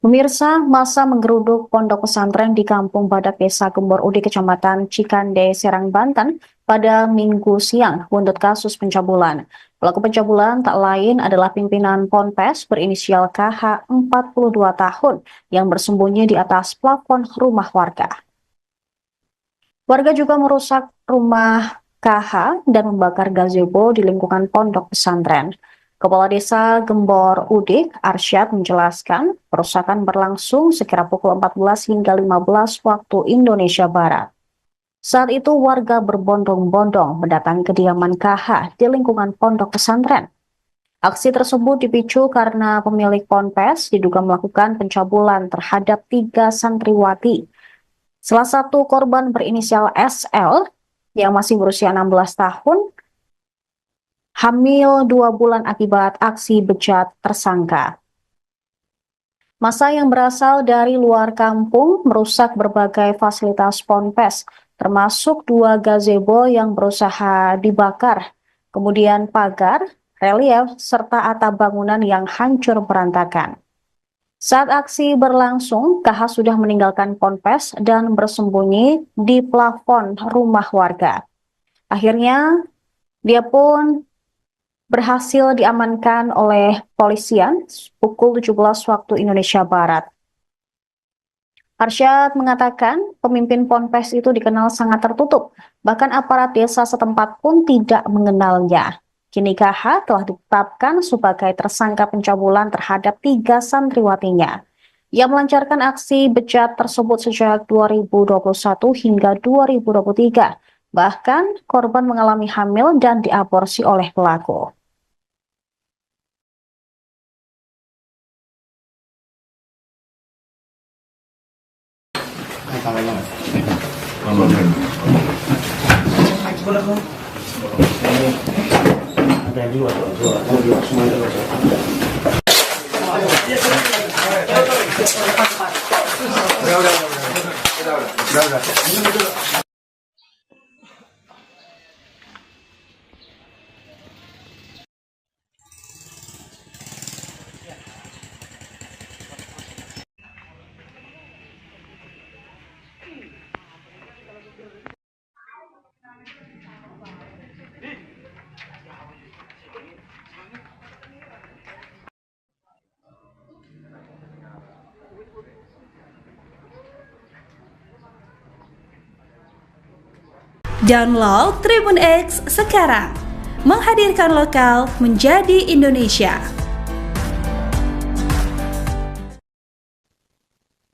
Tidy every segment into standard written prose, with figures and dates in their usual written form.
Pemirsa, masa menggeruduk pondok pesantren di Kampung Badak Desa Gembor Udik, Kecamatan Cikande, Serang, Banten pada Minggu siang buntut kasus pencabulan. Pelaku pencabulan tak lain adalah pimpinan Ponpes berinisial KH 42 tahun yang bersembunyi di atas plafon rumah warga. Warga juga merusak rumah KH dan membakar gazebo di lingkungan pondok pesantren. Kepala Desa Gembor Udik, Arsyad, menjelaskan perusakan berlangsung sekira pukul 14 hingga 15 waktu Indonesia Barat. Saat itu warga berbondong-bondong mendatangi kediaman KH di lingkungan pondok pesantren. Aksi tersebut dipicu karena pemilik ponpes diduga melakukan pencabulan terhadap 3 santriwati. Salah satu korban berinisial SL yang masih berusia 16 tahun hamil 2 bulan akibat aksi bejat tersangka. Massa yang berasal dari luar kampung merusak berbagai fasilitas ponpes, termasuk 2 gazebo yang berusaha dibakar, kemudian pagar, relief, serta atap bangunan yang hancur berantakan. Saat aksi berlangsung, KH sudah meninggalkan ponpes dan bersembunyi di plafon rumah warga. Akhirnya, dia pun berhasil diamankan oleh polisian pukul 17 waktu Indonesia Barat. Arsyad mengatakan pemimpin ponpes itu dikenal sangat tertutup, bahkan aparat desa setempat pun tidak mengenalnya. Kini KH telah ditetapkan sebagai tersangka pencabulan terhadap 3 santriwatinya. Ia melancarkan aksi bejat tersebut sejak 2021 hingga 2023. Bahkan korban mengalami hamil dan diaborsi oleh pelaku. Download Tribun X sekarang, menghadirkan lokal menjadi Indonesia.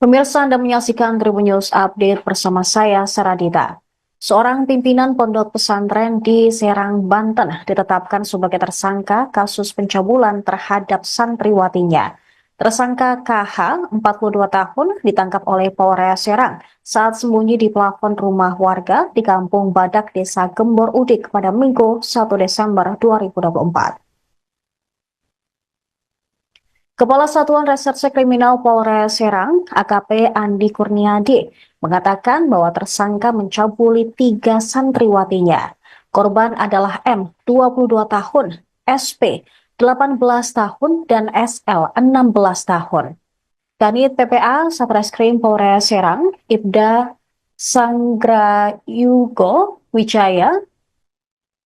Pemirsa, Anda menyaksikan Tribun News Update bersama saya, Saradita. Seorang pimpinan pondok pesantren di Serang, Banten ditetapkan sebagai tersangka kasus pencabulan terhadap santriwatinya. Tersangka KH, 42 tahun, ditangkap oleh Polres Serang saat sembunyi di plafon rumah warga di Kampung Badak Desa Gembor Udik pada Minggu 1 Desember 2024. Kepala Satuan Reserse Kriminal Polres Serang, AKP Andi Kurniadi, mengatakan bahwa tersangka mencabuli 3 santriwatinya. Korban adalah M, 22 tahun, SP, 18 tahun, dan SL, 16 tahun. Kanit PPA Satreskrim Polres Serang, Ibda Sanggrayugo Wijaya,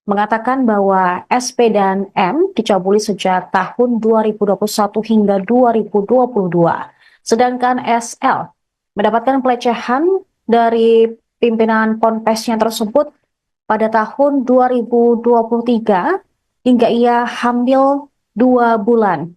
mengatakan bahwa SP dan M dicabuli sejak tahun 2021 hingga 2022. Sedangkan SL mendapatkan pelecehan dari pimpinan ponpesnya tersebut pada tahun 2023 hingga ia hamil 2 bulan.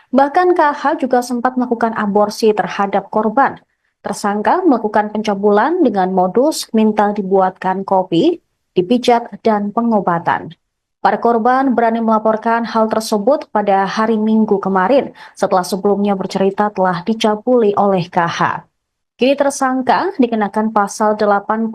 Bahkan KH juga sempat melakukan aborsi terhadap korban. Tersangka melakukan pencabulan dengan modus minta dibuatkan kopi, dipijat, dan pengobatan. Para korban berani melaporkan hal tersebut pada hari Minggu kemarin setelah sebelumnya bercerita telah dicabuli oleh KH. Kini tersangka dikenakan pasal 81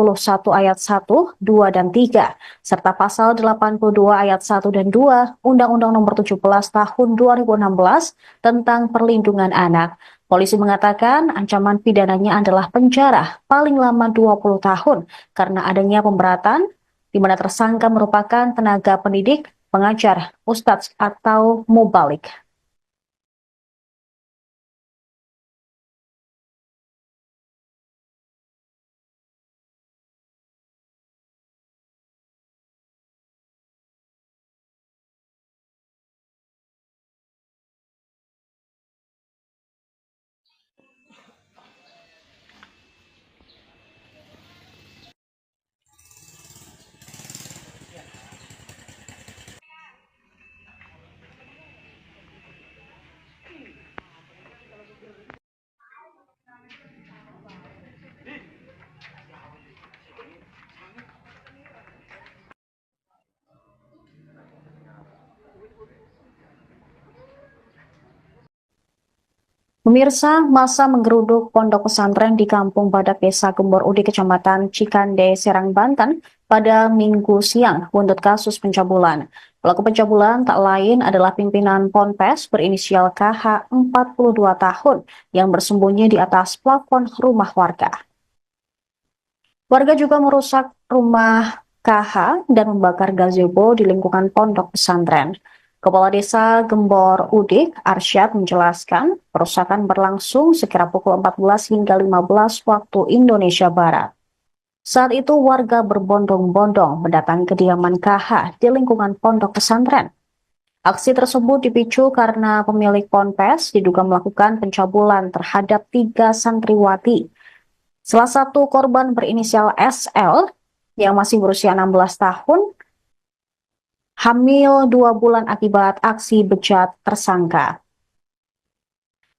ayat 1, 2, dan 3, serta pasal 82 ayat 1 dan 2 Undang-Undang Nomor 17 Tahun 2016 tentang Perlindungan Anak. Polisi mengatakan ancaman pidananya adalah penjara paling lama 20 tahun karena adanya pemberatan di mana tersangka merupakan tenaga pendidik, pengajar, ustadz, atau mubalik. Pemirsa, masa menggeruduk pondok pesantren di Kampung Badak Desa Gembor Udi, Kecamatan Cikande, Serang, Banten pada Minggu siang buntut kasus pencabulan. Pelaku pencabulan tak lain adalah pimpinan Ponpes berinisial KH 42 tahun yang bersembunyi di atas plafon rumah warga. Warga juga merusak rumah KH dan membakar gazebo di lingkungan pondok pesantren. Kepala Desa Gembor Udik, Arsyad, menjelaskan perusakan berlangsung sekira pukul 14 hingga 15 waktu Indonesia Barat. Saat itu warga berbondong-bondong mendatangi kediaman KH di lingkungan pondok pesantren. Aksi tersebut dipicu karena pemilik ponpes diduga melakukan pencabulan terhadap 3 santriwati. Salah satu korban berinisial SL yang masih berusia 16 tahun hamil 2 bulan akibat aksi bejat tersangka.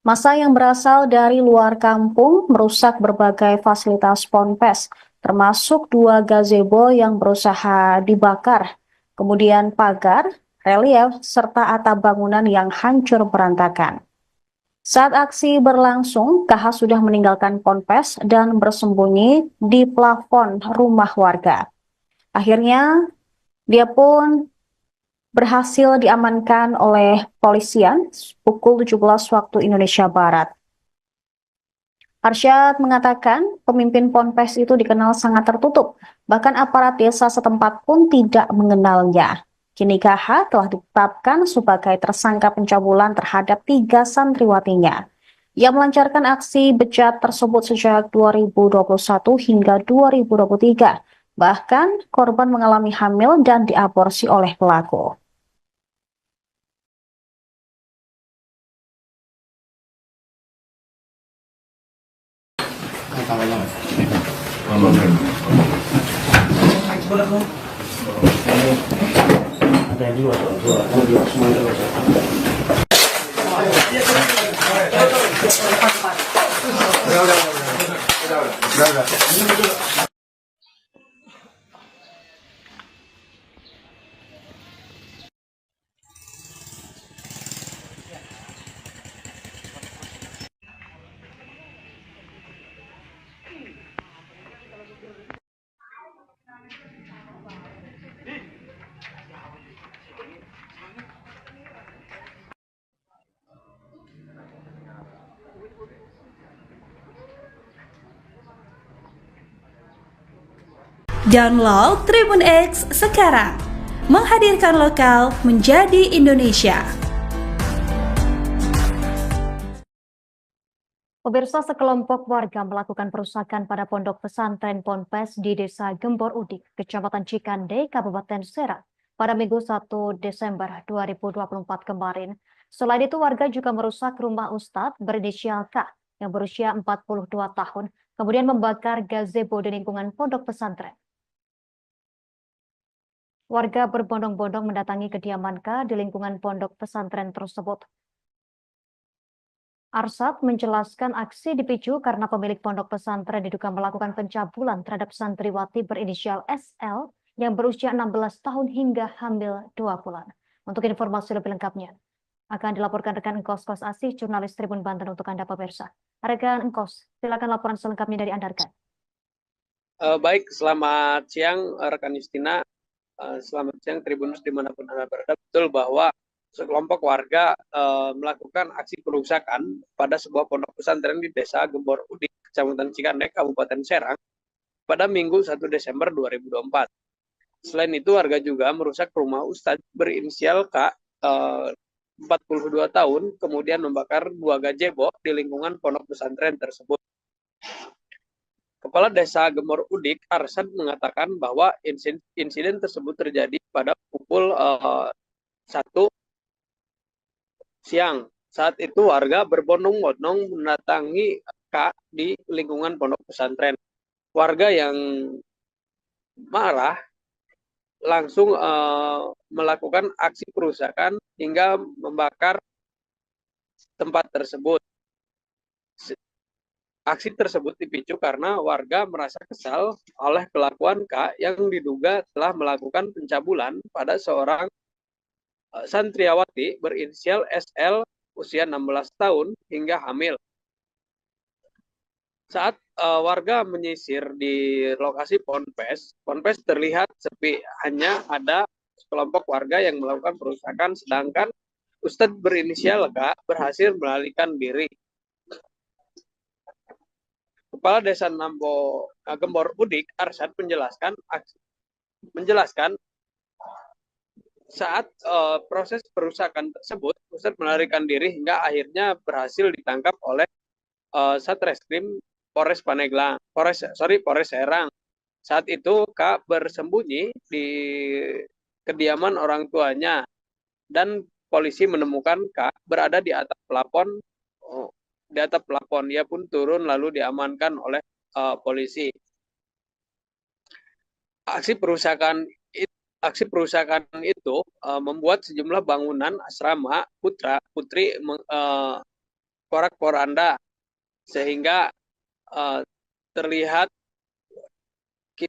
Massa yang berasal dari luar kampung merusak berbagai fasilitas ponpes, termasuk 2 gazebo yang berusaha dibakar, kemudian pagar, relief, serta atap bangunan yang hancur berantakan. Saat aksi berlangsung, KH sudah meninggalkan ponpes dan bersembunyi di plafon rumah warga. Akhirnya, dia pun berhasil diamankan oleh polisian pukul 17 waktu Indonesia Barat. Arsyad mengatakan pemimpin ponpes itu dikenal sangat tertutup, bahkan aparat desa setempat pun tidak mengenalnya. Kini KH telah ditetapkan sebagai tersangka pencabulan terhadap 3 santriwatinya. Ia melancarkan aksi bejat tersebut sejak 2021 hingga 2023. Bahkan korban mengalami hamil dan diaborsi oleh pelaku. Ada yang dua semuanya. Download Tribun X sekarang, menghadirkan lokal menjadi Indonesia. Pemirsa, sekelompok warga melakukan perusakan pada pondok pesantren Ponpes di Desa Gembor Udik, Kecamatan Cikande, Kabupaten Serang pada Minggu 1 Desember 2024 kemarin. Selain itu, warga juga merusak rumah Ustadz berinisial K yang berusia 42 tahun, kemudian membakar gazebo di lingkungan pondok pesantren. Warga berbondong-bondong mendatangi kediaman K di lingkungan pondok pesantren tersebut. Arsyad menjelaskan aksi dipicu karena pemilik pondok pesantren diduga melakukan pencabulan terhadap santriwati berinisial SL yang berusia 16 tahun hingga hamil 2 bulan. Untuk informasi lebih lengkapnya, akan dilaporkan rekan Engkos Kos Asih, jurnalis Tribun Banten untuk Anda pemirsa. Rekan Engkos, silakan laporan selengkapnya dari Anda, rekan. Baik, selamat siang rekan Justina. Selamat siang Tribunus dimanapun Anda berada. Betul bahwa sekelompok warga melakukan aksi perusakan pada sebuah pondok pesantren di Desa Gembor Udik, Kecamatan Cikande, Kabupaten Serang pada Minggu 1 Desember 2024. Selain itu, warga juga merusak rumah Ustadz berinisial K 42 tahun, kemudian membakar 2 gazebo di lingkungan pondok pesantren tersebut. Kepala Desa Gembor Udik, Arsyad, mengatakan bahwa insiden tersebut terjadi pada pukul 1 siang. Saat itu warga berbondong-bondong mendatangi K di lingkungan pondok pesantren. Warga yang marah langsung melakukan aksi perusakan hingga membakar tempat tersebut. Aksi tersebut dipicu karena warga merasa kesal oleh kelakuan K yang diduga telah melakukan pencabulan pada seorang santriawati berinisial SL usia 16 tahun hingga hamil. Saat warga menyisir di lokasi Ponpes terlihat sepi, hanya ada sekelompok warga yang melakukan perusakan, sedangkan Ustadz berinisial K berhasil melarikan diri. Kepala Desa Gembor Udik, Arsyad, menjelaskan saat proses perusakan tersebut, Ustadz melarikan diri hingga akhirnya berhasil ditangkap oleh Satreskrim Polres Serang. Saat itu K bersembunyi di kediaman orang tuanya dan polisi menemukan K berada di atap plafon. Dia pun turun lalu diamankan oleh polisi. Aksi perusakan itu membuat sejumlah bangunan asrama putri porak-poranda, sehingga terlihat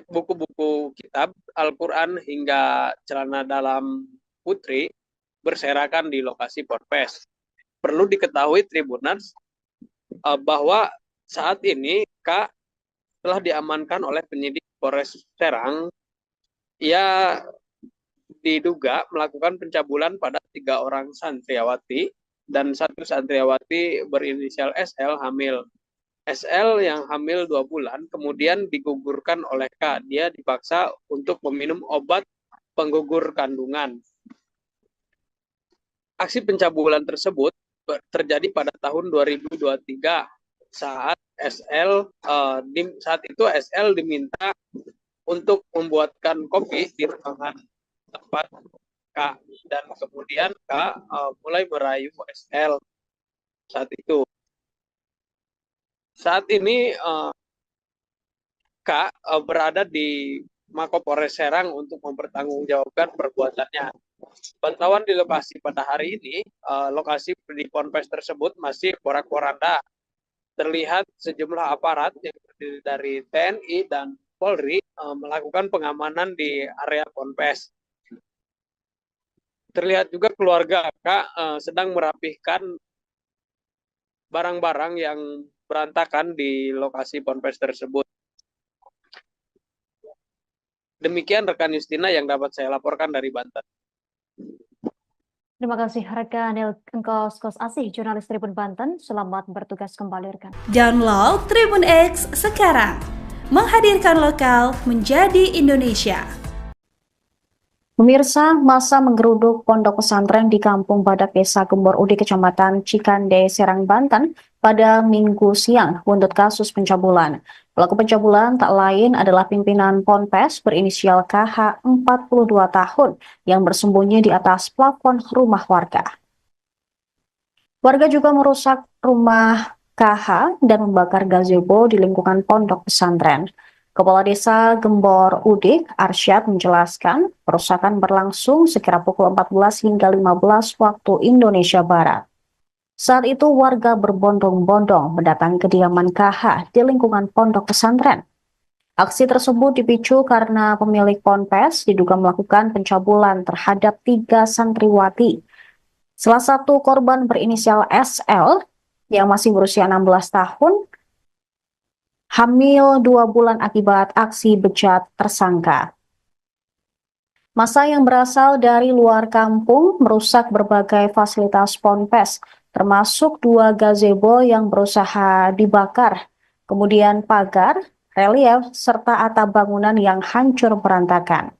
buku-buku kitab Al-Quran hingga celana dalam putri berserakan di lokasi Ponpes. Perlu diketahui Tribuners bahwa saat ini K telah diamankan oleh penyidik Polres Serang. Ia diduga melakukan pencabulan pada 3 orang santriawati dan 1 santriawati berinisial SL hamil. SL yang hamil 2 bulan kemudian digugurkan oleh K. Dia dipaksa untuk meminum obat penggugur kandungan. Aksi pencabulan tersebut terjadi pada tahun 2023 saat itu SL diminta untuk membuatkan kopi di ruangan tempat K, dan kemudian K mulai merayu SL saat itu. Saat ini K berada di Mapolres Serang untuk mempertanggungjawabkan perbuatannya. Pantauan di lokasi pada hari ini, lokasi di Ponpes tersebut masih porak-poranda. Terlihat sejumlah aparat yang terdiri dari TNI dan Polri melakukan pengamanan di area Ponpes. Terlihat juga keluarga K sedang merapihkan barang-barang yang berantakan di lokasi Ponpes tersebut. Demikian rekan Justina yang dapat saya laporkan dari Banten. Terima kasih rekan Engkos Asih, jurnalis Tribun Banten. Selamat bertugas kembali rekan. Download Tribun X sekarang, menghadirkan lokal menjadi Indonesia. Pemirsa, masa menggeruduk pondok pesantren di Kampung Badak Desa Gembor Udik, Kecamatan Cikande, Serang, Banten pada Minggu siang buntut kasus pencabulan. Pelaku pencabulan tak lain adalah pimpinan Ponpes berinisial KH 42 tahun yang bersembunyi di atas plafon rumah warga. Warga juga merusak rumah KH dan membakar gazebo di lingkungan pondok pesantren. Kepala Desa Gembor Udik, Arsyad, menjelaskan perusakan berlangsung sekira pukul 14 hingga 15 waktu Indonesia Barat. Saat itu warga berbondong-bondong mendatangi kediaman KH di lingkungan pondok pesantren. Aksi tersebut dipicu karena pemilik Ponpes diduga melakukan pencabulan terhadap 3 santriwati. Salah satu korban berinisial SL yang masih berusia 16 tahun, hamil 2 bulan akibat aksi bejat tersangka. Massa yang berasal dari luar kampung merusak berbagai fasilitas Ponpes, termasuk 2 gazebo yang berusaha dibakar, kemudian pagar, relief, serta atap bangunan yang hancur berantakan.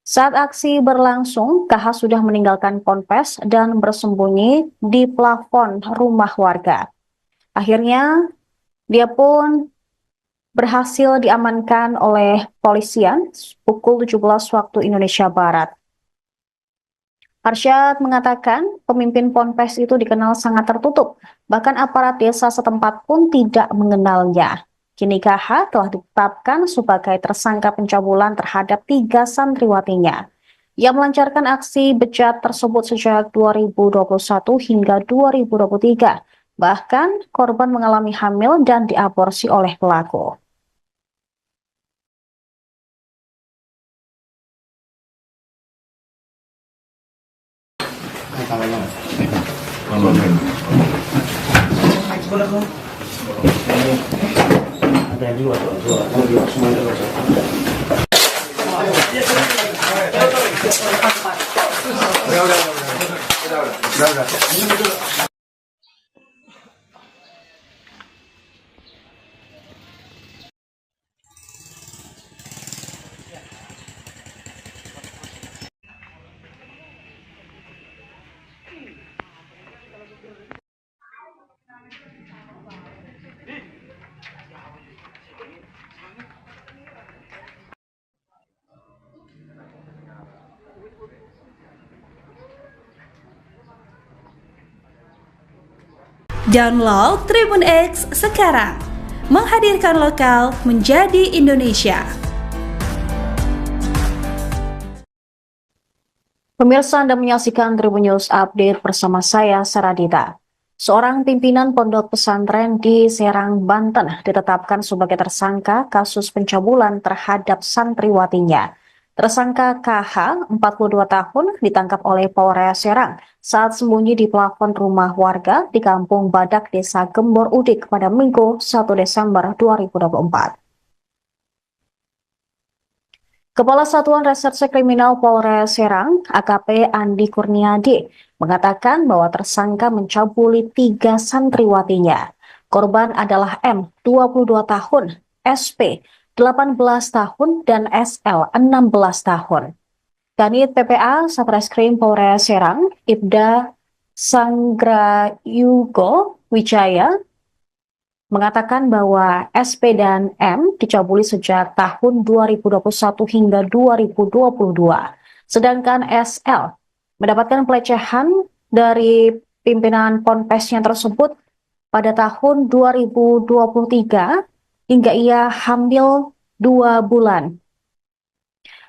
Saat aksi berlangsung, KH sudah meninggalkan Ponpes dan bersembunyi di plafon rumah warga. Akhirnya, dia pun berhasil diamankan oleh polisian pukul 17 waktu Indonesia Barat. Arsyad mengatakan pemimpin Ponpes itu dikenal sangat tertutup, bahkan aparat desa setempat pun tidak mengenalnya. Kini KH telah ditetapkan sebagai tersangka pencabulan terhadap 3 santriwatinya. Ia melancarkan aksi bejat tersebut sejak 2021 hingga 2023. Bahkan korban mengalami hamil dan diaborsi oleh pelaku. Ini tangannya. Ada yang dua tuh, dua semuanya dua. Udah. Download Tribun X sekarang, menghadirkan lokal menjadi Indonesia. Pemirsa, Anda menyaksikan Tribun News Update bersama saya, Saradita. Seorang pimpinan pondok pesantren di Serang, Banten ditetapkan sebagai tersangka kasus pencabulan terhadap santriwatinya. Tersangka KH, 42 tahun, ditangkap oleh Polres Serang saat sembunyi di plafon rumah warga di Kampung Badak, Desa Gembor Udik pada Minggu 1 Desember 2024. Kepala Satuan Reserse Kriminal Polres Serang, AKP Andi Kurniadi, mengatakan bahwa tersangka mencabuli 3 santriwatinya. Korban adalah M, 22 tahun, SP, 18 tahun, dan SL, 16 tahun. Kanit PPA Satreskrim Polres Serang, Ibda Sanggrayugo Wijaya, mengatakan bahwa SP dan M dicabuli sejak tahun 2021 hingga 2022. Sedangkan SL mendapatkan pelecehan dari pimpinan ponpesnya tersebut pada tahun 2023 hingga ia hamil 2 bulan.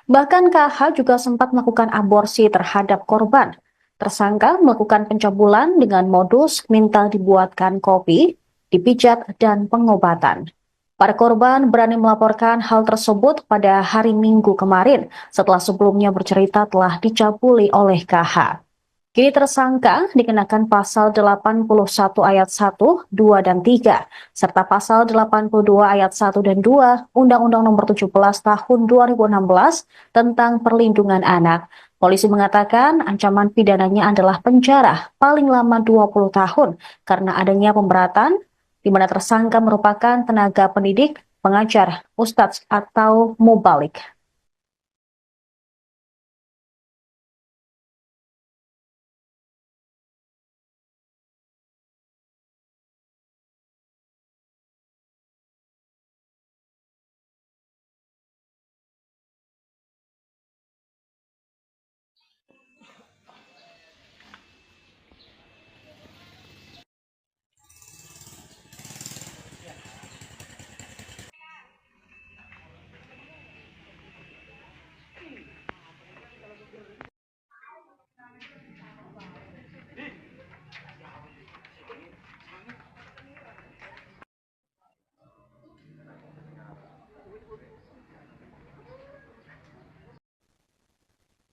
Bahkan KH juga sempat melakukan aborsi terhadap korban. Tersangka melakukan pencabulan dengan modus minta dibuatkan kopi, dipijat, dan pengobatan. Para korban berani melaporkan hal tersebut pada hari Minggu kemarin setelah sebelumnya bercerita telah dicabuli oleh KH. Kini tersangka dikenakan pasal 81 ayat 1, 2, dan 3, serta pasal 82 ayat 1 dan 2 Undang-Undang Nomor 17 Tahun 2016 tentang Perlindungan Anak. Polisi mengatakan ancaman pidananya adalah penjara paling lama 20 tahun karena adanya pemberatan di mana tersangka merupakan tenaga pendidik, pengajar, ustadz, atau mubalik.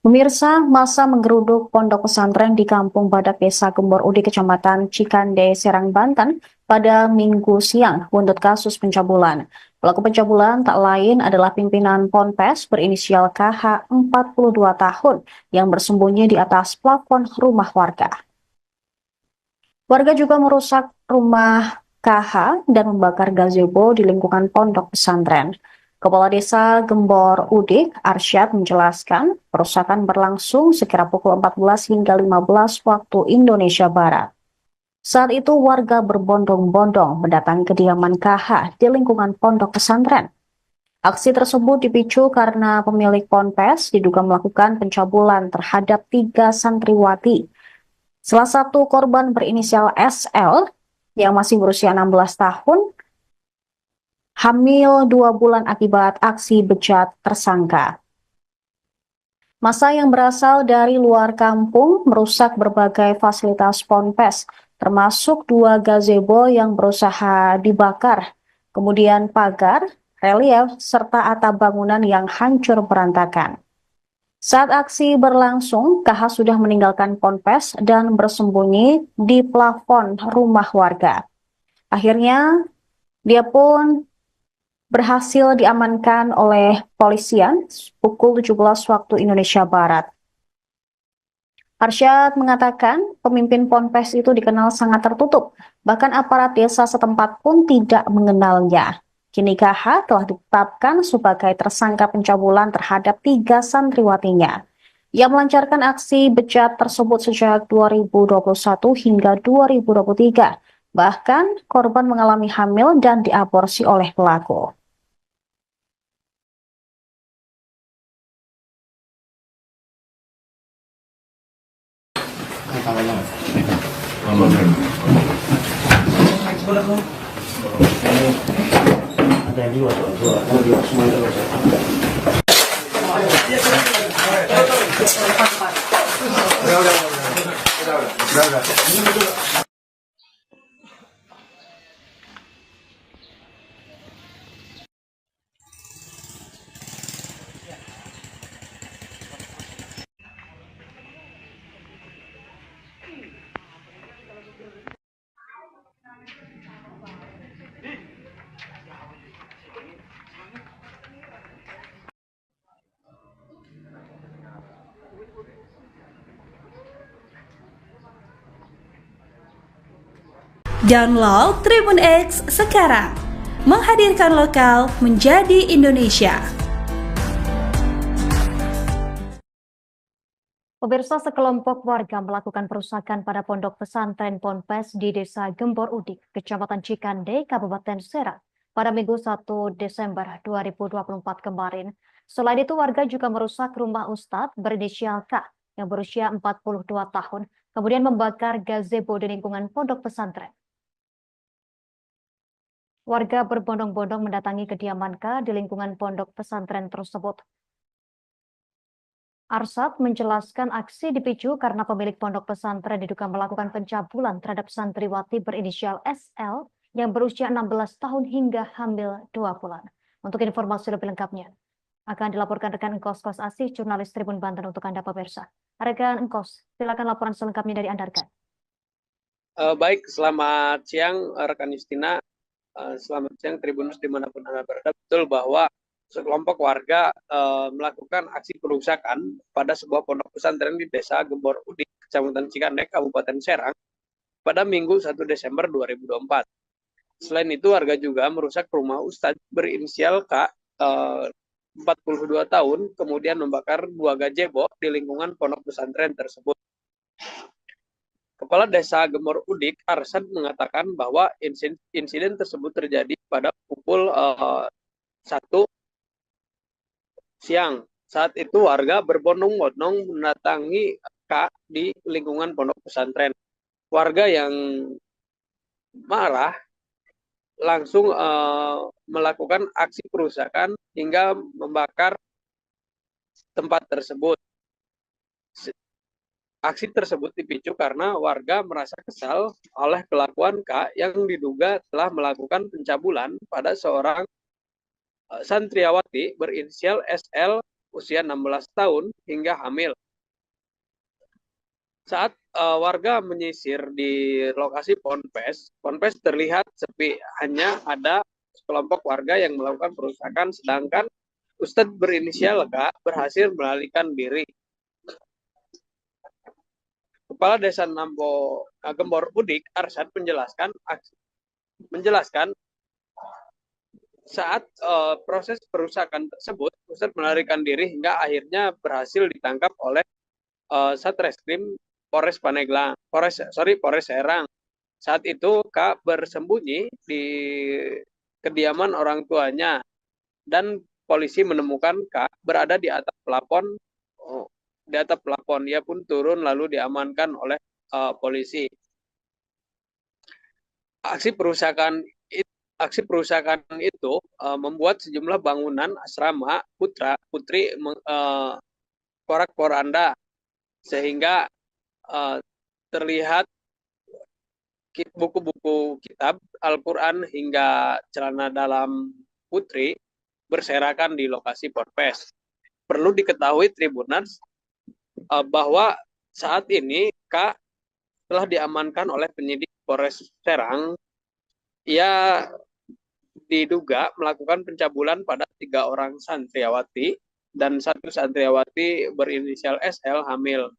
Pemirsa, masa menggeruduk pondok pesantren di Kampung Badak, Desa Gembor Udik, Kecamatan Cikande, Serang, Banten pada Minggu siang buntut kasus pencabulan. Pelaku pencabulan tak lain adalah pimpinan Ponpes berinisial KH, 42 tahun, yang bersembunyi di atas plafon rumah warga. Warga juga merusak rumah KH dan membakar gazebo di lingkungan pondok pesantren. Kepala Desa Gembor Udik, Arsyad, menjelaskan perusakan berlangsung sekira pukul 14 hingga 15 waktu Indonesia Barat. Saat itu warga berbondong-bondong mendatangi kediaman KH di lingkungan pondok pesantren. Aksi tersebut dipicu karena pemilik ponpes diduga melakukan pencabulan terhadap 3 santriwati. Salah satu korban berinisial SL yang masih berusia 16 tahun hamil 2 bulan akibat aksi bejat tersangka. Massa yang berasal dari luar kampung merusak berbagai fasilitas ponpes, termasuk 2 gazebo yang berusaha dibakar, kemudian pagar, relief, serta atap bangunan yang hancur berantakan. Saat aksi berlangsung, KH sudah meninggalkan ponpes dan bersembunyi di plafon rumah warga. Akhirnya, dia pun berhasil diamankan oleh polisian pukul 17 waktu Indonesia Barat. Arsyad mengatakan pemimpin Ponpes itu dikenal sangat tertutup, bahkan aparat desa setempat pun tidak mengenalnya. Kini KH telah ditetapkan sebagai tersangka pencabulan terhadap 3 santriwatinya. Ia melancarkan aksi bejat tersebut sejak 2021 hingga 2023. Bahkan korban mengalami hamil dan diaborsi oleh pelaku. Ada yang dua tuh, dua semua itu. Udah. Download Tribun X sekarang, menghadirkan lokal menjadi Indonesia. Pemirsa, sekelompok warga melakukan perusakan pada pondok pesantren Ponpes di Desa Gembor Udik, Kecamatan Cikande, Kabupaten Serang, pada Minggu 1 Desember 2024 kemarin. Selain itu, warga juga merusak rumah Ustadz berinisial K yang berusia 42 tahun, kemudian membakar gazebo di lingkungan pondok pesantren. Warga berbondong-bondong mendatangi kediaman K di lingkungan pondok pesantren tersebut. Arsyad menjelaskan aksi dipicu karena pemilik pondok pesantren diduga melakukan pencabulan terhadap santriwati berinisial SL yang berusia 16 tahun hingga hamil 2 bulan. Untuk informasi lebih lengkapnya, akan dilaporkan rekan Engkos Kos Asih, jurnalis Tribun Banten untuk Anda pemirsa. Rekan Engkos, silakan laporan selengkapnya dari Anda, rekan. Baik, selamat siang rekan Justina. Selamat siang Tribunus dimanapun Anda berada. Betul bahwa sekelompok warga melakukan aksi perusakan pada sebuah pondok pesantren di Desa Gembor Udik, Kecamatan Cikandek, Kabupaten Serang, pada Minggu 1 Desember 2024. Selain itu, warga juga merusak rumah Ustadz berinisial K, 42 tahun, kemudian membakar 2 gazebo di lingkungan pondok pesantren tersebut. Kepala Desa Gembor Udik, Arsyad, mengatakan bahwa insiden tersebut terjadi pada pukul 1 siang. Saat itu warga berbondong-bondong mendatangi K di lingkungan pondok pesantren. Warga yang marah langsung melakukan aksi perusakan hingga membakar tempat tersebut. Aksi tersebut dipicu karena warga merasa kesal oleh kelakuan K yang diduga telah melakukan pencabulan pada seorang santriwati berinisial SL usia 16 tahun hingga hamil. Saat warga menyisir di lokasi Ponpes terlihat sepi, hanya ada sekelompok warga yang melakukan perusakan, sedangkan Ustadz berinisial K berhasil melarikan diri. Kepala Desa Gembor Udik, Arsyad, menjelaskan saat proses perusakan tersebut, Ustadz melarikan diri hingga akhirnya berhasil ditangkap oleh Satreskrim Polres Serang. Saat itu K bersembunyi di kediaman orang tuanya dan polisi menemukan K berada di atap plafon. Dia pun turun lalu diamankan oleh polisi. Aksi perusakan itu membuat sejumlah bangunan asrama putri porak-poranda, sehingga terlihat buku-buku kitab Al-Quran hingga celana dalam putri berserakan di lokasi Ponpes. Perlu diketahui Tribuners bahwa saat ini K telah diamankan oleh penyidik Polres Serang Ia diduga melakukan pencabulan pada 3 orang santriawati dan 1 santriawati berinisial SL hamil.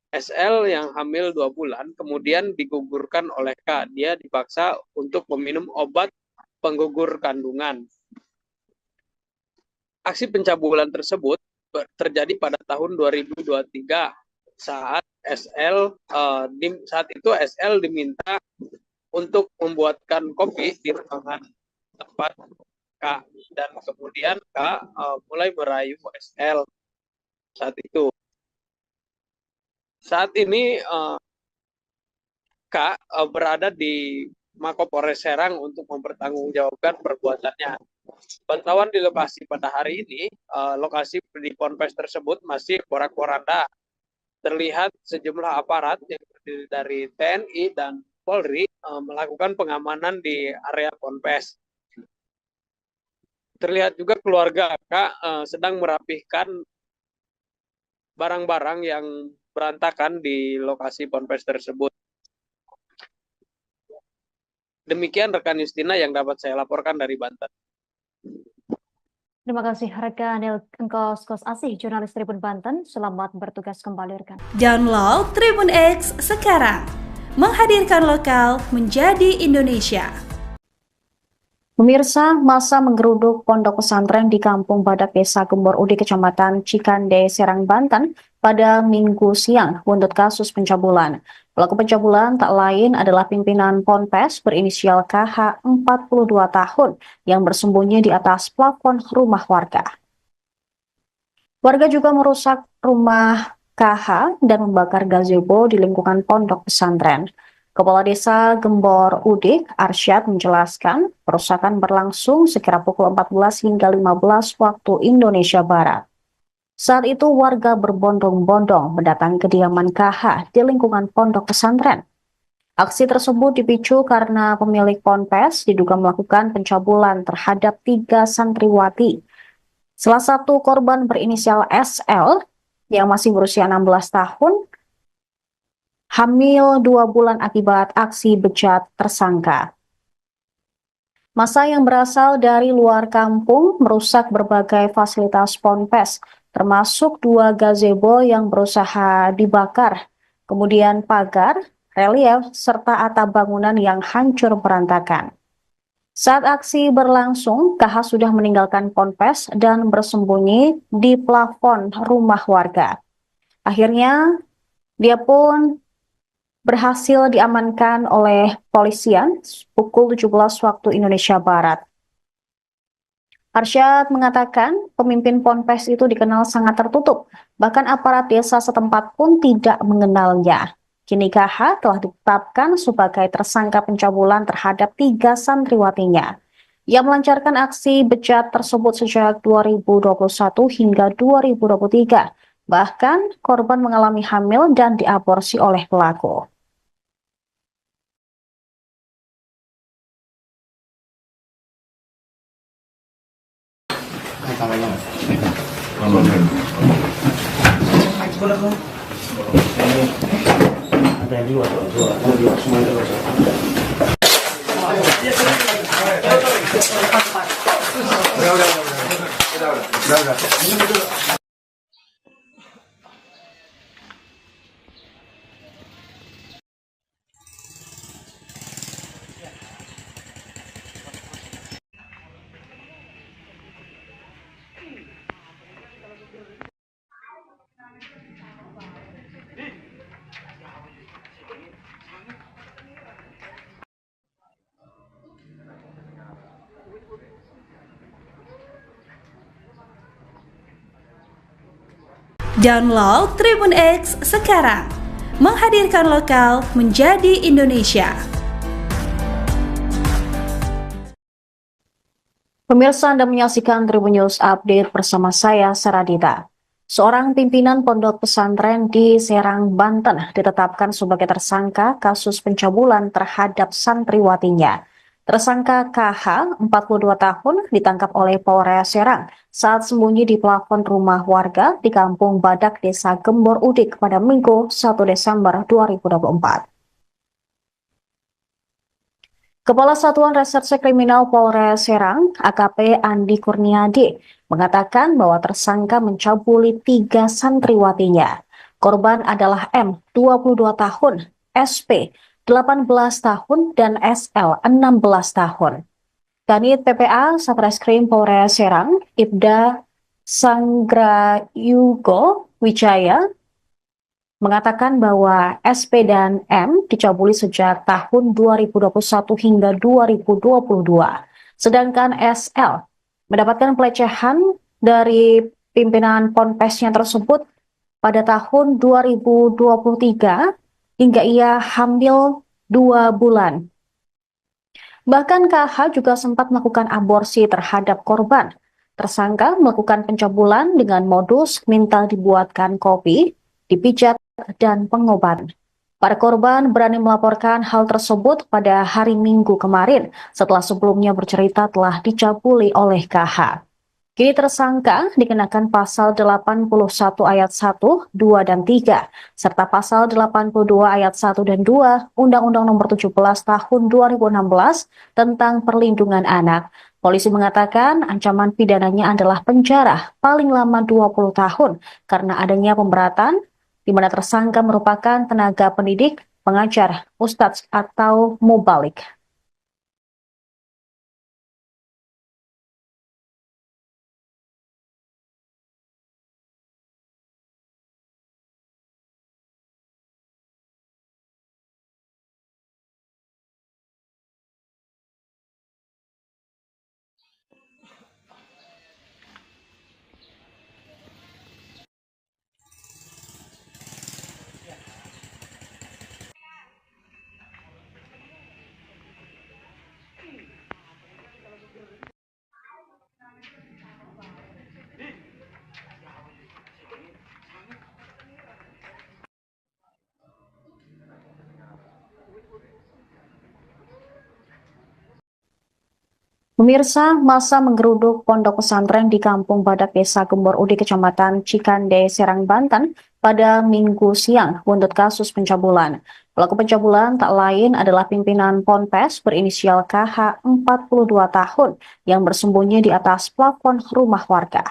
SL yang hamil 2 bulan kemudian digugurkan oleh K. Dia dipaksa untuk meminum obat penggugur kandungan. Aksi pencabulan tersebut terjadi pada tahun 2023 saat saat itu SL diminta untuk membuatkan kopi di ruangan tempat K, dan kemudian K mulai merayu SL saat itu. Saat ini K berada di Mapolres Serang untuk mempertanggungjawabkan perbuatannya. Pantauan di lokasi pada hari ini, lokasi di ponpes tersebut masih porak-poranda. Terlihat sejumlah aparat yang terdiri dari TNI dan Polri melakukan pengamanan di area ponpes. Terlihat juga keluarga K sedang merapihkan barang-barang yang berantakan di lokasi ponpes tersebut. Demikian rekan Justina yang dapat saya laporkan dari Banten. Terima kasih rekan Engkos Kos Asih, jurnalis Tribun Banten. Selamat bertugas kembali rekan. Download Tribun X sekarang, menghadirkan lokal menjadi Indonesia. Pemirsa, masa menggeruduk pondok pesantren di Kampung Badak Desa Gembor Udik, Kecamatan Cikande, Serang, Banten pada Minggu siang buntut kasus pencabulan. Pelaku pencabulan tak lain adalah pimpinan Ponpes berinisial KH 42 tahun yang bersembunyi di atas plafon rumah warga. Warga juga merusak rumah KH dan membakar gazebo di lingkungan pondok pesantren. Kepala Desa Gembor Udik, Arsyad, menjelaskan perusakan berlangsung sekira pukul 14 hingga 15 waktu Indonesia Barat. Saat itu warga berbondong-bondong mendatangi kediaman KH di lingkungan pondok pesantren. Aksi tersebut dipicu karena pemilik ponpes diduga melakukan pencabulan terhadap 3 santriwati. Salah satu korban berinisial SL yang masih berusia 16 tahun, hamil 2 bulan akibat aksi bejat tersangka. Massa yang berasal dari luar kampung merusak berbagai fasilitas ponpes, termasuk 2 gazebo yang berusaha dibakar, kemudian pagar, relief, serta atap bangunan yang hancur berantakan. Saat aksi berlangsung, KH sudah meninggalkan ponpes dan bersembunyi di plafon rumah warga. Akhirnya, dia pun berhasil diamankan oleh polisian pukul 17 waktu Indonesia Barat. Arsyad mengatakan pemimpin ponpes itu dikenal sangat tertutup, bahkan aparat desa setempat pun tidak mengenalnya. Kini KH telah ditetapkan sebagai tersangka pencabulan terhadap 3 santriwatinya. Ia melancarkan aksi bejat tersebut sejak 2021 hingga 2023. Bahkan korban mengalami hamil dan diaborsi oleh pelaku. Ada yang dua semuanya udah. Download Tribun X sekarang, menghadirkan lokal menjadi Indonesia. Pemirsa, Anda menyaksikan Tribun News Update bersama saya, Saradita. Seorang pimpinan pondok pesantren di Serang, Banten ditetapkan sebagai tersangka kasus pencabulan terhadap santriwatinya. Tersangka KH, 42 tahun, ditangkap oleh Polres Serang saat sembunyi di plafon rumah warga di Kampung Badak Desa Gembor Udik pada Minggu 1 Desember 2024. Kepala Satuan Reserse Kriminal Polres Serang, AKP Andi Kurniadi, mengatakan bahwa tersangka mencabuli 3 santriwatinya. Korban adalah M, 22 tahun, SP, 18 tahun, dan SL, 16 tahun. Kanit PPA Satreskrim Polres Serang, Ibda Sanggrayugo Wijaya, mengatakan bahwa SP dan M dicabuli sejak tahun 2021 hingga 2022. Sedangkan SL mendapatkan pelecehan dari pimpinan ponpesnya tersebut pada tahun 2023 hingga ia hamil 2 bulan. Bahkan KH juga sempat melakukan aborsi terhadap korban. Tersangka melakukan pencabulan dengan modus minta dibuatkan kopi, dipijat, dan pengobatan. Para korban berani melaporkan hal tersebut pada hari Minggu kemarin setelah sebelumnya bercerita telah dicabuli oleh KH. Kini tersangka dikenakan pasal 81 ayat 1, 2, dan 3, serta pasal 82 ayat 1 dan 2 Undang-Undang Nomor 17 Tahun 2016 tentang Perlindungan Anak. Polisi mengatakan ancaman pidananya adalah penjara paling lama 20 tahun karena adanya pemberatan di mana tersangka merupakan tenaga pendidik, pengajar, ustadz, atau mubalik. Pemirsa, masa menggeruduk pondok pesantren di Kampung Badak Desa Gembor Udik, Kecamatan Cikande, Serang, Banten pada Minggu siang buntut kasus pencabulan. Pelaku pencabulan tak lain adalah pimpinan Ponpes berinisial KH 42 tahun yang bersembunyi di atas plafon rumah warga.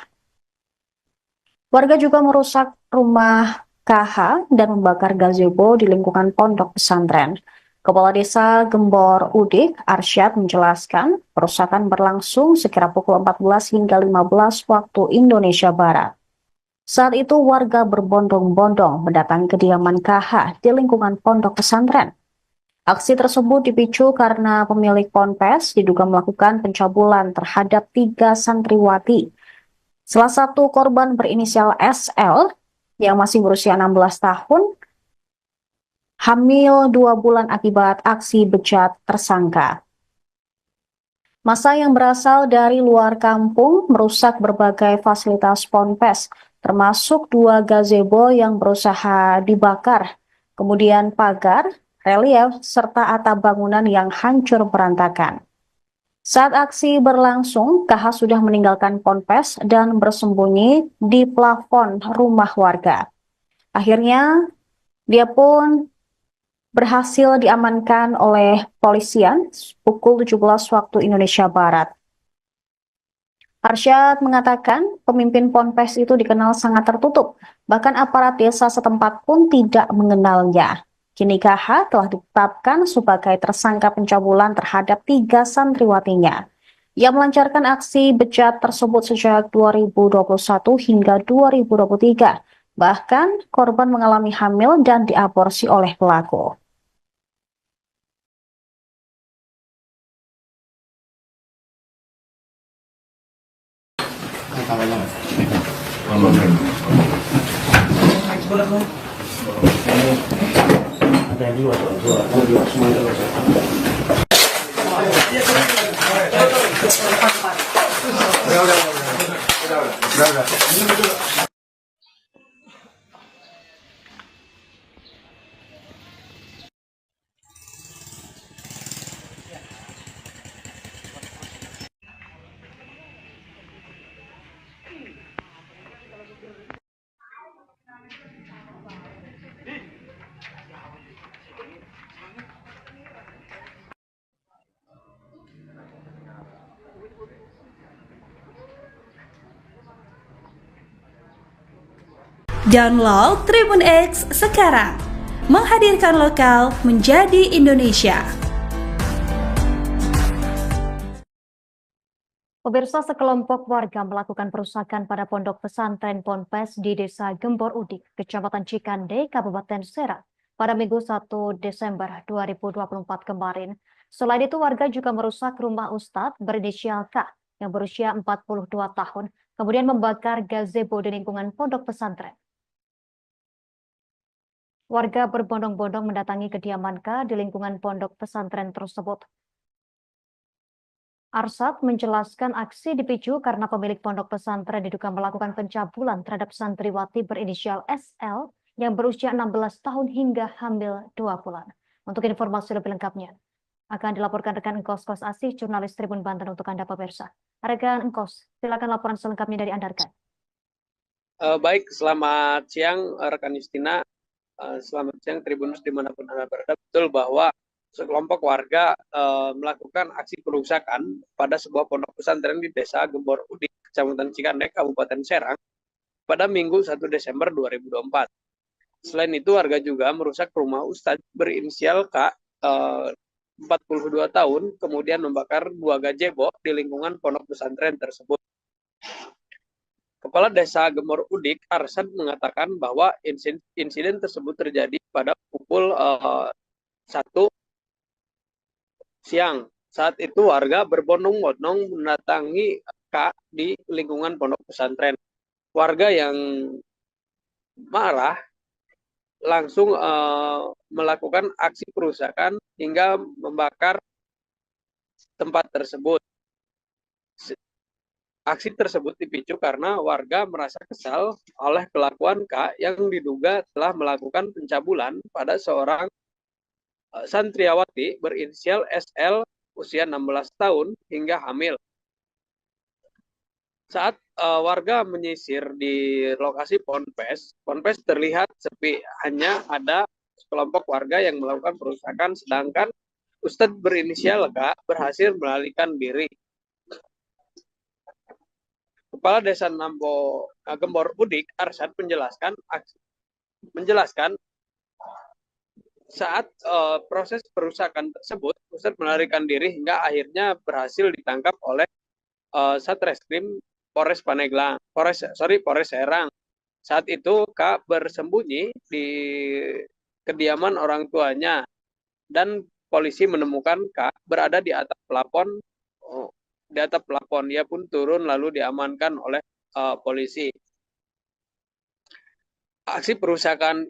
Warga juga merusak rumah KH dan membakar gazebo di lingkungan pondok pesantren. Kepala Desa Gembor Udik, Arsyad, menjelaskan perusakan berlangsung sekira pukul 14 hingga 15 waktu Indonesia Barat. Saat itu warga berbondong-bondong mendatangi kediaman KH di lingkungan pondok pesantren. Aksi tersebut dipicu karena pemilik ponpes diduga melakukan pencabulan terhadap 3 santriwati. Salah satu korban berinisial SL yang masih berusia 16 tahun hamil 2 bulan akibat aksi bejat tersangka. Massa yang berasal dari luar kampung merusak berbagai fasilitas ponpes, termasuk 2 gazebo yang berusaha dibakar, kemudian pagar, relief, serta atap bangunan yang hancur berantakan. Saat aksi berlangsung, KH sudah meninggalkan ponpes dan bersembunyi di plafon rumah warga. Akhirnya, dia pun berhasil diamankan oleh polisian pukul 17 waktu Indonesia Barat. Arsyad mengatakan pemimpin ponpes itu dikenal sangat tertutup, bahkan aparat desa setempat pun tidak mengenalnya. Kini KH telah ditetapkan sebagai tersangka pencabulan terhadap 3 santriwatinya. Ia melancarkan aksi bejat tersebut sejak 2021 hingga 2023. Bahkan korban mengalami hamil dan diaborsi oleh pelaku. Ada dua semuanya. Udah. Download Tribun X sekarang, menghadirkan lokal menjadi Indonesia. Pemirsa, sekelompok warga melakukan perusakan pada pondok pesantren Ponpes di Desa Gembor Udik, Kecamatan Cikande, Kabupaten Serang, pada Minggu 1 Desember 2024 kemarin. Selain itu, warga juga merusak rumah Ustadz berinisial K yang berusia 42 tahun, kemudian membakar gazebo di lingkungan pondok pesantren. Warga berbondong-bondong mendatangi kediaman K di lingkungan pondok pesantren tersebut. Arsad menjelaskan aksi dipicu karena pemilik pondok pesantren diduga melakukan pencabulan terhadap santriwati berinisial SL yang berusia 16 tahun hingga hamil 2 bulan. Untuk informasi lebih lengkapnya, akan dilaporkan rekan Engkos Kos Asih, jurnalis Tribun Banten untuk Anda pemirsa. Rekan Engkos, silakan laporan selengkapnya dari Anda, rekan. Baik, selamat siang rekan Justina. Selamat siang Tribunus dimanapun Anda berada. Betul bahwa sekelompok warga melakukan aksi perusakan pada sebuah pondok pesantren di Desa Gembor Udik, Kecamatan Cikande, Kabupaten Serang, pada Minggu 1 Desember 2024. Selain itu, warga juga merusak rumah Ustadz berinisial K, 42 tahun, kemudian membakar 2 gazebo di lingkungan pondok pesantren tersebut. Kepala Desa Gembor Udik, Arsad, mengatakan bahwa insiden tersebut terjadi pada pukul 1 siang. Saat itu warga berbondong-bondong mendatangi K di lingkungan pondok pesantren. Warga yang marah langsung melakukan aksi perusakan hingga membakar tempat tersebut. Aksi tersebut dipicu karena warga merasa kesal oleh kelakuan K yang diduga telah melakukan pencabulan pada seorang santriawati berinisial SL usia 16 tahun hingga hamil. Saat warga menyisir di lokasi Ponpes terlihat sepi, hanya ada sekelompok warga yang melakukan perusakan, sedangkan Ustadz berinisial K berhasil melarikan diri. Kepala Desa Gembor Udik, Arsad, menjelaskan saat proses perusakan tersebut, Ustadz melarikan diri hingga akhirnya berhasil ditangkap oleh Satreskrim Polres Serang. Saat itu K bersembunyi di kediaman orang tuanya dan polisi menemukan K berada di atap plafon. Dia pun turun lalu diamankan oleh polisi. Aksi perusakan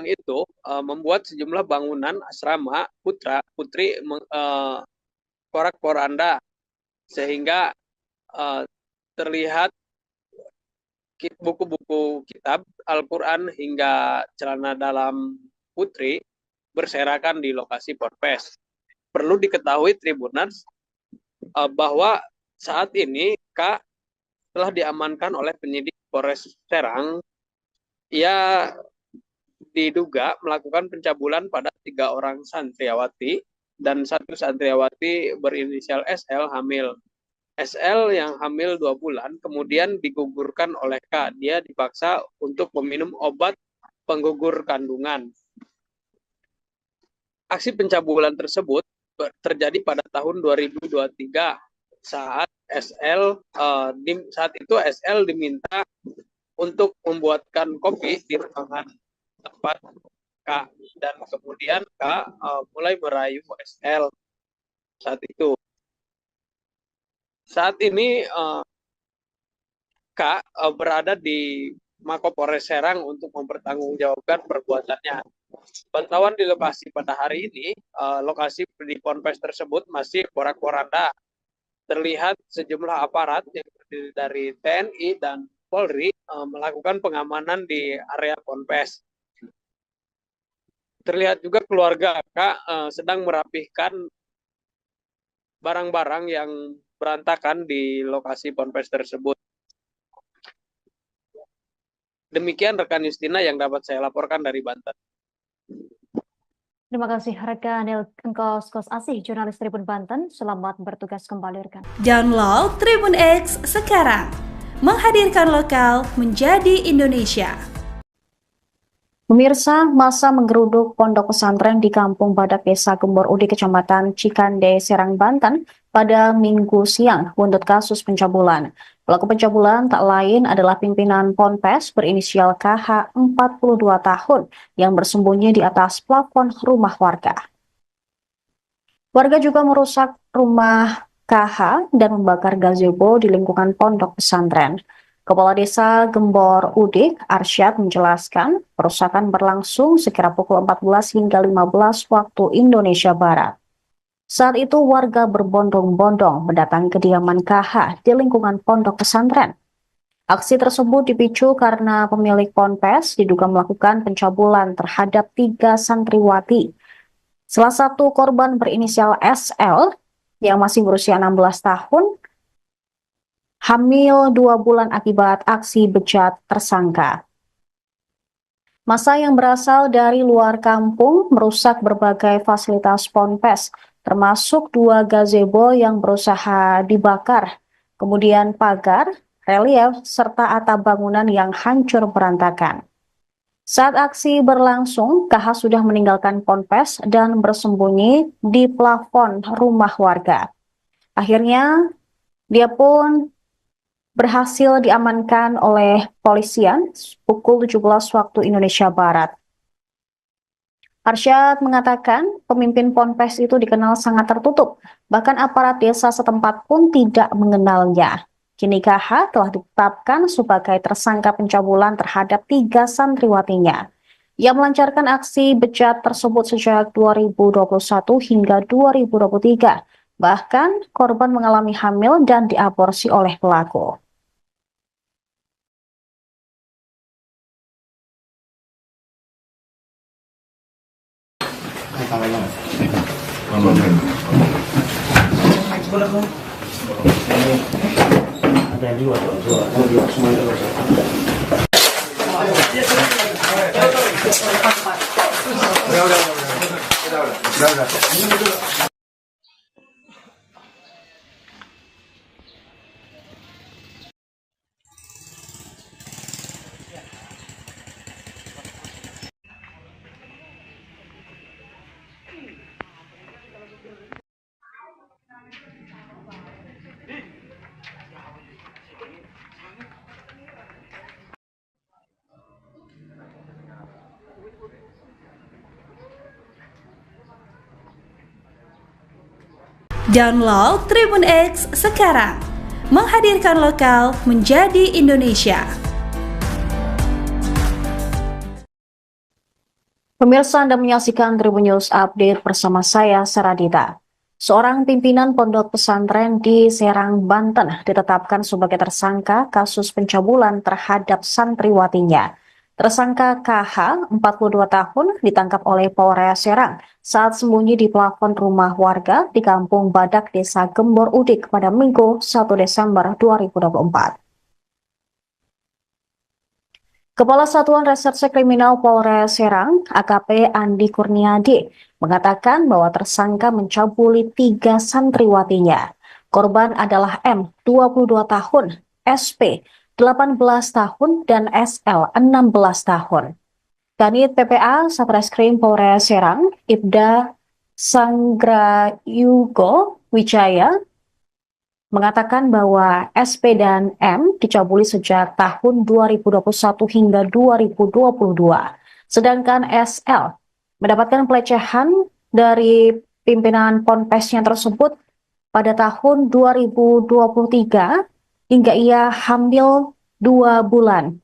itu membuat sejumlah bangunan asrama putri porak-poranda, sehingga terlihat buku-buku kitab Al-Quran hingga celana dalam putri berserakan di lokasi Ponpes. Perlu diketahui Tribuners bahwa saat ini K telah diamankan oleh penyidik Polres Serang. Ia diduga melakukan pencabulan pada 3 orang santriawati dan 1 santriawati berinisial SL hamil. SL yang hamil 2 bulan kemudian digugurkan oleh K. Dia dipaksa untuk meminum obat penggugur kandungan. Aksi pencabulan tersebut terjadi pada tahun 2023 saat itu SL diminta untuk membuatkan kopi di ruangan tempat K, dan kemudian K mulai merayu SL saat itu. Saat ini K berada di Mapolres Serang untuk mempertanggungjawabkan perbuatannya. Pantauan di lokasi pada hari ini, lokasi di Ponpes tersebut masih porak-poranda. Terlihat sejumlah aparat yang terdiri dari TNI dan Polri melakukan pengamanan di area Ponpes. Terlihat juga keluarga K sedang merapihkan barang-barang yang berantakan di lokasi Ponpes tersebut. Demikian rekan Justina yang dapat saya laporkan dari Banten. Terima kasih rekan Engkos Kos Asih, jurnalis Tribun Banten. Selamat bertugas kembali rekan. Download Tribun X sekarang, menghadirkan lokal menjadi Indonesia. Pemirsa, masa menggeruduk pondok pesantren di Kampung Badak Desa Gembor Udik, Kecamatan Cikande, Serang, Banten pada Minggu siang buntut kasus pencabulan. Pelaku pencabulan tak lain adalah pimpinan Ponpes berinisial KH 42 tahun yang bersembunyi di atas plafon rumah warga. Warga juga merusak rumah KH dan membakar gazebo di lingkungan pondok pesantren. Kepala Desa Gembor Udik, Arsyad, menjelaskan perusakan berlangsung sekira pukul 14 hingga 15 waktu Indonesia Barat. Saat itu warga berbondong-bondong mendatangi kediaman KH di lingkungan pondok pesantren. Aksi tersebut dipicu karena pemilik ponpes diduga melakukan pencabulan terhadap 3 santriwati. Salah satu korban berinisial SL yang masih berusia 16 tahun hamil 2 bulan akibat aksi bejat tersangka. Massa yang berasal dari luar kampung merusak berbagai fasilitas ponpes, termasuk 2 gazebo yang berusaha dibakar, kemudian pagar, relief, serta atap bangunan yang hancur berantakan. Saat aksi berlangsung, KH sudah meninggalkan ponpes dan bersembunyi di plafon rumah warga. Akhirnya, dia pun berhasil diamankan oleh polisian pukul 17 waktu Indonesia Barat. Arsyad mengatakan pemimpin ponpes itu dikenal sangat tertutup, bahkan aparat desa setempat pun tidak mengenalnya. Kini KH telah ditetapkan sebagai tersangka pencabulan terhadap 3 santriwatinya. Ia melancarkan aksi bejat tersebut sejak 2021 hingga 2023. Bahkan korban mengalami hamil dan diaborsi oleh pelaku. Ada yang dua semuanya udah. Download Tribun X sekarang, menghadirkan lokal menjadi Indonesia. Pemirsa, Anda menyaksikan Tribun News Update bersama saya, Saradita. Seorang pimpinan pondok pesantren di Serang, Banten ditetapkan sebagai tersangka kasus pencabulan terhadap santriwatinya. Tersangka KH, 42 tahun, ditangkap oleh Polres Serang saat sembunyi di plafon rumah warga di Kampung Badak Desa Gembor Udik pada Minggu 1 Desember 2024. Kepala Satuan Reserse Kriminal Polres Serang, AKP Andi Kurniadi, mengatakan bahwa tersangka mencabuli 3 santriwatinya. Korban adalah M, 22 tahun, SP, 18 tahun, dan SL, 16 tahun. Kanit PPA Satreskrim Polres Serang, Ibda Sanggrayugo Wijaya, mengatakan bahwa SP dan M dicabuli sejak tahun 2021 hingga 2022. Sedangkan SL mendapatkan pelecehan dari pimpinan ponpesnya tersebut pada tahun 2023 hingga ia hamil 2 bulan.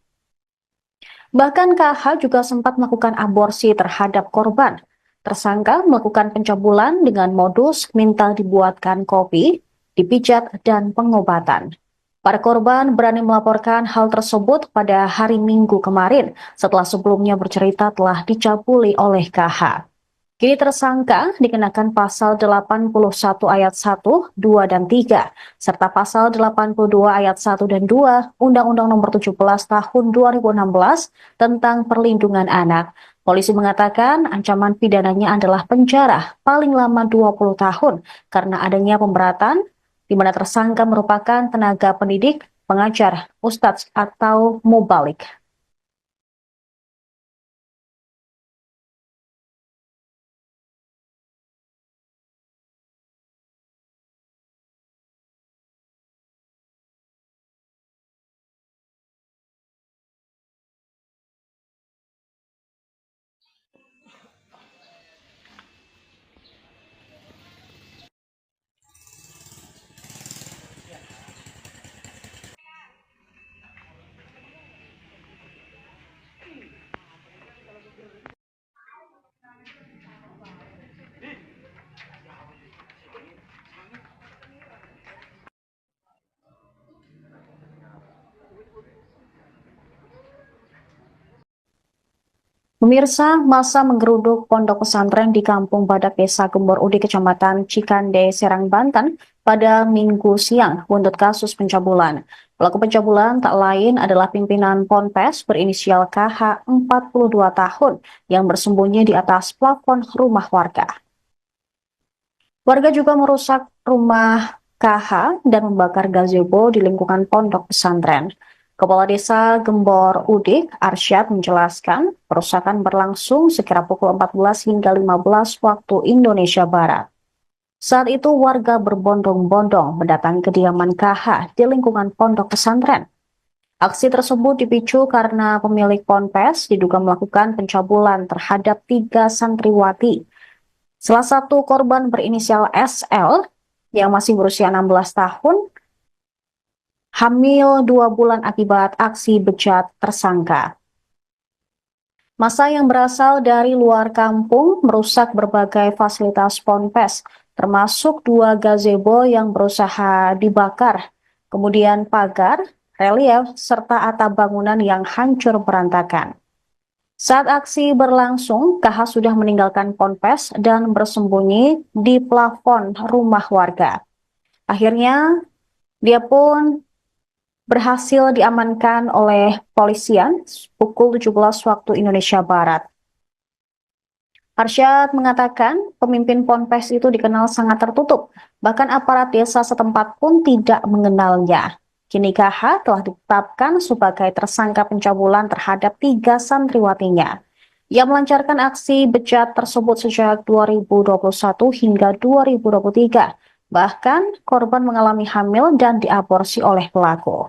Bahkan KH juga sempat melakukan aborsi terhadap korban. Tersangka melakukan pencabulan dengan modus minta dibuatkan kopi, dipijat, dan pengobatan. Para korban berani melaporkan hal tersebut pada hari Minggu kemarin setelah sebelumnya bercerita telah dicabuli oleh KH. Kini tersangka dikenakan pasal 81 ayat 1, 2, dan 3, serta pasal 82 ayat 1 dan 2 Undang-Undang Nomor 17 Tahun 2016 tentang Perlindungan Anak. Polisi mengatakan ancaman pidananya adalah penjara paling lama 20 tahun karena adanya pemberatan di mana tersangka merupakan tenaga pendidik pengajar, ustadz atau mubalik. Pemirsa, masa menggeruduk pondok pesantren di Kampung Badak Desa Gembor Udik, Kecamatan Cikande, Serang, Banten pada Minggu siang buntut kasus pencabulan. Pelaku pencabulan tak lain adalah pimpinan Ponpes berinisial KH 42 tahun yang bersembunyi di atas plafon rumah warga. Warga juga merusak rumah KH dan membakar gazebo di lingkungan pondok pesantren. Kepala Desa Gembor Udik, Arsyad, menjelaskan perusakan berlangsung sekira pukul 14 hingga 15 waktu Indonesia Barat. Saat itu warga berbondong-bondong mendatangi kediaman KH di lingkungan pondok pesantren. Aksi tersebut dipicu karena pemilik Ponpes diduga melakukan pencabulan terhadap 3 santriwati. Salah satu korban berinisial SL yang masih berusia 16 tahun hamil 2 bulan akibat aksi bejat tersangka. Massa yang berasal dari luar kampung merusak berbagai fasilitas Ponpes, termasuk 2 gazebo yang berusaha dibakar, kemudian pagar, relief, serta atap bangunan yang hancur berantakan. Saat aksi berlangsung, KH sudah meninggalkan Ponpes dan bersembunyi di plafon rumah warga. Akhirnya, dia pun berhasil diamankan oleh polisian pukul 17 waktu Indonesia Barat. Arsyad mengatakan pemimpin Ponpes itu dikenal sangat tertutup, bahkan aparat desa setempat pun tidak mengenalnya. Kini KH telah ditetapkan sebagai tersangka pencabulan terhadap 3 santriwatinya. Ia melancarkan aksi bejat tersebut sejak 2021 hingga 2023. Bahkan korban mengalami hamil dan diaborsi oleh pelaku.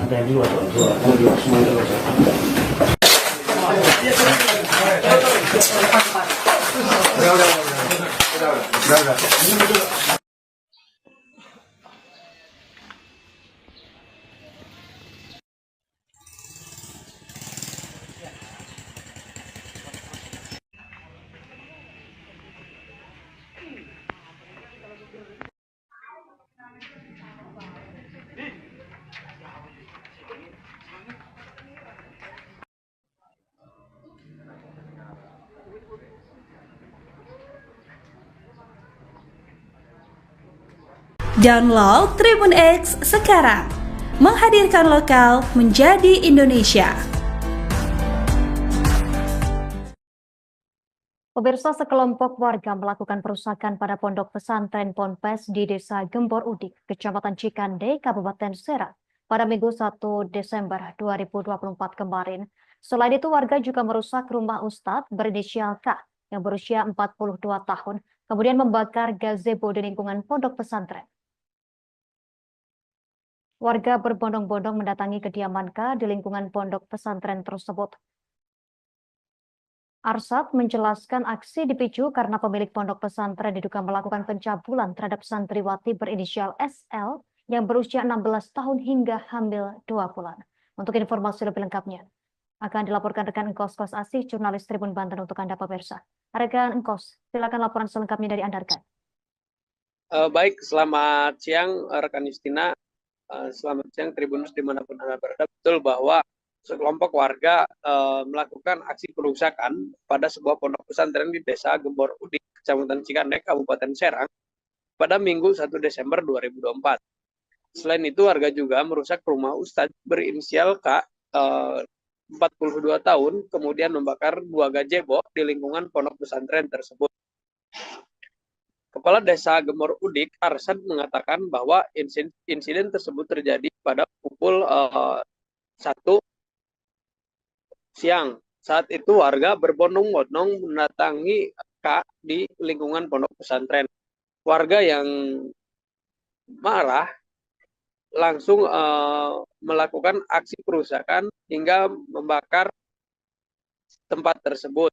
Ada yang dua tuh, dua semua dua. Udah. Download Tribun X sekarang, menghadirkan lokal menjadi Indonesia. Pemirsa, sekelompok warga melakukan perusakan pada pondok pesantren Ponpes di Desa Gembor Udik, Kecamatan Cikande, Kabupaten Serang pada Minggu 1 Desember 2024 kemarin. Selain itu, warga juga merusak rumah Ustadz berinisial K yang berusia 42 tahun, kemudian membakar gazebo di lingkungan pondok pesantren. Warga berbondong-bondong mendatangi kediaman K di lingkungan pondok pesantren tersebut. Arsyad menjelaskan aksi dipicu karena pemilik pondok pesantren diduga melakukan pencabulan terhadap santriwati berinisial SL yang berusia 16 tahun hingga hamil 2 bulan. Untuk informasi lebih lengkapnya, akan dilaporkan rekan Engkos Kos Asih, jurnalis Tribun Banten untuk Anda pemirsa. Rekan Engkos, silakan laporan selengkapnya dari Anda, rekan. Baik, selamat siang rekan Justina. Selamat siang Tribunus dimanapun Anda berada. Betul bahwa sekelompok warga melakukan aksi perusakan pada sebuah pondok pesantren di Desa Gembor Udik, Kecamatan Cikande, Kabupaten Serang pada Minggu 1 Desember 2024. Selain itu, warga juga merusak rumah Ustadz berinisial K, 42 tahun, kemudian membakar 2 gazebo di lingkungan pondok pesantren tersebut. Kepala Desa Gembor Udik, Arsyad, mengatakan bahwa insiden tersebut terjadi pada pukul 1 siang. Saat itu warga berbondong-bondong mendatangi K di lingkungan pondok pesantren. Warga yang marah langsung melakukan aksi perusakan hingga membakar tempat tersebut.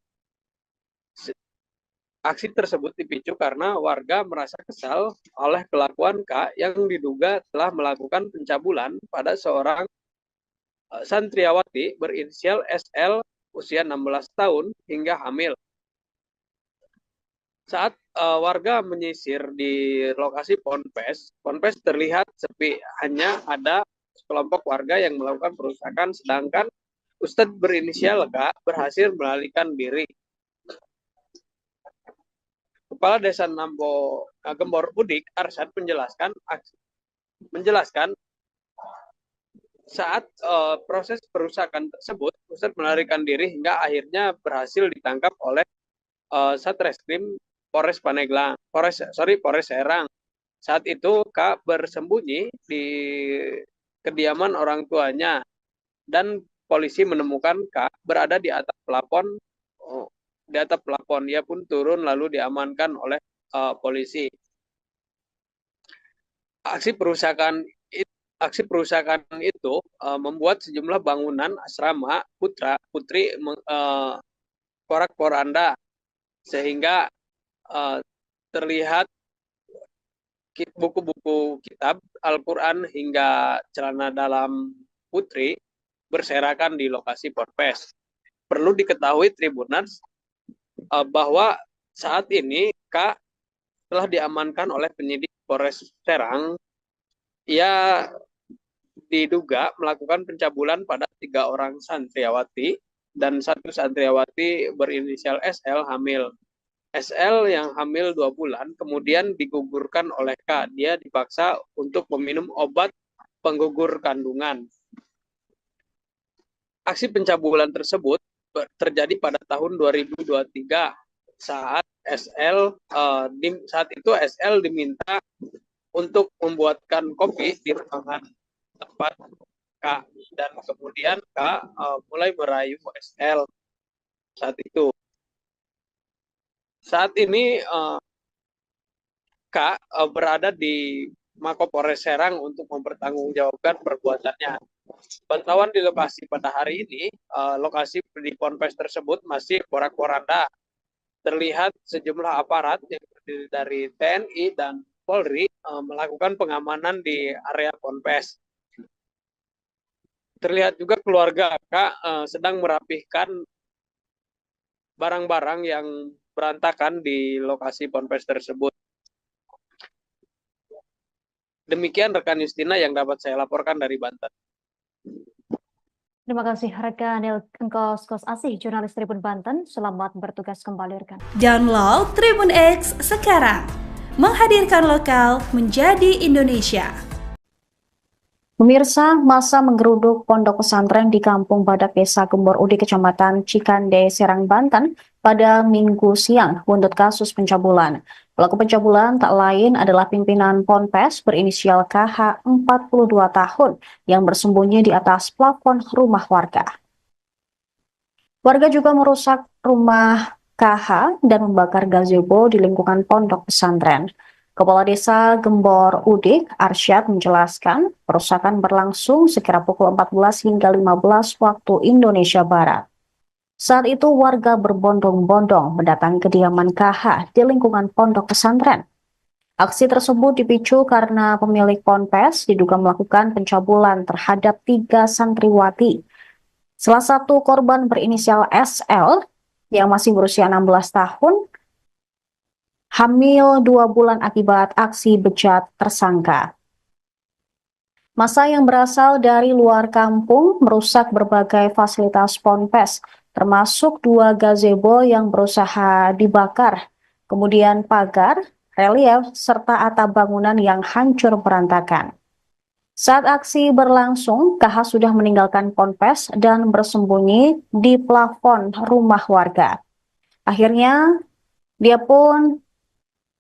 Aksi tersebut dipicu karena warga merasa kesal oleh kelakuan K yang diduga telah melakukan pencabulan pada seorang santriawati berinisial SL usia 16 tahun hingga hamil. Saat warga menyisir di lokasi ponpes terlihat sepi, hanya ada sekelompok warga yang melakukan perusakan, sedangkan Ustadz berinisial K berhasil melarikan diri. Kepala Desa Gembor Udik, Arsyad, menjelaskan saat proses perusakan tersebut, Ustadz melarikan diri hingga akhirnya berhasil ditangkap oleh Satreskrim Polres Serang. Saat itu K bersembunyi di kediaman orang tuanya dan polisi menemukan K berada di atap plafon. Dia pun turun lalu diamankan oleh polisi. Aksi perusakan itu membuat sejumlah bangunan asrama putri porak-poranda, sehingga terlihat buku-buku kitab Al-Quran hingga celana dalam putri berserakan di lokasi ponpes. Perlu diketahui Tribuners bahwa saat ini K telah diamankan oleh penyidik Polres Serang. Ia diduga melakukan pencabulan pada 3 orang santriawati dan 1 santriawati berinisial SL hamil. SL yang hamil 2 bulan kemudian digugurkan oleh K. Dia dipaksa untuk meminum obat penggugur kandungan. Aksi pencabulan tersebut terjadi pada tahun 2023 saat itu SL diminta untuk membuatkan kopi di ruangan tempat K, dan kemudian K mulai merayu SL saat itu. Saat ini K berada di Mapolres Serang untuk mempertanggungjawabkan perbuatannya. Pantauan di lokasi pada hari ini, lokasi di ponpes tersebut masih porak-poranda. Terlihat sejumlah aparat yang terdiri dari TNI dan Polri melakukan pengamanan di area ponpes. Terlihat juga keluarga K sedang merapihkan barang-barang yang berantakan di lokasi ponpes tersebut. Demikian rekan Justina yang dapat saya laporkan dari Banten. Terima kasih rekan Engkos Asih, jurnalis Tribun Banten. Selamat bertugas kembali rekan. Download Tribun X sekarang. Menghadirkan lokal menjadi Indonesia. Pemirsa, masa menggeruduk pondok pesantren di Kampung Badak Desa Gembor Udik, Kecamatan Cikande, Serang, Banten pada Minggu siang buntut kasus pencabulan. Pelaku pencabulan tak lain adalah pimpinan ponpes berinisial KH 42 tahun yang bersembunyi di atas plafon rumah warga. Warga juga merusak rumah KH dan membakar gazebo di lingkungan pondok pesantren. Kepala Desa Gembor Udik, Arsyad, menjelaskan perusakan berlangsung sekira pukul 14 hingga 15 waktu Indonesia Barat. Saat itu warga berbondong-bondong mendatangi kediaman KH di lingkungan pondok pesantren. Aksi tersebut dipicu karena pemilik ponpes diduga melakukan pencabulan terhadap 3 santriwati. Salah satu korban berinisial SL yang masih berusia 16 tahun, hamil 2 bulan akibat aksi bejat tersangka. Massa yang berasal dari luar kampung merusak berbagai fasilitas ponpes, termasuk 2 gazebo yang berusaha dibakar, kemudian pagar, relief, serta atap bangunan yang hancur berantakan. Saat aksi berlangsung, KH sudah meninggalkan ponpes dan bersembunyi di plafon rumah warga. Akhirnya, dia pun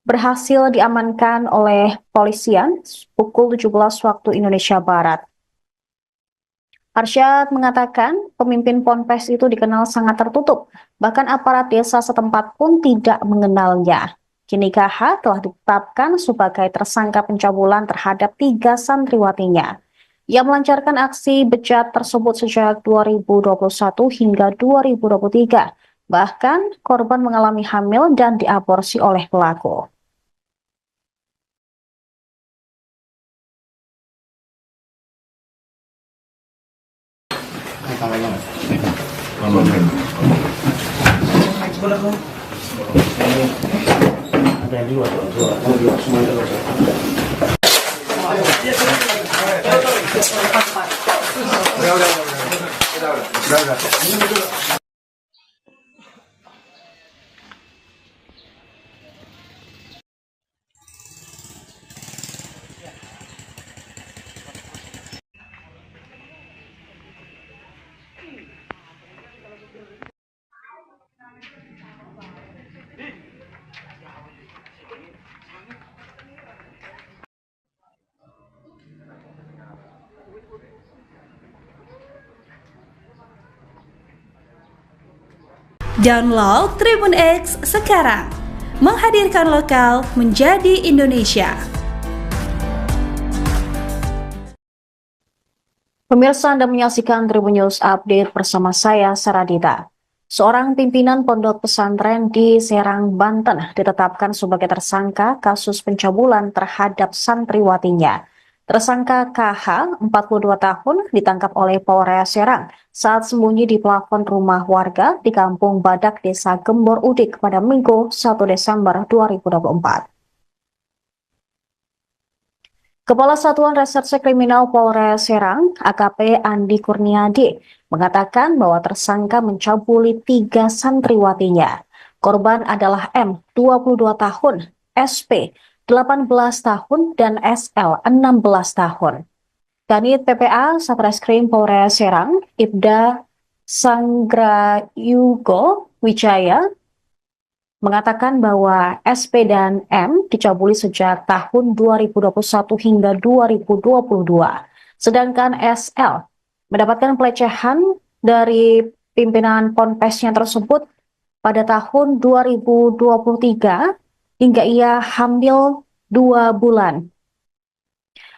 berhasil diamankan oleh polisian pukul 17 waktu Indonesia Barat. Arsyad mengatakan pemimpin ponpes itu dikenal sangat tertutup, bahkan aparat desa setempat pun tidak mengenalnya. Kini KH telah ditetapkan sebagai tersangka pencabulan terhadap 3 santriwatinya. Ia melancarkan aksi bejat tersebut sejak 2021 hingga 2023. Bahkan korban mengalami hamil dan diaborsi oleh pelaku. Ada yang dua semuanya. Download Tribun X sekarang, menghadirkan lokal menjadi Indonesia. Pemirsa, Anda menyaksikan Tribun News Update bersama saya, Saradita. Seorang pimpinan pondok pesantren di Serang, Banten ditetapkan sebagai tersangka kasus pencabulan terhadap santriwatinya. Tersangka KH, 42 tahun, ditangkap oleh Polres Serang saat sembunyi di plafon rumah warga di Kampung Badak, Desa Gembor Udik pada Minggu 1 Desember 2024. Kepala Satuan Reserse Kriminal Polres Serang, AKP Andi Kurniadi, mengatakan bahwa tersangka mencabuli 3 santriwatinya. Korban adalah M, 22 tahun, SP, 18 tahun, dan SL, 16 tahun. Kanit PPA Satreskrim Polres Serang, Ibda Sanggrayugo Wijaya, mengatakan bahwa SP dan M dicabuli sejak tahun 2021 hingga 2022. Sedangkan SL mendapatkan pelecehan dari pimpinan ponpesnya tersebut pada tahun 2023 hingga ia hamil 2 bulan.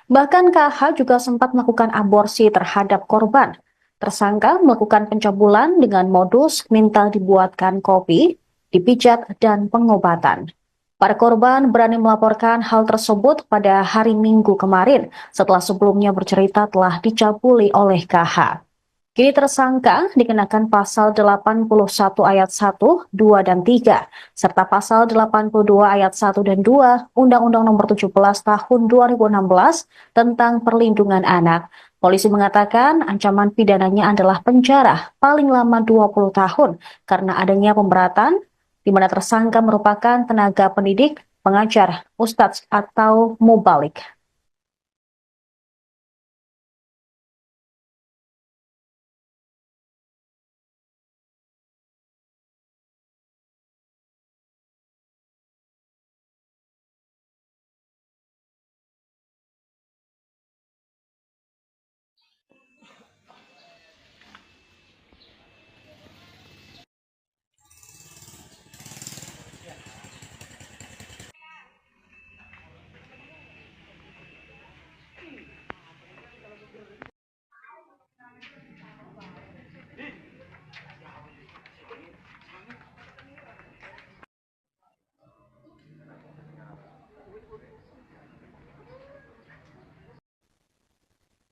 Bahkan KH juga sempat melakukan aborsi terhadap korban. Tersangka melakukan pencabulan dengan modus minta dibuatkan kopi, dipijat, dan pengobatan. Para korban berani melaporkan hal tersebut pada hari Minggu kemarin setelah sebelumnya bercerita telah dicabuli oleh KH. Kini tersangka dikenakan pasal 81 ayat 1, 2, dan 3, serta pasal 82 ayat 1 dan 2 Undang-Undang Nomor 17 Tahun 2016 tentang Perlindungan Anak. Polisi mengatakan ancaman pidananya adalah penjara paling lama 20 tahun karena adanya pemberatan di mana tersangka merupakan tenaga pendidik, pengajar, ustadz, atau mubalik.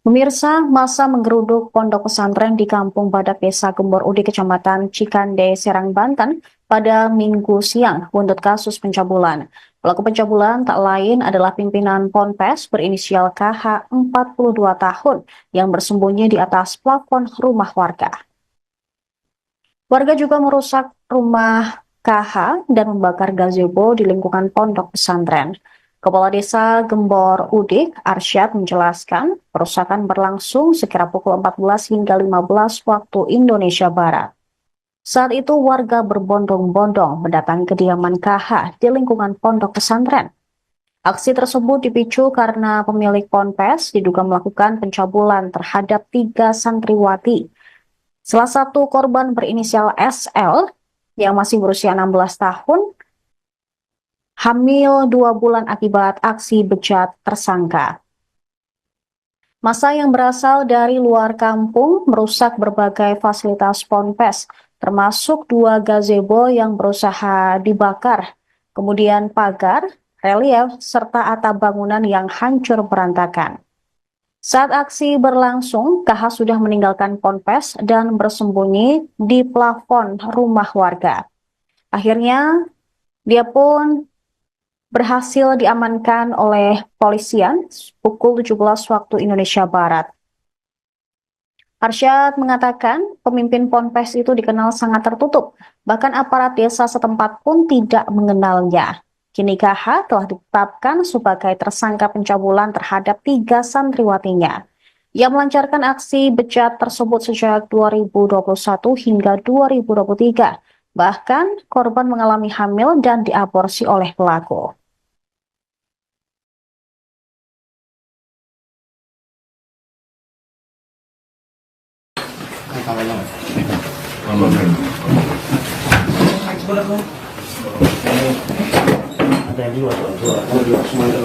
Pemirsa, masa menggeruduk pondok pesantren di Kampung Badak, Desa Gembor Udik, Kecamatan Cikande, Serang, Banten pada Minggu siang buntut kasus pencabulan. Pelaku pencabulan tak lain adalah pimpinan ponpes berinisial KH, 42 tahun, yang bersembunyi di atas plafon rumah warga. Warga juga merusak rumah KH dan membakar gazebo di lingkungan pondok pesantren. Kepala Desa Gembor Udik, Arsyad menjelaskan, perusakan berlangsung sekira pukul 14 hingga 15 waktu Indonesia Barat. Saat itu warga berbondong-bondong mendatangi kediaman KH di lingkungan pondok pesantren. Aksi tersebut dipicu karena pemilik ponpes diduga melakukan pencabulan terhadap 3 santriwati. Salah satu korban berinisial SL yang masih berusia 16 tahun, hamil 2 bulan akibat aksi bejat tersangka. Massa yang berasal dari luar kampung merusak berbagai fasilitas ponpes, termasuk 2 gazebo yang berusaha dibakar, kemudian pagar, relief, serta atap bangunan yang hancur berantakan. Saat aksi berlangsung, KH sudah meninggalkan ponpes dan bersembunyi di plafon rumah warga. Akhirnya, dia pun berhasil diamankan oleh polisian pukul 17 waktu Indonesia Barat. Arsyad mengatakan pemimpin ponpes itu dikenal sangat tertutup, bahkan aparat desa setempat pun tidak mengenalnya. Kini KH telah ditetapkan sebagai tersangka pencabulan terhadap 3 santriwatinya. Ia melancarkan aksi bejat tersebut sejak 2021 hingga 2023. Bahkan korban mengalami hamil dan diaborsi oleh pelaku. Ada yang dua tuh, dua semua itu.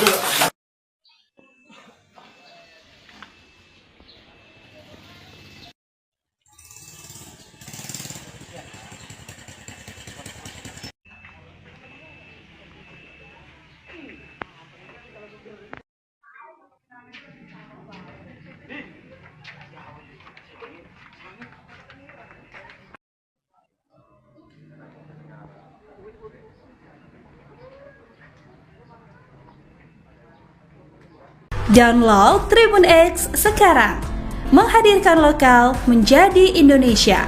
Udah. Download Tribun X sekarang, menghadirkan lokal menjadi Indonesia.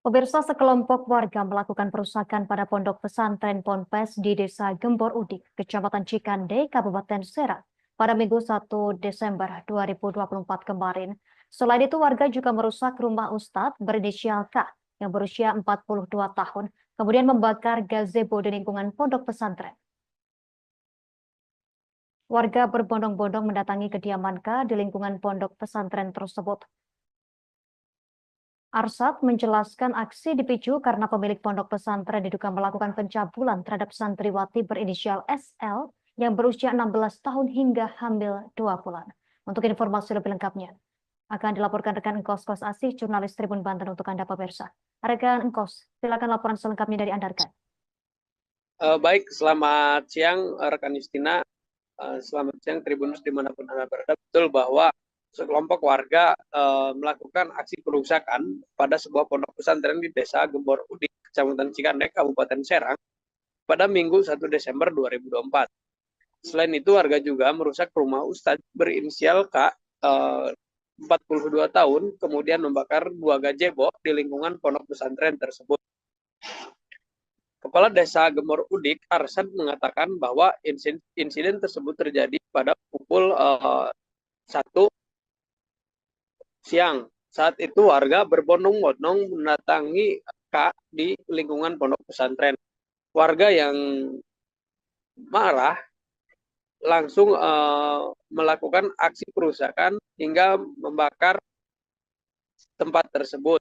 Pemirsa, sekelompok warga melakukan perusakan pada pondok pesantren Ponpes di Desa Gembor Udik, Kecamatan Cikande, Kabupaten Serang, pada Minggu 1 Desember 2024 kemarin. Selain itu, warga juga merusak rumah Ustadz berinisial K yang berusia 42 tahun, kemudian membakar gazebo di lingkungan pondok pesantren. Warga berbondong-bondong mendatangi kediaman K di lingkungan pondok pesantren tersebut. Arsyad menjelaskan aksi dipicu karena pemilik pondok pesantren diduga melakukan pencabulan terhadap santriwati berinisial SL yang berusia 16 tahun hingga hamil 2 bulan. Untuk informasi lebih lengkapnya, akan dilaporkan rekan Engkos Kos Asih, jurnalis Tribun Banten untuk Anda pemirsa. Rekan Engkos, silakan laporan selengkapnya dari Anda, rekan. Baik, selamat siang rekan Justina. Selamat siang Tribunus dimanapun Anda berada. Betul bahwa sekelompok warga melakukan aksi perusakan pada sebuah pondok pesantren di Desa Gembor Udik, Kecamatan Cikandek, Kabupaten Serang, pada Minggu 1 Desember 2024. Selain itu, warga juga merusak rumah Ustadz berinisial K, 42 tahun, kemudian membakar 2 gazebo di lingkungan pondok pesantren tersebut. Kepala Desa Gembor Udik, Arsyad, mengatakan bahwa insiden tersebut terjadi pada pukul 1 siang. Saat itu warga berbondong-bondong mendatangi K di lingkungan pondok pesantren. Warga yang marah langsung melakukan aksi perusakan hingga membakar tempat tersebut.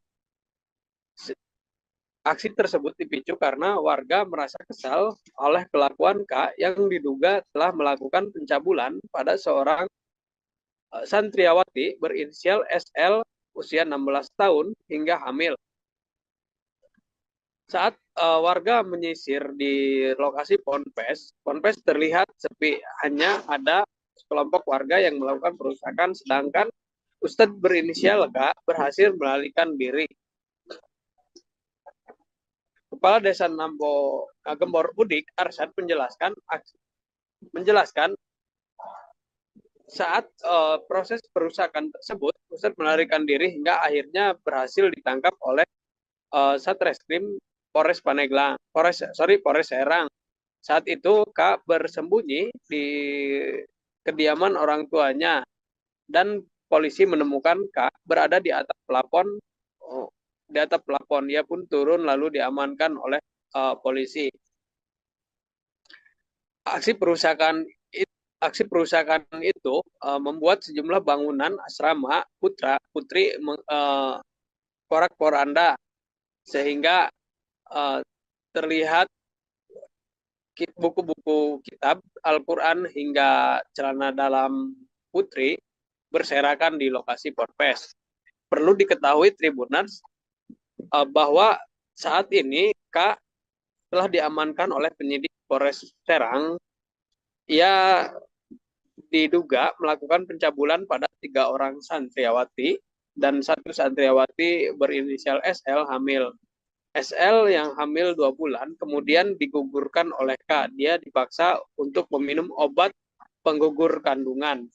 Aksi tersebut dipicu karena warga merasa kesal oleh kelakuan K yang diduga telah melakukan pencabulan pada seorang santriwati berinisial SL usia 16 tahun hingga hamil. Saat warga menyisir di lokasi ponpes terlihat sepi, hanya ada sekelompok warga yang melakukan perusakan, sedangkan Ustadz berinisial K berhasil melarikan diri. Kepala Desa Gembor Udik, Arsyad, menjelaskan saat proses perusakan tersebut, Pusat melarikan diri hingga akhirnya berhasil ditangkap oleh Satreskrim Polres Paneglang, Polres Serang. Saat itu K bersembunyi di kediaman orang tuanya dan polisi menemukan K berada di atap pelapon. Dia pun turun lalu diamankan oleh polisi. Aksi perusakan itu membuat sejumlah bangunan asrama putri porak-poranda sehingga terlihat buku-buku kitab Al-Quran hingga celana dalam putri berserakan di lokasi ponpes. Perlu diketahui Tribuners bahwa saat ini K telah diamankan oleh penyidik Polres Serang. Ia diduga melakukan pencabulan pada 3 orang santriawati dan 1 santriawati berinisial SL hamil. SL yang hamil 2 bulan kemudian digugurkan oleh K. Dia dipaksa untuk meminum obat penggugur kandungan.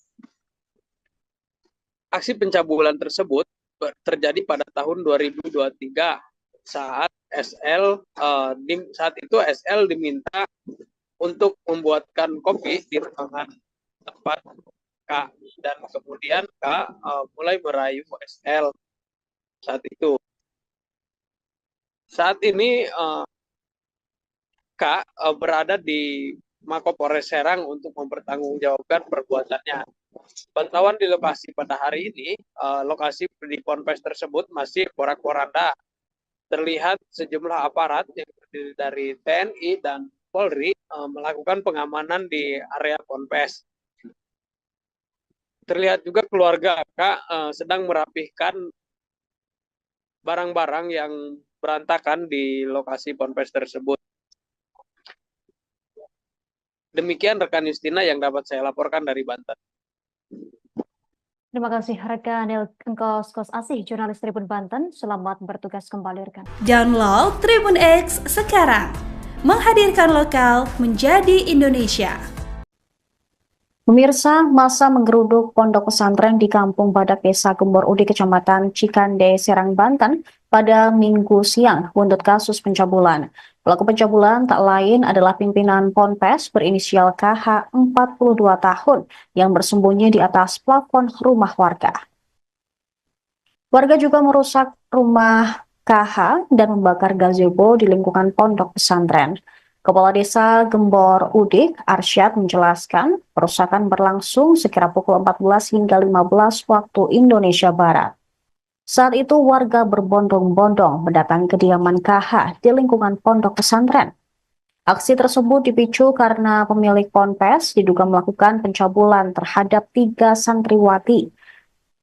Aksi pencabulan tersebut terjadi pada tahun 2023 saat itu SL diminta untuk membuatkan kopi di ruangan tempat K, dan kemudian K mulai merayu SL saat itu. Saat ini K berada di Mapolres Serang untuk mempertanggungjawabkan perbuatannya. Pantauan di lokasi pada hari ini, lokasi di ponpes tersebut masih porak-poranda. Terlihat sejumlah aparat yang terdiri dari TNI dan Polri melakukan pengamanan di area ponpes. Terlihat juga keluarga K sedang merapihkan barang-barang yang berantakan di lokasi ponpes tersebut. Demikian rekan Justina yang dapat saya laporkan dari Banten. Terima kasih rekan Engkos Asih, jurnalis Tribun Banten. Selamat bertugas kembali rekan. Download Tribun X sekarang. Menghadirkan lokal menjadi Indonesia. Pemirsa, masa menggeruduk pondok pesantren di Kampung Badak Desa Gembor Udi, Kecamatan Cikande, Serang, Banten pada Minggu siang buntut kasus pencabulan. Pelaku pencabulan tak lain adalah pimpinan Ponpes berinisial KH 42 tahun yang bersembunyi di atas plafon rumah warga. Warga juga merusak rumah KH dan membakar gazebo di lingkungan pondok pesantren. Kepala Desa Gembor Udik, Arsyad, menjelaskan perusakan berlangsung sekira pukul 14 hingga 15 waktu Indonesia Barat. Saat itu warga berbondong-bondong mendatangi kediaman KH di lingkungan pondok pesantren. Aksi tersebut dipicu karena pemilik ponpes diduga melakukan pencabulan terhadap 3 santriwati.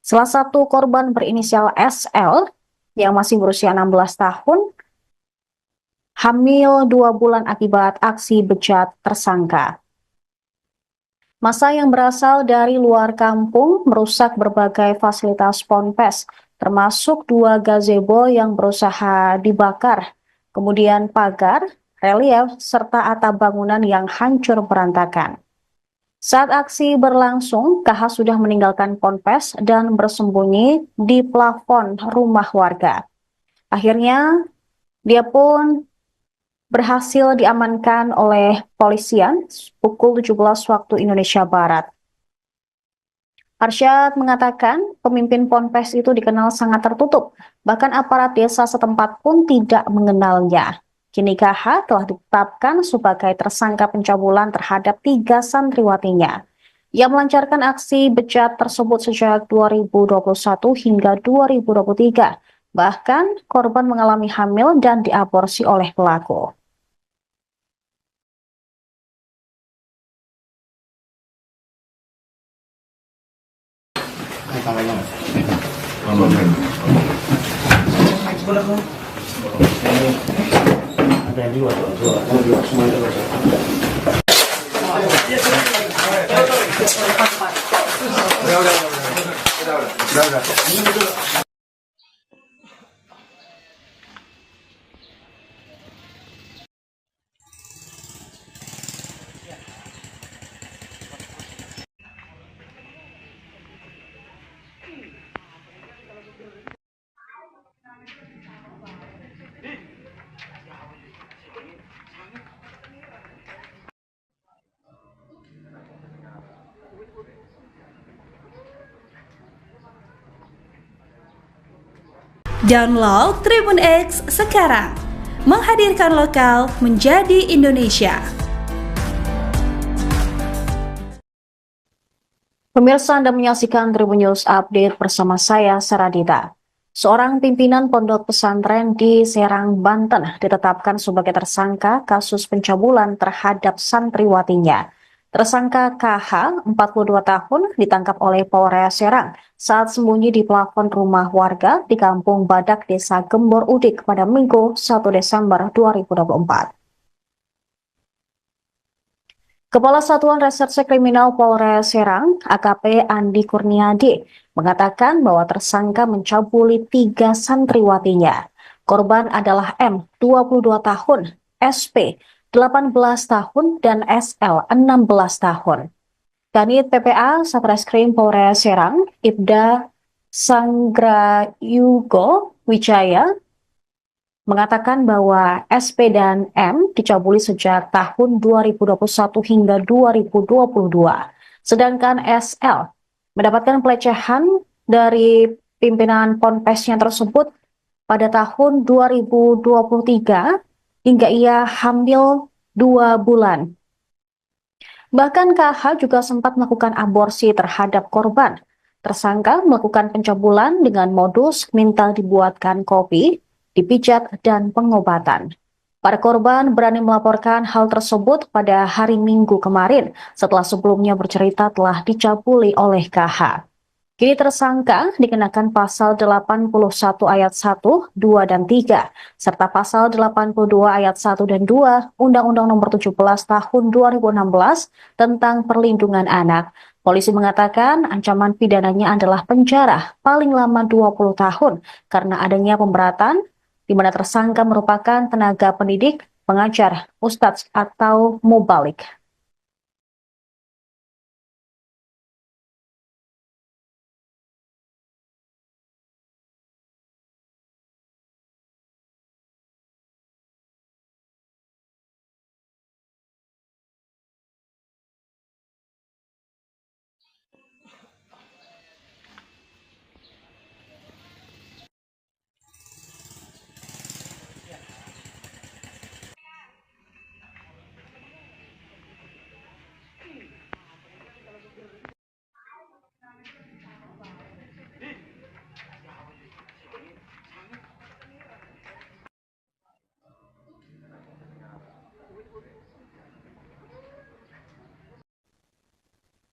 Salah satu korban berinisial SL yang masih berusia 16 tahun, hamil 2 bulan akibat aksi bejat tersangka. Massa yang berasal dari luar kampung merusak berbagai fasilitas ponpes, termasuk 2 gazebo yang berusaha dibakar, kemudian pagar, relief, serta atap bangunan yang hancur berantakan. Saat aksi berlangsung, KH sudah meninggalkan ponpes dan bersembunyi di plafon rumah warga. Akhirnya, dia pun berhasil diamankan oleh polisian pukul 17 waktu Indonesia Barat. Arsyad mengatakan pemimpin ponpes itu dikenal sangat tertutup, bahkan aparat desa setempat pun tidak mengenalnya. Kini KH telah ditetapkan sebagai tersangka pencabulan terhadap 3 santriwatinya. Ia melancarkan aksi bejat tersebut sejak 2021 hingga 2023. Bahkan korban mengalami hamil dan diaborsi oleh pelaku. Ada yang dua semuanya. Udah. Download Tribun X sekarang. Menghadirkan lokal menjadi Indonesia. Pemirsa, Anda menyaksikan Tribun News Update bersama saya, Saradita. Seorang pimpinan pondok pesantren di Serang, Banten ditetapkan sebagai tersangka kasus pencabulan terhadap santriwatinya. Tersangka KH, 42 tahun, ditangkap oleh Polres Serang saat sembunyi di plafon rumah warga di Kampung Badak, Desa Gembor Udik pada Minggu 1 Desember 2024. Kepala Satuan Reserse Kriminal Polres Serang, AKP Andi Kurniadi, mengatakan bahwa tersangka mencabuli 3 santriwatinya. Korban adalah M, 22 tahun, SP, 18 tahun, dan SL, 16 tahun. Kanit PPA Satreskrim Polres Serang, Ibda Sanggrayugo Wijaya, mengatakan bahwa SP dan M dicabuli sejak tahun 2021 hingga 2022. Sedangkan SL mendapatkan pelecehan dari pimpinan ponpesnya tersebut pada tahun 2023 hingga ia hamil 2 bulan. Bahkan KH juga sempat melakukan aborsi terhadap korban. Tersangka melakukan pencabulan dengan modus minta dibuatkan kopi, dipijat, dan pengobatan. Para korban berani melaporkan hal tersebut pada hari Minggu kemarin setelah sebelumnya bercerita telah dicabuli oleh KH. Kini tersangka dikenakan pasal 81 ayat 1, 2, dan 3, serta pasal 82 ayat 1 dan 2 Undang-Undang Nomor 17 Tahun 2016 tentang Perlindungan Anak. Polisi mengatakan ancaman pidananya adalah penjara paling lama 20 tahun karena adanya pemberatan di mana tersangka merupakan tenaga pendidik, pengajar, ustadz, atau mubalik.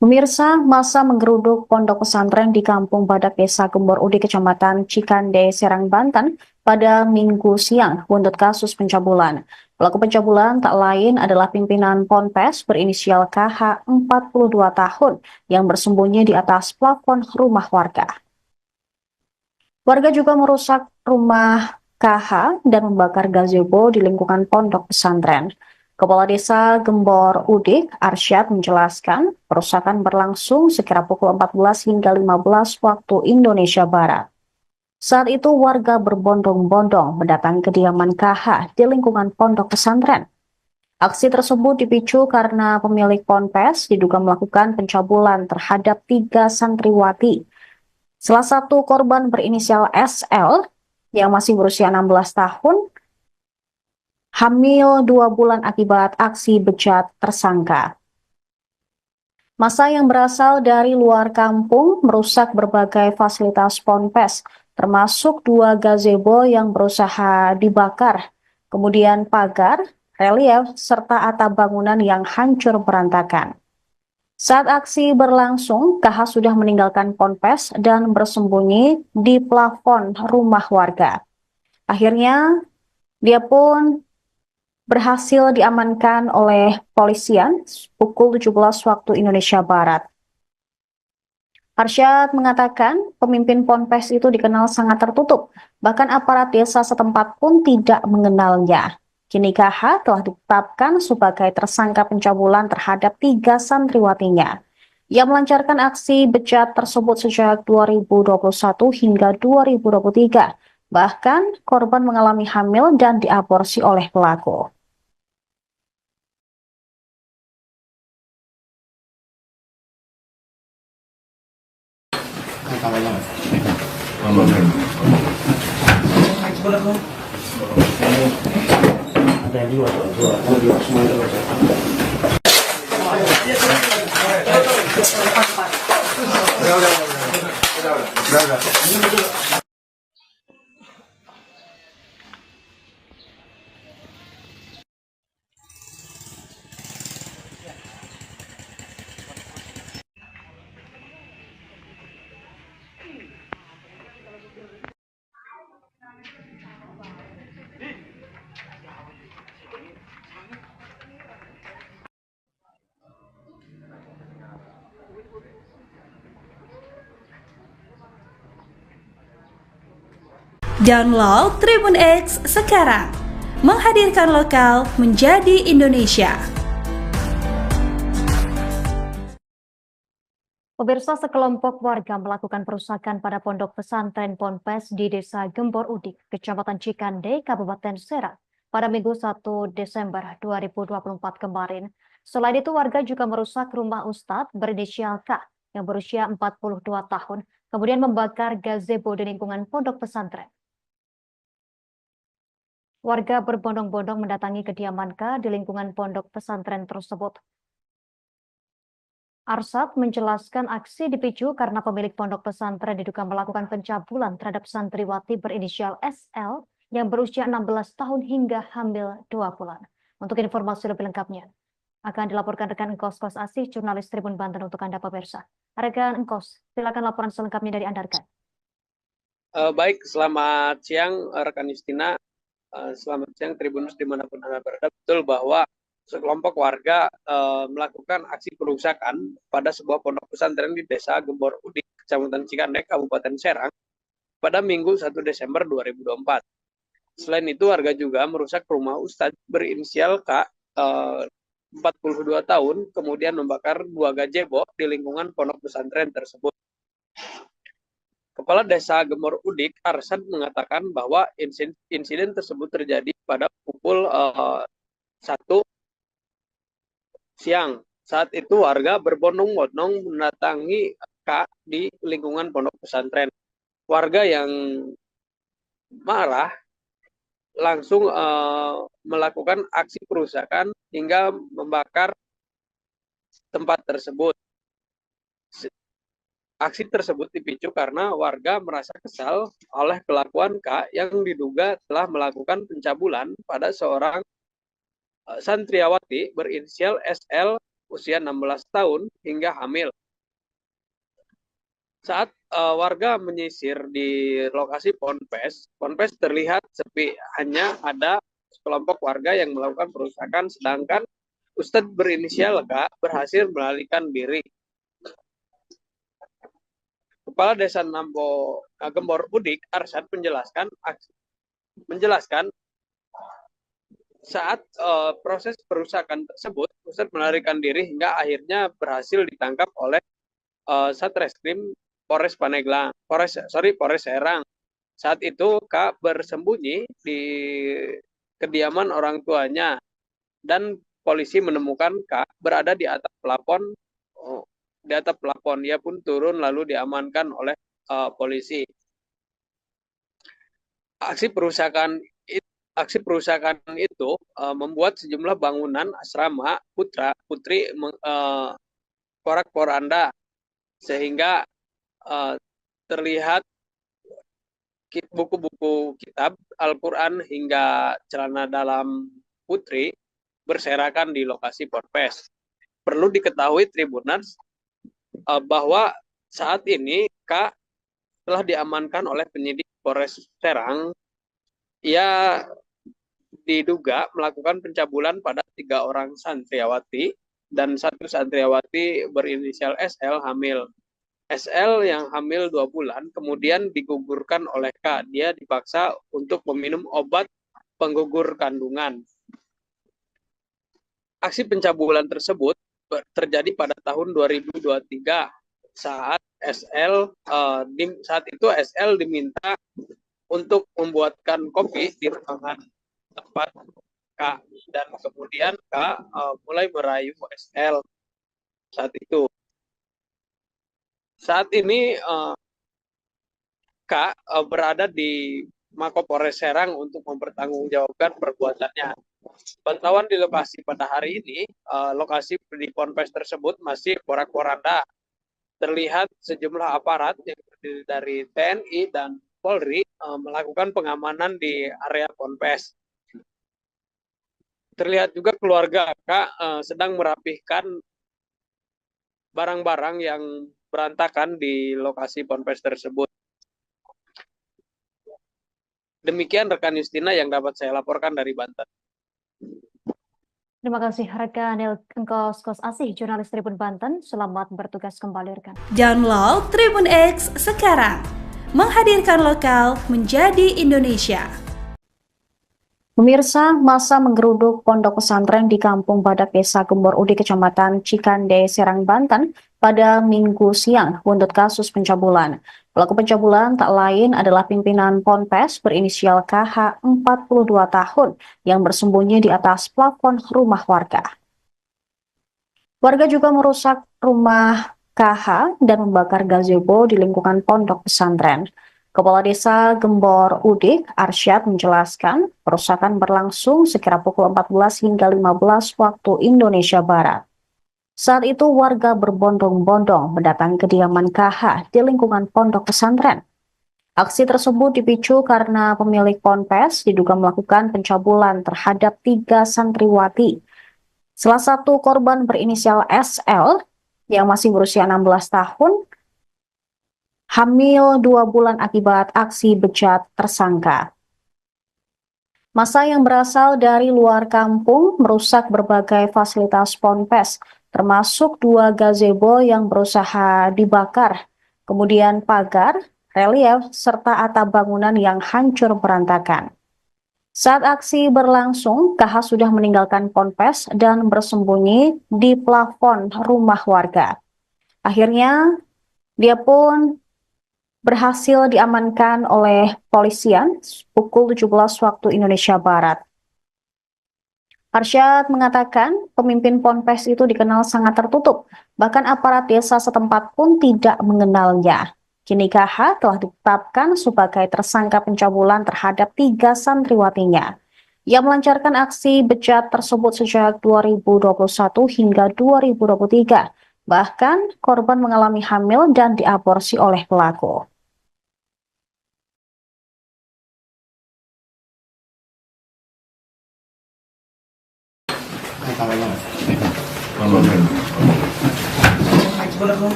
Pemirsa, masa menggeruduk pondok pesantren di Kampung Badak, Desa Gembor Udik, Kecamatan Cikande, Serang, Banten pada Minggu siang buntut kasus pencabulan. Pelaku pencabulan tak lain adalah pimpinan Ponpes berinisial KH, 42 tahun, yang bersembunyi di atas plafon rumah warga. Warga juga merusak rumah KH dan membakar gazebo di lingkungan pondok pesantren. Kepala Desa Gembor Udik, Arsyad, menjelaskan perusakan berlangsung sekira pukul 14 hingga 15 waktu Indonesia Barat. Saat itu warga berbondong-bondong mendatangi kediaman KH di lingkungan pondok pesantren. Aksi tersebut dipicu karena pemilik ponpes diduga melakukan pencabulan terhadap 3 santriwati. Salah satu korban berinisial SL yang masih berusia 16 tahun, hamil 2 bulan akibat aksi bejat tersangka. Massa yang berasal dari luar kampung merusak berbagai fasilitas ponpes, termasuk 2 gazebo yang berusaha dibakar, kemudian pagar, relief, serta atap bangunan yang hancur berantakan. Saat aksi berlangsung, KH sudah meninggalkan ponpes dan bersembunyi di plafon rumah warga. Akhirnya, dia pun berhasil diamankan oleh polisian pukul 17 waktu Indonesia Barat. Arsyad mengatakan pemimpin ponpes itu dikenal sangat tertutup, bahkan aparat desa setempat pun tidak mengenalnya. Kini KH telah ditetapkan sebagai tersangka pencabulan terhadap 3 santriwatinya. Ia melancarkan aksi bejat tersebut sejak 2021 hingga 2023. Bahkan korban mengalami hamil dan diaborsi oleh pelaku. Tambahnya mas. Ada yang dua tuh, dua semua dua. Download Tribun X sekarang, menghadirkan lokal menjadi Indonesia. Pemirsa, sekelompok warga melakukan perusakan pada pondok pesantren Ponpes di Desa Gembor Udik, Kecamatan Cikande, Kabupaten Serang, pada Minggu 1 Desember 2024 kemarin. Selain itu, warga juga merusak rumah Ustadz berinisial K yang berusia 42 tahun, kemudian membakar gazebo di lingkungan pondok pesantren. Warga berbondong-bondong mendatangi kediaman K di lingkungan pondok pesantren tersebut. Arsad menjelaskan aksi dipicu karena pemilik pondok pesantren diduga melakukan pencabulan terhadap santriwati berinisial SL yang berusia 16 tahun hingga hamil 2 bulan. Untuk informasi lebih lengkapnya, akan dilaporkan rekan Engkos Kos Asih, jurnalis Tribun Banten untuk Anda pemirsa. Rekan Engkos, silakan laporan selengkapnya dari Anda, rekan. Baik, selamat siang rekan Justina. Selamat siang Tribunus dimanapun Anda berada. Betul bahwa sekelompok warga melakukan aksi perusakan pada sebuah pondok pesantren di Desa Gembor Udik, Kecamatan Cikande, Kabupaten Serang, pada Minggu 1 Desember 2024. Selain itu, warga juga merusak rumah Ustadz berinisial K, 42 tahun, kemudian membakar 2 gazebo di lingkungan pondok pesantren tersebut. Kepala Desa Gembor Udik, Arsad, mengatakan bahwa insiden tersebut terjadi pada pukul 1 siang. Saat itu warga berbondong-bondong mendatangi K di lingkungan pondok pesantren. Warga yang marah langsung melakukan aksi perusakan hingga membakar tempat tersebut. Aksi tersebut dipicu karena warga merasa kesal oleh kelakuan K yang diduga telah melakukan pencabulan pada seorang santriawati berinisial SL usia 16 tahun hingga hamil. Saat warga menyisir di lokasi Ponpes terlihat sepi, hanya ada sekelompok warga yang melakukan perusakan, sedangkan Ustadz berinisial K berhasil melarikan diri. Kepala Desa Gembor Udik, Arsad, menjelaskan saat proses perusakan tersebut, Ustadz melarikan diri hingga akhirnya berhasil ditangkap oleh Satreskrim Polres Serang. Saat itu K bersembunyi di kediaman orang tuanya dan polisi menemukan K berada di atap plafon. Dia pun turun lalu diamankan oleh polisi. Aksi perusakan itu membuat sejumlah bangunan asrama putri porak-poranda, sehingga terlihat buku-buku kitab Al-Quran hingga celana dalam putri berserakan di lokasi Ponpes. Perlu diketahui Tribuners bahwa saat ini K telah diamankan oleh penyidik Polres Serang. Ia diduga melakukan pencabulan pada 3 orang santriawati dan 1 santriawati berinisial SL hamil. SL yang hamil 2 bulan kemudian digugurkan oleh K. Dia dipaksa untuk meminum obat penggugur kandungan. Aksi pencabulan tersebut terjadi pada tahun 2023 saat itu SL diminta untuk membuatkan kopi di ruangan tempat K, dan kemudian K mulai merayu SL saat itu. Saat ini K berada di Mapolres Serang untuk mempertanggungjawabkan perbuatannya. Pantauan di lokasi pada hari ini, lokasi di Ponpes tersebut masih porak-poranda. Terlihat sejumlah aparat yang terdiri dari TNI dan Polri melakukan pengamanan di area Ponpes. Terlihat juga keluarga Kak sedang merapihkan barang-barang yang berantakan di lokasi Ponpes tersebut. Demikian rekan Justina yang dapat saya laporkan dari Banten. Terima kasih rekan Engkos Kos Asih, jurnalis Tribun Banten. Selamat bertugas kembali rekan. Download Tribun X sekarang, menghadirkan lokal menjadi Indonesia. Pemirsa, masa menggeruduk pondok pesantren di Kampung Badak Desa Gembor Udik, Kecamatan Cikande, Serang, Banten pada Minggu siang buntut kasus pencabulan. Pelaku pencabulan tak lain adalah pimpinan Ponpes berinisial KH 42 tahun yang bersembunyi di atas plafon rumah warga. Warga juga merusak rumah KH dan membakar gazebo di lingkungan pondok pesantren. Kepala Desa Gembor Udik, Arsyad, menjelaskan perusakan berlangsung sekira pukul 14 hingga 15 waktu Indonesia Barat. Saat itu warga berbondong-bondong mendatangi kediaman KH di lingkungan pondok pesantren. Aksi tersebut dipicu karena pemilik Ponpes diduga melakukan pencabulan terhadap 3 santriwati. Salah satu korban berinisial SL yang masih berusia 16 tahun, hamil 2 bulan akibat aksi bejat tersangka. Massa yang berasal dari luar kampung merusak berbagai fasilitas Ponpes, termasuk 2 gazebo yang berusaha dibakar, kemudian pagar, relief, serta atap bangunan yang hancur berantakan. Saat aksi berlangsung, KH sudah meninggalkan Ponpes dan bersembunyi di plafon rumah warga. Akhirnya, dia pun berhasil diamankan oleh polisian pukul 17 waktu Indonesia Barat. Arsyad mengatakan pemimpin Ponpes itu dikenal sangat tertutup, bahkan aparat desa setempat pun tidak mengenalnya. Kini KH telah ditetapkan sebagai tersangka pencabulan terhadap 3 santriwatinya. Ia melancarkan aksi bejat tersebut sejak 2021 hingga 2023. Bahkan korban mengalami hamil dan diaborsi oleh pelaku.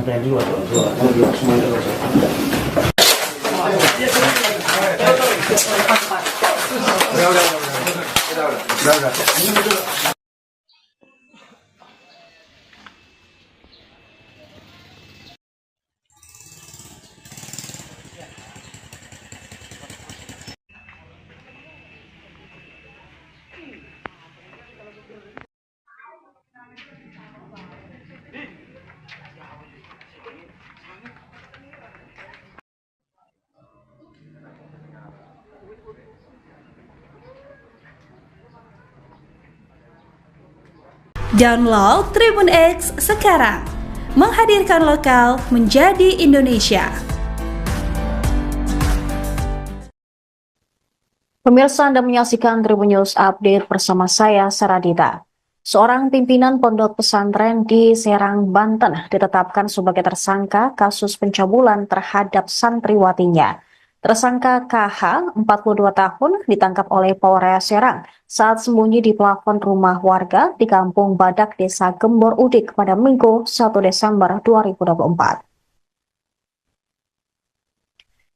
Ada dua semuanya. Download Tribun X sekarang, menghadirkan lokal menjadi Indonesia. Pemirsa, Anda menyaksikan Tribun News Update bersama saya, Saradita. Seorang pimpinan pondok pesantren di Serang, Banten ditetapkan sebagai tersangka kasus pencabulan terhadap santriwatinya. Tersangka KH, 42 tahun, ditangkap oleh Polres Serang saat sembunyi di plafon rumah warga di Kampung Badak Desa Gembor Udik pada Minggu 1 Desember 2024.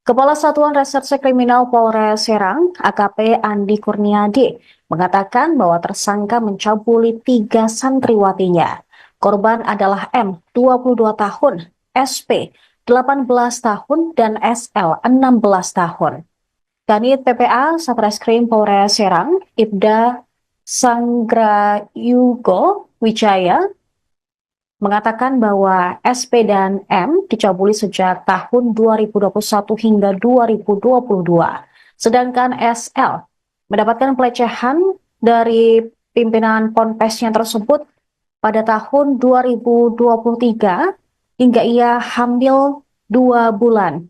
Kepala Satuan Reserse Kriminal Polres Serang, AKP Andi Kurniadi, mengatakan bahwa tersangka mencabuli 3 santriwatinya. Korban adalah M, 22 tahun, SP, 18 tahun, dan SL, 16 tahun. Kanit PPA Satreskrim Polres Serang, Ibda Sanggrayugo Wijaya, mengatakan bahwa SP dan M dicabuli sejak tahun 2021 hingga 2022. Sedangkan SL mendapatkan pelecehan dari pimpinan Ponpesnya tersebut pada tahun 2023 hingga ia hamil 2 bulan.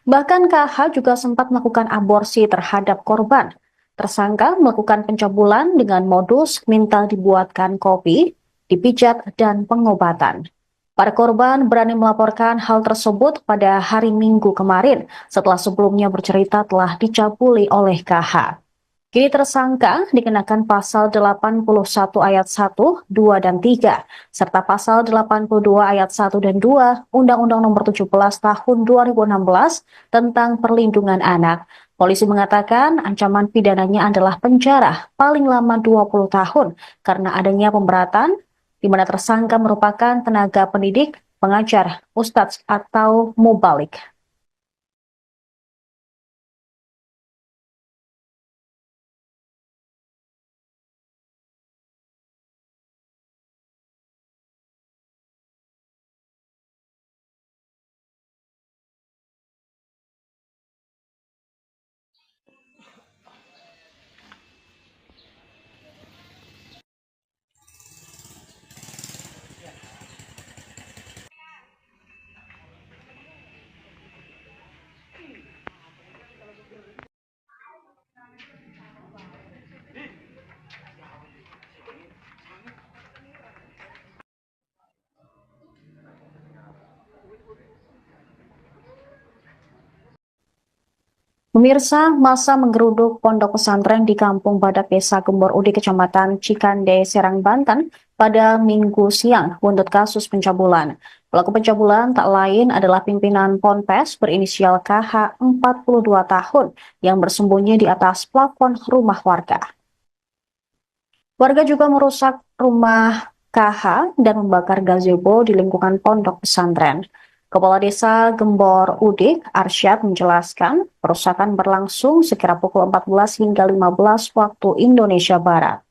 Bahkan KH juga sempat melakukan aborsi terhadap korban. Tersangka melakukan pencabulan dengan modus minta dibuatkan kopi, dipijat, dan pengobatan. Para korban berani melaporkan hal tersebut pada hari Minggu kemarin setelah sebelumnya bercerita telah dicabuli oleh KH. Kini tersangka dikenakan pasal 81 ayat 1, 2, dan 3, serta pasal 82 ayat 1 dan 2 Undang-Undang Nomor 17 Tahun 2016 tentang Perlindungan Anak. Polisi mengatakan ancaman pidananya adalah penjara paling lama 20 tahun karena adanya pemberatan di mana tersangka merupakan tenaga pendidik, pengajar, ustadz, atau mubalik. Pemirsa, masa menggeruduk pondok pesantren di Kampung Badak Desa Gembor Udi, Kecamatan Cikande, Serang, Banten pada Minggu siang buntut kasus pencabulan. Pelaku pencabulan tak lain adalah pimpinan Ponpes berinisial KH 42 tahun yang bersembunyi di atas plafon rumah warga. Warga juga merusak rumah KH dan membakar gazebo di lingkungan pondok pesantren. Kepala Desa Gembor Udik, Arsyad, menjelaskan perusakan berlangsung sekira pukul 14 hingga 15 waktu Indonesia Barat.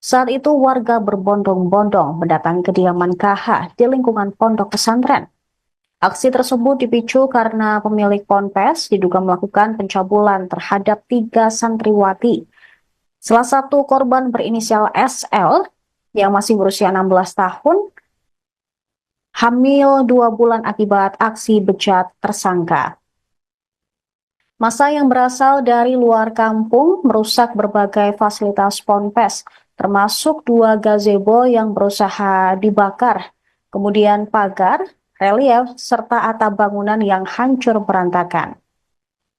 Saat itu warga berbondong-bondong mendatangi kediaman KH di lingkungan pondok pesantren. Aksi tersebut dipicu karena pemilik ponpes diduga melakukan pencabulan terhadap 3 santriwati. Salah satu korban berinisial SL yang masih berusia 16 tahun hamil 2 bulan akibat aksi bejat tersangka. Massa yang berasal dari luar kampung merusak berbagai fasilitas ponpes, termasuk 2 gazebo yang berusaha dibakar, kemudian pagar, relief, serta atap bangunan yang hancur berantakan.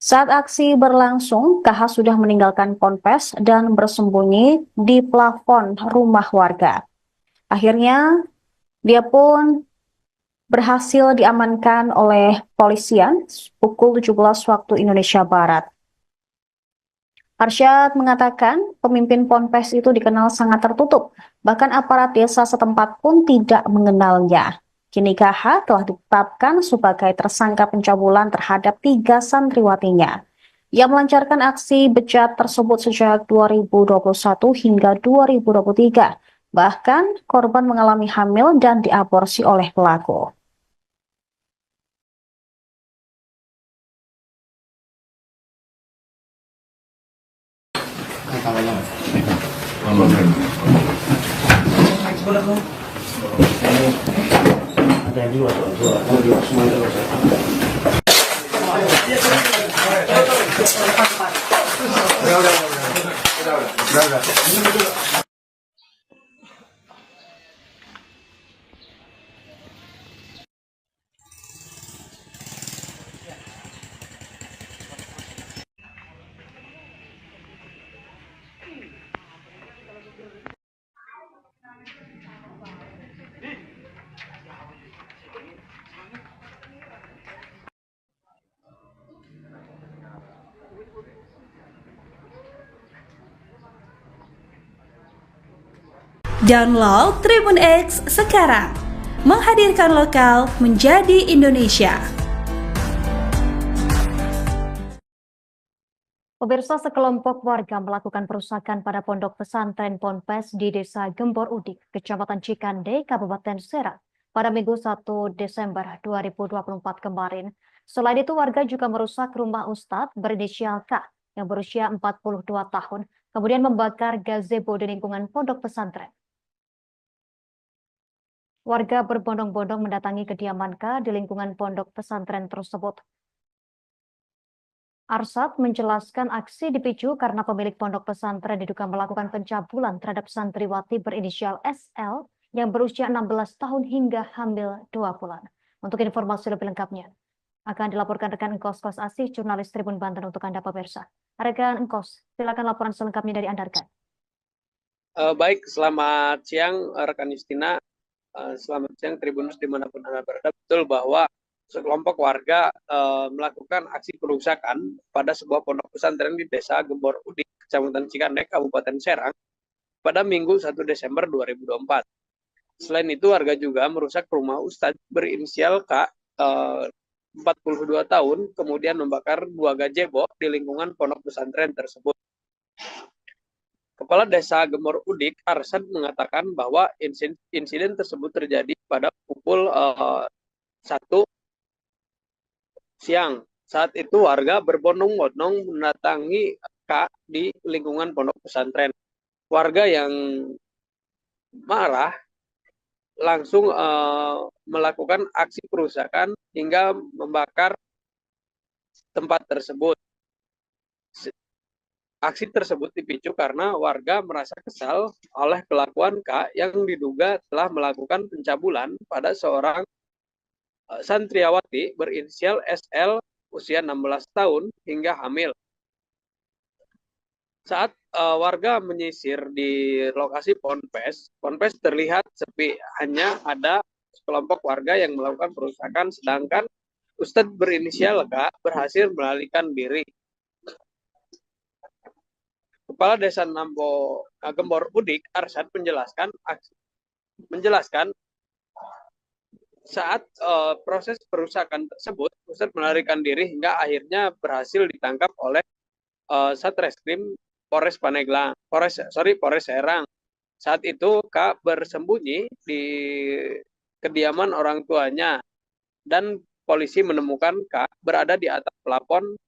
Saat aksi berlangsung, KH sudah meninggalkan ponpes dan bersembunyi di plafon rumah warga. Akhirnya, dia pun berhasil diamankan oleh polisian pukul 17 waktu Indonesia Barat. Arsyad mengatakan pemimpin ponpes itu dikenal sangat tertutup, bahkan aparat desa setempat pun tidak mengenalnya. Kini KH telah ditetapkan sebagai tersangka pencabulan terhadap 3 santriwatinya. Ia melancarkan aksi bejat tersebut sejak 2021 hingga 2023. Bahkan korban mengalami hamil dan diaborsi oleh pelaku. Ada yang dua semuanya Download Tribun X sekarang, menghadirkan lokal menjadi Indonesia. Pemirsa, sekelompok warga melakukan perusakan pada pondok pesantren Ponpes di Desa Gembor Udik, Kecamatan Cikande, Kabupaten Serang, pada Minggu 1 Desember 2024 kemarin. Selain itu, warga juga merusak rumah Ustadz berinisial K yang berusia 42 tahun, kemudian membakar gazebo di lingkungan pondok pesantren. Warga berbondong-bondong mendatangi kediaman K di lingkungan pondok pesantren tersebut. Arsyad menjelaskan aksi dipicu karena pemilik pondok pesantren diduga melakukan pencabulan terhadap santriwati berinisial SL yang berusia 16 tahun hingga hamil 2 bulan. Untuk informasi lebih lengkapnya, akan dilaporkan rekan Engkos Kos Asih, jurnalis Tribun Banten untuk Anda pemirsa. Rekan Engkos, silakan laporan selengkapnya dari Anda, rekan. Baik, selamat siang rekan Justina. Selamat siang Tribunus dimanapun Anda berada. Betul bahwa sekelompok warga melakukan aksi perusakan pada sebuah pondok pesantren di Desa Gembor Udik, Kecamatan Cikandek, Kabupaten Serang, pada Minggu 1 Desember 2024. Selain itu, warga juga merusak rumah Ustadz berinisial K, 42 tahun, kemudian membakar 2 gazebo di lingkungan pondok pesantren tersebut. Kepala Desa Gembor Udik, Arsyad, mengatakan bahwa insiden tersebut terjadi pada pukul 1 siang. Saat itu warga berbondong-bondong mendatangi K di lingkungan pondok pesantren. Warga yang marah langsung melakukan aksi perusakan hingga membakar tempat tersebut. Aksi tersebut dipicu karena warga merasa kesal oleh kelakuan K yang diduga telah melakukan pencabulan pada seorang santriawati berinisial SL usia 16 tahun hingga hamil. Saat warga menyisir di lokasi ponpes terlihat sepi, hanya ada sekelompok warga yang melakukan perusakan, sedangkan Ustadz berinisial K berhasil melarikan diri. Kepala Desa Gembor Udik, Arsyad, menjelaskan saat proses perusakan tersebut, Ustadz melarikan diri hingga akhirnya berhasil ditangkap oleh Satreskrim Polres Serang. Saat itu K bersembunyi di kediaman orang tuanya dan polisi menemukan K berada di atap plafon.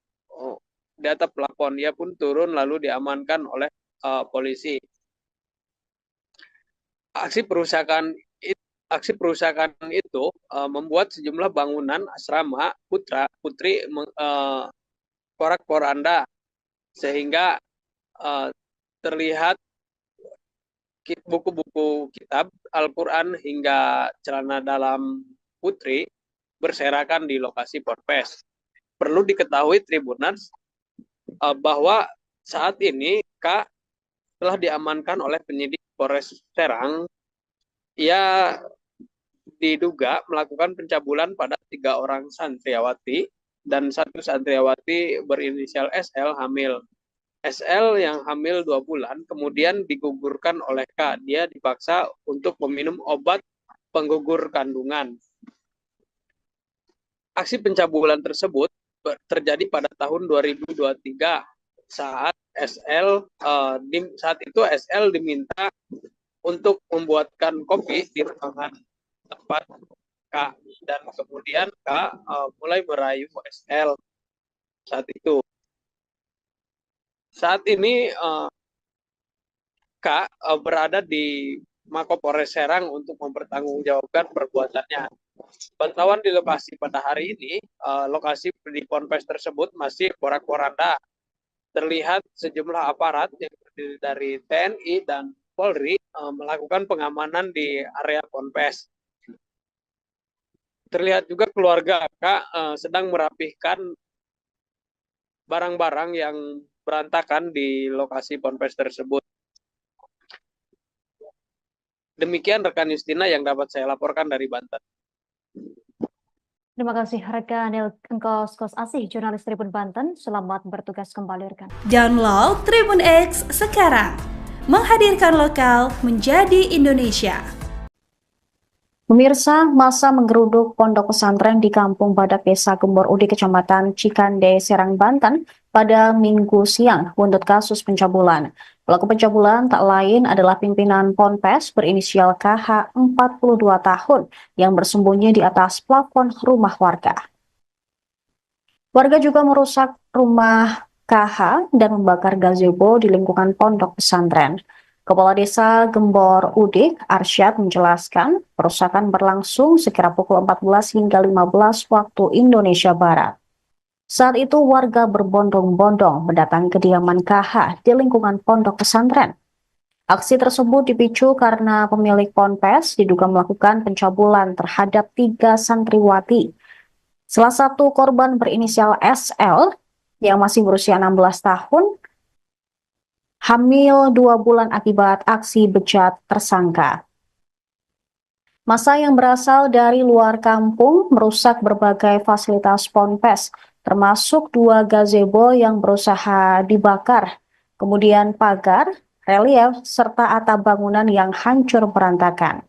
Ia pun turun lalu diamankan oleh polisi. Aksi perusakan itu membuat sejumlah bangunan asrama putri porak-poranda, sehingga terlihat buku-buku kitab Al-Quran hingga celana dalam putri berserakan di lokasi ponpes. Perlu diketahui Tribuners bahwa saat ini K telah diamankan oleh penyidik Polres Serang. Ia diduga melakukan pencabulan pada 3 orang santriawati dan 1 santriawati berinisial SL hamil. SL yang hamil 2 bulan kemudian digugurkan oleh K. Dia dipaksa untuk meminum obat penggugur kandungan. Aksi pencabulan tersebut terjadi pada tahun 2023 saat itu SL diminta untuk membuatkan kopi di ruangan tempat K, dan kemudian K mulai merayu SL saat itu. Saat ini K berada di Mapolres Serang untuk mempertanggungjawabkan perbuatannya. Pantauan di lokasi pada hari ini, lokasi di ponpes tersebut masih porak-poranda. Terlihat sejumlah aparat yang terdiri dari TNI dan Polri melakukan pengamanan di area ponpes. Terlihat juga keluarga K sedang merapihkan barang-barang yang berantakan di lokasi ponpes tersebut. Demikian rekan Justina yang dapat saya laporkan dari Banten. Terima kasih rekan Engkos Kos Asih, jurnalis Tribun Banten. Selamat bertugas kembali rekan. Download Tribun X sekarang. Menghadirkan lokal menjadi Indonesia. Pemirsa, masa menggeruduk pondok pesantren di Kampung Badak Desa Gembor Udik, Kecamatan Cikande, Serang, Banten pada Minggu siang buntut kasus pencabulan. Pelaku pencabulan tak lain adalah pimpinan ponpes berinisial KH 42 tahun yang bersembunyi di atas plafon rumah warga. Warga juga merusak rumah KH dan membakar gazebo di lingkungan pondok pesantren. Kepala Desa Gembor Udik, Arsyad, menjelaskan perusakan berlangsung sekira pukul 14 hingga 15 waktu Indonesia Barat. Saat itu warga berbondong-bondong mendatangi kediaman KH di lingkungan pondok pesantren. Aksi tersebut dipicu karena pemilik ponpes diduga melakukan pencabulan terhadap 3 santriwati. Salah satu korban berinisial SL yang masih berusia 16 tahun, hamil 2 bulan akibat aksi bejat tersangka. Massa yang berasal dari luar kampung merusak berbagai fasilitas ponpes, termasuk 2 gazebo yang berusaha dibakar, kemudian pagar, relief, serta atap bangunan yang hancur berantakan.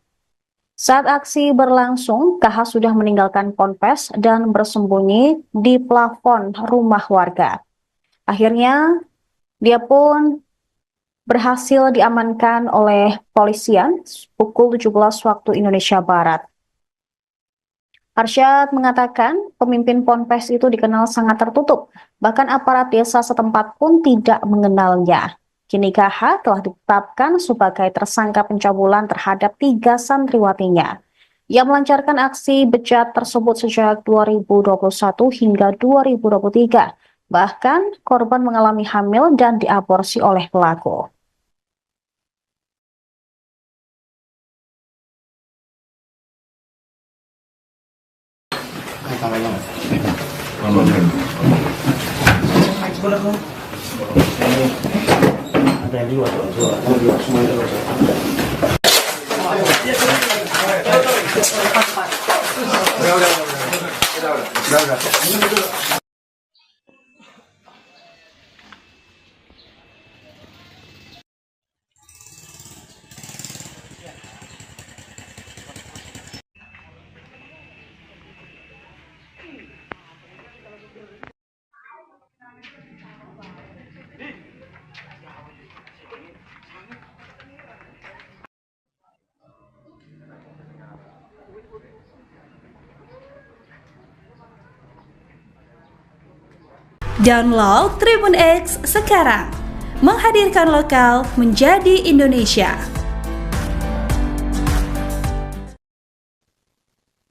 Saat aksi berlangsung, KH sudah meninggalkan ponpes dan bersembunyi di plafon rumah warga. Akhirnya, dia pun berhasil diamankan oleh polisian pukul 17 waktu Indonesia Barat. Arsyad mengatakan pemimpin ponpes itu dikenal sangat tertutup, bahkan aparat desa setempat pun tidak mengenalnya. Kini KH telah ditetapkan sebagai tersangka pencabulan terhadap 3 santriwatinya. Ia melancarkan aksi bejat tersebut sejak 2021 hingga 2023. Bahkan korban mengalami hamil dan diaborsi oleh pelaku. Ada yang dua tuh, dua semua itu. Udah. Download Tribun X sekarang, menghadirkan lokal menjadi Indonesia.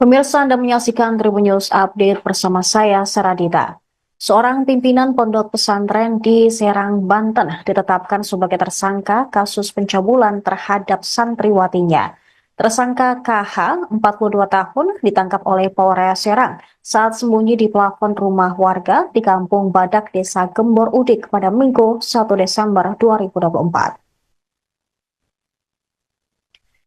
Pemirsa, Anda menyaksikan Tribun News Update bersama saya, Saradita. Seorang pimpinan pondok pesantren di Serang, Banten ditetapkan sebagai tersangka kasus pencabulan terhadap santriwatinya. Tersangka KH, 42 tahun, ditangkap oleh Polres Serang saat sembunyi di plafon rumah warga di Kampung Badak, Desa Gembor Udik pada Minggu 1 Desember 2024.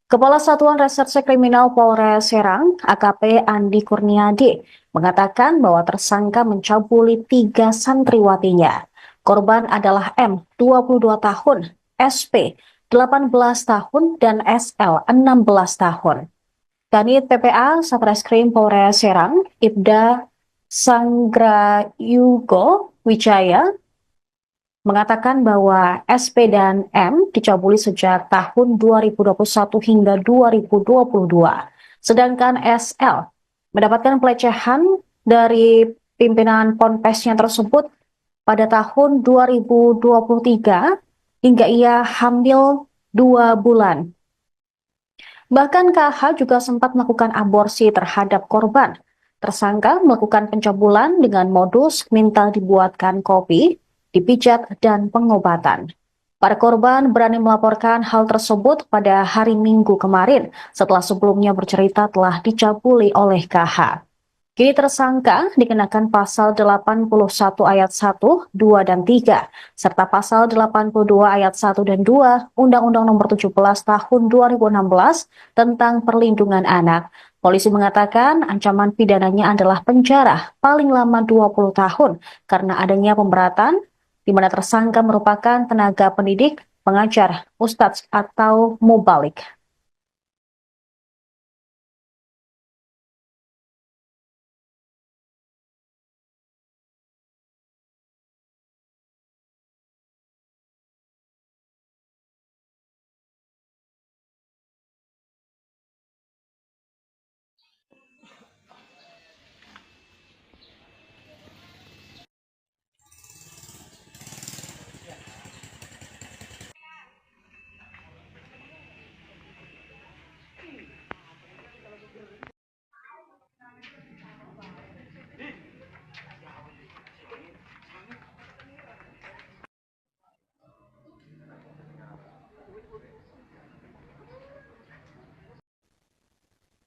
Kepala Satuan Reserse Kriminal Polres Serang, AKP Andi Kurniadi, mengatakan bahwa tersangka mencabuli 3 santriwatinya. Korban adalah M, 22 tahun, SP, 18 tahun, dan SL, 16 tahun. Kanit PPA Satreskrim Polres Serang, Ibda Sanggrayugo Wijaya, mengatakan bahwa SP dan M dicabuli sejak tahun 2021 hingga 2022. Sedangkan SL mendapatkan pelecehan dari pimpinan ponpesnya tersebut pada tahun 2023 hingga ia hamil 2 bulan. Bahkan KH juga sempat melakukan aborsi terhadap korban. Tersangka melakukan pencabulan dengan modus minta dibuatkan kopi, dipijat, dan pengobatan. Para korban berani melaporkan hal tersebut pada hari Minggu kemarin setelah sebelumnya bercerita telah dicabuli oleh KH. Kini tersangka dikenakan pasal 81 ayat 1, 2, dan 3, serta pasal 82 ayat 1 dan 2 Undang-Undang Nomor 17 Tahun 2016 tentang Perlindungan Anak. Polisi mengatakan ancaman pidananya adalah penjara paling lama 20 tahun karena adanya pemberatan di mana tersangka merupakan tenaga pendidik, pengajar, ustadz, atau mubalik.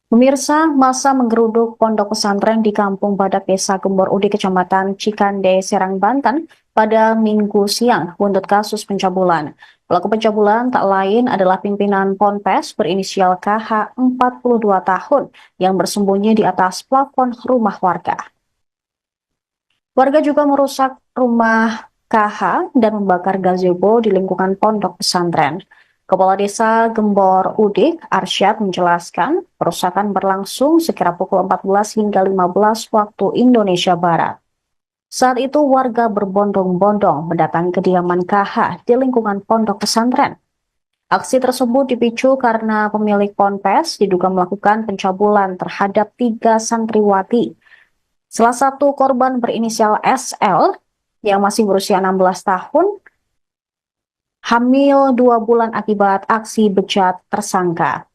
Pemirsa, masa menggeruduk pondok pesantren di Kampung Badak Desa Gembor Udi, Kecamatan Cikande, Serang, Banten pada Minggu siang buntut kasus pencabulan. Pelaku pencabulan tak lain adalah pimpinan Ponpes berinisial KH 42 tahun yang bersembunyi di atas plafon rumah warga. Warga juga merusak rumah KH dan membakar gazebo di lingkungan pondok pesantren. Kepala Desa Gembor Udik, Arsyad, menjelaskan perusakan berlangsung sekira pukul 14 hingga 15 waktu Indonesia Barat. Saat itu warga berbondong-bondong mendatangi kediaman KH di lingkungan pondok pesantren. Aksi tersebut dipicu karena pemilik ponpes diduga melakukan pencabulan terhadap 3 santriwati. Salah satu korban berinisial SL yang masih berusia 16 tahun hamil 2 bulan akibat aksi bejat tersangka.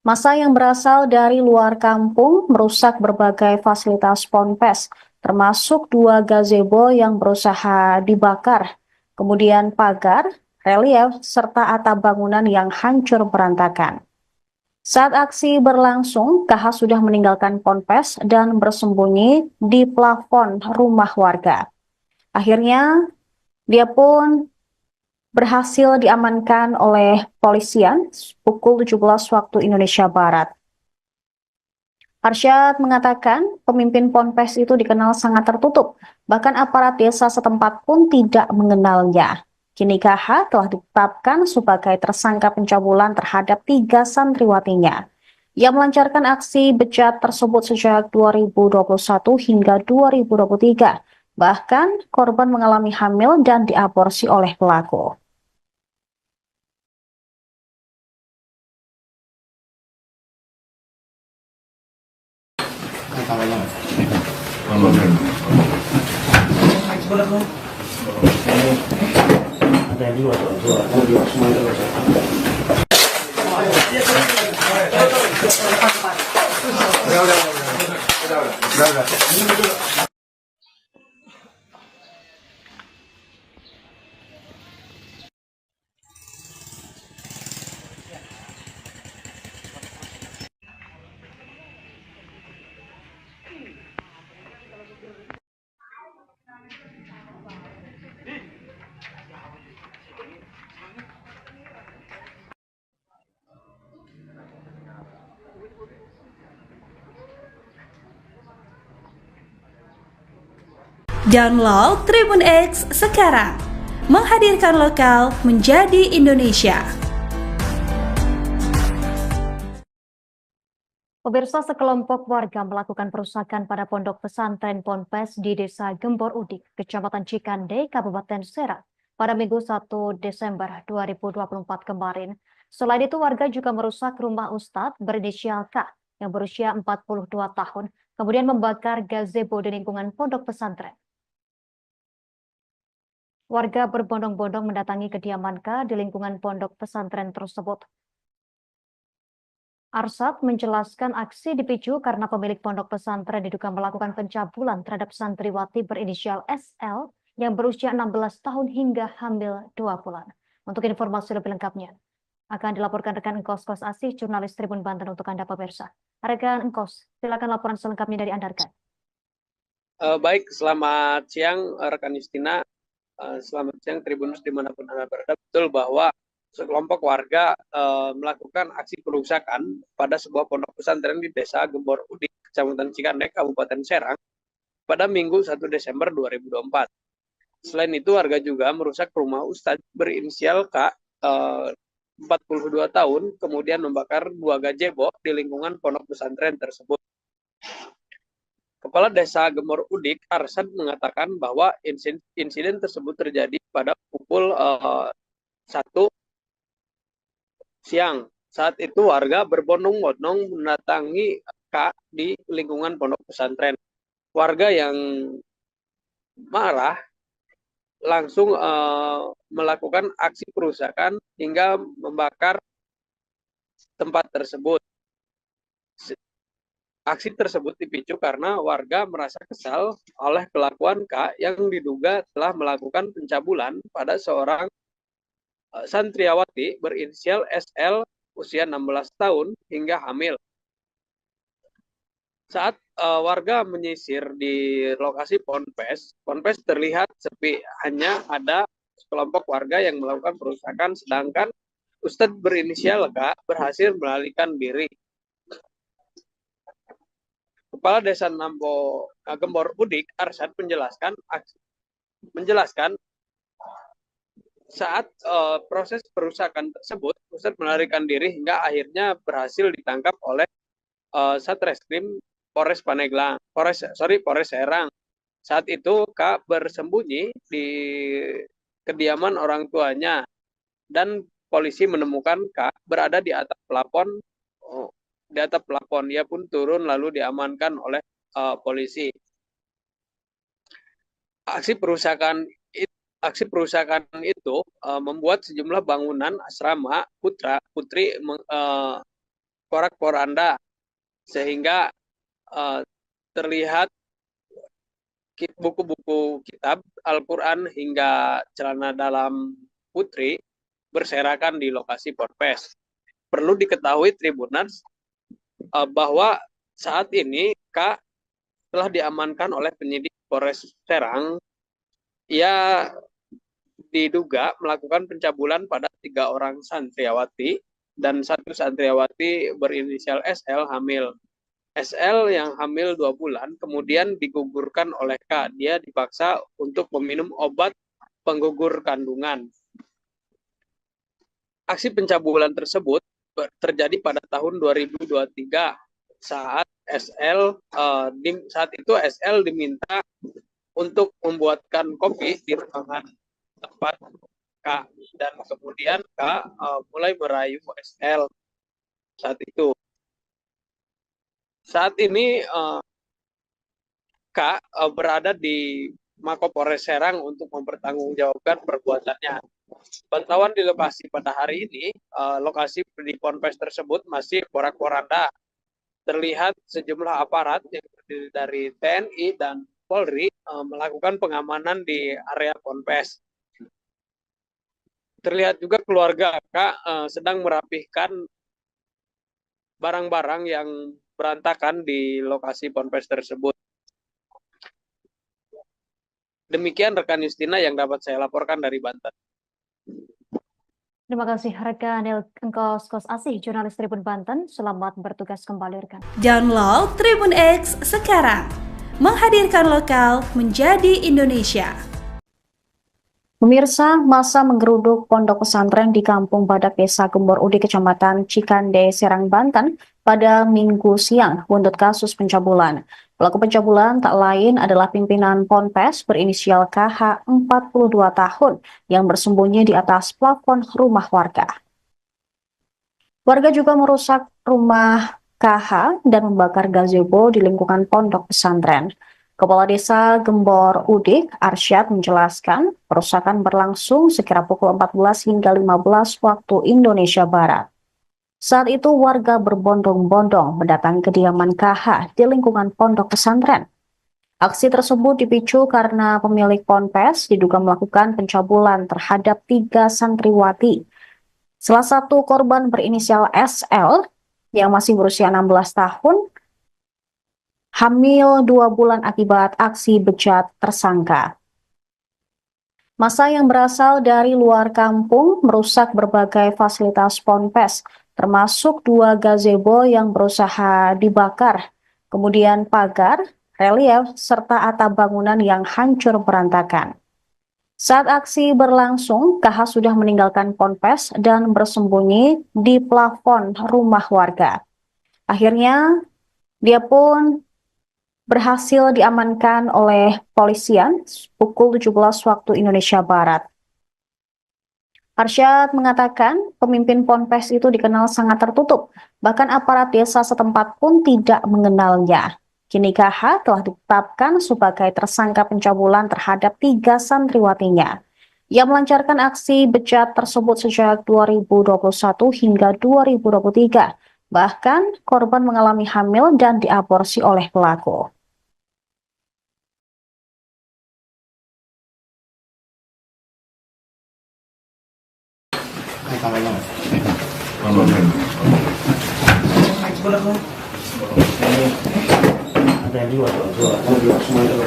Massa yang berasal dari luar kampung merusak berbagai fasilitas ponpes, termasuk 2 gazebo yang berusaha dibakar, kemudian pagar, relief, serta atap bangunan yang hancur berantakan. Saat aksi berlangsung, KH sudah meninggalkan ponpes dan bersembunyi di plafon rumah warga. Akhirnya, dia pun berhasil diamankan oleh polisian pukul 17 waktu Indonesia Barat. Arsyad mengatakan pemimpin ponpes itu dikenal sangat tertutup, bahkan aparat desa setempat pun tidak mengenalnya. Kini KH telah ditetapkan sebagai tersangka pencabulan terhadap 3 santriwatinya. Ia melancarkan aksi bejat tersebut sejak 2021 hingga 2023. Bahkan korban mengalami hamil dan diaborsi oleh pelaku. Ada dua semuanya. Download Tribun X sekarang, menghadirkan lokal menjadi Indonesia. Pemirsa, sekelompok warga melakukan perusakan pada pondok pesantren Ponpes di Desa Gembor Udik, Kecamatan Cikande, Kabupaten Serang pada Minggu 1 Desember 2024 kemarin. Selain itu, warga juga merusak rumah Ustadz berinisial K yang berusia 42 tahun, kemudian membakar gazebo di lingkungan pondok pesantren. Warga berbondong-bondong mendatangi kediaman K di lingkungan pondok pesantren tersebut. Arsyad menjelaskan aksi dipicu karena pemilik pondok pesantren diduga melakukan pencabulan terhadap santriwati berinisial SL yang berusia 16 tahun hingga hamil 2 bulan. Untuk informasi lebih lengkapnya, akan dilaporkan rekan Engkos Kos Asih, jurnalis Tribun Banten untuk Anda pemirsa. Rekan Engkos, silakan laporan selengkapnya dari Anda, rekan. Baik, selamat siang rekan Justina. Selamat siang Tribunus dimanapun Anda berada. Betul bahwa sekelompok warga melakukan aksi perusakan pada sebuah pondok pesantren di Desa Gembor Udik, Kecamatan Cikande, Kabupaten Serang pada Minggu 1 Desember 2024. Selain itu, warga juga merusak rumah Ustadz berinisial K 42 tahun, kemudian membakar 2 gazebo di lingkungan pondok pesantren tersebut. Kepala Desa Gembor Udik, Arsyad, mengatakan bahwa insiden tersebut terjadi pada pukul 1 siang. Saat itu warga berbondong-bondong mendatangi K di lingkungan pondok pesantren. Warga yang marah langsung melakukan aksi perusakan hingga membakar tempat tersebut. Aksi tersebut dipicu karena warga merasa kesal oleh kelakuan K yang diduga telah melakukan pencabulan pada seorang santriawati berinisial SL usia 16 tahun hingga hamil. Saat warga menyisir di lokasi ponpes terlihat sepi, hanya ada sekelompok warga yang melakukan perusakan, sedangkan Ustadz berinisial K berhasil melarikan diri. Kepala Desa Nampo Gembor Udik, Arsyad, menjelaskan saat proses perusakan tersebut, Ustadz melarikan diri hingga akhirnya berhasil ditangkap oleh Satreskrim Polres Serang. Saat itu K bersembunyi di kediaman orang tuanya dan polisi menemukan K berada di atap plafon. Ia pun turun lalu diamankan oleh polisi. Aksi perusakan itu membuat sejumlah bangunan asrama putri porak-poranda, sehingga terlihat buku-buku kitab Al-Quran hingga celana dalam putri berserakan di lokasi ponpes. Perlu diketahui Tribuners bahwa saat ini K telah diamankan oleh penyidik Polres Serang. Ia diduga melakukan pencabulan pada 3 orang santriawati dan 1 santriawati berinisial SL hamil. SL yang hamil 2 bulan kemudian digugurkan oleh K. Dia dipaksa untuk meminum obat penggugur kandungan. Aksi pencabulan tersebut terjadi pada tahun 2023 saat itu SL diminta untuk membuatkan kopi di ruangan tempat K, dan kemudian K mulai merayu SL saat itu. Saat ini K berada di Mapolres Serang untuk mempertanggungjawabkan perbuatannya. Pantauan di lokasi pada hari ini, lokasi di ponpes tersebut masih porak-poranda. Terlihat sejumlah aparat yang terdiri dari TNI dan Polri melakukan pengamanan di area ponpes. Terlihat juga keluarga K sedang merapihkan barang-barang yang berantakan di lokasi ponpes tersebut. Demikian rekan Justina yang dapat saya laporkan dari Banten. Terima kasih rekan Engkos Kos Asih, jurnalis Tribun Banten. Selamat bertugas kembali rekan. Download Tribun X sekarang, menghadirkan lokal menjadi Indonesia. Pemirsa, masa menggeruduk pondok pesantren di Kampung Badak Desa Gembor Udik, Kecamatan Cikande, Serang, Banten pada Minggu siang buntut kasus pencabulan. Pelaku pencabulan tak lain adalah pimpinan ponpes berinisial KH 42 tahun yang bersembunyi di atas plafon rumah warga. Warga juga merusak rumah KH dan membakar gazebo di lingkungan pondok pesantren. Kepala Desa Gembor Udik, Arsyad, menjelaskan perusakan berlangsung sekira pukul 14 hingga 15 waktu Indonesia Barat. Saat itu warga berbondong-bondong mendatangi kediaman KH di lingkungan pondok pesantren. Aksi tersebut dipicu karena pemilik ponpes diduga melakukan pencabulan terhadap 3 santriwati. Salah satu korban berinisial SL yang masih berusia 16 tahun, hamil 2 bulan akibat aksi bejat tersangka. Massa yang berasal dari luar kampung merusak berbagai fasilitas ponpes, termasuk 2 gazebo yang berusaha dibakar, kemudian pagar, relief, serta atap bangunan yang hancur berantakan. Saat aksi berlangsung, KH sudah meninggalkan ponpes dan bersembunyi di plafon rumah warga. Akhirnya, dia pun berhasil diamankan oleh polisian pukul 17 waktu Indonesia Barat. Arsyad mengatakan pemimpin ponpes itu dikenal sangat tertutup, bahkan aparat desa setempat pun tidak mengenalnya. Kini KH telah ditetapkan sebagai tersangka pencabulan terhadap 3 santriwatinya. Ia melancarkan aksi bejat tersebut sejak 2021 hingga 2023. Bahkan korban mengalami hamil dan diaborsi oleh pelaku. Kameranya. Ini ada dua tuh, dua semua itu.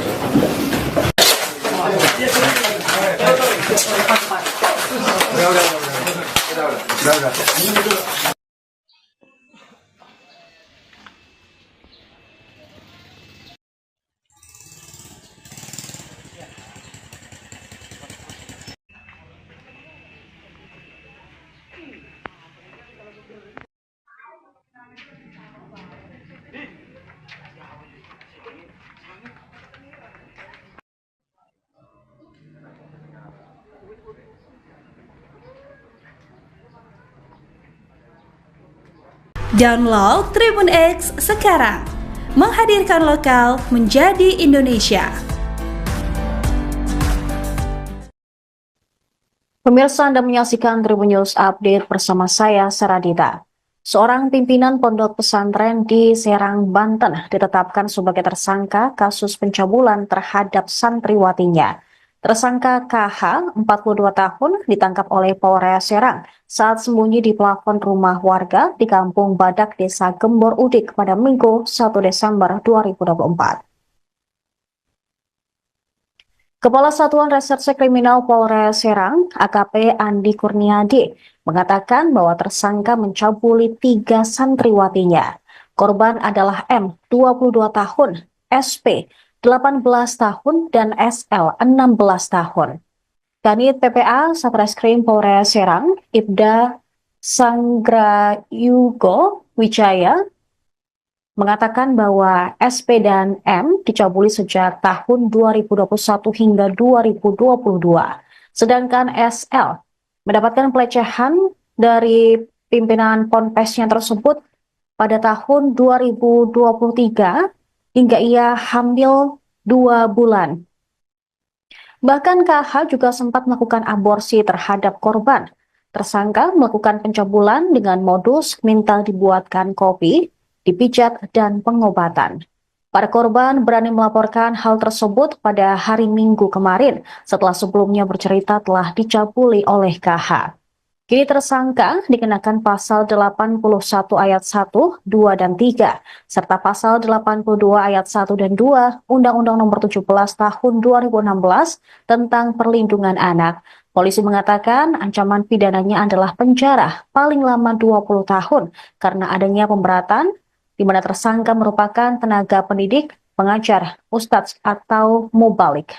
Download Tribun X sekarang, menghadirkan lokal menjadi Indonesia. Pemirsa, Anda menyaksikan Tribun News Update bersama saya, Saradita. Seorang pimpinan pondok pesantren di Serang, Banten ditetapkan sebagai tersangka kasus pencabulan terhadap santriwatinya. Tersangka KH, 42 tahun, ditangkap oleh Polres Serang saat sembunyi di plafon rumah warga di Kampung Badak, Desa Gembor Udik pada Minggu 1 Desember 2024. Kepala Satuan Reserse Kriminal Polres Serang, AKP Andi Kurniadi, mengatakan bahwa tersangka mencabuli 3 santriwatinya. Korban adalah M, 22 tahun, SP, 18 tahun, dan SL, 16 tahun. Kanit PPA Satreskrim Polres Serang, Ibda Sanggrayugo Wijaya, mengatakan bahwa SP dan M dicabuli sejak tahun 2021 hingga 2022. Sedangkan SL mendapatkan pelecehan dari pimpinan ponpesnya tersebut pada tahun 2023 hingga ia hamil 2 bulan. Bahkan KH juga sempat melakukan aborsi terhadap korban. Tersangka melakukan pencabulan dengan modus minta dibuatkan kopi, dipijat, dan pengobatan. Para korban berani melaporkan hal tersebut pada hari Minggu kemarin setelah sebelumnya bercerita telah dicabuli oleh KH. Kini tersangka dikenakan pasal 81 ayat 1, 2, dan 3, serta pasal 82 ayat 1 dan 2 Undang-Undang Nomor 17 Tahun 2016 tentang Perlindungan Anak. Polisi mengatakan ancaman pidananya adalah penjara paling lama 20 tahun karena adanya pemberatan di mana tersangka merupakan tenaga pendidik, pengajar, ustadz, atau mubalik.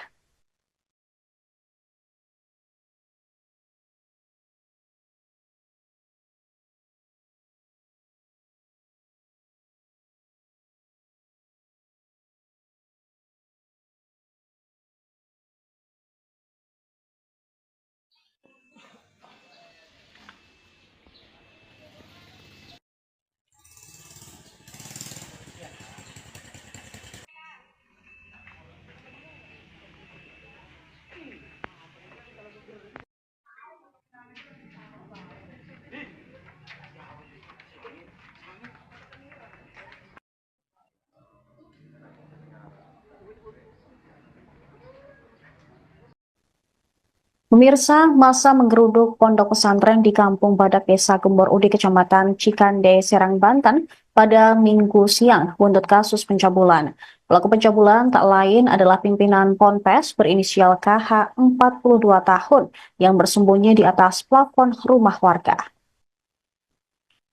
Pemirsa, masa menggeruduk pondok pesantren di Kampung Badak, Desa Gembor Udik, Kecamatan Cikande, Serang, Banten pada Minggu siang buntut kasus pencabulan. Pelaku pencabulan tak lain adalah pimpinan Ponpes berinisial KH, 42 tahun, yang bersembunyi di atas plafon rumah warga.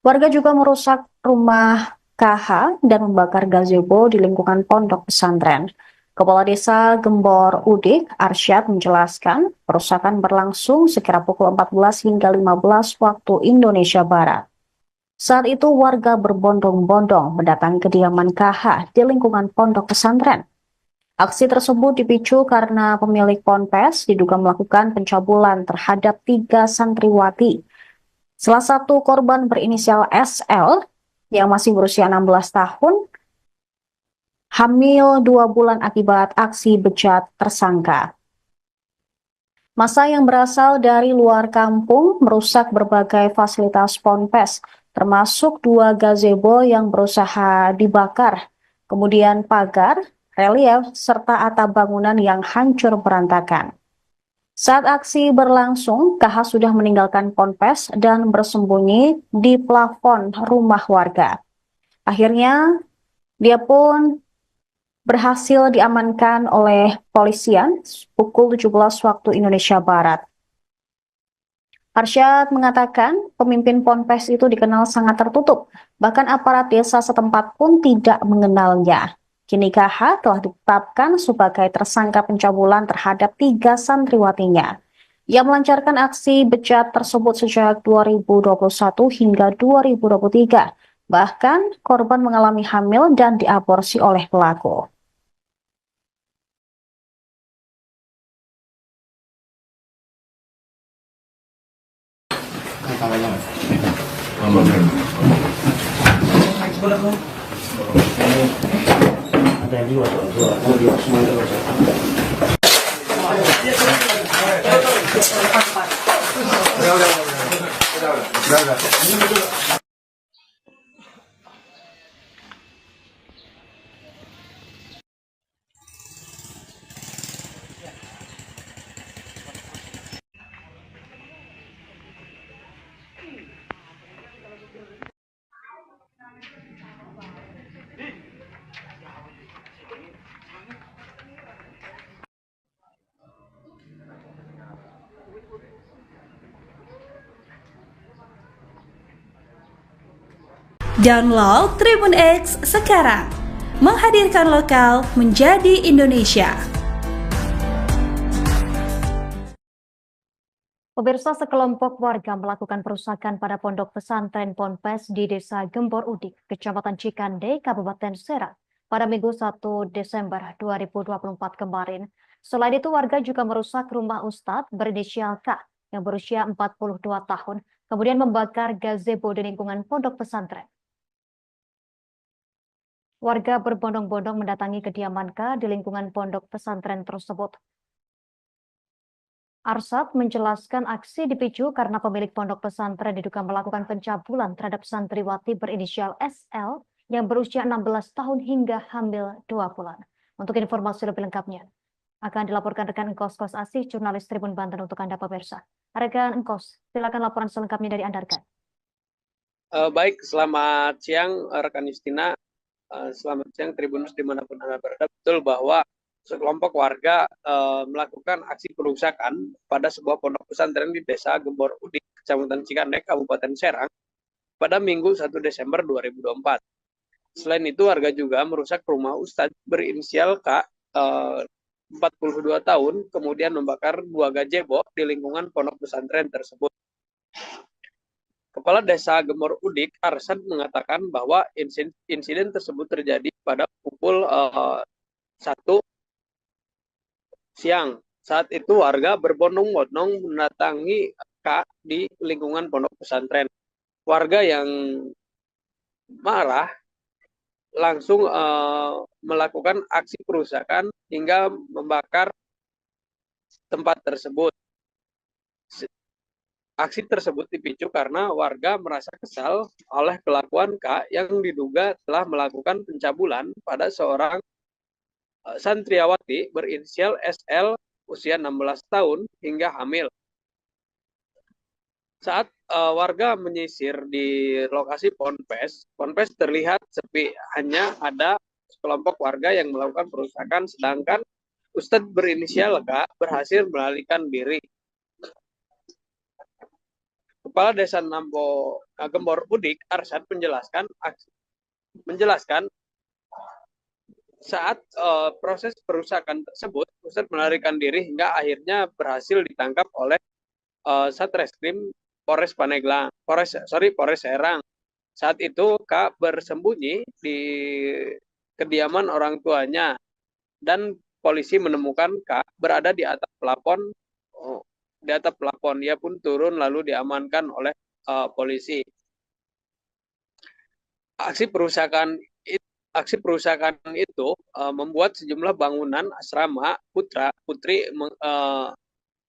Warga juga merusak rumah KH dan membakar gazebo di lingkungan pondok pesantren. Kepala Desa Gembor Udik, Arsyad, menjelaskan perusakan berlangsung sekira pukul 14 hingga 15 waktu Indonesia Barat. Saat itu warga berbondong-bondong mendatangi kediaman KH di lingkungan pondok pesantren. Aksi tersebut dipicu karena pemilik ponpes diduga melakukan pencabulan terhadap 3 santriwati. Salah satu korban berinisial SL yang masih berusia 16 tahun hamil 2 bulan akibat aksi bejat tersangka. Massa yang berasal dari luar kampung merusak berbagai fasilitas ponpes, termasuk 2 gazebo yang berusaha dibakar, kemudian pagar, relief, serta atap bangunan yang hancur berantakan. Saat aksi berlangsung, KH sudah meninggalkan ponpes dan bersembunyi di plafon rumah warga. Akhirnya, dia pun berhasil diamankan oleh polisian pukul 17 waktu Indonesia Barat. Arsyad mengatakan pemimpin Ponpes itu dikenal sangat tertutup, bahkan aparat desa setempat pun tidak mengenalnya. Kini KH telah ditetapkan sebagai tersangka pencabulan terhadap 3 santriwatinya. Ia melancarkan aksi bejat tersebut sejak 2021 hingga 2023. Bahkan korban mengalami hamil dan diaborsi oleh pelaku. Ada yang dua, kalau dua semua itu Download Tribun X sekarang, menghadirkan lokal menjadi Indonesia. Pemirsa, sekelompok warga melakukan perusakan pada pondok pesantren Ponpes di Desa Gembor Udik, Kecamatan Cikande, Kabupaten Serang, pada Minggu 1 Desember 2024 kemarin. Selain itu, warga juga merusak rumah Ustadz berinisial K yang berusia 42 tahun, kemudian membakar gazebo di lingkungan pondok pesantren. Warga berbondong-bondong mendatangi kediaman K di lingkungan pondok pesantren tersebut. Arsyad menjelaskan aksi dipicu karena pemilik pondok pesantren diduga melakukan pencabulan terhadap santriwati berinisial SL yang berusia 16 tahun hingga hamil 2 bulan. Untuk informasi lebih lengkapnya, akan dilaporkan rekan Engkos Kos Asih, jurnalis Tribun Banten untuk Anda pemirsa. Rekan Engkos, silakan laporan selengkapnya dari Anda, rekan. Baik, selamat siang rekan Justina. Selamat siang Tribunus dimanapun Anda berada. Betul bahwa sekelompok warga melakukan aksi perusakan pada sebuah pondok pesantren di Desa Gembor Udik, Kecamatan Cikande, Kabupaten Serang, pada Minggu 1 Desember 2024. Selain itu, warga juga merusak rumah Ustadz berinisial K, 42 tahun, kemudian membakar 2 gazebo di lingkungan pondok pesantren tersebut. Kepala Desa Gembor Udik, Arsyad, mengatakan bahwa insiden tersebut terjadi pada pukul 1 siang. Saat itu warga berbondong-bondong mendatangi K di lingkungan pondok pesantren. Warga yang marah langsung melakukan aksi perusakan hingga membakar tempat tersebut. Aksi tersebut dipicu karena warga merasa kesal oleh kelakuan K yang diduga telah melakukan pencabulan pada seorang santriwati berinisial SL usia 16 tahun hingga hamil. Saat warga menyisir di lokasi Ponpes terlihat sepi, hanya ada sekelompok warga yang melakukan perusakan, sedangkan Ustadz berinisial K berhasil melarikan diri. Kepala Desa Gembor Udik, Arsyad, menjelaskan saat proses perusakan tersebut, Ustadz melarikan diri hingga akhirnya berhasil ditangkap oleh Satreskrim Polres Serang. Saat itu K bersembunyi di kediaman orang tuanya dan polisi menemukan K berada di atap plafon. Dia pun turun lalu diamankan oleh polisi. Aksi perusakan itu membuat sejumlah bangunan asrama putri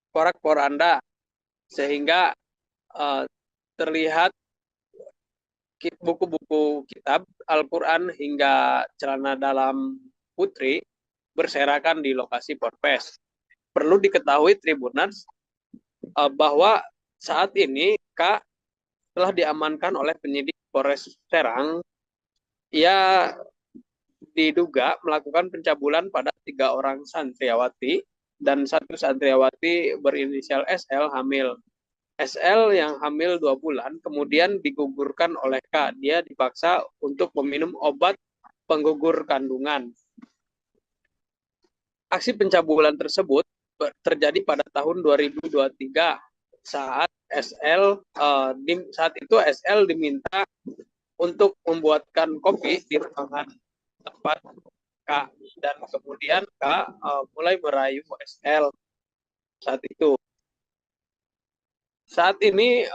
porak-poranda, sehingga terlihat buku-buku kitab Al-Quran hingga celana dalam putri berserakan di lokasi Ponpes. Perlu diketahui Tribuners bahwa saat ini K telah diamankan oleh penyidik Polres Serang Ia diduga melakukan pencabulan pada 3 orang santriawati dan 1 santriawati berinisial SL hamil. SL yang hamil 2 bulan kemudian digugurkan oleh K. Dia dipaksa untuk meminum obat penggugur kandungan. Aksi pencabulan tersebut terjadi pada tahun 2023 saat saat itu SL diminta untuk membuatkan kopi di ruangan tempat K, dan kemudian K mulai merayu SL saat itu. Saat ini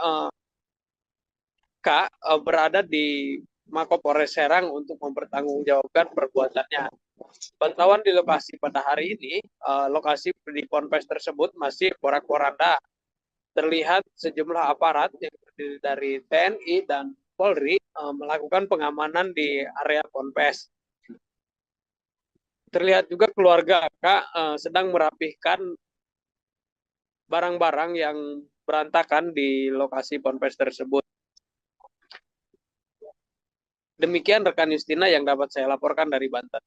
K berada di Mapolres Serang untuk mempertanggungjawabkan perbuatannya. Pantauan di lokasi pada hari ini, lokasi di ponpes tersebut masih porak-poranda. Terlihat sejumlah aparat yang terdiri dari TNI dan Polri melakukan pengamanan di area ponpes. Terlihat juga keluarga K sedang merapihkan barang-barang yang berantakan di lokasi ponpes tersebut. Demikian rekan Justina yang dapat saya laporkan dari Banten.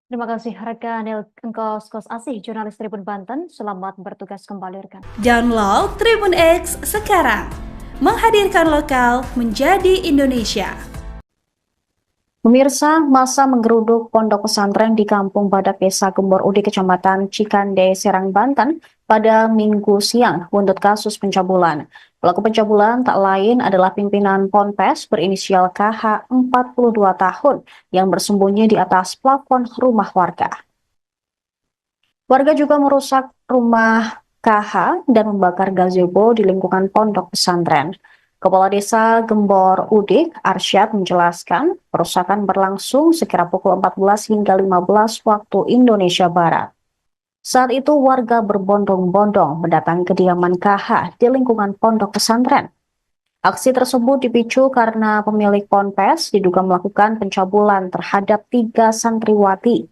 Terima kasih rekan Engkos Kos Asih, jurnalis Tribun Banten. Selamat bertugas kembali rekan. Download Tribun X sekarang, menghadirkan lokal menjadi Indonesia. Pemirsa, masa menggeruduk pondok pesantren di Kampung Badak Desa Gembor Udik, Kecamatan Cikande, Serang, Banten pada Minggu siang buntut kasus pencabulan. Pelaku pencabulan tak lain adalah pimpinan Ponpes berinisial KH 42 tahun yang bersembunyi di atas plafon rumah warga. Warga juga merusak rumah KH dan membakar gazebo di lingkungan pondok pesantren. Kepala Desa Gembor Udik, Arsyad, menjelaskan perusakan berlangsung sekira pukul 14 hingga 15 waktu Indonesia Barat. Saat itu warga berbondong-bondong mendatangi kediaman KH di lingkungan pondok pesantren. Aksi tersebut dipicu karena pemilik ponpes diduga melakukan pencabulan terhadap 3 santriwati.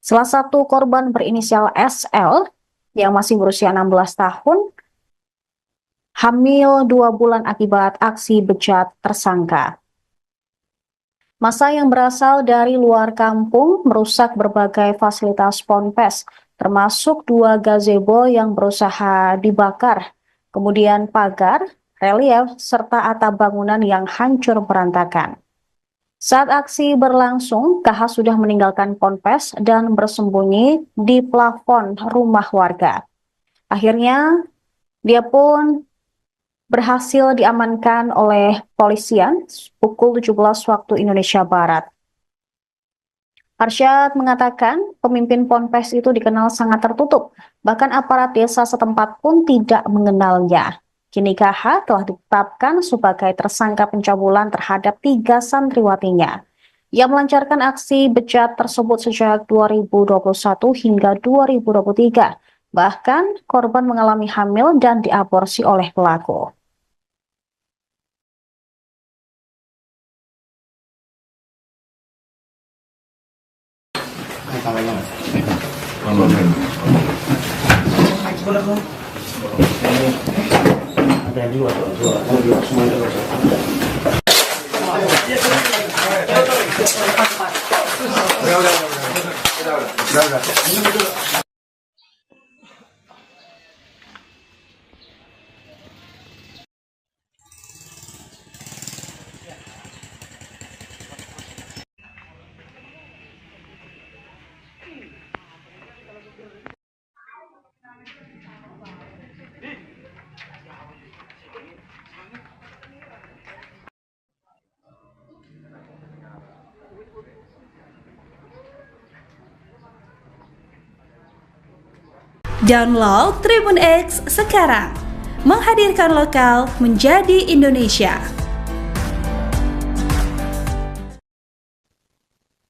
Salah satu korban berinisial SL yang masih berusia 16 tahun, hamil 2 bulan akibat aksi bejat tersangka. Massa yang berasal dari luar kampung merusak berbagai fasilitas ponpes, termasuk 2 gazebo yang berusaha dibakar, kemudian pagar, relief, serta atap bangunan yang hancur berantakan. Saat aksi berlangsung, KH sudah meninggalkan ponpes dan bersembunyi di plafon rumah warga. Akhirnya, dia pun berhasil diamankan oleh polisian pukul 17 waktu Indonesia Barat. Arsyad mengatakan pemimpin ponpes itu dikenal sangat tertutup, bahkan aparat desa setempat pun tidak mengenalnya. Kini KH telah ditetapkan sebagai tersangka pencabulan terhadap 3 santriwatinya. Ia melancarkan aksi bejat tersebut sejak 2021 hingga 2023. Bahkan korban mengalami hamil dan diaborsi oleh pelaku. Ada dua semua itu. Udah. Download Tribun X sekarang, menghadirkan lokal menjadi Indonesia.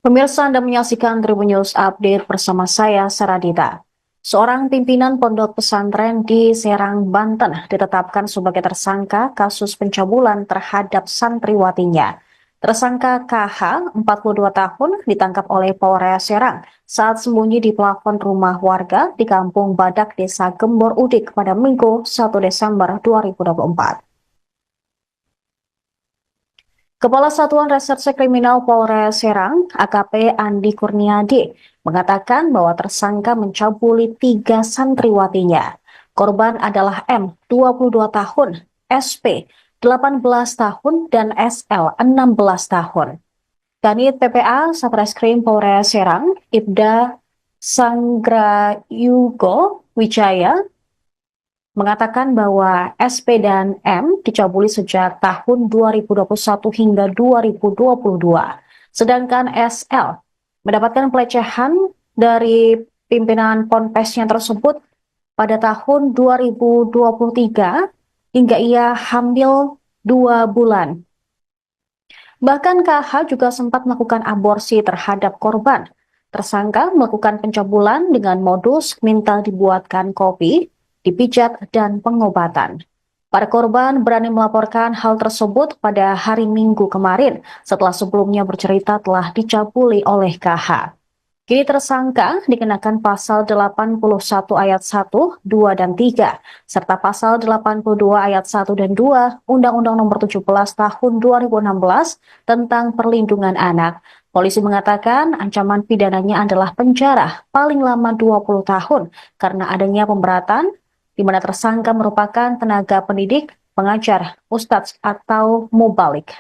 Pemirsa, Anda menyaksikan Tribun News Update bersama saya, Saradita. Seorang pimpinan pondok pesantren di Serang, Banten ditetapkan sebagai tersangka kasus pencabulan terhadap santriwatinya. Tersangka KH, 42 tahun, ditangkap oleh Polres Serang saat sembunyi di plafon rumah warga di Kampung Badak Desa Gembor Udik pada Minggu 1 Desember 2024. Kepala Satuan Reserse Kriminal Polres Serang, AKP Andi Kurniadi, mengatakan bahwa tersangka mencabuli 3 santriwatinya. Korban adalah M, 22 tahun, SP, 18 tahun, dan SL, 16 tahun. Kanit PPA Satreskrim Polres Serang, Ibda Sanggrayugo Wijaya, mengatakan bahwa SP dan M dicabuli sejak tahun 2021 hingga 2022. Sedangkan SL mendapatkan pelecehan dari pimpinan ponpesnya tersebut pada tahun 2023 hingga ia hamil 2 bulan. Bahkan KH juga sempat melakukan aborsi terhadap korban. Tersangka melakukan pencabulan dengan modus minta dibuatkan kopi, dipijat, dan pengobatan. Para korban berani melaporkan hal tersebut pada hari Minggu kemarin setelah sebelumnya bercerita telah dicabuli oleh KH. Kini tersangka dikenakan pasal 81 ayat 1, 2, dan 3, serta pasal 82 ayat 1 dan 2 Undang-Undang Nomor 17 Tahun 2016 tentang Perlindungan Anak. Polisi mengatakan ancaman pidananya adalah penjara paling lama 20 tahun karena adanya pemberatan di mana tersangka merupakan tenaga pendidik, pengajar, ustadz, atau mubalik.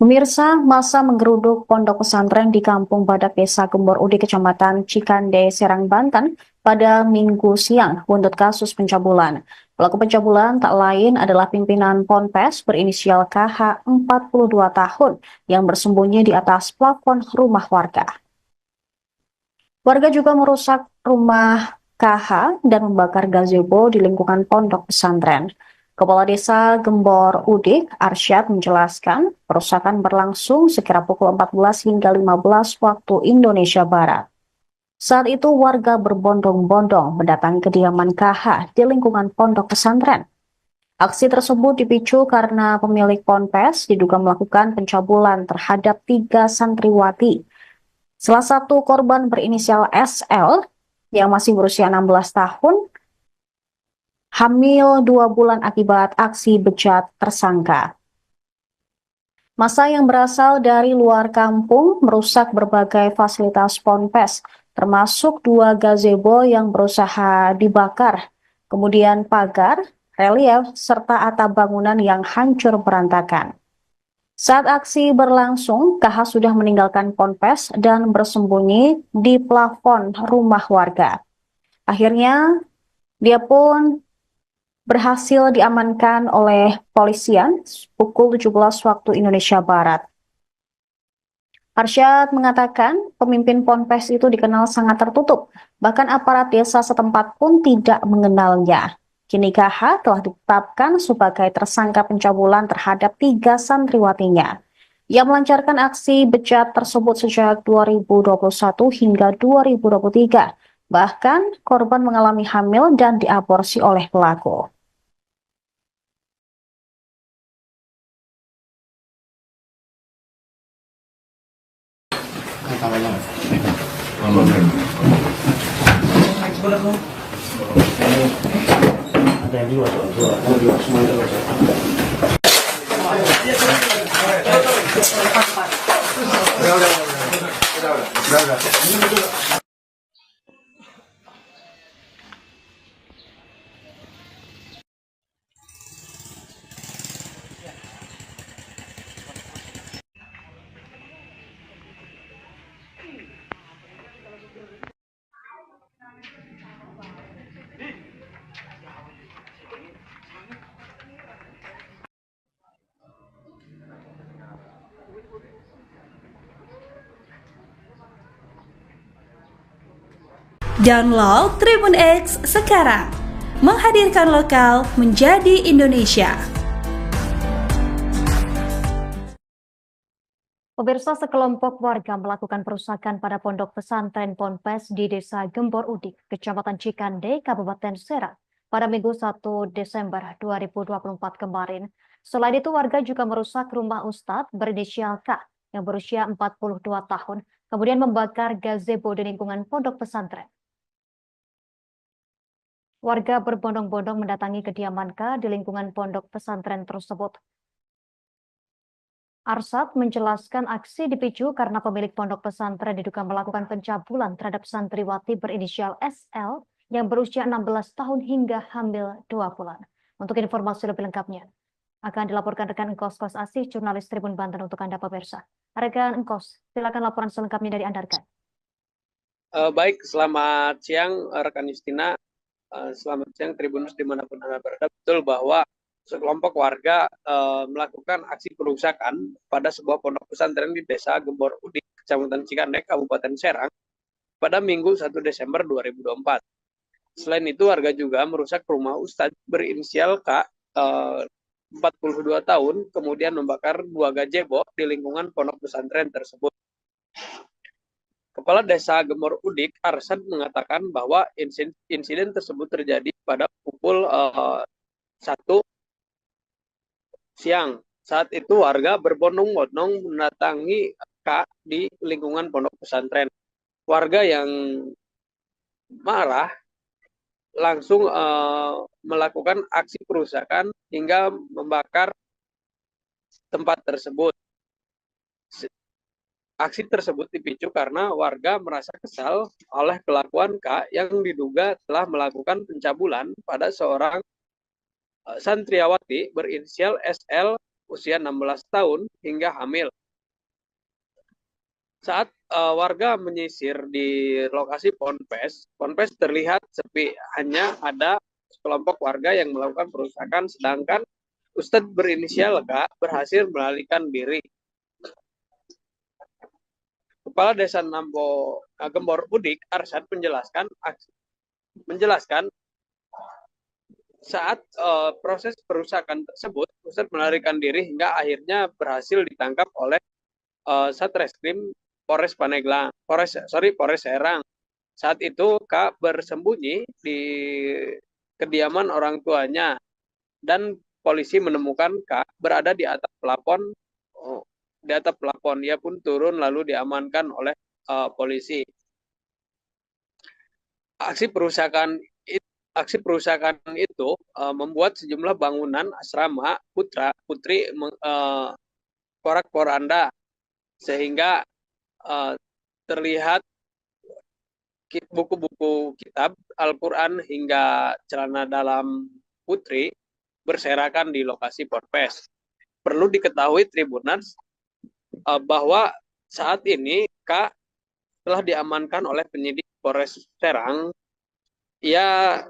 Pemirsa, masa menggeruduk pondok pesantren di Kampung Badak Desa Gembor Ude, Kecamatan Cikande, Serang, Banten pada Minggu siang buntut kasus pencabulan. Pelaku pencabulan tak lain adalah pimpinan Ponpes berinisial KH 42 tahun yang bersembunyi di atas plafon rumah warga. Warga juga merusak rumah KH dan membakar gazebo di lingkungan pondok pesantren. Kepala Desa Gembor Udik, Arsyad, menjelaskan perusakan berlangsung sekira pukul 14 hingga 15 waktu Indonesia Barat. Saat itu warga berbondong-bondong mendatangi kediaman KH di lingkungan pondok pesantren. Aksi tersebut dipicu karena pemilik ponpes diduga melakukan pencabulan terhadap 3 santriwati. Salah satu korban berinisial SL yang masih berusia 16 tahun hamil 2 bulan akibat aksi bejat tersangka. Massa yang berasal dari luar kampung merusak berbagai fasilitas ponpes, termasuk 2 gazebo yang berusaha dibakar, kemudian pagar, relief, serta atap bangunan yang hancur berantakan. Saat aksi berlangsung, KH sudah meninggalkan ponpes dan bersembunyi di plafon rumah warga. Akhirnya, dia pun berhasil diamankan oleh polisian pukul 17 waktu Indonesia Barat. Arsyad mengatakan pemimpin ponpes itu dikenal sangat tertutup, bahkan aparat desa setempat pun tidak mengenalnya. Kini KH telah ditetapkan sebagai tersangka pencabulan terhadap 3 santriwatinya. Ia melancarkan aksi bejat tersebut sejak 2021 hingga 2023. Bahkan korban mengalami hamil dan diaborsi oleh pelaku. Ada yang dua, semua itu udah. Download Tribun X sekarang, menghadirkan lokal menjadi Indonesia. Pemirsa, sekelompok warga melakukan perusakan pada pondok pesantren Ponpes di Desa Gembor Udik, Kecamatan Cikande, Kabupaten Serang, pada Minggu 1 Desember 2024 kemarin. Selain itu, warga juga merusak rumah Ustadz berinisial K yang berusia 42 tahun, kemudian membakar gazebo di lingkungan pondok pesantren. Warga berbondong-bondong mendatangi kediaman K di lingkungan pondok pesantren tersebut. Arsad menjelaskan aksi dipicu karena pemilik pondok pesantren diduga melakukan pencabulan terhadap santriwati berinisial SL yang berusia 16 tahun hingga hamil 2 bulan. Untuk informasi lebih lengkapnya, akan dilaporkan rekan Engkos Kos Asih, jurnalis Tribun Banten untuk Anda pemirsa. Rekan Engkos, silakan laporan selengkapnya dari Anda, rekan. Baik, selamat siang rekan Justina. Selamat siang Tribunus dimanapun Anda berada. Betul bahwa sekelompok warga melakukan aksi perusakan pada sebuah pondok pesantren di Desa Gembor Udik, Kecamatan Cikande, Kabupaten Serang, pada Minggu 1 Desember 2024. Selain itu, warga juga merusak rumah Ustadz berinisial K, 42 tahun, kemudian membakar 2 gazebo di lingkungan pondok pesantren tersebut. Kepala Desa Gembor Udik, Arsad, mengatakan bahwa insiden tersebut terjadi pada pukul 1 siang. Saat itu warga berbondong-bondong mendatangi K di lingkungan pondok pesantren. Warga yang marah langsung melakukan aksi perusakan hingga membakar tempat tersebut. Aksi tersebut dipicu karena warga merasa kesal oleh kelakuan K yang diduga telah melakukan pencabulan pada seorang santriawati berinisial SL usia 16 tahun hingga hamil. Saat warga menyisir di lokasi Ponpes terlihat sepi, hanya ada sekelompok warga yang melakukan perusakan, sedangkan Ustadz berinisial K berhasil melarikan diri. Kepala Desa Gembor Udik, Arsad, menjelaskan saat proses perusakan tersebut, Ustadz melarikan diri hingga akhirnya berhasil ditangkap oleh Satreskrim Polres Serang. Saat itu K bersembunyi di kediaman orang tuanya dan polisi menemukan K berada di atap plafon. Ia pun turun lalu diamankan oleh polisi. Aksi perusakan itu membuat sejumlah bangunan asrama putri porak-poranda, sehingga terlihat buku-buku kitab Al-Quran hingga celana dalam putri berserakan di lokasi Ponpes. Perlu diketahui Tribuners bahwa saat ini K telah diamankan oleh penyidik Polres Serang. Ia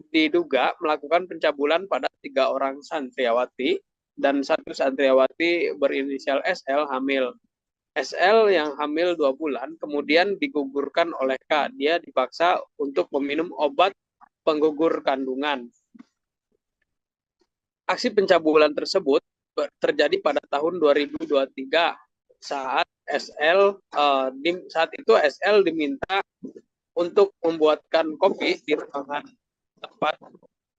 diduga melakukan pencabulan pada 3 orang santriawati dan 1 santriawati berinisial SL hamil. SL yang hamil 2 bulan kemudian digugurkan oleh K. Dia dipaksa untuk meminum obat penggugur kandungan. Aksi pencabulan tersebut terjadi pada tahun 2023 saat itu SL diminta untuk membuatkan kopi di ruangan tempat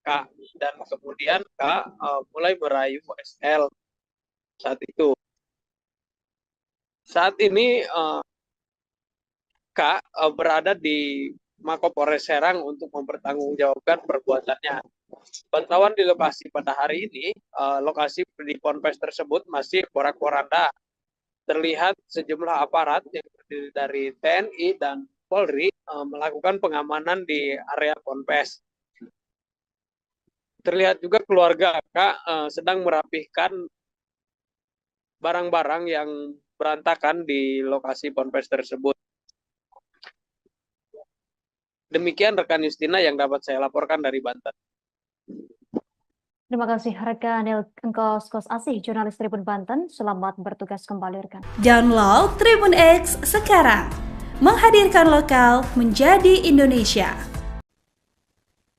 K, dan kemudian K mulai merayu SL saat itu. Saat ini K berada di Mapolres Serang untuk mempertanggungjawabkan perbuatannya. Pantauan di lokasi pada hari ini, lokasi di Ponpes tersebut masih porak-poranda. Terlihat sejumlah aparat yang terdiri dari TNI dan Polri melakukan pengamanan di area Ponpes. Terlihat juga keluarga K sedang merapihkan barang-barang yang berantakan di lokasi Ponpes tersebut. Demikian rekan Justina yang dapat saya laporkan dari Banten. Terima kasih rekan Engkos Kos Asih, jurnalis Tribun Banten. Selamat bertugas kembali rekan. Download Tribun X sekarang, menghadirkan lokal menjadi Indonesia.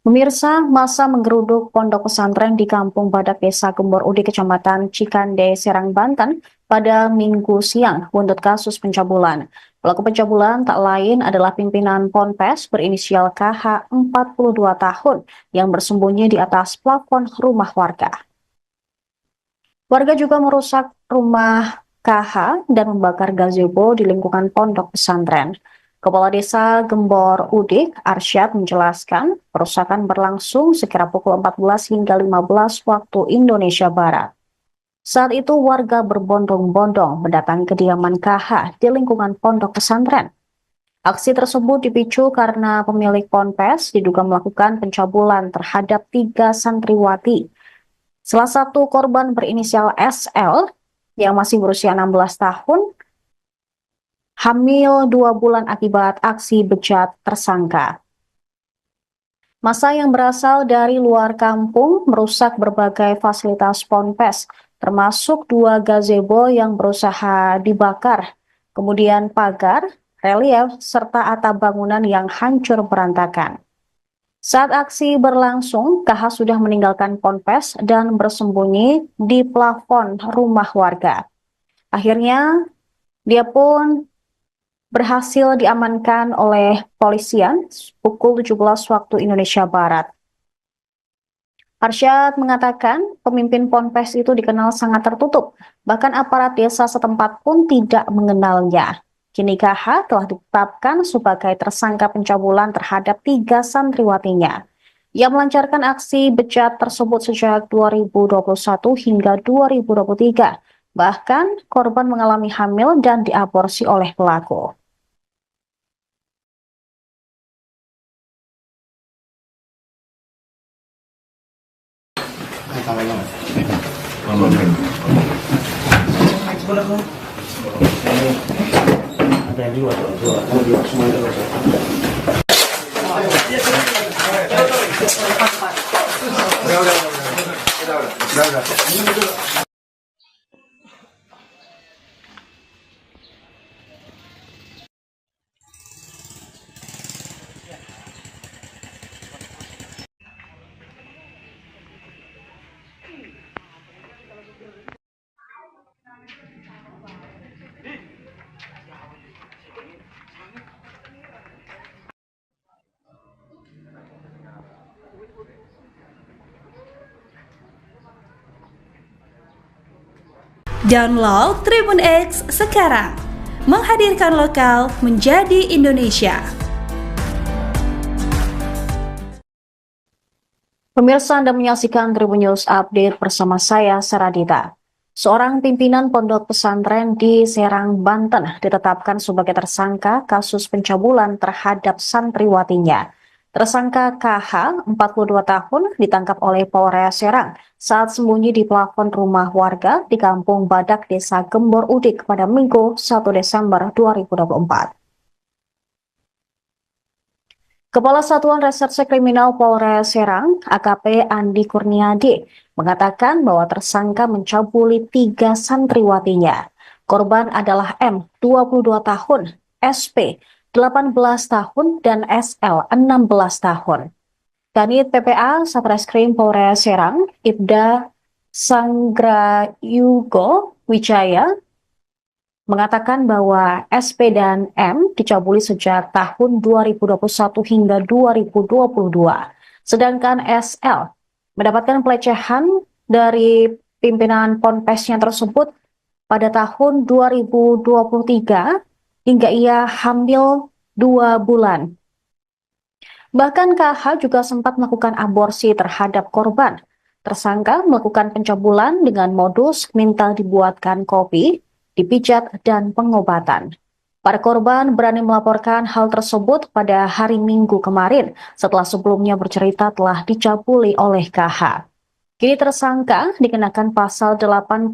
Pemirsa, masa menggeruduk pondok pesantren di Kampung Badak Desa Gembor Udik, Kecamatan Cikande, Serang, Banten pada Minggu siang buntut kasus pencabulan. Pelaku pencabulan tak lain adalah pimpinan Ponpes berinisial KH 42 tahun yang bersembunyi di atas plafon rumah warga. Warga juga merusak rumah KH dan membakar gazebo di lingkungan pondok pesantren. Kepala Desa Gembor Udik, Arsyad, menjelaskan perusakan berlangsung sekira pukul 14 hingga 15 waktu Indonesia Barat. Saat itu warga berbondong-bondong mendatangi kediaman KH di lingkungan pondok pesantren. Aksi tersebut dipicu karena pemilik ponpes diduga melakukan pencabulan terhadap 3 santriwati. Salah satu korban berinisial SL yang masih berusia 16 tahun, hamil 2 bulan akibat aksi bejat tersangka. Massa yang berasal dari luar kampung merusak berbagai fasilitas ponpes, termasuk 2 gazebo yang berusaha dibakar, kemudian pagar, relief, serta atap bangunan yang hancur berantakan. Saat aksi berlangsung, KH sudah meninggalkan ponpes dan bersembunyi di plafon rumah warga. Akhirnya, dia pun berhasil diamankan oleh polisian pukul 17 waktu Indonesia Barat. Arsyad mengatakan pemimpin ponpes itu dikenal sangat tertutup, bahkan aparat desa setempat pun tidak mengenalnya. Kini KH telah ditetapkan sebagai tersangka pencabulan terhadap 3 santriwatinya. Ia melancarkan aksi bejat tersebut sejak 2021 hingga 2023. Bahkan korban mengalami hamil dan diaborsi oleh pelaku. Ada yang dua, semuanya udah. Download Tribun X sekarang, menghadirkan lokal menjadi Indonesia. Pemirsa, Anda menyaksikan Tribun News Update bersama saya, Saradita. Seorang pimpinan pondok pesantren di Serang, Banten ditetapkan sebagai tersangka kasus pencabulan terhadap santriwatinya. Tersangka KH, 42 tahun, ditangkap oleh Polres Serang saat sembunyi di plafon rumah warga di Kampung Badak Desa Gembor Udik pada Minggu 1 Desember 2024. Kepala Satuan Reserse Kriminal Polres Serang, AKP Andi Kurniadi, mengatakan bahwa tersangka mencabuli 3 santriwatinya. Korban adalah M, 22 tahun, SP, 18 tahun, dan SL, 16 tahun. Kanit PPA Satreskrim Polres Serang, Ibda Sanggrayugo Wijaya, mengatakan bahwa SP dan M dicabuli sejak tahun 2021 hingga 2022. Sedangkan SL mendapatkan pelecehan dari pimpinan ponpesnya tersebut pada tahun 2023 hingga ia hamil 2 bulan. Bahkan KH juga sempat melakukan aborsi terhadap korban. Tersangka melakukan pencabulan dengan modus minta dibuatkan kopi, dipijat, dan pengobatan. Para korban berani melaporkan hal tersebut pada hari Minggu kemarin setelah sebelumnya bercerita telah dicabuli oleh KH. Kini tersangka dikenakan pasal 81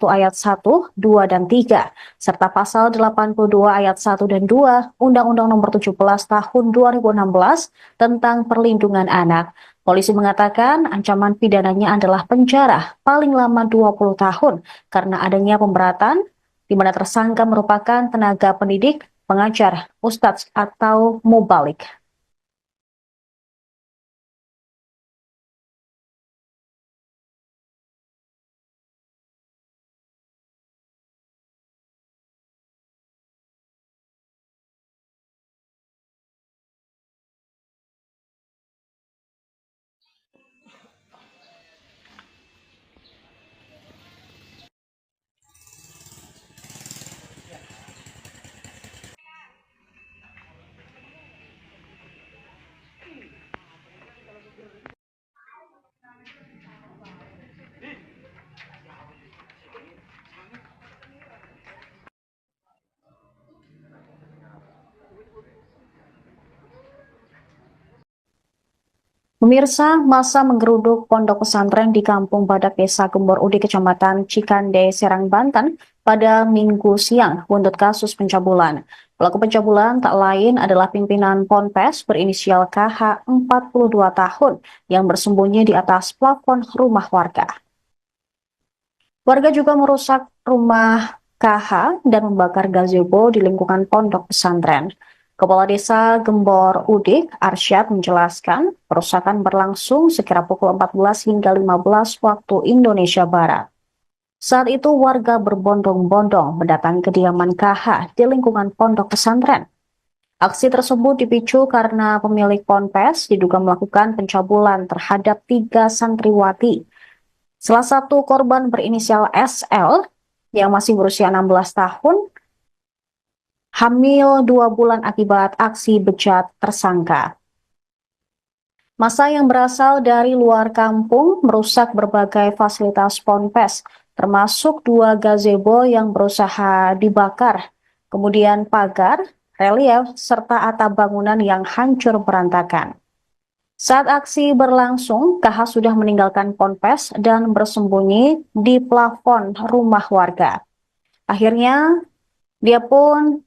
ayat 1, 2, dan 3, serta pasal 82 ayat 1 dan 2 Undang-Undang Nomor 17 Tahun 2016 tentang Perlindungan Anak. Polisi mengatakan ancaman pidananya adalah penjara paling lama 20 tahun karena adanya pemberatan di mana tersangka merupakan tenaga pendidik pengajar, ustadz atau mubalik. Pemirsa, masa menggeruduk pondok pesantren di Kampung Badak Desa Gembor Udik, Kecamatan Cikande, Serang, Banten pada Minggu siang buntut kasus pencabulan. Pelaku pencabulan tak lain adalah pimpinan Ponpes berinisial KH 42 tahun yang bersembunyi di atas plafon rumah warga. Warga juga merusak rumah KH dan membakar gazebo di lingkungan pondok pesantren. Kepala Desa Gembor Udik, Arsyad, menjelaskan perusakan berlangsung sekira pukul 14 hingga 15 waktu Indonesia Barat. Saat itu warga berbondong-bondong mendatangi kediaman KH di lingkungan pondok pesantren. Aksi tersebut dipicu karena pemilik Ponpes diduga melakukan pencabulan terhadap 3 santriwati. Salah satu korban berinisial SL yang masih berusia 16 tahun, hamil 2 bulan akibat aksi bejat tersangka. Massa yang berasal dari luar kampung merusak berbagai fasilitas Ponpes, termasuk 2 gazebo yang berusaha dibakar, kemudian pagar, relief, serta atap bangunan yang hancur berantakan. Saat aksi berlangsung, KH sudah meninggalkan Ponpes dan bersembunyi di plafon rumah warga. Akhirnya, dia pun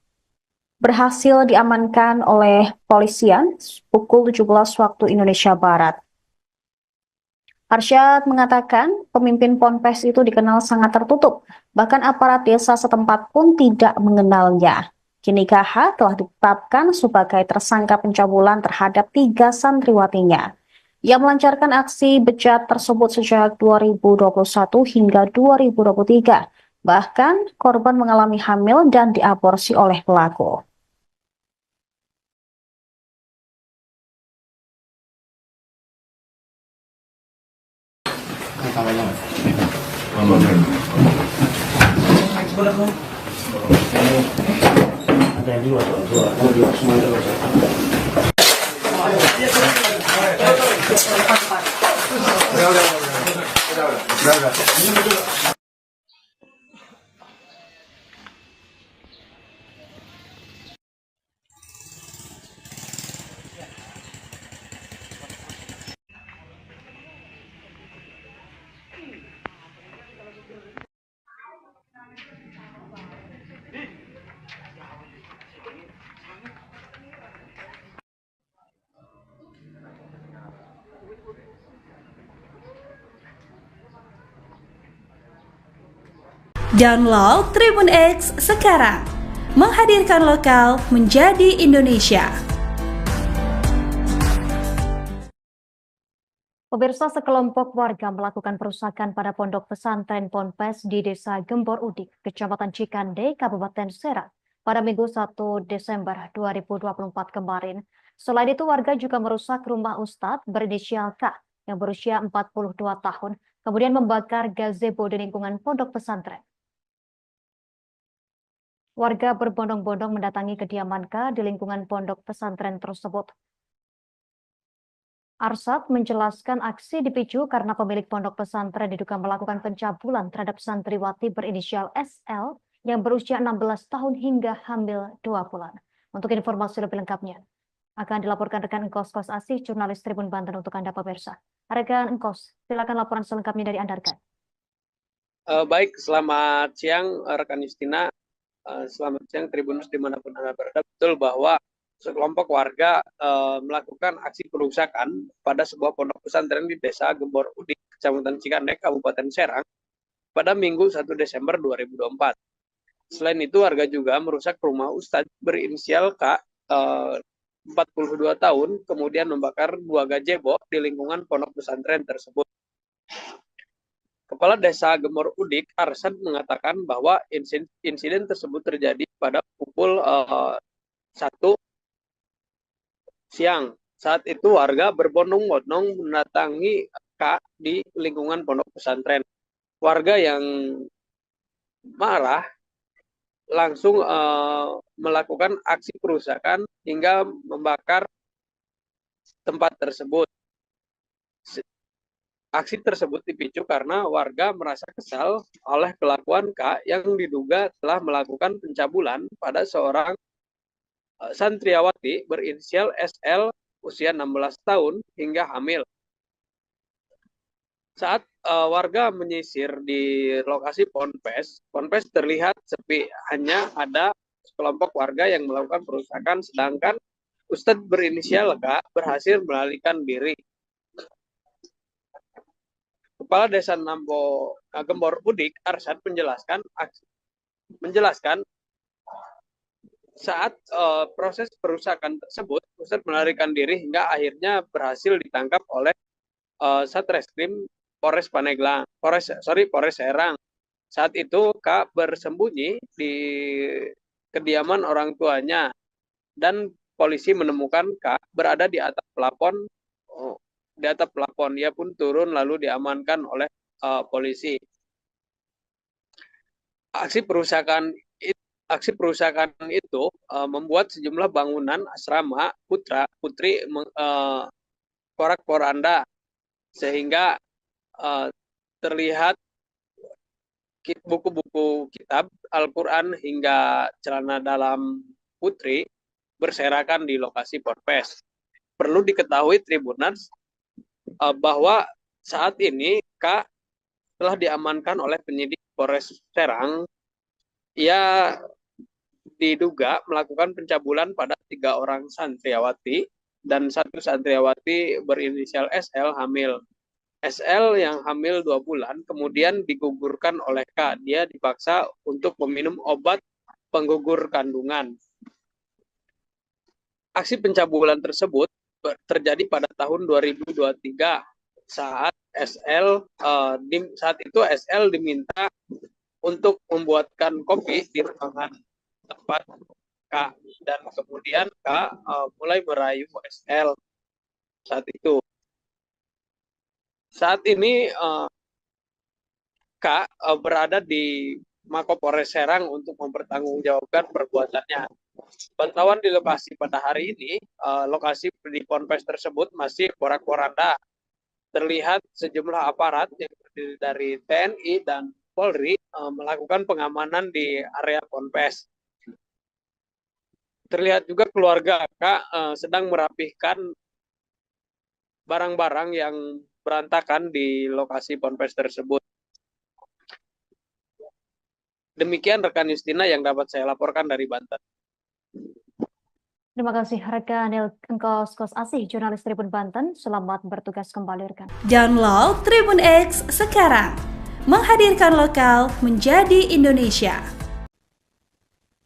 berhasil diamankan oleh polisian pukul 17 waktu Indonesia Barat. Arsyad mengatakan pemimpin Ponpes itu dikenal sangat tertutup, bahkan aparat desa setempat pun tidak mengenalnya. Kini KH telah ditetapkan sebagai tersangka pencabulan terhadap 3 santriwatinya. Ia melancarkan aksi bejat tersebut sejak 2021 hingga 2023. Bahkan korban mengalami hamil dan diaborsi oleh pelaku. Ada yang dua, semua itu udah. Download Tribun X sekarang, menghadirkan lokal menjadi Indonesia. Pemirsa, sekelompok warga melakukan perusakan pada pondok pesantren Ponpes di Desa Gembor Udik, Kecamatan Cikande, Kabupaten Serang pada Minggu 1 Desember 2024 kemarin. Selain itu, warga juga merusak rumah Ustadz berinisial K yang berusia 42 tahun, kemudian membakar gazebo di lingkungan pondok pesantren. Warga berbondong-bondong mendatangi kediaman K di lingkungan pondok pesantren tersebut. Arsyad menjelaskan aksi dipicu karena pemilik pondok pesantren diduga melakukan pencabulan terhadap santriwati berinisial SL yang berusia 16 tahun hingga hamil 2 bulan. Untuk informasi lebih lengkapnya, akan dilaporkan rekan Engkos Kos Asih, jurnalis Tribun Banten untuk Anda pemirsa. Rekan Engkos, silakan laporan selengkapnya dari Anda, rekan. Baik, selamat siang rekan Justina. Selamat siang Tribunus dimanapun Anda berada. Betul bahwa sekelompok warga melakukan aksi perusakan pada sebuah pondok pesantren di Desa Gembor Udik, Kecamatan Cikande, Kabupaten Serang pada Minggu 1 Desember 2024. Selain itu, warga juga merusak rumah Ustadz berinisial K, 42 tahun, kemudian membakar 2 gazebo di lingkungan pondok pesantren tersebut. Kepala Desa Gembor Udik, Arsyad, mengatakan bahwa insiden tersebut terjadi pada pukul 1 siang. Saat itu warga berbondong-bondong mendatangi K di lingkungan pondok pesantren. Warga yang marah langsung melakukan aksi perusakan hingga membakar tempat tersebut. Aksi tersebut dipicu karena warga merasa kesal oleh kelakuan K yang diduga telah melakukan pencabulan pada seorang santriawati berinisial SL usia 16 tahun hingga hamil. Saat warga menyisir di lokasi ponpes terlihat sepi, hanya ada sekelompok warga yang melakukan perusakan, sedangkan Ustadz berinisial K berhasil melarikan diri. Kepala Desa Gembor Udik, Arsyad, menjelaskan saat proses perusakan tersebut, Ustadz melarikan diri hingga akhirnya berhasil ditangkap oleh Satreskrim Polres Serang. Saat itu K bersembunyi di kediaman orang tuanya dan polisi menemukan K berada di atap plafon. Dia pun turun lalu diamankan oleh polisi. Aksi perusakan itu membuat sejumlah bangunan asrama putri porak-poranda, sehingga terlihat buku-buku kitab Al-Quran hingga celana dalam putri berserakan di lokasi ponpes. Perlu diketahui Tribuners bahwa saat ini K telah diamankan oleh penyidik Polres Serang. Ia diduga melakukan pencabulan pada 3 orang santriawati dan 1 santriawati berinisial SL hamil. SL yang hamil 2 bulan kemudian digugurkan oleh K. Dia dipaksa untuk meminum obat penggugur kandungan. Aksi pencabulan tersebut terjadi pada tahun 2023 saat itu SL diminta untuk membuatkan kopi di ruangan tempat K, dan kemudian K mulai merayu SL saat itu. Saat ini K berada di Mapolres Serang untuk mempertanggungjawabkan perbuatannya. Pantauan di lokasi pada hari ini, lokasi di ponpes tersebut masih porak-poranda. Terlihat sejumlah aparat yang terdiri dari TNI dan Polri melakukan pengamanan di area ponpes. Terlihat juga keluarga K sedang merapihkan barang-barang yang berantakan di lokasi ponpes tersebut. Demikian rekan Justina yang dapat saya laporkan dari Banten. Terima kasih rekan Engkos Asih, jurnalis Tribun Banten. Selamat bertugas kembali rekan. Download Tribun X sekarang. Menghadirkan lokal menjadi Indonesia.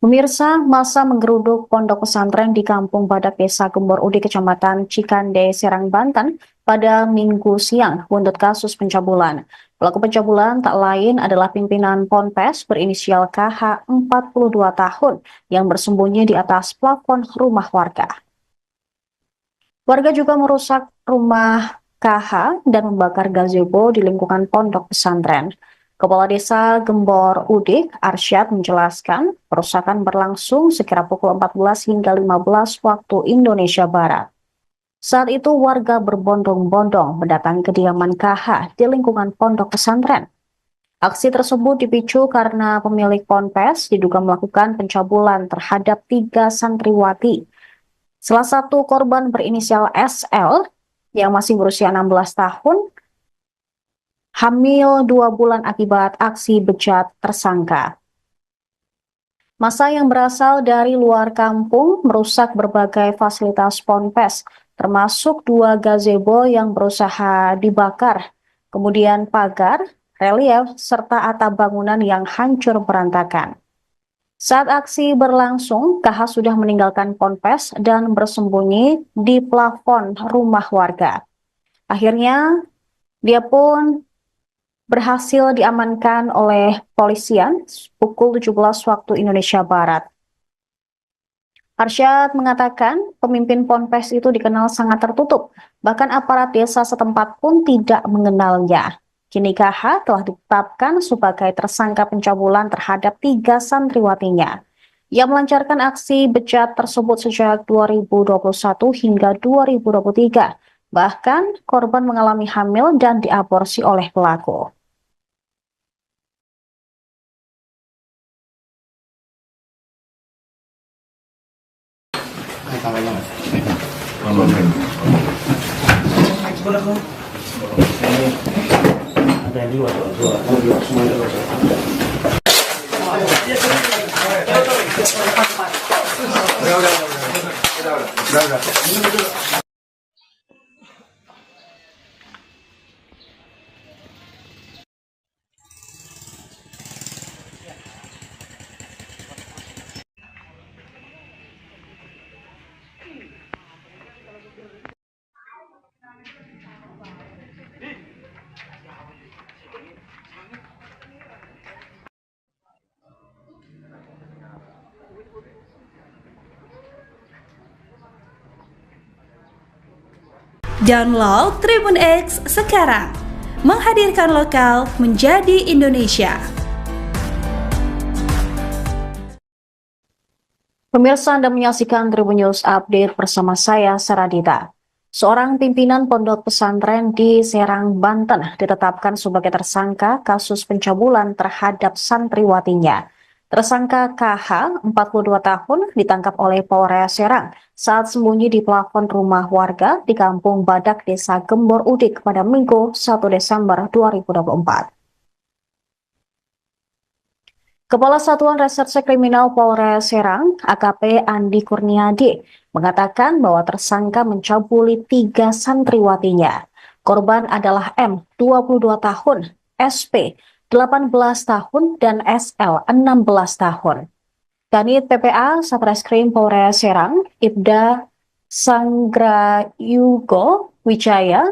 Pemirsa, masa menggeruduk pondok pesantren di Kampung Badak Desa Gembor Udik, Kecamatan Cikande, Serang, Banten pada Minggu siang buntut kasus pencabulan. Pelaku pencabulan tak lain adalah pimpinan ponpes berinisial KH 42 tahun yang bersembunyi di atas plafon rumah warga. Warga juga merusak rumah KH dan membakar gazebo di lingkungan pondok pesantren. Kepala Desa Gembor Udik, Arsyad, menjelaskan perusakan berlangsung sekira pukul 14 hingga 15 waktu Indonesia Barat. Saat itu warga berbondong-bondong mendatangi kediaman KH di lingkungan pondok pesantren. Aksi tersebut dipicu karena pemilik ponpes diduga melakukan pencabulan terhadap 3 santriwati. Salah satu korban berinisial SL yang masih berusia 16 tahun, hamil 2 bulan akibat aksi bejat tersangka. Massa yang berasal dari luar kampung merusak berbagai fasilitas ponpes, termasuk 2 gazebo yang berusaha dibakar, kemudian pagar, relief, serta atap bangunan yang hancur berantakan. Saat aksi berlangsung, KH sudah meninggalkan ponpes dan bersembunyi di plafon rumah warga. Akhirnya, dia pun berhasil diamankan oleh polisian pukul 17 waktu Indonesia Barat. Arsyad mengatakan pemimpin ponpes itu dikenal sangat tertutup, bahkan aparat desa setempat pun tidak mengenalnya. Kini KH telah ditetapkan sebagai tersangka pencabulan terhadap 3 santriwatinya. Ia melancarkan aksi bejat tersebut sejak 2021 hingga 2023. Bahkan korban mengalami hamil dan diaborsi oleh pelaku. Ada yang dua, semuanya dua. Download Tribun X sekarang, menghadirkan lokal menjadi Indonesia. Pemirsa, Anda menyaksikan Tribun News Update bersama saya, Saradita. Seorang pimpinan pondok pesantren di Serang, Banten ditetapkan sebagai tersangka kasus pencabulan terhadap santriwatinya. Tersangka KH, 42 tahun, ditangkap oleh Polres Serang saat sembunyi di plafon rumah warga di Kampung Badak, Desa Gembor Udik pada Minggu 1 Desember 2024. Kepala Satuan Reserse Kriminal Polres Serang, AKP Andi Kurniadi, mengatakan bahwa tersangka mencabuli 3 santriwatinya. Korban adalah M, 22 tahun, SP, 18 tahun, dan SL, 16 tahun. Kanit PPA Satreskrim Polres Serang, Ibda Sanggrayugo Wijaya,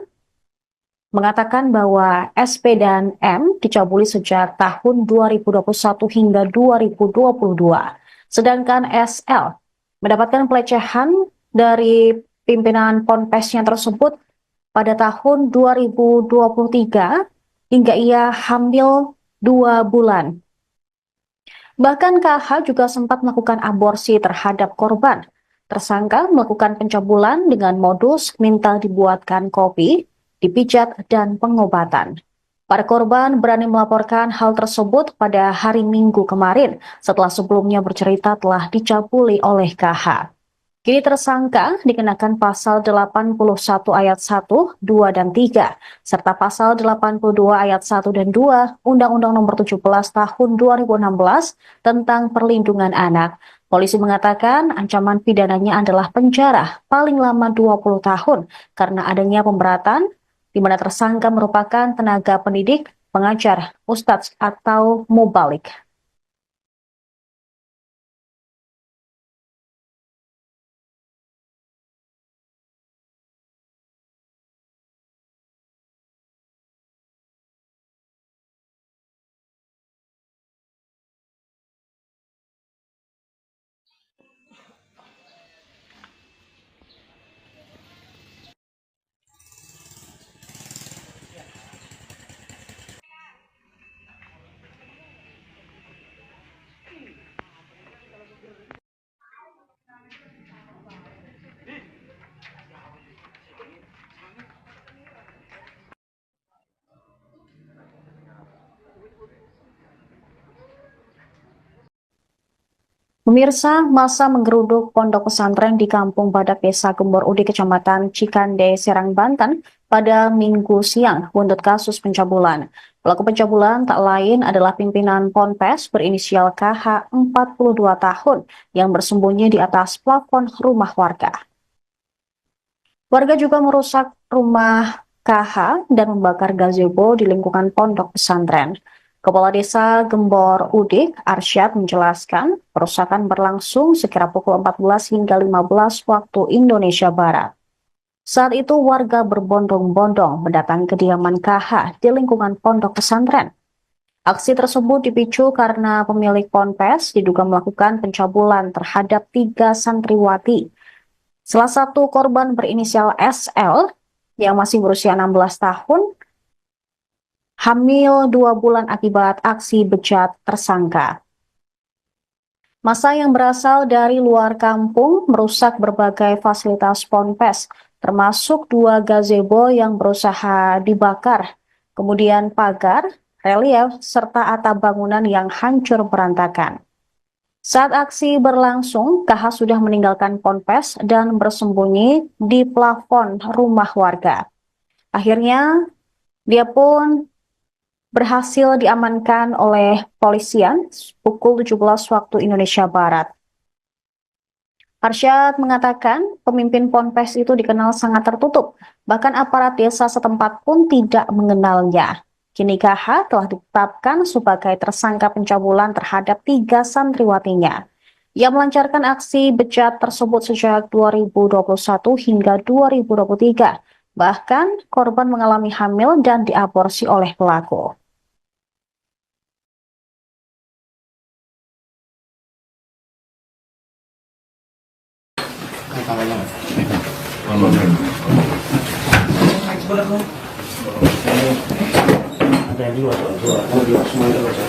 mengatakan bahwa SP dan M dicabuli sejak tahun 2021 hingga 2022. Sedangkan SL mendapatkan pelecehan dari pimpinan ponpesnya tersebut pada tahun 2023 hingga ia hamil 2 bulan. Bahkan KH juga sempat melakukan aborsi terhadap korban. Tersangka melakukan pencabulan dengan modus minta dibuatkan kopi, dipijat, dan pengobatan. Para korban berani melaporkan hal tersebut pada hari Minggu kemarin setelah sebelumnya bercerita telah dicabuli oleh KH. Kini tersangka dikenakan pasal 81 ayat 1, 2, dan 3, serta pasal 82 ayat 1 dan 2 Undang-Undang Nomor 17 Tahun 2016 tentang Perlindungan Anak. Polisi mengatakan ancaman pidananya adalah penjara paling lama 20 tahun karena adanya pemberatan di mana tersangka merupakan tenaga pendidik, pengajar, ustadz, atau mubalik. Pemirsa, masa menggeruduk pondok pesantren di Kampung Badak, Desa Gembor Udik, Kecamatan Cikande, Serang, Banten pada Minggu siang buntut kasus pencabulan. Pelaku pencabulan tak lain adalah pimpinan ponpes berinisial KH, 42 tahun, yang bersembunyi di atas plafon rumah warga. Warga juga merusak rumah KH dan membakar gazebo di lingkungan pondok pesantren. Kepala Desa Gembor Udik, Arsyad menjelaskan, perusakan berlangsung sekira pukul 14 hingga 15 waktu Indonesia Barat. Saat itu warga berbondong-bondong mendatangi kediaman KH di lingkungan pondok pesantren. Aksi tersebut dipicu karena pemilik ponpes diduga melakukan pencabulan terhadap 3 santriwati. Salah satu korban berinisial SL yang masih berusia 16 tahun hamil 2 bulan akibat aksi bejat tersangka. Massa yang berasal dari luar kampung merusak berbagai fasilitas ponpes, termasuk 2 gazebo yang berusaha dibakar, kemudian pagar, relief, serta atap bangunan yang hancur berantakan. Saat aksi berlangsung, KH sudah meninggalkan ponpes dan bersembunyi di plafon rumah warga. Akhirnya, dia pun berhasil diamankan oleh polisian pukul 17 waktu Indonesia Barat. Arsyad mengatakan pemimpin ponpes itu dikenal sangat tertutup, bahkan aparat desa setempat pun tidak mengenalnya. Kini KH telah ditetapkan sebagai tersangka pencabulan terhadap 3 santriwatinya. Ia melancarkan aksi bejat tersebut sejak 2021 hingga 2023. Bahkan korban mengalami hamil dan diaborsi oleh pelaku. Ada dua, dua, semua itu baca.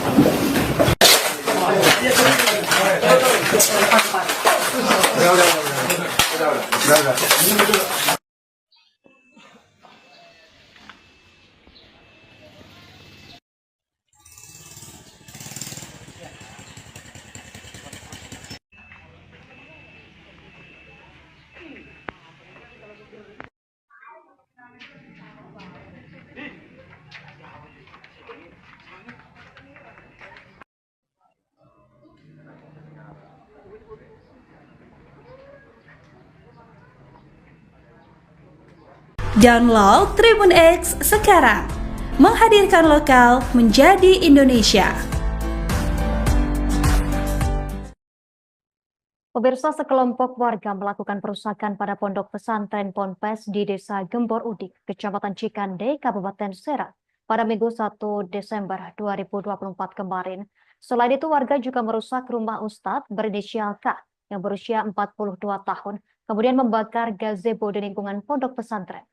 Udah. Download Tribun X sekarang, menghadirkan lokal menjadi Indonesia. Pemirsa, sekelompok warga melakukan perusakan pada pondok pesantren Ponpes di Desa Gembor Udik, Kecamatan Cikande, Kabupaten Serang, pada Minggu 1 Desember 2024 kemarin. Selain itu, warga juga merusak rumah Ustadz berinisial K yang berusia 42 tahun, kemudian membakar gazebo di lingkungan pondok pesantren.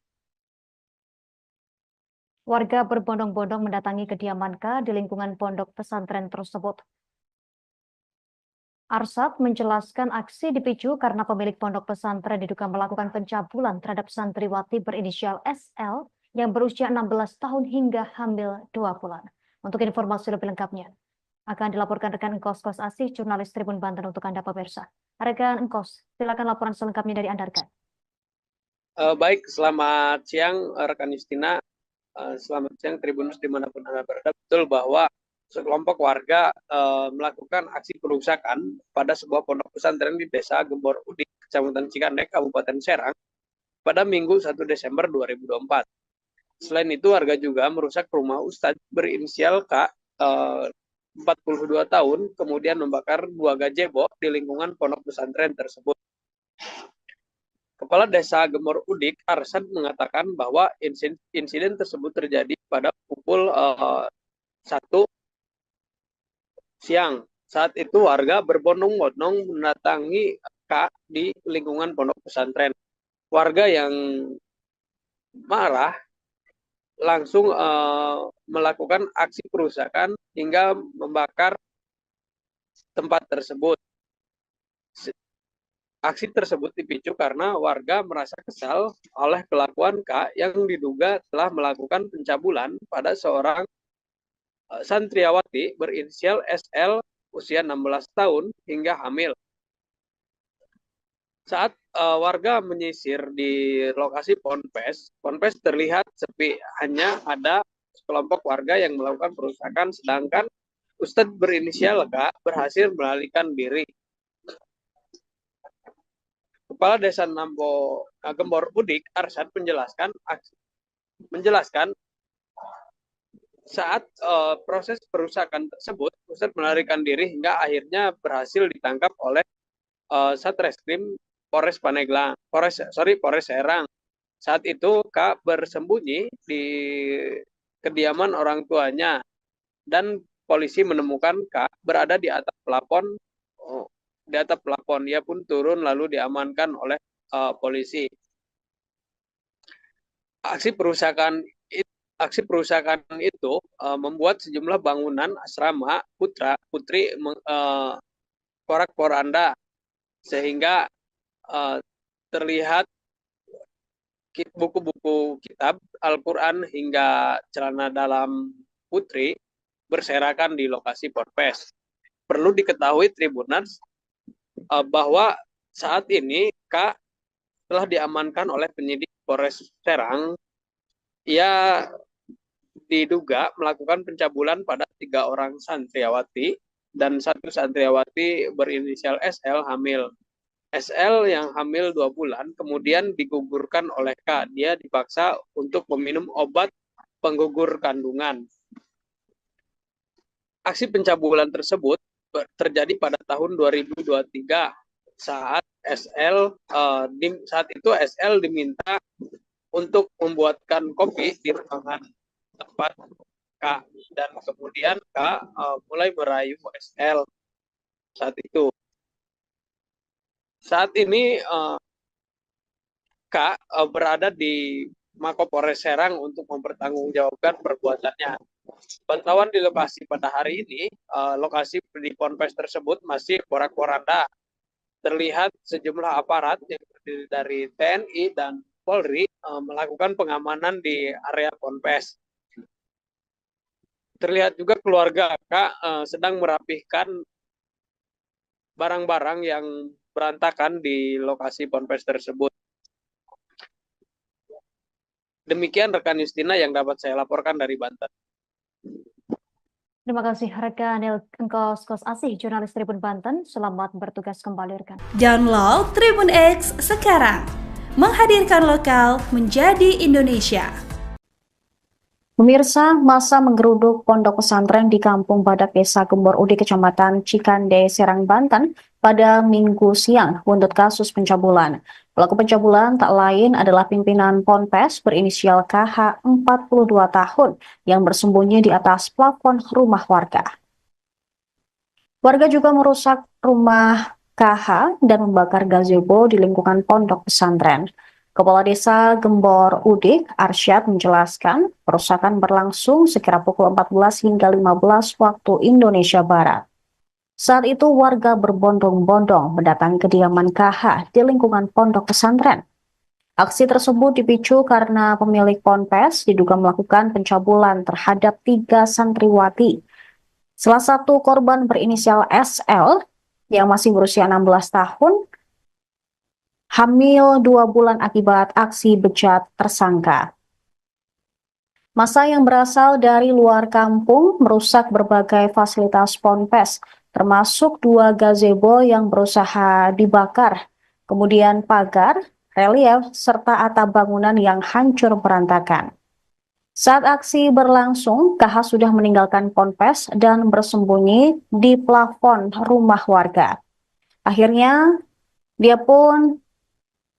Warga berbondong-bondong mendatangi kediaman K di lingkungan pondok pesantren tersebut. Arsyad menjelaskan aksi dipicu karena pemilik pondok pesantren diduga melakukan pencabulan terhadap santriwati berinisial SL yang berusia 16 tahun hingga hamil 2 bulan. Untuk informasi lebih lengkapnya, akan dilaporkan rekan Engkos Kos Asih, jurnalis Tribun Banten untuk Anda pemirsa. Rekan Engkos, silakan laporan selengkapnya dari Anda, rekan. Baik, selamat siang rekan Justina. Selamat siang Tribunus dimanapun Anda berada. Betul bahwa sekelompok warga melakukan aksi perusakan pada sebuah pondok pesantren di Desa Gembor Udik, Kecamatan Cikandek, Kabupaten Serang, pada Minggu 1 Desember 2024. Selain itu, warga juga merusak rumah Ustadz berinisial K, 42 tahun, kemudian membakar 2 gazebo di lingkungan pondok pesantren tersebut. Kepala Desa Gembor Udik, Arsyad, mengatakan bahwa insiden tersebut terjadi pada pukul 1 siang. Saat itu warga berbondong-bondong mendatangi K di lingkungan pondok pesantren. Warga yang marah langsung melakukan aksi perusakan hingga membakar tempat tersebut. Aksi tersebut dipicu karena warga merasa kesal oleh kelakuan K yang diduga telah melakukan pencabulan pada seorang santriwati berinisial SL usia 16 tahun hingga hamil. Saat warga menyisir di lokasi ponpes terlihat sepi, hanya ada sekelompok warga yang melakukan perusakan, sedangkan Ustadz berinisial K berhasil melarikan diri. Kepala Desa Gembor Udik, Arsyad, menjelaskan saat proses perusakan tersebut, Ustadz melarikan diri hingga akhirnya berhasil ditangkap oleh Satreskrim Polres Pandeglang, Polres Serang. Saat itu K bersembunyi di kediaman orang tuanya dan polisi menemukan K berada di atap plafon. Dia pun turun lalu diamankan oleh polisi. Aksi perusakan itu membuat sejumlah bangunan asrama putri porak-poranda sehingga terlihat buku-buku kitab Al-Quran hingga celana dalam putri berserakan di lokasi ponpes. Perlu diketahui Tribuners bahwa saat ini K telah diamankan oleh penyidik Polres Serang. Ia diduga melakukan pencabulan pada 3 orang santriawati dan 1 santriawati berinisial SL hamil. SL yang hamil 2 bulan kemudian digugurkan oleh K. Dia dipaksa untuk meminum obat penggugur kandungan. Aksi pencabulan tersebut terjadi pada tahun 2023 saat itu SL diminta untuk membuatkan kopi di ruangan tempat K, dan kemudian K mulai merayu SL saat itu. Saat ini K berada di Mapolres Serang untuk mempertanggungjawabkan perbuatannya. Pantauan di lokasi pada hari ini, lokasi di ponpes tersebut masih porak-poranda. Terlihat sejumlah aparat yang terdiri dari TNI dan Polri melakukan pengamanan di area ponpes. Terlihat juga keluarga K sedang merapihkan barang-barang yang berantakan di lokasi ponpes tersebut. Demikian rekan Justina yang dapat saya laporkan dari Banten. Terima kasih rekan Engkos Asih, jurnalis Tribun Banten. Selamat bertugas kembali rekan. Download Tribun X sekarang. Menghadirkan lokal menjadi Indonesia. Pemirsa, masa menggeruduk pondok pesantren di Kampung Badak Desa Gembor Udik, Kecamatan Cikande, Serang, Banten pada Minggu siang buntut kasus pencabulan. Pelaku pencabulan tak lain adalah pimpinan ponpes berinisial KH 42 tahun yang bersembunyi di atas plafon rumah warga. Warga juga merusak rumah KH dan membakar gazebo di lingkungan pondok pesantren. Kepala Desa Gembor Udik, Arsyad, menjelaskan perusakan berlangsung sekira pukul 14 hingga 15 waktu Indonesia Barat. Saat itu warga berbondong-bondong mendatangi kediaman KH di lingkungan pondok pesantren. Aksi tersebut dipicu karena pemilik ponpes diduga melakukan pencabulan terhadap 3 santriwati. Salah satu korban berinisial SL yang masih berusia 16 tahun, hamil 2 bulan akibat aksi bejat tersangka. Massa yang berasal dari luar kampung merusak berbagai fasilitas ponpes, termasuk 2 gazebo yang berusaha dibakar, kemudian pagar, relief, serta atap bangunan yang hancur berantakan. Saat aksi berlangsung, KH sudah meninggalkan ponpes dan bersembunyi di plafon rumah warga. Akhirnya, dia pun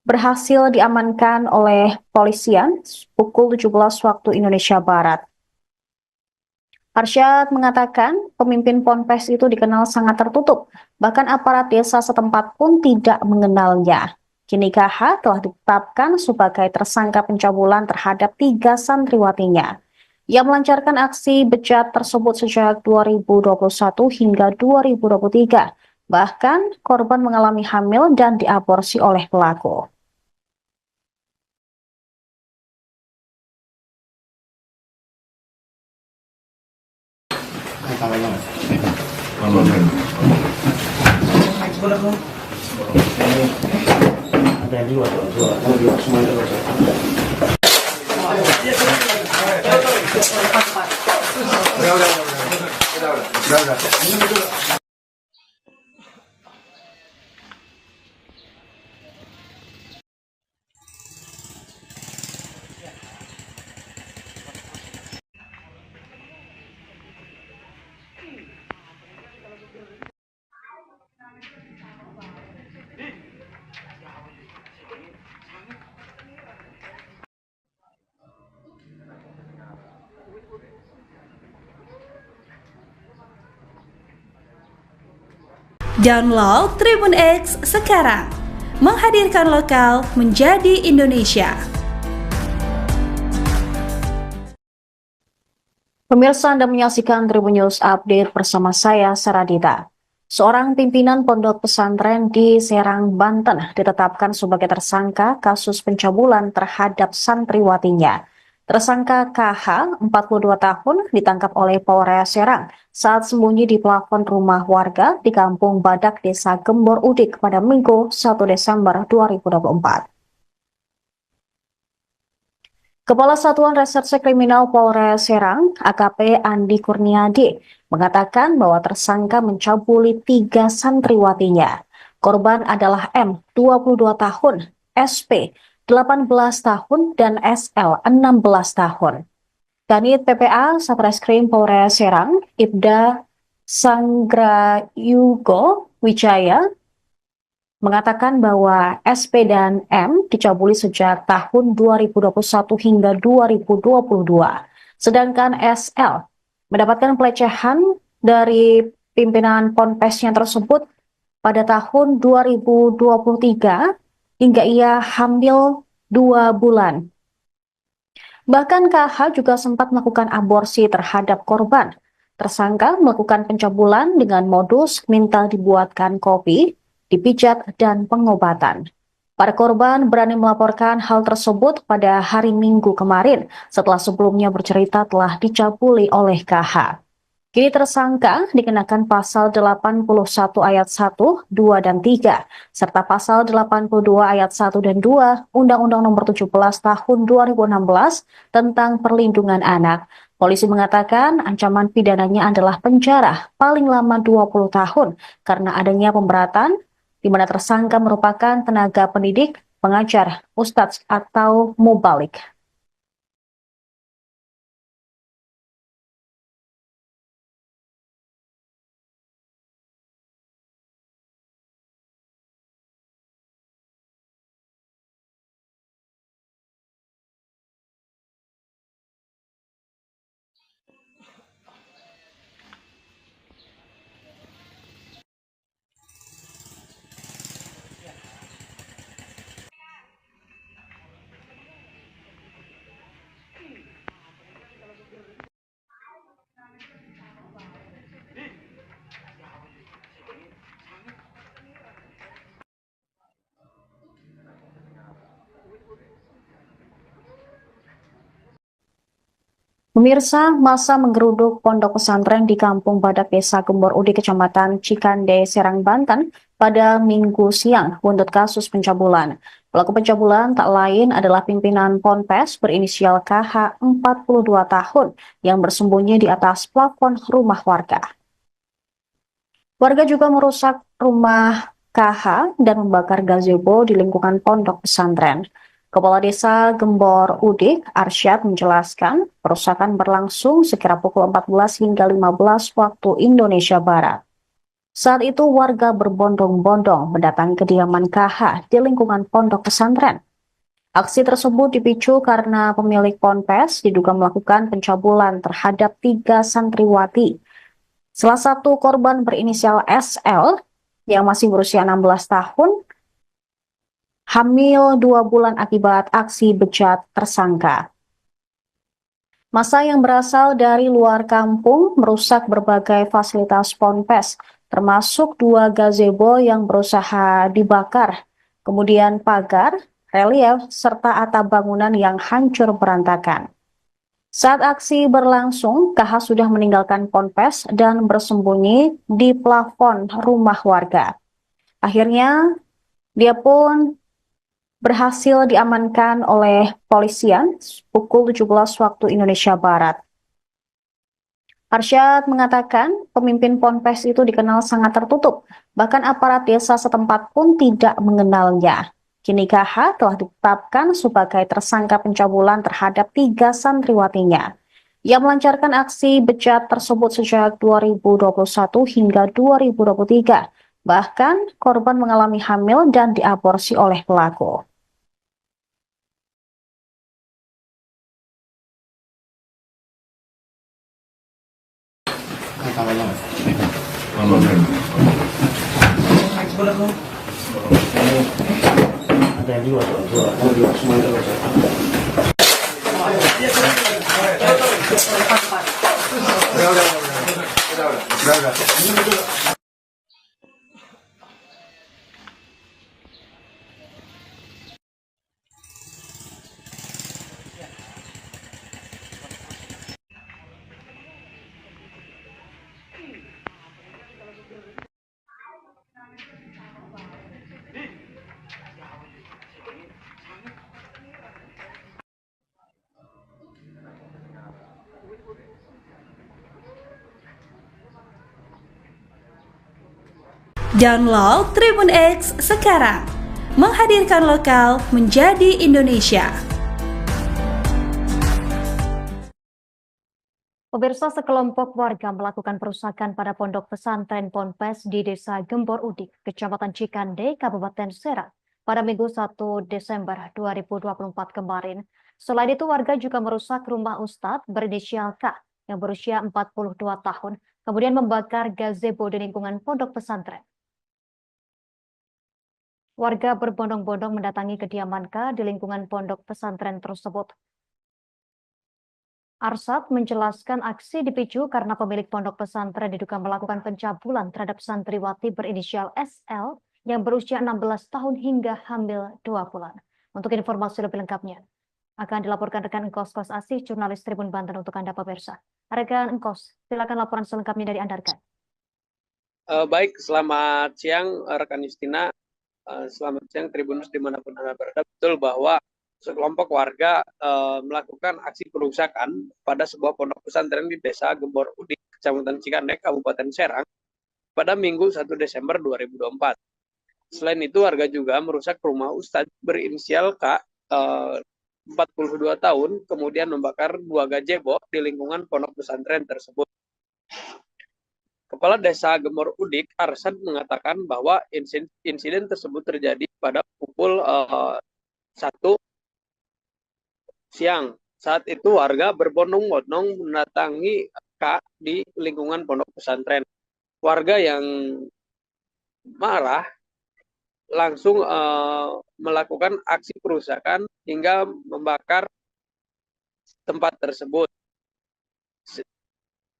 berhasil diamankan oleh polisian pukul 17 waktu Indonesia Barat. Arsyad mengatakan pemimpin ponpes itu dikenal sangat tertutup, bahkan aparat desa setempat pun tidak mengenalnya. Kini KH telah ditetapkan sebagai tersangka pencabulan terhadap 3 santriwatinya. Ia melancarkan aksi bejat tersebut sejak 2021 hingga 2023. Bahkan korban mengalami hamil dan diaborsi oleh pelaku. Ada yang dua semuanya udah. Download Tribun X sekarang. Menghadirkan lokal menjadi Indonesia. Pemirsa, Anda menyaksikan Tribun News Update bersama saya, Saradita. Seorang pimpinan pondok pesantren di Serang, Banten ditetapkan sebagai tersangka kasus pencabulan terhadap santriwatinya. Tersangka KH, 42 tahun, ditangkap oleh Polres Serang saat sembunyi di plafon rumah warga di Kampung Badak, Desa Gembor Udik pada Minggu 1 Desember 2024. Kepala Satuan Reserse Kriminal Polres Serang, AKP Andi Kurniadi, mengatakan bahwa tersangka mencabuli 3 santriwatinya. Korban adalah M, 22 tahun, SP, 18 tahun, dan SL, 16 tahun. Kanit PPA Satreskrim Polres Serang, Ibda Sanggrayugo Wijaya, mengatakan bahwa SP dan M dicabuli sejak tahun 2021 hingga 2022. Sedangkan SL mendapatkan pelecehan dari pimpinan ponpesnya tersebut pada tahun 2023 hingga ia hamil 2 bulan. Bahkan KH juga sempat melakukan aborsi terhadap korban. Tersangka melakukan pencabulan dengan modus minta dibuatkan kopi, dipijat, dan pengobatan. Para korban berani melaporkan hal tersebut pada hari Minggu kemarin setelah sebelumnya bercerita telah dicabuli oleh KH. Kini tersangka dikenakan pasal 81 ayat 1, 2, dan 3, serta pasal 82 ayat 1 dan 2 Undang-Undang Nomor 17 Tahun 2016 tentang Perlindungan Anak. Polisi mengatakan ancaman pidananya adalah penjara paling lama 20 tahun karena adanya pemberatan di mana tersangka merupakan tenaga pendidik, pengajar, ustadz, atau mubalik. Pemirsa, masa menggeruduk pondok pesantren di Kampung Badak, Desa Gembor Udik, Kecamatan Cikande, Serang, Banten pada Minggu siang buntut kasus pencabulan. Pelaku pencabulan tak lain adalah pimpinan Ponpes berinisial KH, 42 tahun, yang bersembunyi di atas plafon rumah warga. Warga juga merusak rumah KH dan membakar gazebo di lingkungan pondok pesantren. Kepala Desa Gembor Udik, Arsyad, menjelaskan perusakan berlangsung sekira pukul 14 hingga 15 waktu Indonesia Barat. Saat itu warga berbondong-bondong mendatangi kediaman KH di lingkungan pondok pesantren. Aksi tersebut dipicu karena pemilik ponpes diduga melakukan pencabulan terhadap 3 santriwati. Salah satu korban berinisial SL yang masih berusia 16 tahun, hamil 2 bulan akibat aksi bejat tersangka. Massa yang berasal dari luar kampung merusak berbagai fasilitas ponpes, termasuk 2 gazebo yang berusaha dibakar, kemudian pagar, relief, serta atap bangunan yang hancur berantakan. Saat aksi berlangsung, KH sudah meninggalkan ponpes dan bersembunyi di plafon rumah warga. Akhirnya, dia pun berhasil diamankan oleh polisian pukul 17 waktu Indonesia Barat. Arsyad mengatakan pemimpin ponpes itu dikenal sangat tertutup, bahkan aparat desa setempat pun tidak mengenalnya. Kini KH telah ditetapkan sebagai tersangka pencabulan terhadap 3 santriwatinya. Ia melancarkan aksi bejat tersebut sejak 2021 hingga 2023. Bahkan korban mengalami hamil dan diaborsi oleh pelaku. Tangannya. Ada yang dua, dua, semua itu baca. Udah. Download Tribun X sekarang, menghadirkan lokal menjadi Indonesia. Pemirsa, sekelompok warga melakukan perusakan pada pondok pesantren Ponpes di Desa Gembor Udik, Kecamatan Cikande, Kabupaten Serang pada Minggu 1 Desember 2024 kemarin. Selain itu, warga juga merusak rumah Ustadz berinisial K yang berusia 42 tahun, kemudian membakar gazebo di lingkungan pondok pesantren. Warga berbondong-bondong mendatangi kediaman K di lingkungan pondok pesantren tersebut. Arsad menjelaskan aksi dipicu karena pemilik pondok pesantren diduga melakukan pencabulan terhadap santriwati berinisial SL yang berusia 16 tahun hingga hamil 2 bulan. Untuk informasi lebih lengkapnya, akan dilaporkan rekan Engkos Kos Asih, jurnalis Tribun Banten untuk Anda pemirsa. Rekan Engkos, silakan laporan selengkapnya dari Anda, rekan. Baik, selamat siang rekan Justina. Selamat siang Tribunus dimanapun Anda berada. Betul bahwa sekelompok warga melakukan aksi perusakan pada sebuah pondok pesantren di Desa Gembor Udik, Kecamatan Cikandek, Kabupaten Serang pada Minggu 1 Desember 2024. Selain itu, warga juga merusak rumah Ustadz berinisial K, 42 tahun, kemudian membakar 2 gazebo di lingkungan pondok pesantren tersebut. Kepala Desa Gembor Udik, Arsad, mengatakan bahwa insiden tersebut terjadi pada pukul 1 siang. Saat itu warga berbondong-bondong mendatangi K di lingkungan pondok pesantren. Warga yang marah langsung melakukan aksi perusakan hingga membakar tempat tersebut.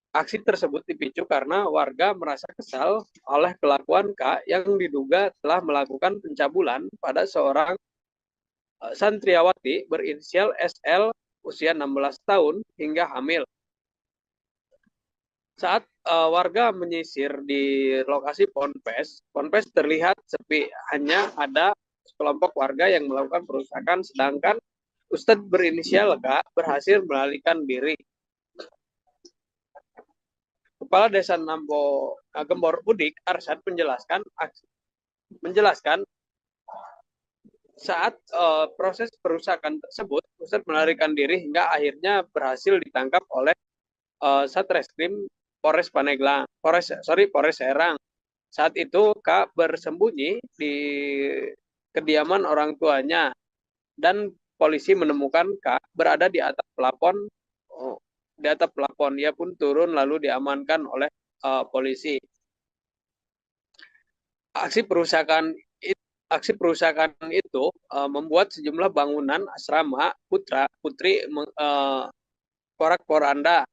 Aksi tersebut dipicu karena warga merasa kesal oleh kelakuan K yang diduga telah melakukan pencabulan pada seorang santriawati berinisial SL usia 16 tahun hingga hamil. Saat warga menyisir di lokasi Ponpes terlihat sepi, hanya ada sekelompok warga yang melakukan perusakan, sedangkan Ustadz berinisial K berhasil melarikan diri. Kepala Desa Gembor Udik, Arsad, menjelaskan saat proses perusakan tersebut, Ustadz melarikan diri hingga akhirnya berhasil ditangkap oleh Satreskrim Polres Serang. Saat itu K bersembunyi di kediaman orang tuanya dan polisi menemukan K berada di atap plafon. Dia pun turun lalu diamankan oleh polisi. Aksi perusakan itu membuat sejumlah bangunan asrama putri porak-poranda,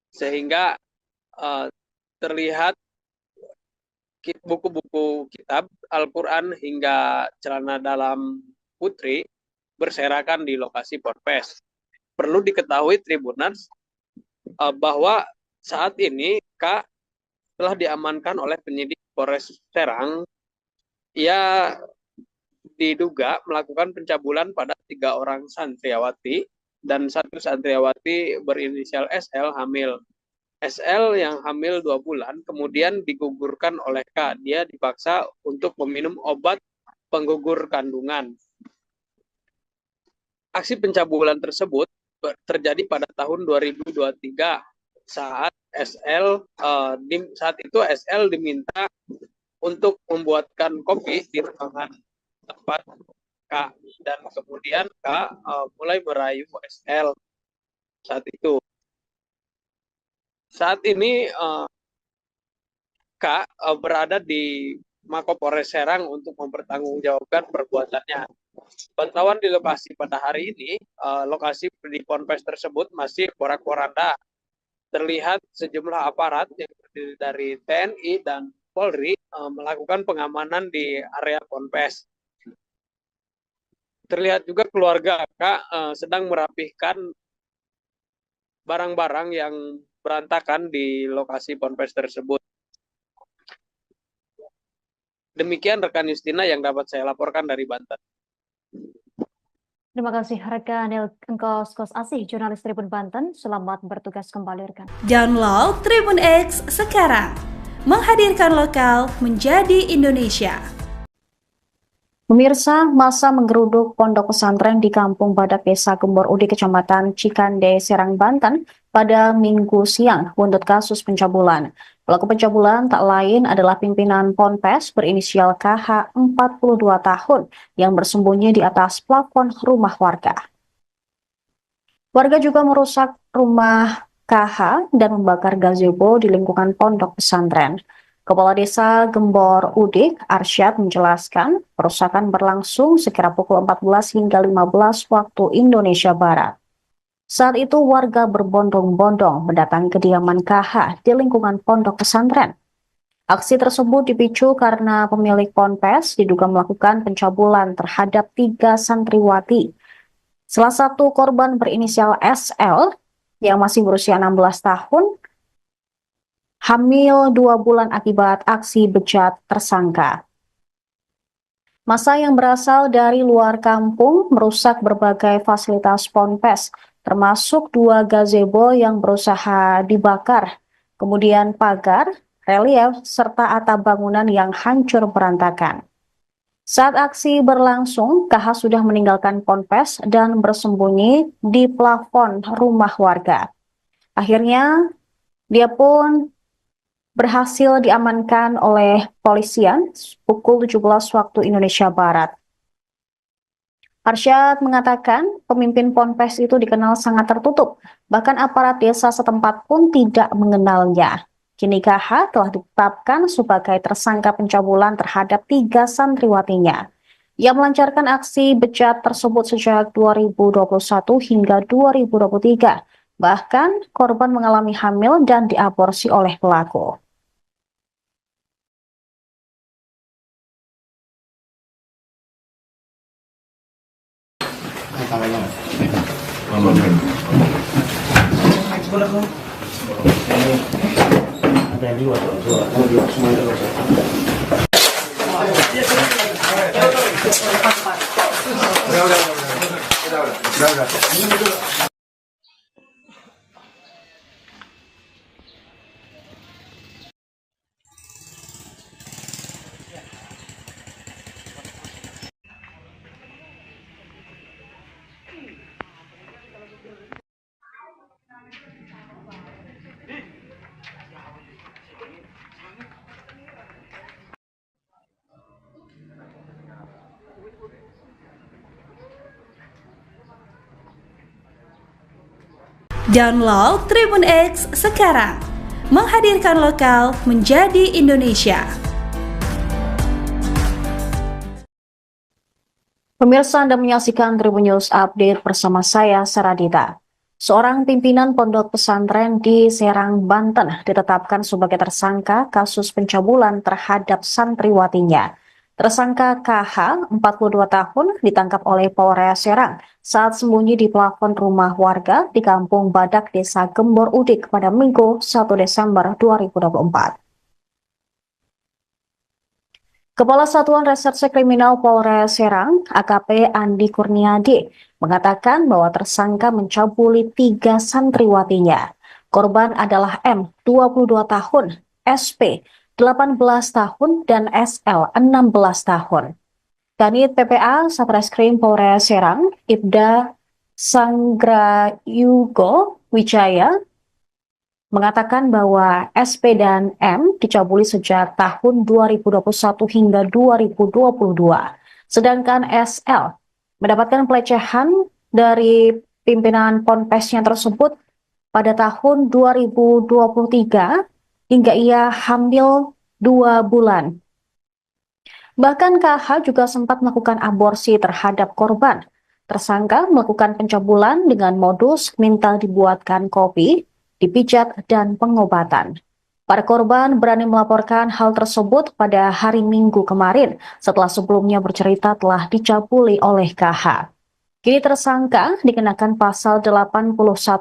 sehingga terlihat buku-buku kitab Al-Quran hingga celana dalam putri berserakan di lokasi Ponpes. Perlu diketahui Tribuners bahwa saat ini K telah diamankan oleh penyidik Polres Serang. Ia diduga melakukan pencabulan pada 3 orang santriawati dan 1 santriawati berinisial SL hamil. SL yang hamil 2 bulan kemudian digugurkan oleh K. Dia dipaksa untuk meminum obat penggugur kandungan. Aksi pencabulan tersebut terjadi pada tahun 2023 saat itu SL diminta untuk membuatkan kopi di ruangan tempat K, dan kemudian K mulai merayu SL saat itu. Saat ini K berada di Mapolres Serang untuk mempertanggungjawabkan perbuatannya. Pantauan di lokasi pada hari ini, lokasi di Ponpes tersebut masih porak-poranda. Terlihat sejumlah aparat yang terdiri dari TNI dan Polri melakukan pengamanan di area Ponpes. Terlihat juga keluarga Kak sedang merapihkan barang-barang yang berantakan di lokasi Ponpes tersebut. Demikian rekan Justina yang dapat saya laporkan dari Banten. Terima kasih rekan Engkos Kos Asih, jurnalis Tribun Banten. Selamat bertugas kembali rekan. Download Tribun X sekarang, menghadirkan lokal menjadi Indonesia. Pemirsa, masa menggeruduk pondok pesantren di Kampung Badak Desa Gembor Udik, Kecamatan Cikande, Serang, Banten pada Minggu siang buntut kasus pencabulan. Pelaku pencabulan tak lain adalah pimpinan Ponpes berinisial KH 42 tahun yang bersembunyi di atas plafon rumah warga. Warga juga merusak rumah KH dan membakar gazebo di lingkungan pondok pesantren. Kepala Desa Gembor Udik, Arsyad, menjelaskan perusakan berlangsung sekira pukul 14 hingga 15 waktu Indonesia Barat. Saat itu warga berbondong-bondong mendatangi kediaman KH di lingkungan pondok pesantren. Aksi tersebut dipicu karena pemilik Ponpes diduga melakukan pencabulan terhadap 3 santriwati. Salah satu korban berinisial SL yang masih berusia 16 tahun, hamil 2 bulan akibat aksi bejat tersangka. Massa yang berasal dari luar kampung merusak berbagai fasilitas Ponpes, termasuk 2 gazebo yang berusaha dibakar, kemudian pagar, relief, serta atap bangunan yang hancur berantakan. Saat aksi berlangsung, KH sudah meninggalkan Ponpes dan bersembunyi di plafon rumah warga. Akhirnya, dia pun berhasil diamankan oleh polisian pukul 17 waktu Indonesia Barat. Arsyad mengatakan pemimpin Ponpes itu dikenal sangat tertutup, bahkan aparat desa setempat pun tidak mengenalnya. Kini KH telah ditetapkan sebagai tersangka pencabulan terhadap 3 santriwatinya. Ia melancarkan aksi bejat tersebut sejak 2021 hingga 2023. Bahkan korban mengalami hamil dan diaborsi oleh pelaku. Ada yang dua semuanya udah. Download Tribun X sekarang, menghadirkan lokal menjadi Indonesia. Pemirsa, Anda menyaksikan Tribun News Update bersama saya, Saradita. Seorang pimpinan pondok pesantren di Serang, Banten ditetapkan sebagai tersangka kasus pencabulan terhadap santriwatinya. Tersangka KH, 42 tahun, ditangkap oleh Polres Serang saat sembunyi di plafon rumah warga di Kampung Badak Desa Gembor Udik pada Minggu 1 Desember 2024. Kepala Satuan Reserse Kriminal Polres Serang, AKP Andi Kurniadi, mengatakan bahwa tersangka mencabuli 3 santriwatinya. Korban adalah M, 22 tahun, SP, 18 tahun, dan SL, 16 tahun. Kanit PPA Satreskrim Polres Serang, Ibda Sanggrayugo Wijaya, mengatakan bahwa SP dan M dicabuli sejak tahun 2021 hingga 2022. Sedangkan SL mendapatkan pelecehan dari pimpinan Ponpesnya tersebut pada tahun 2023 hingga ia hamil 2 bulan. Bahkan KH juga sempat melakukan aborsi terhadap korban. Tersangka melakukan pencabulan dengan modus minta dibuatkan kopi, dipijat, dan pengobatan. Para korban berani melaporkan hal tersebut pada hari Minggu kemarin setelah sebelumnya bercerita telah dicabuli oleh KH. Kini tersangka dikenakan pasal 81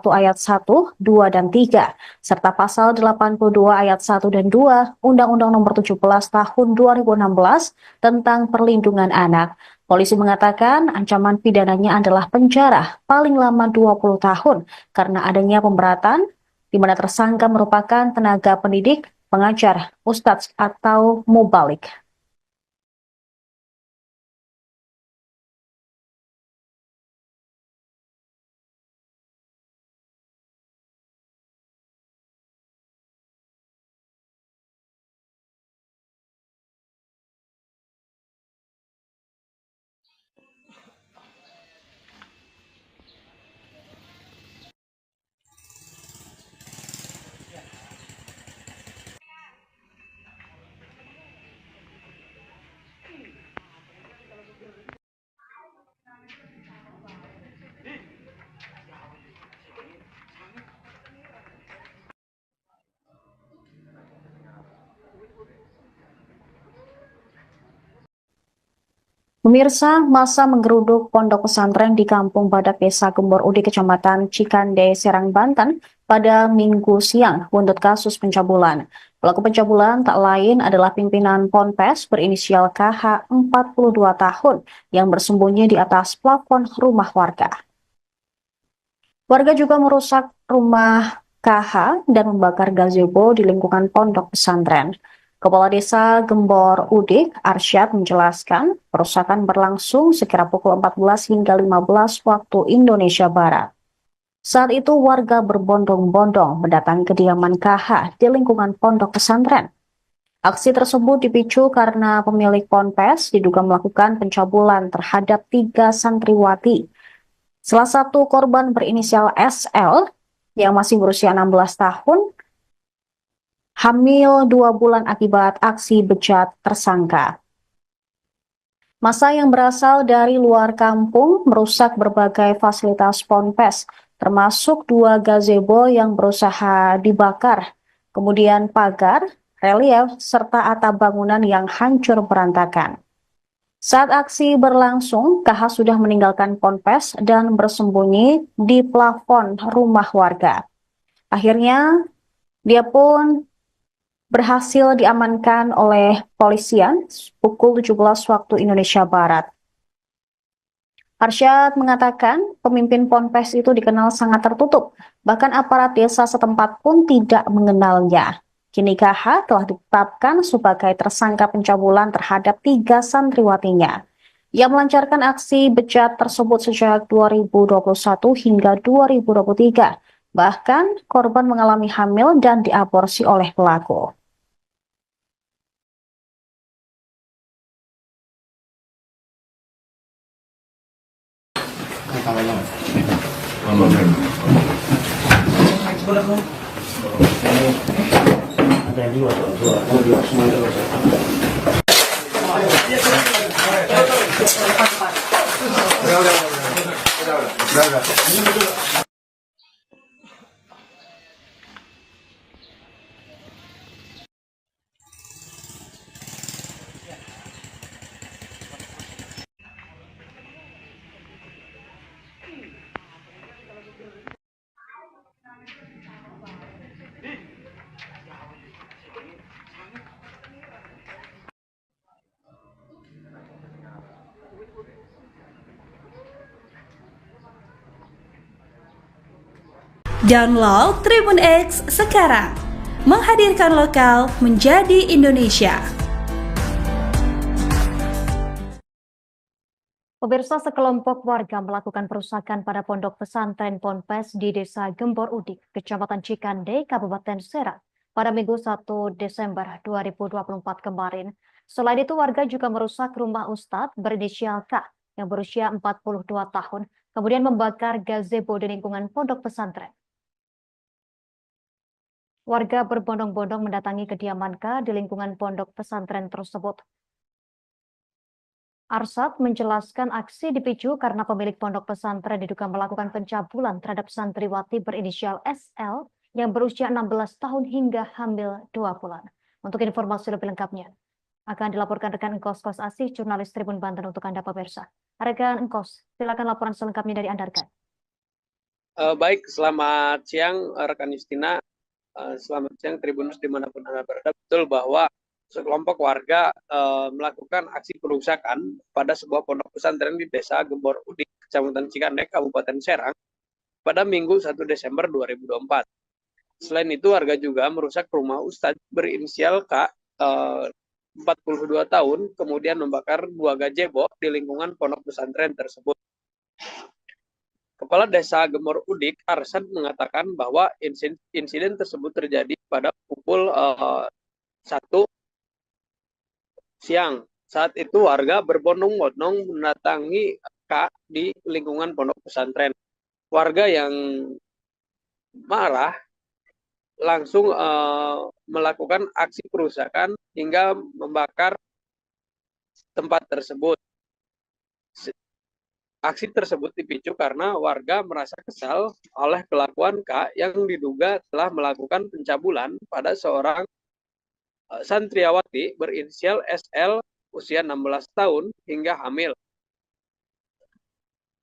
ayat 1, 2, dan 3, serta pasal 82 ayat 1 dan 2 Undang-Undang Nomor 17 Tahun 2016 tentang Perlindungan Anak. Polisi mengatakan ancaman pidananya adalah penjara paling lama 20 tahun karena adanya pemberatan di mana tersangka merupakan tenaga pendidik, pengajar, ustadz, atau mubalik. Pemirsa, masa menggeruduk pondok pesantren di Kampung Badak Desa Gembor Udik, Kecamatan Cikande, Serang, Banten pada Minggu siang buntut kasus pencabulan. Pelaku pencabulan tak lain adalah pimpinan Ponpes berinisial KH 42 tahun yang bersembunyi di atas plafon rumah warga. Warga juga merusak rumah KH dan membakar gazebo di lingkungan pondok pesantren. Kepala Desa Gembor Udik, Arsyad, menjelaskan perusakan berlangsung sekira pukul 14 hingga 15 waktu Indonesia Barat. Saat itu warga berbondong-bondong mendatangi kediaman KH di lingkungan pondok pesantren. Aksi tersebut dipicu karena pemilik ponpes diduga melakukan pencabulan terhadap 3 santriwati. Salah satu korban berinisial SL yang masih berusia 16 tahun hamil 2 bulan akibat aksi bejat tersangka. Massa yang berasal dari luar kampung merusak berbagai fasilitas ponpes, termasuk 2 gazebo yang berusaha dibakar, kemudian pagar, relief, serta atap bangunan yang hancur berantakan. Saat aksi berlangsung, KH sudah meninggalkan ponpes dan bersembunyi di plafon rumah warga. Akhirnya, dia pun berhasil diamankan oleh polisian pukul 17 waktu Indonesia Barat. Arsyad mengatakan pemimpin ponpes itu dikenal sangat tertutup, bahkan aparat desa setempat pun tidak mengenalnya. Kini KH telah ditetapkan sebagai tersangka pencabulan terhadap 3 santriwatinya. Ia melancarkan aksi bejat tersebut sejak 2021 hingga 2023. Bahkan korban mengalami hamil dan diaborsi oleh pelaku. Ada yang dua, semua itu. Download Tribun X sekarang, menghadirkan lokal menjadi Indonesia. Pemirsa, sekelompok warga melakukan perusakan pada pondok pesantren Ponpes di Desa Gembor Udik, Kecamatan Cikande, Kabupaten Serang, pada Minggu 1 Desember 2024 kemarin. Selain itu, warga juga merusak rumah Ustadz berinisial K yang berusia 42 tahun, kemudian membakar gazebo di lingkungan pondok pesantren. Warga berbondong-bondong mendatangi kediaman K di lingkungan pondok pesantren tersebut. Arsyad menjelaskan aksi dipicu karena pemilik pondok pesantren diduga melakukan pencabulan terhadap santriwati berinisial SL yang berusia 16 tahun hingga hamil 2 bulan. Untuk informasi lebih lengkapnya, akan dilaporkan rekan Engkos Kos Asih, jurnalis Tribun Banten untuk Anda pemirsa. Rekan Engkos, silakan laporan selengkapnya dari Anda, rekan. Baik, selamat siang rekan Justina. Selamat siang Tribunus dimanapun Anda berada. Betul bahwa sekelompok warga melakukan aksi perusakan pada sebuah pondok pesantren di Desa Gembor Udik, Kecamatan Cikandek, Kabupaten Serang, pada Minggu 1 Desember 2024. Selain itu, warga juga merusak rumah Ustadz berinisial K, 42 tahun, kemudian membakar 2 gazebo di lingkungan pondok pesantren tersebut. Kepala Desa Gembor Udik, Arsyad, mengatakan bahwa insiden tersebut terjadi pada pukul 1 siang. Saat itu warga berbondong-bondong mendatangi K di lingkungan pondok pesantren. Warga yang marah langsung melakukan aksi perusakan hingga membakar tempat tersebut. Aksi tersebut dipicu karena warga merasa kesal oleh kelakuan K yang diduga telah melakukan pencabulan pada seorang santriawati berinisial SL usia 16 tahun hingga hamil.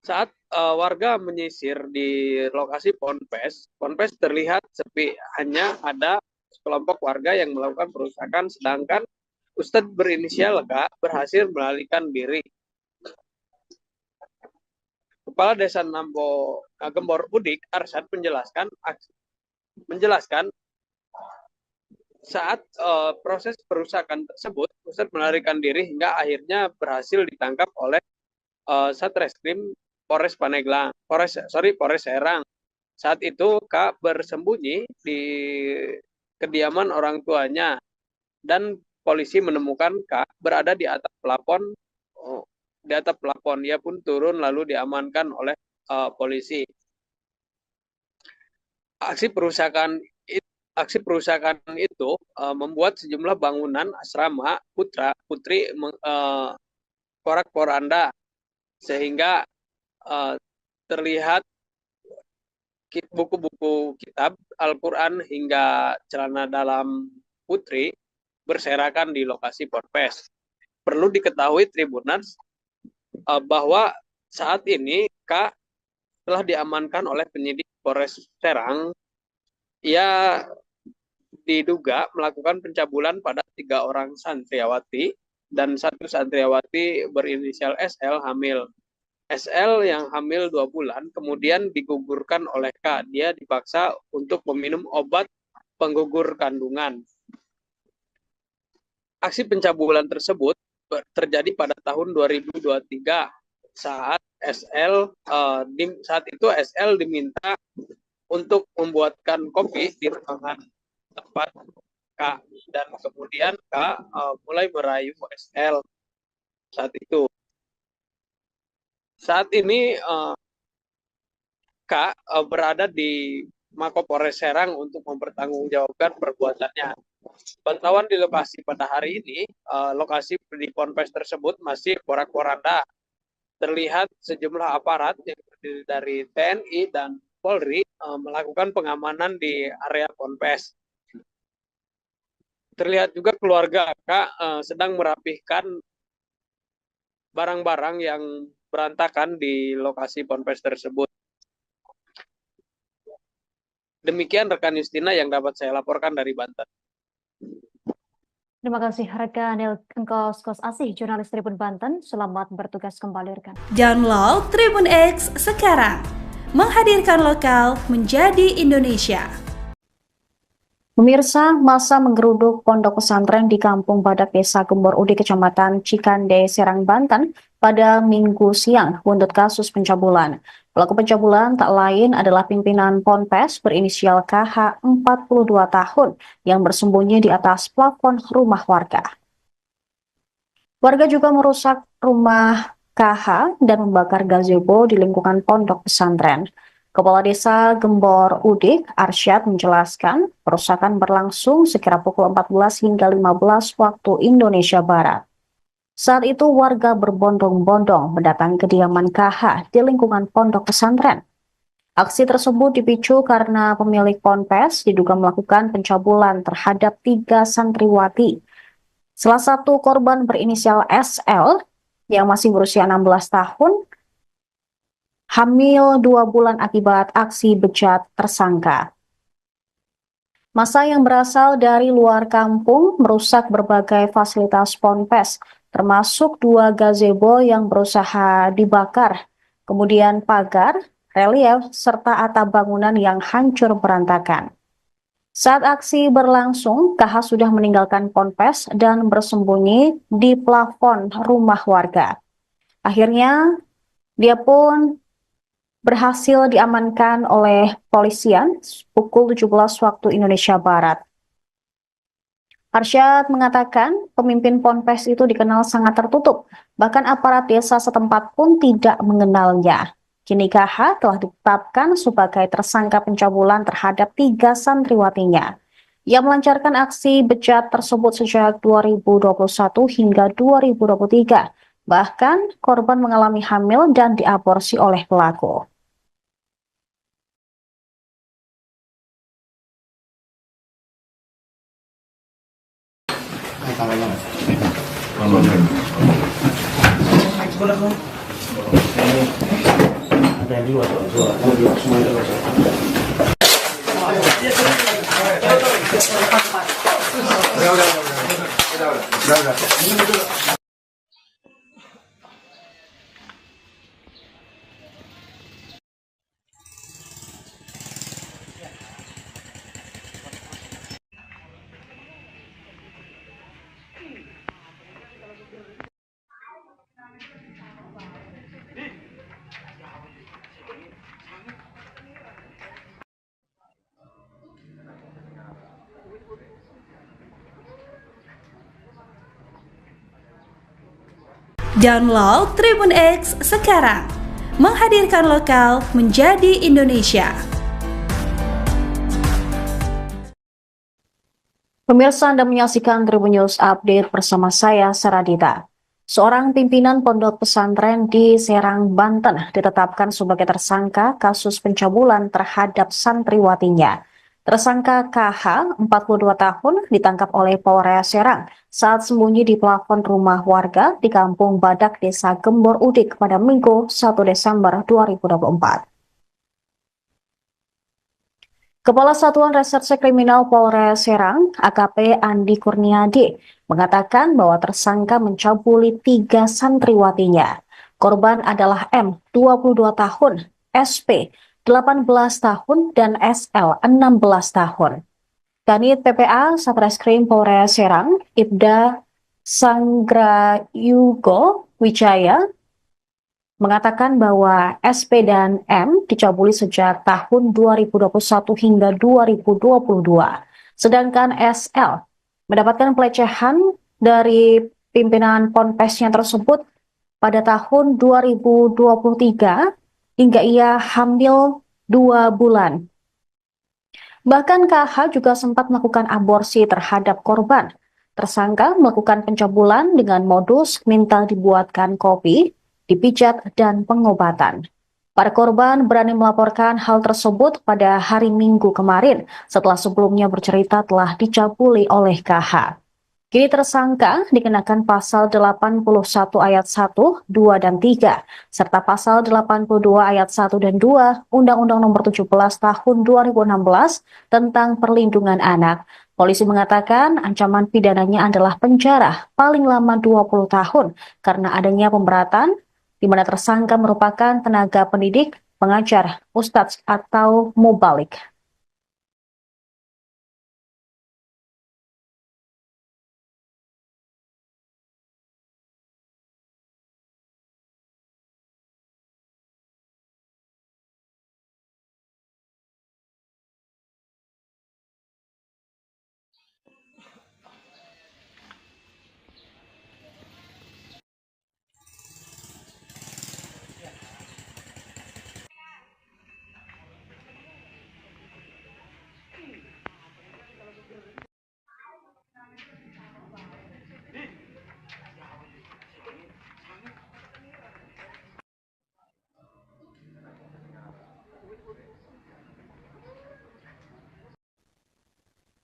Saat warga menyisir di lokasi ponpes terlihat sepi, hanya ada sekelompok warga yang melakukan perusakan, sedangkan Ustadz berinisial K berhasil melarikan diri. Kepala Desa Gembor Udik, Arsyad, menjelaskan saat proses perusakan tersebut, Ustadz melarikan diri hingga akhirnya berhasil ditangkap oleh Satreskrim Polres Serang. Saat itu K bersembunyi di kediaman orang tuanya dan polisi menemukan K berada di atap plafon. Dia pun turun lalu diamankan oleh polisi. Aksi perusakan itu membuat sejumlah bangunan asrama putri porak-poranda, sehingga terlihat buku-buku kitab Al-Quran hingga celana dalam putri berserakan di lokasi ponpes. Perlu diketahui Tribuners bahwa saat ini K telah diamankan oleh penyidik Polres Serang. Ia diduga melakukan pencabulan pada 3 orang santriawati dan 1 santriawati berinisial SL hamil. SL yang hamil 2 bulan kemudian digugurkan oleh K. Dia dipaksa untuk meminum obat penggugur kandungan. Aksi pencabulan tersebut terjadi pada tahun 2023 saat itu SL diminta untuk membuatkan kopi di ruangan tempat K, dan kemudian K mulai merayu SL saat itu. Saat ini K berada di Mapolres Serang untuk mempertanggungjawabkan perbuatannya. Pantauan di lokasi pada hari ini, lokasi di ponpes tersebut masih porak-poranda. Terlihat sejumlah aparat yang terdiri dari TNI dan Polri melakukan pengamanan di area ponpes. Terlihat juga keluarga K sedang merapihkan barang-barang yang berantakan di lokasi ponpes tersebut. Demikian rekan Justina yang dapat saya laporkan dari Banten. Terima kasih rekan Engkos Kos Asih, jurnalis Tribun Banten. Selamat bertugas kembali rekan. Download Tribun X sekarang. Menghadirkan lokal menjadi Indonesia. Pemirsa, masa menggeruduk pondok pesantren di Kampung Badak Desa Gembor Udik, Kecamatan Cikande, Serang, Banten pada Minggu siang buntut kasus pencabulan. Pelaku pencabulan tak lain adalah pimpinan ponpes berinisial KH 42 tahun yang bersembunyi di atas plafon rumah warga. Warga juga merusak rumah KH dan membakar gazebo di lingkungan pondok pesantren. Kepala Desa Gembor Udik, Arsyad, menjelaskan perusakan berlangsung sekira pukul 14 hingga 15 waktu Indonesia Barat. Saat itu warga berbondong-bondong mendatangi kediaman KH di lingkungan pondok pesantren. Aksi tersebut dipicu karena pemilik ponpes diduga melakukan pencabulan terhadap 3 santriwati. Salah satu korban berinisial SL yang masih berusia 16 tahun, hamil 2 bulan akibat aksi bejat tersangka. Massa yang berasal dari luar kampung merusak berbagai fasilitas ponpes, termasuk 2 gazebo yang berusaha dibakar, kemudian pagar, relief, serta atap bangunan yang hancur berantakan. Saat aksi berlangsung, KH sudah meninggalkan ponpes dan bersembunyi di plafon rumah warga. Akhirnya, dia pun berhasil diamankan oleh polisian pukul 17 waktu Indonesia Barat. Arsyad mengatakan pemimpin ponpes itu dikenal sangat tertutup, bahkan aparat desa setempat pun tidak mengenalnya. Kini KH telah ditetapkan sebagai tersangka pencabulan terhadap 3 santriwatinya. Ia melancarkan aksi bejat tersebut sejak 2021 hingga 2023. Bahkan korban mengalami hamil dan diaborsi oleh pelaku. Ada yang di luar tuh, di luar semua itu. Udah. Download Tribun X sekarang, menghadirkan lokal menjadi Indonesia. Pemirsa, Anda menyaksikan Tribun News Update bersama saya, Saradita. Seorang pimpinan pondok pesantren di Serang, Banten ditetapkan sebagai tersangka kasus pencabulan terhadap santriwatinya. Tersangka KH, 42 tahun, ditangkap oleh Polres Serang saat sembunyi di plafon rumah warga di Kampung Badak, Desa Gembor Udik pada Minggu 1 Desember 2024. Kepala Satuan Reserse Kriminal Polres Serang, AKP Andi Kurniadi, mengatakan bahwa tersangka mencabuli 3 santriwatinya. Korban adalah M, 22 tahun, SP, 18 tahun, dan SL, 16 tahun. Kanit PPA Satreskrim Polres Serang, Ibda Sanggrayugo Wijaya, mengatakan bahwa SP dan M dicabuli sejak tahun 2021 hingga 2022. Sedangkan SL mendapatkan pelecehan dari pimpinan ponpesnya tersebut pada tahun 2023 hingga ia hamil 2 bulan. Bahkan KH juga sempat melakukan aborsi terhadap korban. Tersangka melakukan pencabulan dengan modus minta dibuatkan kopi, dipijat, dan pengobatan. Para korban berani melaporkan hal tersebut pada hari Minggu kemarin setelah sebelumnya bercerita telah dicabuli oleh KH. Kini tersangka dikenakan pasal 81 ayat 1, 2, dan 3, serta pasal 82 ayat 1 dan 2 Undang-Undang Nomor 17 Tahun 2016 tentang Perlindungan Anak. Polisi mengatakan ancaman pidananya adalah penjara paling lama 20 tahun karena adanya pemberatan di mana tersangka merupakan tenaga pendidik, pengajar, ustadz, atau mubalik.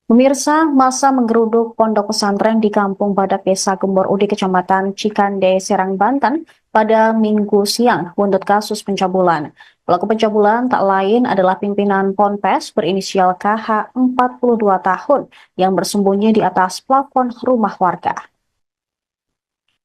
Pemirsa, masa menggeruduk pondok pesantren di Kampung Badak Desa Gembor Udi, Kecamatan Cikande, Serang, Banten pada Minggu siang buntut kasus pencabulan. Pelaku pencabulan tak lain adalah pimpinan Ponpes berinisial KH 42 tahun yang bersembunyi di atas plafon rumah warga.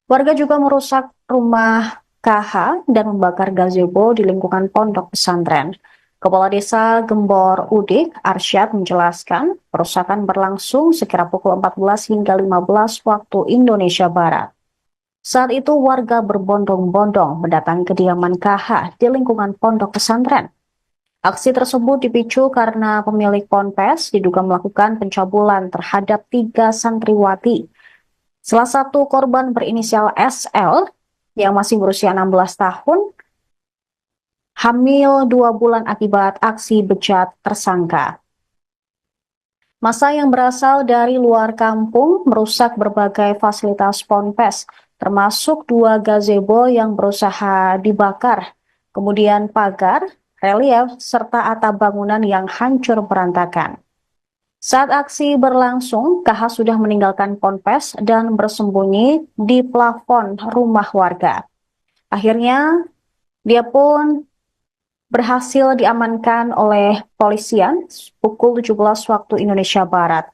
Warga juga merusak rumah KH dan membakar gazebo di lingkungan pondok pesantren. Kepala Desa Gembor Udik, Arsyad, menjelaskan perusakan berlangsung sekira pukul 14 hingga 15 waktu Indonesia Barat. Saat itu warga berbondong-bondong mendatangi kediaman KH di lingkungan pondok pesantren. Aksi tersebut dipicu karena pemilik ponpes diduga melakukan pencabulan terhadap 3 santriwati. Salah satu korban berinisial SL yang masih berusia 16 tahun hamil 2 bulan akibat aksi bejat tersangka. Massa yang berasal dari luar kampung merusak berbagai fasilitas ponpes, termasuk 2 gazebo yang berusaha dibakar, kemudian pagar, relief, serta atap bangunan yang hancur berantakan. Saat aksi berlangsung, KH sudah meninggalkan ponpes dan bersembunyi di plafon rumah warga. Akhirnya, dia pun berhasil diamankan oleh polisian pukul 17 waktu Indonesia Barat.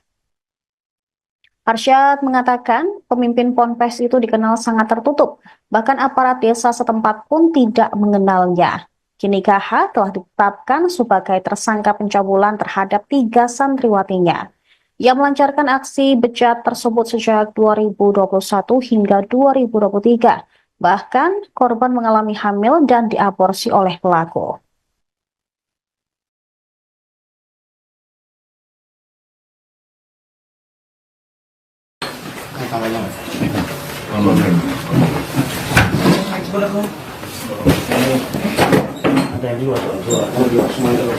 Arsyad mengatakan pemimpin ponpes itu dikenal sangat tertutup, bahkan aparat desa setempat pun tidak mengenalnya. Kini KH telah ditetapkan sebagai tersangka pencabulan terhadap 3 santriwatinya. Ia melancarkan aksi bejat tersebut sejak 2021 hingga 2023. Bahkan korban mengalami hamil dan diaborsi oleh pelaku. Tangannya Mas. Ada yang dua semuanya udah.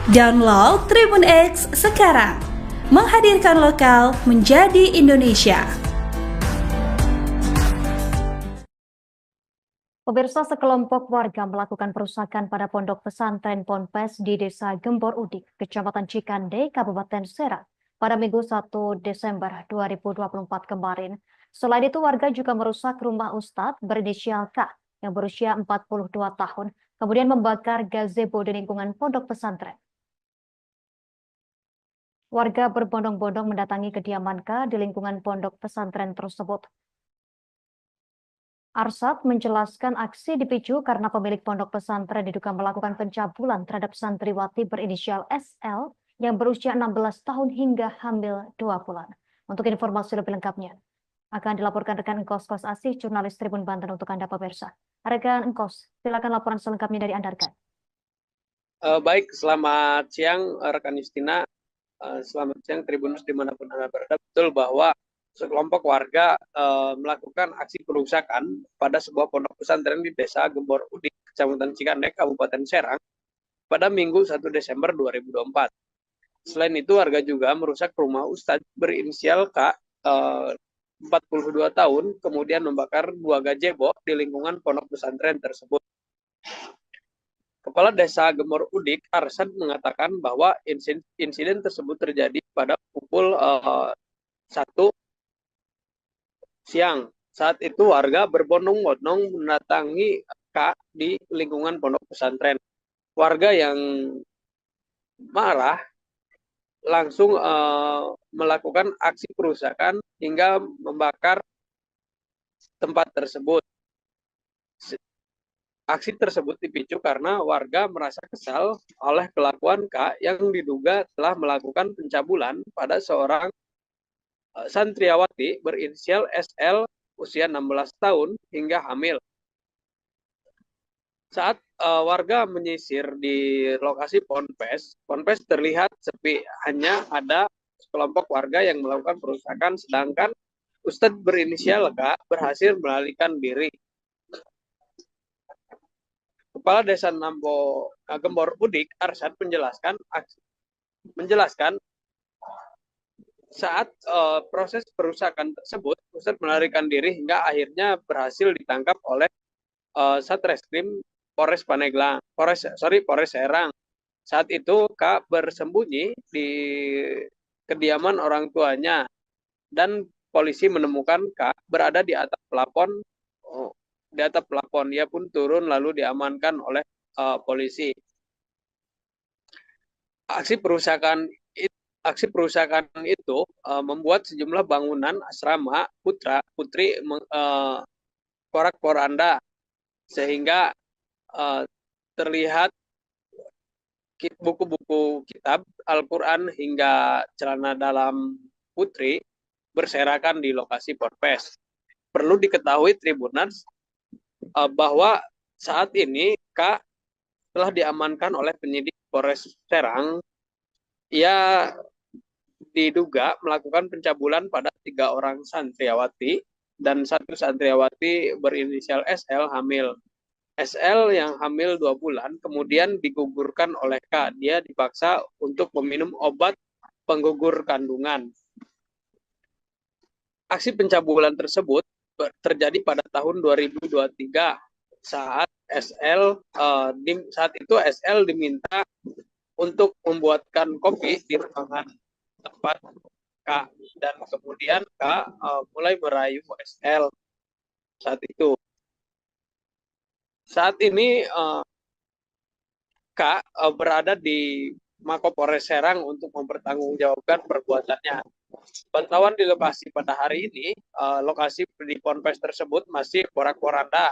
Download Tribun X sekarang, menghadirkan lokal menjadi Indonesia. Pemirsa, sekelompok warga melakukan perusakan pada pondok pesantren Ponpes di Desa Gembor Udik, Kecamatan Cikande, Kabupaten Serang, pada Minggu 1 Desember 2024 kemarin. Selain itu, warga juga merusak rumah Ustadz berinisial K yang berusia 42 tahun, kemudian membakar gazebo di lingkungan pondok pesantren. Warga berbondong-bondong mendatangi kediaman K di lingkungan pondok pesantren tersebut. Arsyad menjelaskan aksi dipicu karena pemilik pondok pesantren diduga melakukan pencabulan terhadap santriwati berinisial SL yang berusia 16 tahun hingga hamil 2 bulan. Untuk informasi lebih lengkapnya, akan dilaporkan rekan Engkos Kos Asih, jurnalis Tribun Banten untuk Anda pemirsa. Rekan Engkos, silakan laporan selengkapnya dari Anda, rekan. Baik, selamat siang rekan Justina. Selamat siang Tribunus dimanapun Anda berada. Betul bahwa sekelompok warga melakukan aksi perusakan pada sebuah pondok pesantren di Desa Gembor Udik, Kecamatan Cikande, Kabupaten Serang, pada Minggu 1 Desember 2024. Selain itu, warga juga merusak rumah Ustadz berinisial K, 42 tahun, kemudian membakar 2 gazebo di lingkungan pondok pesantren tersebut. Kepala Desa Gembor Udik, Arsyad, mengatakan bahwa insiden tersebut terjadi pada pukul 1 siang. Saat itu warga berbondong-bondong mendatangi K di lingkungan pondok pesantren. Warga yang marah langsung melakukan aksi perusakan hingga membakar tempat tersebut. Aksi tersebut dipicu karena warga merasa kesal oleh kelakuan K yang diduga telah melakukan pencabulan pada seorang santriawati berinisial SL usia 16 tahun hingga hamil. Saat warga menyisir di lokasi Ponpes terlihat sepi, hanya ada sekelompok warga yang melakukan perusakan, sedangkan Ustadz berinisial K berhasil melarikan diri. Kepala Desa Gembor Udik, Arsyad menjelaskan saat proses perusakan tersebut, Ustadz melarikan diri hingga akhirnya berhasil ditangkap oleh Satreskrim Polres Serang. Saat itu K bersembunyi di kediaman orang tuanya dan polisi menemukan K berada di atap plafon. Dia pun turun lalu diamankan oleh polisi. Aksi perusakan itu membuat sejumlah bangunan asrama putri porak-poranda, sehingga terlihat buku-buku kitab Al-Quran hingga celana dalam putri berserakan di lokasi Ponpes. Perlu diketahui Tribuners bahwa saat ini K telah diamankan oleh penyidik Polres Serang. Ia diduga melakukan pencabulan pada 3 orang santriawati dan 1 santriawati berinisial SL hamil. SL yang hamil 2 bulan kemudian digugurkan oleh K. Dia dipaksa untuk meminum obat penggugur kandungan. Aksi pencabulan tersebut terjadi pada tahun 2023 saat itu SL diminta untuk membuatkan kopi di ruangan tempat K, dan kemudian K mulai merayu SL saat itu. Saat ini K berada di Mako Polres Serang untuk mempertanggungjawabkan perbuatannya. Pantauan di lokasi pada hari ini, lokasi di Ponpes tersebut masih porak-poranda.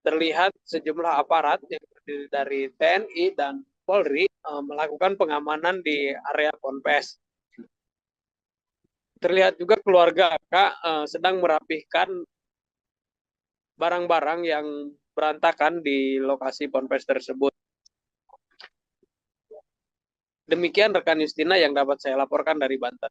Terlihat sejumlah aparat yang terdiri dari TNI dan Polri melakukan pengamanan di area Ponpes. Terlihat juga keluarga K sedang merapihkan barang-barang yang berantakan di lokasi Ponpes tersebut. Demikian rekan Justina yang dapat saya laporkan dari Banten.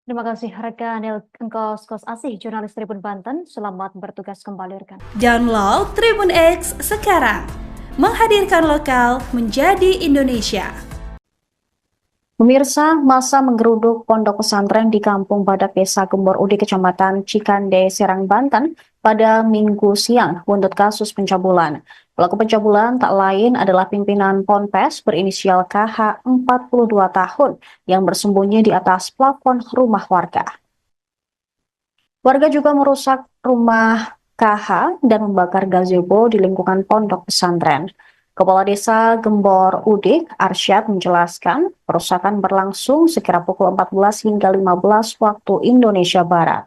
Terima kasih rekan Engkos Asih, jurnalis Tribun Banten. Selamat bertugas kembali rekan. Download Tribun X sekarang, menghadirkan lokal menjadi Indonesia. Pemirsa, masa menggeruduk pondok pesantren di Kampung Badak Desa Gembor Udik, Kecamatan Cikande, Serang, Banten pada Minggu siang buntut kasus pencabulan. Pelaku pencabulan tak lain adalah pimpinan Ponpes berinisial KH 42 tahun yang bersembunyi di atas plafon rumah warga. Warga juga merusak rumah KH dan membakar gazebo di lingkungan pondok pesantren. Kepala Desa Gembor Udik, Arsyad, menjelaskan perusakan berlangsung sekira pukul 14 hingga 15 waktu Indonesia Barat.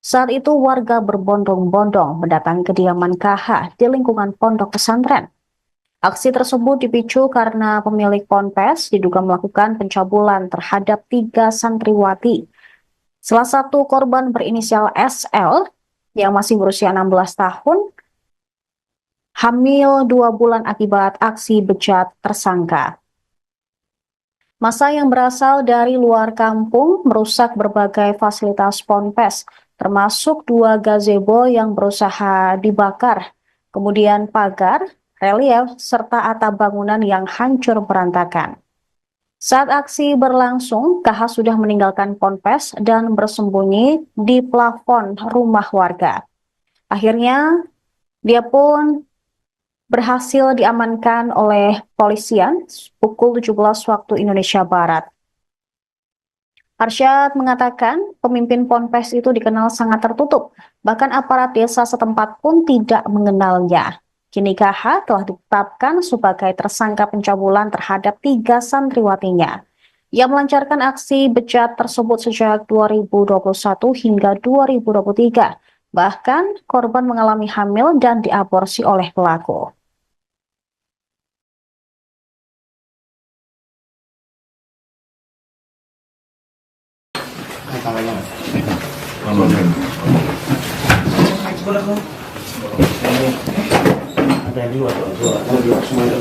Saat itu warga berbondong-bondong mendatangi kediaman KH di lingkungan pondok pesantren. Aksi tersebut dipicu karena pemilik Ponpes diduga melakukan pencabulan terhadap 3 santriwati. Salah satu korban berinisial SL yang masih berusia 16 tahun, hamil 2 bulan akibat aksi bejat tersangka. Massa yang berasal dari luar kampung merusak berbagai fasilitas Ponpes, termasuk 2 gazebo yang berusaha dibakar, kemudian pagar, relief, serta atap bangunan yang hancur berantakan. Saat aksi berlangsung, KH sudah meninggalkan Ponpes dan bersembunyi di plafon rumah warga. Akhirnya, dia pun berhasil diamankan oleh polisian pukul 17 waktu Indonesia Barat. Arsyad mengatakan pemimpin Ponpes itu dikenal sangat tertutup, bahkan aparat desa setempat pun tidak mengenalnya. Kini KH telah ditetapkan sebagai tersangka pencabulan terhadap 3 santriwatinya. Ia melancarkan aksi bejat tersebut sejak 2021 hingga 2023. Bahkan korban mengalami hamil dan diaborsi oleh pelaku. Ada yang dua, semuanya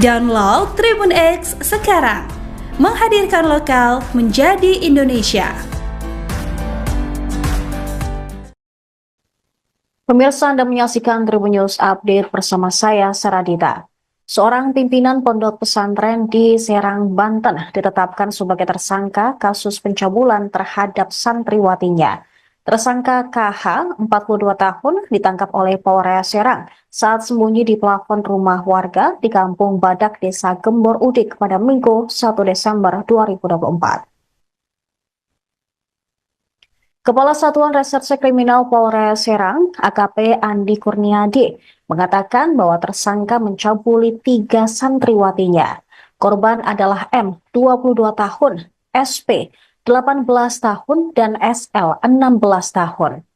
Download Tribun X sekarang, menghadirkan lokal menjadi Indonesia. Pemirsa, Anda menyaksikan Tribun News Update bersama saya, Saradita. Seorang pimpinan pondok pesantren di Serang, Banten ditetapkan sebagai tersangka kasus pencabulan terhadap santriwatinya. Tersangka KH, 42 tahun, ditangkap oleh Polres Serang saat sembunyi di plafon rumah warga di Kampung Badak, Desa Gembor Udik pada Minggu 1 Desember 2024. Kepala Satuan Reserse Kriminal Polres Serang, AKP Andi Kurniadi, mengatakan bahwa tersangka mencabuli 3 santriwatinya. Korban adalah M, 22 tahun, SP, 18 tahun, dan SL, 16 tahun.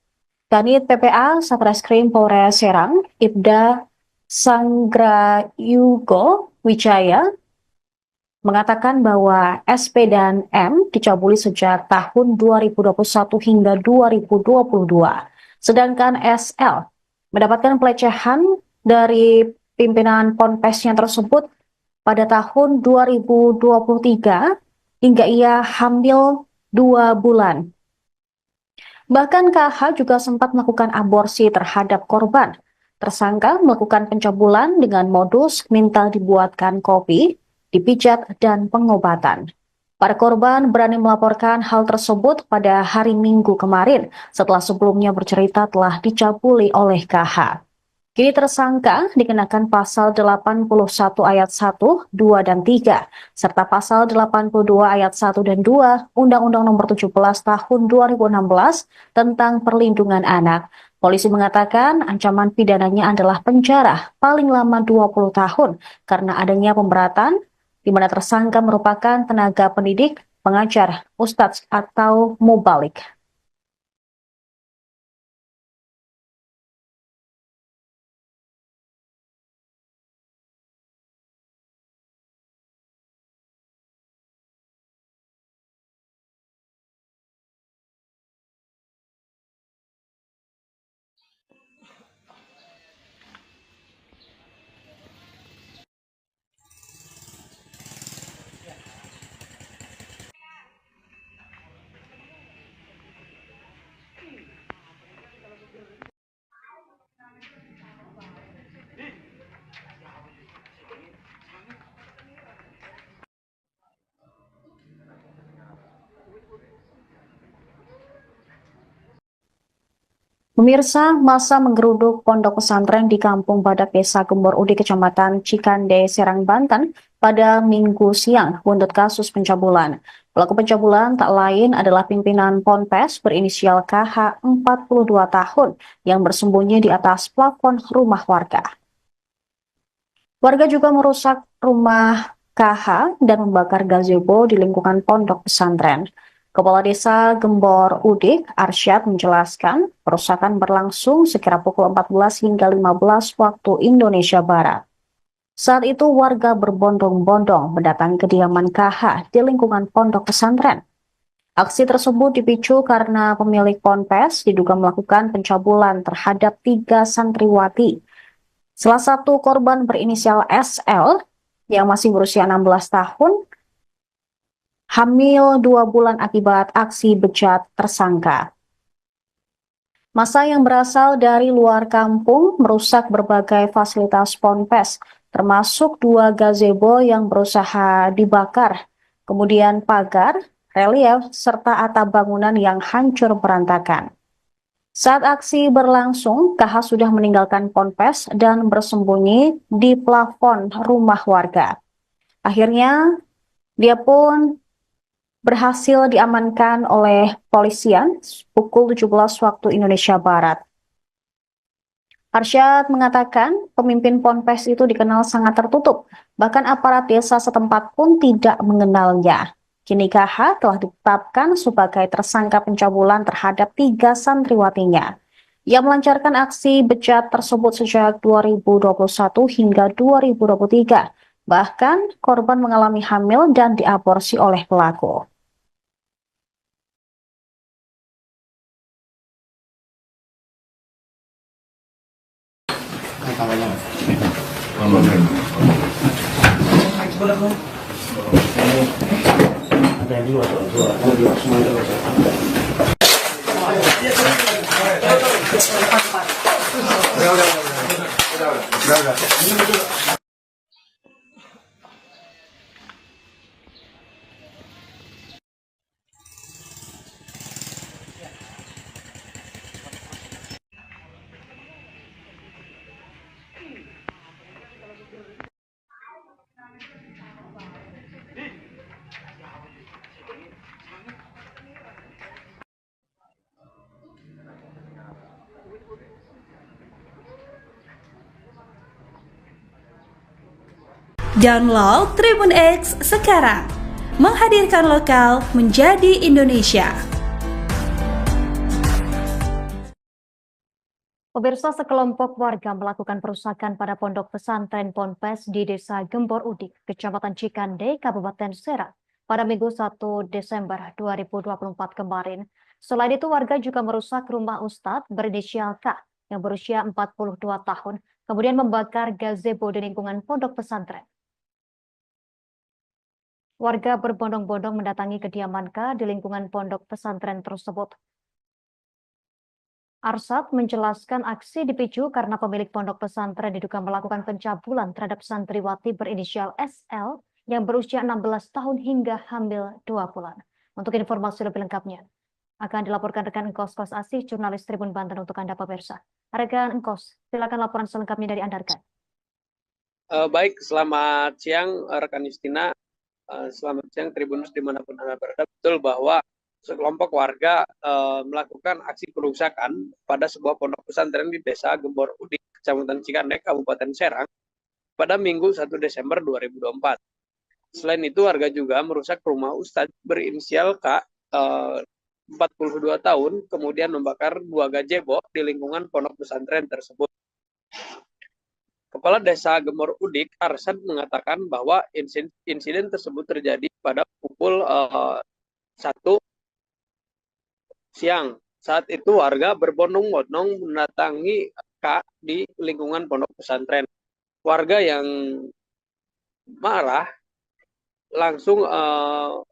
Kanit PPA Satreskrim Polres Serang, Ibda Sanggrayugo Wijaya, mengatakan bahwa SP dan M dicabuli sejak tahun 2021 hingga 2022. Sedangkan SL mendapatkan pelecehan dari pimpinan ponpesnya tersebut pada tahun 2023 hingga ia hamil 2 bulan. Bahkan KH juga sempat melakukan aborsi terhadap korban. Tersangka melakukan pencabulan dengan modus minta dibuatkan kopi, dipijat, dan pengobatan. Para korban berani melaporkan hal tersebut pada hari Minggu kemarin setelah sebelumnya bercerita telah dicabuli oleh KH. Kini tersangka dikenakan pasal 81 ayat 1, 2, dan 3, serta pasal 82 ayat 1 dan 2 Undang-Undang Nomor 17 Tahun 2016 tentang Perlindungan Anak. Polisi mengatakan ancaman pidananya adalah penjara paling lama 20 tahun karena adanya pemberatan di mana tersangka merupakan tenaga pendidik, pengajar, ustadz, atau mubalik. Pemirsa, masa menggeruduk pondok pesantren di Kampung Badak, Desa Gembor Udik, Kecamatan Cikande, Serang, Banten pada Minggu siang buntut kasus pencabulan. Pelaku pencabulan tak lain adalah pimpinan Ponpes berinisial KH, 42 tahun, yang bersembunyi di atas plafon rumah warga. Warga juga merusak rumah KH dan membakar gazebo di lingkungan pondok pesantren. Kepala Desa Gembor Udik, Arsyad, menjelaskan perusakan berlangsung sekira pukul 14 hingga 15 waktu Indonesia Barat. Saat itu warga berbondong-bondong mendatangi kediaman KH di lingkungan pondok pesantren. Aksi tersebut dipicu karena pemilik ponpes diduga melakukan pencabulan terhadap 3 santriwati. Salah satu korban berinisial SL yang masih berusia 16 tahun, hamil 2 bulan akibat aksi bejat tersangka. Massa yang berasal dari luar kampung merusak berbagai fasilitas ponpes, termasuk 2 gazebo yang berusaha dibakar, kemudian pagar, relief, serta atap bangunan yang hancur berantakan. Saat aksi berlangsung, KH sudah meninggalkan Ponpes dan bersembunyi di plafon rumah warga. Akhirnya, dia pun berhasil diamankan oleh polisian pukul 17 waktu Indonesia Barat. Arsyad mengatakan pemimpin Ponpes itu dikenal sangat tertutup, bahkan aparat desa setempat pun tidak mengenalnya. Kini KH telah ditetapkan sebagai tersangka pencabulan terhadap 3 santriwatinya. Ia melancarkan aksi bejat tersebut sejak 2021 hingga 2023. Bahkan korban mengalami hamil dan diaborsi oleh pelaku. Tambahnya Mas. Ada yang dua, semua itu udah. Download Tribun X sekarang, menghadirkan lokal menjadi Indonesia. Pemirsa, sekelompok warga melakukan perusakan pada pondok pesantren Ponpes di Desa Gembor Udik, Kecamatan Cikande, Kabupaten Serang, pada Minggu 1 Desember 2024 kemarin. Selain itu, warga juga merusak rumah Ustadz berinisial K yang berusia 42 tahun, kemudian membakar gazebo di lingkungan pondok pesantren. Warga berbondong-bondong mendatangi kediaman K di lingkungan pondok pesantren tersebut. Arsyad menjelaskan aksi dipicu karena pemilik pondok pesantren diduga melakukan pencabulan terhadap santriwati berinisial SL yang berusia 16 tahun hingga hamil 2 bulan. Untuk informasi lebih lengkapnya, akan dilaporkan rekan Engkos Kos Asih, jurnalis Tribun Banten untuk Anda pemirsa. Rekan Engkos, silakan laporan selengkapnya dari Anda, rekan. Baik, selamat siang rekan Justina. Selamat siang Tribunus dimanapun Anda berada. Betul bahwa sekelompok warga melakukan aksi perusakan pada sebuah pondok pesantren di Desa Gembor Udik, Kecamatan Cikande, Kabupaten Serang, pada Minggu 1 Desember 2024. Selain itu, warga juga merusak rumah Ustadz berinisial K, 42 tahun, kemudian membakar 2 gazebo di lingkungan pondok pesantren tersebut. Kepala Desa Gembor Udik, Arsyad, mengatakan bahwa insiden tersebut terjadi pada pukul 1 siang. Saat itu warga berbondong-bondong mendatangi K di lingkungan pondok pesantren. Warga yang marah langsung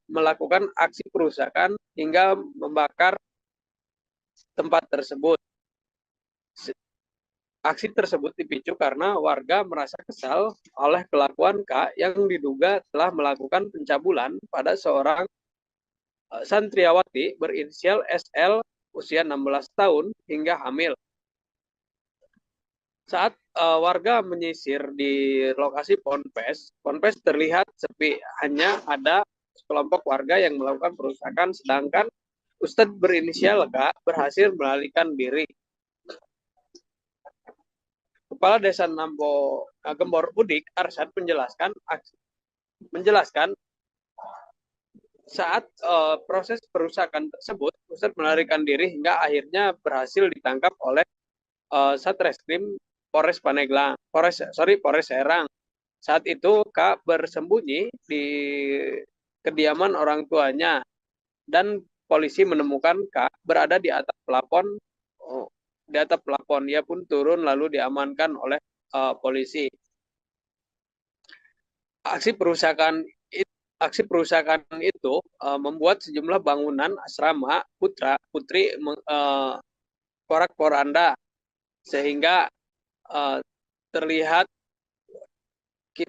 melakukan aksi perusakan hingga membakar tempat tersebut. Aksi tersebut dipicu karena warga merasa kesal oleh kelakuan K yang diduga telah melakukan pencabulan pada seorang santriwati berinisial SL usia 16 tahun hingga hamil. Saat warga menyisir di lokasi Ponpes terlihat sepi, hanya ada sekelompok warga yang melakukan perusakan, sedangkan Ustadz berinisial K berhasil melarikan diri. Kepala Desa Gembor Udik, Arsyad, menjelaskan saat proses perusakan tersebut, Ustadz melarikan diri hingga akhirnya berhasil ditangkap oleh Satreskrim Polres Serang. Saat itu K bersembunyi di kediaman orang tuanya dan polisi menemukan K berada di atap plafon. Dia pun turun lalu diamankan oleh polisi. Aksi perusakan itu membuat sejumlah bangunan asrama putri porak-poranda, sehingga terlihat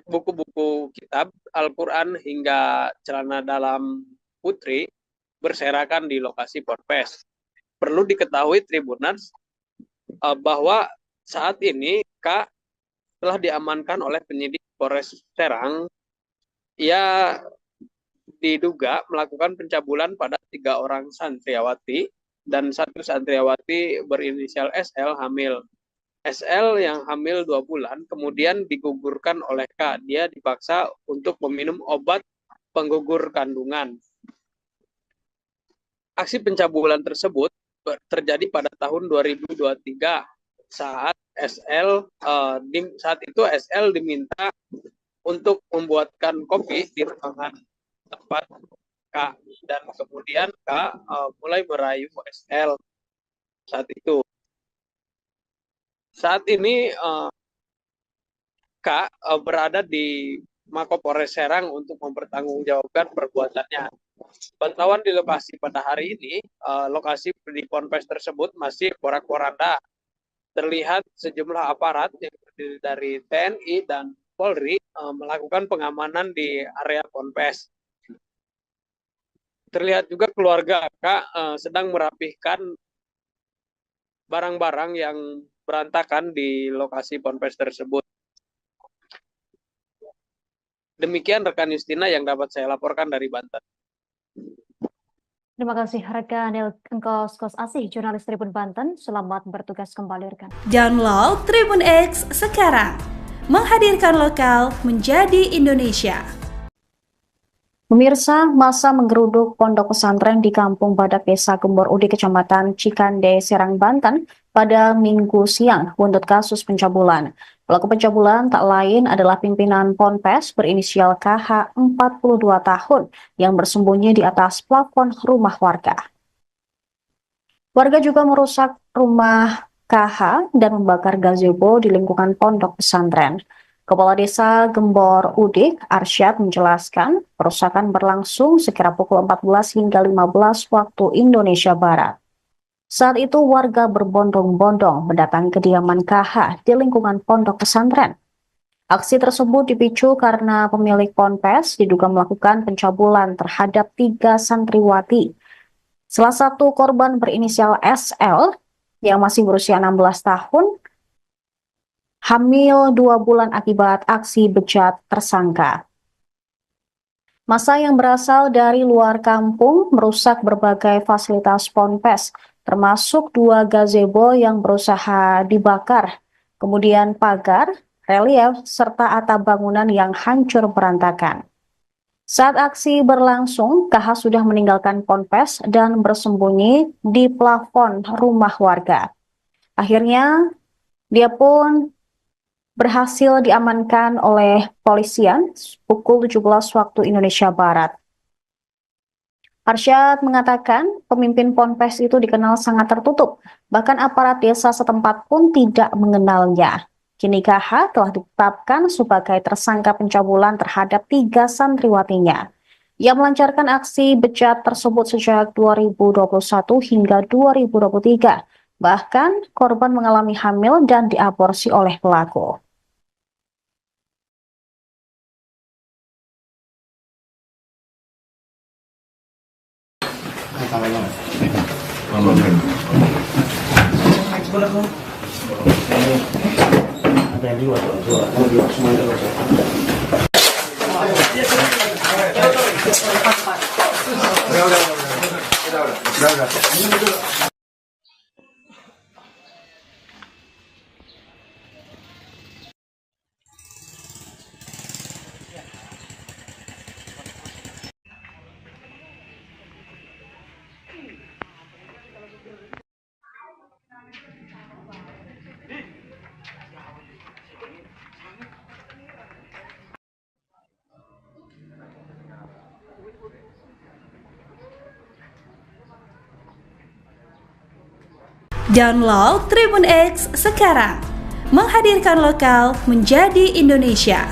buku-buku kitab Al-Quran hingga celana dalam putri berserakan di lokasi Ponpes. perlu diketahui Tribuners bahwa saat ini K telah diamankan oleh penyidik Polres Serang. Ia diduga melakukan pencabulan pada 3 orang santriawati dan 1 santriawati berinisial SL hamil. SL yang hamil 2 bulan kemudian digugurkan oleh K. Dia dipaksa untuk meminum obat penggugur kandungan. Aksi pencabulan tersebut terjadi pada tahun 2023 saat saat itu SL diminta untuk membuatkan kopi di ruangan tempat K, dan kemudian K mulai merayu SL saat itu. Saat ini K berada di Mapolres Serang untuk mempertanggungjawabkan perbuatannya. Pantauan di lokasi pada hari ini, lokasi di Ponpes tersebut masih porak-poranda. Terlihat sejumlah aparat yang terdiri dari TNI dan Polri melakukan pengamanan di area Ponpes. Terlihat juga keluarga K sedang merapihkan barang-barang yang berantakan di lokasi Ponpes tersebut. Demikian rekan Justina yang dapat saya laporkan dari Banten. Terima kasih rekan Engkos Kos Asih, jurnalis Tribun Banten. Selamat bertugas kembali rekan. Download Tribun X sekarang, menghadirkan lokal menjadi Indonesia. Pemirsa, masa menggeruduk pondok pesantren di Kampung Badak Desa Gembor Udik, Kecamatan Cikande, Serang, Banten pada Minggu siang buntut kasus pencabulan. Pelaku pencabulan tak lain adalah pimpinan Ponpes berinisial KH 42 tahun yang bersembunyi di atas plafon rumah warga. Warga juga merusak rumah KH dan membakar gazebo di lingkungan pondok pesantren. Kepala Desa Gembor Udik, Arsyad, menjelaskan perusakan berlangsung sekira pukul 14 hingga 15 waktu Indonesia Barat. Saat itu warga berbondong-bondong mendatangi kediaman KH di lingkungan pondok pesantren. Aksi tersebut dipicu karena pemilik Ponpes diduga melakukan pencabulan terhadap 3 santriwati. Salah satu korban berinisial SL yang masih berusia 16 tahun, hamil 2 bulan akibat aksi bejat tersangka. Massa yang berasal dari luar kampung merusak berbagai fasilitas Ponpes, termasuk 2 gazebo yang berusaha dibakar, kemudian pagar, relief, serta atap bangunan yang hancur berantakan. Saat aksi berlangsung, KH sudah meninggalkan Ponpes dan bersembunyi di plafon rumah warga. Akhirnya, dia pun berhasil diamankan oleh polisian pukul 17 waktu Indonesia Barat. Arsyad mengatakan pemimpin Ponpes itu dikenal sangat tertutup, bahkan aparat desa setempat pun tidak mengenalnya. Kini KH telah ditetapkan sebagai tersangka pencabulan terhadap 3 santriwatinya. Ia melancarkan aksi bejat tersebut sejak 2021 hingga 2023. Bahkan korban mengalami hamil dan diaborsi oleh pelaku. Ada yang dua, semuanya udah. Download Tribun X sekarang, menghadirkan lokal menjadi Indonesia.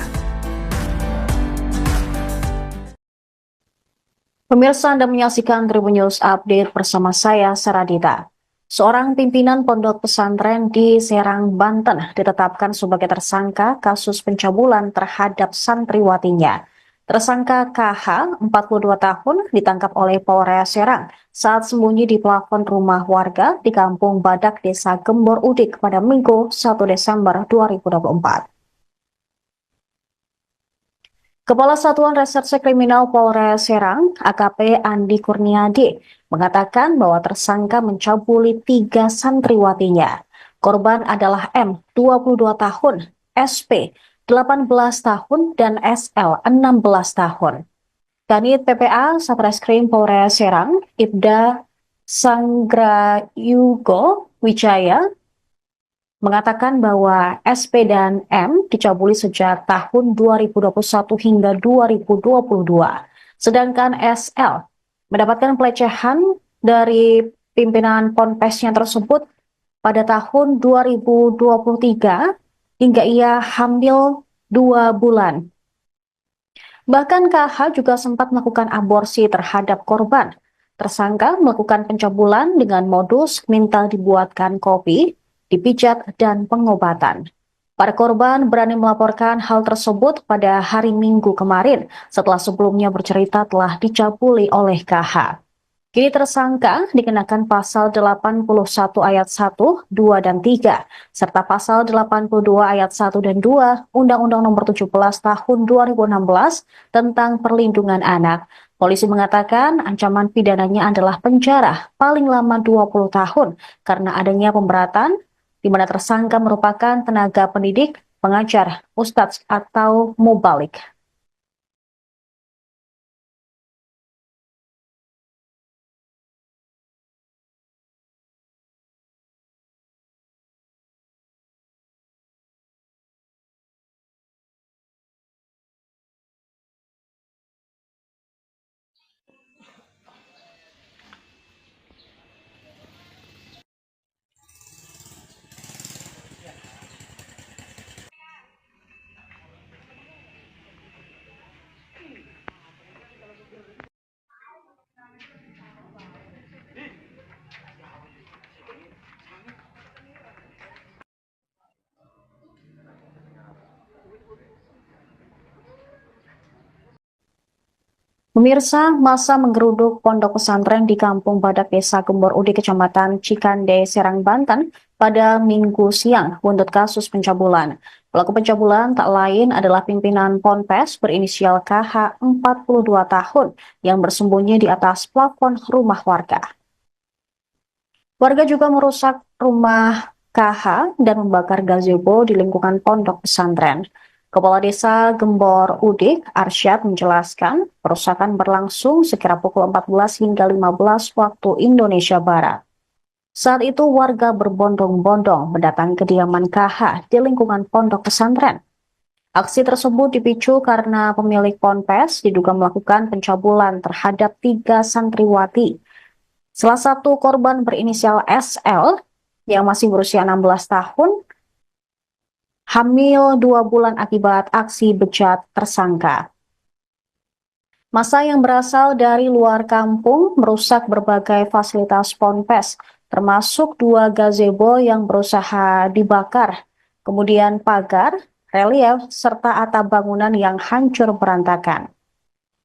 Pemirsa, Anda menyaksikan Tribun News Update bersama saya, Saradita. Seorang pimpinan pondok pesantren di Serang, Banten ditetapkan sebagai tersangka kasus pencabulan terhadap santriwatinya. Tersangka KH, 42 tahun, ditangkap oleh Polres Serang saat sembunyi di plafon rumah warga di Kampung Badak, Desa Gembor Udik pada Minggu 1 Desember 2024. Kepala Satuan Reserse Kriminal Polres Serang, AKP Andi Kurniadi, mengatakan bahwa tersangka mencabuli 3 santriwatinya. Korban adalah M, 22 tahun, SP, 18 tahun, dan SL, 16 tahun. Kanit PPA Satreskrim Polres Serang, Ibda Sanggrayugo Wijaya, mengatakan bahwa SP dan M dicabuli sejak tahun 2021 hingga 2022. Sedangkan SL mendapatkan pelecehan dari pimpinan ponpesnya tersebut pada tahun 2023 hingga ia hamil 2 bulan. Bahkan KH juga sempat melakukan aborsi terhadap korban. Tersangka melakukan pencabulan dengan modus minta dibuatkan kopi, dipijat, dan pengobatan. Para korban berani melaporkan hal tersebut pada hari Minggu kemarin setelah sebelumnya bercerita telah dicabuli oleh KH. Kini tersangka dikenakan pasal 81 ayat 1, 2, dan 3, serta pasal 82 ayat 1 dan 2 Undang-Undang Nomor 17 Tahun 2016 tentang Perlindungan Anak. Polisi mengatakan ancaman pidananya adalah penjara paling lama 20 tahun karena adanya pemberatan di mana tersangka merupakan tenaga pendidik, pengajar, ustadz, atau mubalik. Pemirsa, masa menggeruduk pondok pesantren di Kampung Badak, Desa Gembor Udik, Kecamatan Cikande, Serang, Banten pada Minggu siang buntut kasus pencabulan. Pelaku pencabulan tak lain adalah pimpinan Ponpes berinisial KH, 42 tahun, yang bersembunyi di atas plafon rumah warga. Warga juga merusak rumah KH dan membakar gazebo di lingkungan pondok pesantren. Kepala Desa Gembor Udik, Arsyad, menjelaskan perusakan berlangsung sekira pukul 14 hingga 15 waktu Indonesia Barat. Saat itu warga berbondong-bondong mendatangi kediaman KH di lingkungan pondok pesantren. Aksi tersebut dipicu karena pemilik ponpes diduga melakukan pencabulan terhadap 3 santriwati. Salah satu korban berinisial SL yang masih berusia 16 tahun hamil 2 bulan akibat aksi bejat tersangka. Massa yang berasal dari luar kampung merusak berbagai fasilitas ponpes, termasuk 2 gazebo yang berusaha dibakar, kemudian pagar, relief, serta atap bangunan yang hancur berantakan.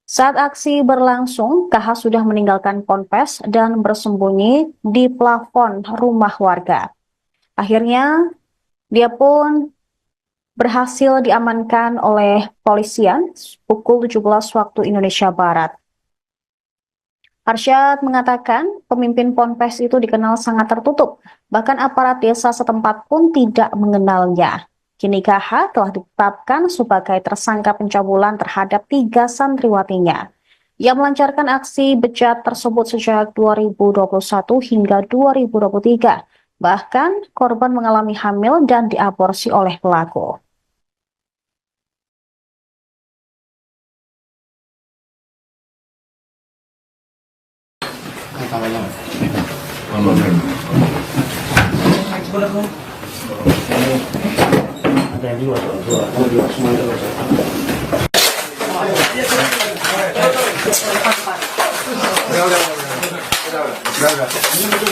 Saat aksi berlangsung, KH sudah meninggalkan ponpes dan bersembunyi di plafon rumah warga. Akhirnya, dia pun berhasil diamankan oleh polisian pukul 17 waktu Indonesia Barat. Arsyad mengatakan pemimpin ponpes itu dikenal sangat tertutup, bahkan aparat desa setempat pun tidak mengenalnya. Kini KH telah ditetapkan sebagai tersangka pencabulan terhadap 3 santriwatinya. Ia melancarkan aksi bejat tersebut sejak 2021 hingga 2023. Bahkan korban mengalami hamil dan diaborsi oleh pelaku. Ada dua, semua itu. Udah.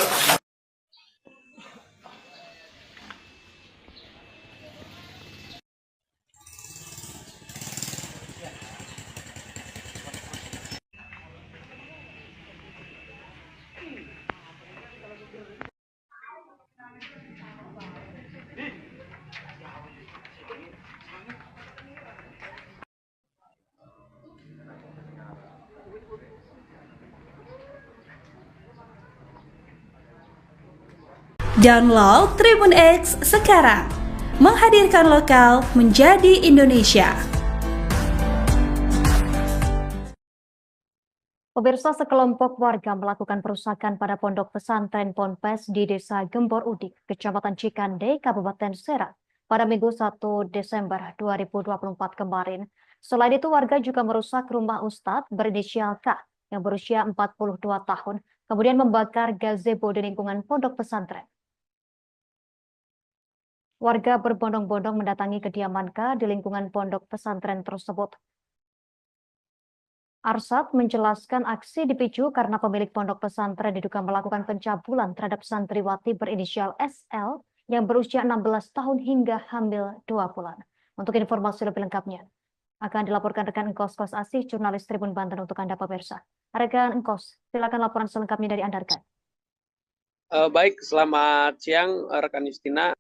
Download Tribun X sekarang, menghadirkan lokal menjadi Indonesia. Pemirsa, sekelompok warga melakukan perusakan pada pondok pesantren Ponpes di Desa Gembor Udik, Kecamatan Cikande, Kabupaten Serang, pada Minggu 1 Desember 2024 kemarin. Selain itu, warga juga merusak rumah Ustadz berinisial K yang berusia 42 tahun, kemudian membakar gazebo di lingkungan pondok pesantren. Warga berbondong-bondong mendatangi kediaman K di lingkungan pondok pesantren tersebut. Arsad menjelaskan aksi dipicu karena pemilik pondok pesantren diduga melakukan pencabulan terhadap santriwati berinisial SL yang berusia 16 tahun hingga hamil 2 bulan. Untuk informasi lebih lengkapnya, akan dilaporkan rekan Engkos Kos Asih, jurnalis Tribun Banten untuk Anda pemirsa. Rekan Engkos, silakan laporan selengkapnya dari Anda, rekan. Baik, selamat siang rekan Justina.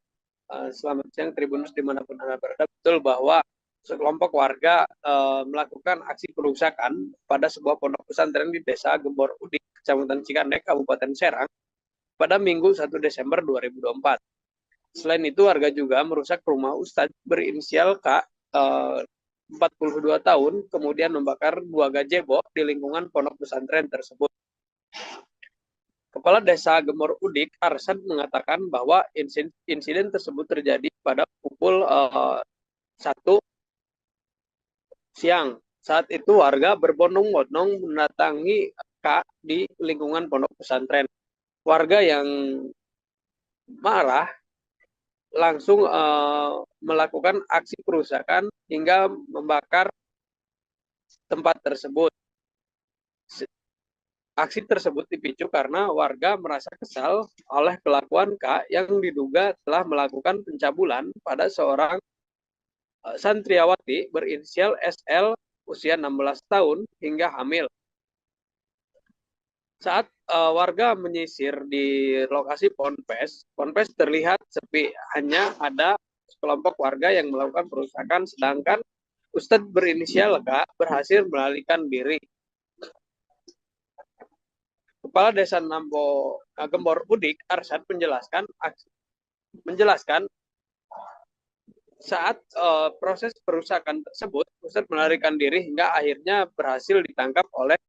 Selamat siang Tribunus dimanapun Anda berada. Betul bahwa sekelompok warga melakukan aksi perusakan pada sebuah pondok pesantren di Desa Gembor Udik, Kecamatan Cikande, Kabupaten Serang, pada Minggu 1 Desember 2024. Selain itu, warga juga merusak rumah Ustadz berinisial K, 42 tahun, kemudian membakar 2 gazebo di lingkungan pondok pesantren tersebut. Kepala Desa Gembor Udik, Arsad, mengatakan bahwa insiden tersebut terjadi pada pukul 1 siang. Saat itu warga berbondong-bondong mendatangi K di lingkungan pondok pesantren. Warga yang marah langsung melakukan aksi perusakan hingga membakar tempat tersebut. Aksi tersebut dipicu karena warga merasa kesal oleh kelakuan K yang diduga telah melakukan pencabulan pada seorang santriawati berinisial SL usia 16 tahun hingga hamil. Saat warga menyisir di lokasi Ponpes terlihat sepi, hanya ada sekelompok warga yang melakukan perusakan, sedangkan Ustadz berinisial K berhasil melarikan diri. Kepala Desa Gembor Udik, Arsad, menjelaskan saat proses perusakan tersebut, Ustadz melarikan diri hingga akhirnya berhasil ditangkap oleh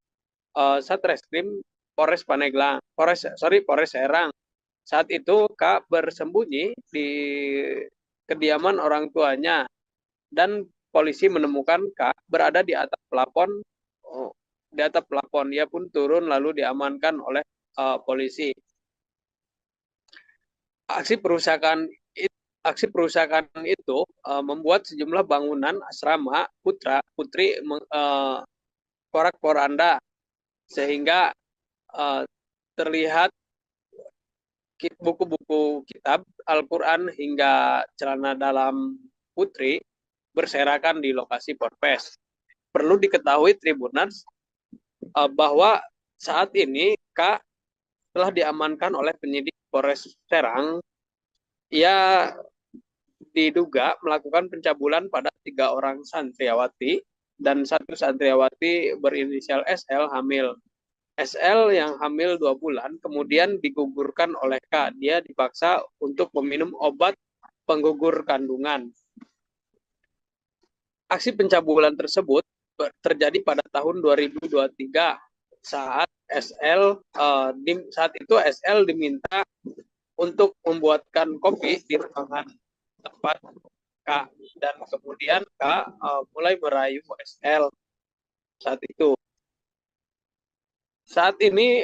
Satreskrim Polres Serang. Saat itu K bersembunyi di kediaman orang tuanya dan polisi menemukan K berada di atap plafon. Ia pun turun lalu diamankan oleh polisi. Aksi perusakan itu membuat sejumlah bangunan asrama putri porak-poranda, sehingga terlihat buku-buku kitab Al-Quran hingga celana dalam putri berserakan di lokasi Ponpes. Perlu diketahui Tribuners bahwa saat ini K telah diamankan oleh penyidik Polres Serang. Ia diduga melakukan pencabulan pada 3 orang santriawati dan 1 santriawati berinisial SL hamil. SL yang hamil 2 bulan kemudian digugurkan oleh K. Dia dipaksa untuk meminum obat penggugur kandungan. Aksi pencabulan tersebut terjadi pada tahun 2023 saat itu SL diminta untuk membuatkan kopi di ruangan tempat K, dan kemudian K mulai merayu SL saat itu. Saat ini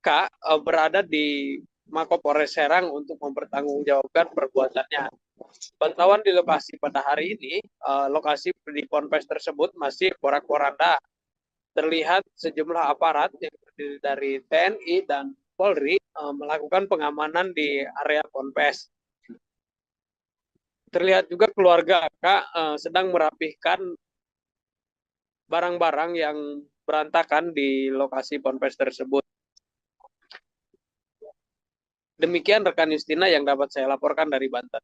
K berada di Mako-Polres Serang untuk mempertanggungjawabkan perbuatannya. Pantauan di lokasi pada hari ini, lokasi di Ponpes tersebut masih porak-poranda. Terlihat sejumlah aparat yang terdiri dari TNI dan Polri melakukan pengamanan di area Ponpes. Terlihat juga keluarga K sedang merapihkan barang-barang yang berantakan di lokasi Ponpes tersebut. Demikian rekan Justina yang dapat saya laporkan dari Banten.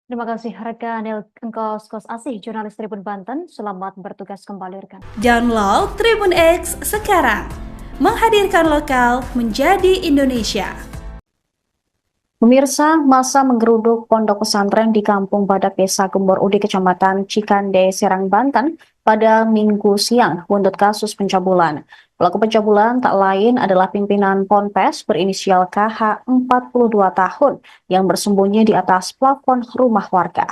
Terima kasih rekan Engkos Kos Asih, jurnalis Tribun Banten. Selamat bertugas kembali rekan. Download Tribun X sekarang, menghadirkan lokal menjadi Indonesia. Pemirsa, masa menggeruduk pondok pesantren di Kampung Badak Desa Gembor Udik, Kecamatan Cikande, Serang, Banten pada Minggu siang buntut kasus pencabulan. Pelaku pencabulan tak lain adalah pimpinan Ponpes berinisial KH 42 tahun yang bersembunyi di atas plafon rumah warga.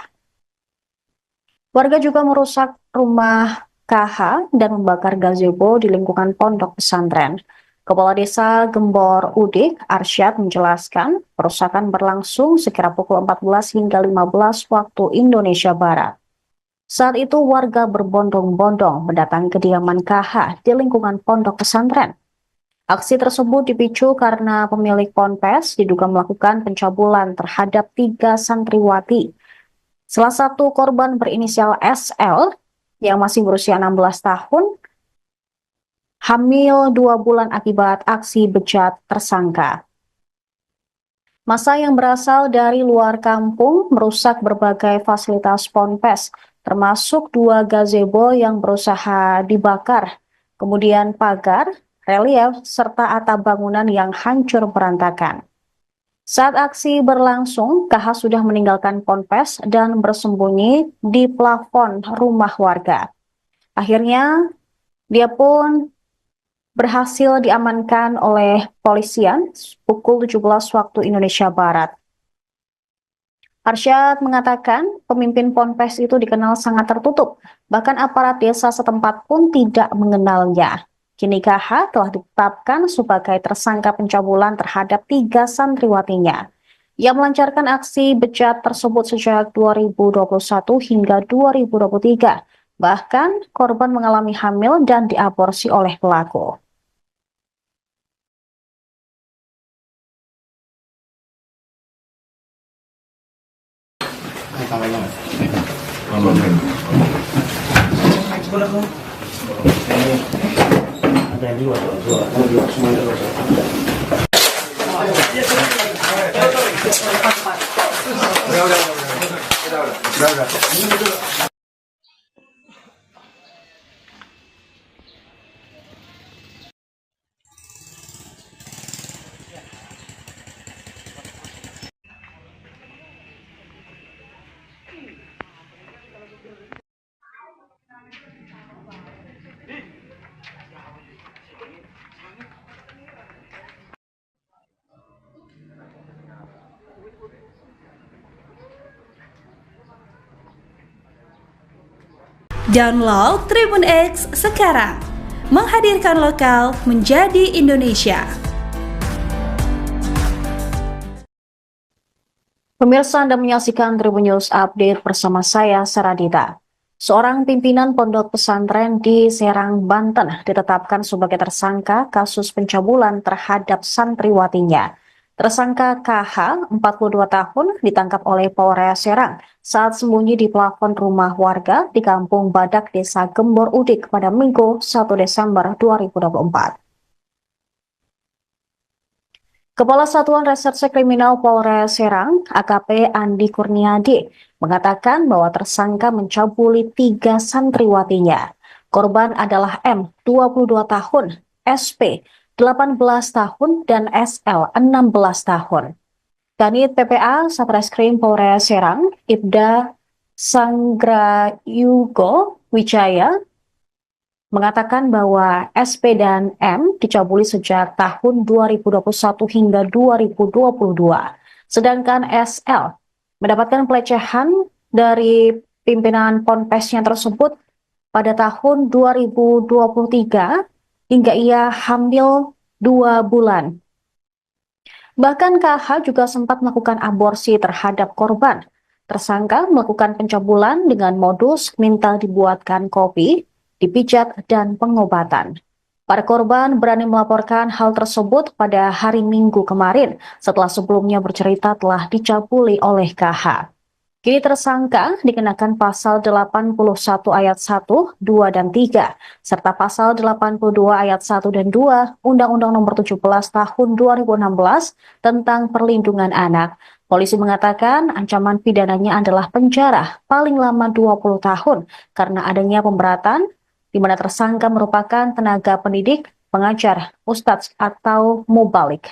Warga juga merusak rumah KH dan membakar gazebo di lingkungan pondok pesantren. Kepala Desa Gembor Udik, Arsyad, menjelaskan perusakan berlangsung sekira pukul 14 hingga 15 waktu Indonesia Barat. Saat itu warga berbondong-bondong mendatangi kediaman KH di lingkungan pondok pesantren. Aksi tersebut dipicu karena pemilik Ponpes diduga melakukan pencabulan terhadap 3 santriwati. Salah satu korban berinisial SL yang masih berusia 16 tahun hamil 2 bulan akibat aksi bejat tersangka. Massa yang berasal dari luar kampung merusak berbagai fasilitas Ponpes, termasuk 2 gazebo yang berusaha dibakar, kemudian pagar, relief, serta atap bangunan yang hancur berantakan. Saat aksi berlangsung, KH sudah meninggalkan Ponpes dan bersembunyi di plafon rumah warga. Akhirnya, dia pun berhasil diamankan oleh polisian pukul 17 waktu Indonesia Barat. Arsyad mengatakan pemimpin Ponpes itu dikenal sangat tertutup, bahkan aparat desa setempat pun tidak mengenalnya. Kini KH telah ditetapkan sebagai tersangka pencabulan terhadap 3 santriwatinya. Ia melancarkan aksi bejat tersebut sejak 2021 hingga 2023. Bahkan korban mengalami hamil dan diaborsi oleh pelaku. Ada yang dua, semuanya udah. Download Tribun X sekarang, menghadirkan lokal menjadi Indonesia. Pemirsa, Anda menyaksikan Tribun News Update bersama saya, Saradita. Seorang pimpinan pondok pesantren di Serang, Banten ditetapkan sebagai tersangka kasus pencabulan terhadap santriwatinya. Tersangka KH, 42 tahun, ditangkap oleh Polres Serang saat sembunyi di plafon rumah warga di Kampung Badak Desa Gembor Udik pada Minggu 1 Desember 2024. Kepala Satuan Reserse Kriminal Polres Serang, AKP Andi Kurniadi, mengatakan bahwa tersangka mencabuli 3 santriwatinya. Korban adalah M, 22 tahun, SP, 18 tahun, dan SL, 16 tahun. Kanit PPA Satreskrim Polres Serang, Ibda Sanggrayugo Wijaya, mengatakan bahwa SP dan M dicabuli sejak tahun 2021 hingga 2022. Sedangkan SL mendapatkan pelecehan dari pimpinan Ponpesnya tersebut pada tahun 2023 hingga ia hamil 2 bulan. Bahkan KH juga sempat melakukan aborsi terhadap korban. Tersangka melakukan pencabulan dengan modus minta dibuatkan kopi, dipijat, dan pengobatan. Para korban berani melaporkan hal tersebut pada hari Minggu kemarin setelah sebelumnya bercerita telah dicabuli oleh KH. Kini tersangka dikenakan pasal 81 ayat 1, 2, dan 3, serta pasal 82 ayat 1 dan 2 Undang-Undang Nomor 17 Tahun 2016 tentang Perlindungan Anak. Polisi mengatakan ancaman pidananya adalah penjara paling lama 20 tahun karena adanya pemberatan di mana tersangka merupakan tenaga pendidik pengajar, ustadz atau mubalik.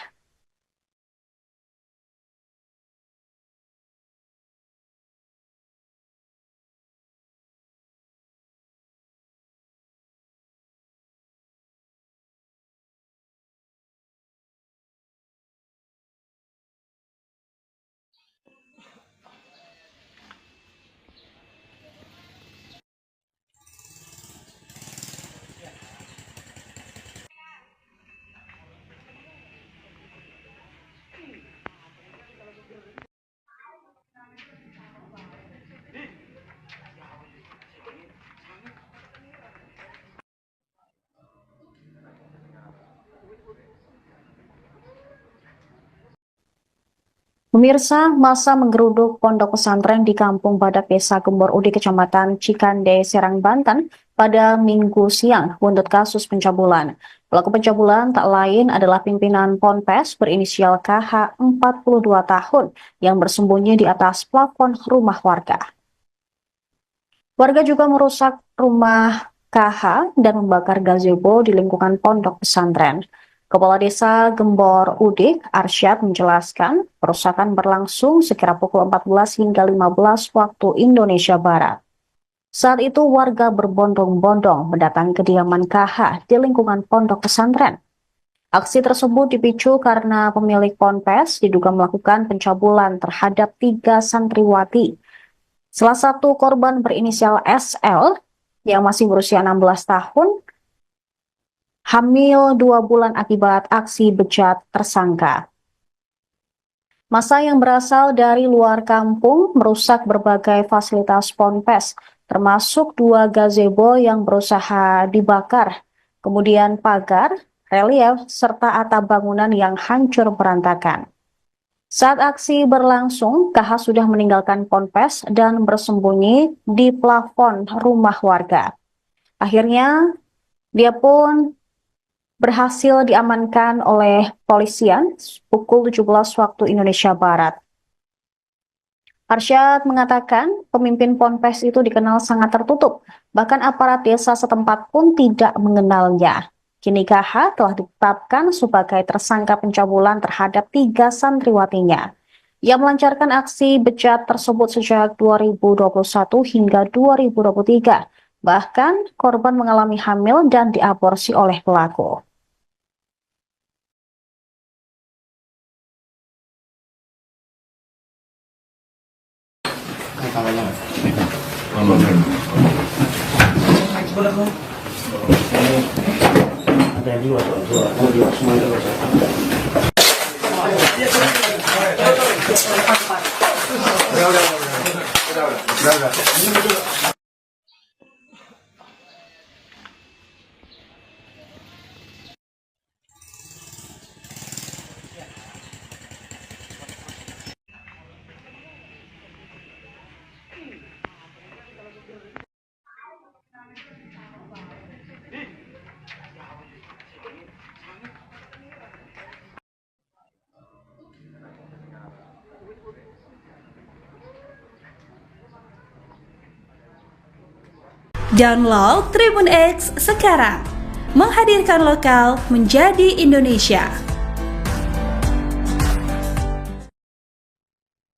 Pemirsa, masa menggeruduk pondok pesantren di Kampung Badak Desa Gembor Udi, Kecamatan Cikande, Serang, Banten pada Minggu siang buntut kasus pencabulan. Pelaku pencabulan tak lain adalah pimpinan Ponpes berinisial KH 42 tahun yang bersembunyi di atas plafon rumah warga. Warga juga merusak rumah KH dan membakar gazebo di lingkungan pondok pesantren. Kepala Desa Gembor Udik, Arsyad, menjelaskan perusakan berlangsung sekira pukul 14 hingga 15 waktu Indonesia Barat. Saat itu warga berbondong-bondong mendatangi kediaman KH di lingkungan pondok pesantren. Aksi tersebut dipicu karena pemilik ponpes diduga melakukan pencabulan terhadap 3 santriwati. Salah satu korban berinisial SL yang masih berusia 16 tahun hamil 2 bulan akibat aksi bejat tersangka. Massa yang berasal dari luar kampung merusak berbagai fasilitas ponpes, termasuk 2 gazebo yang berusaha dibakar, kemudian pagar, relief, serta atap bangunan yang hancur berantakan. Saat aksi berlangsung, KH sudah meninggalkan ponpes dan bersembunyi di plafon rumah warga. Akhirnya, dia pun berhasil diamankan oleh polisian pukul 17 waktu Indonesia Barat. Arsyad mengatakan pemimpin ponpes itu dikenal sangat tertutup, bahkan aparat desa setempat pun tidak mengenalnya. Kini KH telah ditetapkan sebagai tersangka pencabulan terhadap 3 santriwatinya. Ia melancarkan aksi bejat tersebut sejak 2021 hingga 2023. Bahkan korban mengalami hamil dan diaborsi oleh pelaku. Tangannya nggak? Ada yang dua, semua itu. Udah. Download Tribun X sekarang, menghadirkan lokal menjadi Indonesia.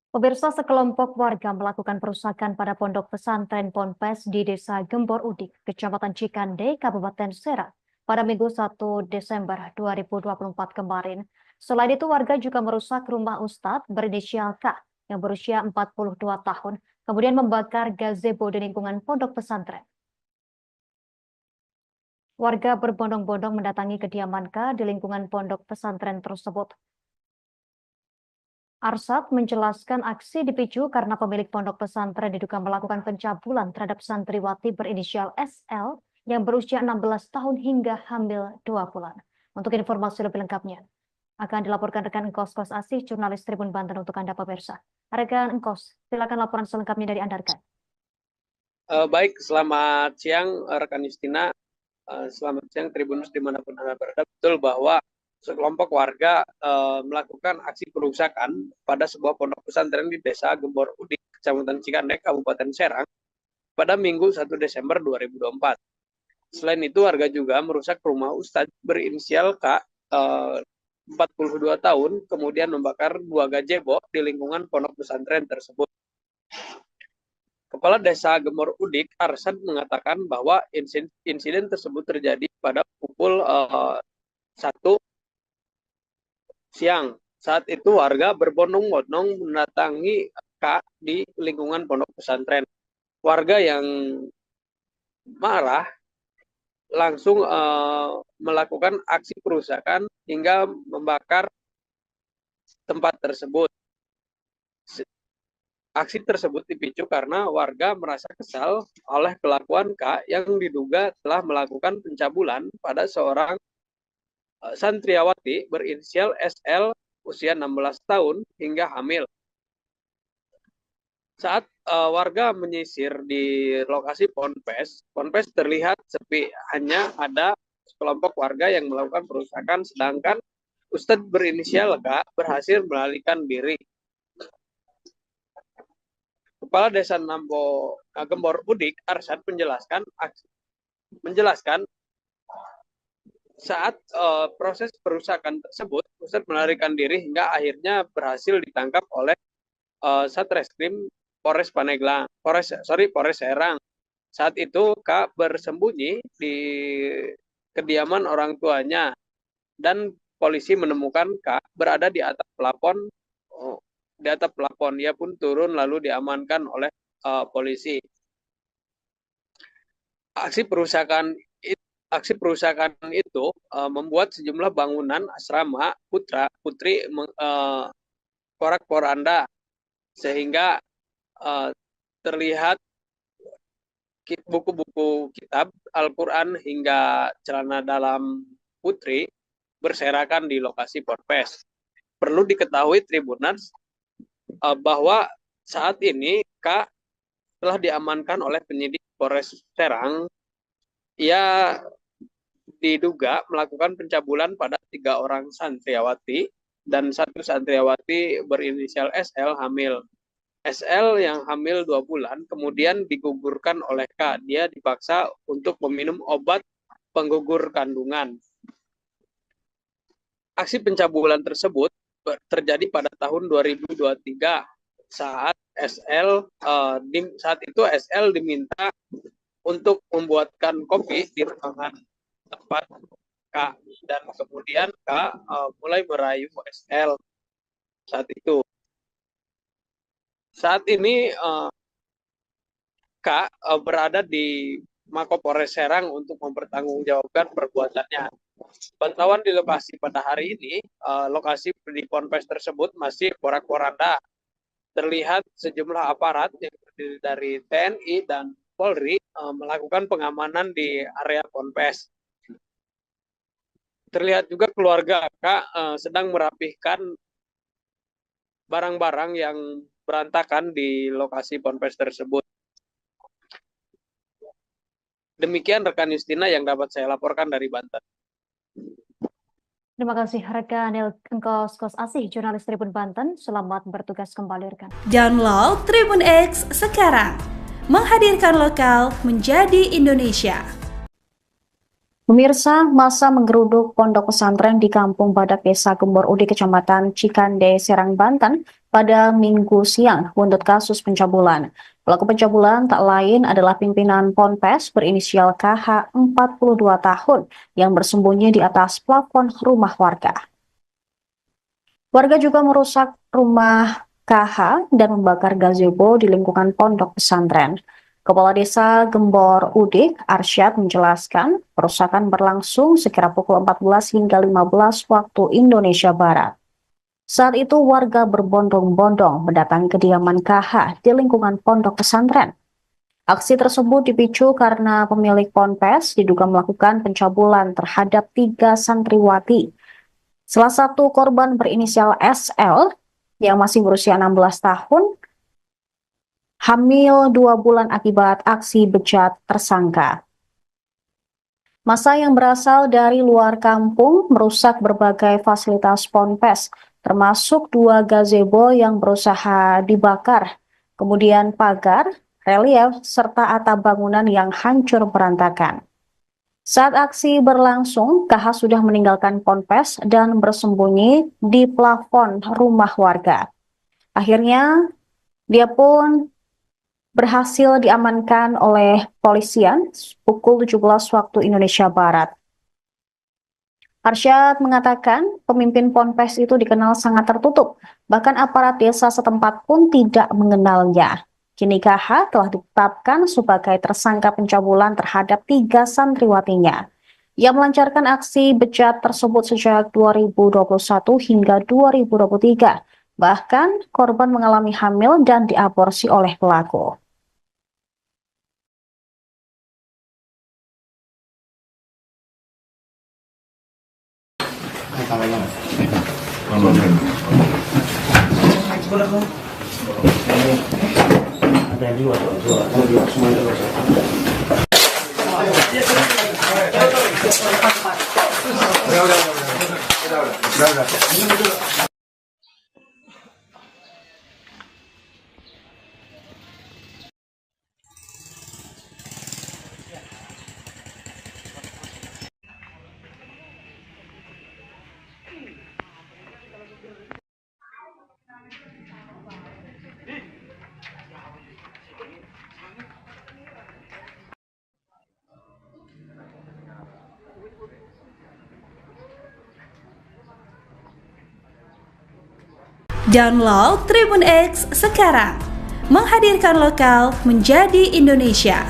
Pemirsa, sekelompok warga melakukan perusakan pada pondok pesantren Ponpes di Desa Gembor Udik, Kecamatan Cikande, Kabupaten Serang, pada Minggu 1 Desember 2024 kemarin. Selain itu, warga juga merusak rumah Ustadz berinisial K yang berusia 42 tahun, kemudian membakar gazebo di lingkungan pondok pesantren. Warga berbondong-bondong mendatangi kediaman K di lingkungan pondok pesantren tersebut. Arsyad menjelaskan aksi dipicu karena pemilik pondok pesantren diduga melakukan pencabulan terhadap santriwati berinisial SL yang berusia 16 tahun hingga hamil 2 bulan. Untuk informasi lebih lengkapnya, akan dilaporkan rekan Engkos Kos Asih, jurnalis Tribun Banten untuk Anda pemirsa. Rekan Engkos, silakan laporan selengkapnya dari Anda, rekan. Baik, selamat siang rekan Justina. Selamat siang Tribunus dimanapun Anda berada. Betul bahwa sekelompok warga melakukan aksi perusakan pada sebuah pondok pesantren di Desa Gembor Udik, Kecamatan Cikande, Kabupaten Serang pada Minggu 1 Desember 2024. Selain itu, warga juga merusak rumah Ustadz berinisial K, 42 tahun, kemudian membakar 2 gazebo di lingkungan pondok pesantren tersebut. Kepala Desa Gembor Udik, Arsyad, mengatakan bahwa insiden tersebut terjadi pada pukul 1 siang. Saat itu warga berbondong-bondong mendatangi K di lingkungan pondok pesantren. Warga yang marah langsung melakukan aksi perusakan hingga membakar tempat tersebut. Aksi tersebut dipicu karena warga merasa kesal oleh kelakuan K yang diduga telah melakukan pencabulan pada seorang santriawati berinisial SL usia 16 tahun hingga hamil. Saat warga menyisir di lokasi ponpes terlihat sepi, hanya ada sekelompok warga yang melakukan perusakan, sedangkan Ustadz berinisial K berhasil melarikan diri. Kepala Desa Gembor Udik, Arsyad, menjelaskan saat proses perusakan tersebut, Ustadz melarikan diri hingga akhirnya berhasil ditangkap oleh Satreskrim Polres Serang. Saat itu K bersembunyi di kediaman orang tuanya dan polisi menemukan K berada di atap plafon. Ia pun turun lalu diamankan oleh polisi. Aksi perusakan itu membuat sejumlah bangunan asrama putri porak-poranda, sehingga terlihat buku-buku kitab Al-Quran hingga celana dalam putri berserakan di lokasi ponpes. Perlu diketahui Tribuners bahwa saat ini K telah diamankan oleh penyidik Polres Serang. Ia diduga melakukan pencabulan pada 3 orang santriawati dan 1 santriawati berinisial SL hamil. SL yang hamil 2 bulan kemudian digugurkan oleh K. Dia dipaksa untuk meminum obat penggugur kandungan. Aksi pencabulan tersebut terjadi pada tahun 2023 saat itu SL diminta untuk membuatkan kopi di ruangan tempat K, dan kemudian K mulai merayu SL saat itu. Saat ini K berada di Mapolres Serang untuk mempertanggungjawabkan perbuatannya. Pantauan di lokasi pada hari ini, lokasi di ponpes tersebut masih porak-poranda. Terlihat sejumlah aparat yang terdiri dari TNI dan Polri melakukan pengamanan di area ponpes. Terlihat juga keluarga K sedang merapihkan barang-barang yang berantakan di lokasi ponpes tersebut. Demikian rekan Justina yang dapat saya laporkan dari Banten. Terima kasih rekan Engkos Asih, jurnalis Tribun Banten. Selamat bertugas kembali rekan. Download Tribun X sekarang, menghadirkan lokal menjadi Indonesia. Pemirsa, masa menggeruduk pondok pesantren di Kampung Badak Desa Gembor Udik, Kecamatan Cikande, Serang, Banten pada Minggu siang buntut kasus pencabulan. Pelaku pencabulan tak lain adalah pimpinan ponpes berinisial KH 42 tahun yang bersembunyi di atas plafon rumah warga. Warga juga merusak rumah KH dan membakar gazebo di lingkungan pondok pesantren. Kepala Desa Gembor Udik, Arsyad, menjelaskan perusakan berlangsung sekira pukul 14 hingga 15 waktu Indonesia Barat. Saat itu warga berbondong-bondong mendatangi kediaman KH di lingkungan pondok pesantren. Aksi tersebut dipicu karena pemilik ponpes diduga melakukan pencabulan terhadap 3 santriwati. Salah satu korban berinisial SL yang masih berusia 16 tahun, hamil 2 bulan akibat aksi bejat tersangka. Massa yang berasal dari luar kampung merusak berbagai fasilitas ponpes, termasuk 2 gazebo yang berusaha dibakar, kemudian pagar, relief, serta atap bangunan yang hancur berantakan. Saat aksi berlangsung, KH sudah meninggalkan ponpes dan bersembunyi di plafon rumah warga. Akhirnya, dia pun berhasil diamankan oleh polisian pukul 17 waktu Indonesia Barat. Arsyad mengatakan pemimpin ponpes itu dikenal sangat tertutup, bahkan aparat desa setempat pun tidak mengenalnya. Kini KH telah ditetapkan sebagai tersangka pencabulan terhadap 3 santriwatinya. Ia melancarkan aksi bejat tersebut sejak 2021 hingga 2023. Bahkan korban mengalami hamil dan diaborsi oleh pelaku. Ada yang dua, semuanya Download Tribun X sekarang, menghadirkan lokal menjadi Indonesia.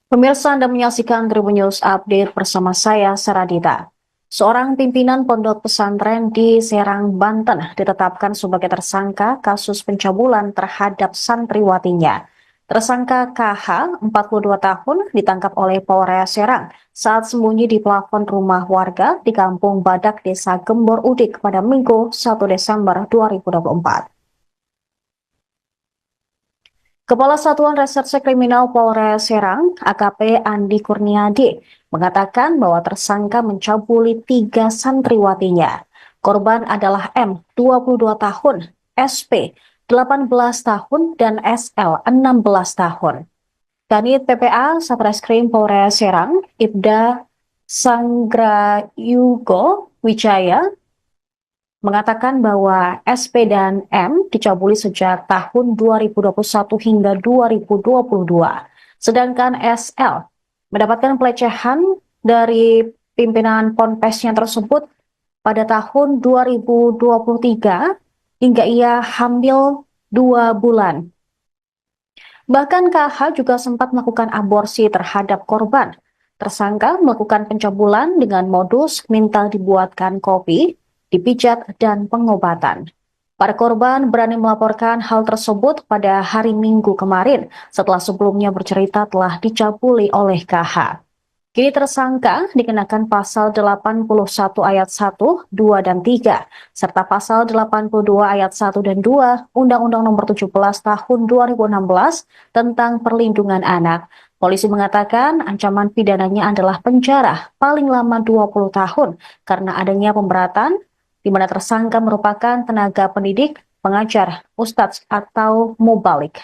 Pemirsa, Anda menyaksikan Tribun News Update bersama saya, Saradita. Seorang pimpinan pondok pesantren di Serang, Banten ditetapkan sebagai tersangka kasus pencabulan terhadap santriwatinya. Tersangka KH, 42 tahun, ditangkap oleh Polres Serang saat sembunyi di plafon rumah warga di Kampung Badak, Desa Gembor Udik pada Minggu 1 Desember 2024. Kepala Satuan Reserse Kriminal Polres Serang, AKP Andi Kurniadi, mengatakan bahwa tersangka mencabuli 3 santriwatinya. Korban adalah M, 22 tahun, SP, 18 tahun, dan SL, 16 tahun. Kanit PPA Satreskrim Polres Serang, Ibda Sanggrayugo Wijaya, mengatakan bahwa SP dan M dicabuli sejak tahun 2021 hingga 2022. Sedangkan SL mendapatkan pelecehan dari pimpinan ponpesnya tersebut pada tahun 2023 hingga ia hamil 2 bulan. Bahkan KH juga sempat melakukan aborsi terhadap korban. Tersangka melakukan pencabulan dengan modus minta dibuatkan kopi, dipijat, dan pengobatan. Para korban berani melaporkan hal tersebut pada hari Minggu kemarin setelah sebelumnya bercerita telah dicabuli oleh KH. Kini tersangka dikenakan pasal 81 ayat 1, 2, dan 3, serta pasal 82 ayat 1 dan 2 Undang-Undang Nomor 17 Tahun 2016 tentang Perlindungan Anak. Polisi mengatakan ancaman pidananya adalah penjara paling lama 20 tahun karena adanya pemberatan di mana tersangka merupakan tenaga pendidik, pengajar, ustadz, atau mubalik.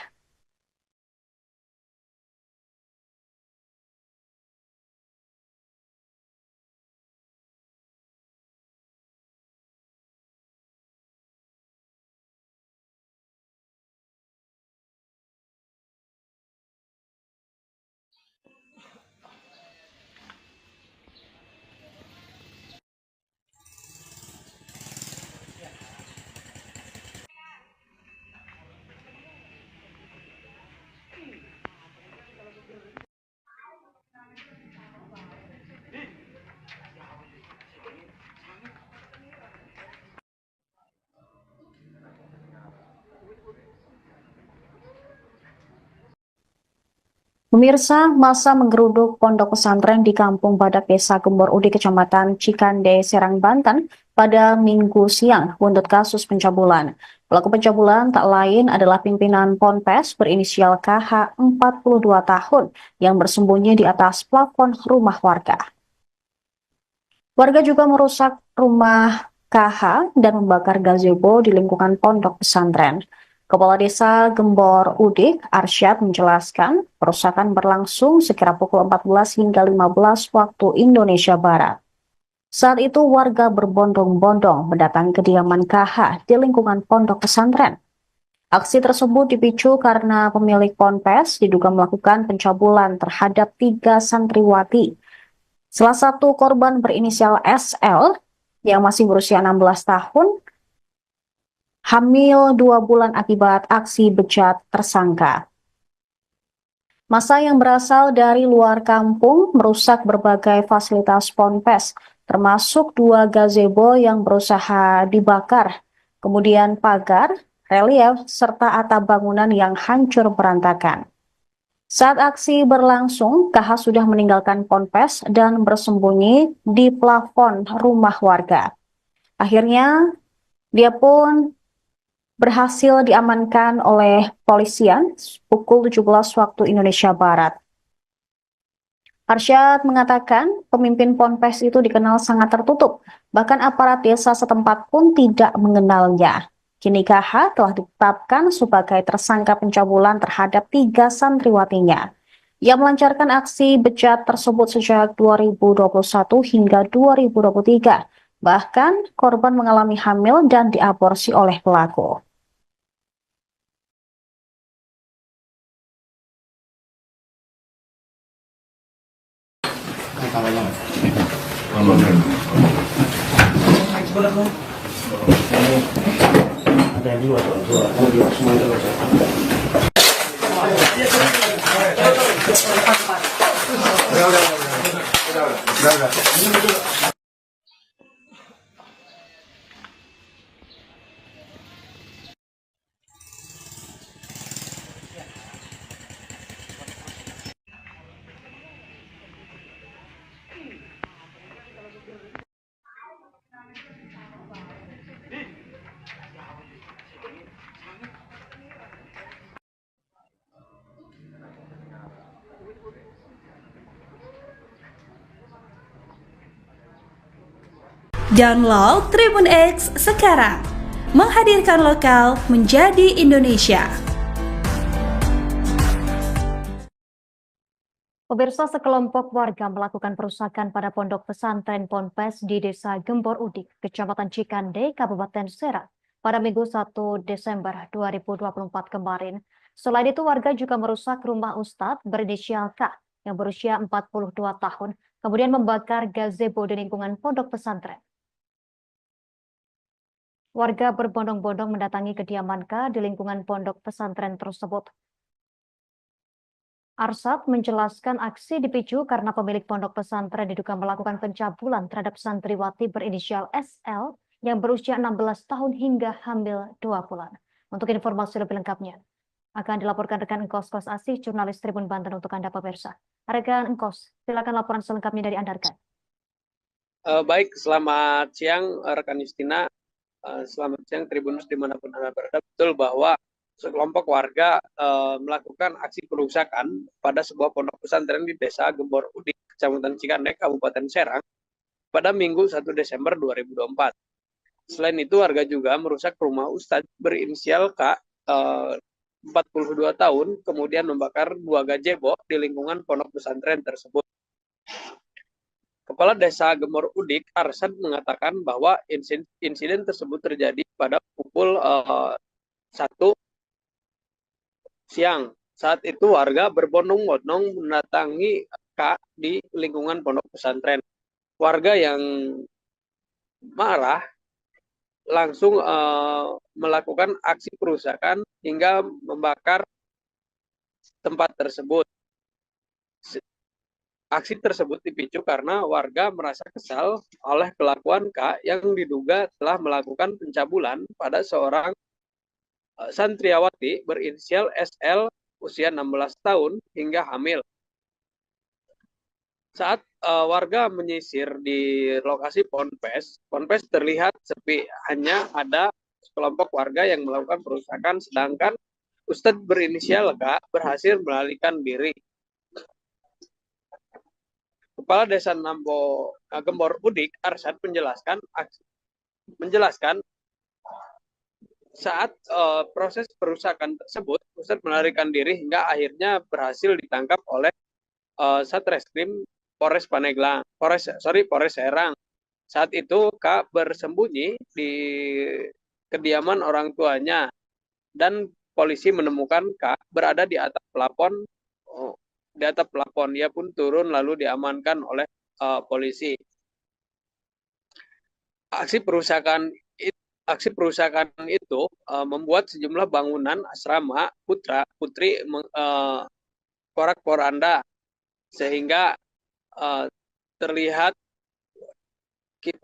Pemirsa, masa menggeruduk pondok pesantren di Kampung Badak, Desa Gembor Udik, Kecamatan Cikande, Serang, Banten pada Minggu siang buntut kasus pencabulan. Pelaku pencabulan tak lain adalah pimpinan ponpes berinisial KH, 42 tahun, yang bersembunyi di atas plafon rumah warga. Warga juga merusak rumah KH dan membakar gazebo di lingkungan pondok pesantren. Kepala Desa Gembor Udik, Arsyad menjelaskan, perusakan berlangsung sekira pukul 14 hingga 15 waktu Indonesia Barat. Saat itu warga berbondong-bondong mendatangi kediaman KH di lingkungan pondok pesantren. Aksi tersebut dipicu karena pemilik ponpes diduga melakukan pencabulan terhadap 3 santriwati. Salah satu korban berinisial SL yang masih berusia 16 tahun, hamil 2 bulan akibat aksi bejat tersangka. Massa yang berasal dari luar kampung merusak berbagai fasilitas ponpes, termasuk 2 gazebo yang berusaha dibakar, kemudian pagar, relief, serta atap bangunan yang hancur berantakan. Saat aksi berlangsung, KH sudah meninggalkan ponpes dan bersembunyi di plafon rumah warga. Akhirnya, dia pun berhasil diamankan oleh polisian pukul 17 waktu Indonesia Barat. Arsyad mengatakan pemimpin ponpes itu dikenal sangat tertutup, bahkan aparat desa setempat pun tidak mengenalnya. Kini KH telah ditetapkan sebagai tersangka pencabulan terhadap 3 santriwatinya. Ia melancarkan aksi bejat tersebut sejak 2021 hingga 2023. Bahkan korban mengalami hamil dan diaborsi oleh pelaku. Ada yang dua tuh, semua itu baca. Download Tribun X sekarang, menghadirkan lokal menjadi Indonesia. Pemirsa, sekelompok warga melakukan perusakan pada pondok pesantren Ponpes di Desa Gembor Udik, Kecamatan Cikande, Kabupaten Serang, pada Minggu 1 Desember 2024 kemarin. Selain itu, warga juga merusak rumah Ustadz berinisial K yang berusia 42 tahun, kemudian membakar gazebo di lingkungan pondok pesantren. Warga berbondong-bondong mendatangi kediaman K di lingkungan pondok pesantren tersebut. Arsyad menjelaskan aksi dipicu karena pemilik pondok pesantren diduga melakukan pencabulan terhadap santriwati berinisial SL yang berusia 16 tahun hingga hamil 2 bulan. Untuk informasi lebih lengkapnya, akan dilaporkan rekan Engkos Kos Asih, jurnalis Tribun Banten untuk Anda pemirsa. Rekan Engkos, silakan laporan selengkapnya dari Anda, rekan. Baik, selamat siang rekan Justina. Selamat siang Tribunus dimanapun Anda berada. Betul bahwa sekelompok warga melakukan aksi perusakan pada sebuah pondok pesantren di Desa Gembor Udik, Kecamatan Cikandek, Kabupaten Serang, pada Minggu 1 Desember 2024. Selain itu, warga juga merusak rumah Ustadz berinisial K, 42 tahun, kemudian membakar 2 gazebo di lingkungan pondok pesantren tersebut. Kepala Desa Gembor Udik, Arsyad, mengatakan bahwa insiden tersebut terjadi pada pukul 1 siang. Saat itu warga berbondong-bondong mendatangi K di lingkungan pondok pesantren. Warga yang marah langsung melakukan aksi perusakan hingga membakar tempat tersebut. Aksi tersebut dipicu karena warga merasa kesal oleh kelakuan K yang diduga telah melakukan pencabulan pada seorang santriawati berinisial SL usia 16 tahun hingga hamil. Saat warga menyisir di lokasi ponpes terlihat sepi, hanya ada sekelompok warga yang melakukan perusakan, sedangkan Ustadz berinisial K berhasil melarikan diri. Kepala Desa Gembor Udik, Arsyad, menjelaskan saat proses perusakan tersebut, Ustadz melarikan diri hingga akhirnya berhasil ditangkap oleh Satreskrim Polres Pandeglang, Polres Serang. Saat itu Kak bersembunyi di kediaman orang tuanya dan polisi menemukan Kak berada di atap plafon. Di atap plafon, ia pun turun lalu diamankan oleh polisi. Aksi perusakan itu membuat sejumlah bangunan asrama putri porak-poranda sehingga terlihat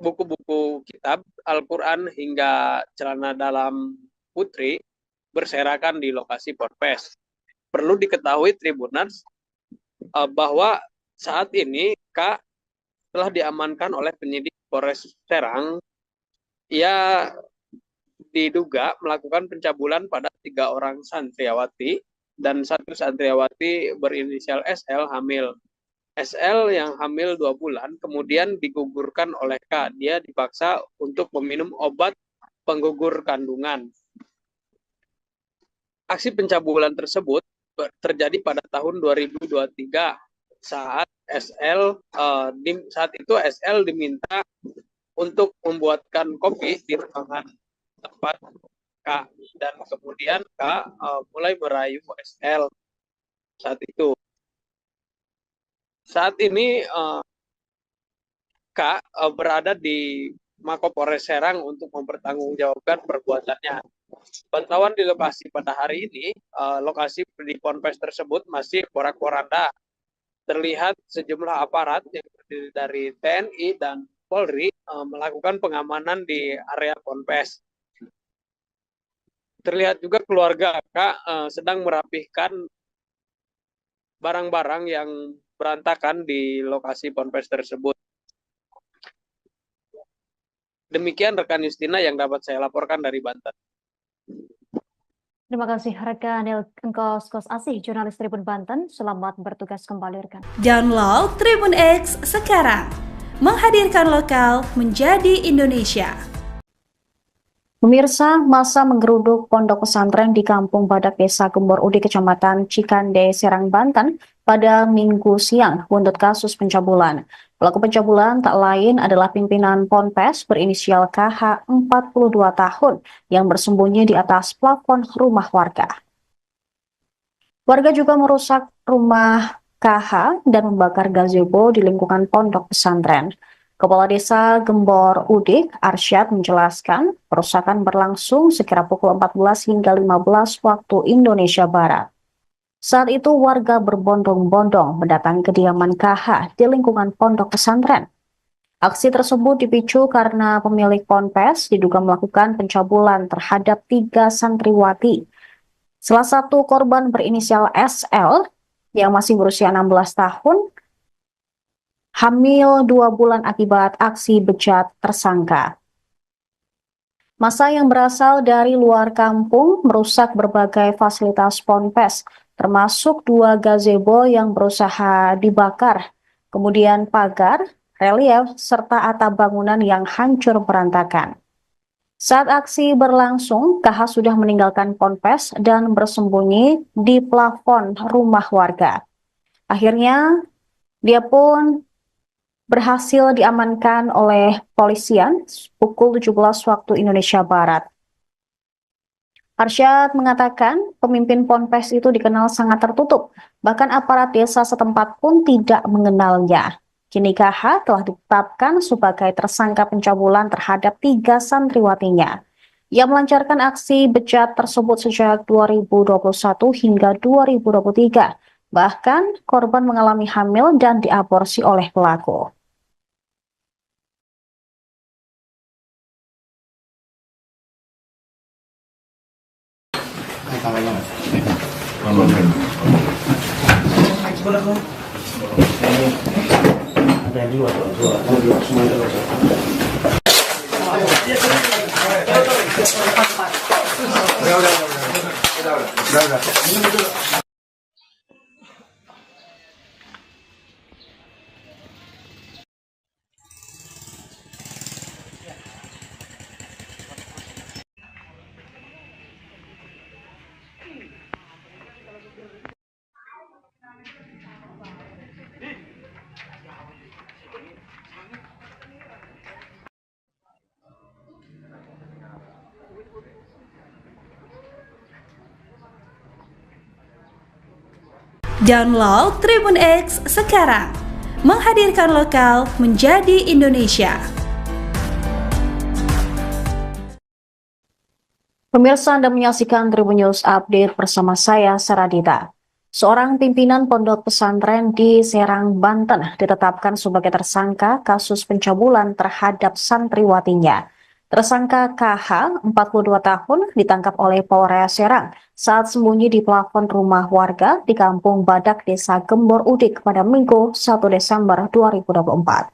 buku-buku kitab Al-Quran hingga celana dalam putri berserakan di lokasi ponpes. Perlu diketahui Tribuners bahwa saat ini K telah diamankan oleh penyidik Polres Serang. Ia diduga melakukan pencabulan pada 3 orang santriawati dan 1 santriawati berinisial SL hamil. SL yang hamil 2 bulan kemudian digugurkan oleh K. Dia dipaksa untuk meminum obat penggugur kandungan. Aksi pencabulan tersebut terjadi pada tahun 2023 saat itu SL diminta untuk membuatkan kopi di ruangan tempat K, dan kemudian K mulai merayu SL saat itu. Saat ini K berada di Mapolres Serang untuk mempertanggungjawabkan perbuatannya. Pantauan di lokasi pada hari ini, lokasi di ponpes tersebut masih porak-poranda. Terlihat sejumlah aparat yang terdiri dari TNI dan Polri melakukan pengamanan di area ponpes. Terlihat juga keluarga Kak sedang merapihkan barang-barang yang berantakan di lokasi ponpes tersebut. Demikian rekan Justina yang dapat saya laporkan dari Banten. Terima kasih rekan Engkos Asih, jurnalis Tribun Banten. Selamat bertugas kembali rekan. Download Tribun X sekarang. Menghadirkan lokal menjadi Indonesia. Pemirsa, masa menggeruduk pondok pesantren di Kampung Badak Desa Gembor Udik, Kecamatan Cikande, Serang, Banten pada Minggu siang buntut kasus pencabulan. Pelaku pencabulan tak lain adalah pimpinan Ponpes berinisial KH 42 tahun yang bersembunyi di atas plafon rumah warga. Warga juga merusak rumah KH dan membakar gazebo di lingkungan pondok pesantren. Kepala Desa Gembor Udik, Arsyad, menjelaskan perusakan berlangsung sekira pukul 14 hingga 15 waktu Indonesia Barat. Saat itu warga berbondong-bondong mendatangi kediaman KH di lingkungan pondok pesantren. Aksi tersebut dipicu karena pemilik ponpes diduga melakukan pencabulan terhadap 3 santriwati. Salah satu korban berinisial SL yang masih berusia 16 tahun, hamil 2 bulan akibat aksi bejat tersangka. Massa yang berasal dari luar kampung merusak berbagai fasilitas ponpes, termasuk 2 gazebo yang berusaha dibakar, kemudian pagar, relief, serta atap bangunan yang hancur berantakan. Saat aksi berlangsung, KH sudah meninggalkan ponpes dan bersembunyi di plafon rumah warga. Akhirnya, dia pun berhasil diamankan oleh polisian pukul 17 waktu Indonesia Barat. Arsyad mengatakan pemimpin ponpes itu dikenal sangat tertutup, bahkan aparat desa setempat pun tidak mengenalnya. Kini KH telah ditetapkan sebagai tersangka pencabulan terhadap 3 santriwatinya. Ia melancarkan aksi bejat tersebut sejak 2021 hingga 2023. Bahkan korban mengalami hamil dan diaborsi oleh pelaku. Ada yang dua semuanya udah. Download Tribun X sekarang. Menghadirkan lokal menjadi Indonesia. Pemirsa, Anda menyaksikan Tribun News Update bersama saya, Saradita. Seorang pimpinan pondok pesantren di Serang, Banten ditetapkan sebagai tersangka kasus pencabulan terhadap santriwatinya. Tersangka KH, 42 tahun, ditangkap oleh Polres Serang saat sembunyi di plafon rumah warga di Kampung Badak, Desa Gembor Udik pada Minggu 1 Desember 2024.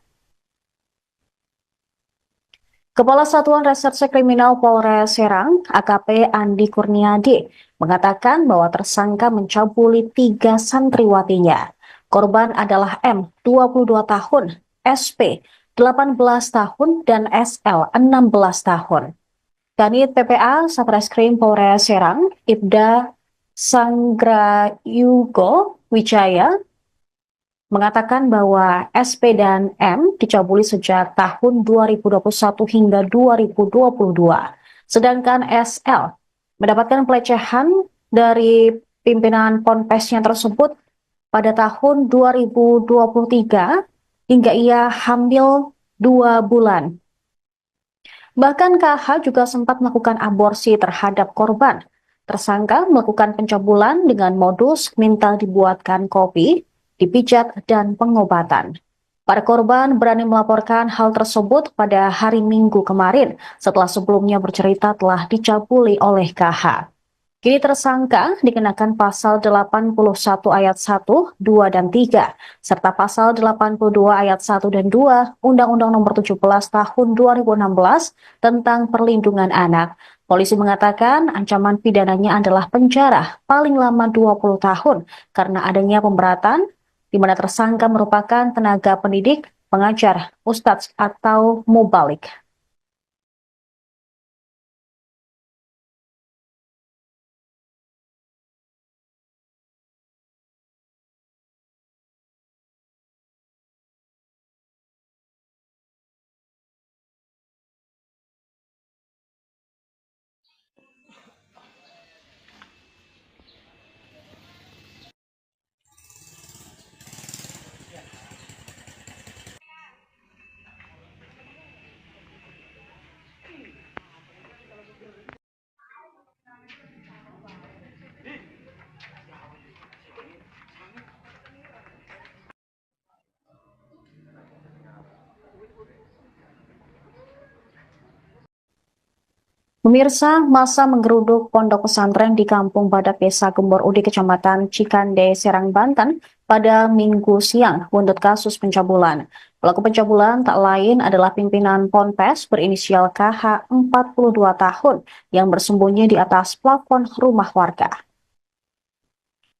Kepala Satuan Reserse Kriminal Polres Serang, AKP Andi Kurniadi, mengatakan bahwa tersangka mencabuli 3 santriwatinya. Korban adalah M, 22 tahun, SP, 18 tahun, dan SL, 16 tahun. Kanit PPA Satreskrim Polres Serang, Ibda Sanggrayugo Wijaya, mengatakan bahwa SP dan M dicabuli sejak tahun 2021 hingga 2022. Sedangkan SL mendapatkan pelecehan dari pimpinan ponpesnya tersebut pada tahun 2023 hingga ia hamil 2 bulan. Bahkan KH juga sempat melakukan aborsi terhadap korban. Tersangka melakukan pencabulan dengan modus minta dibuatkan kopi, dipijat, dan pengobatan. Para korban berani melaporkan hal tersebut pada hari Minggu kemarin setelah sebelumnya bercerita telah dicabuli oleh KH. Kini tersangka dikenakan pasal 81 ayat 1, 2, dan 3, serta pasal 82 ayat 1 dan 2 Undang-Undang Nomor 17 Tahun 2016 tentang Perlindungan Anak. Polisi mengatakan ancaman pidananya adalah penjara paling lama 20 tahun karena adanya pemberatan di mana tersangka merupakan tenaga pendidik, pengajar, ustadz, atau mubalik. Pemirsa, masa menggeruduk pondok pesantren di Kampung Badak, Desa Gembor Udik, Kecamatan Cikande, Serang, Banten pada Minggu siang buntut kasus pencabulan. Pelaku pencabulan tak lain adalah pimpinan Ponpes berinisial KH, 42 tahun, yang bersembunyi di atas plafon rumah warga.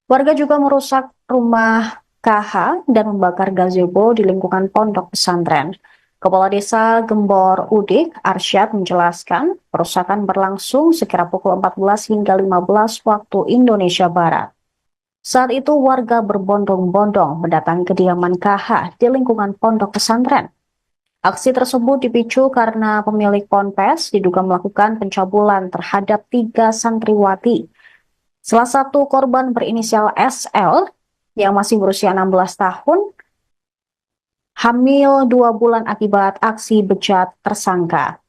Warga juga merusak rumah KH dan membakar gazebo di lingkungan pondok pesantren. Kepala Desa Gembor Udik, Arsyad, menjelaskan perusakan berlangsung sekira pukul 14 hingga 15 waktu Indonesia Barat. Saat itu warga berbondong-bondong mendatangi kediaman KH di lingkungan pondok pesantren. Aksi tersebut dipicu karena pemilik ponpes diduga melakukan pencabulan terhadap 3 santriwati. Salah satu korban berinisial SL yang masih berusia 16 tahun hamil 2 bulan akibat aksi bejat tersangka.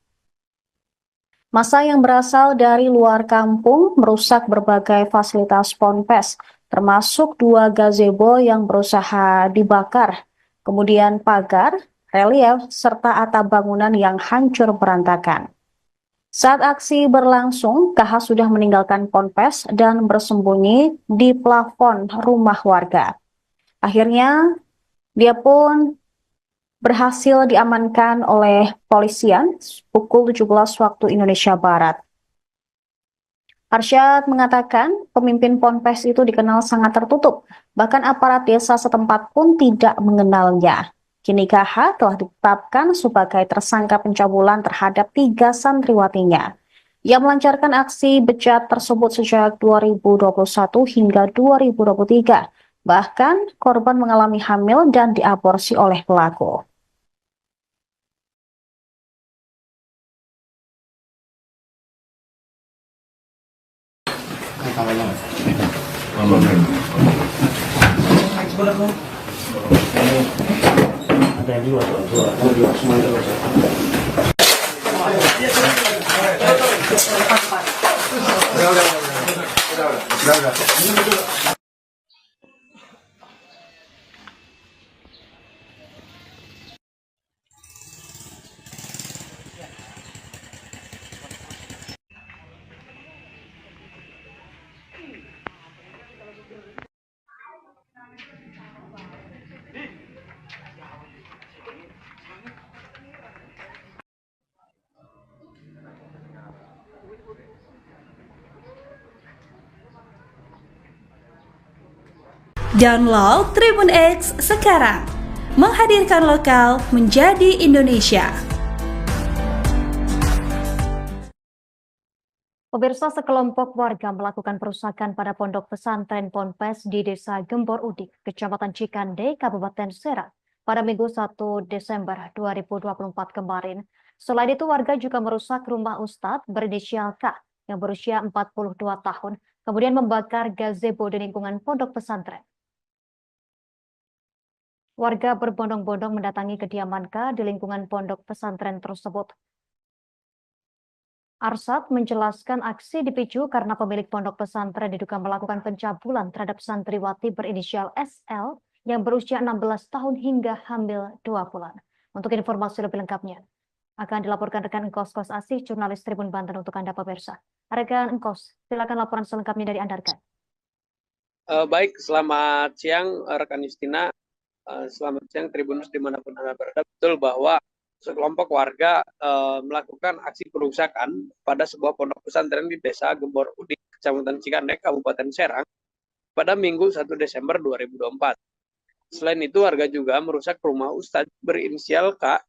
Massa yang berasal dari luar kampung merusak berbagai fasilitas ponpes, termasuk 2 gazebo yang berusaha dibakar, kemudian pagar, relief, serta atap bangunan yang hancur berantakan. Saat aksi berlangsung, KH sudah meninggalkan ponpes dan bersembunyi di plafon rumah warga. Akhirnya, dia pun berhasil diamankan oleh polisian pukul 17 waktu Indonesia Barat. Arsyad mengatakan pemimpin ponpes itu dikenal sangat tertutup, bahkan aparat desa setempat pun tidak mengenalnya. Kini KH telah ditetapkan sebagai tersangka pencabulan terhadap 3 santriwatinya. Ia melancarkan aksi bejat tersebut sejak 2021 hingga 2023. Bahkan korban mengalami hamil dan diaborsi oleh pelaku. Kameranya. sebenarnya. Ini ada yang dua, semua itu udah. Download Tribun X sekarang, menghadirkan lokal menjadi Indonesia. Pemirsa, sekelompok warga melakukan perusakan pada pondok pesantren Ponpes di Desa Gembor Udik, Kecamatan Cikande, Kabupaten Serang pada Minggu 1 Desember 2024 kemarin. Selain itu, warga juga merusak rumah Ustadz berinisial K yang berusia 42 tahun, kemudian membakar gazebo di lingkungan pondok pesantren. Warga berbondong-bondong mendatangi kediaman K di lingkungan pondok pesantren tersebut. Arsad menjelaskan aksi dipicu karena pemilik pondok pesantren diduga melakukan pencabulan terhadap santriwati berinisial SL yang berusia 16 tahun hingga hamil 2 bulan. Untuk informasi lebih lengkapnya, akan dilaporkan rekan Engkos Kos Asih, jurnalis Tribun Banten untuk Anda pemirsa. Rekan Engkos, silakan laporan selengkapnya dari Anda, rekan. Baik, selamat siang rekan Justina. Selamat siang Tribunus dimanapun Anda berada. Betul bahwa sekelompok warga melakukan aksi perusakan pada sebuah pondok pesantren di Desa Gembor Udik, Kecamatan Cikandek, Kabupaten Serang pada Minggu 1 Desember 2024. Selain itu, warga juga merusak rumah Ustadz berinisial K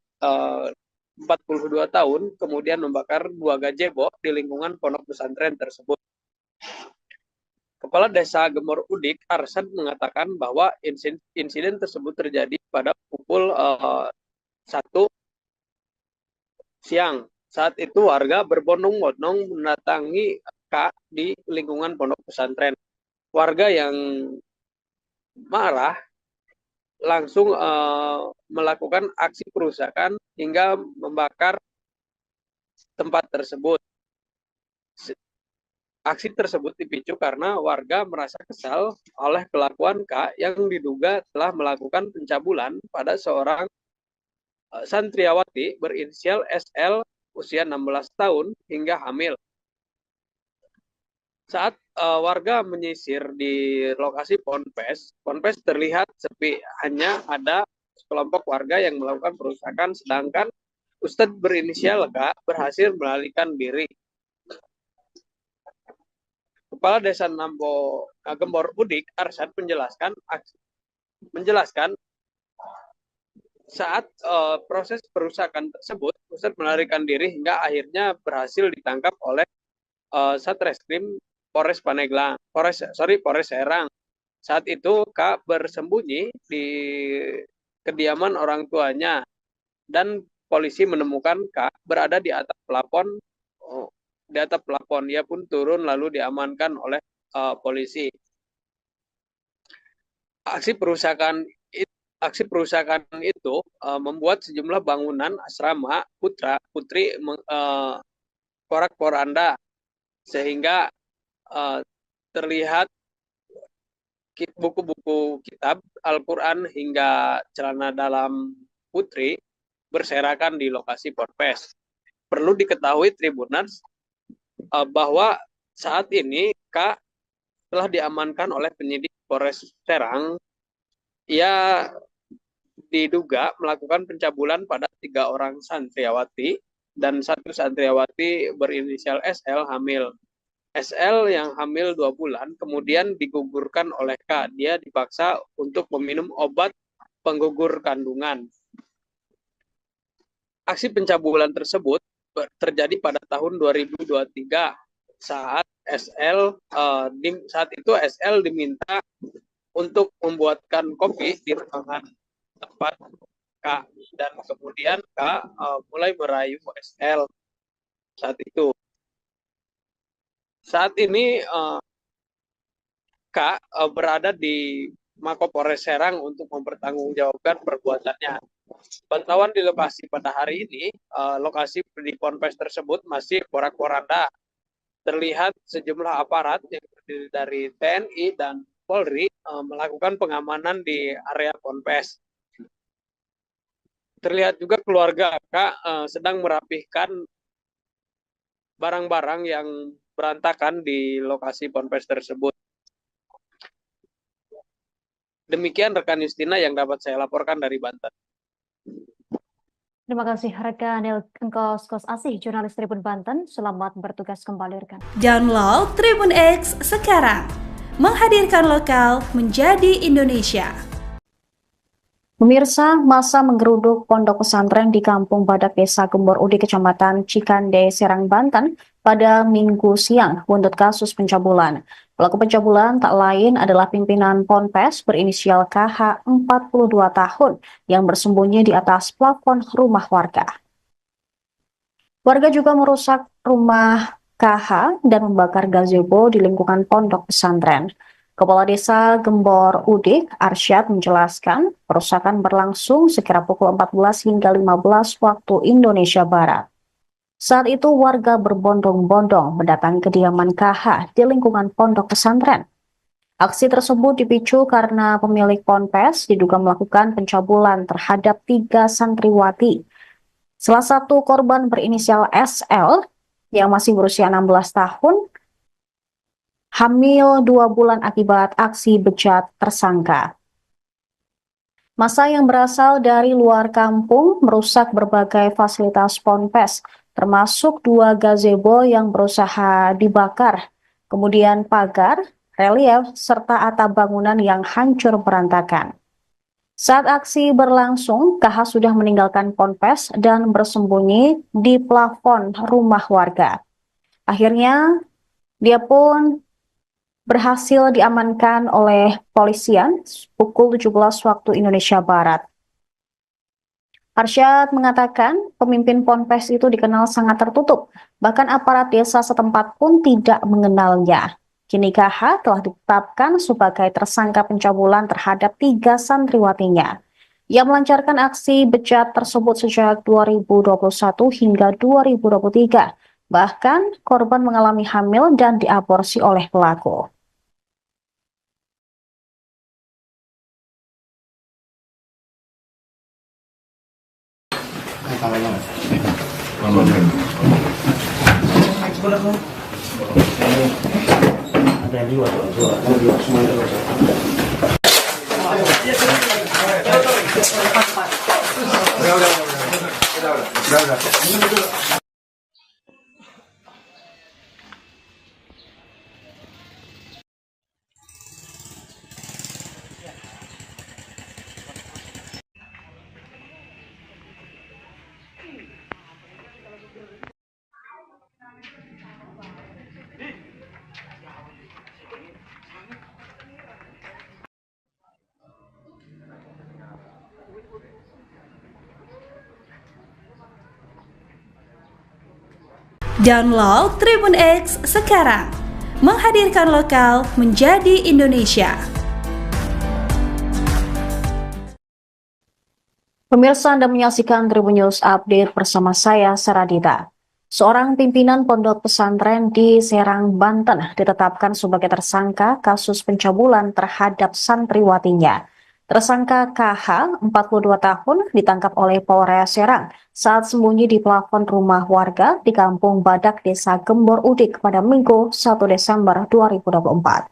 42 tahun, kemudian membakar 2 gazebo di lingkungan pondok pesantren tersebut. Kepala Desa Gembor Udik, Arsad, mengatakan bahwa insiden tersebut terjadi pada pukul 1 siang. Saat itu warga berbondong-bondong mendatangi K di lingkungan pondok pesantren. Warga yang marah langsung melakukan aksi perusakan hingga membakar tempat tersebut. Aksi tersebut dipicu karena warga merasa kesal oleh kelakuan K yang diduga telah melakukan pencabulan pada seorang santriawati berinisial SL usia 16 tahun hingga hamil. Saat warga menyisir di lokasi Ponpes terlihat sepi, hanya ada sekelompok warga yang melakukan perusakan, sedangkan Ustadz berinisial K berhasil melarikan diri. Kepala Desa Gembor Udik, Arsad, menjelaskan saat proses perusakan tersebut, Ustadz melarikan diri hingga akhirnya berhasil ditangkap oleh Satreskrim Polres Serang. Saat itu K bersembunyi di kediaman orang tuanya dan polisi menemukan K berada di atap plafon. Dia pun turun lalu diamankan oleh polisi. Aksi perusakan itu membuat sejumlah bangunan asrama putri porak-poranda, sehingga terlihat buku-buku kitab Al-Quran hingga celana dalam putri berserakan di lokasi Ponpes. Perlu diketahui Tribuners bahwa saat ini K telah diamankan oleh penyidik Polres Serang. Ia diduga melakukan pencabulan pada 3 orang santriawati dan 1 santriawati berinisial SL hamil. SL yang hamil 2 bulan kemudian digugurkan oleh K. Dia dipaksa untuk meminum obat penggugur kandungan. Aksi pencabulan tersebut terjadi pada tahun 2023 saat itu SL diminta untuk membuatkan kopi di ruangan tempat K, dan kemudian K mulai merayu SL saat itu. Saat ini K berada di Mapolres Serang untuk mempertanggungjawabkan perbuatannya. Pantauan di lokasi pada hari ini, lokasi di Ponpes tersebut masih porak-poranda. Terlihat sejumlah aparat yang terdiri dari TNI dan Polri melakukan pengamanan di area Ponpes. Terlihat juga keluarga sedang merapihkan barang-barang yang berantakan di lokasi Ponpes tersebut. Demikian rekan Justina yang dapat saya laporkan dari Banten. Terima kasih rekan Engkos Kos Asih, jurnalis Tribun Banten. Selamat bertugas kembali rekan. Download Tribun X sekarang, menghadirkan lokal menjadi Indonesia. Pemirsa, masa menggeruduk pondok pesantren di Kampung Badak Desa Gembor Udi, Kecamatan Cikande, Serang, Banten pada Minggu siang buntut kasus pencabulan. Pelaku pencabulan tak lain adalah pimpinan Ponpes berinisial KH 42 tahun yang bersembunyi di atas plafon rumah warga. Warga juga merusak rumah KH dan membakar gazebo di lingkungan pondok pesantren. Kepala Desa Gembor Udik, Arsyad, menjelaskan perusakan berlangsung sekira pukul 14 hingga 15 waktu Indonesia Barat. Saat itu warga berbondong-bondong mendatangi kediaman KH di lingkungan pondok pesantren. Aksi tersebut dipicu karena pemilik Ponpes diduga melakukan pencabulan terhadap 3 santriwati. Salah satu korban berinisial SL yang masih berusia 16 tahun, hamil 2 bulan akibat aksi bejat tersangka. Massa yang berasal dari luar kampung merusak berbagai fasilitas Ponpes, termasuk 2 gazebo yang berusaha dibakar, kemudian pagar, relief, serta atap bangunan yang hancur berantakan. Saat aksi berlangsung, KH sudah meninggalkan Ponpes dan bersembunyi di plafon rumah warga. Akhirnya, dia pun berhasil diamankan oleh polisian pukul 17 waktu Indonesia Barat. Arsyad mengatakan pemimpin Ponpes itu dikenal sangat tertutup, bahkan aparat desa setempat pun tidak mengenalnya. Kini KH telah ditetapkan sebagai tersangka pencabulan terhadap 3 santriwatinya. Ia melancarkan aksi bejat tersebut sejak 2021 hingga 2023. Bahkan korban mengalami hamil dan diaborsi oleh pelaku. Ada yang dua semuanya udah. Download Tribun X sekarang, menghadirkan lokal menjadi Indonesia. Pemirsa, Anda menyaksikan Tribun News Update bersama saya, Saradita. Seorang pimpinan pondok pesantren di Serang, Banten ditetapkan sebagai tersangka kasus pencabulan terhadap santriwatinya. Tersangka KH, 42 tahun, ditangkap oleh Polres Serang saat sembunyi di plafon rumah warga di Kampung Badak Desa Gembor Udik pada Minggu 1 Desember 2024.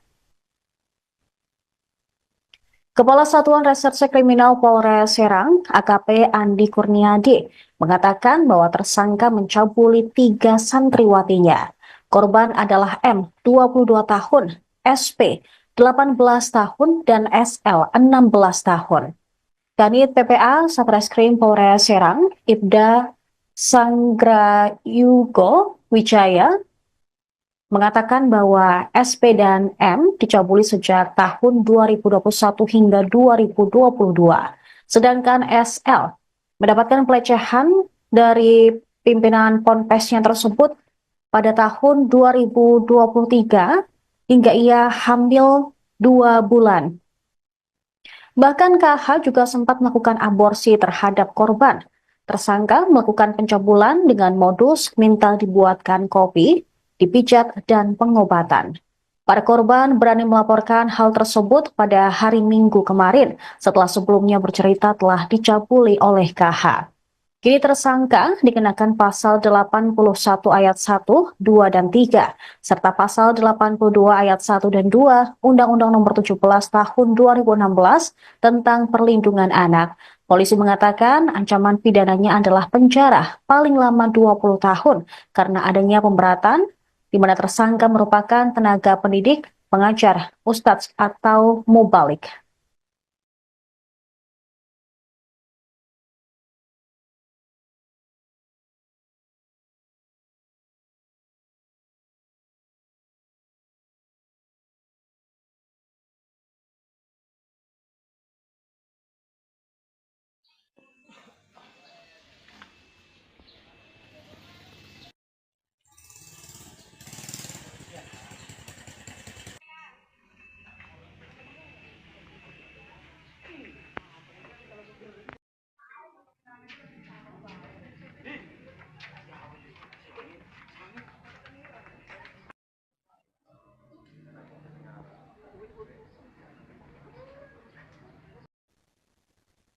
Kepala Satuan Reserse Kriminal Polres Serang, AKP Andi Kurniadi, mengatakan bahwa tersangka mencabuli 3 santriwatinya. Korban adalah M, 22 tahun, SP, 18 tahun, dan SL, 16 tahun. Kanit PPA Satreskrim Polres Serang, Ibda Sanggrayugo Wijaya, mengatakan bahwa SP dan M dicabuli sejak tahun 2021 hingga 2022. Sedangkan SL mendapatkan pelecehan dari pimpinan Ponpesnya tersebut pada tahun 2023 hingga ia hamil 2 bulan. Bahkan KH juga sempat melakukan aborsi terhadap korban. Tersangka melakukan pencabulan dengan modus minta dibuatkan kopi, dipijat, dan pengobatan. Para korban berani melaporkan hal tersebut pada hari Minggu kemarin setelah sebelumnya bercerita telah dicabuli oleh KH. Kini tersangka dikenakan pasal 81 ayat 1, 2, dan 3, serta pasal 82 ayat 1 dan 2 Undang-Undang Nomor 17 Tahun 2016 tentang Perlindungan Anak. Polisi mengatakan ancaman pidananya adalah penjara paling lama 20 tahun karena adanya pemberatan di mana tersangka merupakan tenaga pendidik, pengajar, ustadz, atau mubalik.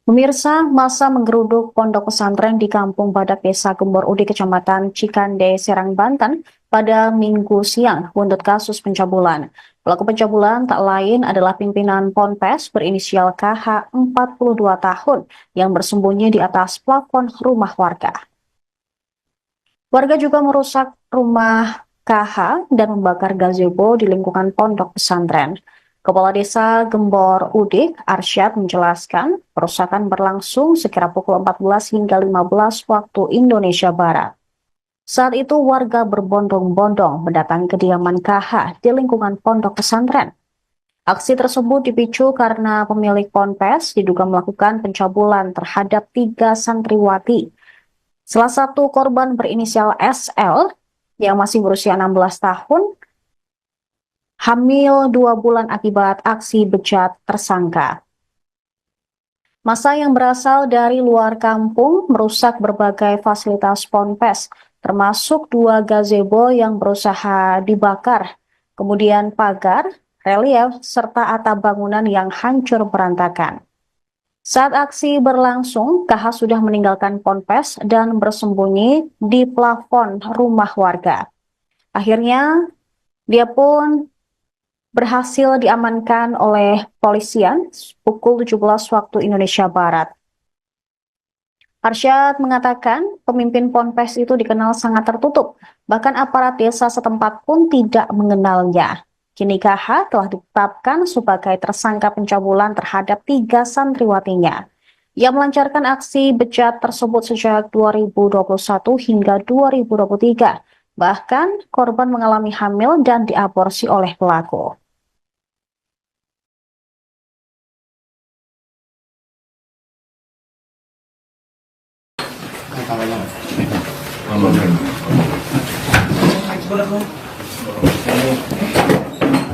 Pemirsa, masa menggeruduk pondok pesantren di Kampung Badak Desa Gembor Udik, Kecamatan Cikande, Serang, Banten pada Minggu siang buntut kasus pencabulan. Pelaku pencabulan tak lain adalah pimpinan Ponpes berinisial KH 42 tahun yang bersembunyi di atas plafon rumah warga. Warga juga merusak rumah KH dan membakar gazebo di lingkungan pondok pesantren. Kepala Desa Gembor Udik, Arsyad, menjelaskan perusakan berlangsung sekira pukul 14 hingga 15 waktu Indonesia Barat. Saat itu warga berbondong-bondong mendatangi kediaman KH di lingkungan pondok pesantren. Aksi tersebut dipicu karena pemilik ponpes diduga melakukan pencabulan terhadap 3 santriwati. Salah satu korban berinisial SL yang masih berusia 16 tahun hamil 2 bulan akibat aksi bejat tersangka. Massa yang berasal dari luar kampung merusak berbagai fasilitas ponpes, termasuk 2 gazebo yang berusaha dibakar, kemudian pagar, relief, serta atap bangunan yang hancur berantakan. Saat aksi berlangsung, KH sudah meninggalkan ponpes dan bersembunyi di plafon rumah warga. Akhirnya, dia pun berhasil diamankan oleh polisian pukul 17 waktu Indonesia Barat. Arsyad mengatakan pemimpin ponpes itu dikenal sangat tertutup, bahkan aparat desa setempat pun tidak mengenalnya. Kini KH telah ditetapkan sebagai tersangka pencabulan terhadap 3 santriwatinya. Ia melancarkan aksi bejat tersebut sejak 2021 hingga 2023. Bahkan korban mengalami hamil dan diaborsi oleh pelaku.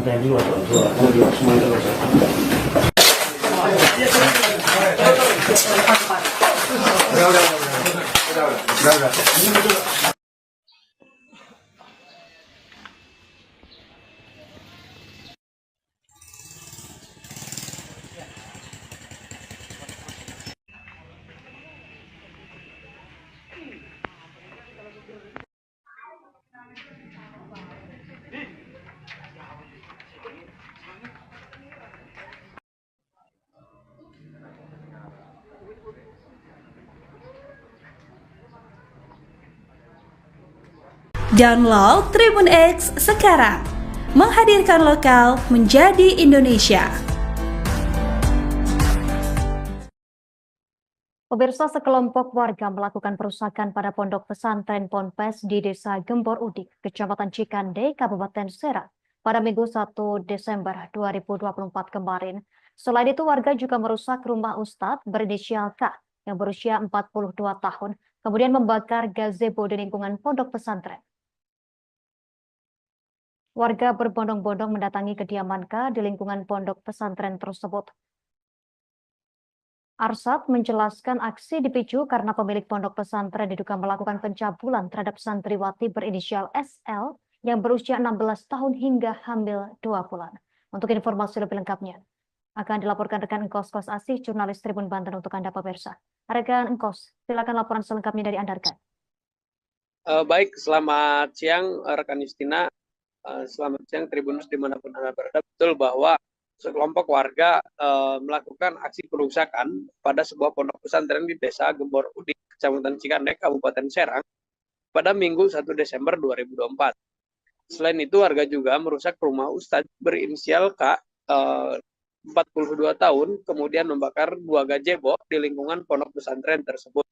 Ada yang di luar dua, mau di luar semua itu loh. Udah. Download Tribun X sekarang, menghadirkan lokal menjadi Indonesia. Pemirsa, sekelompok warga melakukan perusakan pada pondok pesantren Ponpes di Desa Gembor Udik, Kecamatan Cikande, Kabupaten Serang, pada Minggu 1 Desember 2024 kemarin. Selain itu, warga juga merusak rumah Ustadz berinisial K yang berusia 42 tahun, kemudian membakar gazebo di lingkungan pondok pesantren. Warga berbondong-bondong mendatangi kediaman K di lingkungan pondok pesantren tersebut. Arsyad menjelaskan aksi dipicu karena pemilik pondok pesantren diduga melakukan pencabulan terhadap santriwati berinisial SL yang berusia 16 tahun hingga hamil 2 bulan. Untuk informasi lebih lengkapnya, akan dilaporkan rekan Engkos Kos Asih, jurnalis Tribun Banten untuk Anda pemirsa. Rekan Engkos, silakan laporan selengkapnya dari Anda, rekan. Baik, selamat siang rekan Justina. Selamat siang Tribunus dimanapun Anda berada. Betul bahwa sekelompok warga melakukan aksi perusakan pada sebuah pondok pesantren di Desa Gembor Udik, Kecamatan Cikandek, Kabupaten Serang, pada Minggu 1 Desember 2024. Selain itu, warga juga merusak rumah Ustadz berinisial K, 42 tahun, kemudian membakar 2 gazebo di lingkungan pondok pesantren tersebut.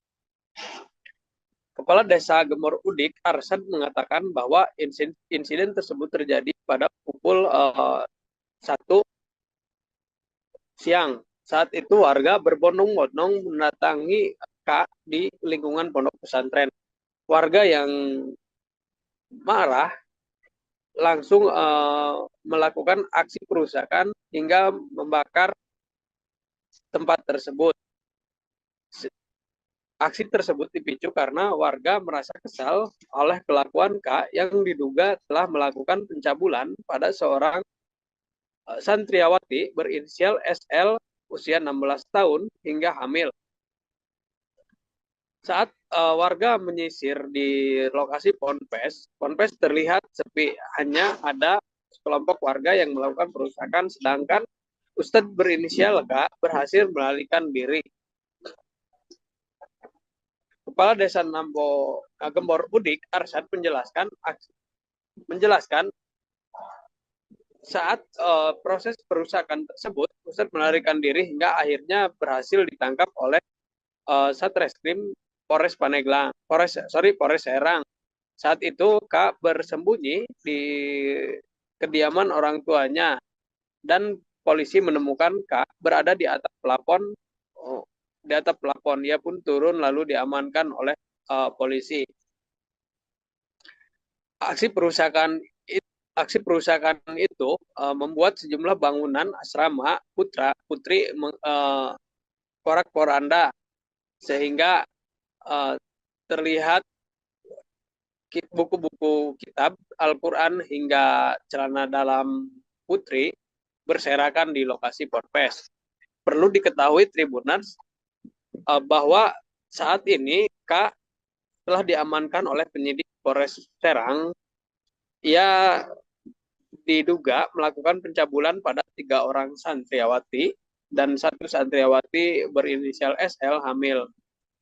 Kepala Desa Gembor Udik, Arsyad, mengatakan bahwa insiden tersebut terjadi pada pukul 1 siang. Saat itu warga berbondong-bondong mendatangi K di lingkungan pondok pesantren. Warga yang marah langsung melakukan aksi perusakan hingga membakar tempat tersebut. Aksi tersebut dipicu karena warga merasa kesal oleh kelakuan K yang diduga telah melakukan pencabulan pada seorang santriawati berinisial SL usia 16 tahun hingga hamil. Saat warga menyisir di lokasi ponpes terlihat sepi, hanya ada sekelompok warga yang melakukan perusakan, sedangkan Ustadz berinisial K berhasil melarikan diri. Kepala Desa Gembor Udik, Arsyad, menjelaskan saat proses perusakan tersebut, Ustadz melarikan diri hingga akhirnya berhasil ditangkap oleh Satreskrim Polres Serang. Saat itu K bersembunyi di kediaman orang tuanya dan polisi menemukan K berada di atap plafon. Dia pun turun lalu diamankan oleh polisi. Aksi perusakan itu membuat sejumlah bangunan asrama putri porak-poranda, sehingga terlihat buku-buku kitab Al-Quran hingga celana dalam putri berserakan di lokasi ponpes. Perlu diketahui Tribuners bahwa saat ini K telah diamankan oleh penyidik Polres Serang. Ia diduga melakukan pencabulan pada 3 orang santriawati dan 1 santriawati berinisial SL hamil.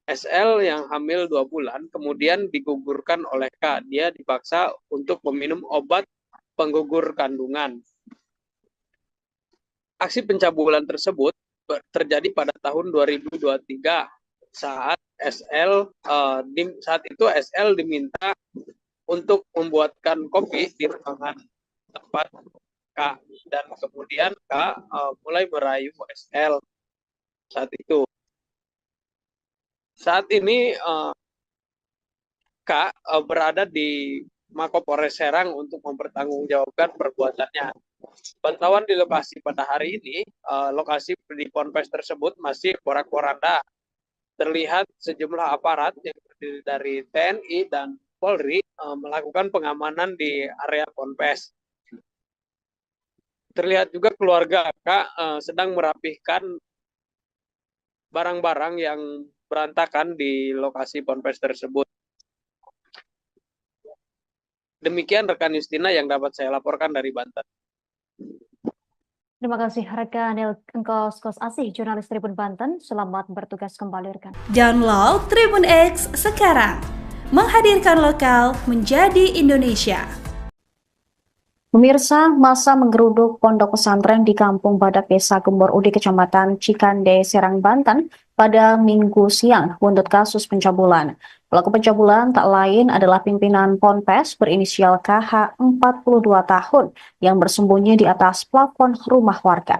SL yang hamil 2 bulan kemudian digugurkan oleh K. Dia dipaksa untuk meminum obat penggugur kandungan. Aksi pencabulan tersebut terjadi pada tahun 2023 saat itu SL diminta untuk membuatkan kopi di ruangan tempat K, dan kemudian K mulai merayu SL saat itu. Saat ini K berada di Mapolres Serang untuk mempertanggungjawabkan perbuatannya. Pantauan di lokasi pada hari ini, lokasi di ponpes tersebut masih porak-poranda. Terlihat sejumlah aparat yang terdiri dari TNI dan Polri melakukan pengamanan di area ponpes. Terlihat juga keluarga K sedang merapihkan barang-barang yang berantakan di lokasi ponpes tersebut. Demikian rekan Justina yang dapat saya laporkan dari Banten. Terima kasih rekan Engkos Kos Asih, jurnalis Tribun Banten. Selamat bertugas kembali rekan. Download Tribun X sekarang. Menghadirkan lokal menjadi Indonesia. Pemirsa, masa menggeruduk pondok pesantren di Kampung Badak Desa Gembor Udik, Kecamatan Cikande, Serang, Banten pada Minggu siang buntut kasus pencabulan. Pelaku pencabulan tak lain adalah pimpinan ponpes berinisial KH 42 tahun yang bersembunyi di atas plafon rumah warga.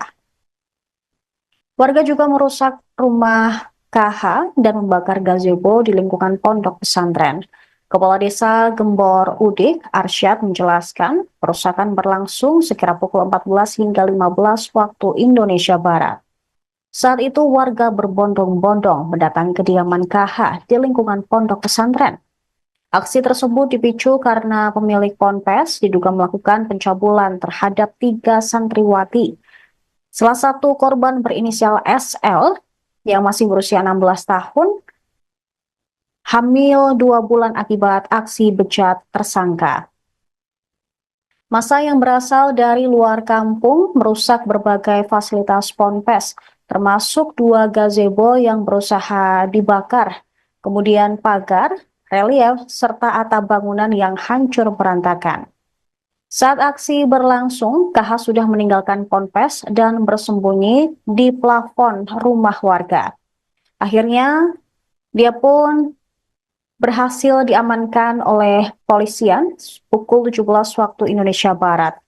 Warga juga merusak rumah KH dan membakar gazebo di lingkungan pondok pesantren. Kepala Desa Gembor Udik, Arsyad, menjelaskan perusakan berlangsung sekira pukul 14 hingga 15 waktu Indonesia Barat. Saat itu warga berbondong-bondong mendatangi kediaman KH di lingkungan pondok pesantren. Aksi tersebut dipicu karena pemilik ponpes diduga melakukan pencabulan terhadap 3 santriwati. Salah satu korban berinisial SL yang masih berusia 16 tahun, hamil 2 bulan akibat aksi bejat tersangka. Massa yang berasal dari luar kampung merusak berbagai fasilitas ponpes, termasuk 2 gazebo yang berusaha dibakar, kemudian pagar, relief, serta atap bangunan yang hancur berantakan. Saat aksi berlangsung, KH sudah meninggalkan ponpes dan bersembunyi di plafon rumah warga. Akhirnya, dia pun berhasil diamankan oleh polisian pukul 17 waktu Indonesia Barat.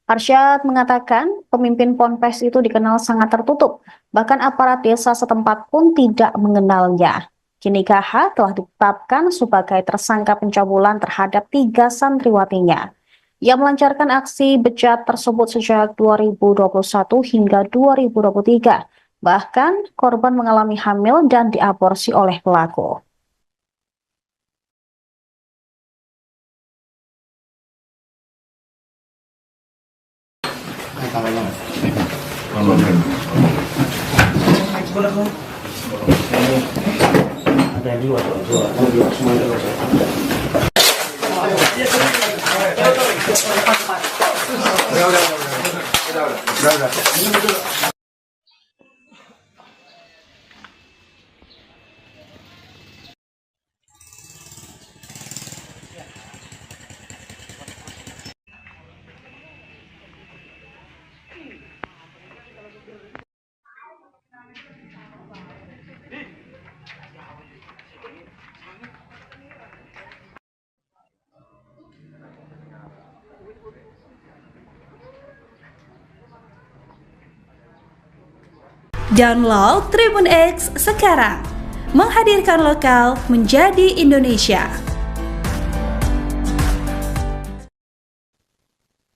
Arsyad mengatakan pemimpin ponpes itu dikenal sangat tertutup, bahkan aparat desa setempat pun tidak mengenalnya. Kini KH telah ditetapkan sebagai tersangka pencabulan terhadap 3 santriwatinya. Ia melancarkan aksi bejat tersebut sejak 2021 hingga 2023. Bahkan korban mengalami hamil dan diaborsi oleh pelaku. Ada yang dua, semuanya udah. Download Tribun X sekarang, menghadirkan lokal menjadi Indonesia.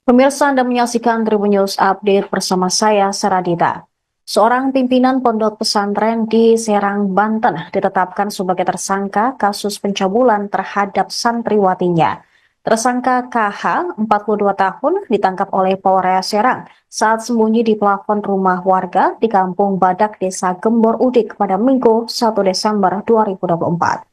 Pemirsa, Anda menyaksikan Tribun News Update bersama saya, Saradita. Seorang pimpinan pondok pesantren di Serang, Banten ditetapkan sebagai tersangka kasus pencabulan terhadap santriwatinya. Tersangka KH, 42 tahun, ditangkap oleh Polres Serang saat sembunyi di plafon rumah warga di Kampung Badak, Desa Gembor Udik pada Minggu 1 Desember 2024.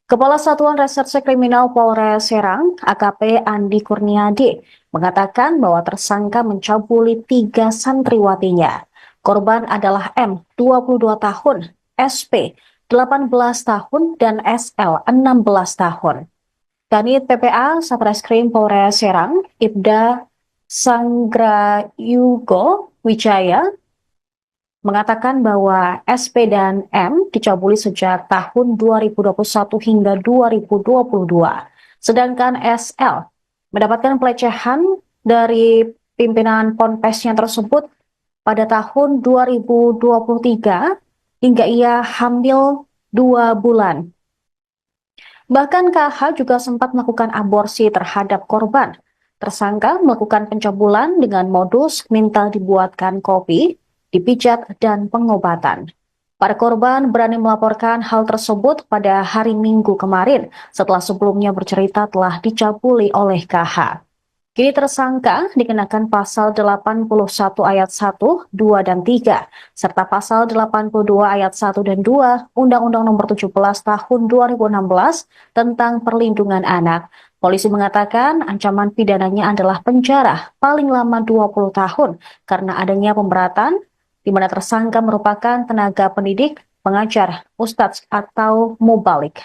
Kepala Satuan Reserse Kriminal Polres Serang, AKP Andi Kurniadi, mengatakan bahwa tersangka mencabuli 3 santriwatinya. Korban adalah M, 22 tahun, SP, 18 tahun, dan SL, 16 tahun. Kanit PPA Satreskrim Polres Serang, Ibda Sanggrayugo Wijaya, mengatakan bahwa SP dan M dicabuli sejak tahun 2021 hingga 2022. Sedangkan SL mendapatkan pelecehan dari pimpinan ponpesnya tersebut pada tahun 2023 hingga ia hamil 2 bulan. Bahkan KH juga sempat melakukan aborsi terhadap korban. Tersangka melakukan pencabulan dengan modus minta dibuatkan kopi, dipijat, dan pengobatan. Para korban berani melaporkan hal tersebut pada hari Minggu kemarin setelah sebelumnya bercerita telah dicabuli oleh KH. Kini tersangka dikenakan pasal 81 ayat 1, 2, dan 3, serta pasal 82 ayat 1 dan 2 Undang-Undang Nomor 17 Tahun 2016 tentang Perlindungan Anak. Polisi mengatakan ancaman pidananya adalah penjara paling lama 20 tahun karena adanya pemberatan di mana tersangka merupakan tenaga pendidik, pengajar, ustadz, atau mubalik.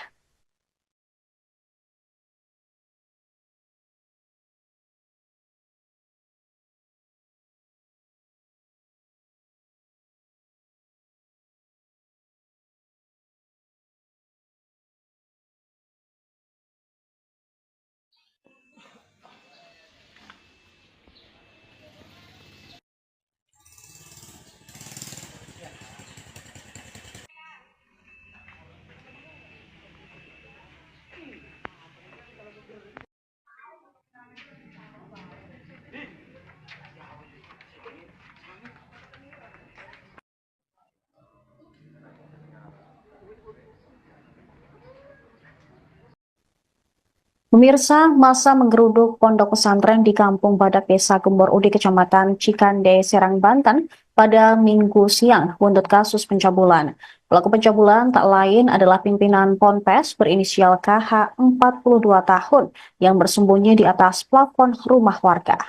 Pemirsa, masa menggeruduk pondok pesantren di Kampung Badak Desa Gembor Udik, Kecamatan Cikande, Serang, Banten pada Minggu siang buntut kasus pencabulan. Pelaku pencabulan tak lain adalah pimpinan Ponpes berinisial KH 42 tahun yang bersembunyi di atas plafon rumah warga.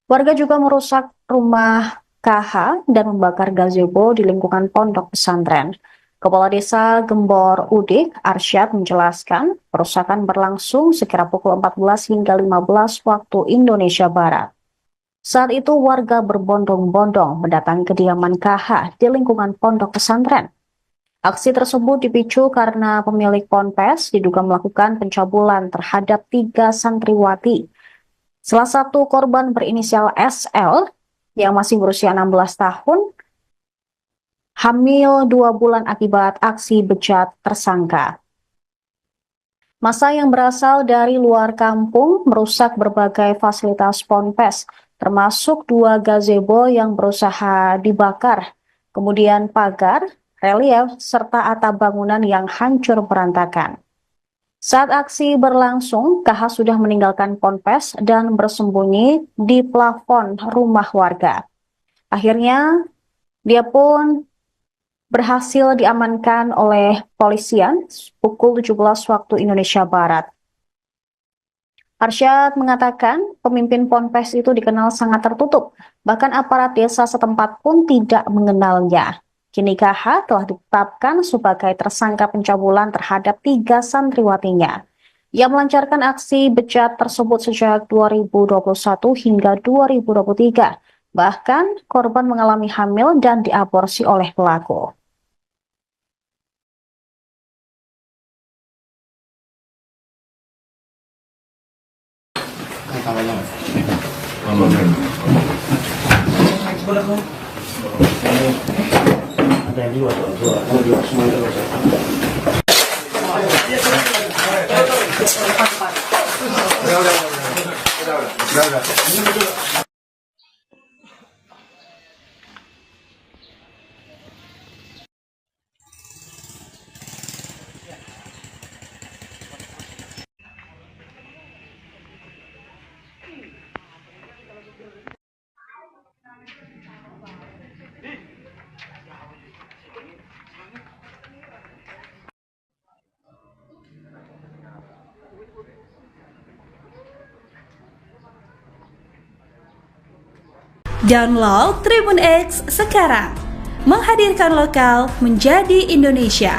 Warga juga merusak rumah KH dan membakar gazebo di lingkungan pondok pesantren. Kepala Desa Gembor Udik, Arsyad, menjelaskan perusakan berlangsung sekira pukul 14 hingga 15 waktu Indonesia Barat. Saat itu warga berbondong-bondong mendatangi kediaman KH di lingkungan pondok pesantren. Aksi tersebut dipicu karena pemilik ponpes diduga melakukan pencabulan terhadap 3 santriwati. Salah satu korban berinisial SL yang masih berusia 16 tahun hamil 2 bulan akibat aksi bejat tersangka. Massa yang berasal dari luar kampung merusak berbagai fasilitas ponpes, termasuk 2 gazebo yang berusaha dibakar, kemudian pagar, relief, serta atap bangunan yang hancur berantakan. Saat aksi berlangsung, KH sudah meninggalkan ponpes dan bersembunyi di plafon rumah warga. Akhirnya, dia pun berhasil diamankan oleh polisian pukul 17 waktu Indonesia Barat. Arsyad mengatakan pemimpin ponpes itu dikenal sangat tertutup, bahkan aparat desa setempat pun tidak mengenalnya. Kini KH telah ditetapkan sebagai tersangka pencabulan terhadap 3 santriwatinya. Ia melancarkan aksi bejat tersebut sejak 2021 hingga 2023. Bahkan korban mengalami hamil dan diaborsi oleh pelaku. Ada yang dua, semua itu Download Tribun X sekarang, menghadirkan lokal menjadi Indonesia.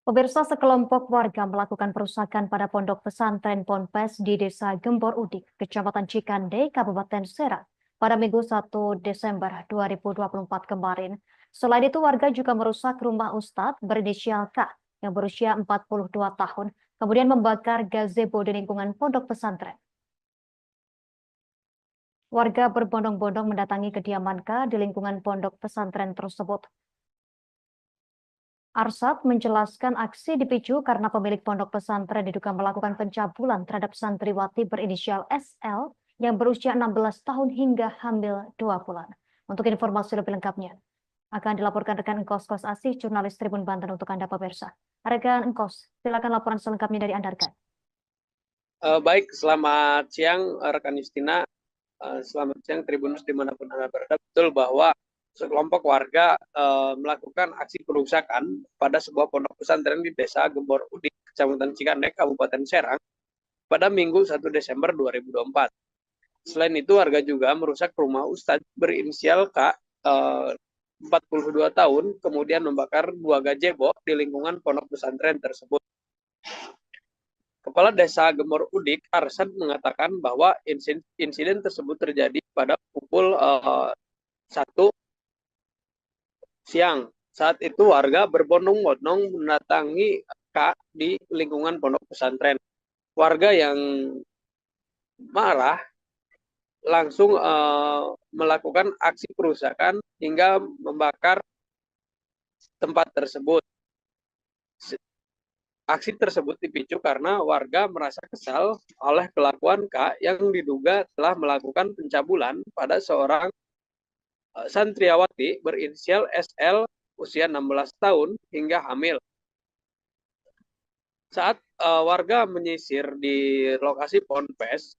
Pemirsa, sekelompok warga melakukan perusakan pada pondok pesantren Ponpes di Desa Gembor Udik, Kecamatan Cikande, Kabupaten Serang pada Minggu 1 Desember 2024 kemarin. Selain itu, warga juga merusak rumah Ustadz berinisial K yang berusia 42 tahun, kemudian membakar gazebo di lingkungan pondok pesantren. Warga berbondong-bondong mendatangi kediaman K di lingkungan pondok pesantren tersebut. Arsyad menjelaskan aksi dipicu karena pemilik pondok pesantren diduga melakukan pencabulan terhadap santriwati berinisial SL yang berusia 16 tahun hingga hamil 2 bulan. Untuk informasi lebih lengkapnya, akan dilaporkan rekan Engkos Kos Asih, jurnalis Tribun Banten untuk Anda pemirsa. Rekan Engkos, silakan laporan selengkapnya dari Anda, rekan. Baik, selamat siang rekan Justina. Selamat siang Tribunus dimanapun Anda berada. Betul bahwa sekelompok warga melakukan aksi perusakan pada sebuah pondok pesantren di Desa Gembor Udik, Kecamatan Cikande, Kabupaten Serang pada Minggu 1 Desember 2024. Selain itu, warga juga merusak rumah Ustadz berinisial K 42 tahun, kemudian membakar 2 gazebo di lingkungan pondok pesantren tersebut. Kepala Desa Gembor Udik, Arsyad, mengatakan bahwa insiden tersebut terjadi pada pukul 1 siang. Saat itu warga berbondong-bondong mendatangi K di lingkungan pondok pesantren. Warga yang marah langsung melakukan aksi perusakan hingga membakar tempat tersebut. Aksi tersebut dipicu karena warga merasa kesal oleh kelakuan K yang diduga telah melakukan pencabulan pada seorang santriwati berinisial SL usia 16 tahun hingga hamil. Saat warga menyisir di lokasi Ponpes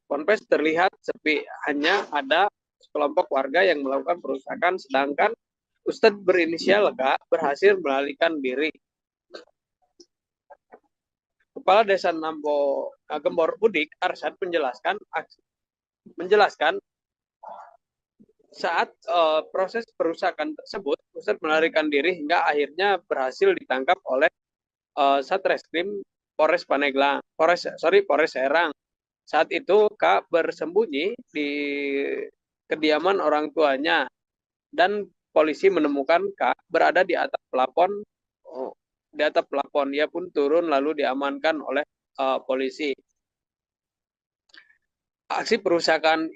terlihat sepi, hanya ada sekelompok warga yang melakukan perusakan, sedangkan Ustadz berinisial K berhasil melarikan diri. Kepala Desa Gembor Udik, Arsyad, menjelaskan saat proses perusakan tersebut, Ustadz melarikan diri hingga akhirnya berhasil ditangkap oleh Satreskrim Polres Serang. Saat itu K bersembunyi di kediaman orang tuanya dan polisi menemukan K berada di atap plafon. Dia pun turun lalu diamankan oleh polisi. Aksi perusakan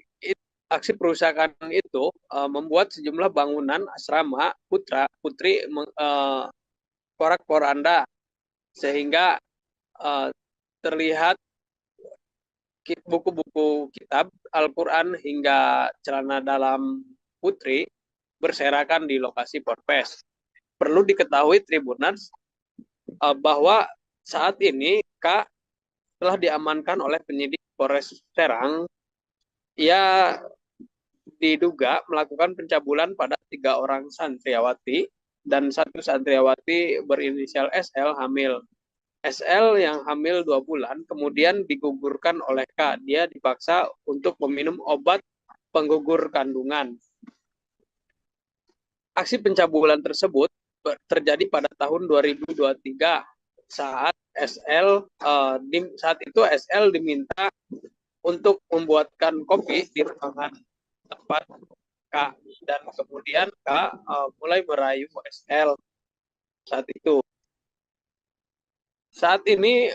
itu membuat sejumlah bangunan asrama putri porak-poranda, sehingga terlihat buku-buku kitab Al-Quran hingga celana dalam putri berserakan di lokasi Ponpes. Perlu diketahui Tribuners bahwa saat ini K telah diamankan oleh penyidik Polres Serang. Ia diduga melakukan pencabulan pada 3 orang santriawati dan 1 santriawati berinisial SL hamil. SL yang hamil 2 bulan kemudian digugurkan oleh K. Dia dipaksa untuk meminum obat penggugur kandungan. Aksi pencabulan tersebut terjadi pada tahun 2023 saat itu SL diminta untuk membuatkan kopi di ruangan tempat K, dan kemudian K mulai merayu SL saat itu. Saat ini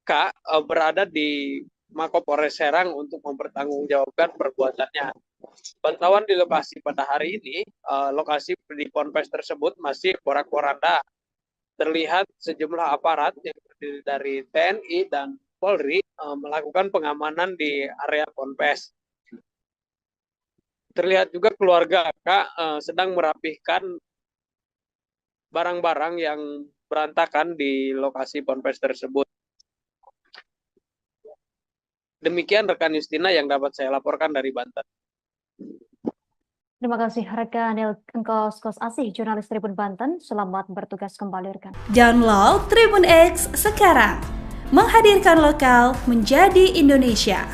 K berada di Mapolres Serang untuk mempertanggungjawabkan perbuatannya. Pantauan di lokasi pada hari ini, lokasi di Ponpes tersebut masih porak-poranda. Terlihat sejumlah aparat yang terdiri dari TNI dan Polri melakukan pengamanan di area Ponpes. Terlihat juga keluarga K sedang merapihkan barang-barang yang berantakan di lokasi Ponpes tersebut. Demikian rekan Justina yang dapat saya laporkan dari Banten. Terima kasih rekan Engkos Asih, jurnalis Tribun Banten. Selamat bertugas kembali rekan. Download Tribun X sekarang. Menghadirkan lokal menjadi Indonesia.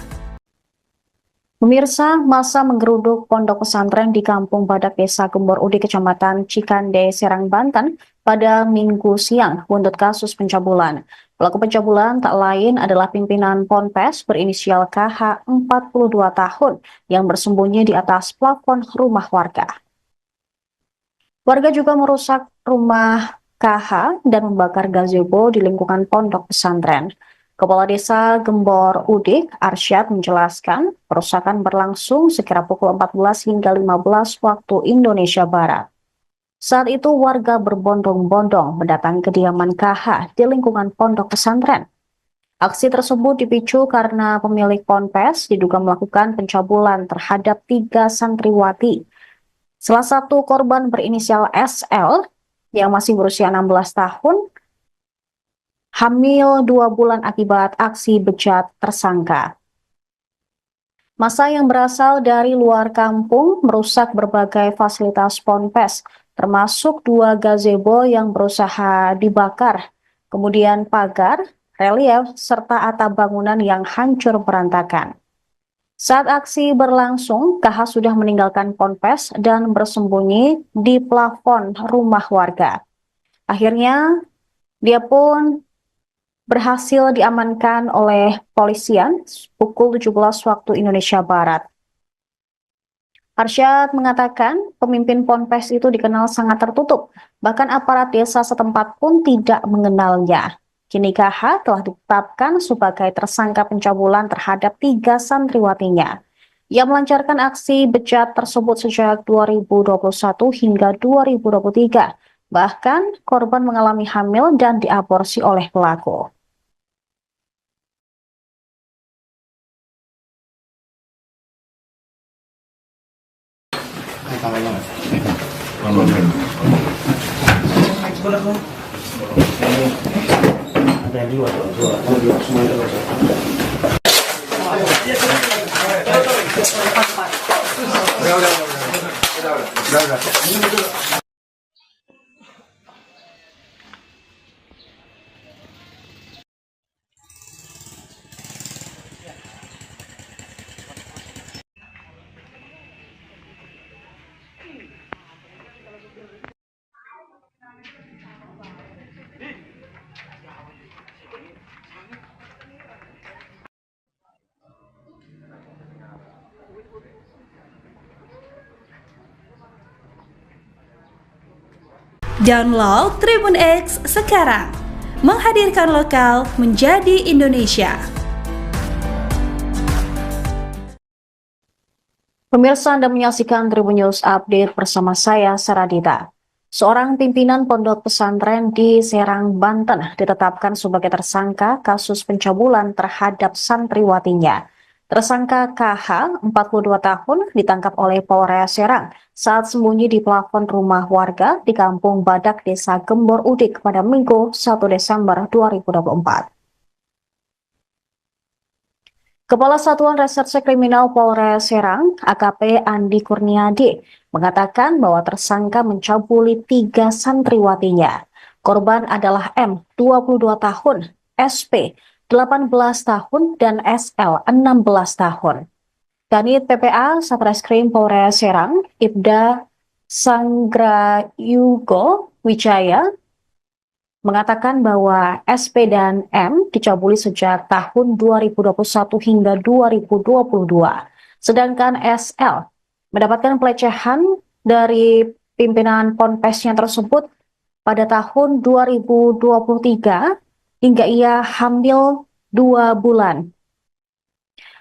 Pemirsa, masa menggeruduk pondok pesantren di Kampung Badak Desa Gembor Udik, Kecamatan Cikande, Serang, Banten pada Minggu siang buntut kasus pencabulan. Pelaku pencabulan tak lain adalah pimpinan Ponpes berinisial KH 42 tahun yang bersembunyi di atas plafon rumah warga. Warga juga merusak rumah KH dan membakar gazebo di lingkungan pondok pesantren. Kepala Desa Gembor Udik, Arsyad, menjelaskan perusakan berlangsung sekira pukul 14 hingga 15 waktu Indonesia Barat. Saat itu warga berbondong-bondong mendatangi kediaman KH di lingkungan pondok pesantren. Aksi tersebut dipicu karena pemilik Ponpes diduga melakukan pencabulan terhadap 3 santriwati. Salah satu korban berinisial SL yang masih berusia 16 tahun, hamil 2 bulan akibat aksi bejat tersangka. Massa yang berasal dari luar kampung merusak berbagai fasilitas Ponpes, termasuk 2 gazebo yang berusaha dibakar, kemudian pagar, relief, serta atap bangunan yang hancur berantakan. Saat aksi berlangsung, KH sudah meninggalkan Ponpes dan bersembunyi di plafon rumah warga. Akhirnya, dia pun berhasil diamankan oleh polisian pukul 17 waktu Indonesia Barat. Arsyad mengatakan pemimpin Ponpes itu dikenal sangat tertutup, bahkan aparat desa setempat pun tidak mengenalnya. Kini KH telah ditetapkan sebagai tersangka pencabulan terhadap 3 santriwatinya. Ia melancarkan aksi bejat tersebut sejak 2021 hingga 2023. Bahkan korban mengalami hamil dan diaborsi oleh pelaku. Tangannya. Ini ada yang dua semua itu Download Tribun X sekarang, menghadirkan lokal menjadi Indonesia. Pemirsa, Anda menyaksikan Tribun News Update bersama saya, Saradita. Seorang pimpinan pondok pesantren di Serang, Banten ditetapkan sebagai tersangka kasus pencabulan terhadap santriwatinya. Tersangka KH, 42 tahun, ditangkap oleh Polres Serang saat sembunyi di plafon rumah warga di Kampung Badak, Desa Gembor Udik pada Minggu 1 Desember 2024. Kepala Satuan Reserse Kriminal Polres Serang, AKP Andi Kurniadi, mengatakan bahwa tersangka mencabuli 3 santriwatinya. Korban adalah M, 22 tahun, SP, 18 tahun, dan SL, 16 tahun. Kanit PPA Satreskrim Polres Serang, Ibda Sanggrayugo Wijaya, mengatakan bahwa SP dan M dicabuli sejak tahun 2021 hingga 2022. Sedangkan SL mendapatkan pelecehan dari pimpinan ponpesnya tersebut pada tahun 2023 hingga ia hamil 2 bulan.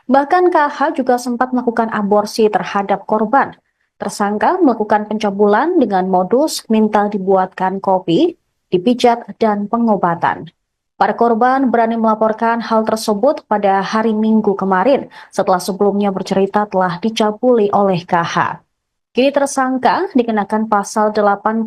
Bahkan KH juga sempat melakukan aborsi terhadap korban. Tersangka melakukan pencabulan dengan modus minta dibuatkan kopi, dipijat, dan pengobatan. Para korban berani melaporkan hal tersebut pada hari Minggu kemarin setelah sebelumnya bercerita telah dicabuli oleh KH. Kini tersangka dikenakan pasal 81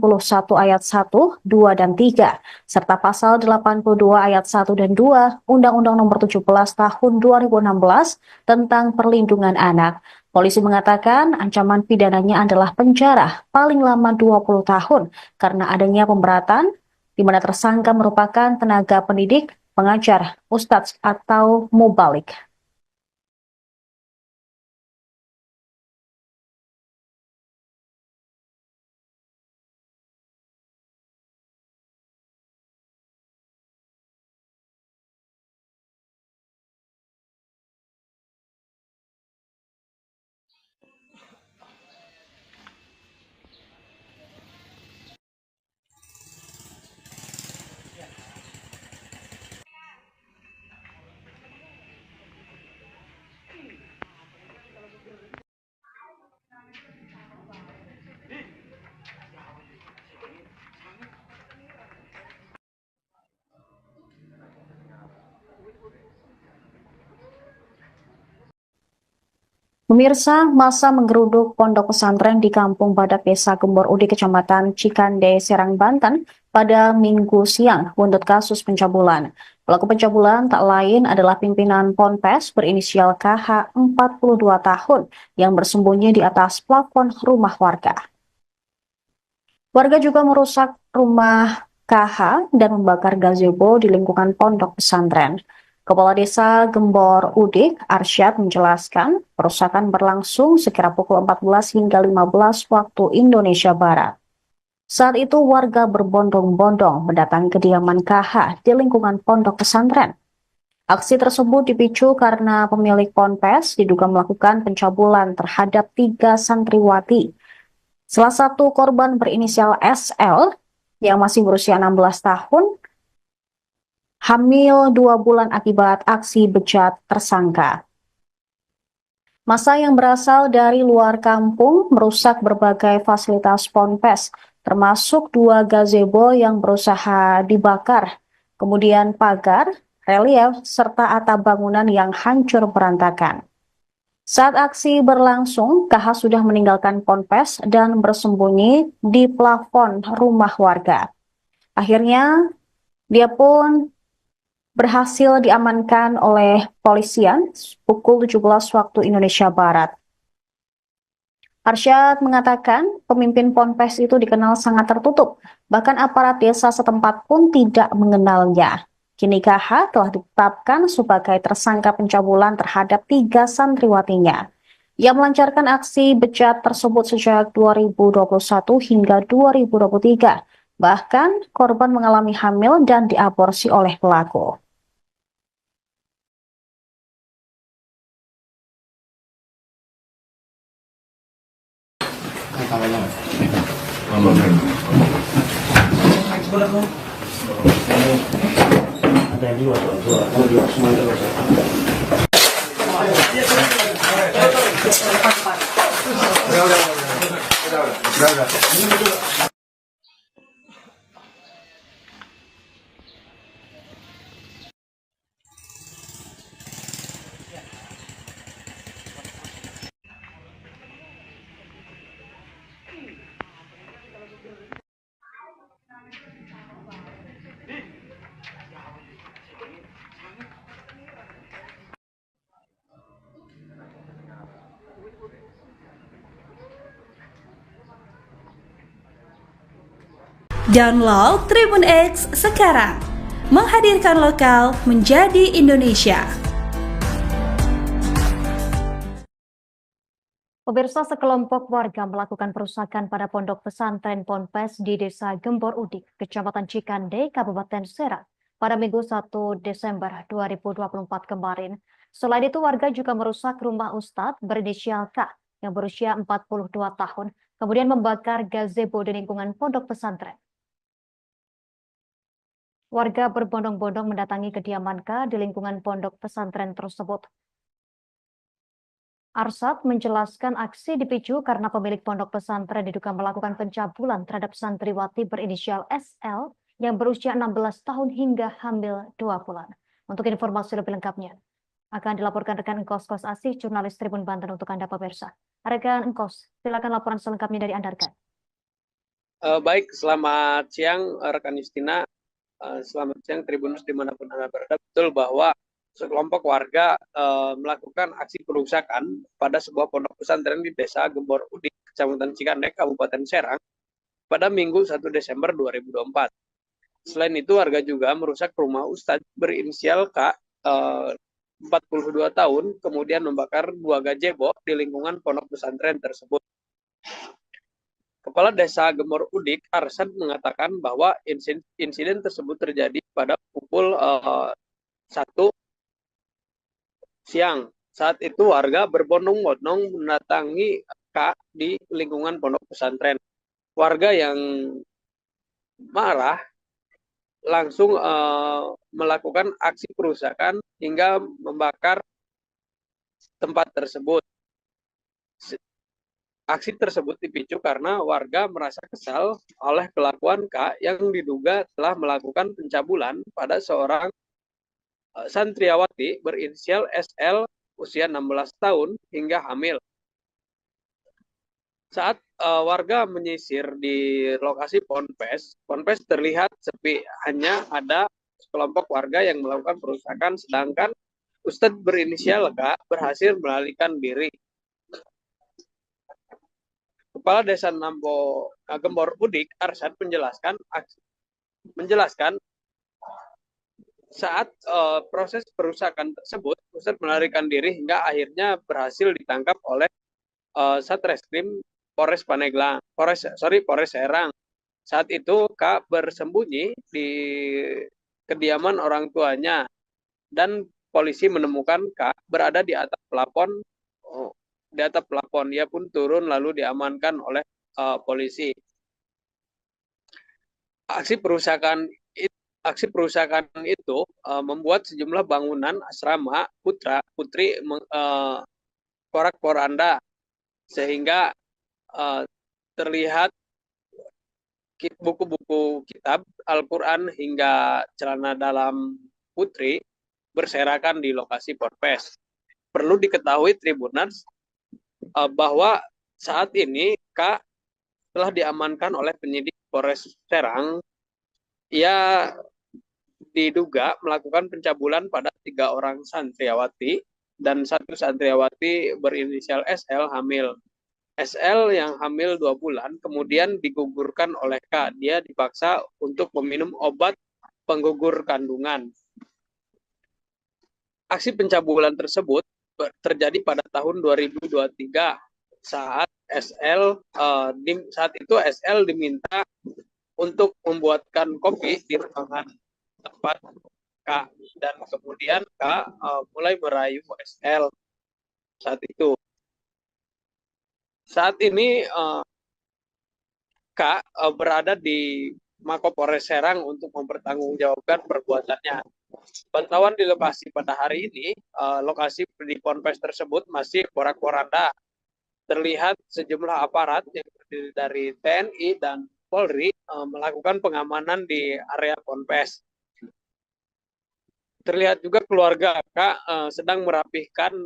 ayat 1, 2, dan 3, serta pasal 82 ayat 1 dan 2 Undang-Undang Nomor 17 Tahun 2016 tentang Perlindungan Anak. Polisi mengatakan ancaman pidananya adalah penjara paling lama 20 tahun karena adanya pemberatan di mana tersangka merupakan tenaga pendidik, pengajar, ustadz, atau mubalik. Pemirsa, masa menggeruduk pondok pesantren di Kampung Badak, Desa Gembor Udik, Kecamatan Cikande, Serang, Banten pada Minggu siang buntut kasus pencabulan. Pelaku pencabulan tak lain adalah pimpinan Ponpes berinisial KH, 42 tahun, yang bersembunyi di atas plafon rumah warga. Warga juga merusak rumah KH dan membakar gazebo di lingkungan pondok pesantren. Kepala Desa Gembor Udik, Arsyad, menjelaskan perusakan berlangsung sekira pukul 14 hingga 15 waktu Indonesia Barat. Saat itu warga berbondong-bondong mendatangi kediaman KH di lingkungan pondok pesantren. Aksi tersebut dipicu karena pemilik ponpes diduga melakukan pencabulan terhadap 3 santriwati. Salah satu korban berinisial SL yang masih berusia 16 tahun, hamil 2 bulan akibat aksi bejat tersangka. Massa yang berasal dari luar kampung merusak berbagai fasilitas ponpes, termasuk 2 gazebo yang berusaha dibakar, kemudian pagar, relief, serta atap bangunan yang hancur berantakan. Saat aksi berlangsung, KH sudah meninggalkan ponpes dan bersembunyi di plafon rumah warga. Akhirnya, dia pun berhasil diamankan oleh polisian pukul 17 waktu Indonesia Barat. Arsyad mengatakan pemimpin Ponpes itu dikenal sangat tertutup, bahkan aparat desa setempat pun tidak mengenalnya. Kini KH telah ditetapkan sebagai tersangka pencabulan terhadap 3 santriwatinya. Ia melancarkan aksi bejat tersebut sejak 2021 hingga 2023. Bahkan korban mengalami hamil dan diaborsi oleh pelaku. Ada yang dua, kalau dua semua itu Download Tribun X sekarang, menghadirkan lokal menjadi Indonesia. Pemirsa, sekelompok warga melakukan perusakan pada pondok pesantren Ponpes di Desa Gembor Udik, Kecamatan Cikande, Kabupaten Serang, pada Minggu 1 Desember 2024 kemarin. Selain itu, warga juga merusak rumah Ustadz berinisial K yang berusia 42 tahun, kemudian membakar gazebo di lingkungan pondok pesantren. Warga berbondong-bondong mendatangi kediaman K di lingkungan pondok pesantren tersebut. Arsyad menjelaskan aksi dipicu karena pemilik pondok pesantren diduga melakukan pencabulan terhadap santriwati berinisial SL yang berusia 16 tahun hingga hamil 2 bulan. Untuk informasi lebih lengkapnya, akan dilaporkan rekan Engkos Kos Asih, jurnalis Tribun Banten untuk Anda pemirsa. Rekan Engkos, silakan laporan selengkapnya dari Anda, rekan. Baik, selamat siang rekan Justina. Selamat siang Tribunus dimanapun Anda berada. Betul bahwa sekelompok warga melakukan aksi perusakan pada sebuah pondok pesantren di Desa Gembor Udik, Kecamatan Cikande, Kabupaten Serang, pada Minggu 1 Desember 2024. Selain itu, warga juga merusak rumah Ustadz berinisial K, 42 tahun, kemudian membakar 2 gazebo di lingkungan pondok pesantren tersebut. Kepala Desa Gembor Udik, Arsyad, mengatakan bahwa insiden tersebut terjadi pada pukul 1 siang. Saat itu warga berbondong-bondong mendatangi K di lingkungan pondok pesantren. Warga yang marah langsung melakukan aksi perusakan hingga membakar tempat tersebut. Aksi tersebut dipicu karena warga merasa kesal oleh kelakuan K yang diduga telah melakukan pencabulan pada seorang santriwati berinisial SL usia 16 tahun hingga hamil. Saat warga menyisir di lokasi Ponpes terlihat sepi, hanya ada sekelompok warga yang melakukan perusakan, sedangkan Ustadz berinisial K berhasil melarikan diri. Kepala Desa Gembor Udik, Arsyad, menjelaskan saat proses perusakan tersebut, Ustadz melarikan diri hingga akhirnya berhasil ditangkap oleh Satreskrim Polres Serang. Saat itu K bersembunyi di kediaman orang tuanya dan polisi menemukan K berada di atap plafon. Dia pun turun lalu diamankan oleh polisi. Aksi perusakan itu membuat sejumlah bangunan asrama putri porak-poranda, sehingga terlihat buku-buku kitab Al-Quran hingga celana dalam putri berserakan di lokasi Ponpes. Perlu diketahui Tribuners bahwa saat ini K telah diamankan oleh penyidik Polres Serang Ia diduga melakukan pencabulan pada 3 orang santriawati dan 1 santriawati berinisial SL hamil. SL yang hamil 2 bulan kemudian digugurkan oleh K. Dia dipaksa untuk meminum obat penggugur kandungan. Aksi pencabulan tersebut terjadi pada tahun 2023 saat saat itu SL diminta untuk membuatkan kopi di ruangan tempat K, dan kemudian K mulai merayu SL saat itu. Saat ini K berada di Mako Polres Serang untuk mempertanggungjawabkan perbuatannya. Pantauan di lokasi pada hari ini, lokasi di Ponpes tersebut masih porak-poranda. Terlihat sejumlah aparat yang terdiri dari TNI dan Polri melakukan pengamanan di area Ponpes. Terlihat juga keluarga K sedang merapihkan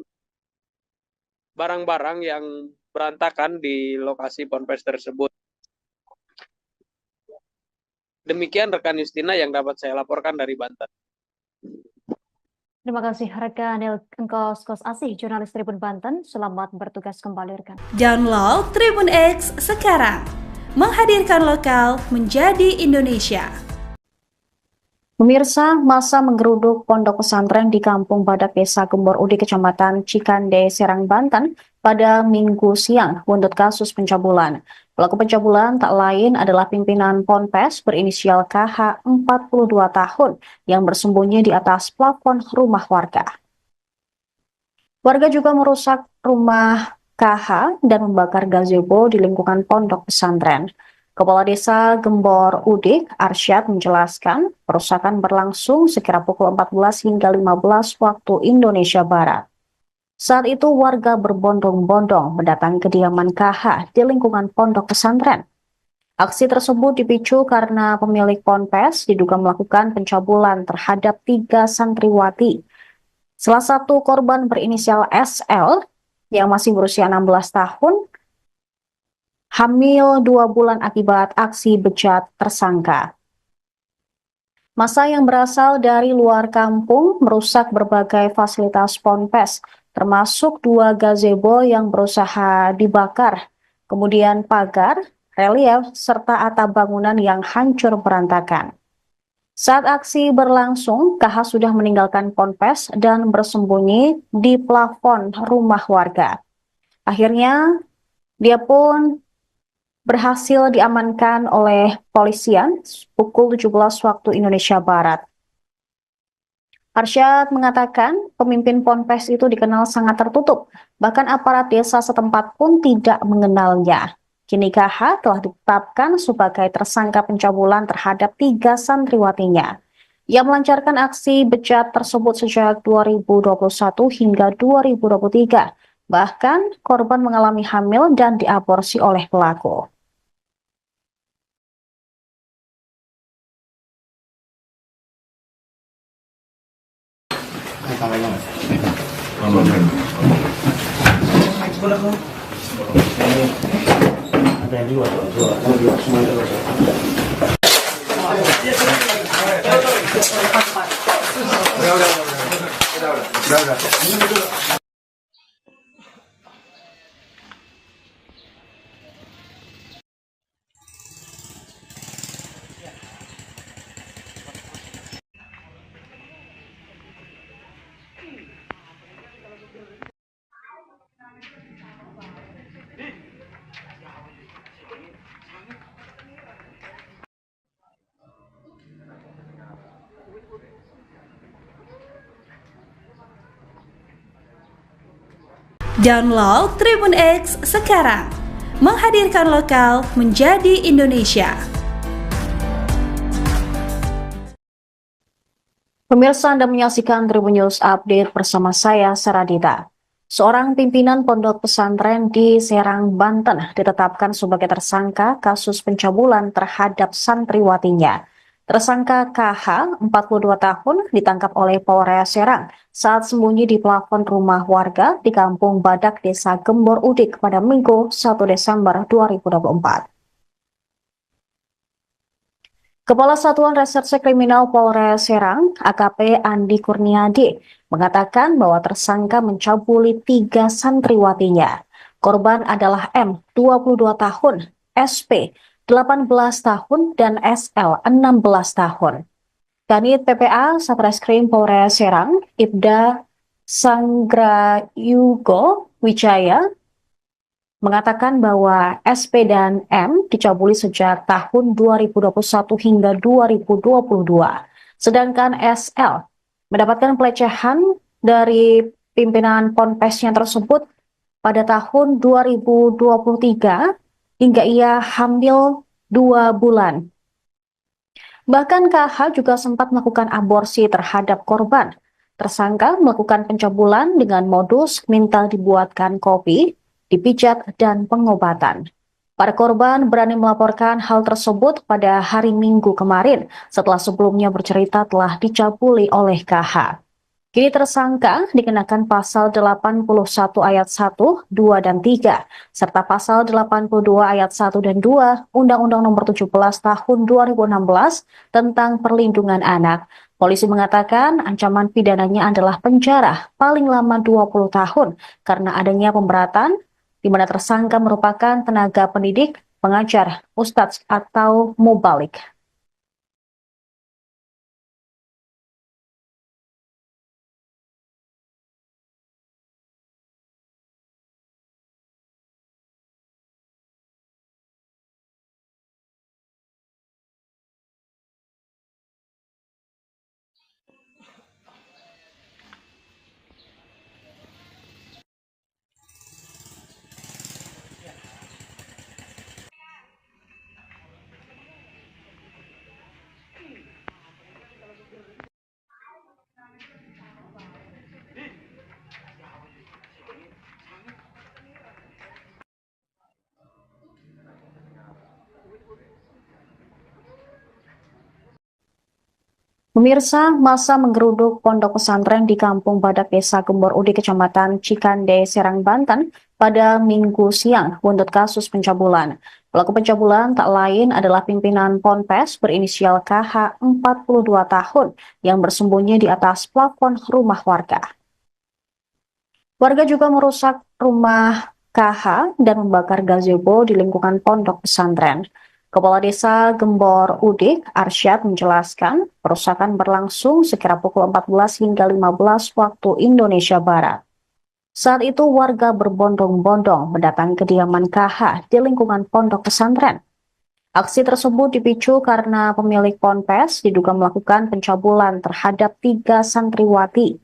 barang-barang yang berantakan di lokasi Ponpes tersebut. Demikian rekan Justina yang dapat saya laporkan dari Banten. Terima kasih rekan Engkos Kos Asih, jurnalis Tribun Banten. Selamat bertugas kembali rekan. Download Tribun X sekarang, menghadirkan lokal menjadi Indonesia. Pemirsa, masa menggeruduk pondok pesantren di Kampung Badak Desa Gembor Udik, Kecamatan Cikande, Serang, Banten pada Minggu siang buntut kasus pencabulan. Pelaku pencabulan tak lain adalah pimpinan Ponpes berinisial KH 42 tahun yang bersembunyi di atas plafon rumah warga. Warga juga merusak rumah KH dan membakar gazebo di lingkungan pondok pesantren. Kepala Desa Gembor Udik, Arsyad, menjelaskan perusakan berlangsung sekira pukul 14 hingga 15 waktu Indonesia Barat. Saat itu warga berbondong-bondong mendatangi kediaman KH di lingkungan pondok pesantren. Aksi tersebut dipicu karena pemilik Ponpes diduga melakukan pencabulan terhadap 3 santriwati. Salah satu korban berinisial SL yang masih berusia 16 tahun, hamil 2 bulan akibat aksi bejat tersangka. Massa yang berasal dari luar kampung merusak berbagai fasilitas Ponpes, termasuk 2 gazebo yang berusaha dibakar, kemudian pagar, relief, serta atap bangunan yang hancur berantakan. Saat aksi berlangsung, KH sudah meninggalkan Ponpes dan bersembunyi di plafon rumah warga. Akhirnya, dia pun berhasil diamankan oleh polisian pukul 17 waktu Indonesia Barat. Arsyad mengatakan pemimpin Ponpes itu dikenal sangat tertutup, bahkan aparat desa setempat pun tidak mengenalnya. Kini KH telah ditetapkan sebagai tersangka pencabulan terhadap 3 santriwatinya. Ia melancarkan aksi bejat tersebut sejak 2021 hingga 2023. Bahkan korban mengalami hamil dan diaborsi oleh pelaku. Ada yang dua semua itu. Udah. Download Tribun X sekarang, menghadirkan lokal menjadi Indonesia. Pemirsa, Anda menyaksikan Tribun News Update bersama saya, Saradita. Seorang pimpinan pondok pesantren di Serang, Banten ditetapkan sebagai tersangka kasus pencabulan terhadap santriwatinya. Tersangka KH, 42 tahun, ditangkap oleh Polres Serang saat sembunyi di plafon rumah warga di Kampung Badak Desa Gembor Udik pada Minggu 1 Desember 2024. Kepala Satuan Reserse Kriminal Polres Serang, AKP Andi Kurniadi, mengatakan bahwa tersangka mencabuli 3 santriwatinya. Korban adalah M, 22 tahun, SP, 18 tahun, dan SL, 16 tahun. Kanit PPA Satreskrim Polres Serang, Ibda Sanggrayugo Wijaya, mengatakan bahwa SP dan M dicabuli sejak tahun 2021 hingga 2022. Sedangkan SL mendapatkan pelecehan dari pimpinan ponpesnya tersebut pada tahun 2023 hingga ia hamil 2 bulan. Bahkan KH juga sempat melakukan aborsi terhadap korban. Tersangka melakukan pencabulan dengan modus minta dibuatkan kopi, dipijat, dan pengobatan. Para korban berani melaporkan hal tersebut pada hari Minggu kemarin setelah sebelumnya bercerita telah dicabuli oleh KH. Kini tersangka dikenakan pasal 81 ayat 1, 2, dan 3, serta pasal 82 ayat 1 dan 2 Undang-Undang Nomor 17 Tahun 2016 tentang Perlindungan Anak. Polisi mengatakan ancaman pidananya adalah penjara paling lama 20 tahun karena adanya pemberatan di mana tersangka merupakan tenaga pendidik, pengajar, ustadz, atau mubalik. Pemirsa, masa menggeruduk pondok pesantren di Kampung Badak Desa Gembor Udi, Kecamatan Cikande, Serang, Banten pada Minggu siang buntut kasus pencabulan. Pelaku pencabulan tak lain adalah pimpinan Ponpes berinisial KH 42 tahun yang bersembunyi di atas plafon rumah warga. Warga juga merusak rumah KH dan membakar gazebo di lingkungan pondok pesantren. Kepala Desa Gembor Udik, Arsyad, menjelaskan perusakan berlangsung sekira pukul 14 hingga 15 waktu Indonesia Barat. Saat itu warga berbondong-bondong mendatangi kediaman KH di lingkungan pondok pesantren. Aksi tersebut dipicu karena pemilik ponpes diduga melakukan pencabulan terhadap 3 santriwati.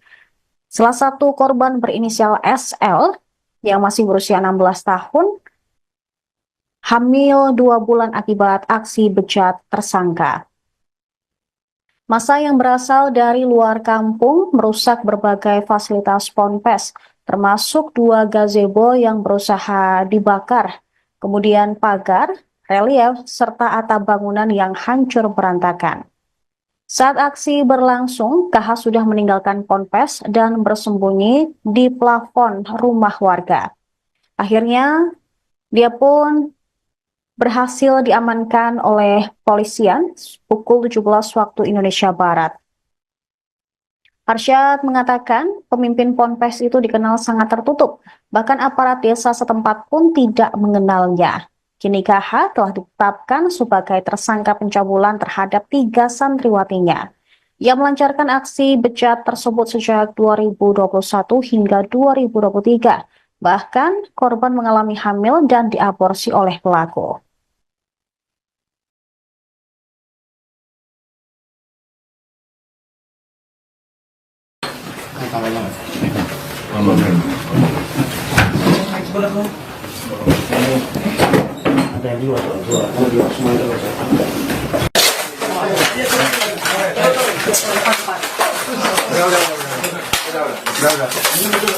Salah satu korban berinisial SL yang masih berusia 16 tahun hamil 2 bulan akibat aksi bejat tersangka. Massa yang berasal dari luar kampung merusak berbagai fasilitas ponpes, termasuk 2 gazebo yang berusaha dibakar, kemudian pagar, relief, serta atap bangunan yang hancur berantakan. Saat aksi berlangsung, KH sudah meninggalkan ponpes dan bersembunyi di plafon rumah warga. Akhirnya, dia pun berhasil diamankan oleh polisian pukul 17 waktu Indonesia Barat. Arsyad mengatakan pemimpin ponpes itu dikenal sangat tertutup, bahkan aparat desa setempat pun tidak mengenalnya. Kini KH telah ditetapkan sebagai tersangka pencabulan terhadap 3 santriwatinya. Ia melancarkan aksi bejat tersebut sejak 2021 hingga 2023. Bahkan korban mengalami hamil dan diaborsi oleh pelaku. Ada yang dua, semua itu. Udah.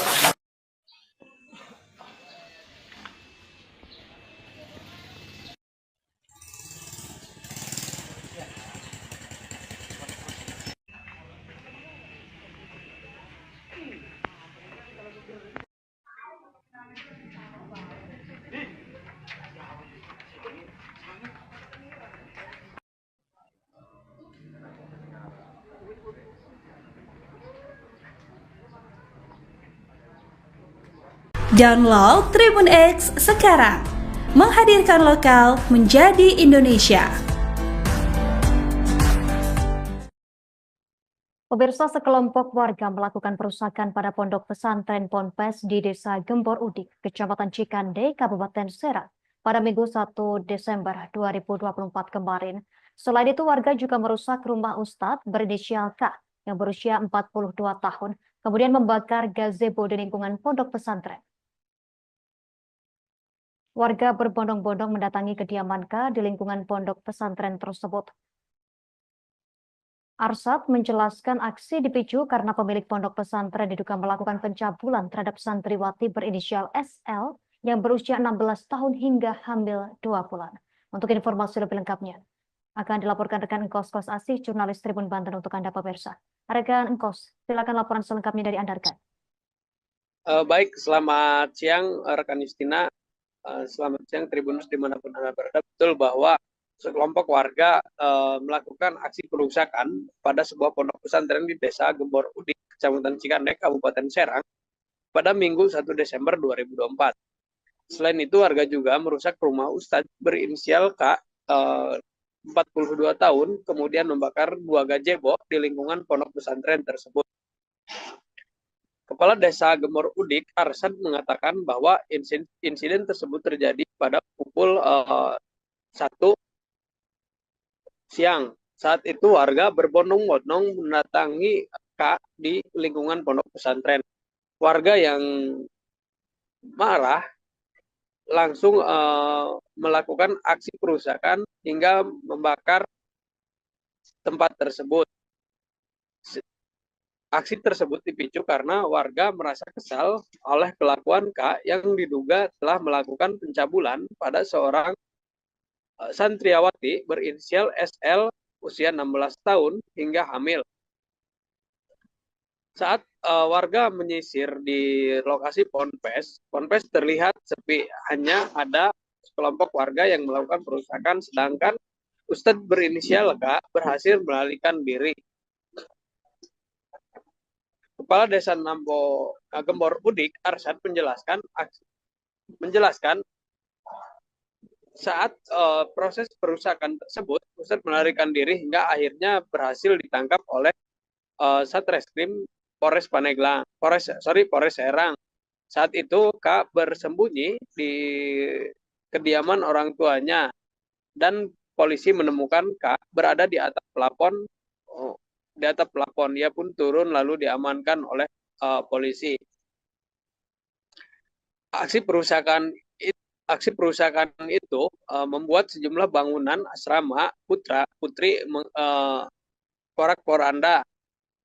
Download Tribun X sekarang, menghadirkan lokal menjadi Indonesia. Pemirsa, sekelompok warga melakukan perusakan pada pondok pesantren Ponpes di Desa Gembor Udik, Kecamatan Cikande, Kabupaten Serang, pada Minggu 1 Desember 2024 kemarin. Selain itu, warga juga merusak rumah Ustadz berinisial K yang berusia 42 tahun, kemudian membakar gazebo di lingkungan pondok pesantren. Warga berbondong-bondong mendatangi kediaman K di lingkungan pondok pesantren tersebut. Arsad menjelaskan aksi dipicu karena pemilik pondok pesantren diduga melakukan pencabulan terhadap santriwati berinisial SL yang berusia 16 tahun hingga hamil 2 bulan. Untuk informasi lebih lengkapnya, akan dilaporkan rekan Engkos Kos Asih, jurnalis Tribun Banten untuk Anda pemirsa. Rekan Engkos, silakan laporan selengkapnya dari Anda, rekan. Baik, selamat siang rekan Justina. Selamat siang Tribunus dimanapun Anda berada. Betul bahwa sekelompok warga melakukan aksi perusakan pada sebuah pondok pesantren di Desa Gembor Udik, Kecamatan Cikande, Kabupaten Serang, pada Minggu 1 Desember 2024. Selain itu, warga juga merusak rumah Ustadz berinisial K, 42 tahun, kemudian membakar 2 gazebo di lingkungan pondok pesantren tersebut. Kepala Desa Gembor Udik, Arsad, mengatakan bahwa insiden tersebut terjadi pada pukul 1 siang. Saat itu warga berbondong-bondong mendatangi K di lingkungan pondok pesantren. Warga yang marah langsung melakukan aksi perusakan hingga membakar tempat tersebut. Aksi tersebut dipicu karena warga merasa kesal oleh kelakuan K yang diduga telah melakukan pencabulan pada seorang santriawati berinisial SL usia 16 tahun hingga hamil. Saat warga menyisir di lokasi Ponpes terlihat sepi, hanya ada sekelompok warga yang melakukan perusakan, sedangkan Ustadz berinisial K berhasil melarikan diri. Kepala Desa Gembor Udik, Arsad, menjelaskan saat proses perusakan tersebut, Ustadz melarikan diri hingga akhirnya berhasil ditangkap oleh Satreskrim Polres Serang. Saat itu K bersembunyi di kediaman orang tuanya dan polisi menemukan K berada di atap plafon. Dia pun turun lalu diamankan oleh polisi. Aksi perusakan itu membuat sejumlah bangunan asrama putri porak-poranda,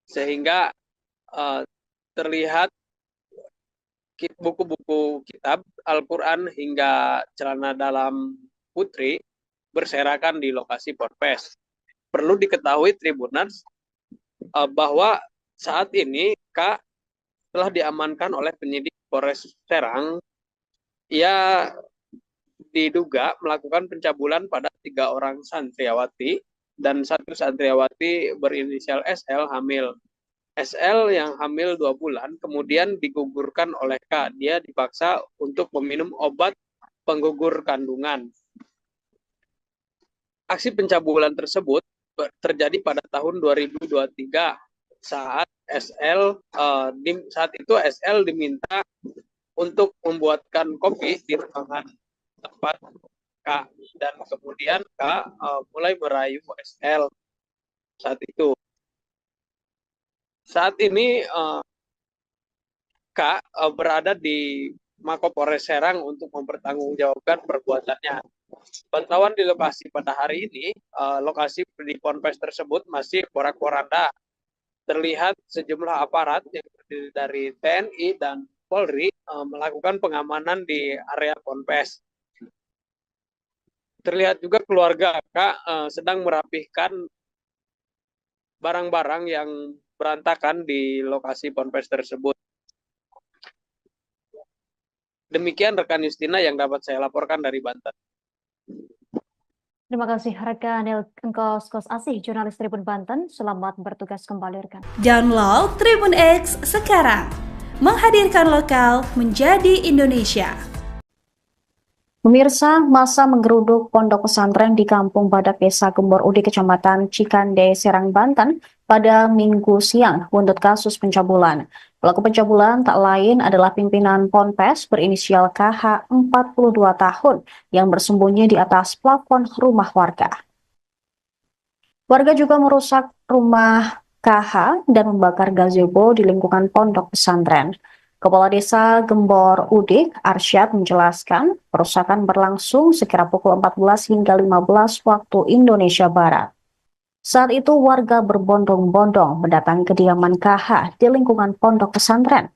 sehingga terlihat buku-buku kitab Al-Quran hingga celana dalam putri berserakan di lokasi Ponpes. Perlu diketahui Tribuners bahwa saat ini K telah diamankan oleh penyidik Polres Serang. Ia diduga melakukan pencabulan pada 3 orang santriawati dan 1 santriawati berinisial SL hamil. SL yang hamil 2 bulan kemudian digugurkan oleh K. Dia dipaksa untuk meminum obat penggugur kandungan. Aksi pencabulan tersebut terjadi pada tahun 2023 saat itu SL diminta untuk membuatkan kopi di ruangan tempat K, dan kemudian K mulai merayu SL saat itu. Saat ini K berada di Mapolres Serang untuk mempertanggungjawabkan perbuatannya. Pantauan di lokasi pada hari ini, lokasi di Ponpes tersebut masih porak-poranda. Terlihat sejumlah aparat yang terdiri dari TNI dan Polri melakukan pengamanan di area Ponpes. Terlihat juga keluarga K sedang merapihkan barang-barang yang berantakan di lokasi Ponpes tersebut. Demikian rekan Justina yang dapat saya laporkan dari Banten. Terima kasih rekan Engkos Kos Asih, jurnalis Tribun Banten. Selamat bertugas kembali rekan. Download Tribun X sekarang, menghadirkan lokal menjadi Indonesia. Pemirsa, masa menggeruduk pondok pesantren di Kampung Badak Desa Gembor Udik, Kecamatan Cikande, Serang, Banten pada Minggu siang buntut kasus pencabulan. Pelaku pencabulan tak lain adalah pimpinan Ponpes berinisial KH 42 tahun yang bersembunyi di atas plafon rumah warga. Warga juga merusak rumah KH dan membakar gazebo di lingkungan pondok pesantren. Kepala Desa Gembor Udik, Arsyad, menjelaskan perusakan berlangsung sekira pukul 14 hingga 15 waktu Indonesia Barat. Saat itu warga berbondong-bondong mendatangi kediaman KH di lingkungan pondok pesantren.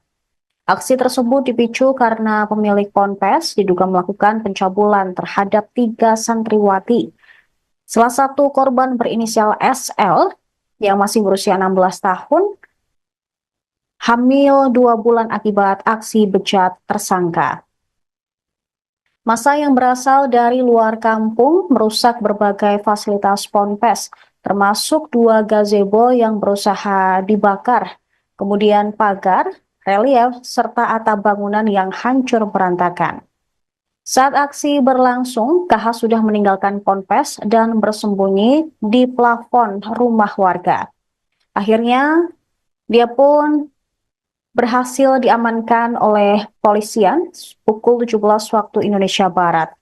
Aksi tersebut dipicu karena pemilik Ponpes diduga melakukan pencabulan terhadap 3 santriwati. Salah satu korban berinisial SL yang masih berusia 16 tahun, hamil 2 bulan akibat aksi bejat tersangka. Massa yang berasal dari luar kampung merusak berbagai fasilitas Ponpes, termasuk 2 gazebo yang berusaha dibakar, kemudian pagar, relief, serta atap bangunan yang hancur berantakan. Saat aksi berlangsung, KH sudah meninggalkan Ponpes dan bersembunyi di plafon rumah warga. Akhirnya, dia pun berhasil diamankan oleh polisian pukul 17 waktu Indonesia Barat.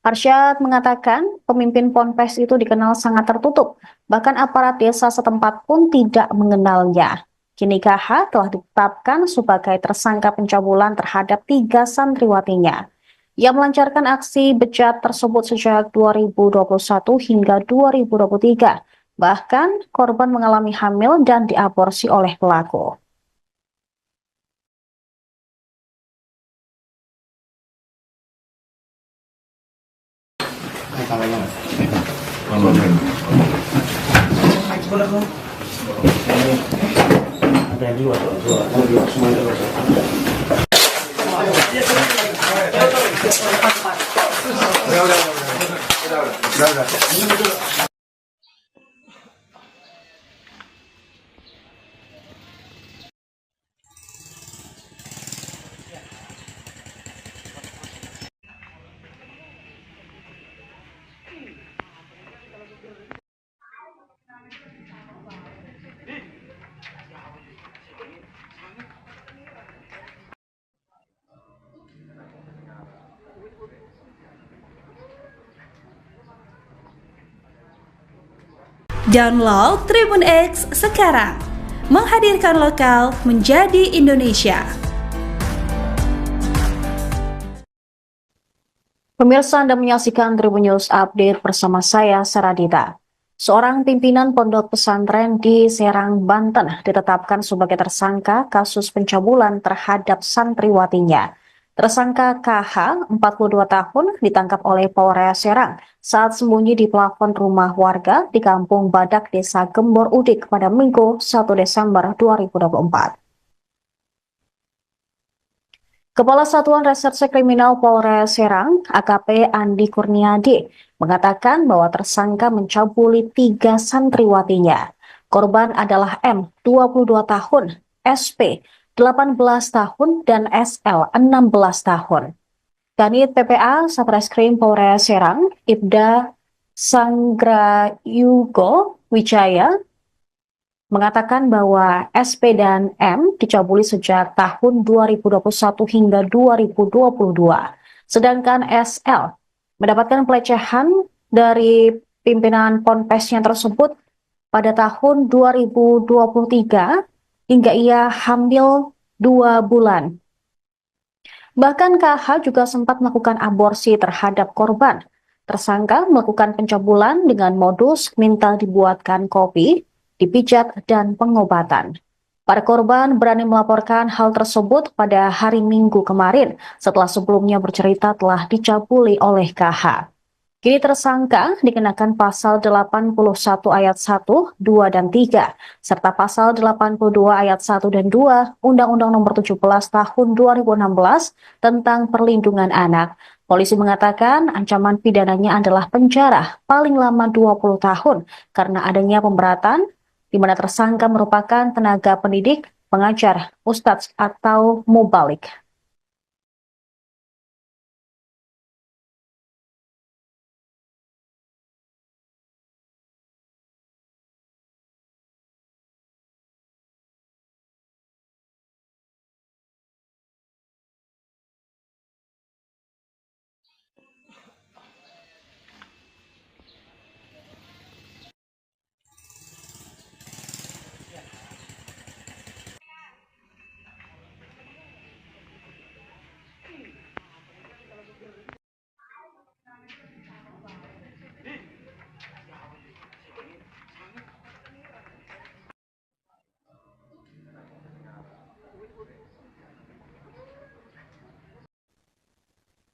Arsyad mengatakan pemimpin Ponpes itu dikenal sangat tertutup, bahkan aparat desa setempat pun tidak mengenalnya. Kini KH telah ditetapkan sebagai tersangka pencabulan terhadap 3 santriwatinya. Ia melancarkan aksi bejat tersebut sejak 2021 hingga 2023. Bahkan korban mengalami hamil dan diaborsi oleh pelaku. Ada dua semuanya udah. Download Tribun X sekarang, menghadirkan lokal menjadi Indonesia. Pemirsa, Anda menyaksikan Tribun News Update bersama saya, Saradita. Seorang pimpinan pondok pesantren di Serang, Banten ditetapkan sebagai tersangka kasus pencabulan terhadap santriwatinya. Tersangka KH, 42 tahun, ditangkap oleh Polres Serang saat sembunyi di plafon rumah warga di Kampung Badak Desa Gembor Udik pada Minggu 1 Desember 2024. Kepala Satuan Reserse Kriminal Polres Serang, AKP Andi Kurniadi, mengatakan bahwa tersangka mencabuli 3 santriwatinya. Korban adalah M, 22 tahun, SP, 18 tahun, dan SL, 16 tahun. Kanit PPA Satreskrim Polres Serang, Ibda Sanggrayugo Wijaya, mengatakan bahwa SP dan M dicabuli sejak tahun 2021 hingga 2022. Sedangkan SL mendapatkan pelecehan dari pimpinan Ponpesnya tersebut pada tahun 2023 hingga ia hamil 2 bulan. Bahkan KH juga sempat melakukan aborsi terhadap korban. Tersangka melakukan pencabulan dengan modus minta dibuatkan kopi, dipijat, dan pengobatan. Para korban berani melaporkan hal tersebut pada hari Minggu kemarin setelah sebelumnya bercerita telah dicabuli oleh KH. Kini tersangka dikenakan pasal 81 ayat 1, 2, dan 3, serta pasal 82 ayat 1 dan 2 Undang-Undang Nomor 17 Tahun 2016 tentang Perlindungan Anak. Polisi mengatakan ancaman pidananya adalah penjara paling lama 20 tahun karena adanya pemberatan di mana tersangka merupakan tenaga pendidik pengajar, ustadz atau mubalik.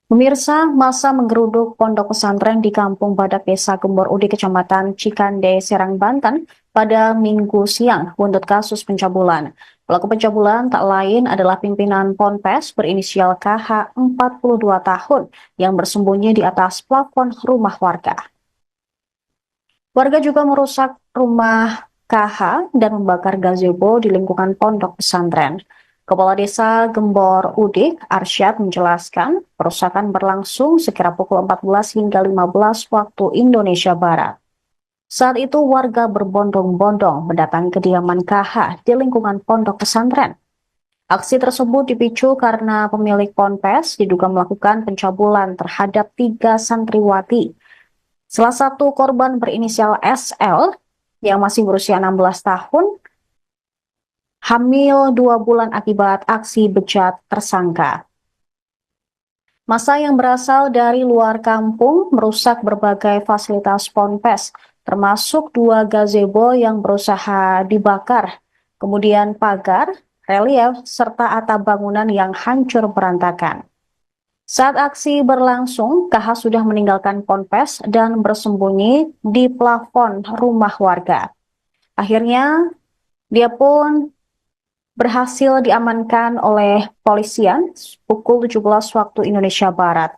Pemirsa, masa menggeruduk pondok pesantren di Kampung Badak Desa Gembor Udi, Kecamatan Cikande, Serang, Banten pada Minggu siang buntut kasus pencabulan. Pelaku pencabulan tak lain adalah pimpinan Ponpes berinisial KH 42 tahun yang bersembunyi di atas plafon rumah warga. Warga juga merusak rumah KH dan membakar gazebo di lingkungan pondok pesantren. Kepala Desa Gembor Udik, Arsyad, menjelaskan perusakan berlangsung sekira pukul 14 hingga 15 waktu Indonesia Barat. Saat itu warga berbondong-bondong mendatangi kediaman KH di lingkungan pondok pesantren. Aksi tersebut dipicu karena pemilik ponpes diduga melakukan pencabulan terhadap 3 santriwati. Salah satu korban berinisial SL yang masih berusia 16 tahun hamil 2 bulan akibat aksi bejat tersangka. Massa yang berasal dari luar kampung merusak berbagai fasilitas ponpes, termasuk 2 gazebo yang berusaha dibakar, kemudian pagar, relief, serta atap bangunan yang hancur berantakan. Saat aksi berlangsung, KH sudah meninggalkan ponpes dan bersembunyi di plafon rumah warga. Akhirnya, dia pun berhasil diamankan oleh polisian pukul 17 waktu Indonesia Barat.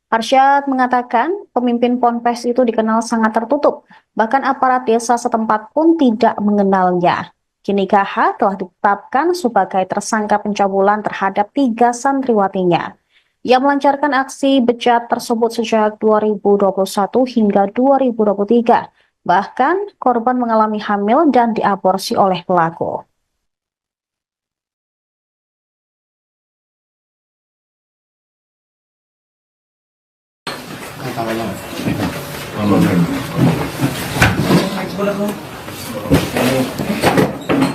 Arsyad mengatakan pemimpin ponpes itu dikenal sangat tertutup, bahkan aparat desa setempat pun tidak mengenalnya. Kini KH telah ditetapkan sebagai tersangka pencabulan terhadap 3 santriwatinya. Ia melancarkan aksi bejat tersebut sejak 2021 hingga 2023. Bahkan korban mengalami hamil dan diaborsi oleh pelaku.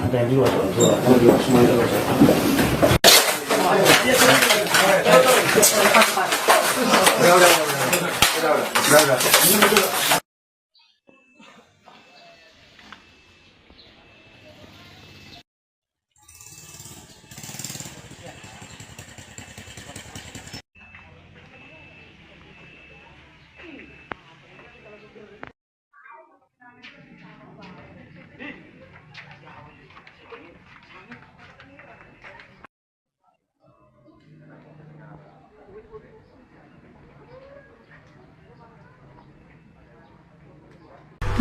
Ada yang dua, semua itu.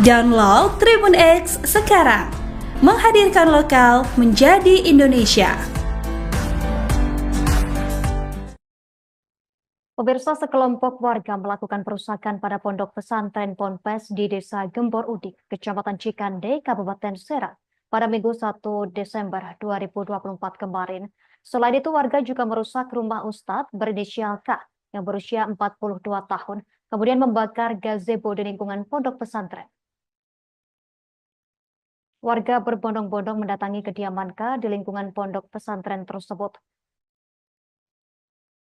Download Tribun X sekarang, menghadirkan lokal menjadi Indonesia. Pemirsa, sekelompok warga melakukan perusakan pada pondok pesantren Ponpes di Desa Gembor Udik, Kecamatan Cikande, Kabupaten Serang pada Minggu 1 Desember 2024 kemarin. Selain itu, warga juga merusak rumah Ustadz berinisial K yang berusia 42 tahun, kemudian membakar gazebo di lingkungan pondok pesantren. Warga berbondong-bondong mendatangi kediaman K di lingkungan pondok pesantren tersebut.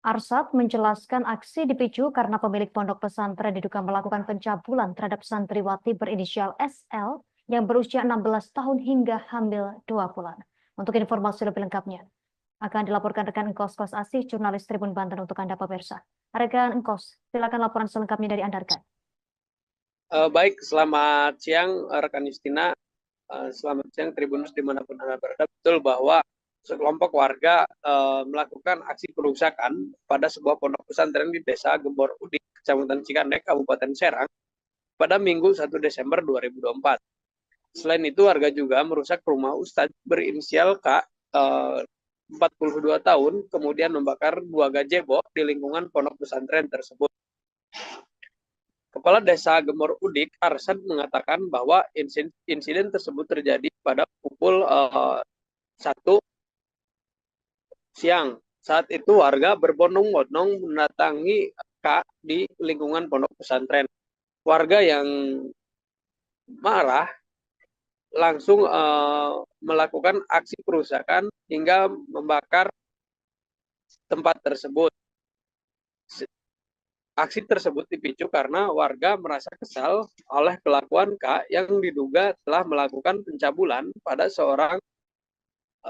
Arsyad menjelaskan aksi dipicu karena pemilik pondok pesantren diduga melakukan pencabulan terhadap santriwati berinisial SL yang berusia 16 tahun hingga hamil 2 bulan. Untuk informasi lebih lengkapnya, akan dilaporkan rekan Engkos Kos Asih, jurnalis Tribun Banten untuk Anda pemirsa. Rekan Engkos, silakan laporan selengkapnya dari Anda, rekan. Baik, selamat siang rekan Justina. Selamat siang Tribunus dimanapun Anda berada. Betul bahwa sekelompok warga melakukan aksi perusakan pada sebuah pondok pesantren di Desa Gembor Udik, Kecamatan Cikande, Kabupaten Serang pada Minggu 1 Desember 2024. Selain itu, warga juga merusak rumah Ustadz berinisial K, 42 tahun, kemudian membakar 2 gazebo di lingkungan pondok pesantren tersebut. Kepala Desa Gembor Udik, Arsyad, mengatakan bahwa insiden tersebut terjadi pada pukul 1 siang. Saat itu warga berbondong-bondong mendatangi K di lingkungan pondok pesantren. Warga yang marah langsung melakukan aksi perusakan hingga membakar tempat tersebut. Aksi tersebut dipicu karena warga merasa kesal oleh kelakuan K yang diduga telah melakukan pencabulan pada seorang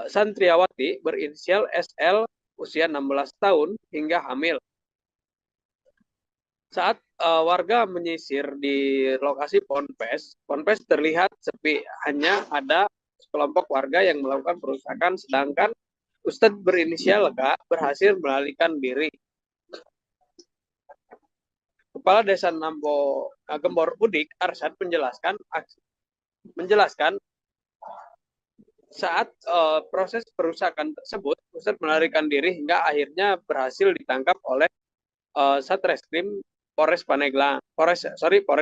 santriawati berinisial SL usia 16 tahun hingga hamil. Saat warga menyisir di lokasi ponpes terlihat sepi, hanya ada sekelompok warga yang melakukan perusakan, sedangkan Ustadz berinisial K berhasil melarikan diri. Kepala Desa Gembor Udik, Arsyad, menjelaskan saat proses perusakan tersebut, Ustadz melarikan diri hingga akhirnya berhasil ditangkap oleh Satreskrim Polres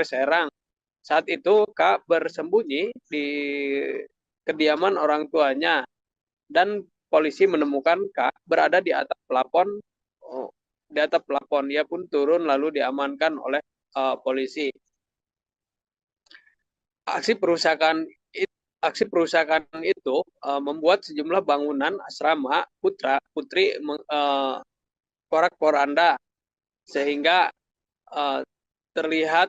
Serang. Saat itu K bersembunyi di kediaman orang tuanya dan polisi menemukan K berada di atap plafon. Dia pun turun lalu diamankan oleh polisi. Aksi perusakan itu membuat sejumlah bangunan asrama putri porak-poranda, sehingga terlihat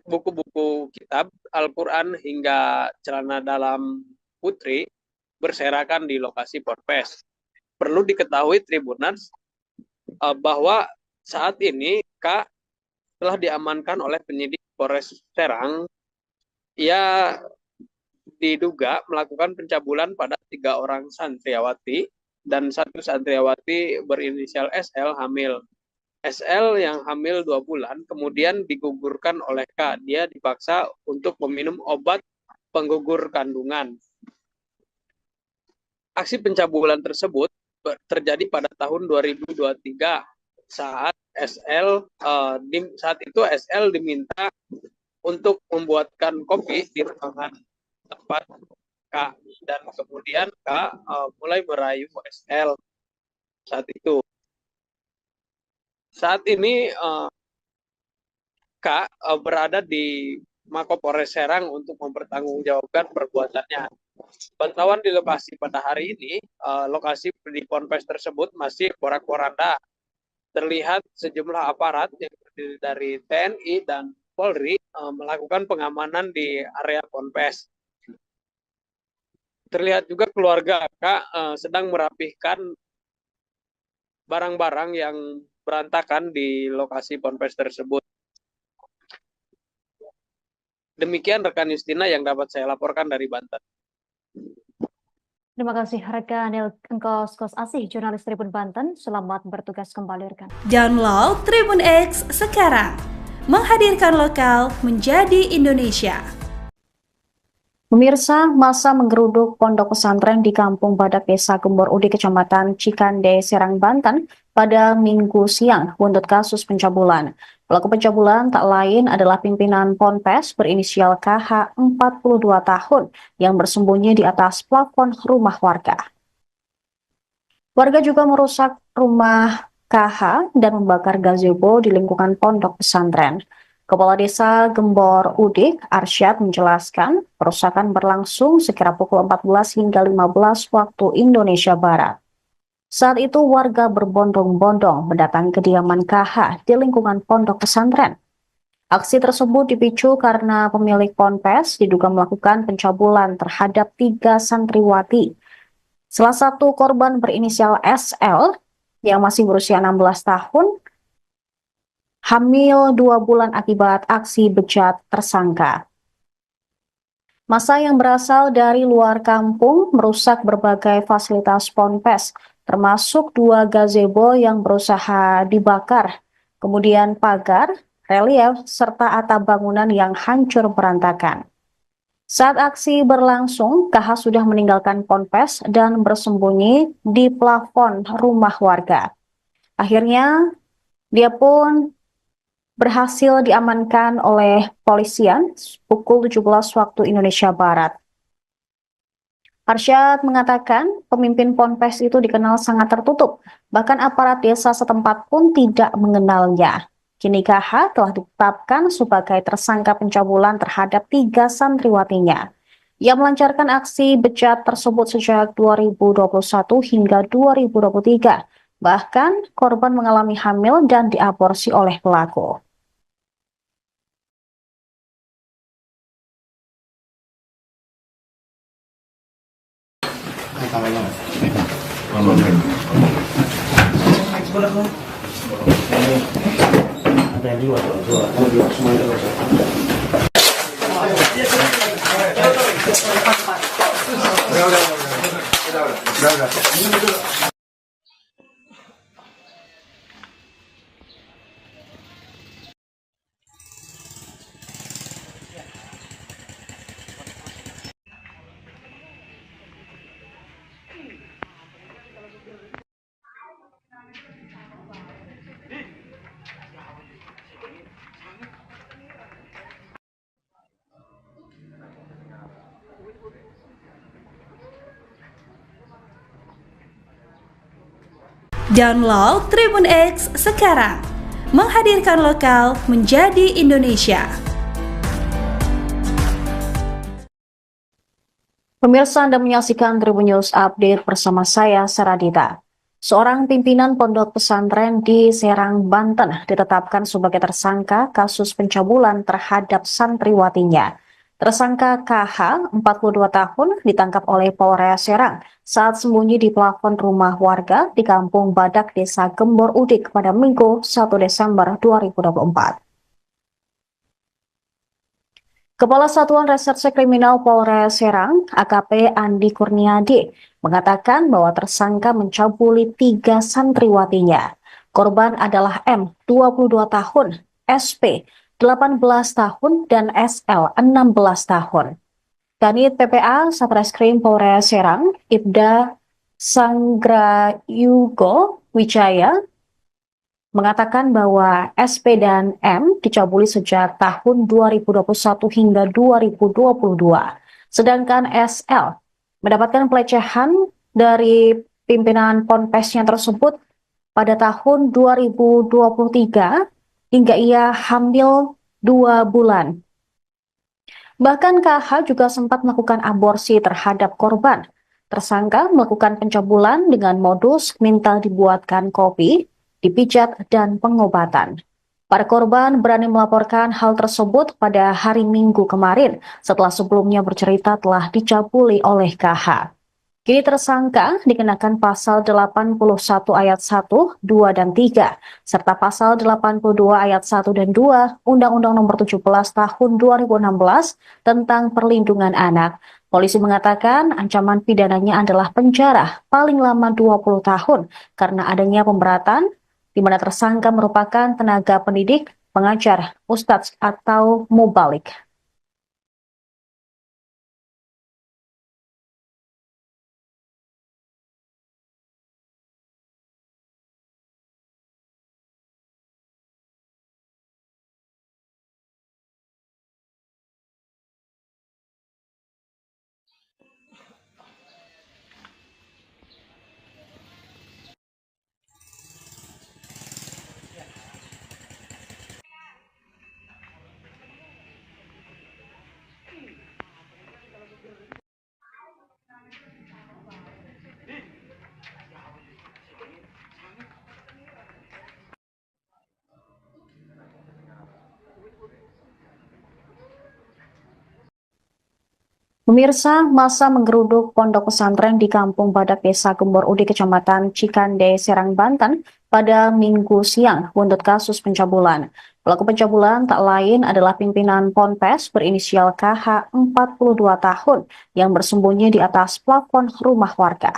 buku-buku kitab Al-Quran hingga celana dalam putri berserakan di lokasi ponpes. Perlu diketahui Tribuners bahwa saat ini K telah diamankan oleh penyidik Polres Serang. Ia diduga melakukan pencabulan pada 3 orang santriawati dan 1 santriawati berinisial SL hamil. SL yang hamil 2 bulan kemudian digugurkan oleh K. Dia dipaksa untuk meminum obat penggugur kandungan. Aksi pencabulan tersebut terjadi pada tahun 2023 saat itu SL diminta untuk membuatkan kopi di ruangan tempat K, dan kemudian K mulai merayu SL saat itu. Saat ini K berada di Mapolres Serang untuk mempertanggungjawabkan perbuatannya. Pantauan di lokasi pada hari ini, lokasi di ponpes tersebut masih porak-poranda. Terlihat sejumlah aparat yang terdiri dari TNI dan Polri melakukan pengamanan di area ponpes. Terlihat juga keluarga K sedang merapihkan barang-barang yang berantakan di lokasi ponpes tersebut. Demikian rekan Justina yang dapat saya laporkan dari Banten. Terima kasih rekan Engkos Asih, jurnalis Tribun Banten. Selamat bertugas kembali rekan. Download Tribun X sekarang. Menghadirkan lokal menjadi Indonesia. Pemirsa, masa menggeruduk pondok pesantren di Kampung Badak Desa Gembor Udik, Kecamatan Cikande, Serang, Banten pada Minggu siang buntut kasus pencabulan. Pelaku pencabulan tak lain adalah pimpinan ponpes berinisial KH 42 tahun yang bersembunyi di atas plafon rumah warga. Warga juga merusak rumah KH dan membakar gazebo di lingkungan pondok pesantren. Kepala Desa Gembor Udik, Arsyad, menjelaskan perusakan berlangsung sekira pukul 14 hingga 15 waktu Indonesia Barat. Saat itu warga berbondong-bondong mendatangi kediaman KH di lingkungan pondok pesantren. Aksi tersebut dipicu karena pemilik ponpes diduga melakukan pencabulan terhadap 3 santriwati. Salah satu korban berinisial SL yang masih berusia 16 tahun, hamil 2 bulan akibat aksi bejat tersangka. Massa yang berasal dari luar kampung merusak berbagai fasilitas ponpes, termasuk 2 gazebo yang berusaha dibakar, kemudian pagar, relief, serta atap bangunan yang hancur berantakan. Saat aksi berlangsung, KH sudah meninggalkan ponpes dan bersembunyi di plafon rumah warga. Akhirnya, dia pun berhasil diamankan oleh polisian pukul 17 waktu Indonesia Barat. Arsyad mengatakan pemimpin ponpes itu dikenal sangat tertutup, bahkan aparat desa setempat pun tidak mengenalnya. Kini KH telah ditetapkan sebagai tersangka pencabulan terhadap 3 santriwatinya. Ia melancarkan aksi bejat tersebut sejak 2021 hingga 2023. Bahkan korban mengalami hamil dan diaborsi oleh pelaku. Tangannya mas. Ada yang dua semuanya Download Tribun X sekarang, menghadirkan lokal menjadi Indonesia. Pemirsa, Anda menyaksikan Tribun News Update bersama saya, Saradita. Seorang pimpinan pondok pesantren di Serang, Banten ditetapkan sebagai tersangka kasus pencabulan terhadap santriwatinya. Tersangka KH, 42 tahun, ditangkap oleh Polres Serang saat sembunyi di plafon rumah warga di Kampung Badak, Desa Gembor Udik pada Minggu 1 Desember 2024. Kepala Satuan Reserse Kriminal Polres Serang, AKP Andi Kurniadi, mengatakan bahwa tersangka mencabuli 3 santriwatinya. Korban adalah M, 22 tahun, SP, 18 tahun, dan SL, 16 tahun. Kanit PPA Satreskrim Polres Serang, Ibda Sanggrayugo Wijaya, mengatakan bahwa SP dan M dicabuli sejak tahun 2021 hingga 2022. Sedangkan SL mendapatkan pelecehan dari pimpinan ponpesnya tersebut pada tahun 2023 hingga ia hamil 2 bulan. Bahkan KH juga sempat melakukan aborsi terhadap korban. Tersangka melakukan pencabulan dengan modus minta dibuatkan kopi, dipijat, dan pengobatan. Para korban berani melaporkan hal tersebut pada hari Minggu kemarin setelah sebelumnya bercerita telah dicabuli oleh KH. Kini tersangka dikenakan pasal 81 ayat 1, 2, dan 3, serta pasal 82 ayat 1 dan 2 Undang-Undang Nomor 17 Tahun 2016 tentang Perlindungan Anak. Polisi mengatakan ancaman pidananya adalah penjara paling lama 20 tahun karena adanya pemberatan di mana tersangka merupakan tenaga pendidik, pengajar, ustadz, atau mubalik. Pemirsa, masa menggeruduk pondok pesantren di Kampung Badak, Desa Gembor Udik, Kecamatan Cikande, Serang, Banten pada Minggu siang buntut kasus pencabulan. Pelaku pencabulan tak lain adalah pimpinan ponpes berinisial KH, 42 tahun, yang bersembunyi di atas plafon rumah warga.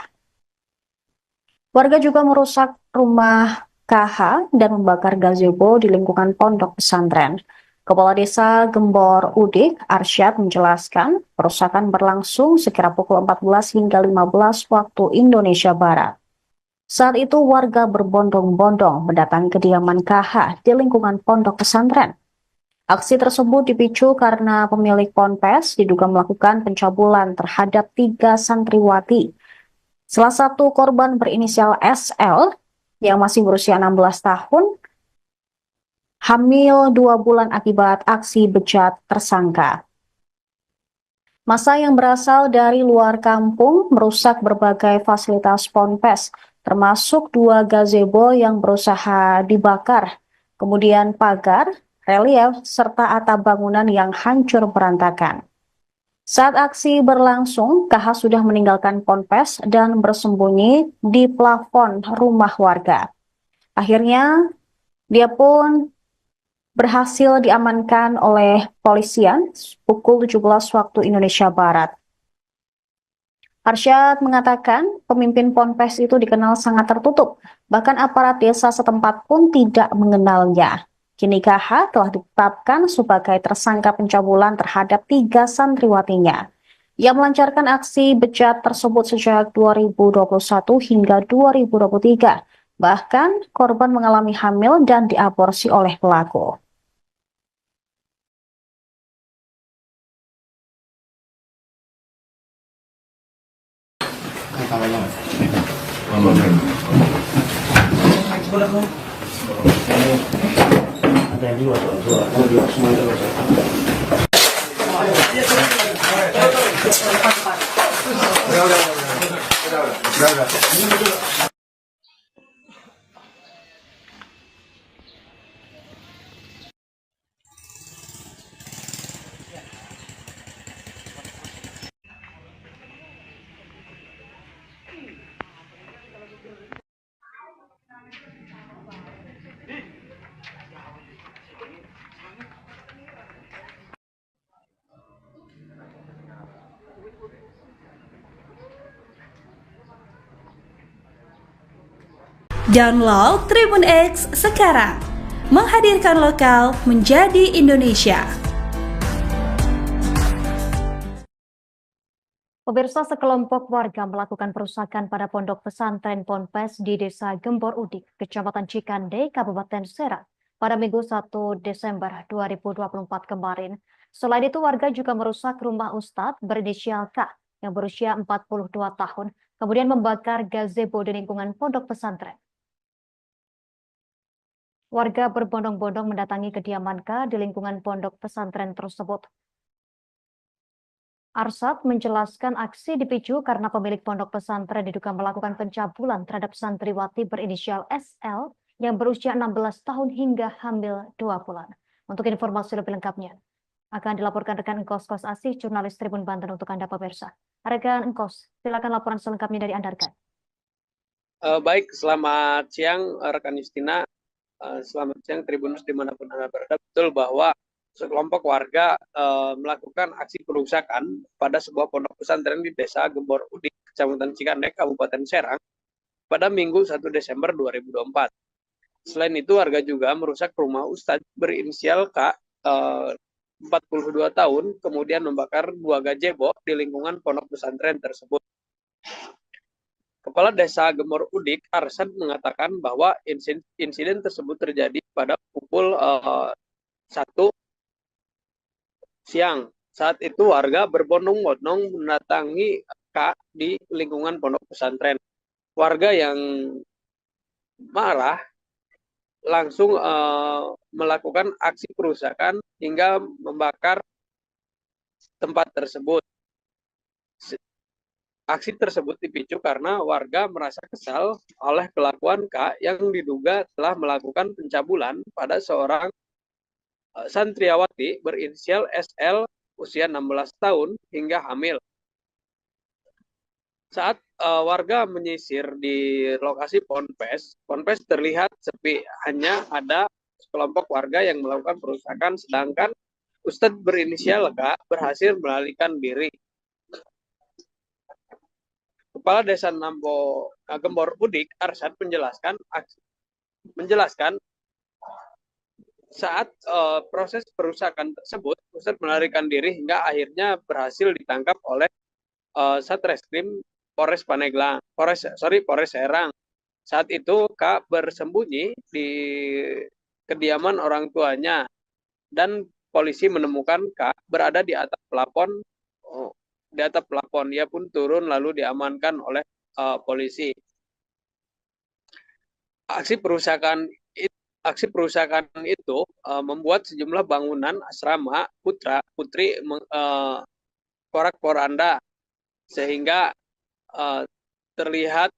Warga juga merusak rumah KH dan membakar gazebo di lingkungan pondok pesantren. Kepala Desa Gembor Udik, Arsyad menjelaskan, perusakan berlangsung sekira pukul 14 hingga 15 waktu Indonesia Barat. Saat itu warga berbondong-bondong mendatangi kediaman KH di lingkungan pondok pesantren. Aksi tersebut dipicu karena pemilik ponpes diduga melakukan pencabulan terhadap 3 santriwati. Salah satu korban berinisial SL yang masih berusia 16 tahun, hamil 2 bulan akibat aksi bejat tersangka. Massa yang berasal dari luar kampung merusak berbagai fasilitas ponpes, termasuk 2 gazebo yang berusaha dibakar, kemudian pagar, relief, serta atap bangunan yang hancur berantakan. Saat aksi berlangsung, KH sudah meninggalkan ponpes dan bersembunyi di plafon rumah warga. Akhirnya, dia pun berhasil diamankan oleh polisian pukul 17 waktu Indonesia Barat. Arsyad mengatakan pemimpin ponpes itu dikenal sangat tertutup, bahkan aparat desa setempat pun tidak mengenalnya. Kini KH telah ditetapkan sebagai tersangka pencabulan terhadap 3 santriwatinya. Ia melancarkan aksi bejat tersebut sejak 2021 hingga 2023. Bahkan korban mengalami hamil dan diaborsi oleh pelaku. Ada yang dua, semua itu baca. Download Tribun X sekarang, menghadirkan lokal menjadi Indonesia. Pemirsa, sekelompok warga melakukan perusakan pada pondok pesantren Ponpes di Desa Gembor Udik, Kecamatan Cikande, Kabupaten Serang, pada Minggu 1 Desember 2024 kemarin. Selain itu, warga juga merusak rumah Ustadz berinisial K yang berusia 42 tahun, kemudian membakar gazebo di lingkungan pondok pesantren. Warga berbondong-bondong mendatangi kediaman K di lingkungan pondok pesantren tersebut. Arsyad menjelaskan aksi dipicu karena pemilik pondok pesantren diduga melakukan pencabulan terhadap santriwati berinisial SL yang berusia 16 tahun hingga hamil 2 bulan. Untuk informasi lebih lengkapnya, akan dilaporkan rekan Engkos Kos Asih, jurnalis Tribun Banten untuk Anda pemirsa. Rekan Engkos, silakan laporan selengkapnya dari Anda, rekan. Baik, selamat siang rekan Justina. Selamat siang Tribunus dimanapun Anda berada. Betul bahwa sekelompok warga melakukan aksi perusakan pada sebuah pondok pesantren di Desa Gembor Udik, Kecamatan Cikandek, Kabupaten Serang, pada Minggu 1 Desember 2024. Selain itu, warga juga merusak rumah Ustadz berinisial K, 42 tahun, kemudian membakar 2 gazebo di lingkungan pondok pesantren tersebut. Kepala Desa Gembor Udik, Arsyad, mengatakan bahwa insiden tersebut terjadi pada pukul 1 siang. Saat itu warga berbondong-bondong mendatangi K di lingkungan pondok pesantren. Warga yang marah langsung melakukan aksi perusakan hingga membakar tempat tersebut. Aksi tersebut dipicu karena warga merasa kesal oleh kelakuan K yang diduga telah melakukan pencabulan pada seorang santriwati berinisial SL usia 16 tahun hingga hamil. Saat warga menyisir di lokasi ponpes terlihat sepi, hanya ada sekelompok warga yang melakukan perusakan, sedangkan Ustadz berinisial K berhasil melarikan diri. Kepala Desa Gembor Udik, Arsyad, menjelaskan saat proses perusakan tersebut, Ustadz melarikan diri hingga akhirnya berhasil ditangkap oleh Satreskrim Polres Pandeglang, Polres Serang. Saat itu Kak bersembunyi di kediaman orang tuanya dan polisi menemukan Kak berada di atap plafon. Dia pun turun lalu diamankan oleh polisi. Aksi perusakan itu membuat sejumlah bangunan asrama putri porak-poranda sehingga terlihat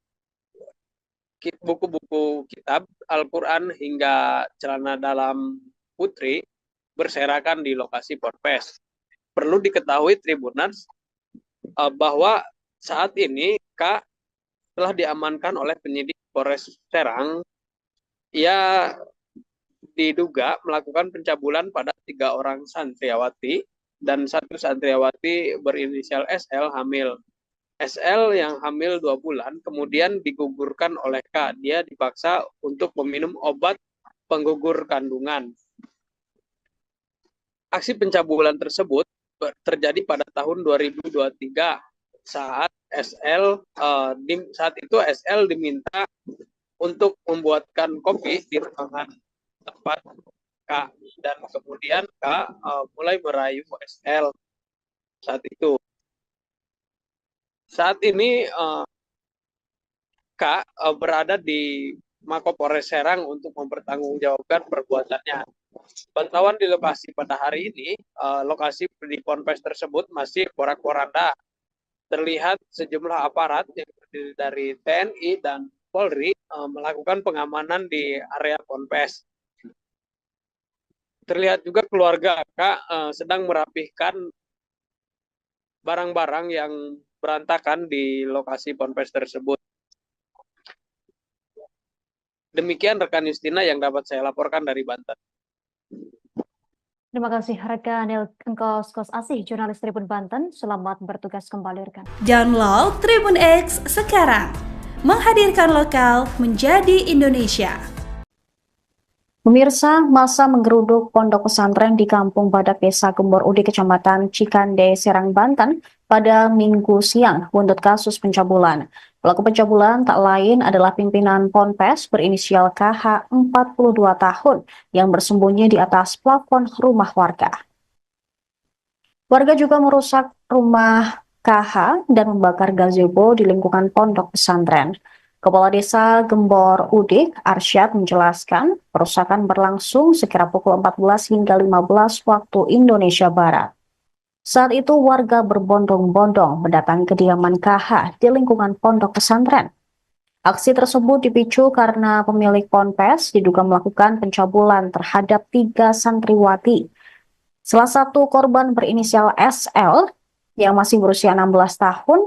buku-buku kitab Al-Quran hingga celana dalam putri berserakan di lokasi ponpes. Perlu diketahui Tribuners bahwa saat ini K telah diamankan oleh penyidik Polres Serang. Ia diduga melakukan pencabulan pada 3 orang santriawati dan 1 santriawati berinisial SL hamil. SL yang hamil 2 bulan kemudian digugurkan oleh K. Dia dipaksa untuk meminum obat penggugur kandungan. Aksi pencabulan tersebut terjadi pada tahun 2023 saat itu SL diminta untuk membuatkan kopi di ruangan tempat K, dan kemudian K mulai merayu SL saat itu. Saat ini K berada di Mapolres Serang untuk mempertanggungjawabkan perbuatannya. Pantauan di lokasi pada hari ini, lokasi di ponpes tersebut masih porak-poranda. Terlihat sejumlah aparat yang terdiri dari TNI dan Polri melakukan pengamanan di area ponpes. Terlihat juga keluarga Kak sedang merapihkan barang-barang yang berantakan di lokasi ponpes tersebut. Demikian rekan Justina yang dapat saya laporkan dari Banten. Terima kasih rekan Engkos Asih, jurnalis Tribun Banten. Selamat bertugas kembali rekan. Download Tribun X sekarang. Menghadirkan lokal menjadi Indonesia. Pemirsa, masa menggeruduk pondok pesantren di Kampung Badak Desa Gembor Udik, Kecamatan Cikande, Serang, Banten pada Minggu siang buntut kasus pencabulan. Pelaku pencabulan tak lain adalah pimpinan ponpes berinisial KH 42 tahun yang bersembunyi di atas plafon rumah warga. Warga juga merusak rumah KH dan membakar gazebo di lingkungan pondok pesantren. Kepala Desa Gembor Udik, Arsyad, menjelaskan perusakan berlangsung sekira pukul 14 hingga 15 waktu Indonesia Barat. Saat itu warga berbondong-bondong mendatangi kediaman KH di lingkungan pondok pesantren. Aksi tersebut dipicu karena pemilik ponpes diduga melakukan pencabulan terhadap 3 santriwati. Salah satu korban berinisial SL yang masih berusia 16 tahun,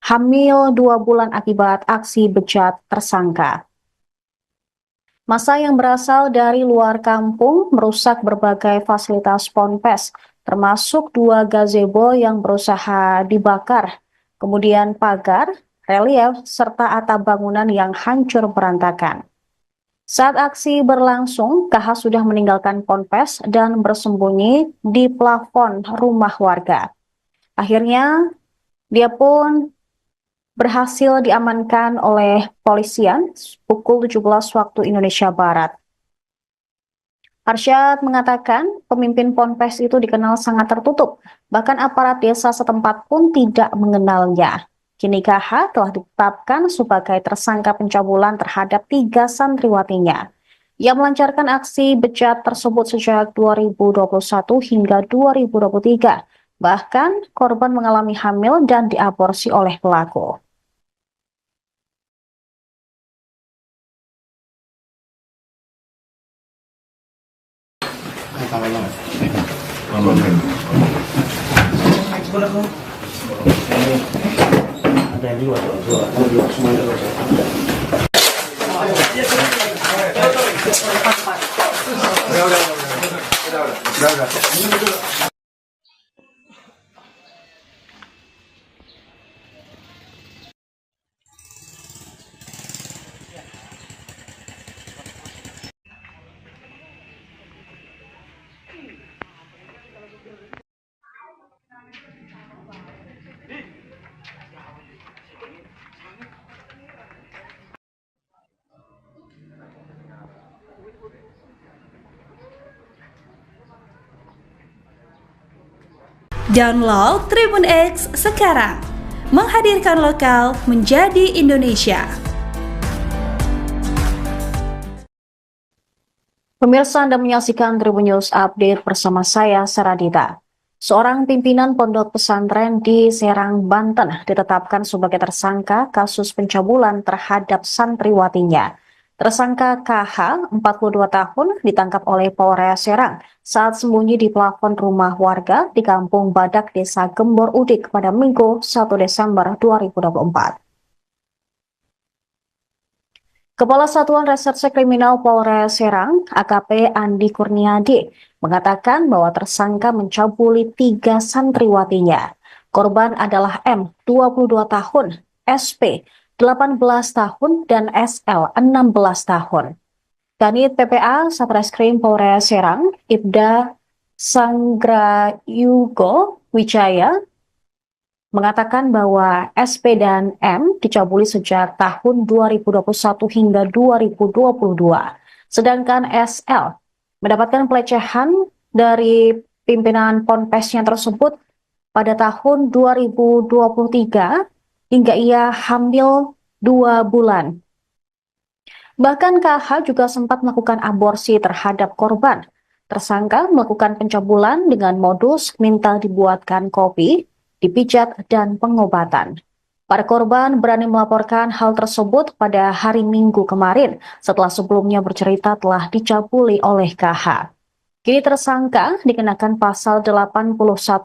hamil 2 bulan akibat aksi bejat tersangka. Massa yang berasal dari luar kampung merusak berbagai fasilitas ponpes, termasuk 2 gazebo yang berusaha dibakar, kemudian pagar, relief, serta atap bangunan yang hancur berantakan. Saat aksi berlangsung, KH sudah meninggalkan ponpes dan bersembunyi di plafon rumah warga. Akhirnya, dia pun berhasil diamankan oleh polisian pukul 17 waktu Indonesia Barat. Arsyad mengatakan pemimpin ponpes itu dikenal sangat tertutup, bahkan aparat desa setempat pun tidak mengenalnya. Kini KH telah ditetapkan sebagai tersangka pencabulan terhadap 3 santriwatinya. Ia melancarkan aksi bejat tersebut sejak 2021 hingga 2023. Bahkan korban mengalami hamil dan diaborsi oleh pelaku. Ada yang dua semuanya udah. Download Tribun X sekarang. Menghadirkan lokal menjadi Indonesia. Pemirsa, Anda menyaksikan Tribun News Update bersama saya, Saradita. Seorang pimpinan pondok pesantren di Serang, Banten ditetapkan sebagai tersangka kasus pencabulan terhadap santriwatinya. Tersangka KH, 42 tahun, ditangkap oleh Polres Serang saat sembunyi di plafon rumah warga di Kampung Badak, Desa Gembor Udik pada Minggu 1 Desember 2024. Kepala Satuan Reserse Kriminal Polres Serang, AKP Andi Kurniadi, mengatakan bahwa tersangka mencabuli 3 santriwatinya. Korban adalah M, 22 tahun, SP, 18 tahun, dan SL, 16 tahun. Kanit PPA Satreskrim Polres Serang, Ibda Sanggrayugo Wijaya, mengatakan bahwa SP dan M dicabuli sejak tahun 2021 hingga 2022. Sedangkan SL mendapatkan pelecehan dari pimpinan ponpesnya tersebut pada tahun 2023 hingga ia hamil 2 bulan. Bahkan KH juga sempat melakukan aborsi terhadap korban. Tersangka melakukan pencabulan dengan modus minta dibuatkan kopi, dipijat, dan pengobatan. Para korban berani melaporkan hal tersebut pada hari Minggu kemarin setelah sebelumnya bercerita telah dicabuli oleh KH. Kini tersangka dikenakan pasal 81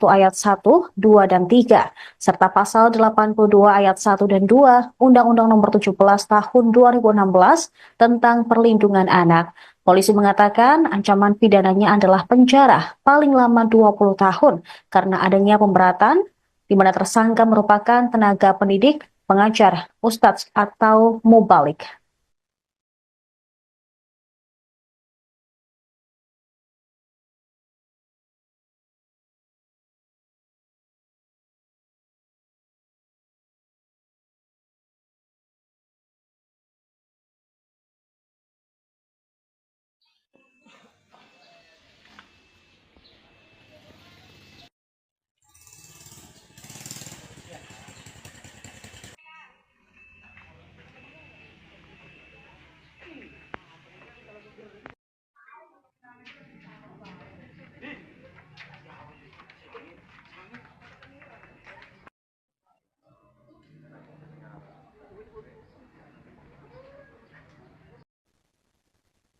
ayat 1, 2, dan 3, serta pasal 82 ayat 1 dan 2 Undang-Undang Nomor 17 Tahun 2016 tentang Perlindungan Anak. Polisi mengatakan ancaman pidananya adalah penjara paling lama 20 tahun karena adanya pemberatan di mana tersangka merupakan tenaga pendidik, pengajar, ustadz, atau mubalik.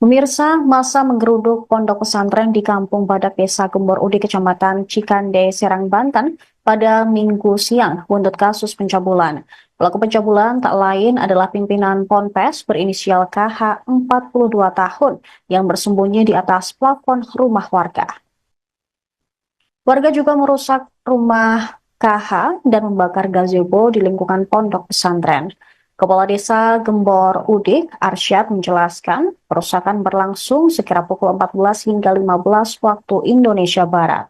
Pemirsa, masa menggeruduk pondok pesantren di Kampung Badak, Desa Gembor Udik, Kecamatan Cikande, Serang, Banten pada Minggu siang buntut kasus pencabulan. Pelaku pencabulan tak lain adalah pimpinan Ponpes berinisial KH, 42 tahun, yang bersembunyi di atas plafon rumah warga. Warga juga merusak rumah KH dan membakar gazebo di lingkungan pondok pesantren. Kepala Desa Gembor Udik, Arsyad, menjelaskan perusakan berlangsung sekira pukul 14 hingga 15 waktu Indonesia Barat.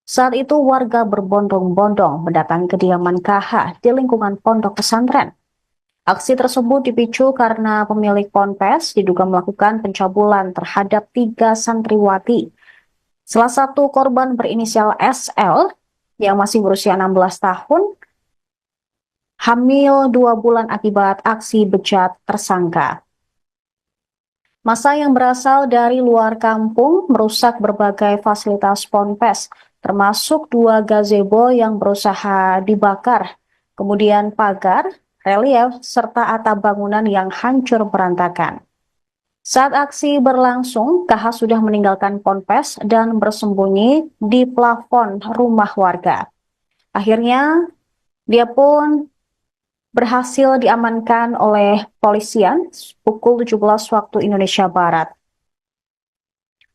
Saat itu warga berbondong-bondong mendatangi kediaman KH di lingkungan pondok pesantren. Aksi tersebut dipicu karena pemilik ponpes diduga melakukan pencabulan terhadap 3 santriwati. Salah satu korban berinisial SL yang masih berusia 16 tahun, hamil 2 bulan akibat aksi bejat tersangka. Massa yang berasal dari luar kampung merusak berbagai fasilitas ponpes, termasuk 2 gazebo yang berusaha dibakar, kemudian pagar, relief, serta atap bangunan yang hancur berantakan. Saat aksi berlangsung, KH sudah meninggalkan ponpes dan bersembunyi di plafon rumah warga. Akhirnya, dia pun berhasil diamankan oleh polisian pukul 17 waktu Indonesia Barat.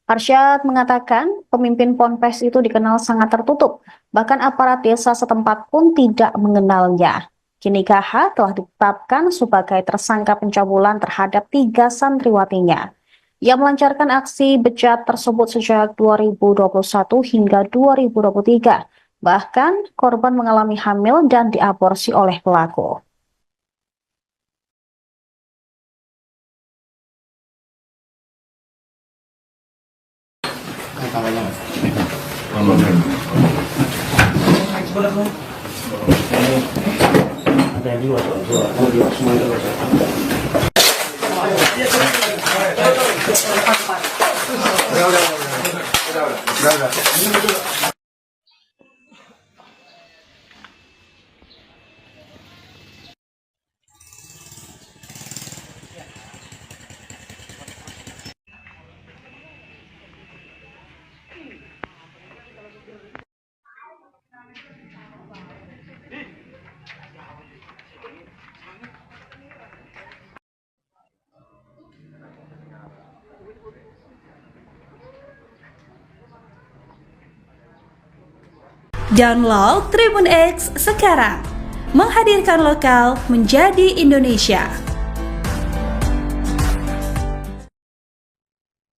Arsyad mengatakan pemimpin ponpes itu dikenal sangat tertutup, bahkan aparat desa setempat pun tidak mengenalnya. Kini KH telah ditetapkan sebagai tersangka pencabulan terhadap 3 santriwatinya. Ia melancarkan aksi bejat tersebut sejak 2021 hingga 2023. Bahkan korban mengalami hamil dan diaborsi oleh pelaku. Tangannya. Ada yang dua, oh, dua semua itu baca. Udah. Download Tribun X sekarang, menghadirkan lokal menjadi Indonesia.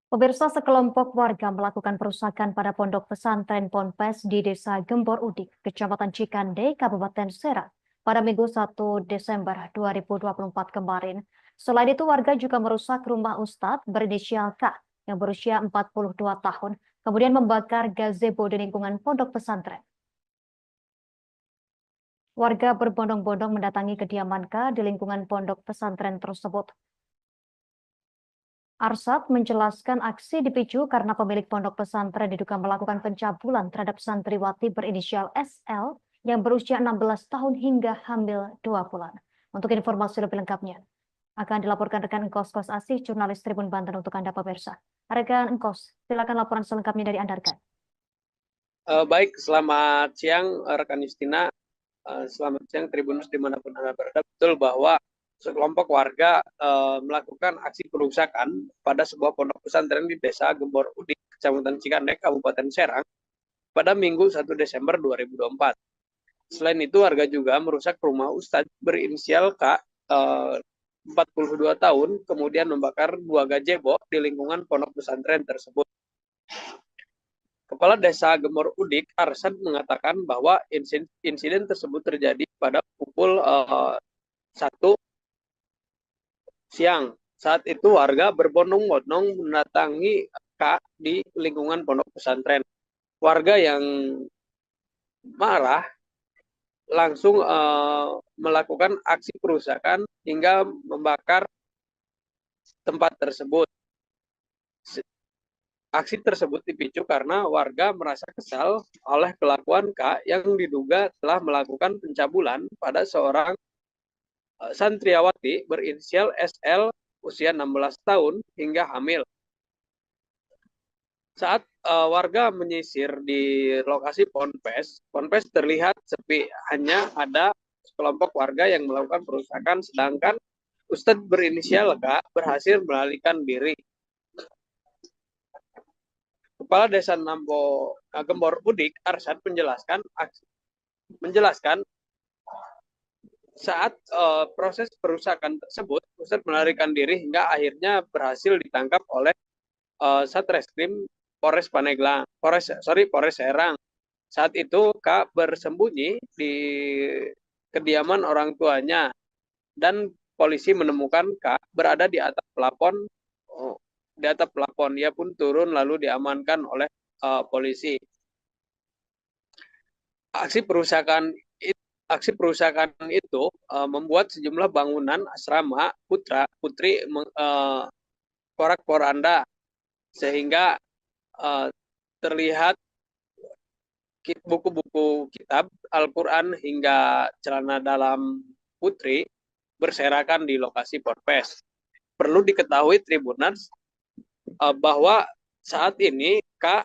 Pemirsa, sekelompok warga melakukan perusakan pada pondok pesantren Ponpes di Desa Gembor Udik, Kecamatan Cikande, Kabupaten Serang pada Minggu 1 Desember 2024 kemarin. Selain itu, warga juga merusak rumah Ustadz berinisial K yang berusia 42 tahun, kemudian membakar gazebo di lingkungan pondok pesantren. Warga berbondong-bondong mendatangi kediaman K di lingkungan pondok pesantren tersebut. Arsad menjelaskan aksi dipicu karena pemilik pondok pesantren diduga melakukan pencabulan terhadap santriwati berinisial SL yang berusia 16 tahun hingga hamil 2 bulan. Untuk informasi lebih lengkapnya, akan dilaporkan rekan Engkos Kos Asih, jurnalis Tribun Banten untuk Anda pemirsa. Rekan Engkos, silakan laporan selengkapnya dari Anda, rekan. Baik, selamat siang rekan Justina. Selamat siang Tribunus dimanapun Anda berada. Betul bahwa sekelompok warga melakukan aksi perusakan pada sebuah pondok pesantren di Desa Gembor Udik, Kecamatan Cikandek, Kabupaten Serang pada Minggu 1 Desember 2024. Selain itu, warga juga merusak rumah Ustadz berinisial K, 42 tahun, kemudian membakar 2 gazebo di lingkungan pondok pesantren tersebut. Kepala Desa Gembor Udik, Arsad, mengatakan bahwa insiden tersebut terjadi pada pukul 1 siang. Saat itu warga berbondong-bondong mendatangi K di lingkungan pondok pesantren. Warga yang marah langsung melakukan aksi perusakan hingga membakar tempat tersebut. Aksi tersebut dipicu karena warga merasa kesal oleh kelakuan K yang diduga telah melakukan pencabulan pada seorang santriawati berinisial SL usia 16 tahun hingga hamil. Saat warga menyisir di lokasi Ponpes terlihat sepi, hanya ada sekelompok warga yang melakukan perusakan, sedangkan Ustadz berinisial K berhasil melarikan diri. Kepala Desa Gembor Udik, Arsad, menjelaskan saat proses perusakan tersebut, Ustadz melarikan diri hingga akhirnya berhasil ditangkap oleh Satreskrim Polres Serang. Saat itu K bersembunyi di kediaman orang tuanya dan polisi menemukan K berada di atap plafon. Dia pun turun lalu diamankan oleh polisi. Aksi perusakan itu membuat sejumlah bangunan asrama putri porak-poranda, sehingga terlihat buku-buku kitab Al-Quran hingga celana dalam putri berserakan di lokasi Ponpes. Perlu diketahui Tribuners bahwa saat ini K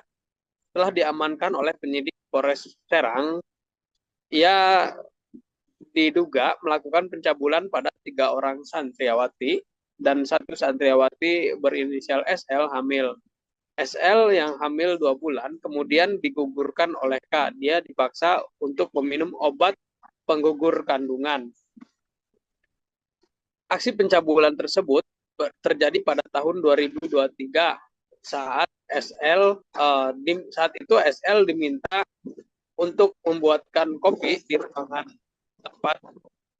telah diamankan oleh penyidik Polres Serang. Ia diduga melakukan pencabulan pada 3 orang santriawati dan 1 santriawati berinisial SL hamil. SL yang hamil 2 bulan kemudian digugurkan oleh K. Dia dipaksa untuk meminum obat penggugur kandungan. Aksi pencabulan tersebut terjadi pada tahun 2023 saat itu SL diminta untuk membuatkan kopi di ruangan tempat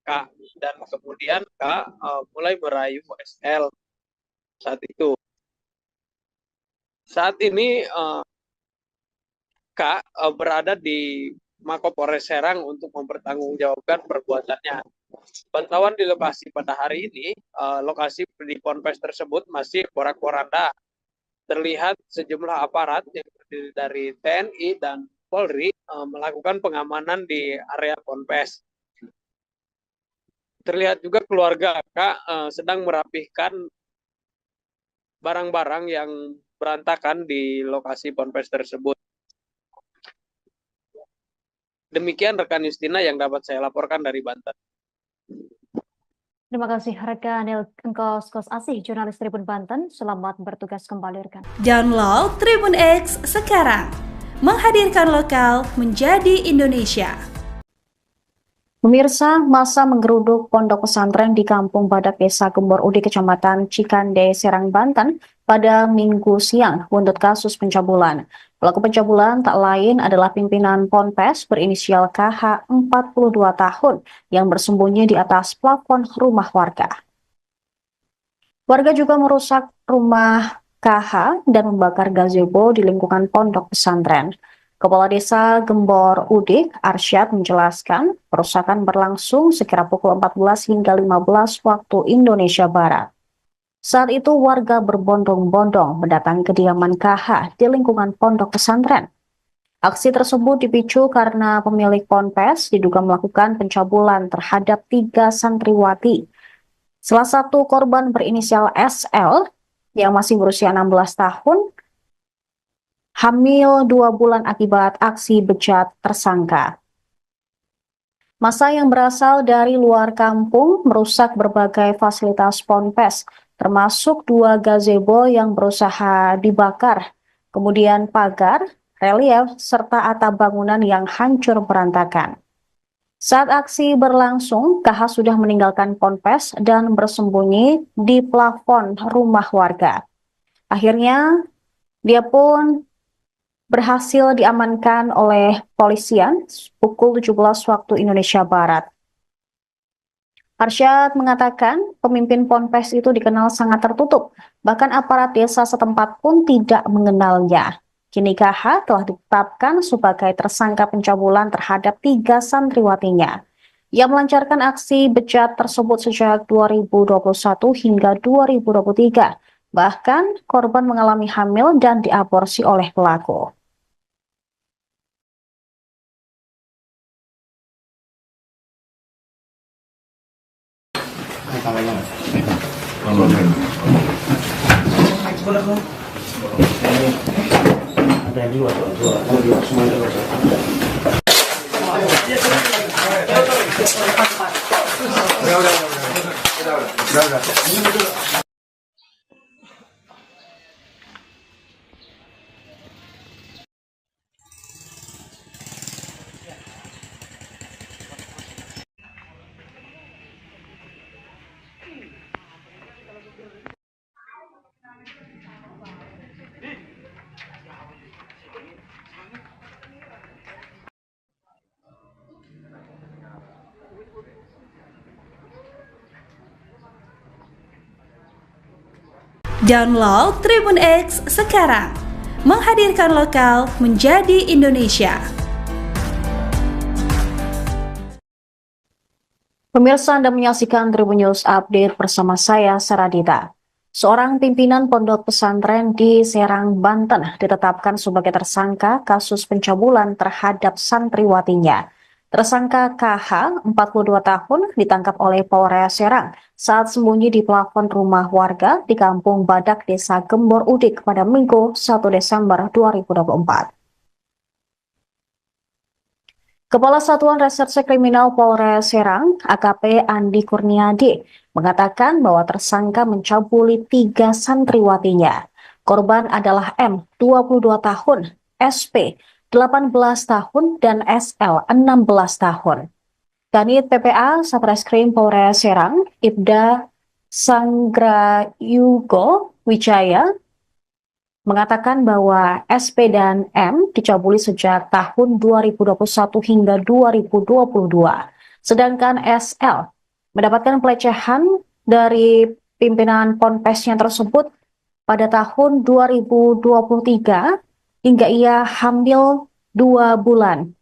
K, dan kemudian K mulai merayu SL saat itu. Saat ini K berada di Mapolres Serang untuk mempertanggungjawabkan perbuatannya. Pantauan di lokasi pada hari ini, lokasi di Ponpes tersebut masih porak-poranda. Terlihat sejumlah aparat yang terdiri dari TNI dan Polri melakukan pengamanan di area Ponpes. Terlihat juga keluarga Kak sedang merapihkan barang-barang yang berantakan di lokasi Ponpes tersebut. Demikian rekan Justina yang dapat saya laporkan dari Banten. Terima kasih rekan Engkos Asih, jurnalis Tribun Banten. Selamat bertugas kembali rekan. Download Tribun X sekarang. Menghadirkan lokal menjadi Indonesia. Pemirsa, masa menggeruduk pondok pesantren di Kampung Badak Desa Gembor Udi, Kecamatan Cikande, Serang, Banten pada Minggu siang buntut kasus pencabulan. Pelaku pencabulan tak lain adalah pimpinan Ponpes berinisial KH 42 tahun yang bersembunyi di atas plafon rumah warga. Warga juga merusak rumah KH dan membakar gazebo di lingkungan pondok pesantren. Kepala Desa Gembor Udik, Arsyad, menjelaskan perusakan berlangsung sekira pukul 14 hingga 15 waktu Indonesia Barat. Saat itu warga berbondong-bondong mendatangi kediaman KH di lingkungan pondok pesantren. Aksi tersebut dipicu karena pemilik Ponpes diduga melakukan pencabulan terhadap 3 santriwati. Salah satu korban berinisial SL yang masih berusia 16 tahun, hamil 2 bulan akibat aksi bejat tersangka. Massa yang berasal dari luar kampung merusak berbagai fasilitas Ponpes, termasuk 2 gazebo yang berusaha dibakar, kemudian pagar, relief, serta atap bangunan yang hancur berantakan. Saat aksi berlangsung, KH sudah meninggalkan Ponpes dan bersembunyi di plafon rumah warga. Akhirnya, dia pun berhasil diamankan oleh polisian pukul 17 waktu Indonesia Barat. Arsyad mengatakan pemimpin Ponpes itu dikenal sangat tertutup, bahkan aparat desa setempat pun tidak mengenalnya. Kini KH telah ditetapkan sebagai tersangka pencabulan terhadap 3 santriwatinya. Ia melancarkan aksi bejat tersebut sejak 2021 hingga 2023. Bahkan korban mengalami hamil dan diaborsi oleh pelaku. Ada dua semuanya udah. Download Tribun X sekarang. Menghadirkan lokal menjadi Indonesia. Pemirsa, Anda menyaksikan Tribun News Update bersama saya, Saradita. Seorang pimpinan pondok pesantren di Serang, Banten ditetapkan sebagai tersangka kasus pencabulan terhadap santriwatinya. Tersangka KH, 42 tahun, ditangkap oleh Polres Serang saat sembunyi di plafon rumah warga di Kampung Badak Desa Gembor Udik pada Minggu 1 Desember 2024. Kepala Satuan Reserse Kriminal Polres Serang, AKP Andi Kurniadi, mengatakan bahwa tersangka mencabuli 3 santriwatinya. Korban adalah M, 22 tahun, SP, 18 tahun, dan SL, 16 tahun. Kanit PPA Satreskrim Polres Serang, Ibda Sanggrayugo Wijaya, mengatakan bahwa SP dan M dicabuli sejak tahun 2021 hingga 2022. Sedangkan SL mendapatkan pelecehan dari pimpinan Ponpesnya tersebut pada tahun 2023 hingga ia hamil 2 bulan.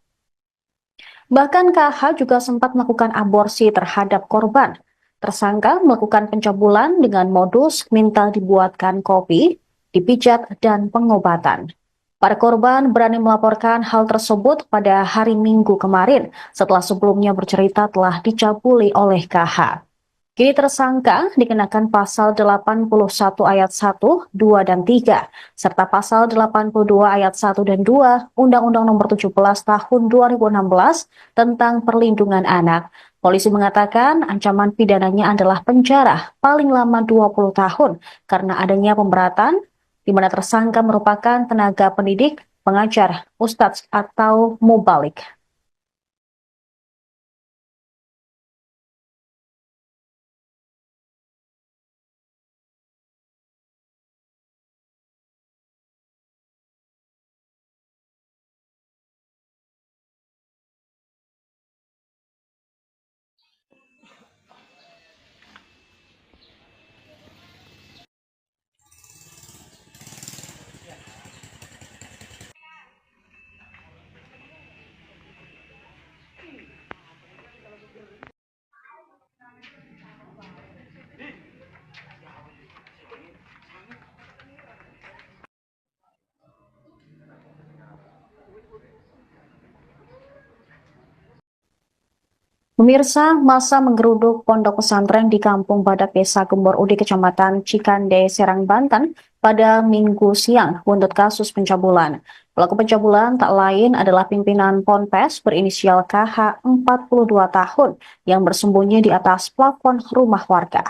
Bahkan KH juga sempat melakukan aborsi terhadap korban. Tersangka melakukan pencabulan dengan modus minta dibuatkan kopi, dipijat, dan pengobatan. Para korban berani melaporkan hal tersebut pada hari Minggu kemarin setelah sebelumnya bercerita telah dicabuli oleh KH. Kini tersangka dikenakan pasal 81 ayat 1, 2, dan 3, serta pasal 82 ayat 1 dan 2 Undang-Undang Nomor 17 Tahun 2016 tentang Perlindungan Anak. Polisi mengatakan ancaman pidananya adalah penjara paling lama 20 tahun karena adanya pemberatan di mana tersangka merupakan tenaga pendidik, pengajar, ustadz, atau mubalik. Pemirsa, masa menggeruduk pondok pesantren di Kampung Badak Desa Gembor Udik, Kecamatan Cikande, Serang, Banten pada Minggu siang buntut kasus pencabulan. Pelaku pencabulan tak lain adalah pimpinan Ponpes berinisial KH 42 tahun yang bersembunyi di atas plafon rumah warga.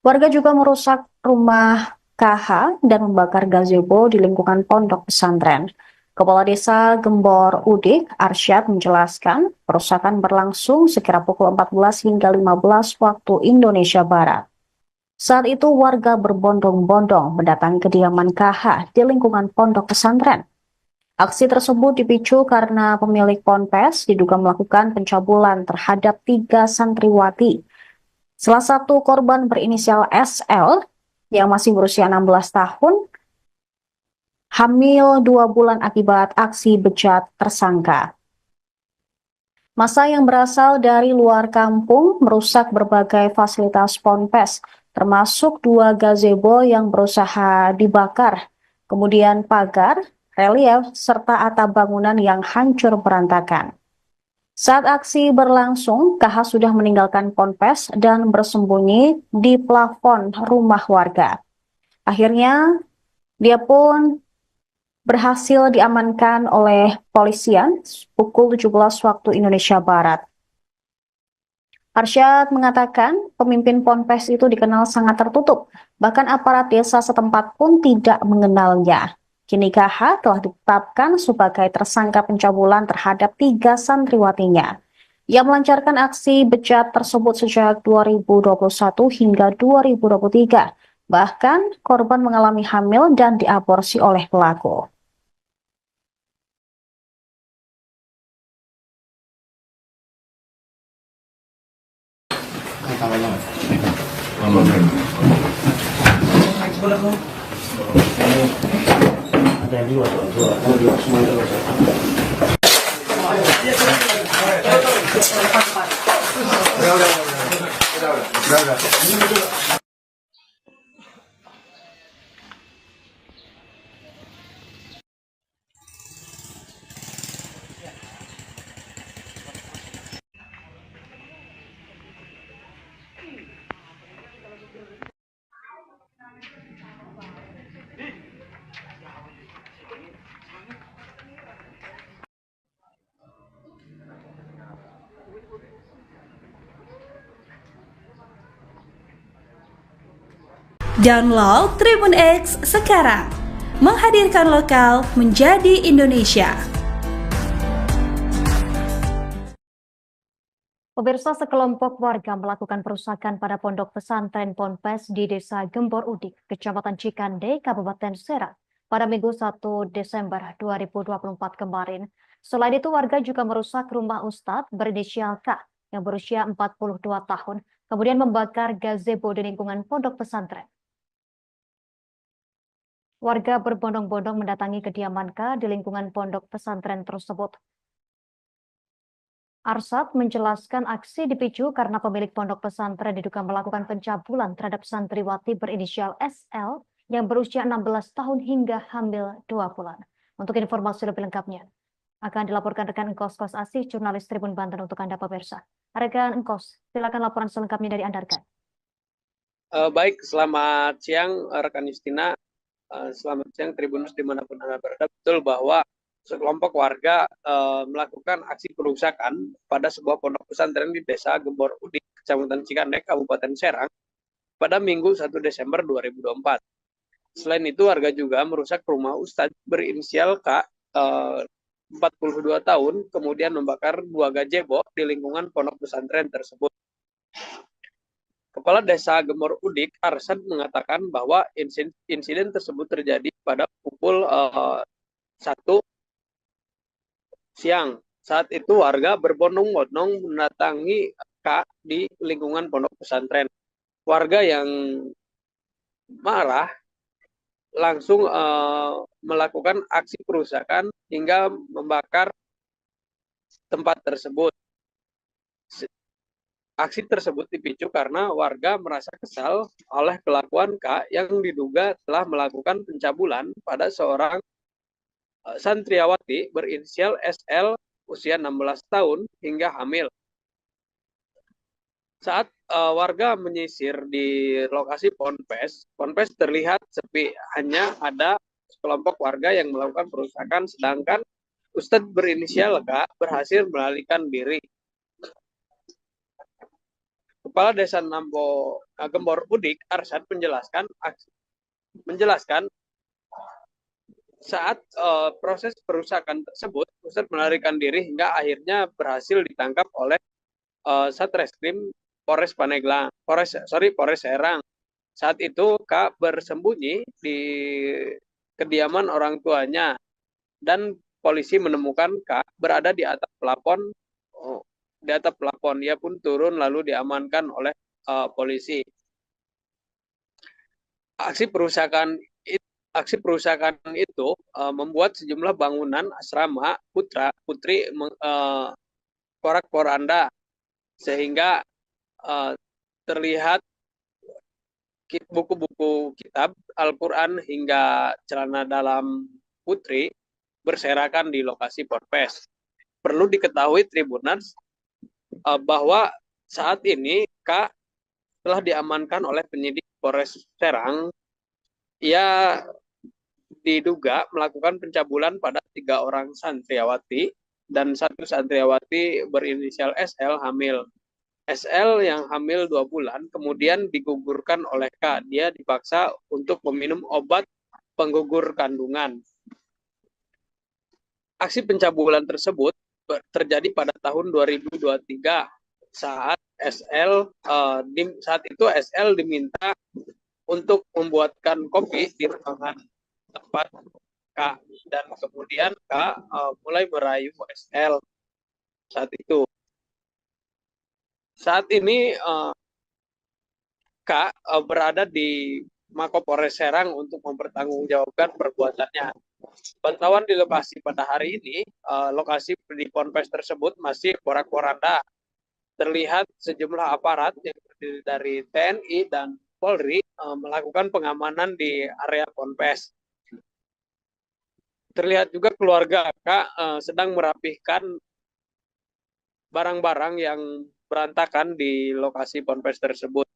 Warga juga merusak rumah KH dan membakar gazebo di lingkungan pondok pesantren. Kepala Desa Gembor Udik, Arsyad, menjelaskan perusakan berlangsung sekira pukul 14 hingga 15 waktu Indonesia Barat. Saat itu warga berbondong-bondong mendatangi kediaman KH di lingkungan pondok pesantren. Aksi tersebut dipicu karena pemilik ponpes diduga melakukan pencabulan terhadap 3 santriwati. Salah satu korban berinisial SL yang masih berusia 16 tahun hamil 2 bulan akibat aksi bejat tersangka. Massa yang berasal dari luar kampung merusak berbagai fasilitas ponpes, termasuk 2 gazebo yang berusaha dibakar, kemudian pagar, relief, serta atap bangunan yang hancur berantakan. Saat aksi berlangsung, KH sudah meninggalkan ponpes dan bersembunyi di plafon rumah warga. Akhirnya, dia pun berhasil diamankan oleh polisian pukul 17 waktu Indonesia Barat. Arsyad mengatakan pemimpin ponpes itu dikenal sangat tertutup, bahkan aparat desa setempat pun tidak mengenalnya. Kini KH telah ditetapkan sebagai tersangka pencabulan terhadap 3 santriwatinya. Ia melancarkan aksi bejat tersebut sejak 2021 hingga 2023. Bahkan korban mengalami hamil dan diaborsi oleh pelaku. Ada yang dua, dua, semua itu udah. Download Tribun X sekarang, menghadirkan lokal menjadi Indonesia. Pemirsa, sekelompok warga melakukan perusakan pada pondok pesantren Ponpes di Desa Gembor Udik, Kecamatan Cikande, Kabupaten Serang pada Minggu 1 Desember 2024 kemarin. Selain itu, warga juga merusak rumah Ustadz berinisial K yang berusia 42 tahun, kemudian membakar gazebo di lingkungan pondok pesantren. Warga berbondong-bondong mendatangi kediaman K di lingkungan pondok pesantren tersebut. Arsyad menjelaskan aksi dipicu karena pemilik pondok pesantren diduga melakukan pencabulan terhadap santriwati berinisial SL yang berusia 16 tahun hingga hamil 2 bulan. Untuk informasi lebih lengkapnya, akan dilaporkan rekan Engkos Kos Asih, jurnalis Tribun Banten untuk Anda pemirsa. Rekan Engkos, silakan laporan selengkapnya dari Anda, rekan. Baik, selamat siang rekan Justina, selamat siang Tribunus dimanapun Anda berada. Betul bahwa sekelompok warga melakukan aksi perusakan pada sebuah pondok pesantren di Desa Gembor Udik, Kecamatan Cikandek, Kabupaten Serang, pada Minggu 1 Desember 2024. Selain itu, warga juga merusak rumah Ustadz berinisial K, 42 tahun, kemudian membakar 2 gazebo di lingkungan pondok pesantren tersebut. Kepala Desa Gembor Udik, Arsyad, mengatakan bahwa insiden tersebut terjadi pada pukul 1 siang. Saat itu warga berbondong-bondong mendatangi K di lingkungan pondok pesantren. Warga yang marah langsung melakukan aksi perusakan hingga membakar tempat tersebut. Aksi tersebut dipicu karena warga merasa kesal oleh kelakuan K yang diduga telah melakukan pencabulan pada seorang santriawati berinisial SL usia 16 tahun hingga hamil. Saat warga menyisir di lokasi ponpes terlihat sepi, hanya ada sekelompok warga yang melakukan perusakan, sedangkan Ustadz berinisial K berhasil melarikan diri. Kepala Desa Gembor Udik, Arsyad, menjelaskan saat proses perusakan tersebut, Ustadz melarikan diri hingga akhirnya berhasil ditangkap oleh Satreskrim Polres Serang. Saat itu K bersembunyi di kediaman orang tuanya dan polisi menemukan K berada di atap plafon. Dia pun turun lalu diamankan oleh polisi. Aksi perusakan itu membuat sejumlah bangunan asrama putri porak-poranda, sehingga terlihat buku-buku kitab Al-Quran hingga celana dalam putri berserakan di lokasi ponpes. Perlu diketahui Tribuners bahwa saat ini K telah diamankan oleh penyidik Polres Serang. Ia diduga melakukan pencabulan pada 3 orang santriawati dan 1 santriawati berinisial SL hamil. SL yang hamil 2 bulan kemudian digugurkan oleh K. Dia dipaksa untuk meminum obat penggugur kandungan. Aksi pencabulan tersebut terjadi pada tahun 2023 saat itu SL diminta untuk membuatkan kopi di ruangan tempat K, dan kemudian K mulai merayu SL saat itu. Saat ini K berada di Mapolres Serang untuk mempertanggungjawabkan perbuatannya. Pantauan di lokasi pada hari ini, lokasi di ponpes tersebut masih porak-poranda. Terlihat sejumlah aparat yang terdiri dari TNI dan Polri melakukan pengamanan di area ponpes. Terlihat juga keluarga K sedang merapihkan barang-barang yang berantakan di lokasi ponpes tersebut.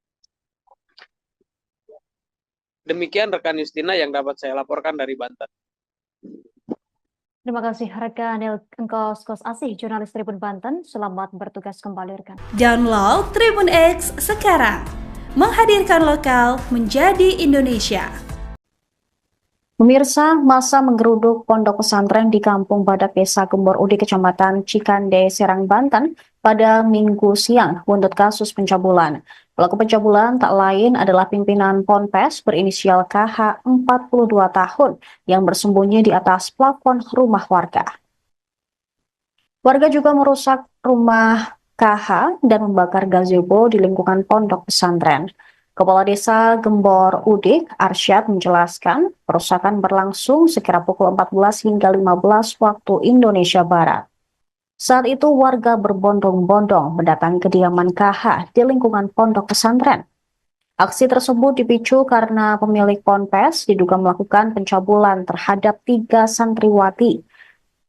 Demikian rekan Justina yang dapat saya laporkan dari Banten. Terima kasih rekan Engkos Kos Asih, jurnalis Tribun Banten. Selamat bertugas kembali rekan. Download Tribun X sekarang. Menghadirkan lokal menjadi Indonesia. Pemirsa, masa menggeruduk pondok pesantren di Kampung Badak Desa Gembor Udik, Kecamatan Cikande, Serang, Banten pada Minggu siang buntut kasus pencabulan. Pelaku pencabulan tak lain adalah pimpinan ponpes berinisial KH 42 tahun yang bersembunyi di atas plafon rumah warga. Warga juga merusak rumah KH dan membakar gazebo di lingkungan pondok pesantren. Kepala Desa Gembor Udik, Arsyad, menjelaskan perusakan berlangsung sekira pukul 14 hingga 15 waktu Indonesia Barat. Saat itu warga berbondong-bondong mendatangi kediaman KH di lingkungan pondok pesantren. Aksi tersebut dipicu karena pemilik ponpes diduga melakukan pencabulan terhadap 3 santriwati.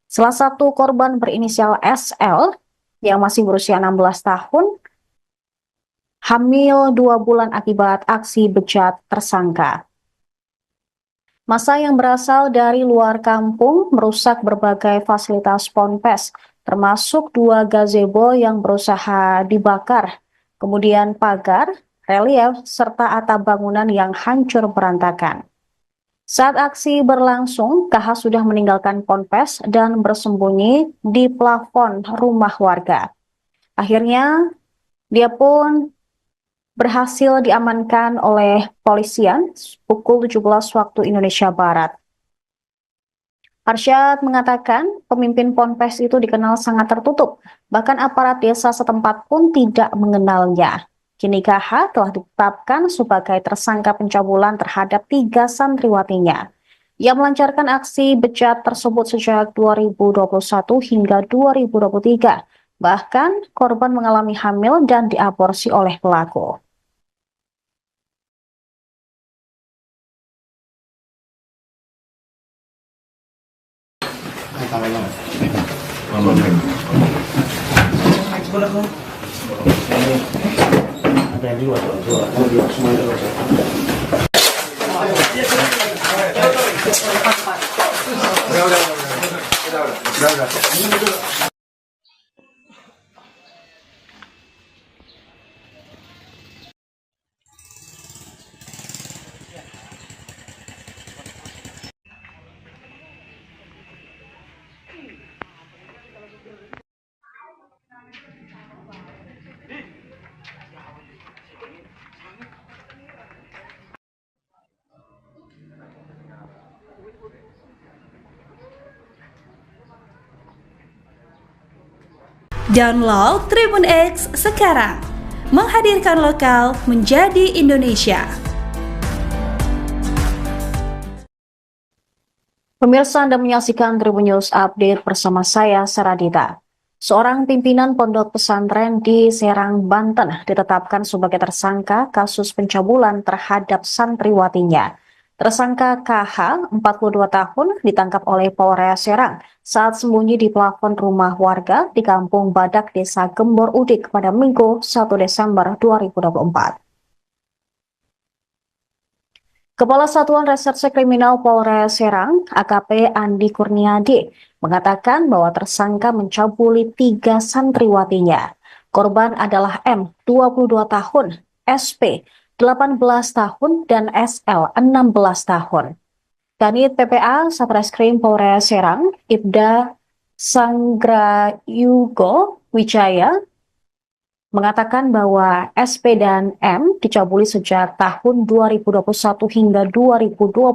Salah satu korban berinisial SL yang masih berusia 16 tahun, hamil 2 bulan akibat aksi bejat tersangka. Massa yang berasal dari luar kampung merusak berbagai fasilitas ponpes, termasuk 2 gazebo yang berusaha dibakar, kemudian pagar, relief, serta atap bangunan yang hancur berantakan. Saat aksi berlangsung, KH sudah meninggalkan ponpes dan bersembunyi di plafon rumah warga. Akhirnya, dia pun berhasil diamankan oleh polisian pukul 17 waktu Indonesia Barat. Arsyad mengatakan pemimpin ponpes itu dikenal sangat tertutup, bahkan aparat desa setempat pun tidak mengenalnya. Kini KH telah ditetapkan sebagai tersangka pencabulan terhadap 3 santriwatinya. Ia melancarkan aksi bejat tersebut sejak 2021 hingga 2023. Bahkan korban mengalami hamil dan diaborsi oleh pelaku. Ada yang dua semuanya Download Tribun X sekarang, menghadirkan lokal menjadi Indonesia. Pemirsa, Anda menyaksikan Tribun News Update bersama saya, Saradita. Seorang pimpinan pondok pesantren di Serang, Banten ditetapkan sebagai tersangka kasus pencabulan terhadap santriwatinya. Tersangka KH, 42 tahun, ditangkap oleh Polres Serang saat sembunyi di plafon rumah warga di Kampung Badak, Desa Gembor Udik pada Minggu 1 Desember 2024. Kepala Satuan Reserse Kriminal Polres Serang, AKP Andi Kurniadi, mengatakan bahwa tersangka mencabuli 3 santriwatinya. Korban adalah M, 22 tahun, SP, 18 tahun, dan SL, 16 tahun. Kanit PPA Satreskrim Polres Serang, Ibda Sanggrayugo Wijaya, mengatakan bahwa SP dan M dicabuli sejak tahun 2021 hingga 2022.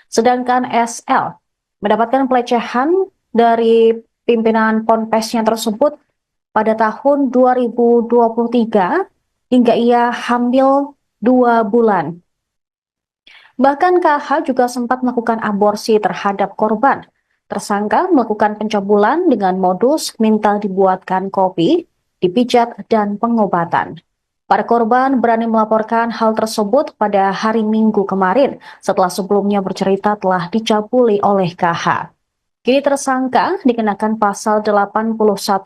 Sedangkan SL mendapatkan pelecehan dari pimpinan ponpesnya tersebut pada tahun 2023 hingga ia hamil 2 bulan. Bahkan KH juga sempat melakukan aborsi terhadap korban. Tersangka melakukan pencabulan dengan modus minta dibuatkan kopi, dipijat, dan pengobatan. Para korban berani melaporkan hal tersebut pada hari Minggu kemarin setelah sebelumnya bercerita telah dicabuli oleh KH. Kini tersangka dikenakan pasal 81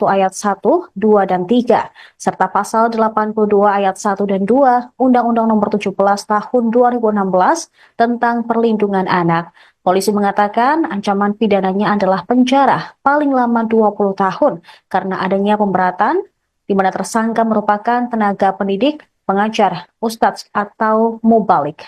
ayat 1, 2, dan 3, serta pasal 82 ayat 1 dan 2 Undang-Undang Nomor 17 Tahun 2016 tentang Perlindungan Anak. Polisi mengatakan ancaman pidananya adalah penjara paling lama 20 tahun karena adanya pemberatan di mana tersangka merupakan tenaga pendidik, pengajar, ustadz, atau mubalik.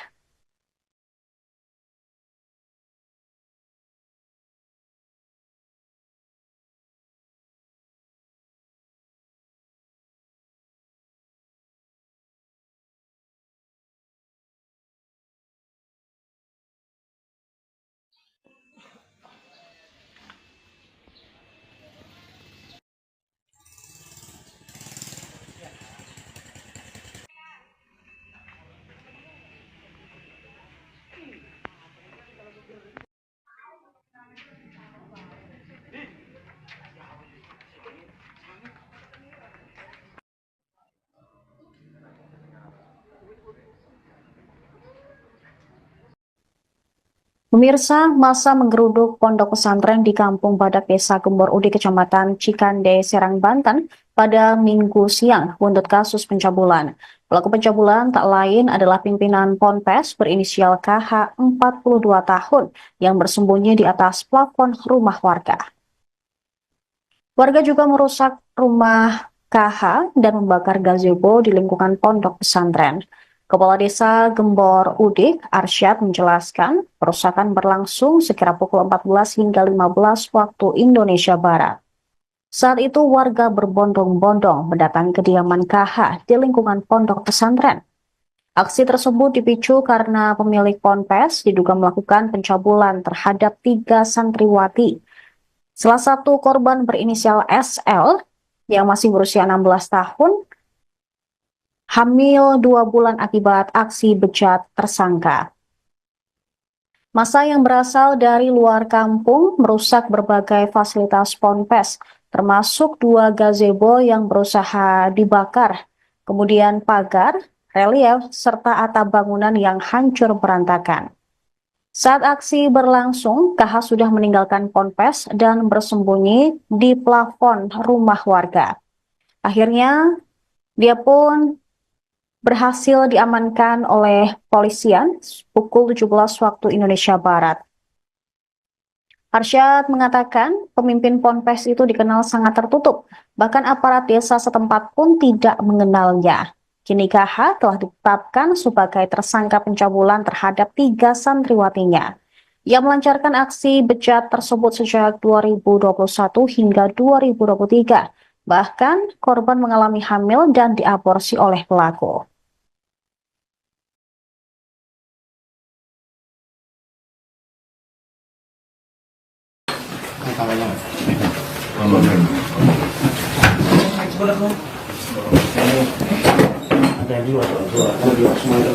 Pemirsa, masa menggeruduk pondok pesantren di Kampung Badak Desa Gembor Udik, Kecamatan Cikande, Serang, Banten pada Minggu siang buntut kasus pencabulan. Pelaku pencabulan tak lain adalah pimpinan Ponpes berinisial KH 42 tahun yang bersembunyi di atas plafon rumah warga. Warga juga merusak rumah KH dan membakar gazebo di lingkungan pondok pesantren. Kepala Desa Gembor Udik, Arsyad, menjelaskan perusakan berlangsung sekira pukul 14 hingga 15 waktu Indonesia Barat. Saat itu warga berbondong-bondong mendatangi kediaman KH di lingkungan pondok pesantren. Aksi tersebut dipicu karena pemilik ponpes diduga melakukan pencabulan terhadap 3 santriwati. Salah satu korban berinisial SL yang masih berusia 16 tahun hamil 2 bulan akibat aksi bejat tersangka. Massa yang berasal dari luar kampung merusak berbagai fasilitas ponpes, termasuk 2 gazebo yang berusaha dibakar, kemudian pagar, relief, serta atap bangunan yang hancur berantakan. Saat aksi berlangsung, KH sudah meninggalkan ponpes dan bersembunyi di plafon rumah warga. Akhirnya, dia pun berhasil diamankan oleh polisian pukul 17 waktu Indonesia Barat. Arsyad mengatakan pemimpin ponpes itu dikenal sangat tertutup, bahkan aparat desa setempat pun tidak mengenalnya. Kini KH telah ditetapkan sebagai tersangka pencabulan terhadap 3 santriwatinya. Ia melancarkan aksi bejat tersebut sejak 2021 hingga 2023. Bahkan korban mengalami hamil dan diaborsi oleh pelaku. Ada yang dua, kalau dua semua itu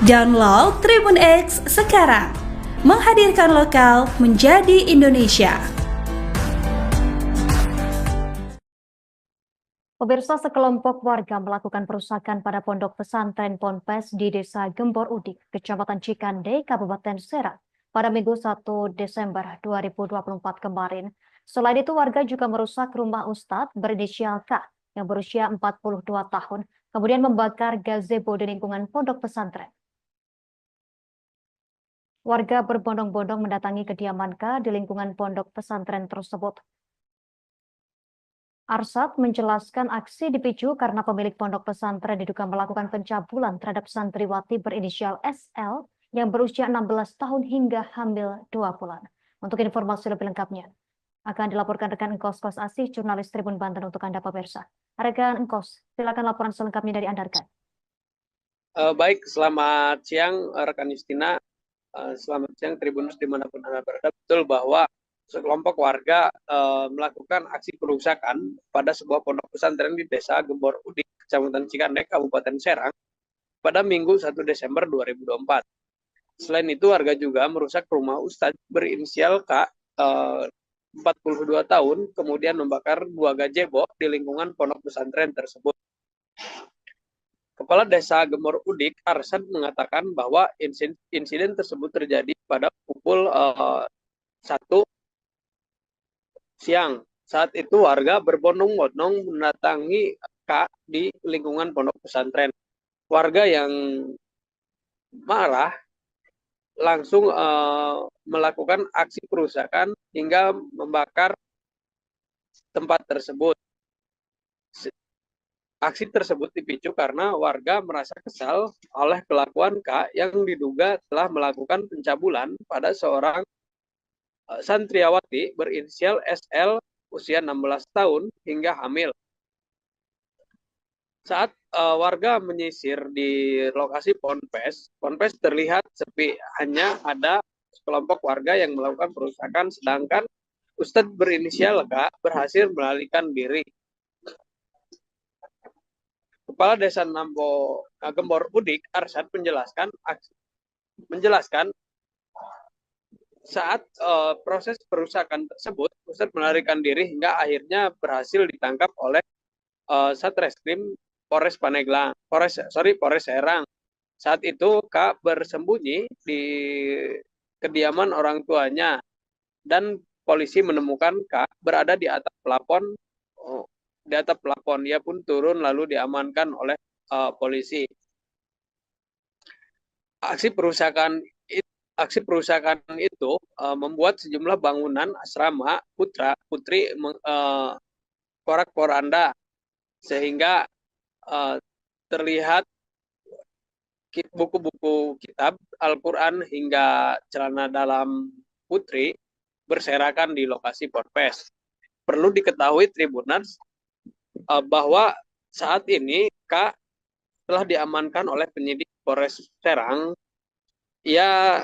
Download Tribun X sekarang, menghadirkan lokal menjadi Indonesia. Pemirsa, sekelompok warga melakukan perusakan pada pondok pesantren Ponpes di Desa Gembor Udik, Kecamatan Cikande, Kabupaten Serang pada Minggu 1 Desember 2024 kemarin. Selain itu, warga juga merusak rumah Ustadz berinisial K yang berusia 42 tahun, kemudian membakar gazebo di lingkungan pondok pesantren. Warga berbondong-bondong mendatangi kediaman K di lingkungan pondok pesantren tersebut. Arsyad menjelaskan aksi dipicu karena pemilik pondok pesantren diduga melakukan pencabulan terhadap santriwati berinisial SL yang berusia 16 tahun hingga hamil 2 bulan. Untuk informasi lebih lengkapnya, akan dilaporkan rekan Engkos Kos Asih, jurnalis Tribun Banten untuk Anda pemirsa. Rekan Engkos, silakan laporan selengkapnya dari Anda, rekan. Baik, selamat siang rekan Justina. Selamat siang Tribunus dimanapun Anda berada. Betul bahwa sekelompok warga melakukan aksi perusakan pada sebuah pondok pesantren di Desa Gembor Udik, Kecamatan Cikande, Kabupaten Serang pada Minggu 1 Desember 2024. Selain itu, warga juga merusak rumah Ustadz berinisial K 42 tahun, kemudian membakar 2 gazebo di lingkungan pondok pesantren tersebut. Kepala Desa Gembor Udik, Arsyad, mengatakan bahwa insiden tersebut terjadi pada pukul 1 siang. Saat itu warga berbondong-bondong mendatangi K di lingkungan pondok pesantren. Warga yang marah langsung melakukan aksi perusakan hingga membakar tempat tersebut. Aksi tersebut dipicu karena warga merasa kesal oleh kelakuan K yang diduga telah melakukan pencabulan pada seorang santriwati berinisial SL usia 16 tahun hingga hamil. Saat warga menyisir di lokasi ponpes terlihat sepi, hanya ada sekelompok warga yang melakukan perusakan, sedangkan Ustadz berinisial K berhasil melarikan diri. Kepala Desa Gembor Udik, Arsyad, menjelaskan saat proses perusakan tersebut, Ustadz melarikan diri hingga akhirnya berhasil ditangkap oleh Satreskrim Polres Serang. Saat itu K bersembunyi di kediaman orang tuanya dan polisi menemukan K berada di atap plafon. Dia pun turun lalu diamankan oleh polisi. Aksi perusakan itu membuat sejumlah bangunan asrama putri porak-poranda, sehingga terlihat buku-buku kitab Al-Quran hingga celana dalam putri berserakan di lokasi ponpes. Perlu diketahui Tribuners bahwa saat ini K telah diamankan oleh penyidik Polres Serang. Ia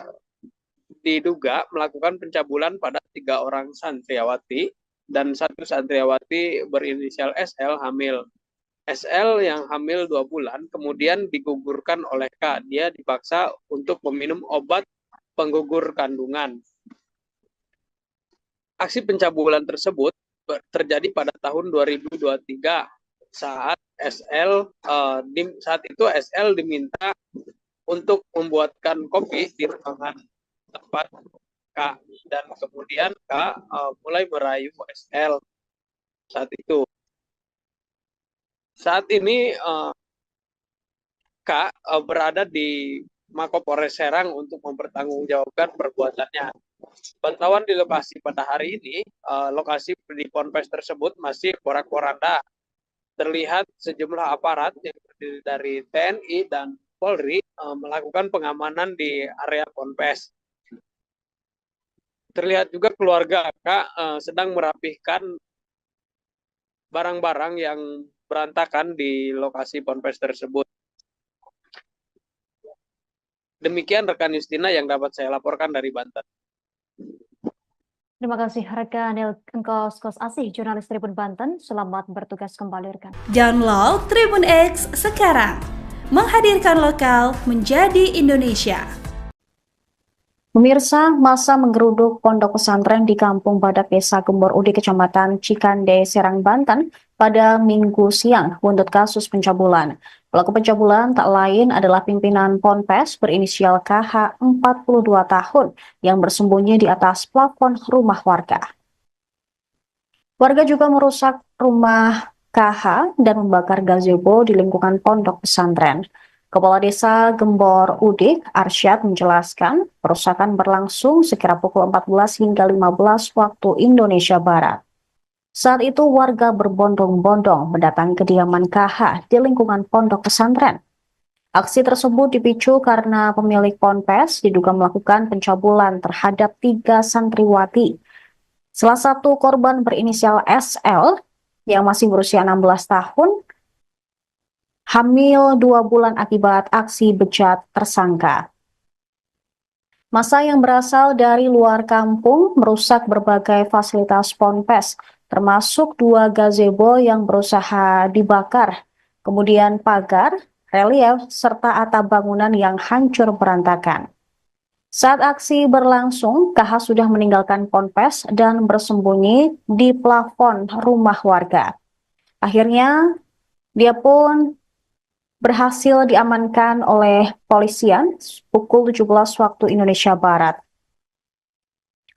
diduga melakukan pencabulan pada 3 orang santriawati dan 1 santriawati berinisial SL hamil. SL yang hamil 2 bulan kemudian digugurkan oleh K. Dia dipaksa untuk meminum obat penggugur kandungan. Aksi pencabulan tersebut terjadi pada tahun 2023 saat itu SL diminta untuk membuatkan kopi di ruangan tempat K, dan kemudian K mulai merayu SL saat itu. Saat ini K berada di Mapolres Serang untuk mempertanggungjawabkan perbuatannya. Pantauan di lokasi pada hari ini, lokasi di ponpes tersebut masih porak-poranda. Terlihat sejumlah aparat yang terdiri dari TNI dan Polri melakukan pengamanan di area ponpes. Terlihat juga keluarga K sedang merapihkan barang-barang yang berantakan di lokasi ponpes tersebut. Demikian rekan Justina yang dapat saya laporkan dari Banten. Terima kasih rekan Engkos Asih, jurnalis Tribun Banten. Selamat bertugas kembali rekan. Download Tribun X sekarang, menghadirkan lokal menjadi Indonesia. Pemirsa, masa menggeruduk pondok pesantren di Kampung Badak Desa Gembor Udik, Kecamatan Cikande, Serang, Banten pada Minggu siang buntut kasus pencabulan. Pelaku pencabulan tak lain adalah pimpinan ponpes berinisial KH 42 tahun yang bersembunyi di atas plafon rumah warga. Warga juga merusak rumah KH dan membakar gazebo di lingkungan pondok pesantren. Kepala Desa Gembor Udik, Arsyad, menjelaskan perusakan berlangsung sekira pukul 14 hingga 15 waktu Indonesia Barat. Saat itu warga berbondong-bondong mendatangi kediaman KH di lingkungan pondok pesantren. Aksi tersebut dipicu karena pemilik ponpes diduga melakukan pencabulan terhadap 3 santriwati. Salah satu korban berinisial SL yang masih berusia 16 tahun, hamil 2 bulan akibat aksi bejat tersangka. Massa yang berasal dari luar kampung merusak berbagai fasilitas ponpes, termasuk 2 gazebo yang berusaha dibakar, kemudian pagar, relief, serta atap bangunan yang hancur berantakan. Saat aksi berlangsung, KH sudah meninggalkan ponpes dan bersembunyi di plafon rumah warga. Akhirnya, dia pun berhasil diamankan oleh polisian pukul 17 waktu Indonesia Barat.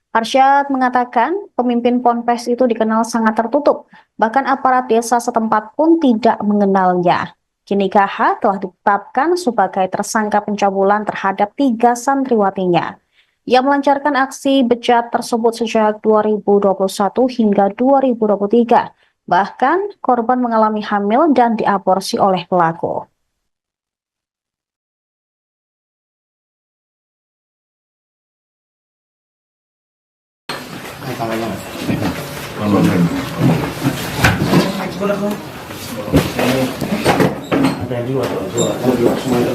Arsyad mengatakan pemimpin ponpes itu dikenal sangat tertutup, bahkan aparat desa setempat pun tidak mengenalnya. Kini KH telah ditetapkan sebagai tersangka pencabulan terhadap 3 santriwatinya. Ia melancarkan aksi bejat tersebut sejak 2021 hingga 2023. Bahkan korban mengalami hamil dan diaborsi oleh pelaku. Ada yang dua, semua itu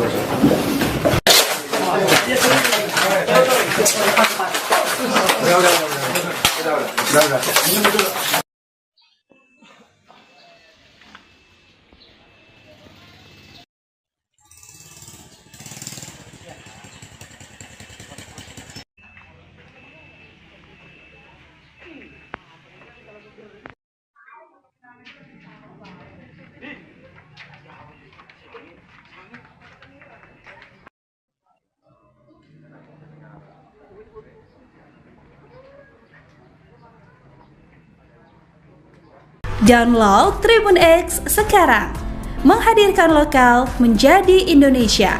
Download Tribun X sekarang, menghadirkan lokal menjadi Indonesia.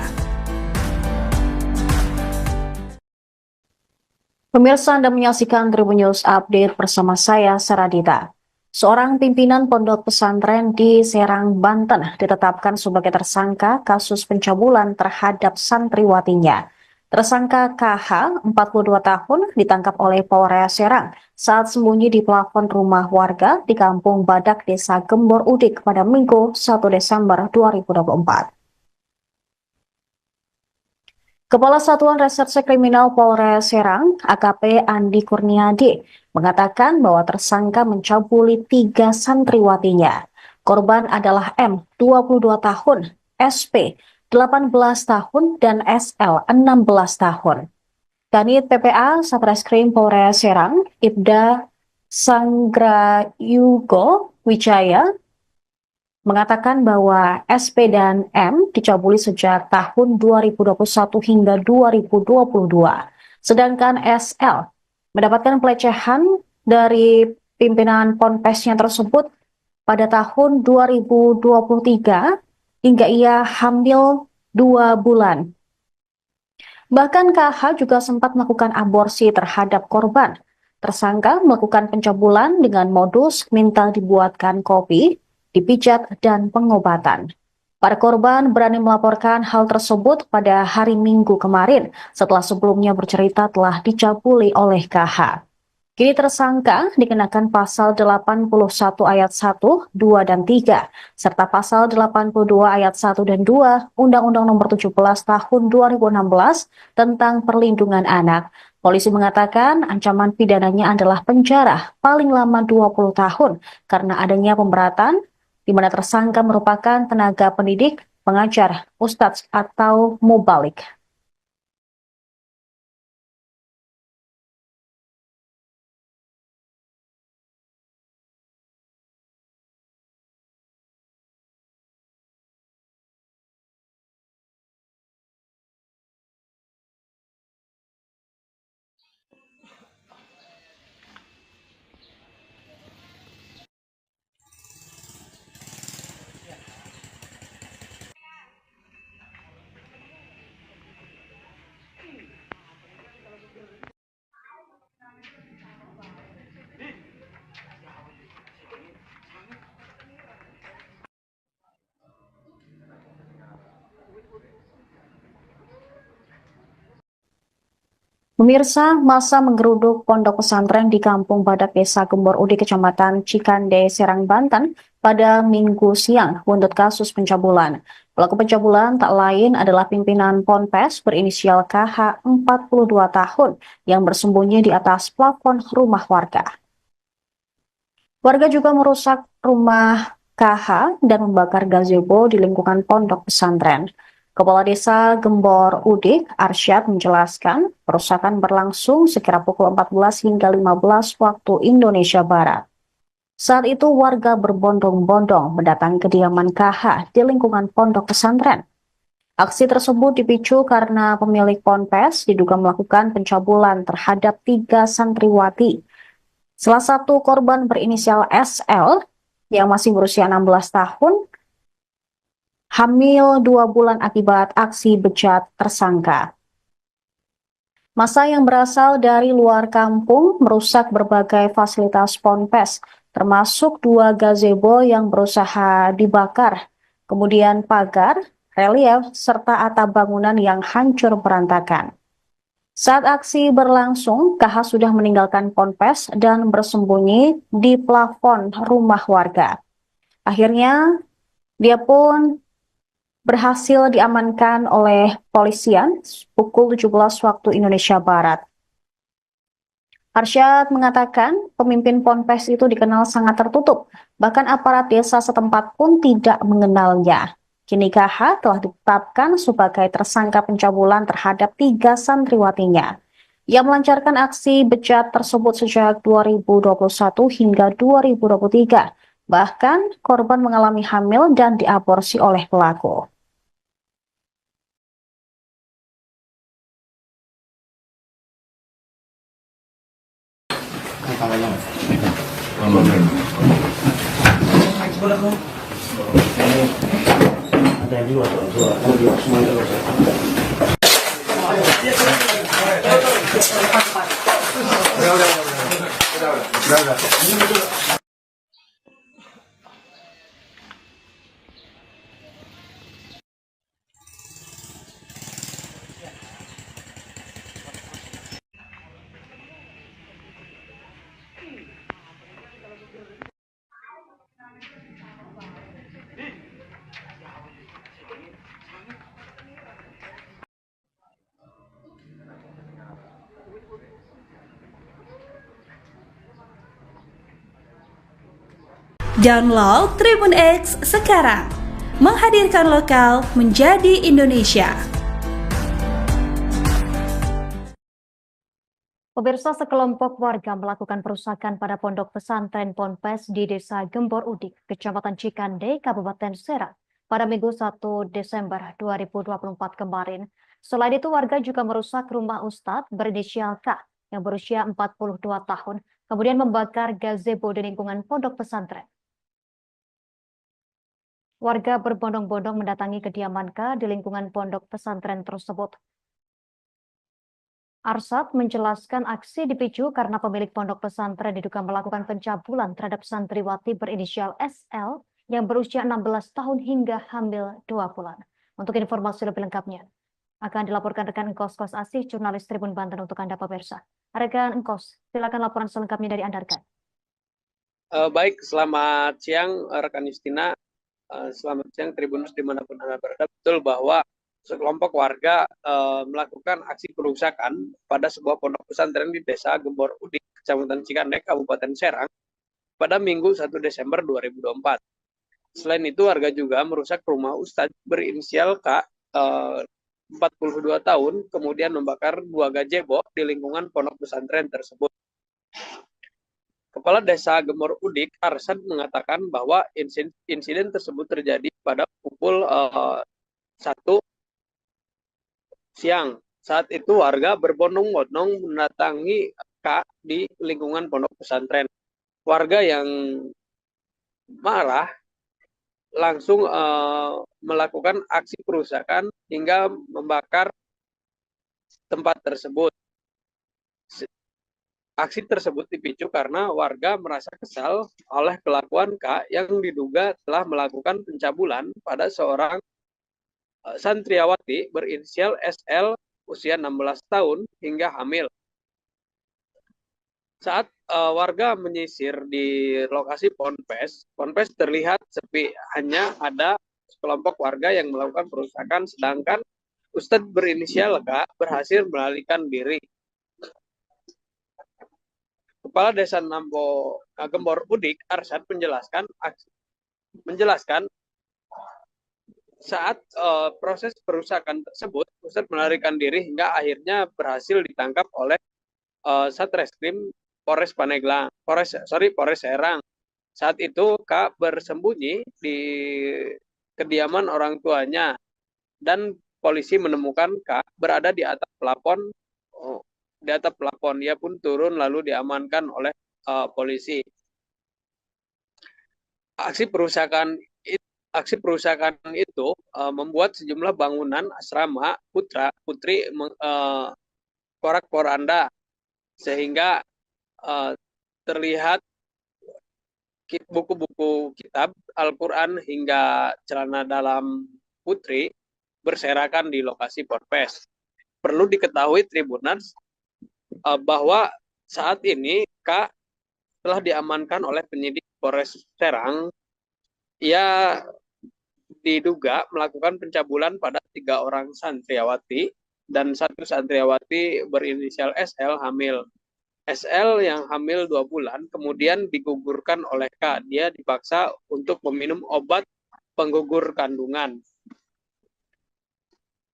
Pemirsa, Anda menyaksikan Tribun News Update bersama saya, Saradita. Seorang pimpinan pondok pesantren di Serang, Banten ditetapkan sebagai tersangka kasus pencabulan terhadap santriwatinya. Tersangka KH, 42 tahun, ditangkap oleh Polres Serang saat sembunyi di plafon rumah warga di Kampung Badak, Desa Gembor Udik pada Minggu 1 Desember 2024. Kepala Satuan Reserse Kriminal Polres Serang, AKP Andi Kurniadi, mengatakan bahwa tersangka mencabuli 3 santriwatinya. Korban adalah M, 22 tahun, SP, 18 tahun, dan SL, 16 tahun. Kanit PPA Satreskrim Polres Serang, Ibda Sanggrayugo Wijaya, mengatakan bahwa SP dan M dicabuli sejak tahun 2021 hingga 2022. Sedangkan SL mendapatkan pelecehan dari pimpinan ponpesnya tersebut pada tahun 2023 hingga ia hamil 2 bulan. Bahkan KH juga sempat melakukan aborsi terhadap korban. Tersangka melakukan pencabulan dengan modus minta dibuatkan kopi, dipijat, dan pengobatan. Para korban berani melaporkan hal tersebut pada hari Minggu kemarin setelah sebelumnya bercerita telah dicabuli oleh KH. Kini tersangka dikenakan pasal 81 ayat 1, 2, dan 3, serta pasal 82 ayat 1 dan 2 Undang-Undang Nomor 17 Tahun 2016 tentang Perlindungan Anak. Polisi mengatakan ancaman pidananya adalah penjara paling lama 20 tahun karena adanya pemberatan di mana tersangka merupakan tenaga pendidik, pengajar, ustadz, atau mubalik. Pemirsa, masa menggeruduk pondok pesantren di Kampung Badak, Desa Gembor Udik, Kecamatan Cikande, Serang, Banten pada Minggu siang buntut kasus pencabulan. Pelaku pencabulan tak lain adalah pimpinan Ponpes berinisial KH 42 tahun yang bersembunyi di atas plafon rumah warga. Warga juga merusak rumah KH dan membakar gazebo di lingkungan pondok pesantren. Kepala Desa Gembor Udik, Arsyad, menjelaskan perusakan berlangsung sekira pukul 14 hingga 15 waktu Indonesia Barat. Saat itu warga berbondong-bondong mendatangi kediaman KH di lingkungan pondok pesantren. Aksi tersebut dipicu karena pemilik ponpes diduga melakukan pencabulan terhadap 3 santriwati. Salah satu korban berinisial SL yang masih berusia 16 tahun hamil 2 bulan akibat aksi bejat tersangka. Massa yang berasal dari luar kampung merusak berbagai fasilitas ponpes, termasuk 2 gazebo yang berusaha dibakar, kemudian pagar, relief, serta atap bangunan yang hancur berantakan. Saat aksi berlangsung, KH sudah meninggalkan ponpes dan bersembunyi di plafon rumah warga. Akhirnya, dia pun berhasil diamankan oleh polisian pukul 17 waktu Indonesia Barat. Arsyad mengatakan pemimpin ponpes itu dikenal sangat tertutup, bahkan aparat desa setempat pun tidak mengenalnya. Kini KH telah ditetapkan sebagai tersangka pencabulan terhadap 3 santriwatinya. Ia melancarkan aksi bejat tersebut sejak 2021 hingga 2023. Bahkan korban mengalami hamil dan diaborsi oleh pelaku. Ada yang dua, semua itu. Download Tribun X sekarang, menghadirkan lokal menjadi Indonesia. Pemirsa, sekelompok warga melakukan perusakan pada pondok pesantren Ponpes di Desa Gembor Udik, Kecamatan Cikande, Kabupaten Serang, pada Minggu 1 Desember 2024 kemarin. Selain itu, warga juga merusak rumah Ustadz berinisial K yang berusia 42 tahun, kemudian membakar gazebo di lingkungan pondok pesantren. Warga berbondong-bondong mendatangi kediaman K di lingkungan pondok pesantren tersebut. Arsyad menjelaskan aksi dipicu karena pemilik pondok pesantren diduga melakukan pencabulan terhadap santriwati berinisial SL yang berusia 16 tahun hingga hamil 2 bulan. Untuk informasi lebih lengkapnya, akan dilaporkan rekan Engkos Kos Asih, jurnalis Tribun Banten untuk Anda pemirsa. Rekan Engkos, silakan laporan selengkapnya dari Anda, rekan. Baik, selamat siang rekan Justina. Selamat siang Tribunus dimanapun Anda berada. Betul bahwa sekelompok warga melakukan aksi perusakan pada sebuah pondok pesantren di Desa Gembor Udik, Kecamatan Cikande, Kabupaten Serang, pada Minggu 1 Desember 2024. Selain itu, warga juga merusak rumah Ustadz berinisial K, 42 tahun, kemudian membakar 2 gazebo di lingkungan pondok pesantren tersebut. Kepala Desa Gembor Udik, Arsyad, mengatakan bahwa insiden tersebut terjadi pada pukul 1 siang. Saat itu warga berbondong-bondong mendatangi K di lingkungan pondok pesantren. Warga yang marah langsung melakukan aksi perusakan hingga membakar tempat tersebut. Aksi tersebut dipicu karena warga merasa kesal oleh kelakuan K yang diduga telah melakukan pencabulan pada seorang santriwati berinisial SL usia 16 tahun hingga hamil. Saat warga menyisir di lokasi ponpes terlihat sepi, hanya ada sekelompok warga yang melakukan perusakan, sedangkan Ustadz berinisial K berhasil melarikan diri. Kepala Desa Gembor Udik, Arsyad, menjelaskan saat proses perusakan tersebut, Ustadz melarikan diri hingga akhirnya berhasil ditangkap oleh Satreskrim Polres Serang. Saat itu K bersembunyi di kediaman orang tuanya dan polisi menemukan K berada di atap plafon. Dia pun turun lalu diamankan oleh polisi. Aksi perusakan itu membuat sejumlah bangunan asrama putri porak-poranda, sehingga terlihat buku-buku kitab Al-Quran hingga celana dalam putri berserakan di lokasi ponpes. perlu diketahui Tribuners bahwa saat ini K telah diamankan oleh penyidik Polres Serang. Ia diduga melakukan pencabulan pada 3 orang santriawati dan 1 santriawati berinisial SL hamil. SL yang hamil 2 bulan kemudian digugurkan oleh K. Dia dipaksa untuk meminum obat penggugur kandungan.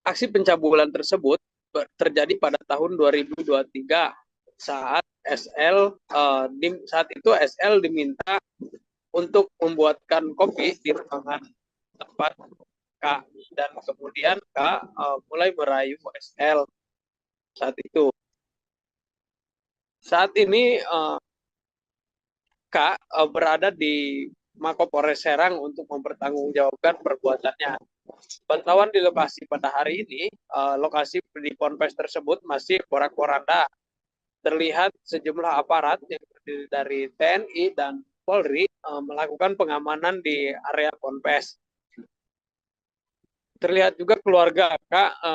Aksi pencabulan tersebut terjadi pada tahun 2023 saat itu SL diminta untuk membuatkan kopi di ruangan tempat K, dan kemudian K mulai merayu SL saat itu. Saat ini K berada di Mapolres Serang untuk mempertanggungjawabkan perbuatannya. Pantauan di lokasi pada hari ini, lokasi di ponpes tersebut masih porak-poranda. Terlihat sejumlah aparat yang terdiri dari TNI dan Polri melakukan pengamanan di area ponpes. Terlihat juga keluarga K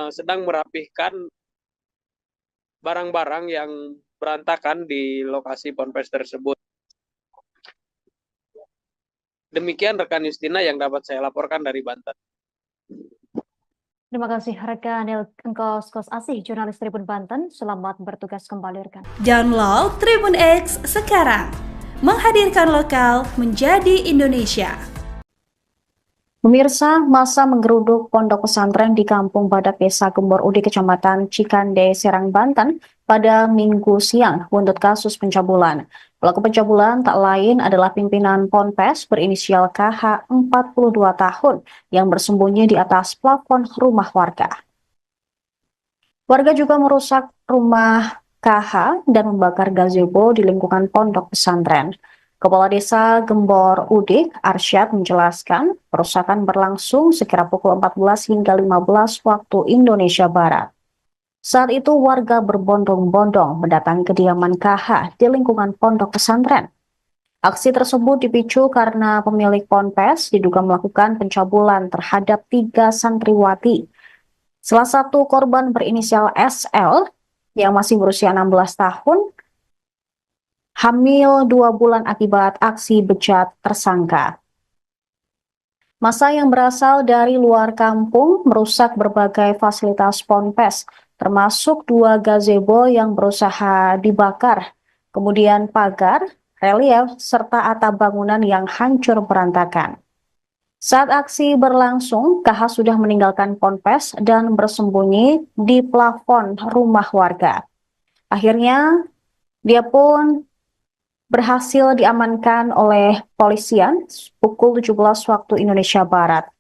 sedang merapihkan barang-barang yang berantakan di lokasi ponpes tersebut. Demikian rekan Justina yang dapat saya laporkan dari Banten. Terima kasih rekan Engkos Asih, jurnalis Tribun Banten. Selamat bertugas kembali rekan. Download Tribun X sekarang. Menghadirkan lokal menjadi Indonesia. Pemirsa, masa menggeruduk pondok pesantren di Kampung Badak Desa Gembor Udik, Kecamatan Cikande, Serang, Banten pada Minggu siang buntut kasus pencabulan. Pelaku pencabulan tak lain adalah pimpinan Ponpes berinisial KH 42 tahun yang bersembunyi di atas plafon rumah warga. Warga juga merusak rumah KH dan membakar gazebo di lingkungan pondok pesantren. Kepala Desa Gembor Udik, Arsyad, menjelaskan perusakan berlangsung sekira pukul 14 hingga 15 waktu Indonesia Barat. Saat itu warga berbondong-bondong mendatangi kediaman KH di lingkungan pondok pesantren. Aksi tersebut dipicu karena pemilik ponpes diduga melakukan pencabulan terhadap 3 santriwati. Salah satu korban berinisial SL yang masih berusia 16 tahun, hamil 2 bulan akibat aksi bejat tersangka. Massa yang berasal dari luar kampung merusak berbagai fasilitas ponpes, termasuk 2 gazebo yang berusaha dibakar, kemudian pagar, relief, serta atap bangunan yang hancur berantakan. Saat aksi berlangsung, KH sudah meninggalkan ponpes dan bersembunyi di plafon rumah warga. Akhirnya, dia pun berhasil diamankan oleh polisian pukul 17 waktu Indonesia Barat.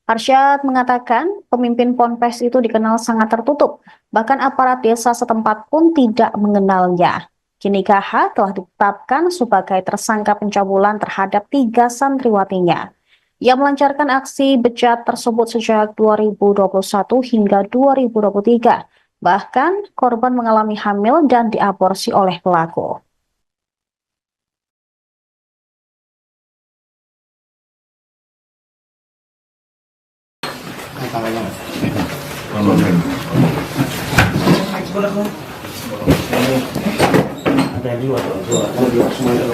Arsyad mengatakan pemimpin ponpes itu dikenal sangat tertutup, bahkan aparat desa setempat pun tidak mengenalnya. Kini KH telah ditetapkan sebagai tersangka pencabulan terhadap 3 santriwatinya. Ia melancarkan aksi bejat tersebut sejak 2021 hingga 2023. Bahkan korban mengalami hamil dan diaborsi oleh pelaku. Ada dua semuanya.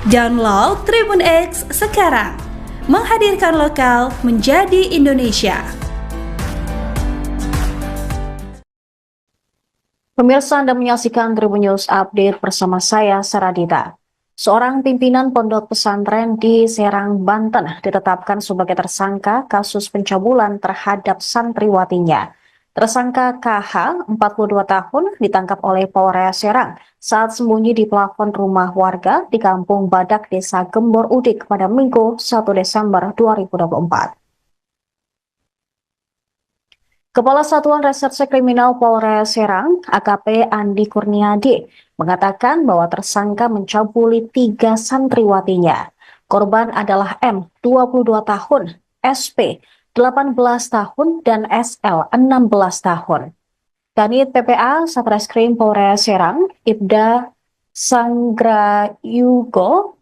Download Tribun X sekarang. Menghadirkan lokal menjadi Indonesia. Pemirsa, Anda menyaksikan Tribun News Update bersama saya, Saradita. Seorang pimpinan pondok pesantren di Serang, Banten ditetapkan sebagai tersangka kasus pencabulan terhadap santriwatinya. Tersangka KH, 42 tahun, ditangkap oleh Polres Serang saat sembunyi di plafon rumah warga di Kampung Badak, Desa Gembor Udik pada Minggu 1 Desember 2024. Kepala Satuan Reserse Kriminal Polres Serang, AKP Andi Kurniadi, mengatakan bahwa tersangka mencabuli 3 santriwatinya. Korban adalah M, 22 tahun, SP, 18 tahun, dan SL, 16 tahun. Kanit PPA Satreskrim Polres Serang, Ibda Sanggrayugo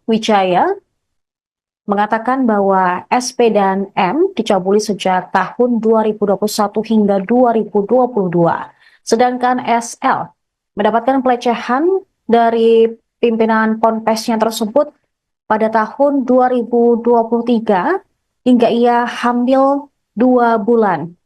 Wijaya, mengatakan bahwa SP dan M dicabuli sejak tahun 2021 hingga 2022. Sedangkan SL mendapatkan pelecehan dari pimpinan ponpesnya tersebut pada tahun 2023 hingga ia hamil 2 bulan.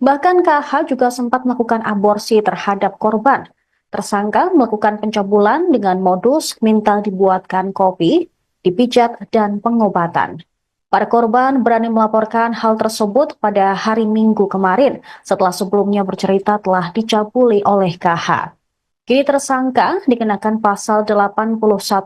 Bahkan KH juga sempat melakukan aborsi terhadap korban. Tersangka melakukan pencabulan dengan modus minta dibuatkan kopi, dipijat, dan pengobatan. Para korban berani melaporkan hal tersebut pada hari Minggu kemarin setelah sebelumnya bercerita telah dicabuli oleh KH. Kini tersangka dikenakan pasal 81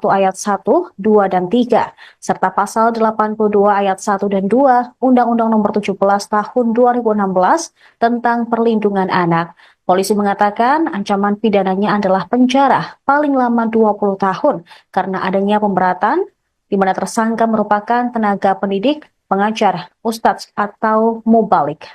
ayat 1, 2, dan 3, serta pasal 82 ayat 1 dan 2 Undang-Undang Nomor 17 Tahun 2016 tentang Perlindungan Anak. Polisi mengatakan ancaman pidananya adalah penjara paling lama 20 tahun karena adanya pemberatan di mana tersangka merupakan tenaga pendidik, pengajar, ustadz, atau mubalik.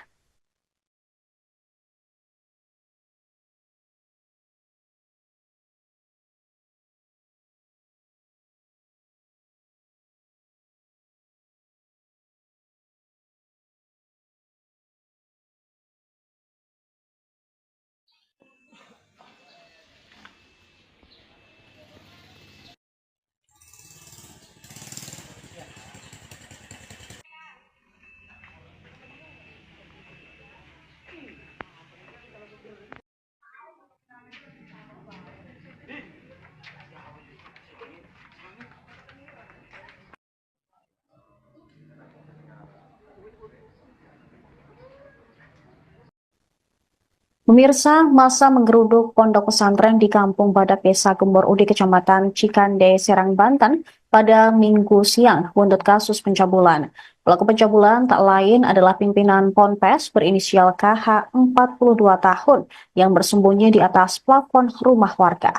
Pemirsa, masa menggeruduk pondok pesantren di Kampung Badak, Desa Gembor Udik, Kecamatan Cikande, Serang, Banten pada Minggu siang buntut kasus pencabulan. Pelaku pencabulan tak lain adalah pimpinan Ponpes berinisial KH 42 tahun yang bersembunyi di atas plafon rumah warga.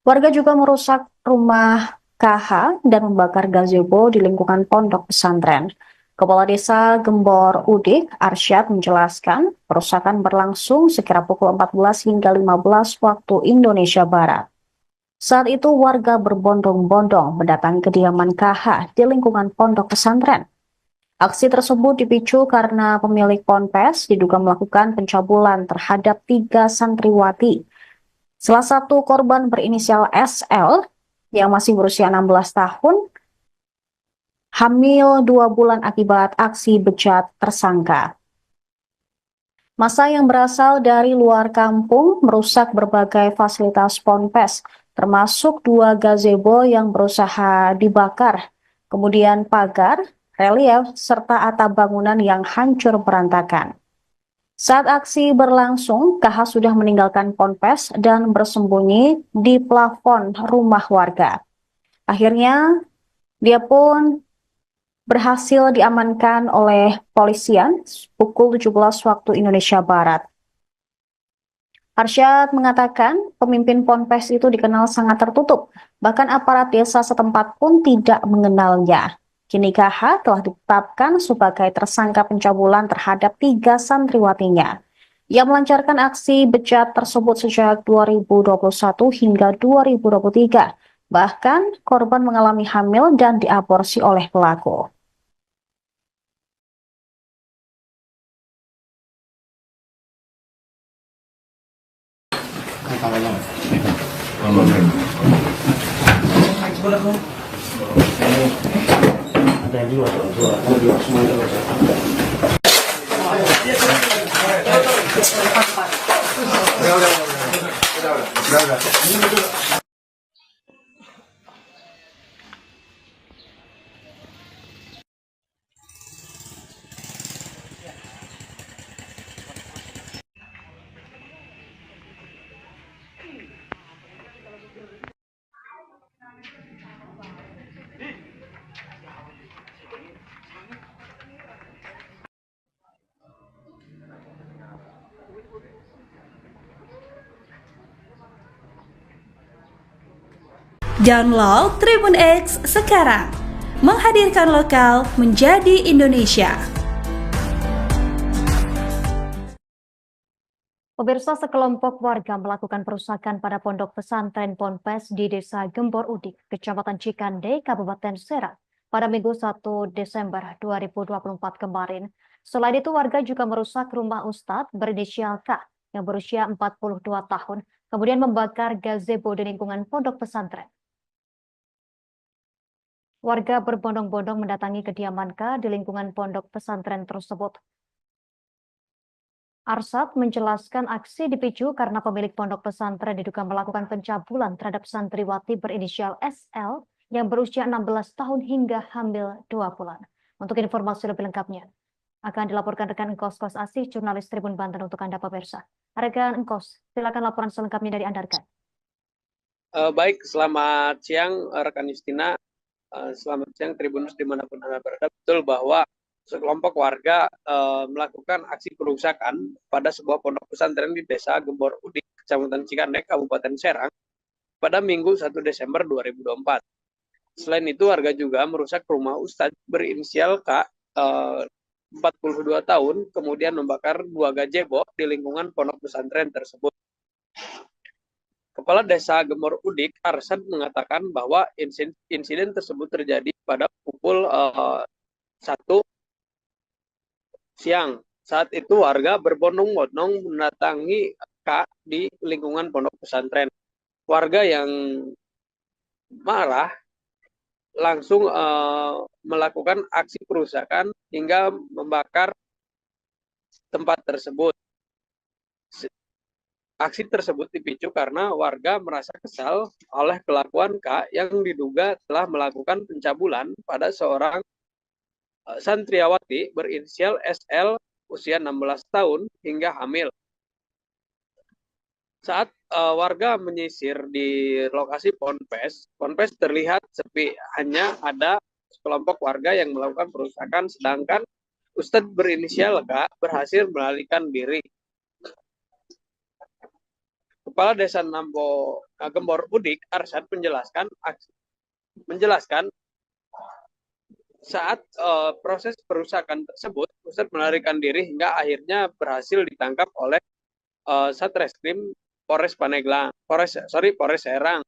Warga juga merusak rumah KH dan membakar gazebo di lingkungan pondok pesantren. Kepala Desa Gembor Udik, Arsyad, menjelaskan perusakan berlangsung sekira pukul 14 hingga 15 waktu Indonesia Barat. Saat itu warga berbondong-bondong mendatangi kediaman KH di lingkungan pondok pesantren. Aksi tersebut dipicu karena pemilik ponpes diduga melakukan pencabulan terhadap 3 santriwati. Salah satu korban berinisial SL yang masih berusia 16 tahun hamil 2 bulan akibat aksi bejat tersangka. Massa yang berasal dari luar kampung merusak berbagai fasilitas ponpes, termasuk 2 gazebo yang berusaha dibakar, kemudian pagar, relief, serta atap bangunan yang hancur berantakan. Saat aksi berlangsung, KH sudah meninggalkan ponpes dan bersembunyi di plafon rumah warga. Akhirnya, dia pun berhasil diamankan oleh polisian pukul 17 waktu Indonesia Barat. Arsyad mengatakan pemimpin ponpes itu dikenal sangat tertutup, bahkan aparat desa setempat pun tidak mengenalnya. Kini KH telah ditetapkan sebagai tersangka pencabulan terhadap 3 santriwatinya. Ia melancarkan aksi bejat tersebut sejak 2021 hingga 2023. Bahkan korban mengalami hamil dan diaborsi oleh pelaku. Ada yang dua, semua itu. Udah. Download Tribun X sekarang, menghadirkan lokal menjadi Indonesia. Pemirsa, sekelompok warga melakukan perusakan pada pondok pesantren Ponpes di Desa Gembor Udik, Kecamatan Cikande, Kabupaten Serang pada Minggu 1 Desember 2024 kemarin. Selain itu, warga juga merusak rumah Ustadz berinisial K yang berusia 42 tahun, kemudian membakar gazebo di lingkungan pondok pesantren. Warga berbondong-bondong mendatangi kediaman K di lingkungan pondok pesantren tersebut. Arsad menjelaskan aksi dipicu karena pemilik pondok pesantren diduga melakukan pencabulan terhadap santriwati berinisial SL yang berusia 16 tahun hingga hamil 2 bulan. Untuk informasi lebih lengkapnya, akan dilaporkan rekan Engkos Kos Asih, jurnalis Tribun Banten untuk Anda pemirsa. Rekan Engkos, silakan laporan selengkapnya dari Anda, rekan. Baik, selamat siang rekan Justina. Selamat siang Tribunus dimanapun Anda berada. Betul bahwa sekelompok warga melakukan aksi perusakan pada sebuah pondok pesantren di Desa Gembor Udik, Kecamatan Cikande, Kabupaten Serang pada Minggu 1 Desember 2024. Selain itu, warga juga merusak rumah Ustadz berinisial K 42 tahun, kemudian membakar 2 gazebo di lingkungan pondok pesantren tersebut. Kepala Desa Gembor Udik, Arsad, mengatakan bahwa insiden tersebut terjadi pada pukul 1 siang. Saat itu warga berbondong-bondong mendatangi K di lingkungan pondok pesantren. Warga yang marah langsung melakukan aksi perusakan hingga membakar tempat tersebut. Aksi tersebut dipicu karena warga merasa kesal oleh kelakuan K yang diduga telah melakukan pencabulan pada seorang santriawati berinisial SL usia 16 tahun hingga hamil. Saat warga menyisir di lokasi Ponpes terlihat sepi, hanya ada sekelompok warga yang melakukan perusakan, sedangkan Ustadz berinisial K berhasil melarikan diri. Kepala Desa Gembor Udik, Arsad, menjelaskan saat proses perusakan tersebut, Ustadz melarikan diri hingga akhirnya berhasil ditangkap oleh Satreskrim Polres Serang.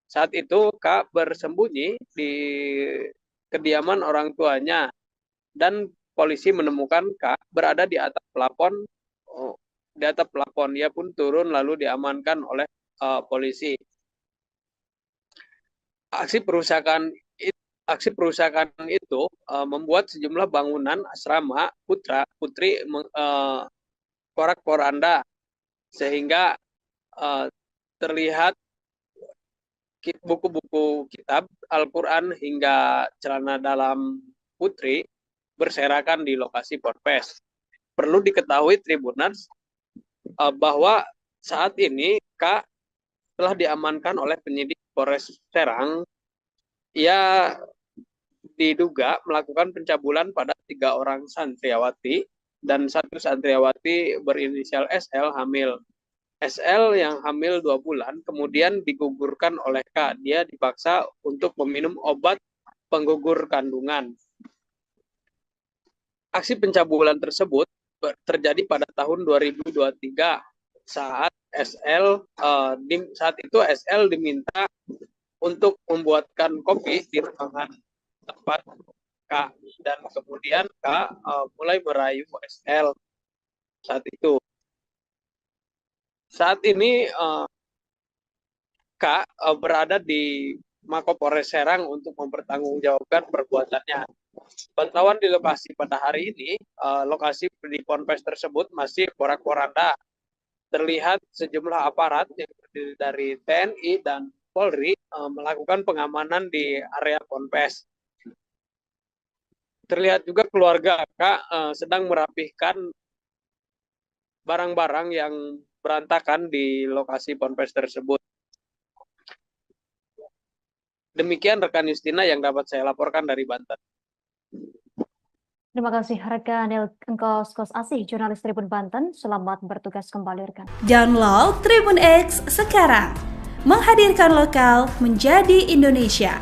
Saat itu K bersembunyi di kediaman orang tuanya dan polisi menemukan K berada di atap plafon. Dia pun turun lalu diamankan oleh polisi. Aksi perusakan itu membuat sejumlah bangunan asrama putri porak-poranda, sehingga terlihat buku-buku kitab Al-Quran hingga celana dalam putri berserakan di lokasi Ponpes. Perlu diketahui Tribuners bahwa saat ini K telah diamankan oleh penyidik Polres Serang. Ia diduga melakukan pencabulan pada 3 orang santriawati dan 1 santriawati berinisial SL hamil. SL yang hamil 2 bulan kemudian digugurkan oleh K. Dia dipaksa untuk meminum obat penggugur kandungan. Aksi pencabulan tersebut terjadi pada tahun 2023 saat itu SL diminta untuk membuatkan kopi di ruangan tempat K, dan kemudian K mulai merayu SL saat itu. Saat ini K berada di Mapolres Serang untuk mempertanggungjawabkan perbuatannya. Pantauan di lokasi pada hari ini, lokasi di Ponpes tersebut masih porak-poranda. Terlihat sejumlah aparat yang terdiri dari TNI dan Polri melakukan pengamanan di area Ponpes. Terlihat juga keluarga K sedang merapihkan barang-barang yang berantakan di lokasi Ponpes tersebut. Demikian rekan Justina yang dapat saya laporkan dari Banten. Terima kasih rekan Engkos Kos Asih, jurnalis Tribun Banten. Selamat bertugas kembali rekan. Download Tribun X sekarang. Menghadirkan lokal menjadi Indonesia.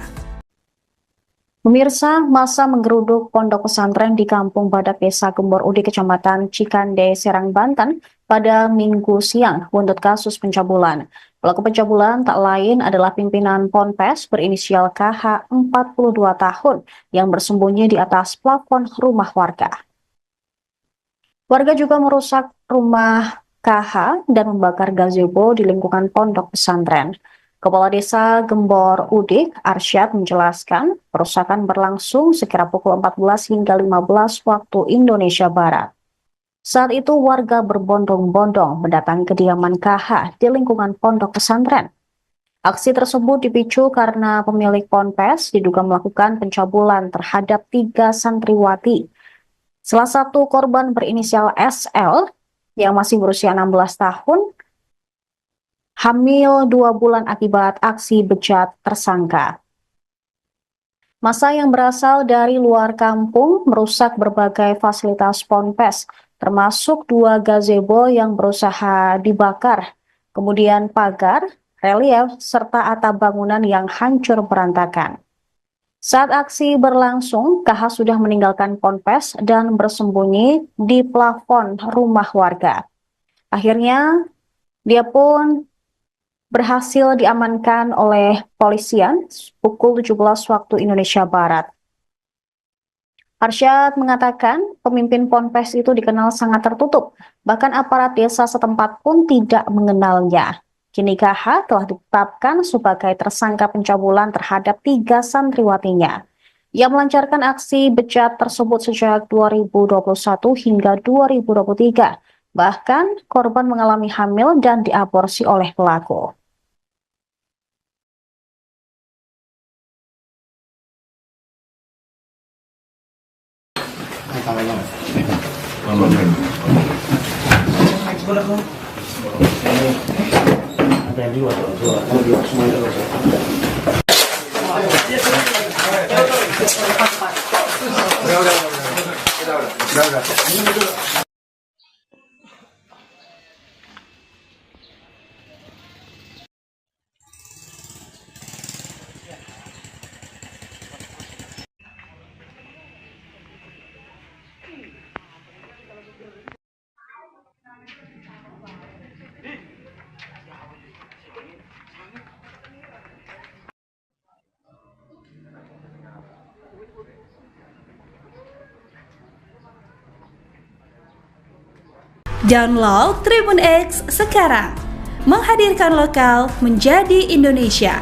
Pemirsa, masa menggeruduk pondok pesantren di Kampung Badak Desa Gembor Udik, Kecamatan Cikande, Serang, Banten pada Minggu siang buntut kasus pencabulan. Pelaku pencabulan tak lain adalah pimpinan Ponpes berinisial KH 42 tahun yang bersembunyi di atas plafon rumah warga. Warga juga merusak rumah KH dan membakar gazebo di lingkungan pondok pesantren. Kepala Desa Gembor Udik, Arsyad, menjelaskan perusakan berlangsung sekira pukul 14 hingga 15 waktu Indonesia Barat. Saat itu warga berbondong-bondong mendatangi kediaman KH di lingkungan pondok pesantren. Aksi tersebut dipicu karena pemilik ponpes diduga melakukan pencabulan terhadap 3 santriwati. Salah satu korban berinisial SL yang masih berusia 16 tahun hamil 2 bulan akibat aksi bejat tersangka. Massa yang berasal dari luar kampung merusak berbagai fasilitas ponpes, termasuk 2 gazebo yang berusaha dibakar, kemudian pagar, relief, serta atap bangunan yang hancur berantakan. Saat aksi berlangsung, KH sudah meninggalkan ponpes dan bersembunyi di plafon rumah warga. Akhirnya, dia pun berhasil diamankan oleh polisian pukul 17 waktu Indonesia Barat. Arsyad mengatakan pemimpin ponpes itu dikenal sangat tertutup, bahkan aparat desa setempat pun tidak mengenalnya. Kini KH telah ditetapkan sebagai tersangka pencabulan terhadap 3 santriwatinya. Ia melancarkan aksi bejat tersebut sejak 2021 hingga 2023. Bahkan korban mengalami hamil dan diaborsi oleh pelaku. Ada dua semuanya Download Tribun X sekarang. Menghadirkan lokal menjadi Indonesia.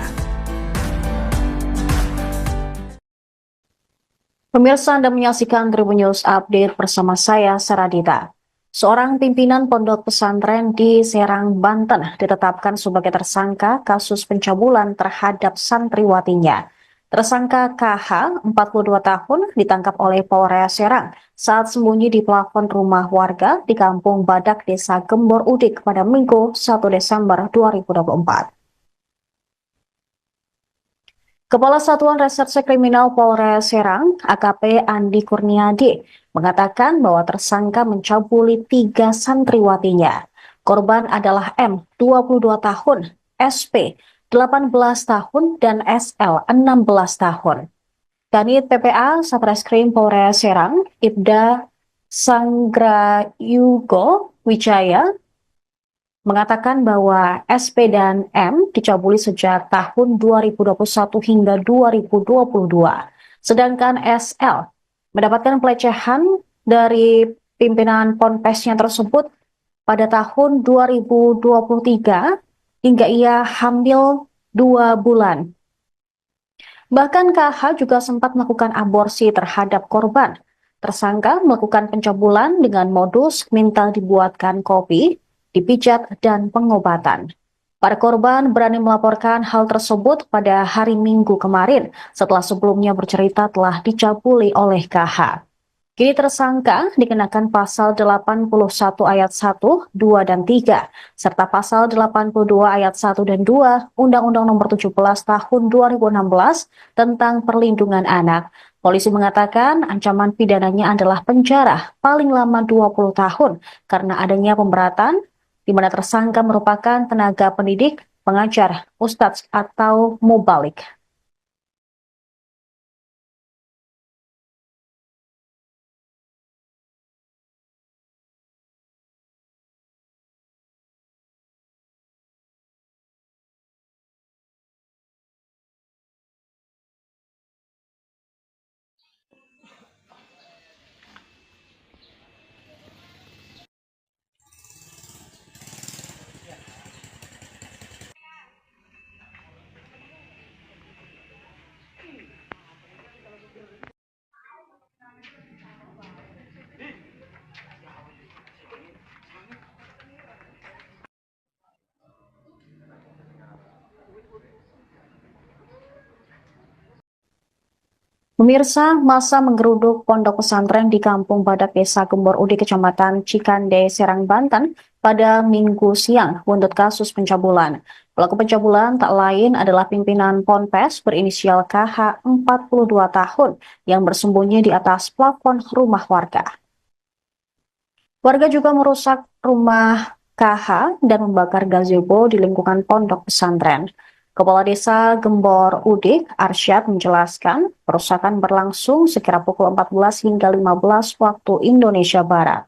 Pemirsa, Anda menyaksikan Tribun News Update bersama saya, Saradita. Seorang pimpinan pondok pesantren di Serang, Banten ditetapkan sebagai tersangka kasus pencabulan terhadap santriwatinya. Tersangka KH, 42 tahun, ditangkap oleh Polres Serang saat sembunyi di plafon rumah warga di Kampung Badak Desa Gembor Udik pada Minggu 1 Desember 2024. Kepala Satuan Reserse Kriminal Polres Serang, AKP Andi Kurniadi, mengatakan bahwa tersangka mencabuli 3 santriwatinya. Korban adalah M, 22 tahun, SP, 18 tahun, dan SL, 16 tahun. Kanit PPA Satreskrim Polres Serang, Ibda Sanggrayugo Wijaya, mengatakan bahwa SP dan M dicabuli sejak tahun 2021 hingga 2022. Sedangkan SL mendapatkan pelecehan dari pimpinan ponpesnya tersebut pada tahun 2023 hingga ia hamil 2 bulan. Bahkan KH juga sempat melakukan aborsi terhadap korban. Tersangka melakukan pencabulan dengan modus minta dibuatkan kopi, dipijat, dan pengobatan. Para korban berani melaporkan hal tersebut pada hari Minggu kemarin setelah sebelumnya bercerita telah dicabuli oleh KH. Kini tersangka dikenakan pasal 81 ayat 1, 2, dan 3, serta pasal 82 ayat 1 dan 2 Undang-Undang Nomor 17 Tahun 2016 tentang Perlindungan Anak. Polisi mengatakan ancaman pidananya adalah penjara paling lama 20 tahun karena adanya pemberatan di mana tersangka merupakan tenaga pendidik, pengajar, ustadz, atau mubalik. Pemirsa, masa menggeruduk pondok pesantren di Kampung Badak Desa Gembor Udi, Kecamatan Cikande, Serang, Banten pada Minggu siang buntut kasus pencabulan. Pelaku pencabulan tak lain adalah pimpinan Ponpes berinisial KH 42 tahun yang bersembunyi di atas plafon rumah warga. Warga juga merusak rumah KH dan membakar gazebo di lingkungan pondok pesantren. Kepala Desa Gembor Udik, Arsyad, menjelaskan perusakan berlangsung sekira pukul 14 hingga 15 waktu Indonesia Barat.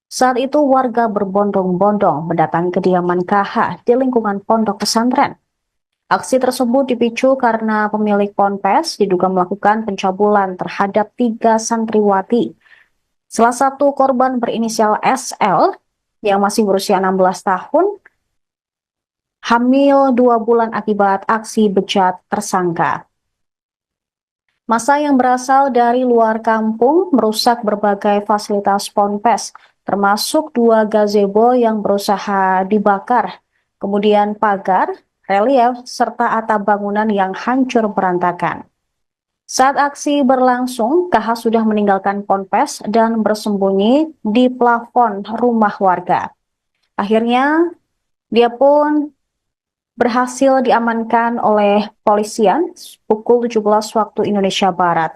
Saat itu warga berbondong-bondong mendatangi kediaman KH di lingkungan pondok pesantren. Aksi tersebut dipicu karena pemilik ponpes diduga melakukan pencabulan terhadap 3 santriwati. Salah satu korban berinisial SL yang masih berusia 16 tahun hamil 2 bulan akibat aksi bejat tersangka. Massa yang berasal dari luar kampung merusak berbagai fasilitas ponpes, termasuk 2 gazebo yang berusaha dibakar, kemudian pagar, relief, serta atap bangunan yang hancur berantakan. Saat aksi berlangsung, KH sudah meninggalkan ponpes dan bersembunyi di plafon rumah warga. Akhirnya, dia pun berhasil diamankan oleh polisian pukul 17 waktu Indonesia Barat.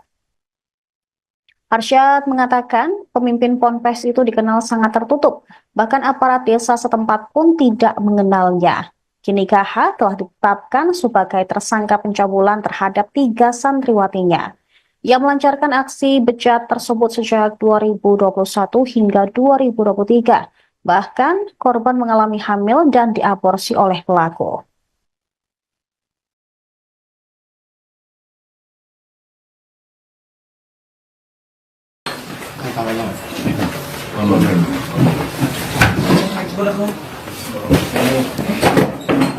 Arsyad mengatakan pemimpin ponpes itu dikenal sangat tertutup, bahkan aparat desa setempat pun tidak mengenalnya. Kini KH telah ditetapkan sebagai tersangka pencabulan terhadap 3 santriwatinya. Ia melancarkan aksi bejat tersebut sejak 2021 hingga 2023. Bahkan korban mengalami hamil dan diaborsi oleh pelaku.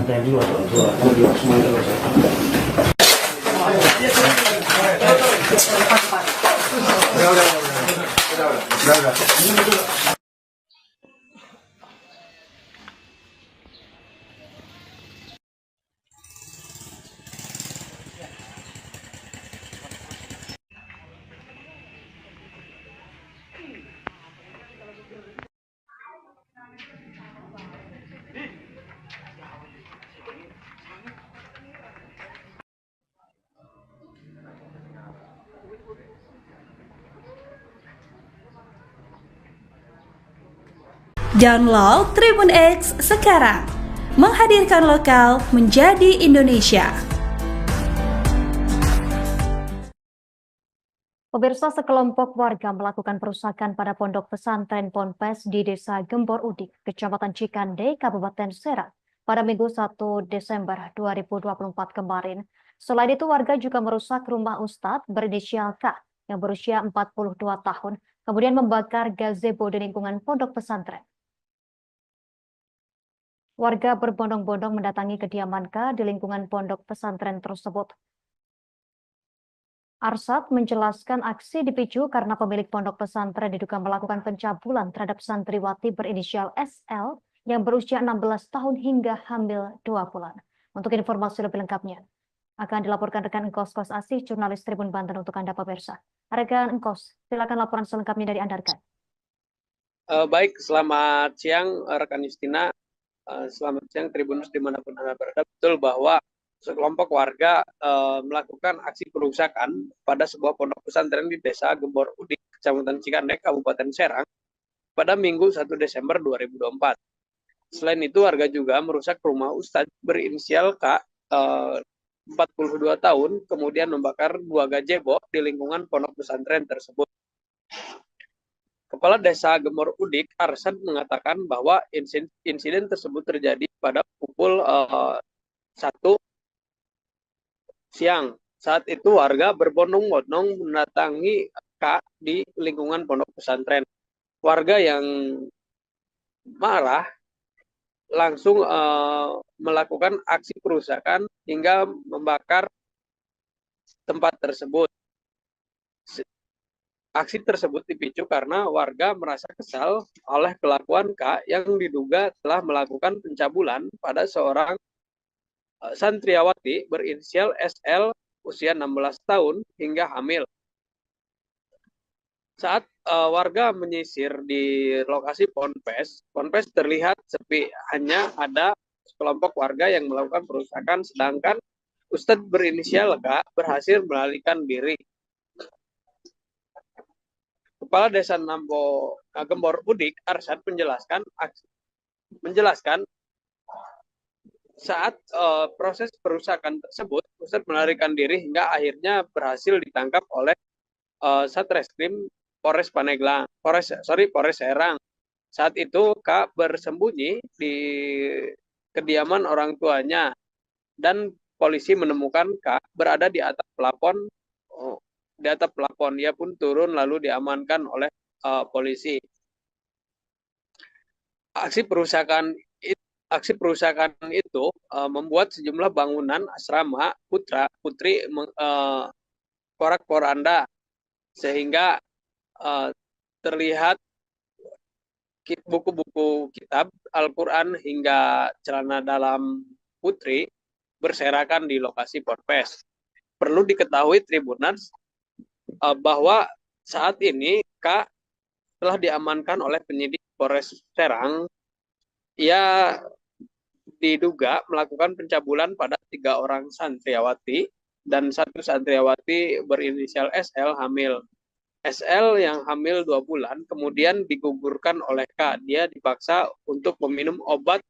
Ada yang dua, semua itu. Udah. Download Tribun X sekarang, menghadirkan lokal menjadi Indonesia. Pemirsa, sekelompok warga melakukan perusakan pada pondok pesantren Ponpes di Desa Gembor Udik, Kecamatan Cikande, Kabupaten Serang pada Minggu 1 Desember 2024 kemarin. Selain itu, warga juga merusak rumah Ustadz berinisial K yang berusia 42 tahun, kemudian membakar gazebo di lingkungan pondok pesantren. Warga berbondong-bondong mendatangi kediaman K di lingkungan pondok pesantren tersebut. Arsyad menjelaskan aksi dipicu karena pemilik pondok pesantren diduga melakukan pencabulan terhadap santriwati berinisial SL yang berusia 16 tahun hingga hamil 2 bulan. Untuk informasi lebih lengkapnya, akan dilaporkan rekan Kos Asih, jurnalis Tribun Banten untuk Anda pemirsa. Rekan Engkos, silakan laporan selengkapnya dari Anda, rekan. Baik, selamat siang rekan Justina. Selamat siang Tribunus dimanapun Anda berada. Betul bahwa sekelompok warga melakukan aksi perusakan pada sebuah pondok pesantren di Desa Gembor Udik, Kecamatan Cikandek, Kabupaten Serang, pada Minggu 1 Desember 2024. Selain itu, warga juga merusak rumah Ustadz berinisial K, 42 tahun, kemudian membakar 2 gazebo di lingkungan pondok pesantren tersebut. Kepala Desa Gembor Udik, Arsyad, mengatakan bahwa insiden tersebut terjadi pada pukul 1 siang. Saat itu warga berbondong-bondong mendatangi K di lingkungan pondok pesantren. Warga yang marah langsung melakukan aksi perusakan hingga membakar tempat tersebut. Aksi tersebut dipicu karena warga merasa kesal oleh kelakuan K yang diduga telah melakukan pencabulan pada seorang santriawati berinisial SL usia 16 tahun hingga hamil. Saat warga menyisir di lokasi ponpes terlihat sepi, hanya ada sekelompok warga yang melakukan perusakan, sedangkan Ustadz berinisial K berhasil melarikan diri. Kepala Desa Gembor Udik, Arsyad, menjelaskan saat proses perusakan tersebut, Ustadz melarikan diri hingga akhirnya berhasil ditangkap oleh Satreskrim Polres Serang. Saat itu K bersembunyi di kediaman orang tuanya dan polisi menemukan K berada di atap plafon. Dia pun turun lalu diamankan oleh polisi. Aksi perusakan itu membuat sejumlah bangunan asrama putri porak-poranda, sehingga terlihat buku-buku kitab Al-Quran hingga celana dalam putri berserakan di lokasi ponpes. Perlu diketahui Tribuners bahwa saat ini K telah diamankan oleh penyidik Polres Serang. Ia diduga melakukan pencabulan pada 3 orang santriawati dan 1 santriawati berinisial SL hamil. SL yang hamil 2 bulan kemudian digugurkan oleh K. Dia dipaksa untuk meminum obat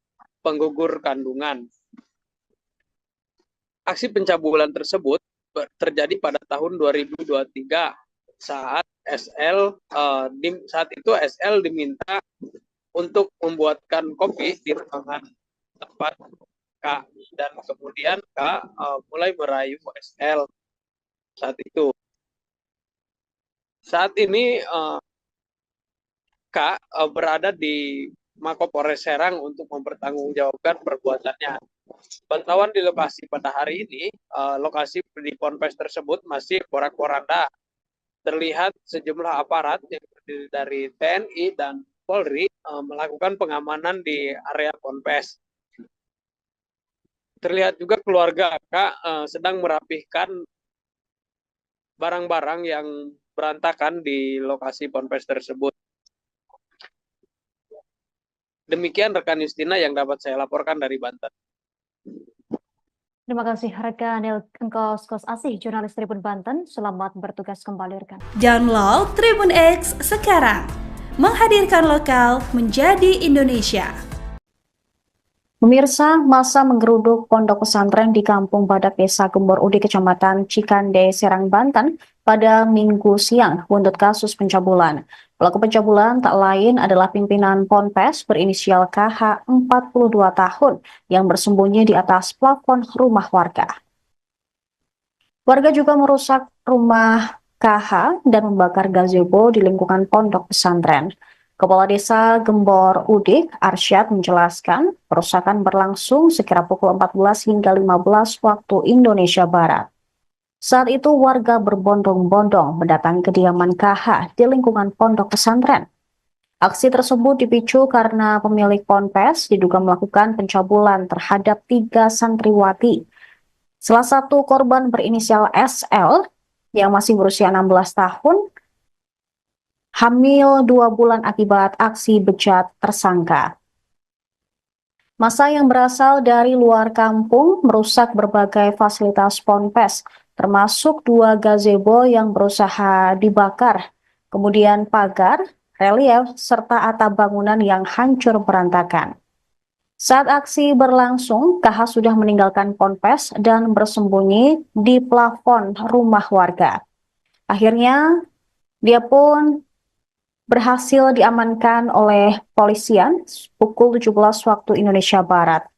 penggugur kandungan. Aksi pencabulan tersebut terjadi pada tahun 2023 saat itu SL diminta untuk membuatkan kopi di ruangan tempat K, dan kemudian K mulai merayu SL saat itu. Saat ini K berada di Mapolres Serang untuk mempertanggungjawabkan perbuatannya. Pantauan di lokasi pada hari ini, lokasi di ponpes tersebut masih porak-poranda. Terlihat sejumlah aparat yang terdiri dari TNI dan Polri melakukan pengamanan di area ponpes. Terlihat juga keluarga K sedang merapihkan barang-barang yang berantakan di lokasi ponpes tersebut. Demikian rekan Justina yang dapat saya laporkan dari Banten. Terima kasih rekan Engkos Asih, jurnalis Tribun Banten. Selamat bertugas kembali rekan. Download Tribun X sekarang. Menghadirkan lokal menjadi Indonesia. Pemirsa, masa menggeruduk pondok pesantren di Kampung Badak Desa Gembor Udik, Kecamatan Cikande, Serang, Banten pada Minggu siang buntut kasus pencabulan. Pelaku pencabulan tak lain adalah pimpinan ponpes berinisial KH 42 tahun yang bersembunyi di atas plafon rumah warga. Warga juga merusak rumah KH dan membakar gazebo di lingkungan pondok pesantren. Kepala Desa Gembor Udik, Arsyad, menjelaskan perusakan berlangsung sekira pukul 14 hingga 15 waktu Indonesia Barat. Saat itu warga berbondong-bondong mendatangi kediaman KH di lingkungan pondok pesantren. Aksi tersebut dipicu karena pemilik ponpes diduga melakukan pencabulan terhadap 3 santriwati. Salah satu korban berinisial SL yang masih berusia 16 tahun, hamil 2 bulan akibat aksi bejat tersangka. Massa yang berasal dari luar kampung merusak berbagai fasilitas Ponpes, termasuk 2 gazebo yang berusaha dibakar, kemudian pagar, relief, serta atap bangunan yang hancur berantakan. Saat aksi berlangsung, KH sudah meninggalkan Ponpes dan bersembunyi di plafon rumah warga. Akhirnya, dia pun berhasil diamankan oleh polisian pukul 17 waktu Indonesia Barat.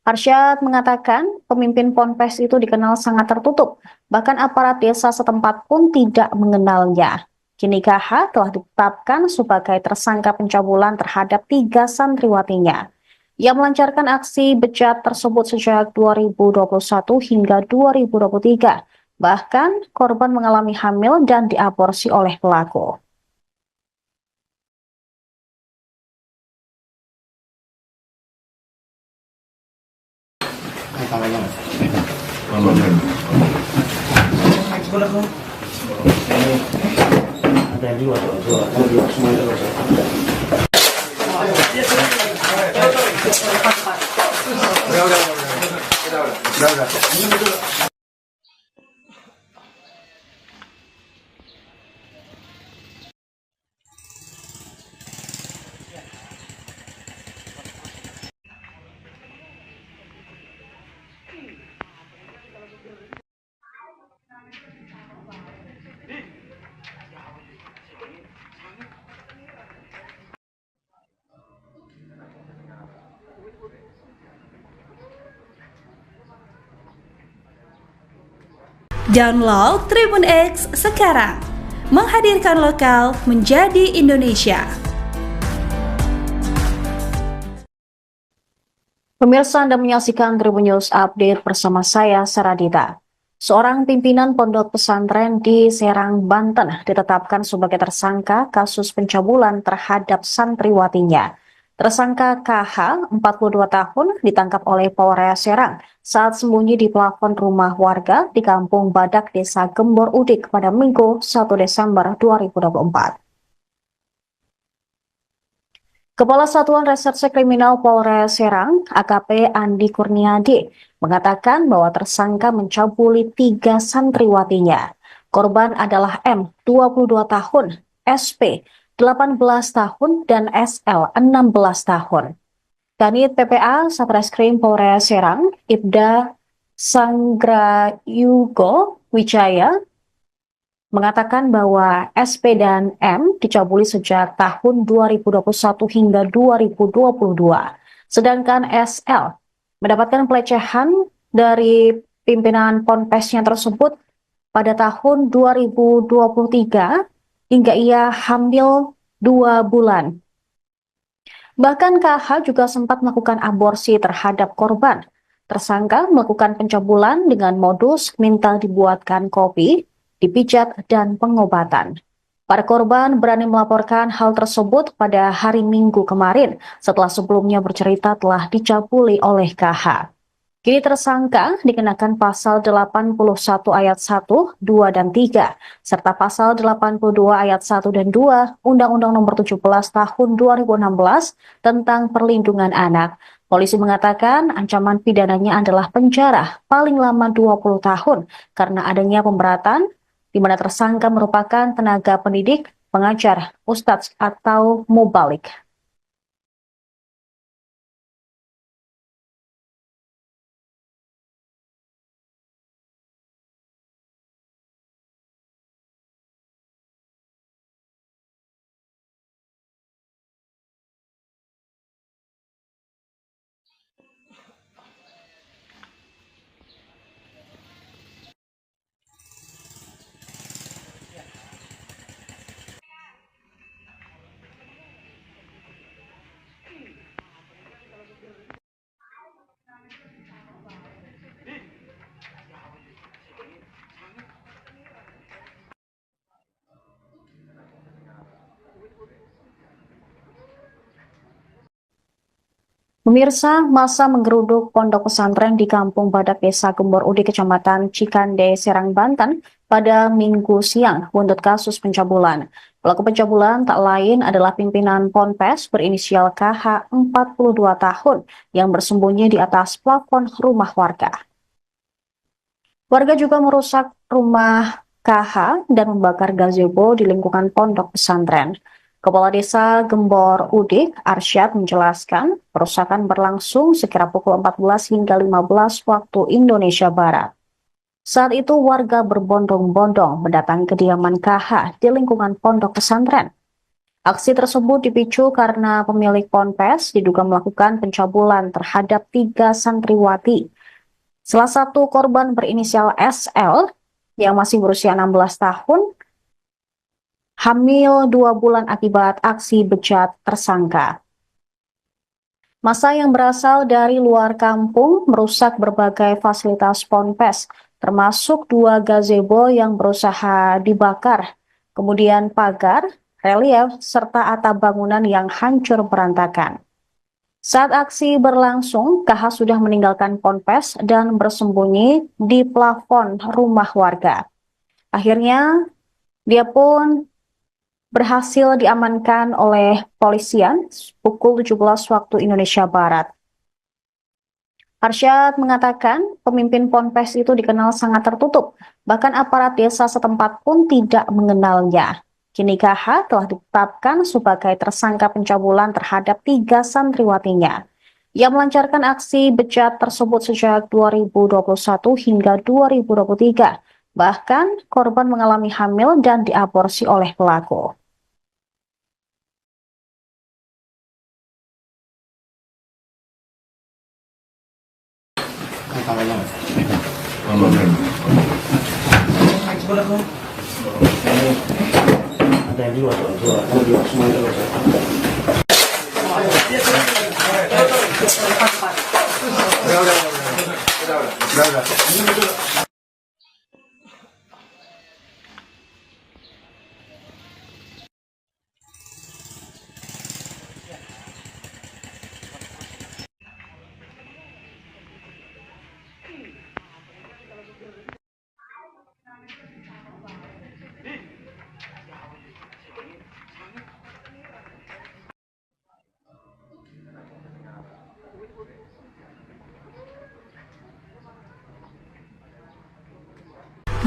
Arsyad mengatakan pemimpin Ponpes itu dikenal sangat tertutup, bahkan aparat desa setempat pun tidak mengenalnya. Kini KH telah ditetapkan sebagai tersangka pencabulan terhadap 3 santriwatinya. Ia melancarkan aksi bejat tersebut sejak 2021 hingga 2023. Bahkan korban mengalami hamil dan diaborsi oleh pelaku. Tangannya mas. Ada yang dua semua itu udah. Download Tribun X sekarang, menghadirkan lokal menjadi Indonesia. Pemirsa, Anda menyaksikan Tribun News Update bersama saya, Saradita. Seorang pimpinan pondok pesantren di Serang, Banten ditetapkan sebagai tersangka kasus pencabulan terhadap santriwatinya. Tersangka KH, 42 tahun, ditangkap oleh Polres Serang saat sembunyi di plafon rumah warga di Kampung Badak, Desa Gembor Udik pada Minggu 1 Desember 2024. Kepala Satuan Reserse Kriminal Polres Serang, AKP Andi Kurniadi, mengatakan bahwa tersangka mencabuli 3 santriwatinya. Korban adalah M, 22 tahun, SP, 18 tahun, dan SL, 16 tahun. Kanit PPA Satreskrim Polres Serang, Ibda Sanggrayugo Wijaya, mengatakan bahwa SP dan M dicabuli sejak tahun 2021 hingga 2022. Sedangkan SL mendapatkan pelecehan dari pimpinan ponpesnya tersebut pada tahun 2023 hingga ia hamil 2 bulan. Bahkan KH juga sempat melakukan aborsi terhadap korban. Tersangka melakukan pencabulan dengan modus minta dibuatkan kopi, dipijat, dan pengobatan. Para korban berani melaporkan hal tersebut pada hari Minggu kemarin setelah sebelumnya bercerita telah dicabuli oleh KH. Kini tersangka dikenakan pasal 81 ayat 1, 2, dan 3, serta pasal 82 ayat 1 dan 2 Undang-Undang Nomor 17 Tahun 2016 tentang Perlindungan Anak. Polisi mengatakan ancaman pidananya adalah penjara paling lama 20 tahun karena adanya pemberatan di mana tersangka merupakan tenaga pendidik, pengajar, ustadz, atau mubalik. Pemirsa, masa menggeruduk pondok pesantren di Kampung Badak Desa Gembor Udik, Kecamatan Cikande, Serang, Banten pada Minggu siang buntut kasus pencabulan. Pelaku pencabulan tak lain adalah pimpinan Ponpes berinisial KH 42 tahun yang bersembunyi di atas plafon rumah warga. Warga juga merusak rumah KH dan membakar gazebo di lingkungan pondok pesantren. Kepala Desa Gembor Udik, Arsyad, menjelaskan perusakan berlangsung sekira pukul 14 hingga 15 waktu Indonesia Barat. Saat itu warga berbondong-bondong mendatangi kediaman KH di lingkungan pondok pesantren. Aksi tersebut dipicu karena pemilik ponpes diduga melakukan pencabulan terhadap 3 santriwati. Salah satu korban berinisial SL yang masih berusia 16 tahun hamil 2 bulan akibat aksi bejat tersangka. Massa yang berasal dari luar kampung merusak berbagai fasilitas ponpes, termasuk 2 gazebo yang berusaha dibakar, kemudian pagar, relief, serta atap bangunan yang hancur berantakan. Saat aksi berlangsung, KH sudah meninggalkan ponpes dan bersembunyi di plafon rumah warga. Akhirnya, dia pun berhasil diamankan oleh polisian pukul 17 waktu Indonesia Barat. Arsyad mengatakan pemimpin ponpes itu dikenal sangat tertutup, bahkan aparat desa setempat pun tidak mengenalnya. Kini KH telah ditetapkan sebagai tersangka pencabulan terhadap 3 santriwatinya. Ia melancarkan aksi bejat tersebut sejak 2021 hingga 2023. Bahkan korban mengalami hamil dan diaborsi oleh pelaku. Ada yang dua, semua itu udah.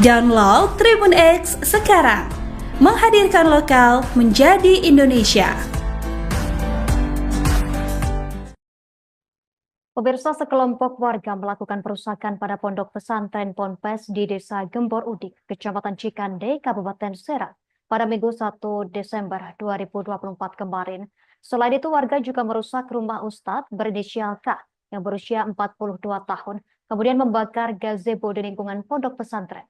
Download Tribun X sekarang, menghadirkan lokal menjadi Indonesia. Pemirsa, sekelompok warga melakukan perusakan pada pondok pesantren Ponpes di Desa Gembor Udik, Kecamatan Cikande, Kabupaten Serang pada Minggu 1 Desember 2024 kemarin. Selain itu, warga juga merusak rumah Ustadz berinisial K yang berusia 42 tahun, kemudian membakar gazebo di lingkungan pondok pesantren.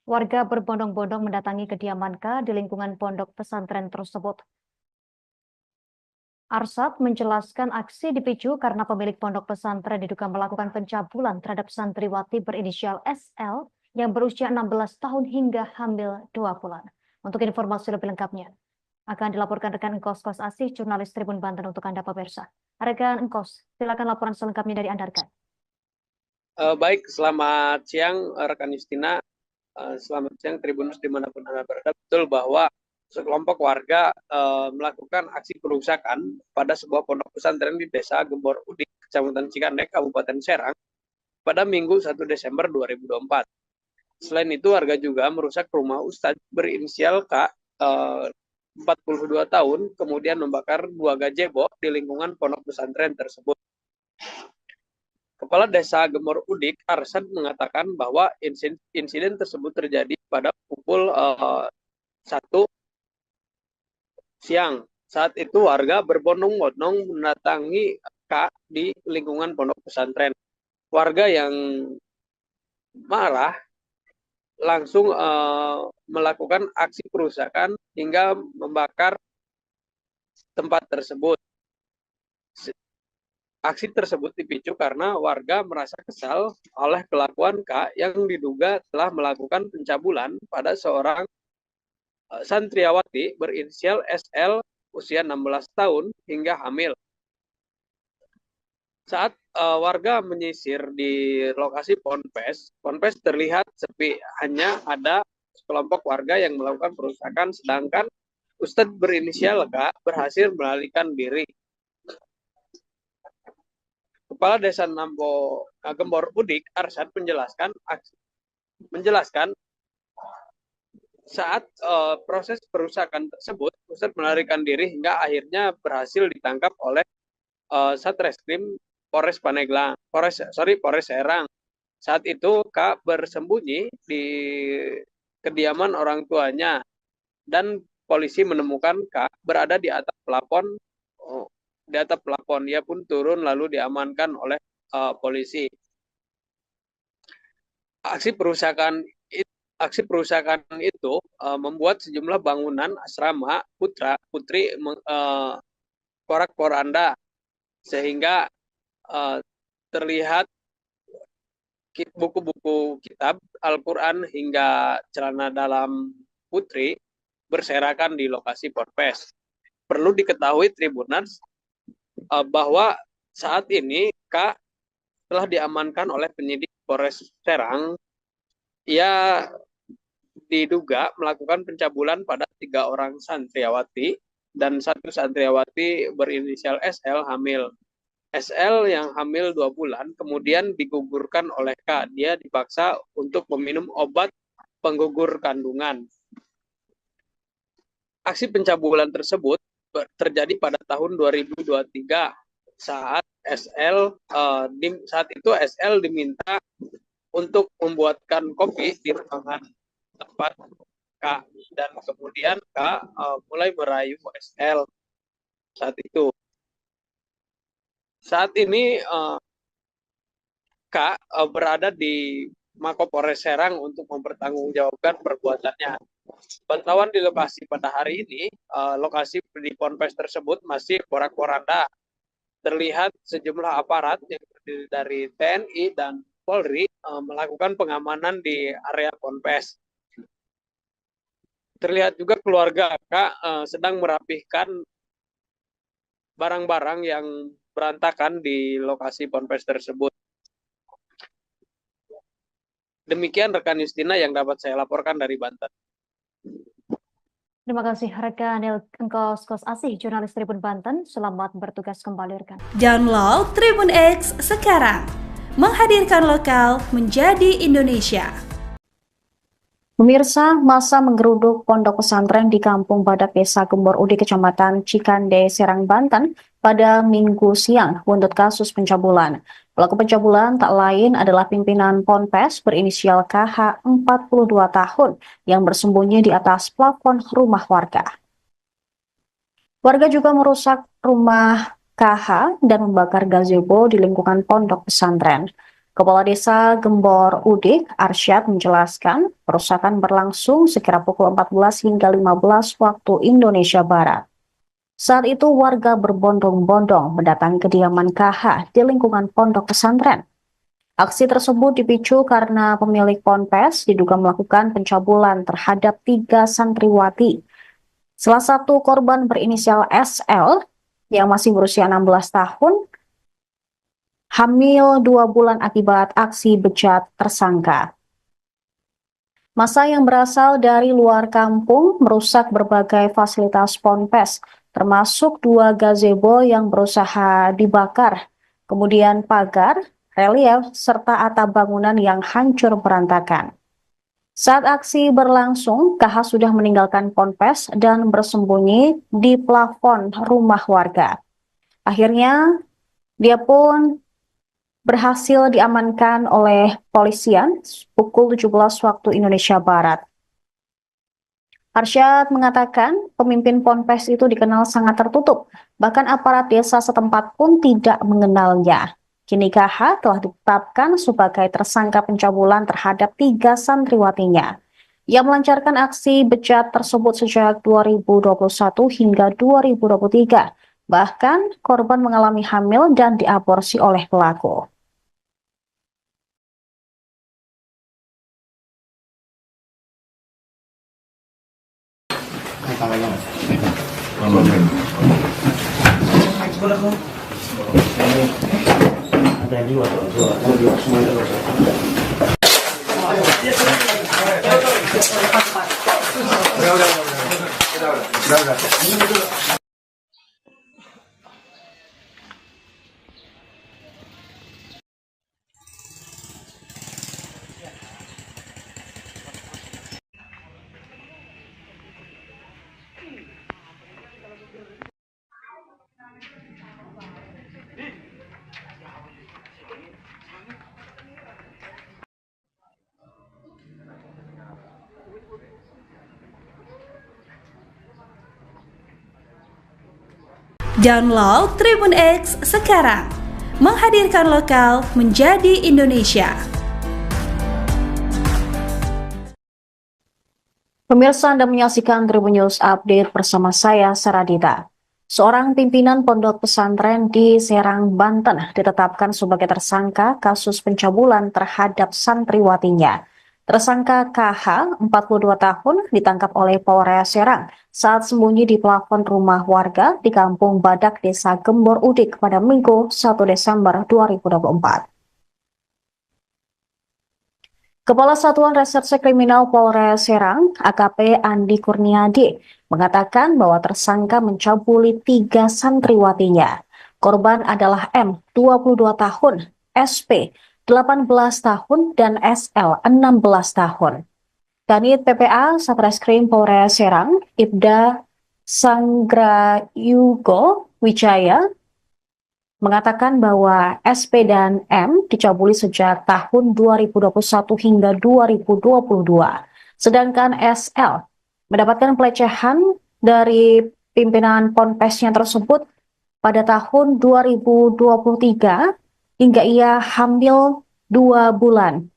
Warga berbondong-bondong mendatangi kediaman K di lingkungan pondok pesantren tersebut. Arsyad menjelaskan aksi dipicu karena pemilik pondok pesantren diduga melakukan pencabulan terhadap santriwati berinisial SL yang berusia 16 tahun hingga hamil 2 bulan. Untuk informasi lebih lengkapnya, akan dilaporkan rekan Engkos Kos Asih, jurnalis Tribun Banten untuk Anda pemirsa. Rekan Engkos, silakan laporan selengkapnya dari Anda, rekan. Baik, selamat siang rekan Justina. Selamat siang Tribunus dimanapun Anda berada. Betul bahwa sekelompok warga melakukan aksi perusakan pada sebuah pondok pesantren di Desa Gembor Udik, Kecamatan Cikande, Kabupaten Serang pada Minggu 1 Desember 2024. Selain itu, warga juga merusak rumah Ustadz berinisial K 42 tahun, kemudian membakar 2 gazebo di lingkungan pondok pesantren tersebut. Kepala Desa Gembor Udik, Arsyad, mengatakan bahwa insiden tersebut terjadi pada pukul 1 siang. Saat itu warga berbondong-bondong mendatangi K di lingkungan pondok pesantren. Warga yang marah langsung melakukan aksi perusakan hingga membakar tempat tersebut. Aksi tersebut dipicu karena warga merasa kesal oleh kelakuan K yang diduga telah melakukan pencabulan pada seorang santriwati berinisial SL usia 16 tahun hingga hamil. Saat warga menyisir di lokasi ponpes terlihat sepi, hanya ada sekelompok warga yang melakukan perusakan, sedangkan Ustadz berinisial K berhasil melarikan diri. Kepala Desa Gembor Udik, Arsyad, menjelaskan saat proses perusakan tersebut, Ustadz melarikan diri hingga akhirnya berhasil ditangkap oleh Satreskrim Polres Serang. Saat itu K bersembunyi di kediaman orang tuanya dan polisi menemukan K berada di atap plafon. Dia pun turun lalu diamankan oleh polisi. Aksi perusakan itu membuat sejumlah bangunan asrama putri porak-poranda, sehingga terlihat buku-buku kitab Al-Quran hingga celana dalam putri berserakan di lokasi ponpes. Perlu diketahui Tribuners bahwa saat ini K telah diamankan oleh penyidik Polres Serang. Ia diduga melakukan pencabulan pada 3 orang santriawati dan 1 santriawati berinisial SL hamil. SL yang hamil 2 bulan kemudian digugurkan oleh K. Dia dipaksa untuk meminum obat penggugur kandungan. Aksi pencabulan tersebut terjadi pada tahun 2023 saat itu SL diminta untuk membuatkan kopi di ruangan tempat K, dan kemudian K mulai merayu SL saat itu. Saat ini K berada di Mapolres Serang untuk mempertanggungjawabkan perbuatannya. Pantauan di lokasi pada hari ini, lokasi di ponpes tersebut masih porak-poranda. Terlihat sejumlah aparat yang terdiri dari TNI dan Polri melakukan pengamanan di area ponpes. Terlihat juga keluarga K sedang merapihkan barang-barang yang berantakan di lokasi ponpes tersebut. Demikian rekan Justina yang dapat saya laporkan dari Banten. Terima kasih rekan Engkos Asih, jurnalis Tribun Banten. Selamat bertugas kembali rekan. Download Tribun X sekarang. Menghadirkan lokal menjadi Indonesia. Pemirsa, masa menggeruduk pondok pesantren di Kampung Badak Desa Gembor Udik, Kecamatan Cikande, Serang, Banten pada Minggu siang buntut kasus pencabulan. Pelaku pencabulan tak lain adalah pimpinan ponpes berinisial KH 42 tahun yang bersembunyi di atas plafon rumah warga. Warga juga merusak rumah KH dan membakar gazebo di lingkungan pondok pesantren. Kepala Desa Gembor Udik, Arsyad, menjelaskan perusakan berlangsung sekira pukul 14 hingga 15 waktu Indonesia Barat. Saat itu warga berbondong-bondong mendatangi kediaman KH di lingkungan pondok pesantren. Aksi tersebut dipicu karena pemilik ponpes diduga melakukan pencabulan terhadap 3 santriwati. Salah satu korban berinisial SL yang masih berusia 16 tahun, hamil 2 bulan akibat aksi bejat tersangka. Massa yang berasal dari luar kampung merusak berbagai fasilitas ponpes, termasuk 2 gazebo yang berusaha dibakar, kemudian pagar, relief, serta atap bangunan yang hancur berantakan. Saat aksi berlangsung, KH sudah meninggalkan ponpes dan bersembunyi di plafon rumah warga. Akhirnya, dia pun berhasil diamankan oleh polisian pukul 17 waktu Indonesia Barat. Arsyad mengatakan pemimpin ponpes itu dikenal sangat tertutup, bahkan aparat desa setempat pun tidak mengenalnya. Kini KH telah ditetapkan sebagai tersangka pencabulan terhadap 3 santriwatinya. Ia melancarkan aksi bejat tersebut sejak 2021 hingga 2023. Bahkan korban mengalami hamil dan diaborsi oleh pelaku. Tangannya mas. Ada dua semua itu. Download Tribun X sekarang, menghadirkan lokal menjadi Indonesia. Pemirsa, Anda menyaksikan Tribun News Update bersama saya, Saradita. Seorang pimpinan pondok pesantren di Serang, Banten ditetapkan sebagai tersangka kasus pencabulan terhadap santriwatinya. Tersangka KH, 42 tahun, ditangkap oleh Polres Serang saat sembunyi di plafon rumah warga di Kampung Badak, Desa Gembor Udik pada Minggu 1 Desember 2024. Kepala Satuan Reserse Kriminal Polres Serang, AKP Andi Kurniadi, mengatakan bahwa tersangka mencabuli 3 santriwatinya. Korban adalah M, 22 tahun, SP, 18 tahun, dan SL, 16 tahun. Kanit PPA Satreskrim Polres Serang, Ibda Sanggrayugo Wijaya, mengatakan bahwa SP dan M dicabuli sejak tahun 2021 hingga 2022. Sedangkan SL mendapatkan pelecehan dari pimpinan ponpesnya tersebut pada tahun 2023 hingga ia hamil 2 bulan.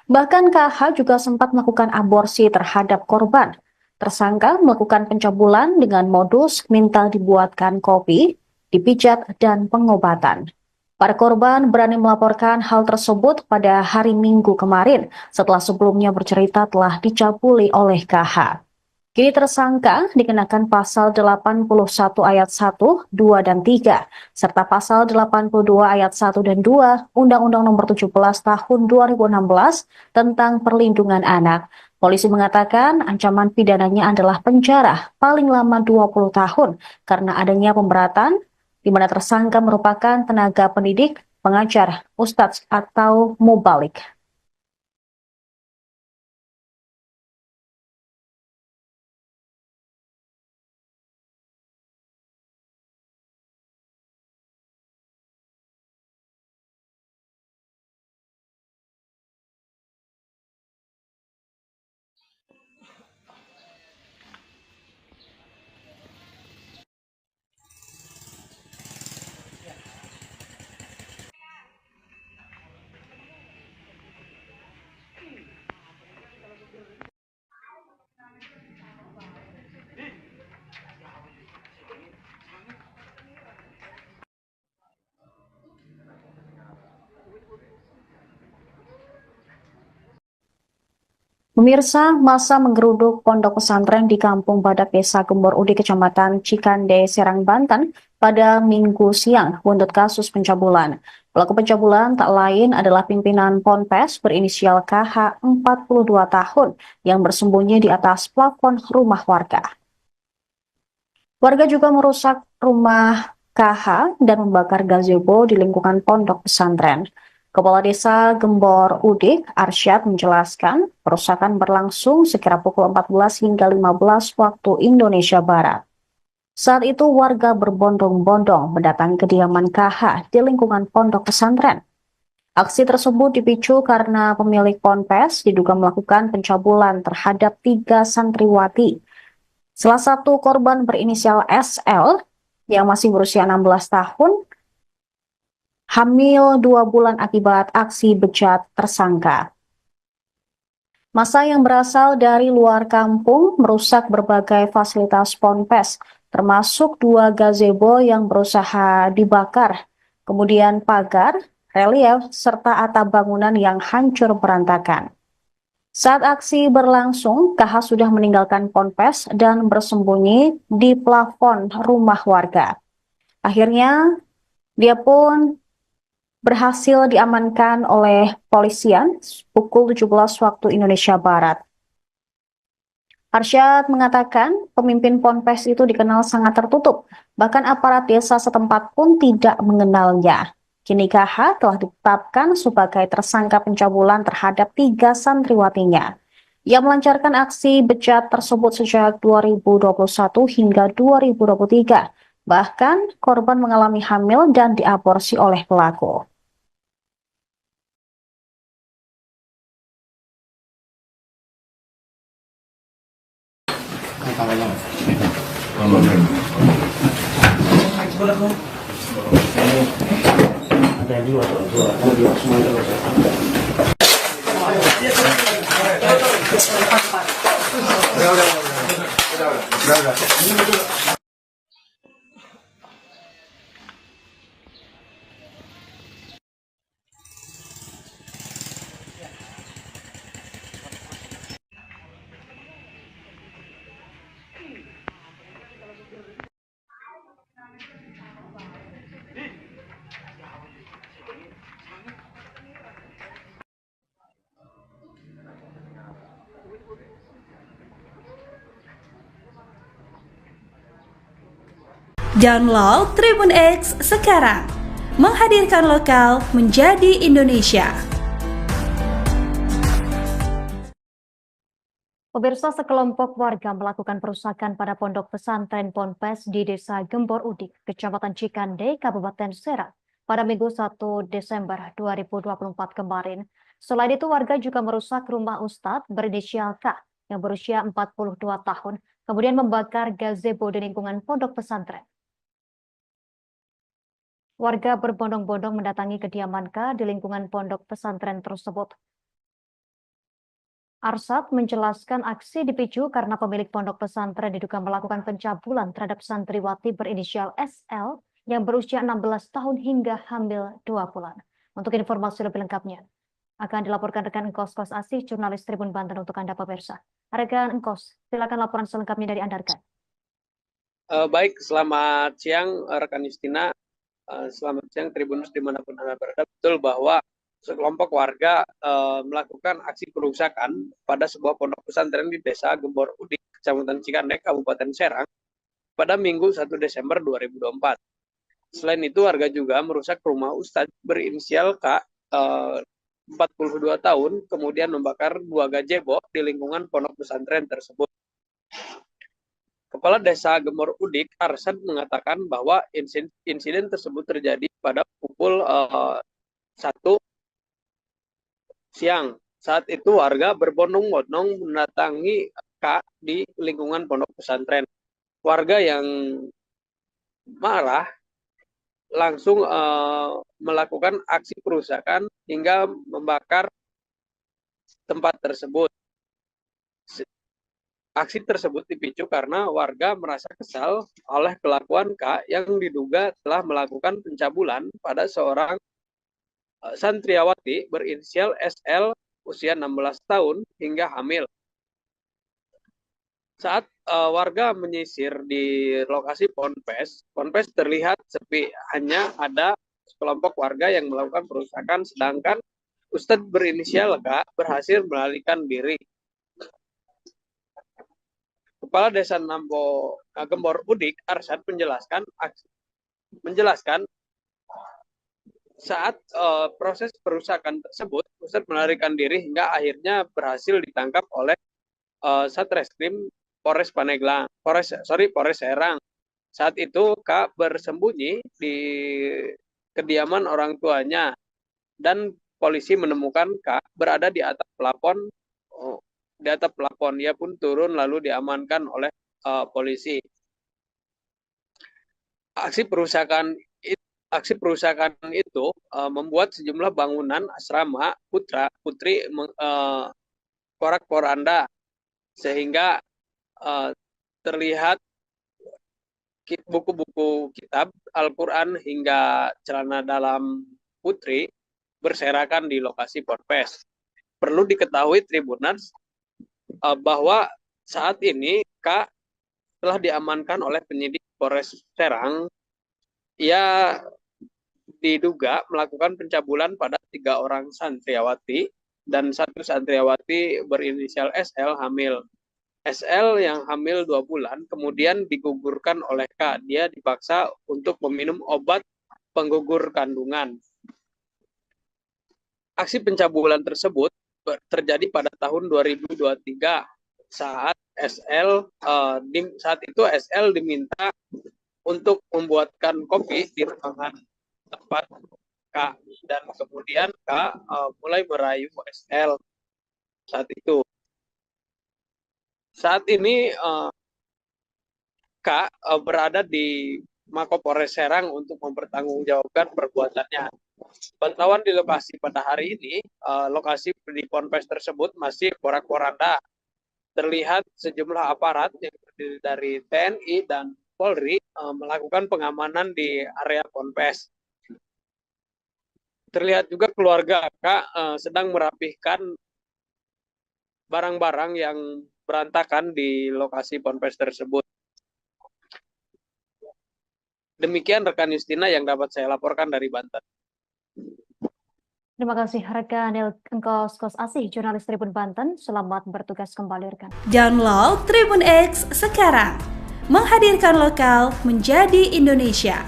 Bahkan KH juga sempat melakukan aborsi terhadap korban. Tersangka melakukan pencabulan dengan modus minta dibuatkan kopi, dipijat, dan pengobatan. Para korban berani melaporkan hal tersebut pada hari Minggu kemarin setelah sebelumnya bercerita telah dicabuli oleh KH. Kini tersangka dikenakan pasal 81 ayat 1, 2, dan 3, serta pasal 82 ayat 1 dan 2 Undang-Undang Nomor 17 Tahun 2016 tentang Perlindungan Anak. Polisi mengatakan ancaman pidananya adalah penjara paling lama 20 tahun karena adanya pemberatan di mana tersangka merupakan tenaga pendidik, pengajar, ustadz, atau mubalik. Pemirsa, masa menggeruduk pondok pesantren di Kampung Badak, Desa Gembor Udik, Kecamatan Cikande, Serang, Banten pada Minggu siang buntut kasus pencabulan. Pelaku pencabulan tak lain adalah pimpinan Ponpes berinisial KH, 42 tahun, yang bersembunyi di atas plafon rumah warga. Warga juga merusak rumah KH dan membakar gazebo di lingkungan pondok pesantren. Kepala Desa Gembor Udik, Arsyad, menjelaskan perusakan berlangsung sekira pukul 14 hingga 15 waktu Indonesia Barat. Saat itu warga berbondong-bondong mendatangi kediaman KH di lingkungan pondok pesantren. Aksi tersebut dipicu karena pemilik ponpes diduga melakukan pencabulan terhadap 3 santriwati. Salah satu korban berinisial SL yang masih berusia 16 tahun, hamil 2 bulan akibat aksi bejat tersangka. Massa yang berasal dari luar kampung merusak berbagai fasilitas ponpes, termasuk 2 gazebo yang berusaha dibakar, kemudian pagar, relief, serta atap bangunan yang hancur berantakan. Saat aksi berlangsung, KH sudah meninggalkan ponpes dan bersembunyi di plafon rumah warga. Akhirnya, dia pun berhasil diamankan oleh polisian pukul 17 waktu Indonesia Barat. Arsyad mengatakan pemimpin ponpes itu dikenal sangat tertutup, bahkan aparat desa setempat pun tidak mengenalnya. Kini KH telah ditetapkan sebagai tersangka pencabulan terhadap 3 santriwatinya. Ia melancarkan aksi bejat tersebut sejak 2021 hingga 2023. Bahkan korban mengalami hamil dan diaborsi oleh pelaku. Ada yang dua, dua semua itu. Udah. Download Tribun X sekarang, menghadirkan lokal menjadi Indonesia. Pemirsa, sekelompok warga melakukan perusakan pada pondok pesantren Ponpes di Desa Gembor Udik, Kecamatan Cikande, Kabupaten Serang pada Minggu 1 Desember 2024 kemarin. Selain itu, warga juga merusak rumah Ustadz berinisial K yang berusia 42 tahun, kemudian membakar gazebo di lingkungan pondok pesantren. Warga berbondong-bondong mendatangi kediaman K di lingkungan pondok pesantren tersebut. Arsyad menjelaskan aksi dipicu karena pemilik pondok pesantren diduga melakukan pencabulan terhadap santriwati berinisial SL yang berusia 16 tahun hingga hamil 2 bulan. Untuk informasi lebih lengkapnya, akan dilaporkan rekan Engkos Kos Asih, jurnalis Tribun Banten untuk Anda pemirsa. Rekan Engkos, silakan laporan selengkapnya dari Anda, rekan. Baik, selamat siang rekan Justina. Selamat siang Tribunus dimanapun Anda berada. Betul bahwa sekelompok warga melakukan aksi perusakan pada sebuah pondok pesantren di Desa Gembor Udik, Kecamatan Cikandek, Kabupaten Serang pada Minggu 1 Desember 2024. Selain itu, warga juga merusak rumah Ustadz berinisial K, 42 tahun, kemudian membakar 2 gazebo di lingkungan pondok pesantren tersebut. Kepala Desa Gembor Udik, Arsyad, mengatakan bahwa insiden tersebut terjadi pada pukul 1 siang. Saat itu warga berbondong-bondong mendatangi K di lingkungan pondok pesantren. Warga yang marah langsung melakukan aksi perusakan hingga membakar tempat tersebut. Aksi tersebut dipicu karena warga merasa kesal oleh kelakuan K yang diduga telah melakukan pencabulan pada seorang santriwati berinisial SL usia 16 tahun hingga hamil. Saat warga menyisir di lokasi ponpes terlihat sepi, hanya ada sekelompok warga yang melakukan perusakan, sedangkan Ustadz berinisial K berhasil melarikan diri. Kepala Desa Gembor Udik, Arsyad, menjelaskan saat proses perusakan tersebut, Ustadz melarikan diri hingga akhirnya berhasil ditangkap oleh Satreskrim Polres Serang. Saat itu K bersembunyi di kediaman orang tuanya dan polisi menemukan K berada di atap plafon. Dia pun turun lalu diamankan oleh polisi. Aksi perusakan itu membuat sejumlah bangunan asrama putri porak-poranda, sehingga terlihat buku-buku kitab Al-Quran hingga celana dalam putri berserakan di lokasi ponpes. perlu diketahui Tribuners bahwa saat ini K telah diamankan oleh penyidik Polres Serang. Ia diduga melakukan pencabulan pada 3 orang santriawati dan 1 santriawati berinisial SL hamil. SL yang hamil 2 bulan kemudian digugurkan oleh K. Dia dipaksa untuk meminum obat penggugur kandungan. Aksi pencabulan tersebut terjadi pada tahun 2023 saat saat itu SL diminta untuk membuatkan kopi di ruangan tempat K, dan kemudian K mulai merayu SL saat itu. Saat ini K berada di Mapolres Serang untuk mempertanggungjawabkan perbuatannya. Pantauan di lokasi pada hari ini, lokasi di Ponpes tersebut masih porak-poranda. Terlihat sejumlah aparat yang terdiri dari TNI dan Polri melakukan pengamanan di area Ponpes. Terlihat juga keluarga K sedang merapihkan barang-barang yang berantakan di lokasi Ponpes tersebut. Demikian rekan Justina yang dapat saya laporkan dari Banten. Terima kasih rekan Engkos Asih, jurnalis Tribun Banten. Selamat bertugas kembali rekan. Download Tribun X sekarang. Menghadirkan lokal menjadi Indonesia.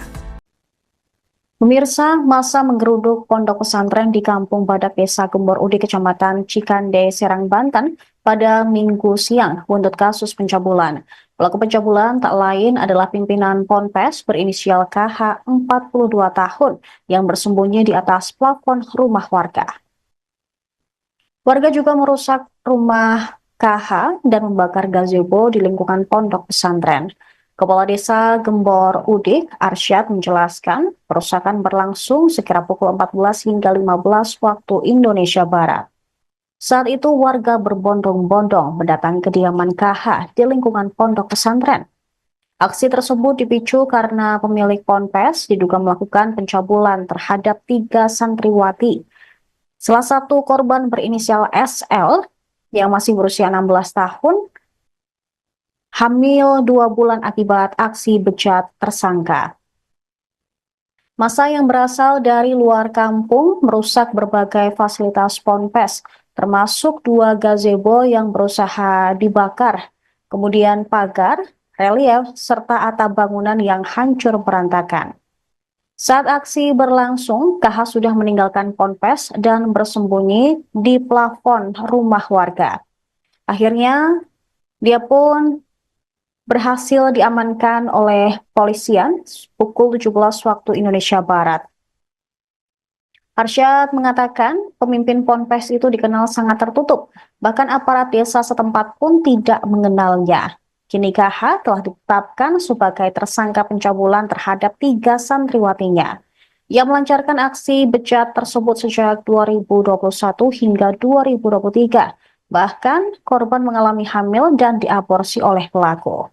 Pemirsa, masa menggeruduk pondok pesantren di Kampung Badak Desa Gembor Udik, Kecamatan Cikande, Serang, Banten pada Minggu siang buntut kasus pencabulan. Pelaku pencabulan tak lain adalah pimpinan Ponpes berinisial KH 42 tahun yang bersembunyi di atas plafon rumah warga. Warga juga merusak rumah KH dan membakar gazebo di lingkungan pondok pesantren. Kepala Desa Gembor Udik, Arsyad, menjelaskan perusakan berlangsung sekira pukul 14 hingga 15 waktu Indonesia Barat. Saat itu warga berbondong-bondong mendatangi kediaman KH di lingkungan pondok pesantren. Aksi tersebut dipicu karena pemilik Ponpes diduga melakukan pencabulan terhadap 3 santriwati. Salah satu korban berinisial SL yang masih berusia 16 tahun, hamil 2 bulan akibat aksi bejat tersangka. Massa yang berasal dari luar kampung merusak berbagai fasilitas Ponpes, termasuk 2 gazebo yang berusaha dibakar, kemudian pagar, relief, serta atap bangunan yang hancur berantakan. Saat aksi berlangsung, KH sudah meninggalkan Ponpes dan bersembunyi di plafon rumah warga. Akhirnya, dia pun berhasil diamankan oleh polisian pukul 17 waktu Indonesia Barat. Arsyad mengatakan pemimpin Ponpes itu dikenal sangat tertutup, bahkan aparat desa setempat pun tidak mengenalnya. Kini KH telah ditetapkan sebagai tersangka pencabulan terhadap 3 santriwatinya. Ia melancarkan aksi bejat tersebut sejak 2021 hingga 2023. Bahkan korban mengalami hamil dan diaborsi oleh pelaku.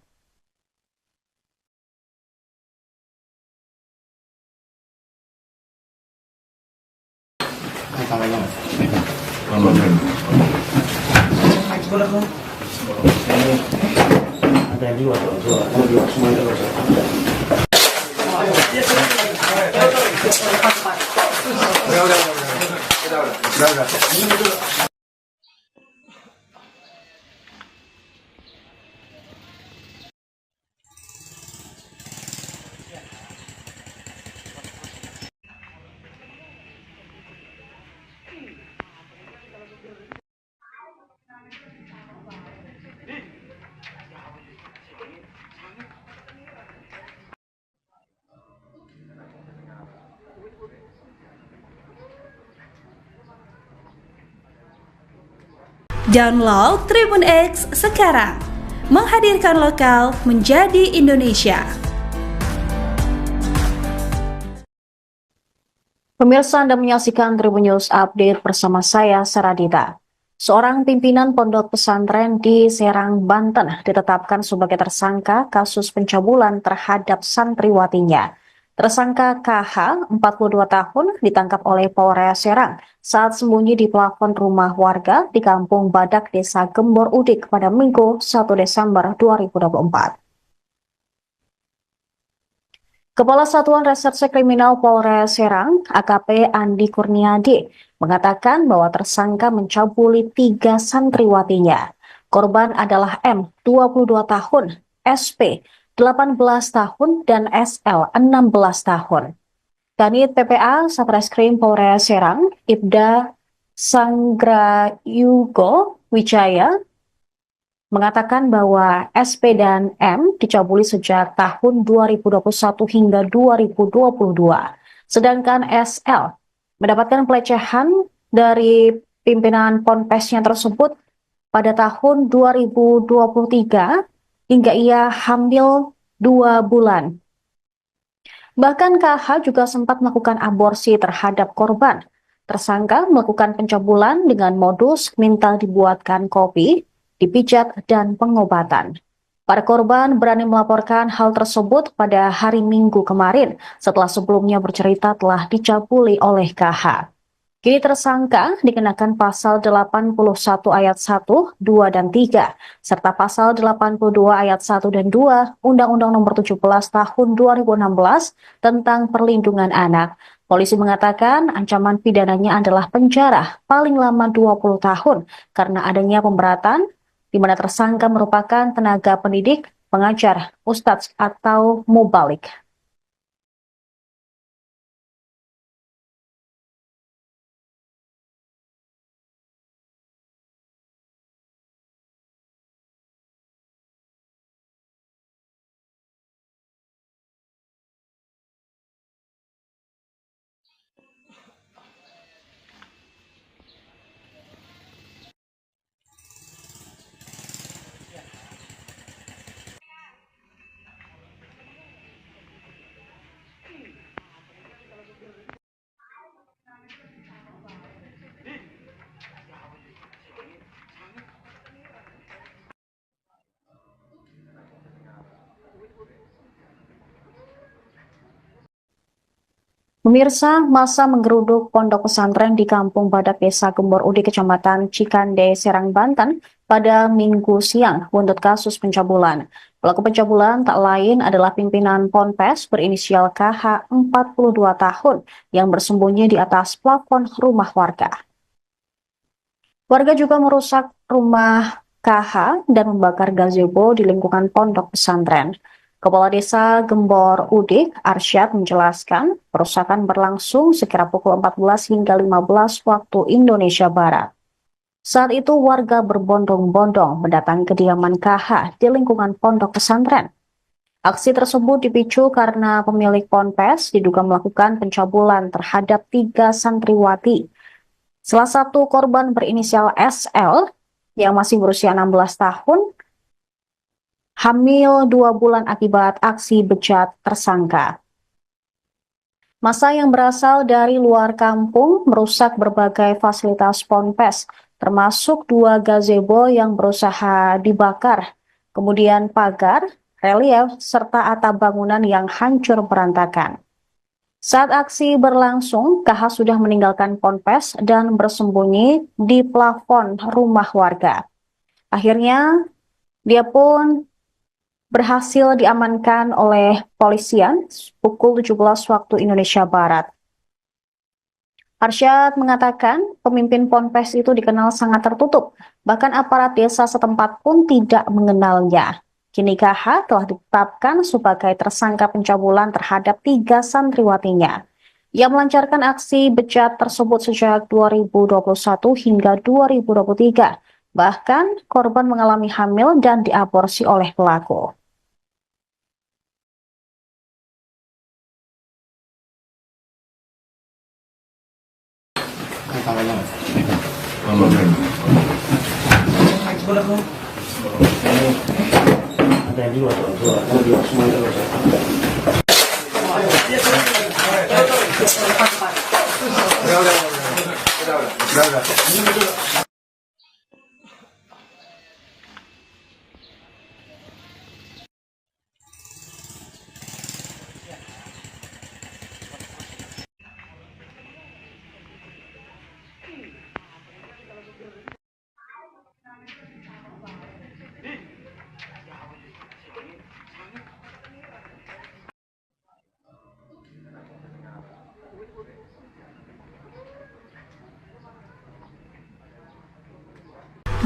Ada dua semua itu. Udah. Download Tribun X sekarang. Menghadirkan lokal menjadi Indonesia. Pemirsa, Anda menyaksikan Tribun News Update bersama saya, Saradita. Seorang pimpinan pondok pesantren di Serang, Banten ditetapkan sebagai tersangka kasus pencabulan terhadap santriwatinya. Tersangka KH, 42 tahun, ditangkap oleh Polres Serang saat sembunyi di plafon rumah warga di Kampung Badak, Desa Gembor Udik pada Minggu 1 Desember 2024. Kepala Satuan Reserse Kriminal Polres Serang, AKP Andi Kurniadi, mengatakan bahwa tersangka mencabuli 3 santriwatinya. Korban adalah M, 22 tahun, SP, 18 tahun, dan SL, 16 tahun. Kanit PPA Satreskrim Polres Serang, Ibda Sanggrayugo Wijaya, mengatakan bahwa SP dan M dicabuli sejak tahun 2021 hingga 2022. Sedangkan SL mendapatkan pelecehan dari pimpinan ponpesnya tersebut pada tahun 2023 hingga ia hamil 2 bulan. Bahkan KH juga sempat melakukan aborsi terhadap korban. Tersangka melakukan pencabulan dengan modus minta dibuatkan kopi, dipijat, dan pengobatan. Para korban berani melaporkan hal tersebut pada hari Minggu kemarin setelah sebelumnya bercerita telah dicabuli oleh KH. Kini tersangka dikenakan pasal 81 ayat 1, 2, dan 3, serta pasal 82 ayat 1 dan 2 Undang-Undang Nomor 17 Tahun 2016 tentang Perlindungan Anak. Polisi mengatakan ancaman pidananya adalah penjara paling lama 20 tahun karena adanya pemberatan di mana tersangka merupakan tenaga pendidik, pengajar, ustadz, atau mubalik. Pemirsa, masa menggeruduk pondok pesantren di Kampung Badak, Desa Gembor Udik, Kecamatan Cikande, Serang, Banten pada Minggu siang buntut kasus pencabulan. Pelaku pencabulan tak lain adalah pimpinan Ponpes berinisial KH 42 tahun yang bersembunyi di atas plafon rumah warga. Warga juga merusak rumah KH dan membakar gazebo di lingkungan pondok pesantren. Kepala Desa Gembor Udik, Arsyad, menjelaskan perusakan berlangsung sekira pukul 14 hingga 15 waktu Indonesia Barat. Saat itu warga berbondong-bondong mendatangi kediaman KH di lingkungan pondok pesantren. Aksi tersebut dipicu karena pemilik ponpes diduga melakukan pencabulan terhadap 3 santriwati. Salah satu korban berinisial SL yang masih berusia 16 tahun hamil 2 bulan akibat aksi bejat tersangka. Massa yang berasal dari luar kampung merusak berbagai fasilitas ponpes, termasuk 2 gazebo yang berusaha dibakar, kemudian pagar, relief, serta atap bangunan yang hancur berantakan. Saat aksi berlangsung, KH sudah meninggalkan ponpes dan bersembunyi di plafon rumah warga. Akhirnya, dia pun berhasil diamankan oleh polisian pukul 17 waktu Indonesia Barat. Arsyad mengatakan pemimpin ponpes itu dikenal sangat tertutup, bahkan aparat desa setempat pun tidak mengenalnya. Kini KH telah ditetapkan sebagai tersangka pencabulan terhadap 3 santriwatinya. Ia melancarkan aksi bejat tersebut sejak 2021 hingga 2023. Bahkan korban mengalami hamil dan diaborsi oleh pelaku. Ada yang dua, semua itu. Udah.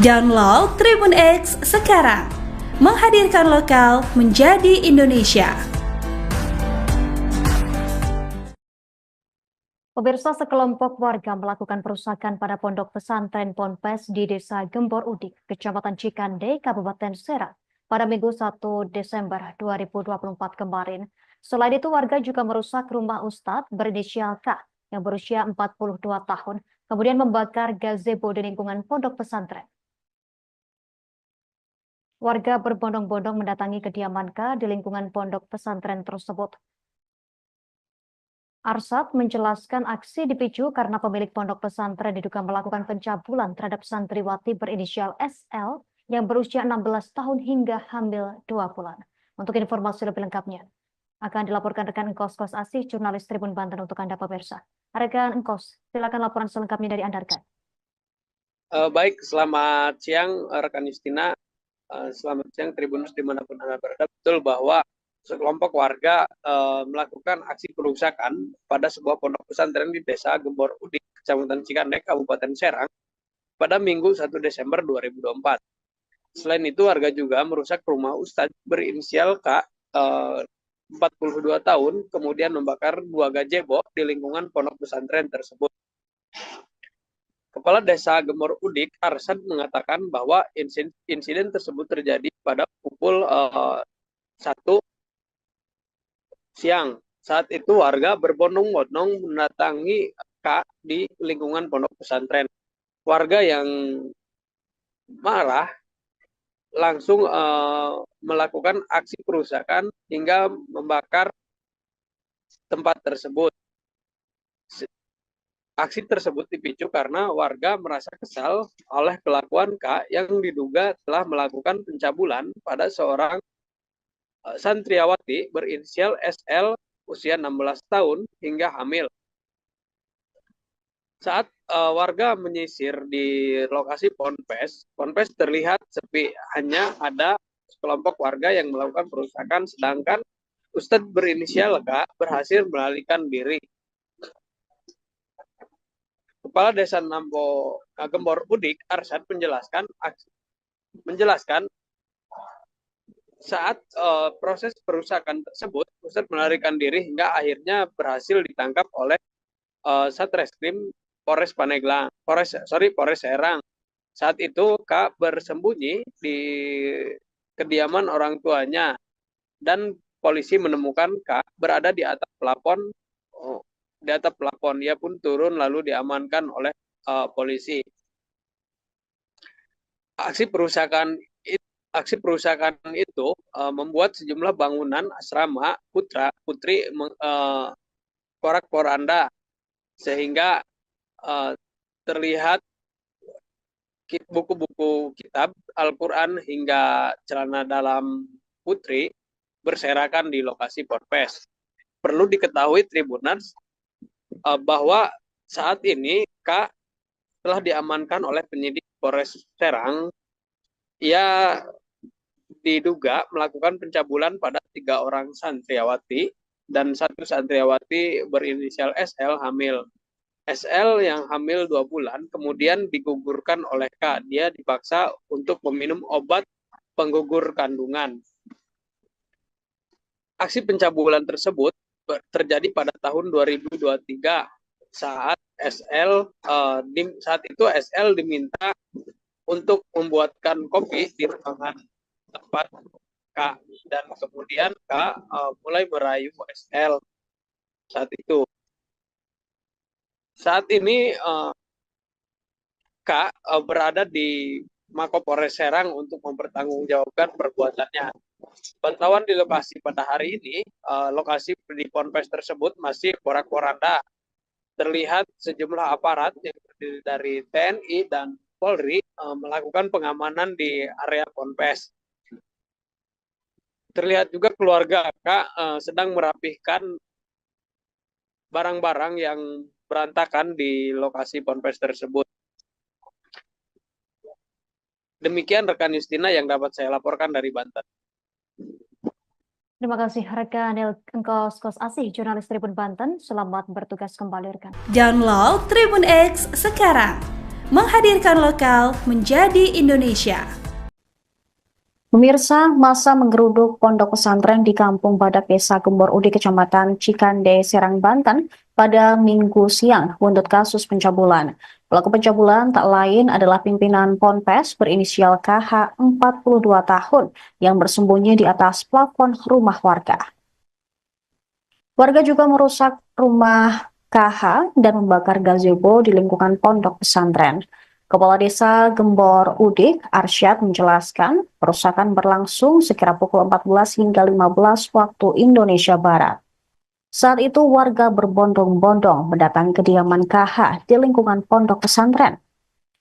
Download Tribun X sekarang, menghadirkan lokal menjadi Indonesia. Pemirsa, sekelompok warga melakukan perusakan pada pondok pesantren Ponpes di Desa Gembor Udik, Kecamatan Cikande, Kabupaten Serang, pada Minggu 1 Desember 2024 kemarin. Selain itu, warga juga merusak rumah Ustadz berinisial K yang berusia 42 tahun, kemudian membakar gazebo di lingkungan pondok pesantren. Warga berbondong-bondong mendatangi kediaman K di lingkungan pondok pesantren tersebut. Arsad menjelaskan aksi dipicu karena pemilik pondok pesantren diduga melakukan pencabulan terhadap santriwati berinisial SL yang berusia 16 tahun hingga hamil 2 bulan. Untuk informasi lebih lengkapnya, akan dilaporkan rekan Engkos Kos Asih, jurnalis Tribun Banten untuk Anda pemirsa. Rekan Engkos, silakan laporan selengkapnya dari Anda, rekan. Baik, selamat siang rekan Justina. Selamat siang Tribunus dimanapun Anda berada. Betul bahwa sekelompok warga melakukan aksi perusakan pada sebuah pondok pesantren di Desa Gembor Udik, Kecamatan Cikande, Kabupaten Serang, pada Minggu 1 Desember 2024. Selain itu, warga juga merusak rumah Ustadz berinisial K, 42 tahun, kemudian membakar 2 gazebo di lingkungan pondok pesantren tersebut. Kepala Desa Gembor Udik, Arsad, mengatakan bahwa insiden tersebut terjadi pada pukul 1 siang. Saat itu warga berbondong-bondong mendatangi K di lingkungan pondok pesantren. Warga yang marah langsung melakukan aksi perusakan hingga membakar tempat tersebut. Aksi tersebut dipicu karena warga merasa kesal oleh kelakuan K yang diduga telah melakukan pencabulan pada seorang santriwati berinisial SL usia 16 tahun hingga hamil. Saat warga menyisir di lokasi Ponpes terlihat sepi, hanya ada sekelompok warga yang melakukan perusakan, sedangkan Ustadz berinisial K berhasil melarikan diri. Kepala Desa Gembor Udik, Arsad, menjelaskan saat proses perusakan tersebut, Ustadz melarikan diri hingga akhirnya berhasil ditangkap oleh Satreskrim Polres Serang. Saat itu K bersembunyi di kediaman orang tuanya dan polisi menemukan K berada di atap plafon. Ia pun turun lalu diamankan oleh polisi. Aksi perusakan itu membuat sejumlah bangunan asrama putri porak-poranda, sehingga terlihat buku-buku kitab Al-Quran hingga celana dalam putri berserakan di lokasi Ponpes. Perlu diketahui Tribuners bahwa saat ini K telah diamankan oleh penyidik Polres Serang. Ia diduga melakukan pencabulan pada 3 orang santriwati dan 1 santriwati berinisial SL hamil. SL yang hamil 2 bulan kemudian digugurkan oleh K. Dia dipaksa untuk meminum obat penggugur kandungan. Aksi pencabulan tersebut terjadi pada tahun 2023 saat itu SL diminta untuk membuatkan kopi di ruangan tempat K, dan kemudian K mulai merayu SL saat itu. Saat ini K berada di Mapolres Serang untuk mempertanggungjawabkan perbuatannya. Pantauan di lokasi pada hari ini, lokasi di Ponpes tersebut masih porak-poranda. Terlihat sejumlah aparat yang terdiri dari TNI dan Polri melakukan pengamanan di area Ponpes. Terlihat juga keluarga K sedang merapihkan barang-barang yang berantakan di lokasi Ponpes tersebut. Demikian rekan Justina yang dapat saya laporkan dari Banten. Terima kasih rekan Engkos Kos Asih, jurnalis Tribun Banten. Selamat bertugas kembali rekan. Download Tribun X sekarang, menghadirkan lokal menjadi Indonesia. Pemirsa, masa menggeruduk pondok pesantren di Kampung Badak Desa Gembor Udik, Kecamatan Cikande, Serang, Banten pada Minggu siang buntut kasus pencabulan. Pelaku pencabulan tak lain adalah pimpinan Ponpes berinisial KH 42 tahun yang bersembunyi di atas plafon rumah warga. Warga juga merusak rumah KH dan membakar gazebo di lingkungan pondok pesantren. Kepala Desa Gembor Udik, Arsyad, menjelaskan perusakan berlangsung sekira pukul 14 hingga 15 waktu Indonesia Barat. Saat itu warga berbondong-bondong mendatangi kediaman KH di lingkungan pondok pesantren.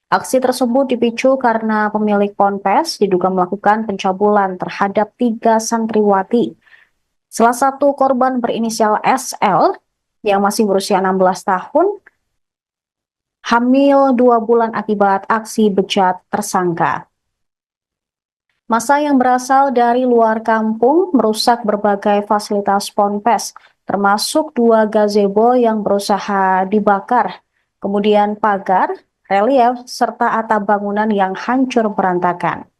Aksi tersebut dipicu karena pemilik Ponpes diduga melakukan pencabulan terhadap 3 santriwati. Salah satu korban berinisial SL yang masih berusia 16 tahun hamil 2 bulan akibat aksi bejat tersangka. Massa yang berasal dari luar kampung merusak berbagai fasilitas Ponpes, termasuk 2 gazebo yang berusaha dibakar, kemudian pagar, relief, serta atap bangunan yang hancur berantakan.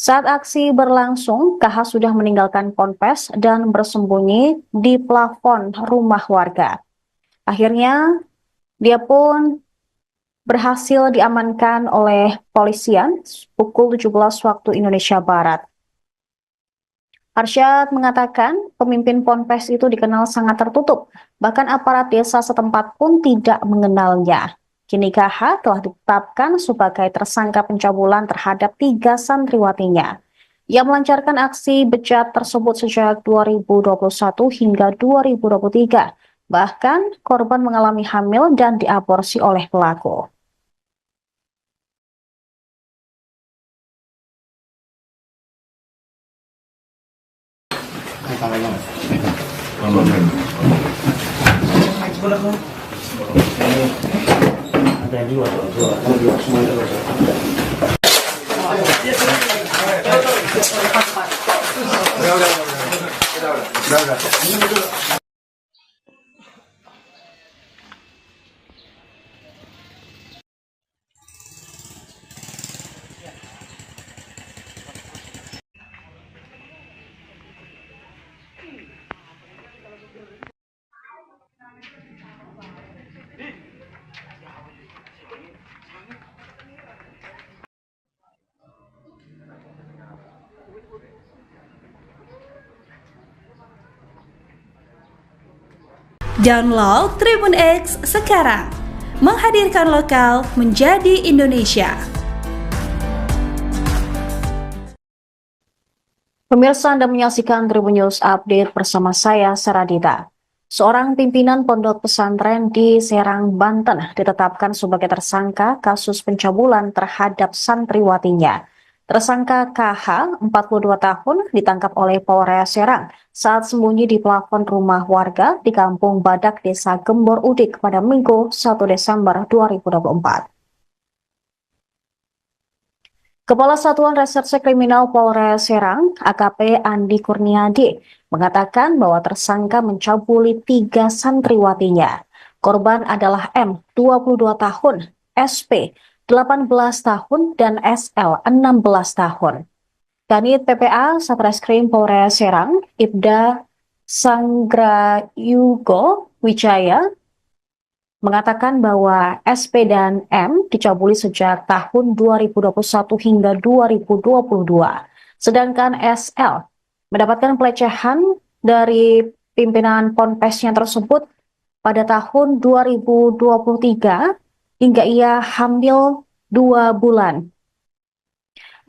Saat aksi berlangsung, KH sudah meninggalkan Ponpes dan bersembunyi di plafon rumah warga. Akhirnya, dia pun berhasil diamankan oleh polisian pukul 17 waktu Indonesia Barat. Arsyad mengatakan pemimpin Ponpes itu dikenal sangat tertutup, bahkan aparat desa setempat pun tidak mengenalnya. Kini KH telah ditetapkan sebagai tersangka pencabulan terhadap 3 santriwatinya. Ia melancarkan aksi bejat tersebut sejak 2021 hingga 2023. Bahkan korban mengalami hamil dan diaborsi oleh pelaku. Ada dua semua itu. Udah. Download Tribun X sekarang, menghadirkan lokal menjadi Indonesia. Pemirsa, Anda menyaksikan Tribun News Update bersama saya, Saradita. Seorang pimpinan pondok pesantren di Serang, Banten ditetapkan sebagai tersangka kasus pencabulan terhadap santriwatinya. Tersangka KH, 42 tahun, ditangkap oleh Polres Serang saat sembunyi di plafon rumah warga di Kampung Badak Desa Gembor Udik pada Minggu 1 Desember 2024. Kepala Satuan Reserse Kriminal Polres Serang, AKP Andi Kurniadi, mengatakan bahwa tersangka mencabuli 3 santriwatinya. Korban adalah M, 22 tahun, SP, 18 tahun, dan SL, 16 tahun. Kanit PPA Satreskrim Polres Serang, Ibda Sanggrayugo Wijaya, mengatakan bahwa SP dan M dicabuli sejak tahun 2021 hingga 2022. Sedangkan SL mendapatkan pelecehan dari pimpinan Ponpesnya tersebut pada tahun 2023 hingga ia hamil 2 bulan.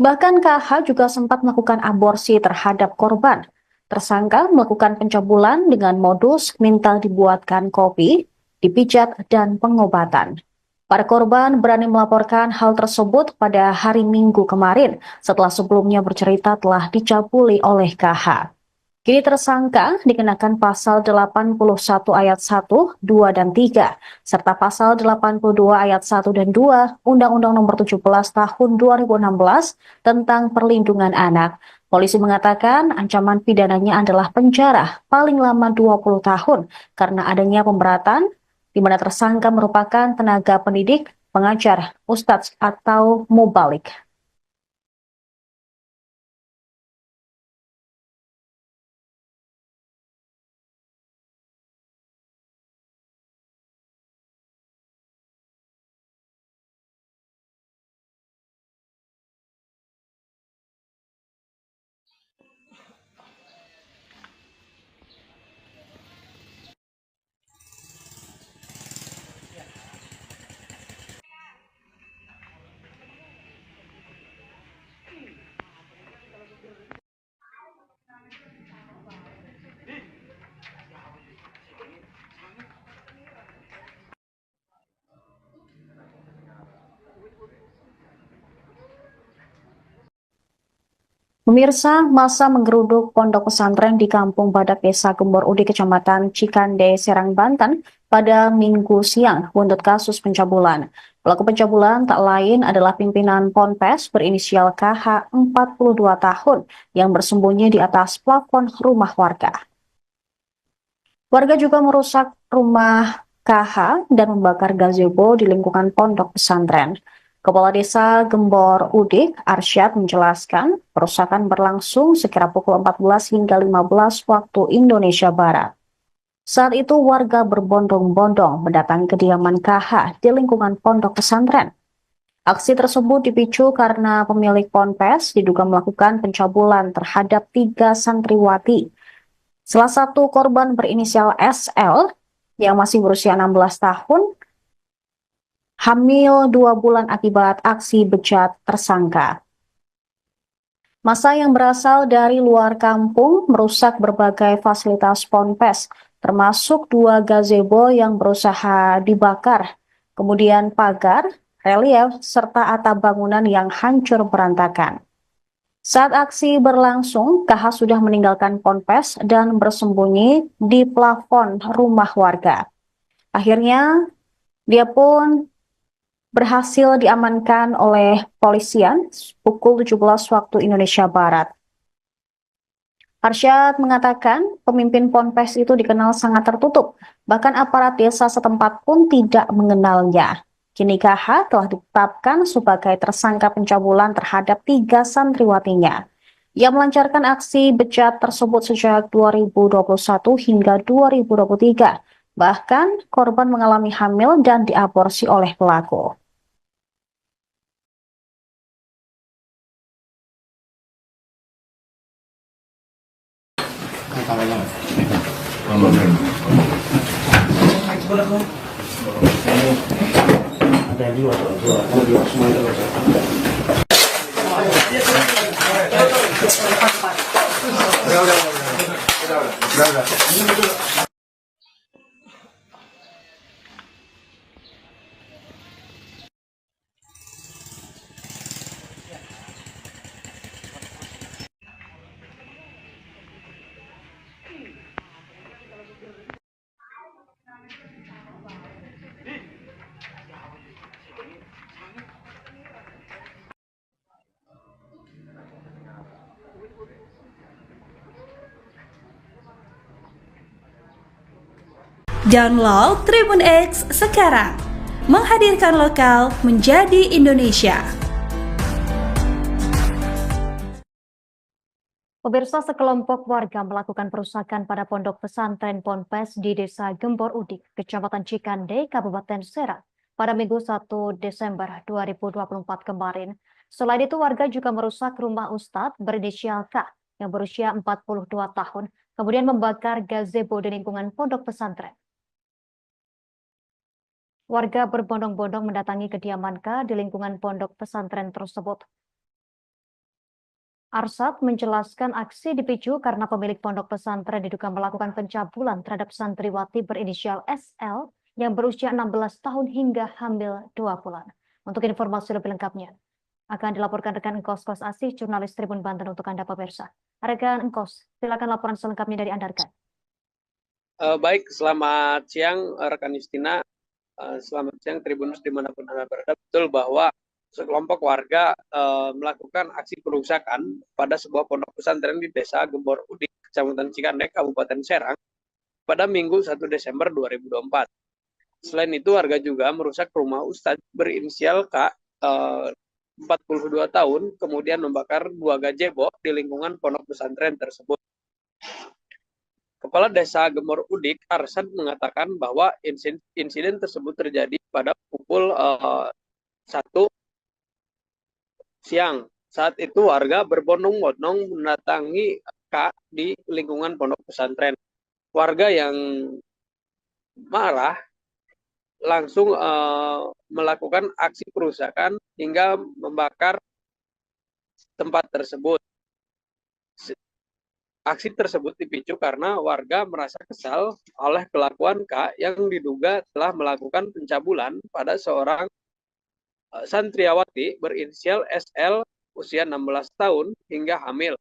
Bahkan KH juga sempat melakukan aborsi terhadap korban. Tersangka melakukan pencabulan dengan modus minta dibuatkan kopi, dipijat, dan pengobatan. Para korban berani melaporkan hal tersebut pada hari Minggu kemarin setelah sebelumnya bercerita telah dicabuli oleh KH. Kini tersangka dikenakan pasal 81 ayat 1, 2, dan 3, serta pasal 82 ayat 1 dan 2 Undang-Undang Nomor 17 Tahun 2016 tentang Perlindungan Anak. Polisi mengatakan ancaman pidananya adalah penjara paling lama 20 tahun karena adanya pemberatan di mana tersangka merupakan tenaga pendidik pengajar, ustadz atau mubalik. Pemirsa, masa menggeruduk pondok pesantren di Kampung Badak Desa Gembor Udi, Kecamatan Cikande, Serang, Banten pada Minggu siang buntut kasus pencabulan. Pelaku pencabulan tak lain adalah pimpinan Ponpes berinisial KH 42 tahun yang bersembunyi di atas plafon rumah warga. Warga juga merusak rumah KH dan membakar gazebo di lingkungan pondok pesantren. Kepala Desa Gembor Udik, Arsyad, menjelaskan perusakan berlangsung sekira pukul 14 hingga 15 waktu Indonesia Barat. Saat itu warga berbondong-bondong mendatangi kediaman KH di lingkungan pondok pesantren. Aksi tersebut dipicu karena pemilik ponpes diduga melakukan pencabulan terhadap 3 santriwati. Salah satu korban berinisial SL yang masih berusia 16 tahun hamil 2 bulan akibat aksi bejat tersangka. Massa yang berasal dari luar kampung merusak berbagai fasilitas ponpes, termasuk 2 gazebo yang berusaha dibakar, kemudian pagar, relief, serta atap bangunan yang hancur berantakan. Saat aksi berlangsung, KH sudah meninggalkan ponpes dan bersembunyi di plafon rumah warga. Akhirnya, dia pun berhasil diamankan oleh polisian pukul 17 waktu Indonesia Barat. Arsyad mengatakan pemimpin ponpes itu dikenal sangat tertutup, bahkan aparat desa setempat pun tidak mengenalnya. Kini KH telah ditetapkan sebagai tersangka pencabulan terhadap 3 santriwatinya. Ia melancarkan aksi bejat tersebut sejak 2021 hingga 2023. Bahkan korban mengalami hamil dan diaborsi oleh pelaku. Ada yang dua, semua itu. Download Tribun X sekarang, menghadirkan lokal menjadi Indonesia. Pemirsa, sekelompok warga melakukan perusakan pada pondok pesantren Ponpes di Desa Gembor Udik, Kecamatan Cikande, Kabupaten Serang pada Minggu 1 Desember 2024 kemarin. Selain itu, warga juga merusak rumah Ustadz berinisial K yang berusia 42 tahun, kemudian membakar gazebo di lingkungan pondok pesantren. Warga berbondong-bondong mendatangi kediaman K di lingkungan pondok pesantren tersebut. Arsyad menjelaskan aksi dipicu karena pemilik pondok pesantren diduga melakukan pencabulan terhadap santriwati berinisial SL yang berusia 16 tahun hingga hamil 2 bulan. Untuk informasi lebih lengkapnya, akan dilaporkan rekan Engkos Kos Asih, jurnalis Tribun Banten untuk Anda pemirsa. Rekan Engkos, silakan laporan selengkapnya dari Anda, rekan. Baik, selamat siang rekan Justina. Selamat siang Tribunus dimanapun Anda berada. Betul bahwa sekelompok warga melakukan aksi perusakan pada sebuah pondok pesantren di Desa Gembor Udik, Kecamatan Cikande, Kabupaten Serang pada Minggu 1 Desember 2024. Selain itu, warga juga merusak rumah Ustadz berinisial K, 42 tahun, kemudian membakar 2 gazebo di lingkungan pondok pesantren tersebut. Kepala Desa Gembor Udik, Arsyad, mengatakan bahwa insiden tersebut terjadi pada pukul 1 siang. Saat itu warga berbondong-bondong mendatangi K di lingkungan pondok pesantren. Warga yang marah langsung melakukan aksi perusakan hingga membakar tempat tersebut. Aksi tersebut dipicu karena warga merasa kesal oleh kelakuan K yang diduga telah melakukan pencabulan pada seorang santriawati berinisial SL usia 16 tahun hingga hamil.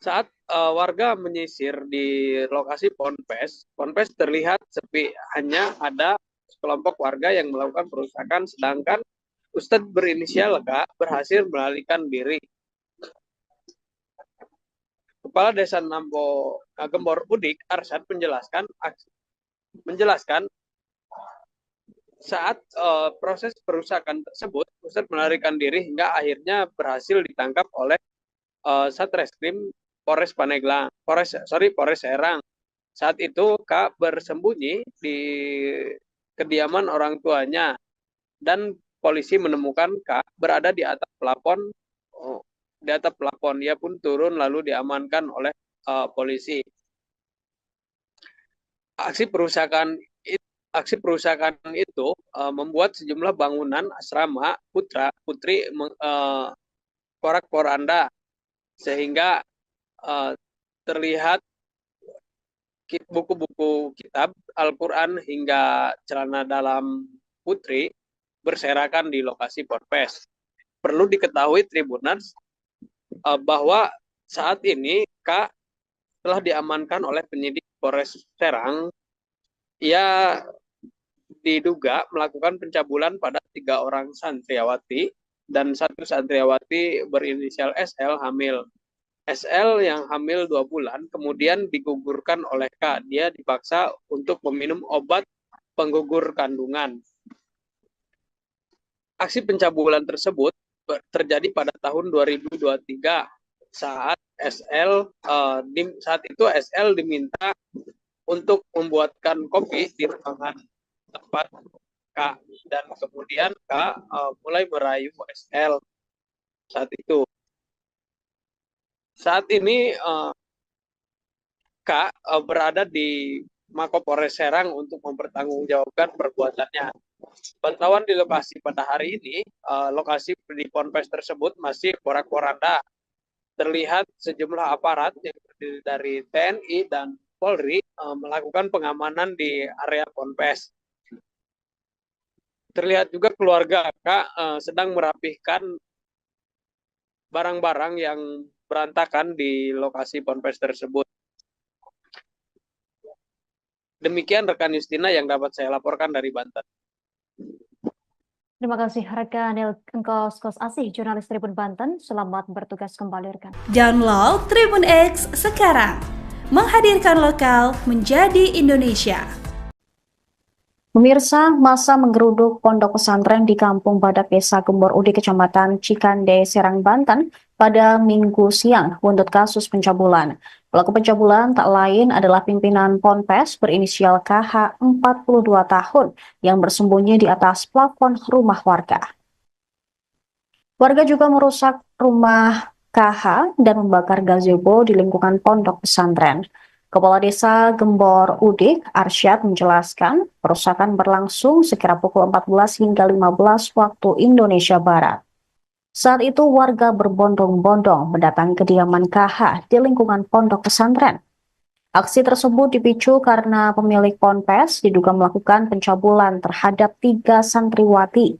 Saat warga menyisir di lokasi ponpes terlihat sepi, hanya ada sekelompok warga yang melakukan perusakan, sedangkan Ustadz berinisial K berhasil melarikan diri. Kepala Desa Gembor Udik, Arsyad, menjelaskan saat proses perusakan tersebut, Ustadz melarikan diri hingga akhirnya berhasil ditangkap oleh Satreskrim Polres Serang. Saat itu K bersembunyi di kediaman orang tuanya dan polisi menemukan K berada di atap plafon. Dia pun turun lalu diamankan oleh polisi. Aksi perusakan itu membuat sejumlah bangunan asrama putri porak-poranda, sehingga terlihat buku-buku kitab Al-Quran hingga celana dalam putri berserakan di lokasi ponpes. Perlu diketahui Tribuners bahwa saat ini K telah diamankan oleh penyidik Polres Serang. Ia diduga melakukan pencabulan pada 3 orang santriawati dan 1 santriawati berinisial SL hamil. SL yang hamil 2 bulan kemudian digugurkan oleh K. Dia dipaksa untuk meminum obat penggugur kandungan. Aksi pencabulan tersebut terjadi pada tahun 2023 saat itu SL diminta untuk membuatkan kopi di ruangan tempat K, dan kemudian K mulai merayu SL saat itu. Saat ini K berada di Mapolres Serang untuk mempertanggungjawabkan perbuatannya. Pantauan di lokasi pada hari ini, lokasi di ponpes tersebut masih porak-poranda. Terlihat sejumlah aparat yang terdiri dari TNI dan Polri melakukan pengamanan di area ponpes. Terlihat juga keluarga K sedang merapihkan barang-barang yang berantakan di lokasi ponpes tersebut. Demikian rekan Justina yang dapat saya laporkan dari Banten. Terima kasih rekan Engkos Asih, jurnalis Tribun Banten. Selamat bertugas kembali rekan. Download Tribun X sekarang. Menghadirkan lokal menjadi Indonesia. Pemirsa, masa menggeruduk pondok pesantren di Kampung Badak Desa Gembor Udik, Kecamatan Cikande, Serang, Banten pada Minggu siang buntut kasus pencabulan. Pelaku pencabulan tak lain adalah pimpinan ponpes berinisial KH 42 tahun yang bersembunyi di atas plafon rumah warga. Warga juga merusak rumah KH dan membakar gazebo di lingkungan pondok pesantren. Kepala Desa Gembor Udik, Arsyad, menjelaskan perusakan berlangsung sekira pukul 14 hingga 15 waktu Indonesia Barat. Saat itu warga berbondong-bondong mendatangi kediaman KH di lingkungan pondok pesantren. Aksi tersebut dipicu karena pemilik ponpes diduga melakukan pencabulan terhadap 3 santriwati.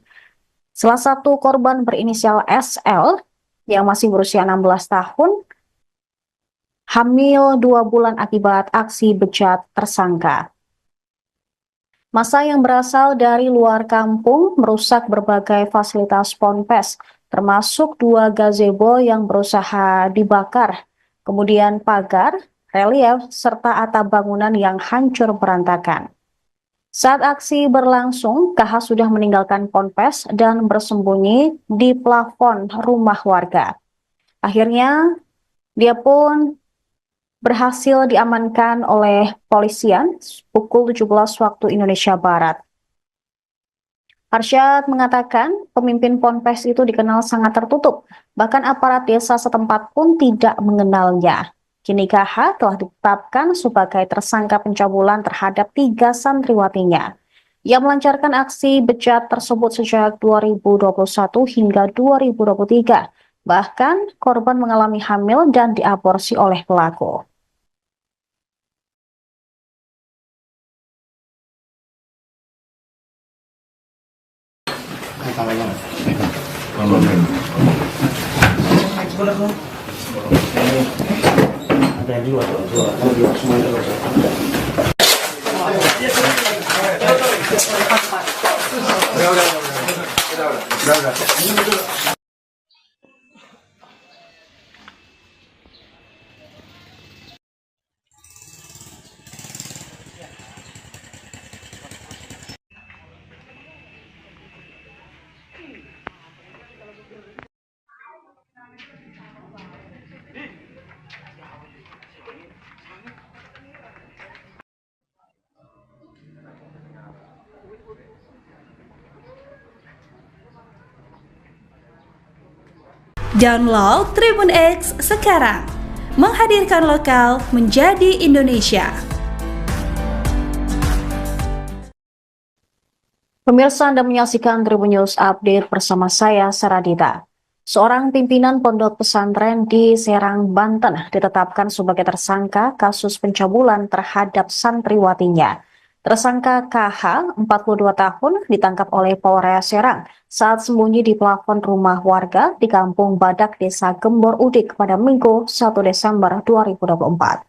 Salah satu korban berinisial SL yang masih berusia 16 tahun, hamil 2 bulan akibat aksi bejat tersangka. Massa yang berasal dari luar kampung merusak berbagai fasilitas ponpes, termasuk 2 gazebo yang berusaha dibakar, kemudian pagar, relief, serta atap bangunan yang hancur berantakan. Saat aksi berlangsung, KH sudah meninggalkan ponpes dan bersembunyi di plafon rumah warga. Akhirnya, dia pun berhasil diamankan oleh polisian pukul 17 waktu Indonesia Barat. Arsyad mengatakan pemimpin ponpes itu dikenal sangat tertutup, bahkan aparat desa setempat pun tidak mengenalnya. Kini KH telah ditetapkan sebagai tersangka pencabulan terhadap 3 santriwatinya. Ia melancarkan aksi bejat tersebut sejak 2021 hingga 2023. Bahkan korban mengalami hamil dan diaborsi oleh pelaku. Tangannya mas. Ada dua tuh, dua semua itu. Udah. Download Tribun X sekarang, menghadirkan lokal menjadi Indonesia. Pemirsa, Anda menyaksikan Tribun News Update bersama saya, Saradita. Seorang pimpinan pondok pesantren di Serang, Banten ditetapkan sebagai tersangka kasus pencabulan terhadap santriwatinya. Tersangka KH, 42 tahun, ditangkap oleh Polres Serang saat sembunyi di plafon rumah warga di Kampung Badak, Desa Gembor Udik pada Minggu 1 Desember 2024.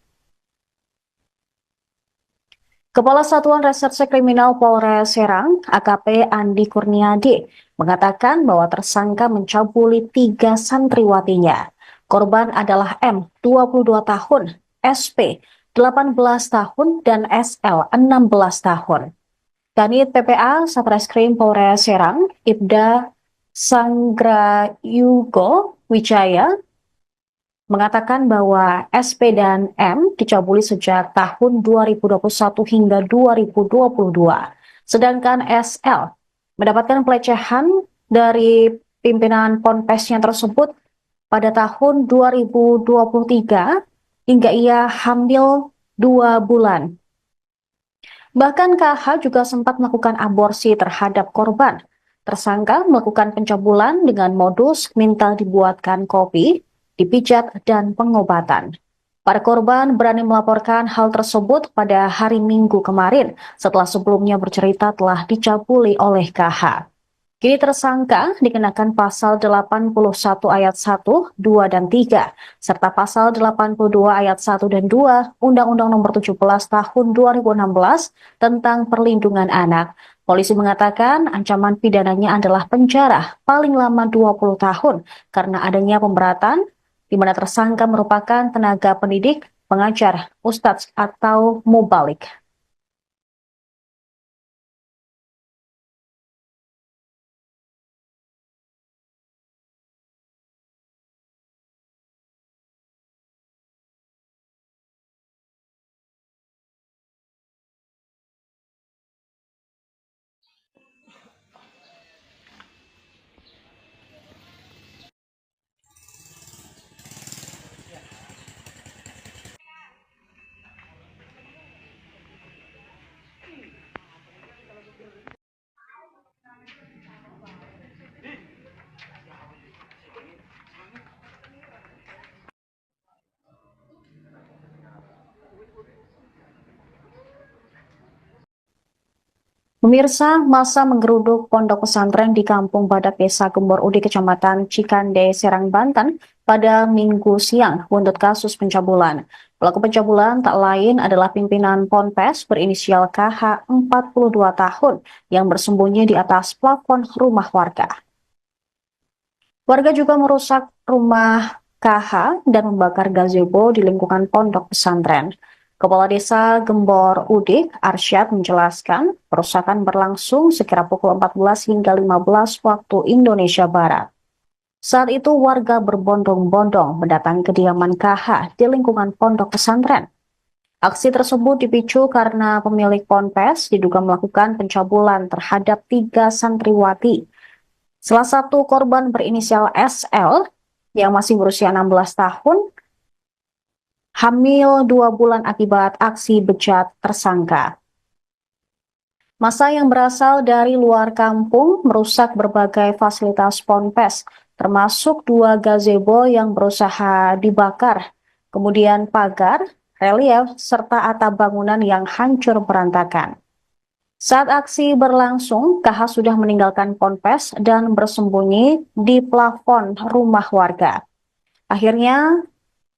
Kepala Satuan Reserse Kriminal Polres Serang, AKP Andi Kurniadi, mengatakan bahwa tersangka mencabuli 3 santriwatinya. Korban adalah M, 22 tahun, SP, 18 tahun, dan SL, 16 tahun. Kanit PPA Satreskrim Polres Serang, Ibda Sanggrayugo Wijaya, mengatakan bahwa SP dan M dicabuli sejak tahun 2021 hingga 2022. Sedangkan SL mendapatkan pelecehan dari pimpinan ponpesnya tersebut pada tahun 2023 hingga ia hamil 2 bulan. Bahkan KH juga sempat melakukan aborsi terhadap korban. Tersangka melakukan pencabulan dengan modus minta dibuatkan kopi, dipijat, dan pengobatan. Para korban berani melaporkan hal tersebut pada hari Minggu kemarin setelah sebelumnya bercerita telah dicabuli oleh KH. Kini tersangka dikenakan pasal 81 ayat 1, 2, dan 3, serta pasal 82 ayat 1 dan 2 Undang-Undang Nomor 17 Tahun 2016 tentang Perlindungan Anak. Polisi mengatakan ancaman pidananya adalah penjara paling lama 20 tahun karena adanya pemberatan di mana tersangka merupakan tenaga pendidik, pengajar, ustadz, atau mubalik. Pemirsa, masa menggeruduk pondok pesantren di Kampung Badak, Desa Gembor Udik, Kecamatan Cikande, Serang, Banten pada Minggu siang buntut kasus pencabulan. Pelaku pencabulan tak lain adalah pimpinan ponpes berinisial KH, 42 tahun, yang bersembunyi di atas plafon rumah warga. Warga juga merusak rumah KH dan membakar gazebo di lingkungan pondok pesantren. Kepala Desa Gembor Udik, Arsyad menjelaskan, perusakan berlangsung sekira pukul 14 hingga 15 waktu Indonesia Barat. Saat itu warga berbondong-bondong mendatangi kediaman KH di lingkungan pondok pesantren. Aksi tersebut dipicu karena pemilik ponpes diduga melakukan pencabulan terhadap 3 santriwati. Salah satu korban berinisial SL yang masih berusia 16 tahun hamil 2 bulan akibat aksi bejat tersangka. Massa yang berasal dari luar kampung merusak berbagai fasilitas ponpes, termasuk 2 gazebo yang berusaha dibakar, kemudian pagar, relief, serta atap bangunan yang hancur berantakan. Saat aksi berlangsung, KH sudah meninggalkan ponpes dan bersembunyi di plafon rumah warga. Akhirnya,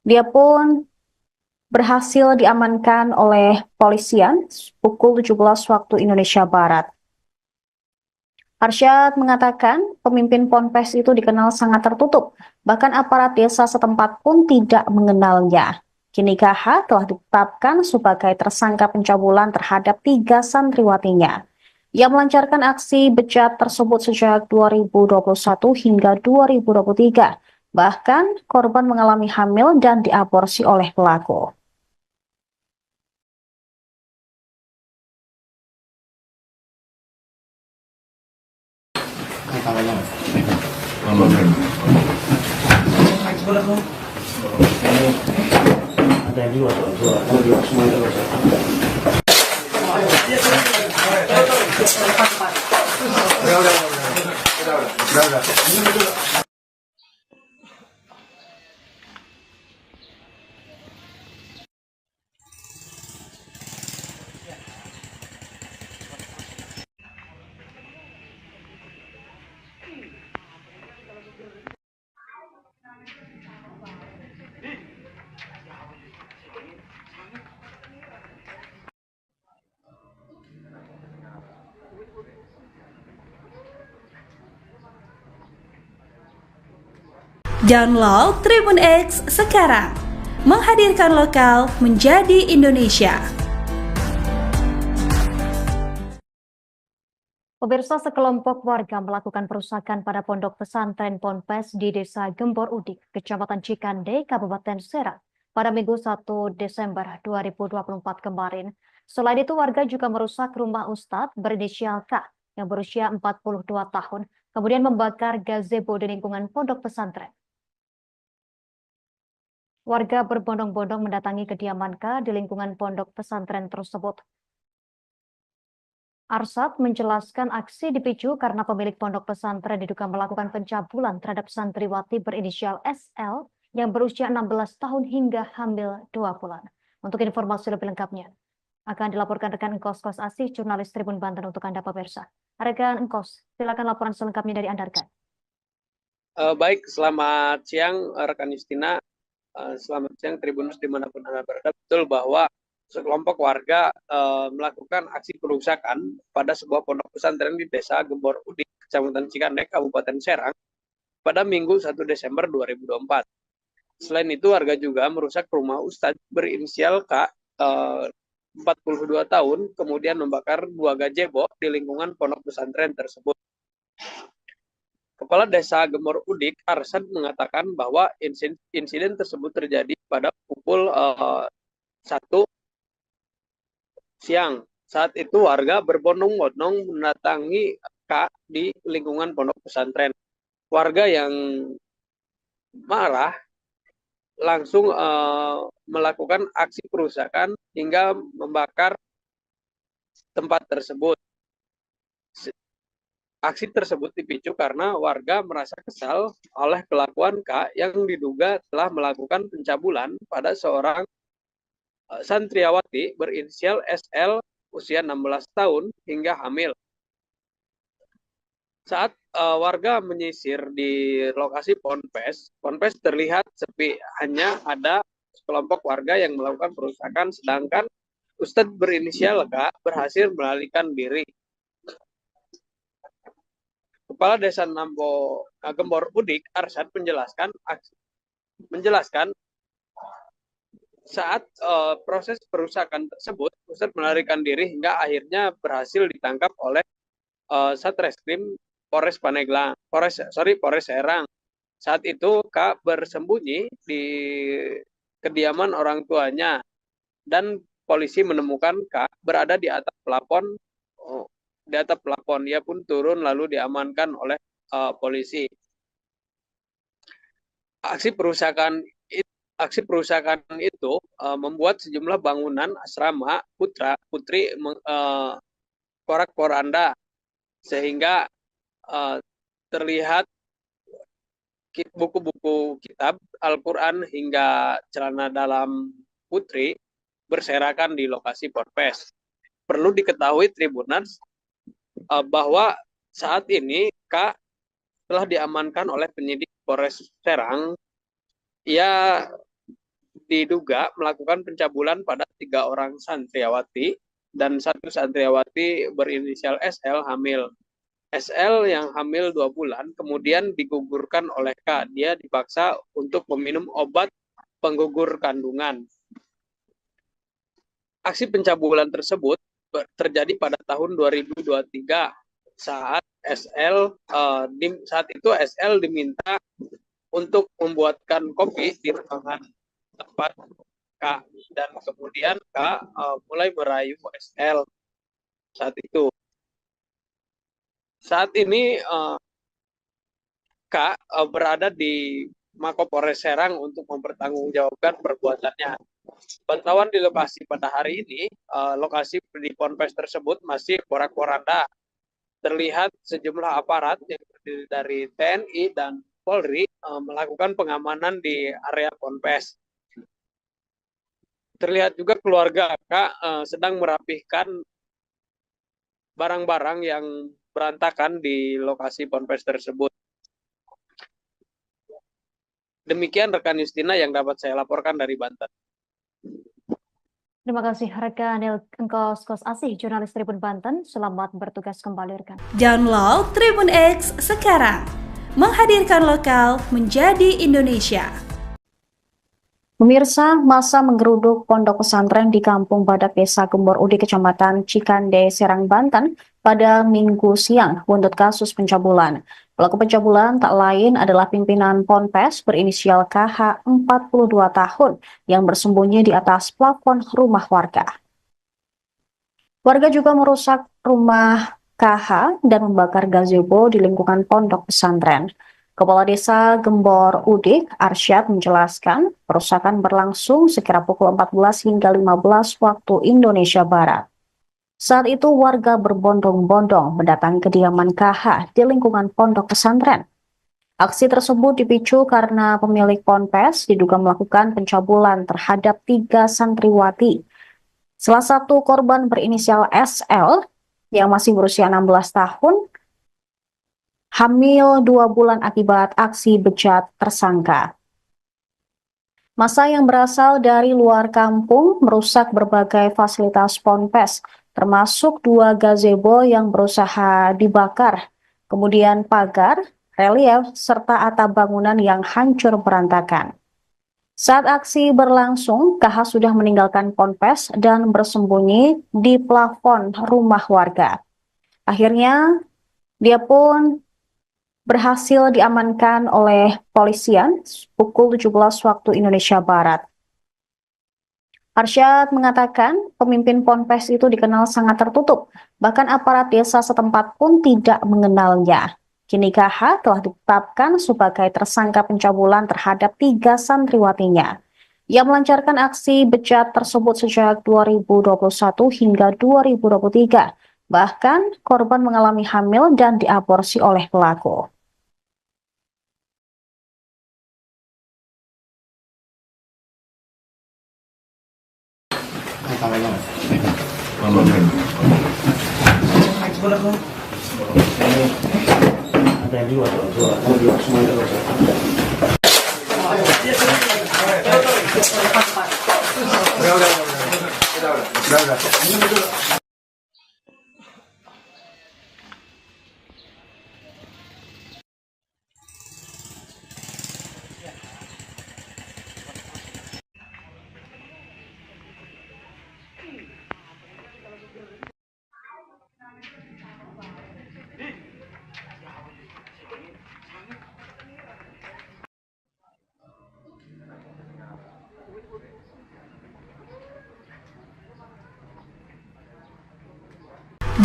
dia pun berhasil diamankan oleh polisian pukul 17 waktu Indonesia Barat. Arsyad mengatakan pemimpin ponpes itu dikenal sangat tertutup, bahkan aparat desa setempat pun tidak mengenalnya. Kini KH telah ditetapkan sebagai tersangka pencabulan terhadap 3 santriwatinya. Ia melancarkan aksi bejat tersebut sejak 2021 hingga 2023. Bahkan korban mengalami hamil dan diaborsi oleh pelaku. Ada yang dua, dua, semua itu loh. Udah. Download Tribun X sekarang, menghadirkan lokal menjadi Indonesia. Pemirsa, sekelompok warga melakukan perusakan pada pondok pesantren Ponpes di Desa Gembor Udik, Kecamatan Cikande, Kabupaten Serang, pada Minggu 1 Desember 2024 kemarin. Selain itu, warga juga merusak rumah Ustadz berinisial K yang berusia 42 tahun, kemudian membakar gazebo di lingkungan pondok pesantren. Warga berbondong-bondong mendatangi kediaman K di lingkungan pondok pesantren tersebut. Arsyad menjelaskan aksi dipicu karena pemilik pondok pesantren diduga melakukan pencabulan terhadap santriwati berinisial SL yang berusia 16 tahun hingga hamil 2 bulan. Untuk informasi lebih lengkapnya, akan dilaporkan rekan Engkos Kos Asih, jurnalis Tribun Banten untuk Anda pemirsa. Rekan Engkos, silakan laporan selengkapnya dari Anda, rekan. Baik, selamat siang rekan Justina. Selamat siang Tribunus dimanapun Anda berada. Betul bahwa sekelompok warga melakukan aksi perusakan pada sebuah pondok pesantren di Desa Gembor Udik, Kecamatan Cikande, Kabupaten Serang, pada Minggu 1 Desember 2024. Selain itu, warga juga merusak rumah Ustadz berinisial K, 42 tahun, kemudian membakar 2 gazebo di lingkungan pondok pesantren tersebut. Kepala Desa Gembor Udik, Arsyad, mengatakan bahwa insiden tersebut terjadi pada pukul 1 siang. Saat itu warga berbondong-bondong mendatangi K di lingkungan pondok pesantren. Warga yang marah langsung melakukan aksi perusakan hingga membakar tempat tersebut. Aksi tersebut dipicu karena warga merasa kesal oleh kelakuan K yang diduga telah melakukan pencabulan pada seorang santriwati berinisial SL usia 16 tahun hingga hamil. Saat warga menyisir di lokasi ponpes terlihat sepi, hanya ada sekelompok warga yang melakukan perusakan, sedangkan Ustadz berinisial K berhasil melarikan diri. Kepala Desa Gembor Udik, Arsyad, menjelaskan saat proses perusakan tersebut, Ustadz melarikan diri hingga akhirnya berhasil ditangkap oleh Satreskrim Polres Pandeglang, Polres Serang. Saat itu K bersembunyi di kediaman orang tuanya dan polisi menemukan K berada di atap plafon. Ia pun turun lalu diamankan oleh polisi. Aksi perusakan itu membuat sejumlah bangunan asrama putri porak-poranda sehingga terlihat buku-buku kitab Al-Quran hingga celana dalam putri berserakan di lokasi ponpes. Perlu diketahui Tribuners bahwa saat ini K telah diamankan oleh penyidik Polres Serang. Ia diduga melakukan pencabulan pada 3 orang santriawati dan 1 santriawati berinisial SL hamil. SL yang hamil 2 bulan kemudian digugurkan oleh K. Dia dipaksa untuk meminum obat penggugur kandungan. Aksi pencabulan tersebut terjadi pada tahun 2023 saat itu SL diminta untuk membuatkan kopi di ruangan tempat K, dan kemudian K mulai merayu SL saat itu. Saat ini K berada di Mapolres Serang untuk mempertanggungjawabkan perbuatannya. Pantauan di lokasi pada hari ini, lokasi di ponpes tersebut masih porak-poranda. Terlihat sejumlah aparat yang terdiri dari TNI dan Polri melakukan pengamanan di area ponpes. Terlihat juga keluarga K sedang merapihkan barang-barang yang berantakan di lokasi ponpes tersebut. Demikian rekan Justina yang dapat saya laporkan dari Banten. Terima kasih rekan Engkos Asih, jurnalis Tribun Banten. Selamat bertugas kembali rekan. Download Tribun X sekarang. Menghadirkan lokal menjadi Indonesia. Pemirsa, masa menggeruduk pondok pesantren di Kampung Badak Desa Gembor Udik, Kecamatan Cikande, Serang, Banten pada Minggu siang buntut kasus pencabulan. Pelaku pencabulan tak lain adalah pimpinan Ponpes berinisial KH 42 tahun yang bersembunyi di atas plafon rumah warga. Warga juga merusak rumah KH dan membakar gazebo di lingkungan pondok pesantren. Kepala Desa Gembor Udik, Arsyad, menjelaskan perusakan berlangsung sekira pukul 14 hingga 15 waktu Indonesia Barat. Saat itu warga berbondong-bondong mendatangi kediaman KH di lingkungan pondok pesantren. Aksi tersebut dipicu karena pemilik ponpes diduga melakukan pencabulan terhadap 3 santriwati. Salah satu korban berinisial SL yang masih berusia 16 tahun, hamil 2 bulan akibat aksi bejat tersangka. Massa yang berasal dari luar kampung merusak berbagai fasilitas ponpes, termasuk 2 gazebo yang berusaha dibakar, kemudian pagar, relief, serta atap bangunan yang hancur berantakan. Saat aksi berlangsung, KH sudah meninggalkan ponpes dan bersembunyi di plafon rumah warga. Akhirnya, dia pun berhasil diamankan oleh polisian pukul 17 waktu Indonesia Barat. Arsyad mengatakan pemimpin ponpes itu dikenal sangat tertutup, bahkan aparat desa setempat pun tidak mengenalnya. Kini KH telah ditetapkan sebagai tersangka pencabulan terhadap 3 santriwatinya. Ia melancarkan aksi bejat tersebut sejak 2021 hingga 2023. Bahkan korban mengalami hamil dan diaborsi oleh pelaku. Ada yang dua semua itu. Udah.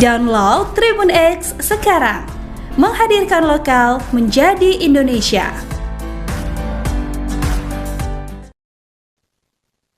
Download Tribun X sekarang. Menghadirkan lokal menjadi Indonesia.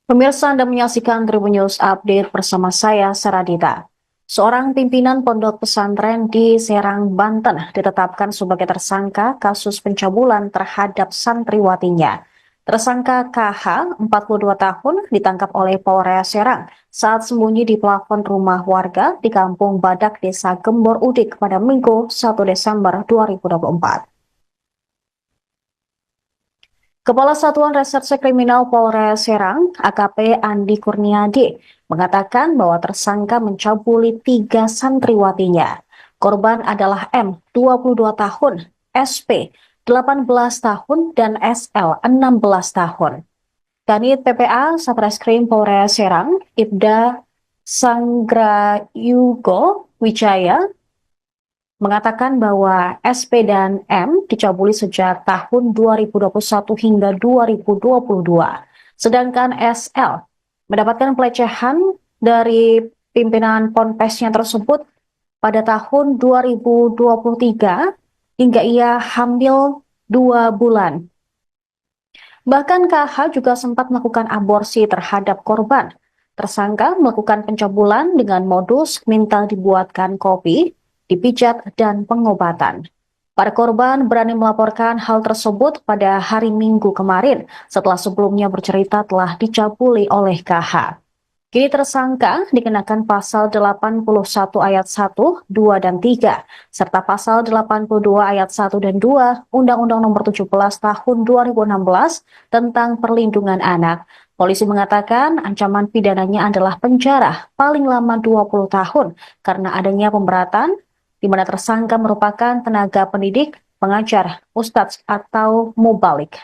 Pemirsa, Anda menyaksikan Tribun News Update bersama saya, Saradita. Seorang pimpinan pondok pesantren di Serang, Banten ditetapkan sebagai tersangka kasus pencabulan terhadap santriwatinya. Tersangka KH, 42 tahun, ditangkap oleh Polres Serang saat sembunyi di plafon rumah warga di Kampung Badak, Desa Gembor Udik pada Minggu 1 Desember 2024. Kepala Satuan Reserse Kriminal Polres Serang, AKP Andi Kurniadi, mengatakan bahwa tersangka mencabuli 3 santriwatinya. Korban adalah M, 22 tahun, SP, 18 tahun, dan SL, 16 tahun. Kanit PPA Satreskrim Polres Serang, Ibda Sanggrayugo Wijaya, mengatakan bahwa SP dan M dicabuli sejak tahun 2021 hingga 2022. Sedangkan SL mendapatkan pelecehan dari pimpinan ponpesnya tersebut pada tahun 2023 hingga ia hamil 2 bulan. Bahkan KH juga sempat melakukan aborsi terhadap korban. Tersangka melakukan pencabulan dengan modus minta dibuatkan kopi, dipijat, dan pengobatan. Para korban berani melaporkan hal tersebut pada hari Minggu kemarin setelah sebelumnya bercerita telah dicabuli oleh KH. Kini tersangka dikenakan pasal 81 ayat 1, 2, dan 3, serta pasal 82 ayat 1 dan 2 Undang-Undang Nomor 17 Tahun 2016 tentang Perlindungan Anak. Polisi mengatakan ancaman pidananya adalah penjara paling lama 20 tahun karena adanya pemberatan di mana tersangka merupakan tenaga pendidik, pengajar, ustadz, atau mubalik.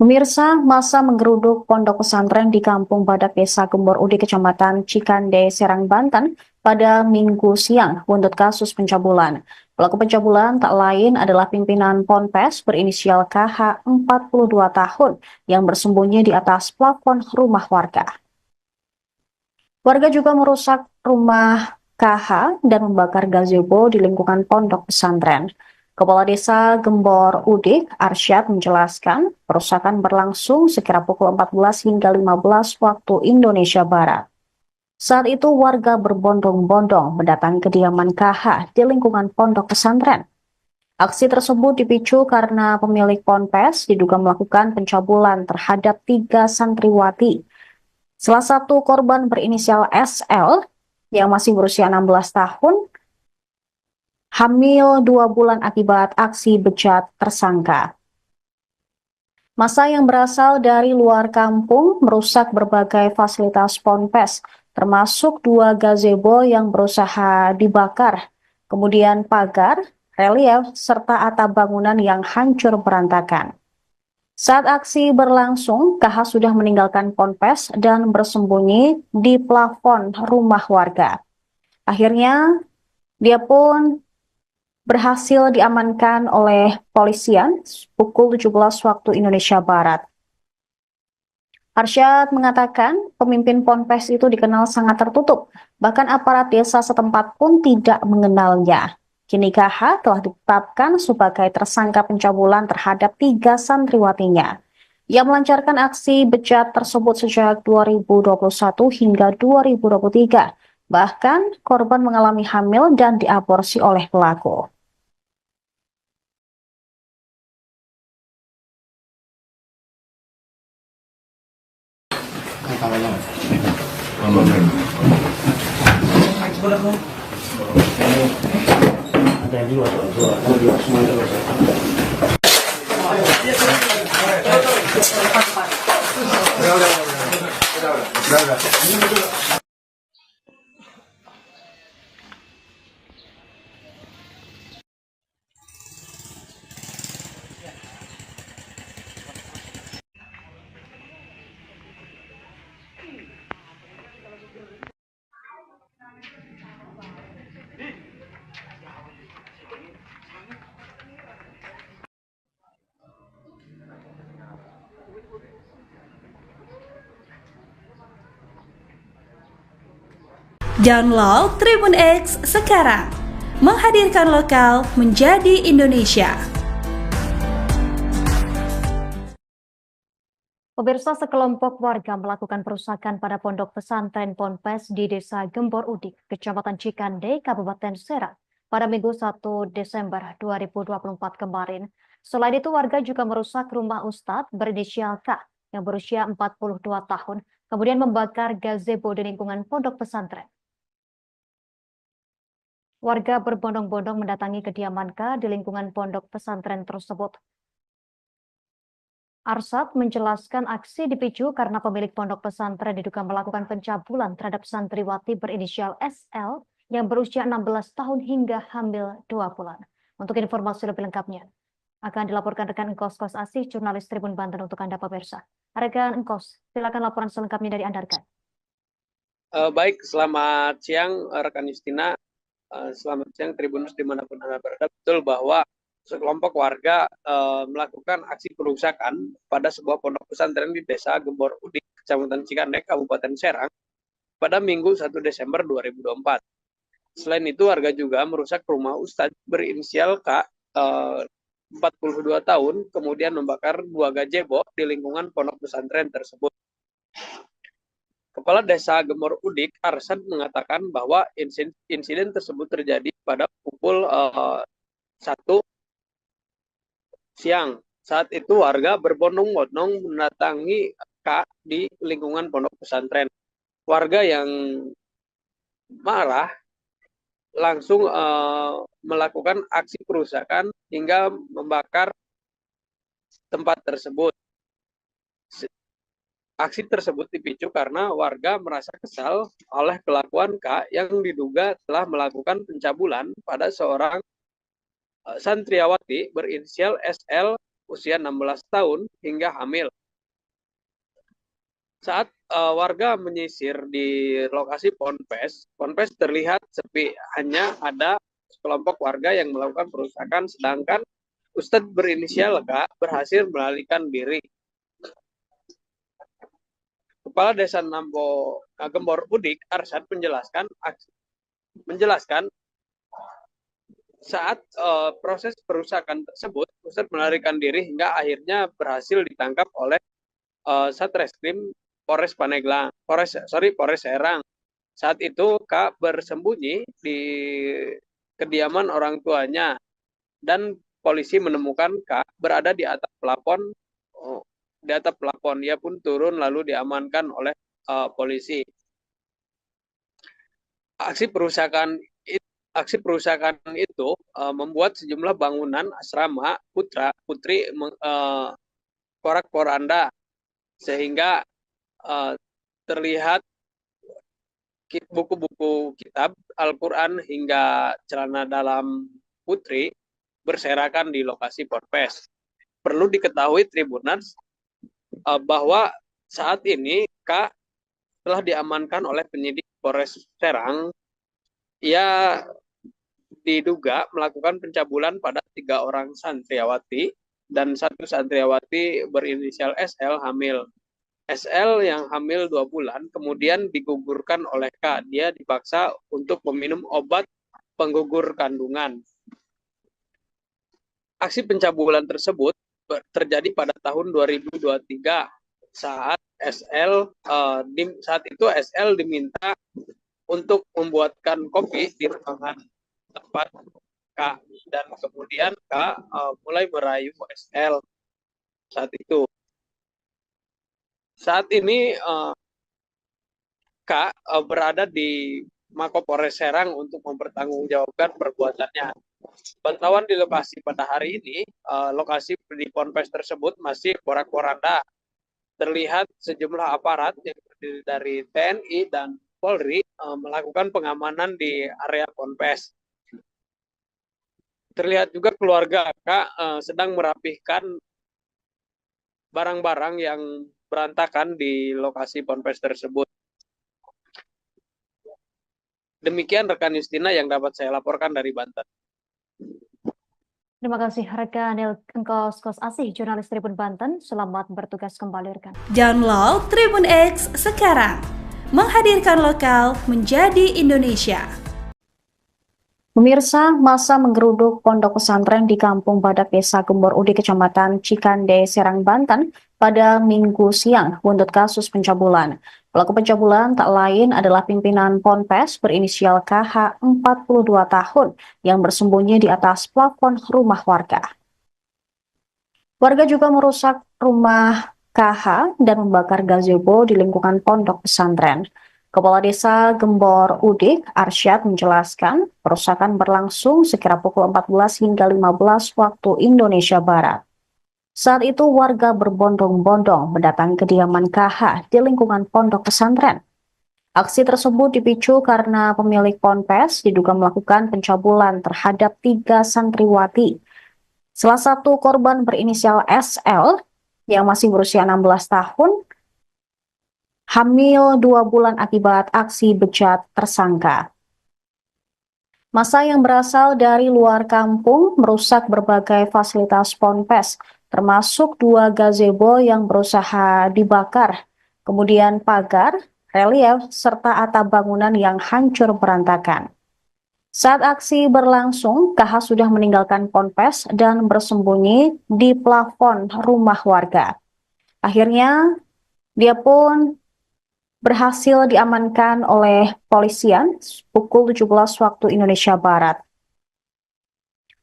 Pemirsa, masa menggeruduk pondok pesantren di Kampung Badak, Desa Gembor Udik, Kecamatan Cikande, Serang, Banten pada Minggu siang buntut kasus pencabulan. Pelaku pencabulan tak lain adalah pimpinan Ponpes berinisial KH, 42 tahun, yang bersembunyi di atas plafon rumah warga. Warga juga merusak rumah KH dan membakar gazebo di lingkungan pondok pesantren. Kepala Desa Gembor Udik, Arsyad, menjelaskan perusakan berlangsung sekira pukul 14 hingga 15 waktu Indonesia Barat. Saat itu warga berbondong-bondong mendatangi kediaman KH di lingkungan pondok pesantren. Aksi tersebut dipicu karena pemilik ponpes diduga melakukan pencabulan terhadap 3 santriwati. Salah satu korban berinisial SL yang masih berusia 16 tahun hamil 2 bulan akibat aksi bejat tersangka. Massa yang berasal dari luar kampung merusak berbagai fasilitas ponpes, termasuk 2 gazebo yang berusaha dibakar, kemudian pagar, relief, serta atap bangunan yang hancur berantakan. Saat aksi berlangsung, KH sudah meninggalkan ponpes dan bersembunyi di plafon rumah warga. Akhirnya, dia pun berhasil diamankan oleh polisian pukul 17 waktu Indonesia Barat. Arsyad mengatakan pemimpin ponpes itu dikenal sangat tertutup, bahkan aparat desa setempat pun tidak mengenalnya. Kini KH telah ditetapkan sebagai tersangka pencabulan terhadap 3 santriwatinya. Ia melancarkan aksi bejat tersebut sejak 2021 hingga 2023. Bahkan korban mengalami hamil dan diaborsi oleh pelaku. sebenarnya. Ini ada yang dua, kalau dua semua itu Download Tribun X sekarang, menghadirkan lokal menjadi Indonesia. Pemirsa, sekelompok warga melakukan perusakan pada pondok pesantren Ponpes di Desa Gembor Udik, Kecamatan Cikande, Kabupaten Serang pada Minggu 1 Desember 2024 kemarin. Selain itu, warga juga merusak rumah Ustadz berinisial K yang berusia 42 tahun, kemudian membakar gazebo di lingkungan pondok pesantren. Warga berbondong-bondong mendatangi kediaman K di lingkungan pondok pesantren tersebut. Arsad menjelaskan aksi dipicu karena pemilik pondok pesantren diduga melakukan pencabulan terhadap santriwati berinisial SL yang berusia 16 tahun hingga hamil 2 bulan. Untuk informasi lebih lengkapnya akan dilaporkan rekan Engkos Kos Asih, jurnalis Tribun Banten untuk Anda pemirsa. Rekan Engkos, silakan laporan selengkapnya dari Anda, rekan. Baik, selamat siang rekan Justina. Selamat siang Tribunus dimanapun Anda berada. Betul bahwa sekelompok warga melakukan aksi perusakan pada sebuah pondok pesantren di Desa Gembor Udik, Kecamatan Cikandek, Kabupaten Serang pada Minggu 1 Desember 2024. Selain itu, warga juga merusak rumah Ustadz berinisial K 42 tahun, kemudian membakar 2 gazebo di lingkungan pondok pesantren tersebut. Kepala Desa Gembor Udik, Arsad, mengatakan bahwa insiden tersebut terjadi pada pukul 1 siang. Saat itu warga berbondong-bondong mendatangi K di lingkungan pondok pesantren. Warga yang marah langsung melakukan aksi perusakan hingga membakar tempat tersebut. Aksi tersebut dipicu karena warga merasa kesal oleh kelakuan K yang diduga telah melakukan pencabulan pada seorang santriawati berinisial SL usia 16 tahun hingga hamil. Saat warga menyisir di lokasi Ponpes terlihat sepi, hanya ada sekelompok warga yang melakukan perusakan, sedangkan Ustadz berinisial K berhasil melarikan diri. Kepala Desa Gembor Udik, Arsad, menjelaskan saat proses perusakan tersebut, Ustadz melarikan diri hingga akhirnya berhasil ditangkap oleh Satreskrim Polres Serang. Saat itu K bersembunyi di kediaman orang tuanya dan polisi menemukan K berada di atap plafon. Dia pun turun lalu diamankan oleh polisi. Aksi perusakan itu membuat sejumlah bangunan asrama putri porak-poranda, sehingga terlihat buku-buku kitab Al-Quran hingga celana dalam putri berserakan di lokasi Ponpes. Perlu diketahui Tribuners bahwa saat ini K telah diamankan oleh penyidik Polres Serang. Ia diduga melakukan pencabulan pada 3 orang santriawati dan 1 santriawati berinisial SL hamil. SL yang hamil 2 bulan kemudian digugurkan oleh K. Dia dipaksa untuk meminum obat penggugur kandungan. Aksi pencabulan tersebut terjadi pada tahun 2023 saat itu SL diminta untuk membuatkan kopi di ruangan tempat K, dan kemudian K mulai merayu SL saat itu. Saat ini K berada di Mako-Polres Serang untuk mempertanggungjawabkan perbuatannya. Pantauan di lokasi pada hari ini, lokasi di Ponpes tersebut masih porak-poranda. Terlihat sejumlah aparat yang terdiri dari TNI dan Polri melakukan pengamanan di area Ponpes. Terlihat juga keluarga sedang merapihkan barang-barang yang berantakan di lokasi Ponpes tersebut. Demikian rekan Justina yang dapat saya laporkan dari Banten. Terima kasih rekan Engkos Asih, jurnalis Tribun Banten. Selamat bertugas kembali rekan. Download Tribun X sekarang. Menghadirkan lokal menjadi Indonesia. Pemirsa, masa menggeruduk pondok pesantren di Kampung Badak Desa Gembor Udik, Kecamatan Cikande, Serang, Banten pada Minggu siang buntut kasus pencabulan. Pelaku pencabulan tak lain adalah pimpinan Ponpes berinisial KH 42 tahun yang bersembunyi di atas plafon rumah warga. Warga juga merusak rumah KH dan membakar gazebo di lingkungan pondok pesantren. Kepala Desa Gembor Udik, Arsyad, menjelaskan perusakan berlangsung sekira pukul 14 hingga 15 waktu Indonesia Barat. Saat itu warga berbondong-bondong mendatangi kediaman KH di lingkungan pondok pesantren. Aksi tersebut dipicu karena pemilik Ponpes diduga melakukan pencabulan terhadap 3 santriwati. Salah satu korban berinisial SL yang masih berusia 16 tahun, hamil 2 bulan akibat aksi bejat tersangka. Massa yang berasal dari luar kampung merusak berbagai fasilitas Ponpes, termasuk 2 gazebo yang berusaha dibakar, kemudian pagar, relief, serta atap bangunan yang hancur berantakan. Saat aksi berlangsung, KH sudah meninggalkan Ponpes dan bersembunyi di plafon rumah warga. Akhirnya, dia pun berhasil diamankan oleh polisian pukul 17 waktu Indonesia Barat.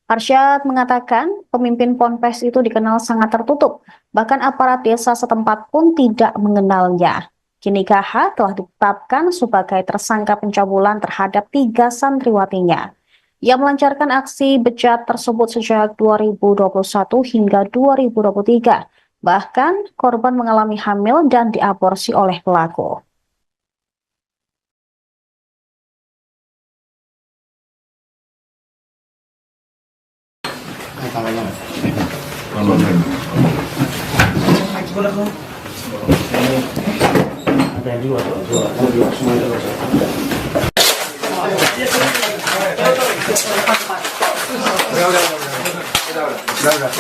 Arsyad mengatakan pemimpin Ponpes itu dikenal sangat tertutup, bahkan aparat desa setempat pun tidak mengenalnya. Kini KH telah ditetapkan sebagai tersangka pencabulan terhadap 3 santriwatinya. Ia melancarkan aksi bejat tersebut sejak 2021 hingga 2023. Bahkan korban mengalami hamil dan diaborsi oleh pelaku. Ada yang dua, semua itu. Udah.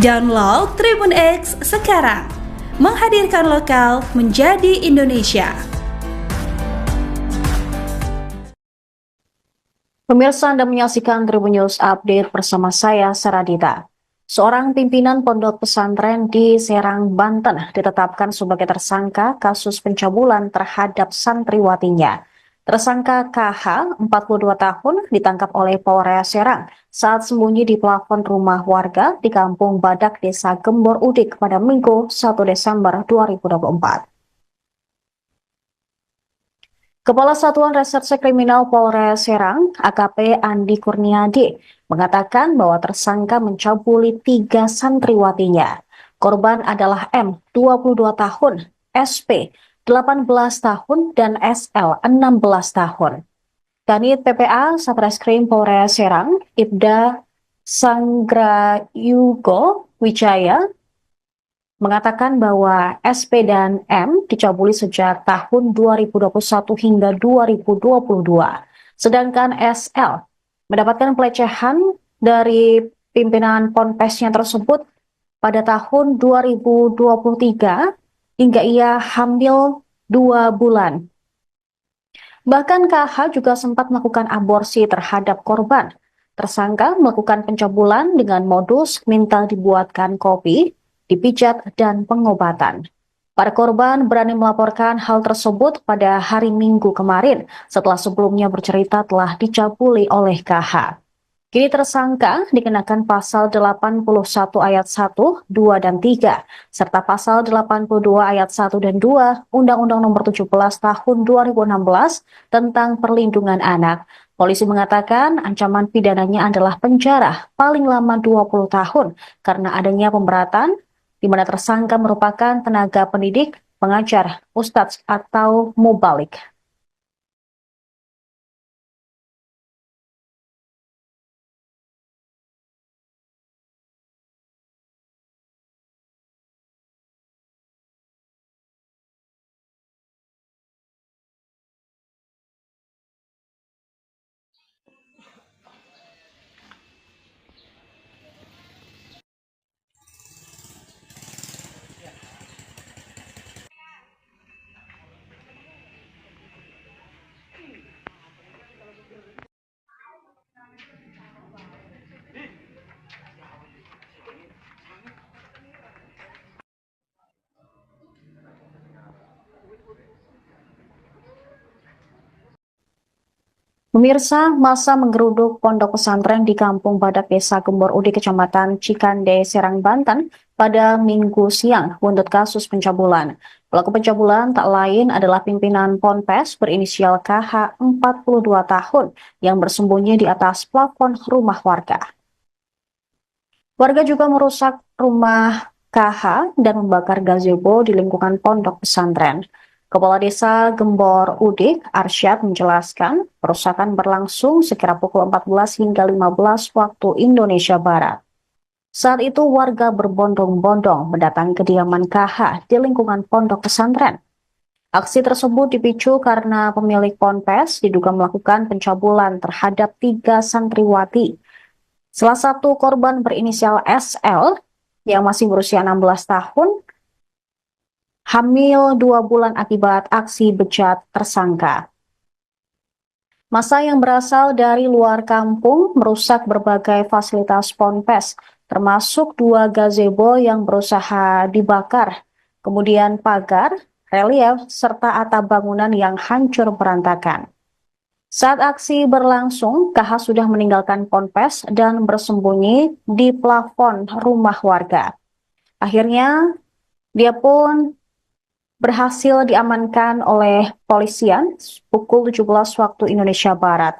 Download Tribun X sekarang. Menghadirkan lokal menjadi Indonesia. Pemirsa, Anda menyaksikan Tribun News Update bersama saya, Saradita. Seorang pimpinan pondok pesantren di Serang, Banten ditetapkan sebagai tersangka kasus pencabulan terhadap santriwatinya. Tersangka KH, 42 tahun, ditangkap oleh Polres Serang saat sembunyi di plafon rumah warga di Kampung Badak Desa Gembor Udik pada Minggu 1 Desember 2024. Kepala Satuan Reserse Kriminal Polres Serang, AKP Andi Kurniadi, mengatakan bahwa tersangka mencabuli 3 santriwatinya. Korban adalah M, 22 tahun, SP, 18 tahun, dan SL, 16 tahun. Kanit PPA Satreskrim Polres Serang, Ibda Sanggrayugo Wijaya, mengatakan bahwa SP dan M dicabuli sejak tahun 2021 hingga 2022. Sedangkan SL mendapatkan pelecehan dari pimpinan Ponpesnya tersebut pada tahun 2023 hingga ia hamil 2 bulan. Bahkan KH juga sempat melakukan aborsi terhadap korban. Tersangka melakukan pencabulan dengan modus minta dibuatkan kopi, dipijat, dan pengobatan. Para korban berani melaporkan hal tersebut pada hari Minggu kemarin setelah sebelumnya bercerita telah dicabuli oleh KH. Kini tersangka dikenakan pasal 81 ayat 1, 2, dan 3, serta pasal 82 ayat 1 dan 2 Undang-Undang Nomor 17 Tahun 2016 tentang Perlindungan Anak. Polisi mengatakan ancaman pidananya adalah penjara paling lama 20 tahun karena adanya pemberatan di mana tersangka merupakan tenaga pendidik, pengajar, ustadz, atau mubalik. Pemirsa, masa menggeruduk pondok pesantren di Kampung Badak Desa Gembor Udi, Kecamatan Cikande, Serang, Banten pada Minggu siang buntut kasus pencabulan. Pelaku pencabulan tak lain adalah pimpinan Ponpes berinisial KH 42 tahun yang bersembunyi di atas plafon rumah warga. Warga juga merusak rumah KH dan membakar gazebo di lingkungan pondok pesantren. Kepala Desa Gembor Udik, Arsyad, menjelaskan perusakan berlangsung sekira pukul 14 hingga 15 waktu Indonesia Barat. Saat itu warga berbondong-bondong mendatangi kediaman KH di lingkungan pondok pesantren. Aksi tersebut dipicu karena pemilik ponpes diduga melakukan pencabulan terhadap 3 santriwati. Salah satu korban berinisial SL yang masih berusia 16 tahun hamil 2 bulan akibat aksi bejat tersangka. Massa yang berasal dari luar kampung merusak berbagai fasilitas ponpes, termasuk 2 gazebo yang berusaha dibakar, kemudian pagar, relief, serta atap bangunan yang hancur berantakan. Saat aksi berlangsung, KH sudah meninggalkan ponpes dan bersembunyi di plafon rumah warga. Akhirnya, dia pun berhasil diamankan oleh polisian pukul 17 waktu Indonesia Barat.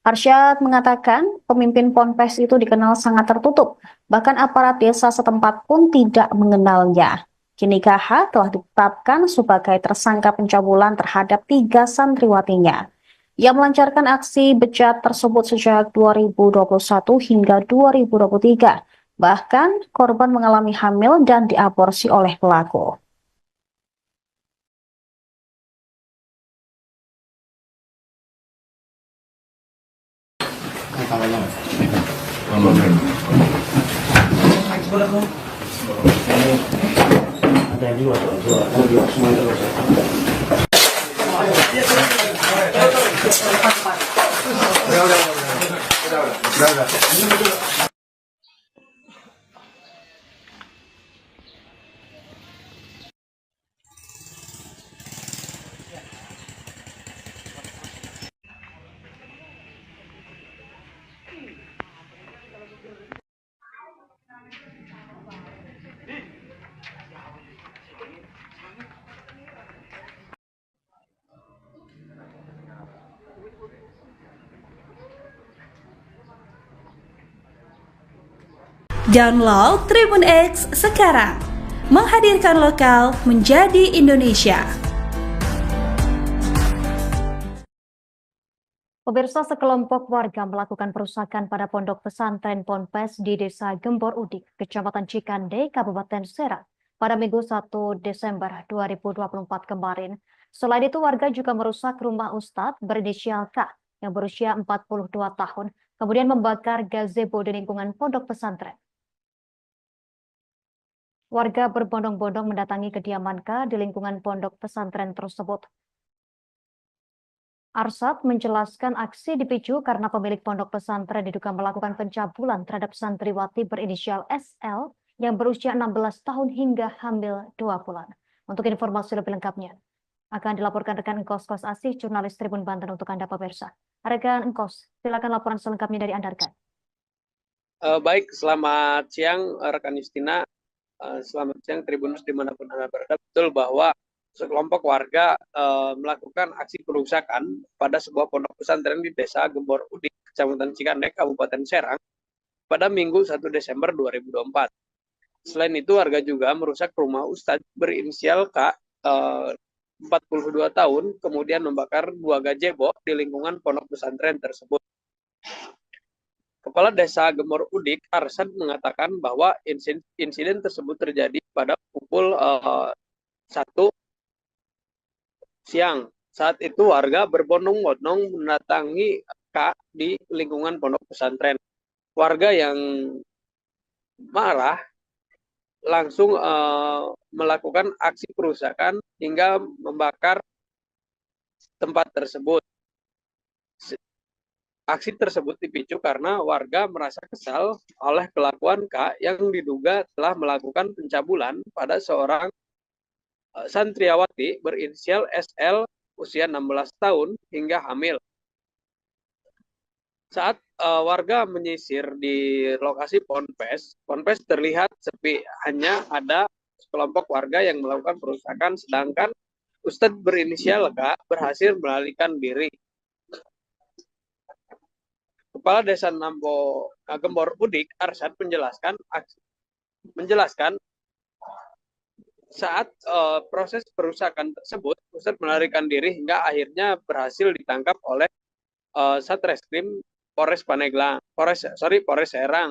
Arsyad mengatakan pemimpin ponpes itu dikenal sangat tertutup, bahkan aparat desa setempat pun tidak mengenalnya. Kini KH telah ditetapkan sebagai tersangka pencabulan terhadap 3 santriwatinya. Ia melancarkan aksi bejat tersebut sejak 2021 hingga 2023. Bahkan korban mengalami hamil dan diaborsi oleh pelaku. Ada dua semua terus. Download Tribun X sekarang, menghadirkan lokal menjadi Indonesia. Pemirsa, sekelompok warga melakukan perusakan pada pondok pesantren Ponpes di Desa Gembor Udik, Kecamatan Cikande, Kabupaten Serang, pada Minggu 1 Desember 2024 kemarin. Selain itu, warga juga merusak rumah Ustadz berinisial K yang berusia 42 tahun, kemudian membakar gazebo di lingkungan pondok pesantren. Warga berbondong-bondong mendatangi kediaman K di lingkungan pondok pesantren tersebut. Arsyad menjelaskan aksi dipicu karena pemilik pondok pesantren diduga melakukan pencabulan terhadap santriwati berinisial SL yang berusia 16 tahun hingga hamil 2 bulan. Untuk informasi lebih lengkapnya, akan dilaporkan rekan Engkos Kos Asih, jurnalis Tribun Banten untuk Anda pemirsa. Rekan Engkos, silakan laporan selengkapnya dari Anda, rekan. Baik, selamat siang rekan Justina. Selamat siang Tribunus dimanapun Anda berada. Betul bahwa sekelompok warga melakukan aksi perusakan pada sebuah pondok pesantren di Desa Gembor Udik, Kecamatan Cikandek, Kabupaten Serang, pada Minggu 1 Desember 2024. Selain itu, warga juga merusak rumah Ustadz berinisial K, 42 tahun, kemudian membakar 2 gazebo di lingkungan pondok pesantren tersebut. Kepala Desa Gembor Udik, Arsyad, mengatakan bahwa insiden tersebut terjadi pada pukul 1 siang. Saat itu warga berbondong-bondong mendatangi K di lingkungan pondok pesantren. Warga yang marah langsung melakukan aksi perusakan hingga membakar tempat tersebut. Aksi tersebut dipicu karena warga merasa kesal oleh kelakuan K yang diduga telah melakukan pencabulan pada seorang santriawati berinisial SL usia 16 tahun hingga hamil. Saat warga menyisir di lokasi ponpes terlihat sepi, hanya ada sekelompok warga yang melakukan perusakan, sedangkan Ustadz berinisial K berhasil melarikan diri. Kepala Desa Gembor Udik, Arsyad, menjelaskan saat proses perusakan tersebut, Ustadz melarikan diri hingga akhirnya berhasil ditangkap oleh Satreskrim Polres Serang.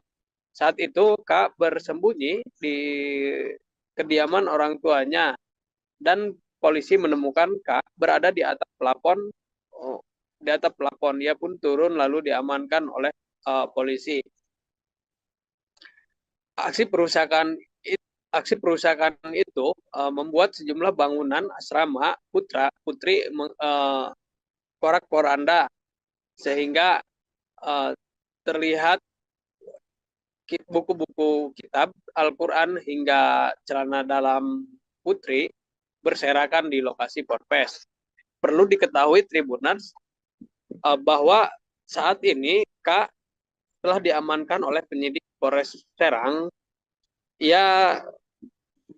Saat itu K bersembunyi di kediaman orang tuanya dan polisi menemukan K berada di atap plafon. Dia pun turun lalu diamankan oleh polisi. Aksi perusakan itu membuat sejumlah bangunan asrama putri porak-poranda, sehingga terlihat buku-buku kitab Al-Quran hingga celana dalam putri berserakan di lokasi ponpes. Perlu diketahui Tribuners bahwa saat ini K telah diamankan oleh penyidik Polres Serang. Ia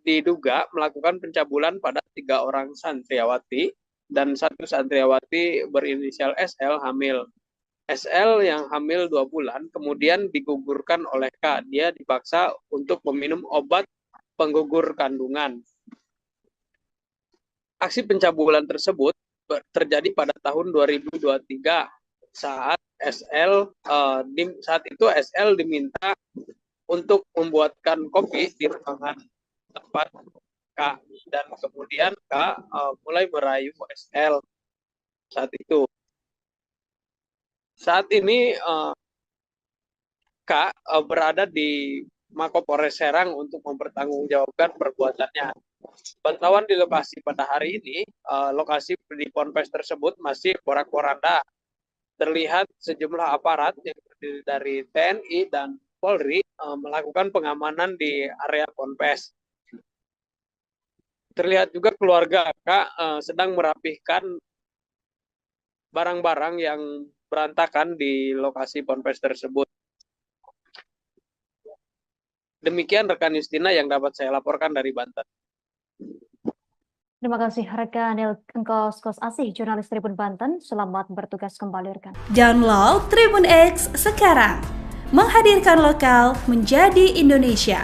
diduga melakukan pencabulan pada 3 orang santriawati dan 1 santriawati berinisial SL hamil. SL yang hamil 2 bulan kemudian digugurkan oleh K. Dia dipaksa untuk meminum obat penggugur kandungan. Aksi pencabulan tersebut terjadi pada tahun 2023 saat itu SL diminta untuk membuatkan kopi di ruangan tempat K, dan kemudian K mulai merayu SL saat itu. Saat ini K berada di Mapolres Serang untuk mempertanggungjawabkan perbuatannya. Pantauan di lokasi pada hari ini, lokasi di ponpes tersebut masih porak-poranda. Terlihat sejumlah aparat yang terdiri dari TNI dan Polri melakukan pengamanan di area ponpes. Terlihat juga keluarga K sedang merapihkan barang-barang yang berantakan di lokasi ponpes tersebut. Demikian rekan Justina yang dapat saya laporkan dari Banten. Terima kasih rekan Engkos Kos Asih, jurnalis Tribun Banten. Selamat bertugas kembali rekan. Download Tribun X sekarang. Menghadirkan lokal menjadi Indonesia.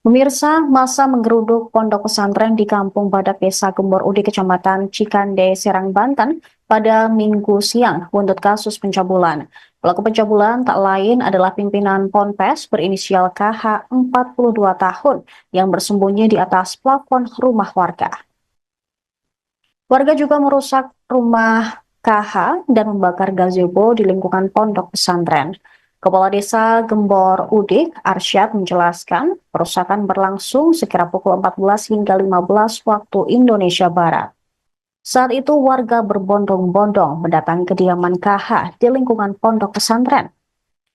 Pemirsa, masa menggeruduk pondok pesantren di Kampung Badak Desa Gembor Udik, Kecamatan Cikande, Serang, Banten pada Minggu siang buntut kasus pencabulan. Pelaku pencabulan tak lain adalah pimpinan ponpes berinisial KH 42 tahun yang bersembunyi di atas plafon rumah warga. Warga juga merusak rumah KH dan membakar gazebo di lingkungan pondok pesantren. Kepala Desa Gembor Udik, Arsyad, menjelaskan perusakan berlangsung sekira pukul 14 hingga 15 waktu Indonesia Barat. Saat itu warga berbondong-bondong mendatangi kediaman KH di lingkungan pondok pesantren.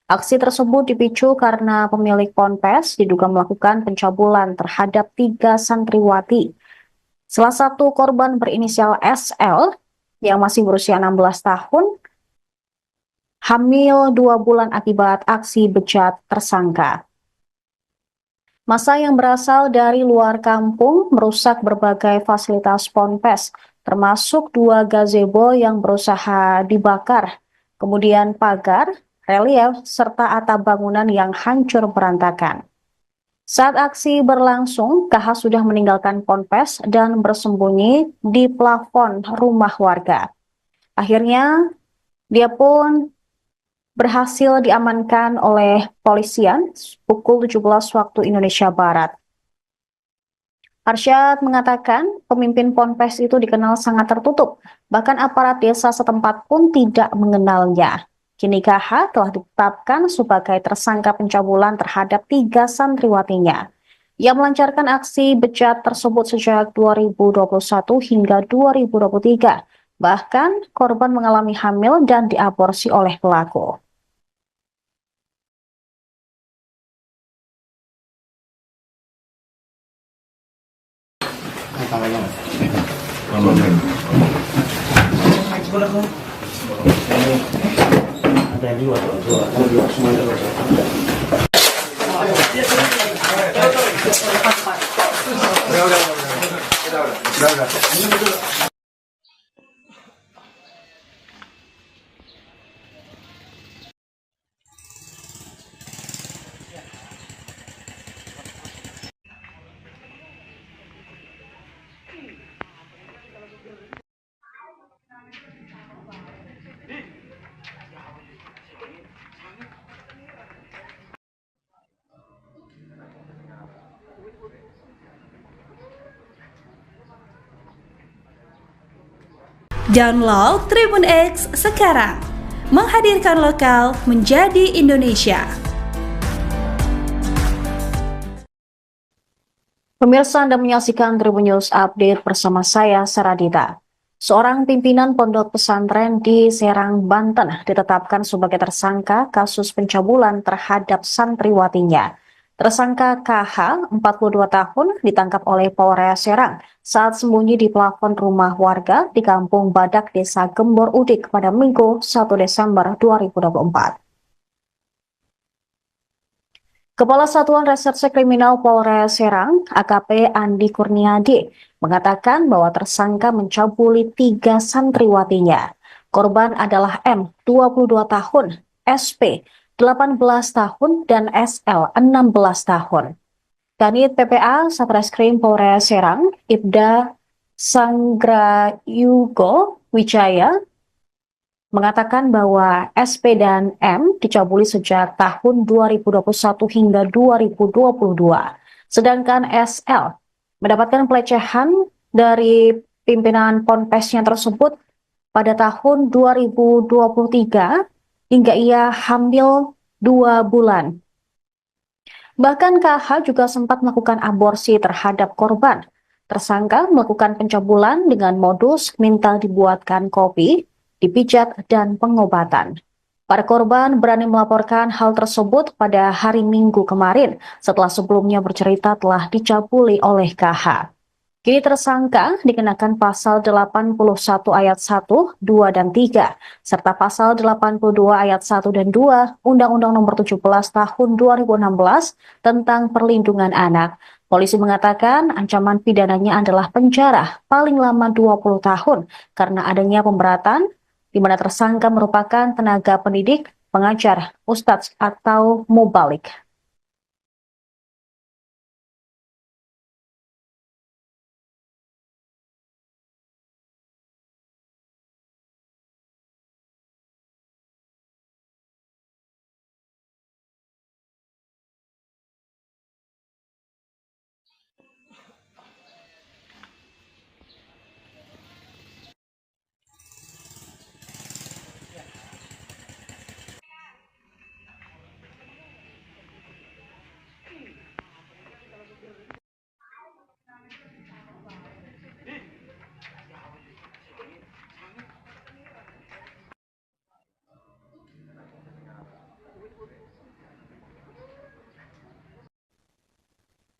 Aksi tersebut dipicu karena pemilik ponpes diduga melakukan pencabulan terhadap 3 santriwati. Salah satu korban berinisial SL yang masih berusia 16 tahun, hamil 2 bulan akibat aksi bejat tersangka. Massa yang berasal dari luar kampung merusak berbagai fasilitas ponpes, termasuk 2 gazebo yang berusaha dibakar, kemudian pagar, relief, serta atap bangunan yang hancur berantakan. Saat aksi berlangsung, KH sudah meninggalkan ponpes dan bersembunyi di plafon rumah warga. Akhirnya, dia pun berhasil diamankan oleh polisian pukul 17 waktu Indonesia Barat. Arsyad mengatakan pemimpin ponpes itu dikenal sangat tertutup, bahkan aparat desa setempat pun tidak mengenalnya. Kini KH telah ditetapkan sebagai tersangka pencabulan terhadap 3 santriwatinya. Ia melancarkan aksi bejat tersebut sejak 2021 hingga 2023. Bahkan korban mengalami hamil dan diaborsi oleh pelaku. Ada yang dua, semua itu. Download Tribun X sekarang, menghadirkan lokal menjadi Indonesia. Pemirsa, Anda menyaksikan Tribun News Update bersama saya, Saradita. Seorang pimpinan pondok pesantren di Serang, Banten ditetapkan sebagai tersangka kasus pencabulan terhadap santriwatinya. Tersangka KH, 42 tahun, ditangkap oleh Polres Serang saat sembunyi di plafon rumah warga di Kampung Badak, Desa Gembor Udik pada Minggu 1 Desember 2024. Kepala Satuan Reserse Kriminal Polres Serang, AKP Andi Kurniadi, mengatakan bahwa tersangka mencabuli 3 santriwatinya. Korban adalah M, 22 tahun, SP, 18 tahun, dan SL, 16 tahun. Kanit PPA Satreskrim Polres Serang, Ibda Sanggrayugo Wijaya, mengatakan bahwa SP dan M dicabuli sejak tahun 2021 hingga 2022. Sedangkan SL mendapatkan pelecehan dari pimpinan ponpesnya tersebut pada tahun 2023 hingga ia hamil 2 bulan. Bahkan KH juga sempat melakukan aborsi terhadap korban. Tersangka melakukan pencabulan dengan modus minta dibuatkan kopi, dipijat, dan pengobatan. Para korban berani melaporkan hal tersebut pada hari Minggu kemarin setelah sebelumnya bercerita telah dicabuli oleh KH. Kini tersangka dikenakan pasal 81 ayat 1, 2, dan 3, serta pasal 82 ayat 1 dan 2 Undang-Undang Nomor 17 Tahun 2016 tentang Perlindungan Anak. Polisi mengatakan ancaman pidananya adalah penjara paling lama 20 tahun karena adanya pemberatan di mana tersangka merupakan tenaga pendidik, pengajar, ustadz, atau mubalik.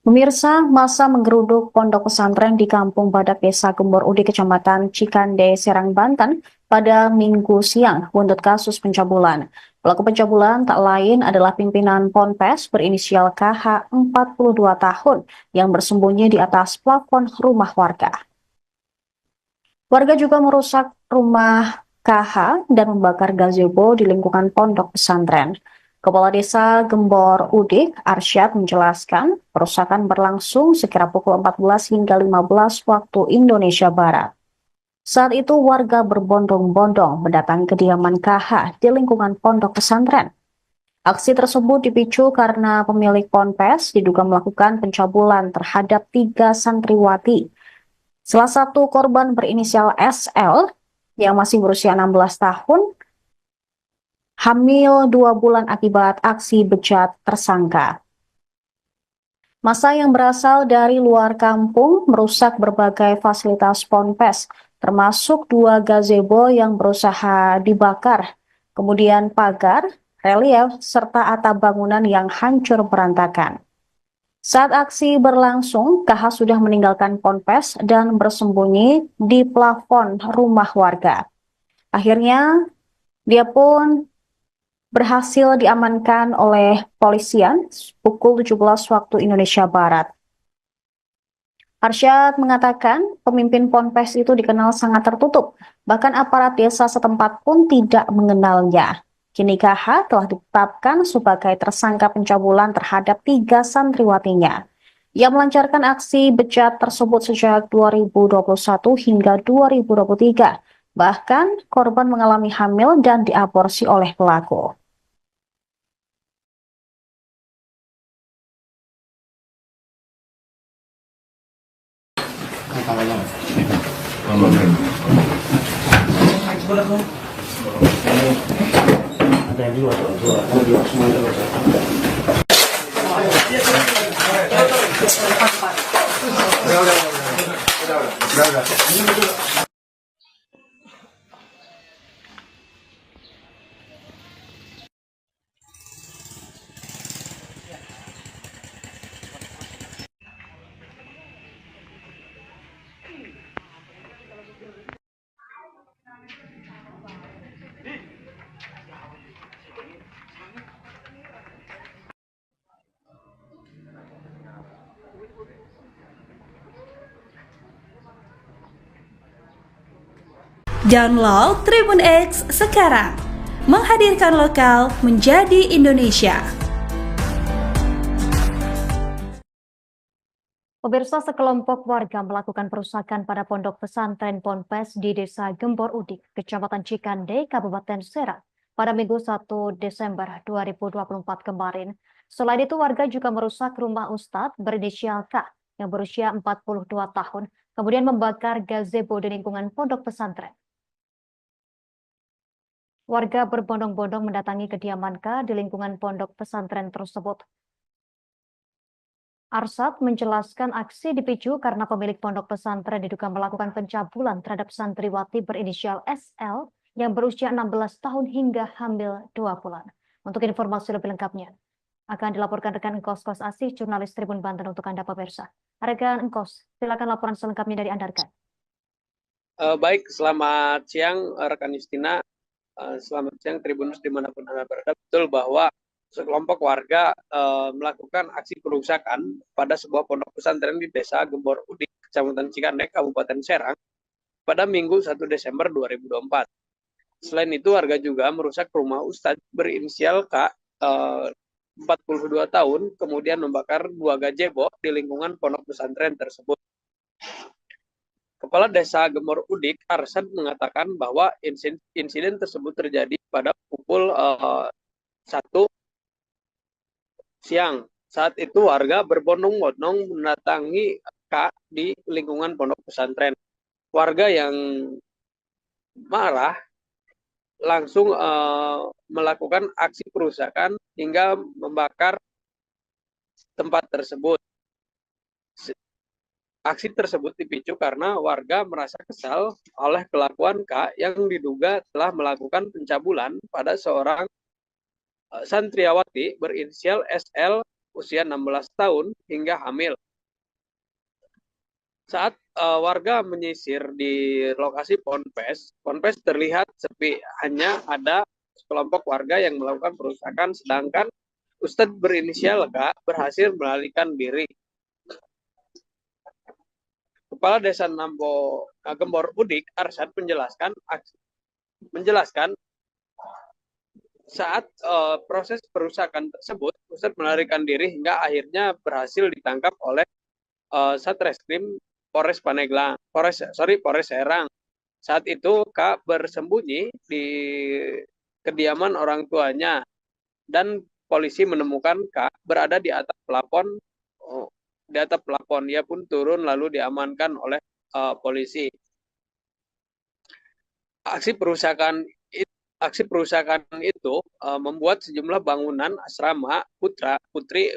Pemirsa, masa menggeruduk pondok pesantren di Kampung Badak Desa Gembor Udik, Kecamatan Cikande, Serang, Banten pada Minggu siang buntut kasus pencabulan. Pelaku pencabulan tak lain adalah pimpinan Ponpes berinisial KH 42 tahun yang bersembunyi di atas plafon rumah warga. Warga juga merusak rumah KH dan membakar gazebo di lingkungan pondok pesantren. Kepala Desa Gembor Udik, Arsyad, menjelaskan perusakan berlangsung sekira pukul 14 hingga 15 waktu Indonesia Barat. Saat itu warga berbondong-bondong mendatangi kediaman KH di lingkungan pondok pesantren. Aksi tersebut dipicu karena pemilik ponpes diduga melakukan pencabulan terhadap 3 santriwati. Salah satu korban berinisial SL yang masih berusia 16 tahun hamil 2 bulan akibat aksi bejat tersangka. Massa yang berasal dari luar kampung merusak berbagai fasilitas ponpes, termasuk 2 gazebo yang berusaha dibakar, kemudian pagar, relief, serta atap bangunan yang hancur berantakan. Saat aksi berlangsung, KH sudah meninggalkan ponpes dan bersembunyi di plafon rumah warga. Akhirnya, dia pun berhasil diamankan oleh polisian pukul 17 waktu Indonesia Barat. Arsyad mengatakan pemimpin ponpes itu dikenal sangat tertutup, bahkan aparat desa setempat pun tidak mengenalnya. Kini KH telah ditetapkan sebagai tersangka pencabulan terhadap 3 santriwatinya. Ia melancarkan aksi bejat tersebut sejak 2021 hingga 2023. Bahkan korban mengalami hamil dan diaborsi oleh pelaku. Tangannya. Ada yang dua, semua itu. Udah. Download Tribun X sekarang, menghadirkan lokal menjadi Indonesia. Pemirsa, sekelompok warga melakukan perusakan pada pondok pesantren Ponpes di Desa Gembor Udik, Kecamatan Cikande, Kabupaten Serang, pada Minggu 1 Desember 2024 kemarin. Selain itu, warga juga merusak rumah Ustadz berinisial K yang berusia 42 tahun, kemudian membakar gazebo di lingkungan pondok pesantren. Warga berbondong-bondong mendatangi kediaman K di lingkungan pondok pesantren tersebut. Arsyad menjelaskan aksi dipicu karena pemilik pondok pesantren diduga melakukan pencabulan terhadap santriwati berinisial SL yang berusia 16 tahun hingga hamil 2 bulan. Untuk informasi lebih lengkapnya, akan dilaporkan rekan Engkos Kos Asih, jurnalis Tribun Banten untuk Anda pemirsa. Rekan Engkos, silakan laporan selengkapnya dari Anda, rekan. Baik, selamat siang rekan Justina. Selamat siang Tribunus dimanapun Anda berada. Betul bahwa sekelompok warga melakukan aksi perusakan pada sebuah pondok pesantren di Desa Gembor Udik, Kecamatan Cikande, Kabupaten Serang, pada Minggu 1 Desember 2024. Selain itu, warga juga merusak rumah Ustadz berinisial K, 42 tahun, kemudian membakar 2 gazebo di lingkungan pondok pesantren tersebut. Kepala Desa Gembor Udik, Arsyad, mengatakan bahwa insiden tersebut terjadi pada pukul 1 siang. Saat itu warga berbondong-bondong mendatangi K di lingkungan pondok pesantren. Warga yang marah langsung melakukan aksi perusakan hingga membakar tempat tersebut. Aksi tersebut dipicu karena warga merasa kesal oleh kelakuan K yang diduga telah melakukan pencabulan pada seorang santriwati berinisial SL usia 16 tahun hingga hamil. Saat warga menyisir di lokasi Ponpes terlihat sepi, hanya ada sekelompok warga yang melakukan perusakan, sedangkan Ustadz berinisial K berhasil melarikan diri. Kepala Desa Gembor Udik, Arsyad menjelaskan saat proses perusakan tersebut, Ustadz melarikan diri hingga akhirnya berhasil ditangkap oleh Satreskrim Polres Serang. Saat itu K bersembunyi di kediaman orang tuanya dan polisi menemukan K berada di atap plafon. Dia pun turun lalu diamankan oleh polisi. Aksi perusakan itu membuat sejumlah bangunan asrama putri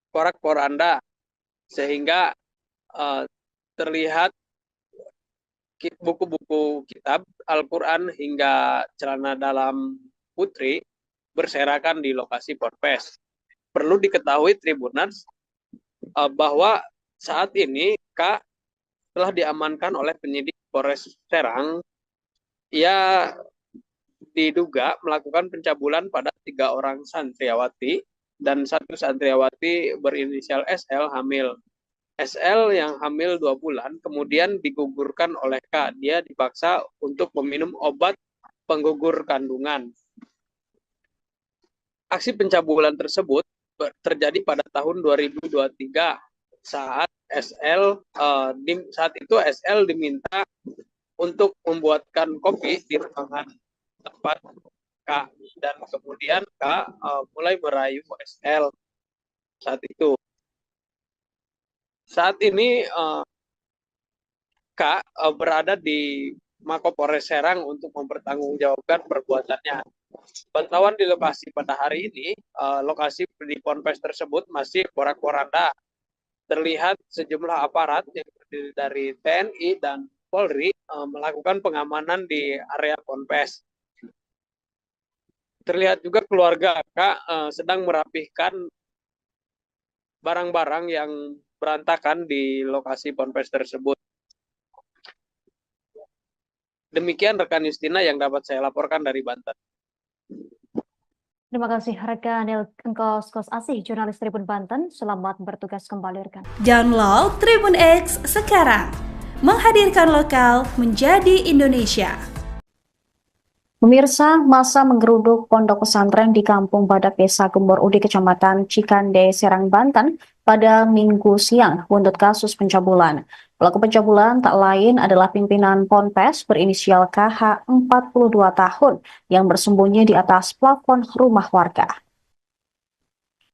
porak-poranda, sehingga terlihat buku-buku kitab Al-Quran hingga celana dalam putri berserakan di lokasi Ponpes. Perlu diketahui Tribuners bahwa saat ini K telah diamankan oleh penyidik Polres Serang. Ia diduga melakukan pencabulan pada 3 orang santriawati dan 1 santriawati berinisial SL hamil. SL yang hamil 2 bulan kemudian digugurkan oleh K. Dia dipaksa untuk meminum obat penggugur kandungan. Aksi pencabulan tersebut terjadi pada tahun 2023 saat itu SL diminta untuk membuatkan kopi di ruangan tempat K, dan kemudian K mulai merayu SL saat itu. Saat ini K berada di Mapolres Serang untuk mempertanggungjawabkan perbuatannya. Pantauan di lokasi pada hari ini, lokasi di Ponpes tersebut masih porak-poranda. Terlihat sejumlah aparat yang terdiri dari TNI dan Polri melakukan pengamanan di area Ponpes. Terlihat juga keluarga K sedang merapihkan barang-barang yang berantakan di lokasi Ponpes tersebut. Demikian rekan Justina yang dapat saya laporkan dari Banten. Terima kasih rekan Engkos Asih, jurnalis Tribun Banten. Selamat bertugas kembali rekan. Download Tribun X sekarang, menghadirkan lokal menjadi Indonesia. Pemirsa, masa menggeruduk pondok pesantren di Kampung Badak Desa Gembor Udik, Kecamatan Cikande, Serang, Banten pada Minggu siang buntut kasus pencabulan. Pelaku pencabulan tak lain adalah pimpinan Ponpes berinisial KH 42 tahun yang bersembunyi di atas plafon rumah warga.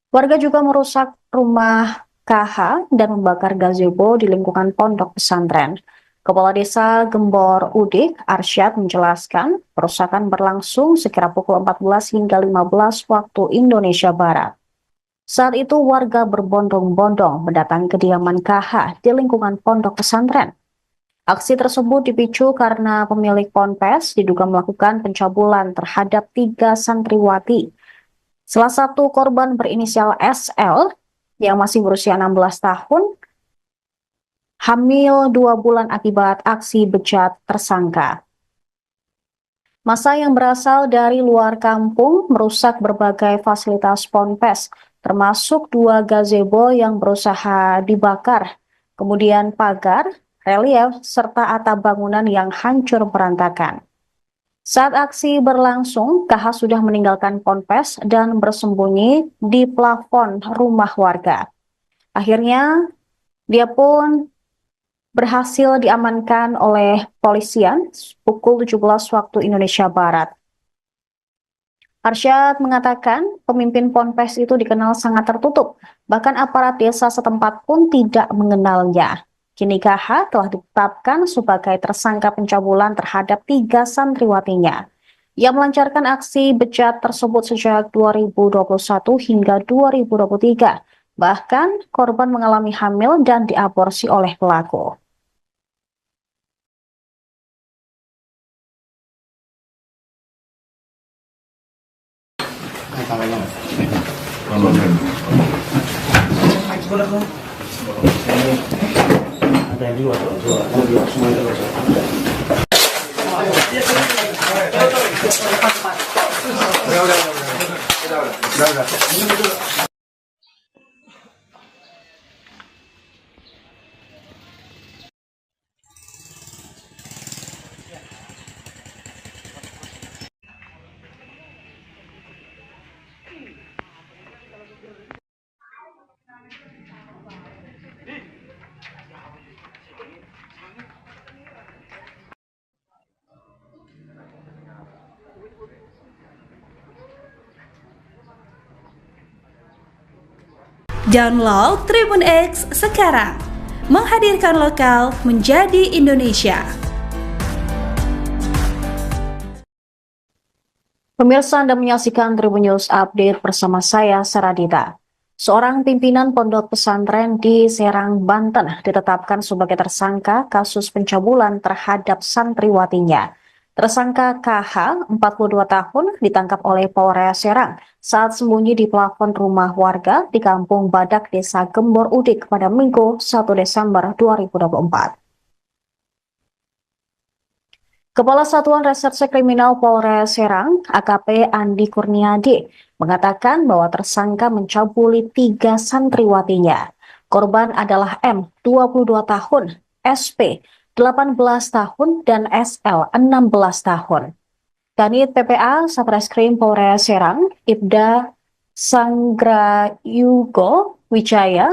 Warga juga merusak rumah KH dan membakar gazebo di lingkungan pondok pesantren. Kepala Desa Gembor Udik, Arsyad, menjelaskan perusakan berlangsung sekira pukul 14 hingga 15 waktu Indonesia Barat. Saat itu warga berbondong-bondong mendatangi kediaman KH di lingkungan pondok pesantren. Aksi tersebut dipicu karena pemilik Ponpes diduga melakukan pencabulan terhadap 3 santriwati. Salah satu korban berinisial SL yang masih berusia 16 tahun, hamil 2 bulan akibat aksi bejat tersangka. Massa yang berasal dari luar kampung merusak berbagai fasilitas Ponpes, termasuk 2 gazebo yang berusaha dibakar, kemudian pagar, relief, serta atap bangunan yang hancur berantakan. Saat aksi berlangsung, KH sudah meninggalkan Ponpes dan bersembunyi di plafon rumah warga. Akhirnya, dia pun berhasil diamankan oleh polisian pukul 17 waktu Indonesia Barat. Arsyad mengatakan pemimpin Ponpes itu dikenal sangat tertutup, bahkan aparat desa setempat pun tidak mengenalnya. Kini KH telah ditetapkan sebagai tersangka pencabulan terhadap 3 santriwatinya. Ia melancarkan aksi bejat tersebut sejak 2021 hingga 2023. Bahkan korban mengalami hamil dan diaborsi oleh pelaku. Tangannya. Ada yang dua, semua itu Download Tribun X sekarang, menghadirkan lokal menjadi Indonesia. Pemirsa, Anda menyaksikan Tribun News Update bersama saya, Saradita. Seorang pimpinan pondok pesantren di Serang, Banten ditetapkan sebagai tersangka kasus pencabulan terhadap santriwatinya. Tersangka KH, 42 tahun, ditangkap oleh Polres Serang saat sembunyi di plafon rumah warga di Kampung Badak, Desa Gembor Udik pada Minggu 1 Desember 2024. Kepala Satuan Reserse Kriminal Polres Serang, AKP Andi Kurniadi, mengatakan bahwa tersangka mencabuli 3 santriwatinya. Korban adalah M, 22 tahun, SP, 18 tahun, dan SL, 16 tahun. Kanit PPA Satreskrim Polres Serang, Ibda Sanggrayugo Wijaya,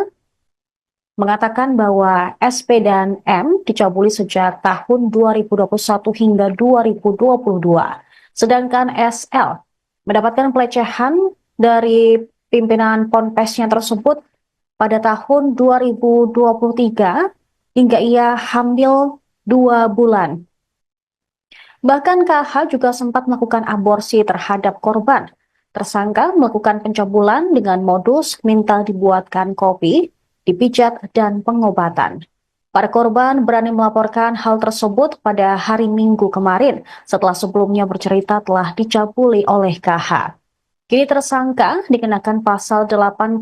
mengatakan bahwa SP dan M dicabuli sejak tahun 2021 hingga 2022. Sedangkan SL mendapatkan pelecehan dari pimpinan ponpesnya tersebut pada tahun 2023 hingga ia hamil 2 bulan. Bahkan KH juga sempat melakukan aborsi terhadap korban. Tersangka melakukan pencabulan dengan modus minta dibuatkan kopi, dipijat, dan pengobatan. Para korban berani melaporkan hal tersebut pada hari Minggu kemarin setelah sebelumnya bercerita telah dicabuli oleh KH. Kini tersangka dikenakan pasal 81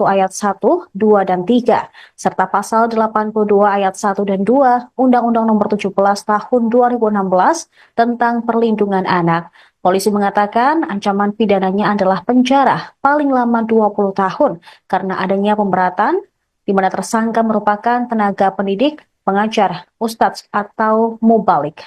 ayat 1, 2, dan 3, serta pasal 82 ayat 1 dan 2 Undang-Undang Nomor 17 Tahun 2016 tentang Perlindungan Anak. Polisi mengatakan ancaman pidananya adalah penjara paling lama 20 tahun karena adanya pemberatan di mana tersangka merupakan tenaga pendidik, pengajar, ustadz, atau mubalik.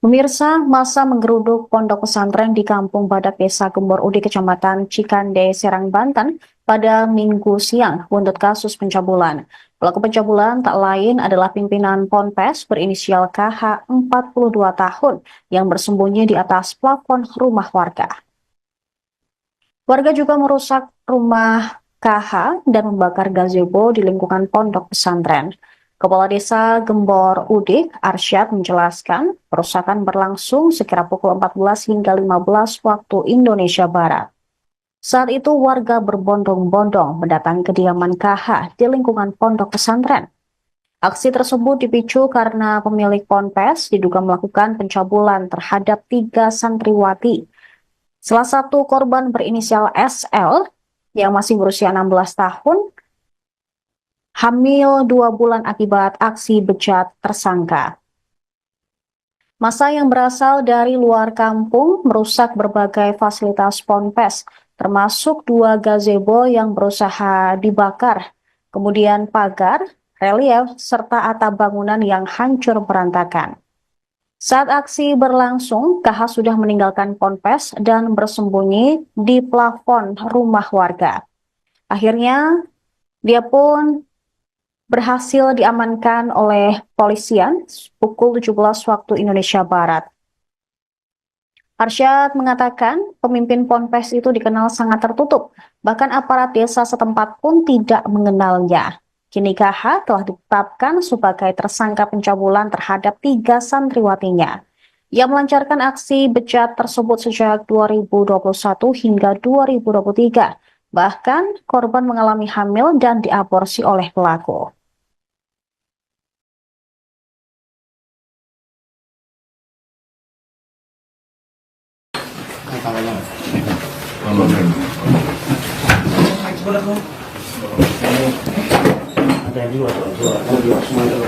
Pemirsa, masa menggeruduk pondok pesantren di Kampung Badak, Desa Gembor Udik, Kecamatan Cikande, Serang, Banten pada Minggu siang buntut kasus pencabulan. Pelaku pencabulan tak lain adalah pimpinan Ponpes berinisial KH, 42 tahun, yang bersembunyi di atas plafon rumah warga. Warga juga merusak rumah KH dan membakar gazebo di lingkungan pondok pesantren. Kepala Desa Gembor Udik, Arsyad, menjelaskan perusakan berlangsung sekira pukul 14 hingga 15 waktu Indonesia Barat. Saat itu warga berbondong-bondong mendatangi kediaman KH di lingkungan pondok pesantren. Aksi tersebut dipicu karena pemilik ponpes diduga melakukan pencabulan terhadap 3 santriwati. Salah satu korban berinisial SL yang masih berusia 16 tahun, hamil 2 bulan akibat aksi bejat tersangka. Massa yang berasal dari luar kampung merusak berbagai fasilitas ponpes, termasuk 2 gazebo yang berusaha dibakar, kemudian pagar, relief, serta atap bangunan yang hancur berantakan. Saat aksi berlangsung, KH sudah meninggalkan ponpes dan bersembunyi di plafon rumah warga. Akhirnya, dia pun berhasil diamankan oleh polisian pukul 17 waktu Indonesia Barat. Arsyad mengatakan pemimpin ponpes itu dikenal sangat tertutup, bahkan aparat desa setempat pun tidak mengenalnya. Kini KH telah ditetapkan sebagai tersangka pencabulan terhadap 3 santriwatinya. Ia melancarkan aksi bejat tersebut sejak 2021 hingga 2023. Bahkan korban mengalami hamil dan diaborsi oleh pelaku. Ada yang dua, kalau dua semua itu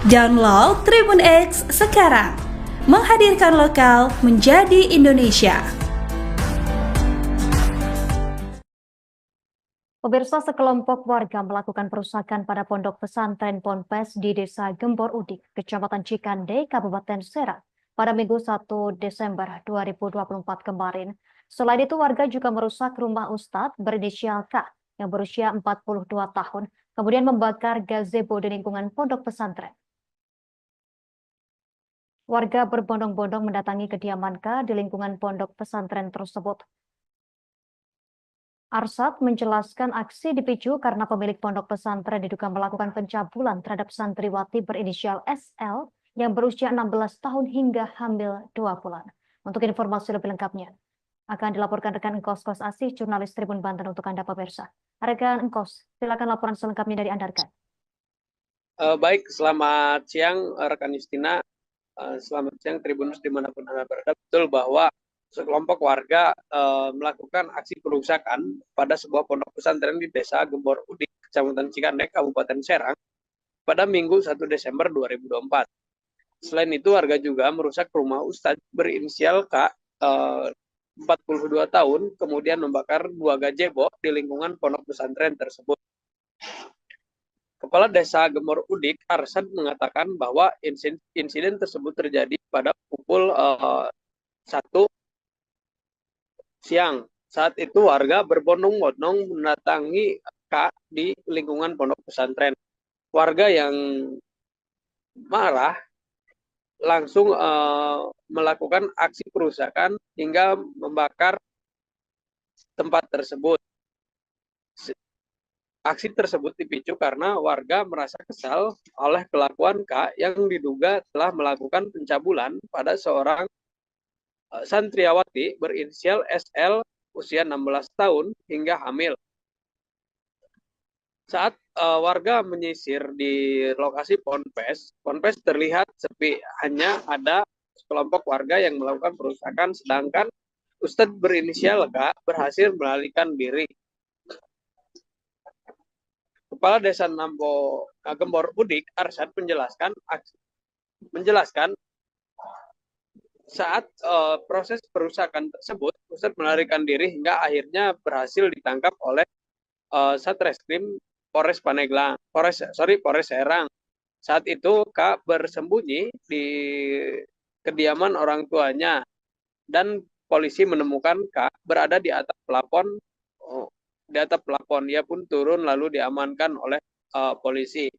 Download Tribun X sekarang, menghadirkan lokal menjadi Indonesia. Pemirsa, sekelompok warga melakukan perusakan pada pondok pesantren Ponpes di Desa Gembor Udik, Kecamatan Cikande, Kabupaten Serang pada Minggu 1 Desember 2024 kemarin. Selain itu, warga juga merusak rumah Ustadz berinisial K yang berusia 42 tahun, kemudian membakar gazebo di lingkungan pondok pesantren. Warga berbondong-bondong mendatangi kediaman K di lingkungan pondok pesantren tersebut. Arsyad menjelaskan aksi dipicu karena pemilik pondok pesantren diduga melakukan pencabulan terhadap santriwati berinisial SL yang berusia 16 tahun hingga hamil 2 bulan. Untuk informasi lebih lengkapnya, akan dilaporkan rekan Engkos Kos Asih, jurnalis Tribun Banten untuk Anda pemirsa. Rekan Engkos, silakan laporan selengkapnya dari Anda, rekan. Baik, selamat siang rekan Justina. Selamat siang Tribunus dimanapun Anda berada. Betul bahwa sekelompok warga melakukan aksi perusakan pada sebuah pondok pesantren di Desa Gembor Udik, Kecamatan Cikandek, Kabupaten Serang pada Minggu 1 Desember 2024. Selain itu, warga juga merusak rumah Ustadz berinisial K 42 tahun, kemudian membakar 2 gazebo di lingkungan pondok pesantren tersebut. Kepala Desa Gembor Udik, Arsyad, mengatakan bahwa insiden tersebut terjadi pada pukul 1 siang. Saat itu warga berbondong-bondong mendatangi K di lingkungan pondok pesantren. Warga yang marah langsung melakukan aksi perusakan hingga membakar tempat tersebut. Aksi tersebut dipicu karena warga merasa kesal oleh kelakuan K yang diduga telah melakukan pencabulan pada seorang santriawati berinisial SL usia 16 tahun hingga hamil. Saat warga menyisir di lokasi ponpes terlihat sepi, hanya ada sekelompok warga yang melakukan perusakan, sedangkan Ustadz berinisial K berhasil melarikan diri. Kepala Desa Gembor Udik, Arsyad, menjelaskan saat proses perusakan tersebut, Ustadz melarikan diri hingga akhirnya berhasil ditangkap oleh Satreskrim Polres Serang. Saat itu K bersembunyi di kediaman orang tuanya dan polisi menemukan K berada di atap plafon. Dia pun turun lalu diamankan oleh polisi.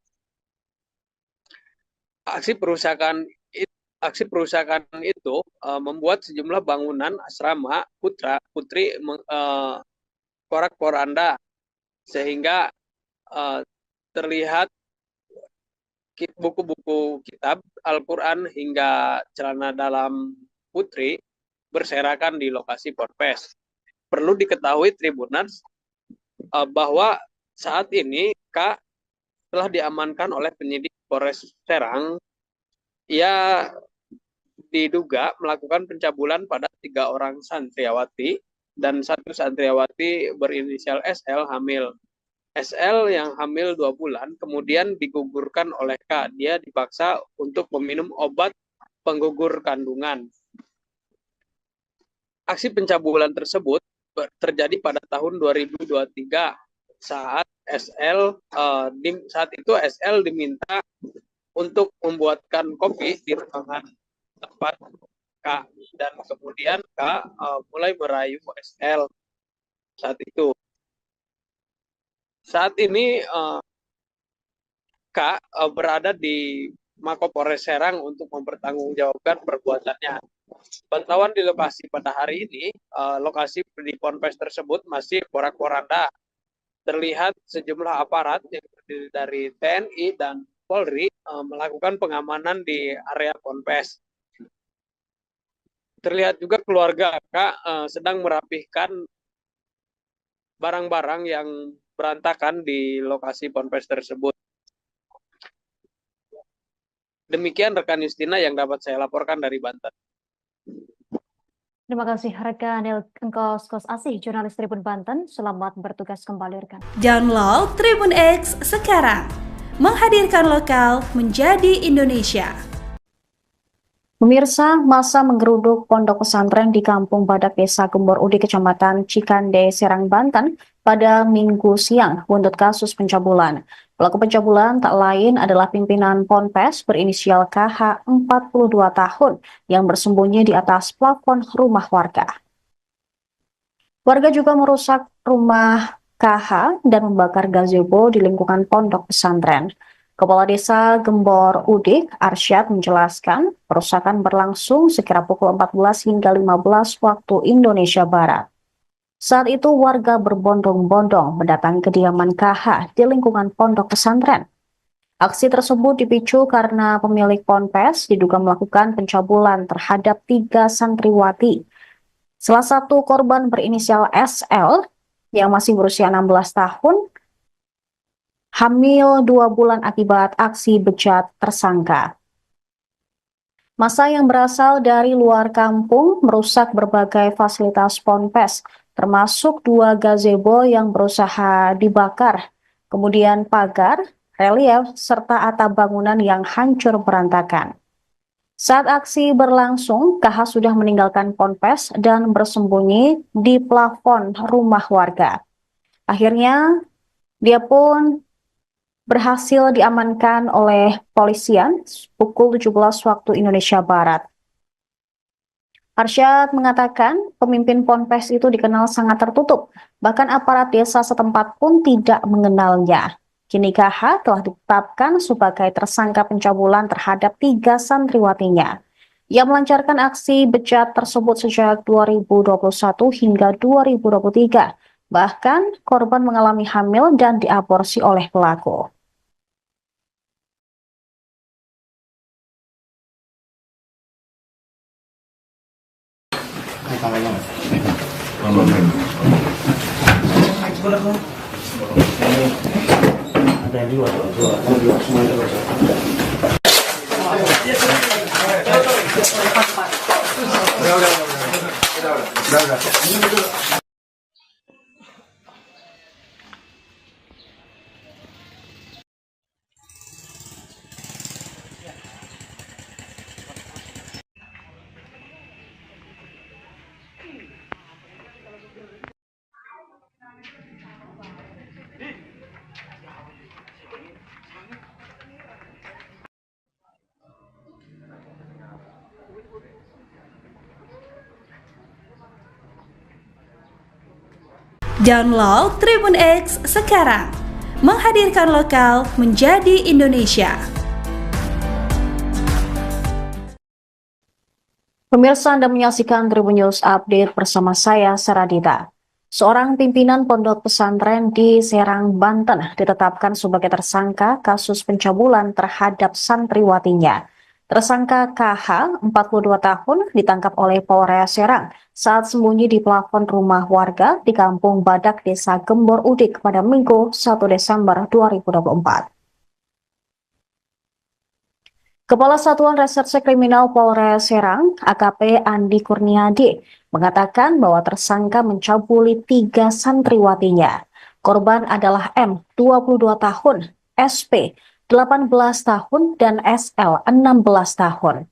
Aksi perusakan itu membuat sejumlah bangunan asrama putri porak-poranda, sehingga terlihat buku-buku kitab Al-Quran hingga celana dalam putri berserakan di lokasi ponpes. perlu diketahui Tribuners bahwa saat ini K telah diamankan oleh penyidik Polres Serang. Ia diduga melakukan pencabulan pada 3 orang santriawati dan 1 santriawati berinisial SL hamil. SL yang hamil 2 bulan kemudian digugurkan oleh K. Dia dipaksa untuk meminum obat penggugur kandungan. Aksi pencabulan tersebut terjadi pada tahun 2023 saat saat itu SL diminta untuk membuatkan kopi di ruangan tempat K, dan kemudian K mulai merayu SL saat itu. Saat ini K berada di Mapolres Serang untuk mempertanggungjawabkan perbuatannya. Pantauan di lokasi pada hari ini, lokasi di ponpes tersebut masih porak-poranda. Terlihat sejumlah aparat yang terdiri dari TNI dan Polri melakukan pengamanan di area ponpes. Terlihat juga keluarga K sedang merapihkan barang-barang yang berantakan di lokasi ponpes tersebut. Demikian rekan Justina yang dapat saya laporkan dari Banten. Terima kasih rekan Engkos Kos Asih, jurnalis Tribun Banten. Selamat bertugas kembali rekan. Download Tribun X sekarang. Menghadirkan lokal menjadi Indonesia. Pemirsa, masa menggeruduk pondok pesantren di Kampung Badak Desa Gembor Udik, Kecamatan Cikande, Serang, Banten pada Minggu siang buntut kasus pencabulan. Pelaku pencabulan tak lain adalah pimpinan Ponpes berinisial KH 42 tahun yang bersembunyi di atas plafon rumah warga. Warga juga merusak rumah KH dan membakar gazebo di lingkungan pondok pesantren. Kepala Desa Gembor Udik, Arsyad, menjelaskan perusakan berlangsung sekira pukul 14 hingga 15 waktu Indonesia Barat. Saat itu warga berbondong-bondong mendatangi kediaman KH di lingkungan pondok pesantren. Aksi tersebut dipicu karena pemilik ponpes diduga melakukan pencabulan terhadap 3 santriwati. Salah satu korban berinisial SL yang masih berusia 16 tahun, hamil 2 bulan akibat aksi bejat tersangka. Massa yang berasal dari luar kampung merusak berbagai fasilitas ponpes, termasuk 2 gazebo yang berusaha dibakar, kemudian pagar, relief, serta atap bangunan yang hancur berantakan. Saat aksi berlangsung, KH sudah meninggalkan ponpes dan bersembunyi di plafon rumah warga. Akhirnya, dia pun berhasil diamankan oleh polisian pukul 17 waktu Indonesia Barat. Arsyad mengatakan pemimpin ponpes itu dikenal sangat tertutup, bahkan aparat desa setempat pun tidak mengenalnya. Kini KH telah ditetapkan sebagai tersangka pencabulan terhadap 3 santriwatinya. Ia melancarkan aksi bejat tersebut sejak 2021 hingga 2023. Bahkan korban mengalami hamil dan diaborsi oleh pelaku. Ada yang dua semua itu. Udah. Download Tribun X sekarang. Menghadirkan lokal menjadi Indonesia. Pemirsa, Anda menyaksikan Tribun News Update bersama saya, Saradita. Seorang pimpinan pondok pesantren di Serang, Banten ditetapkan sebagai tersangka kasus pencabulan terhadap santriwatinya. Tersangka KH, 42 tahun, ditangkap oleh Polres Serang saat sembunyi di plafon rumah warga di Kampung Badak, Desa Gembor Udik pada Minggu 1 Desember 2024. Kepala Satuan Reserse Kriminal Polres Serang, AKP Andi Kurniadi, mengatakan bahwa tersangka mencabuli 3 santriwatinya. Korban adalah M, 22 tahun, SP, 18 tahun, dan SL, 16 tahun.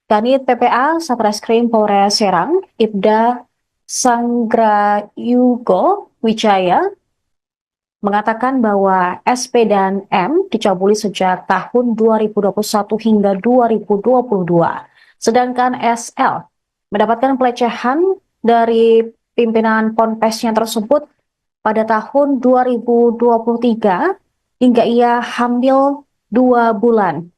Kanit PPA Satreskrim Polres Serang, Ibda Sanggrayugo Wijaya, mengatakan bahwa SP dan M dicabuli sejak tahun 2021 hingga 2022. Sedangkan SL mendapatkan pelecehan dari pimpinan ponpesnya tersebut pada tahun 2023 hingga ia hamil 2 bulan.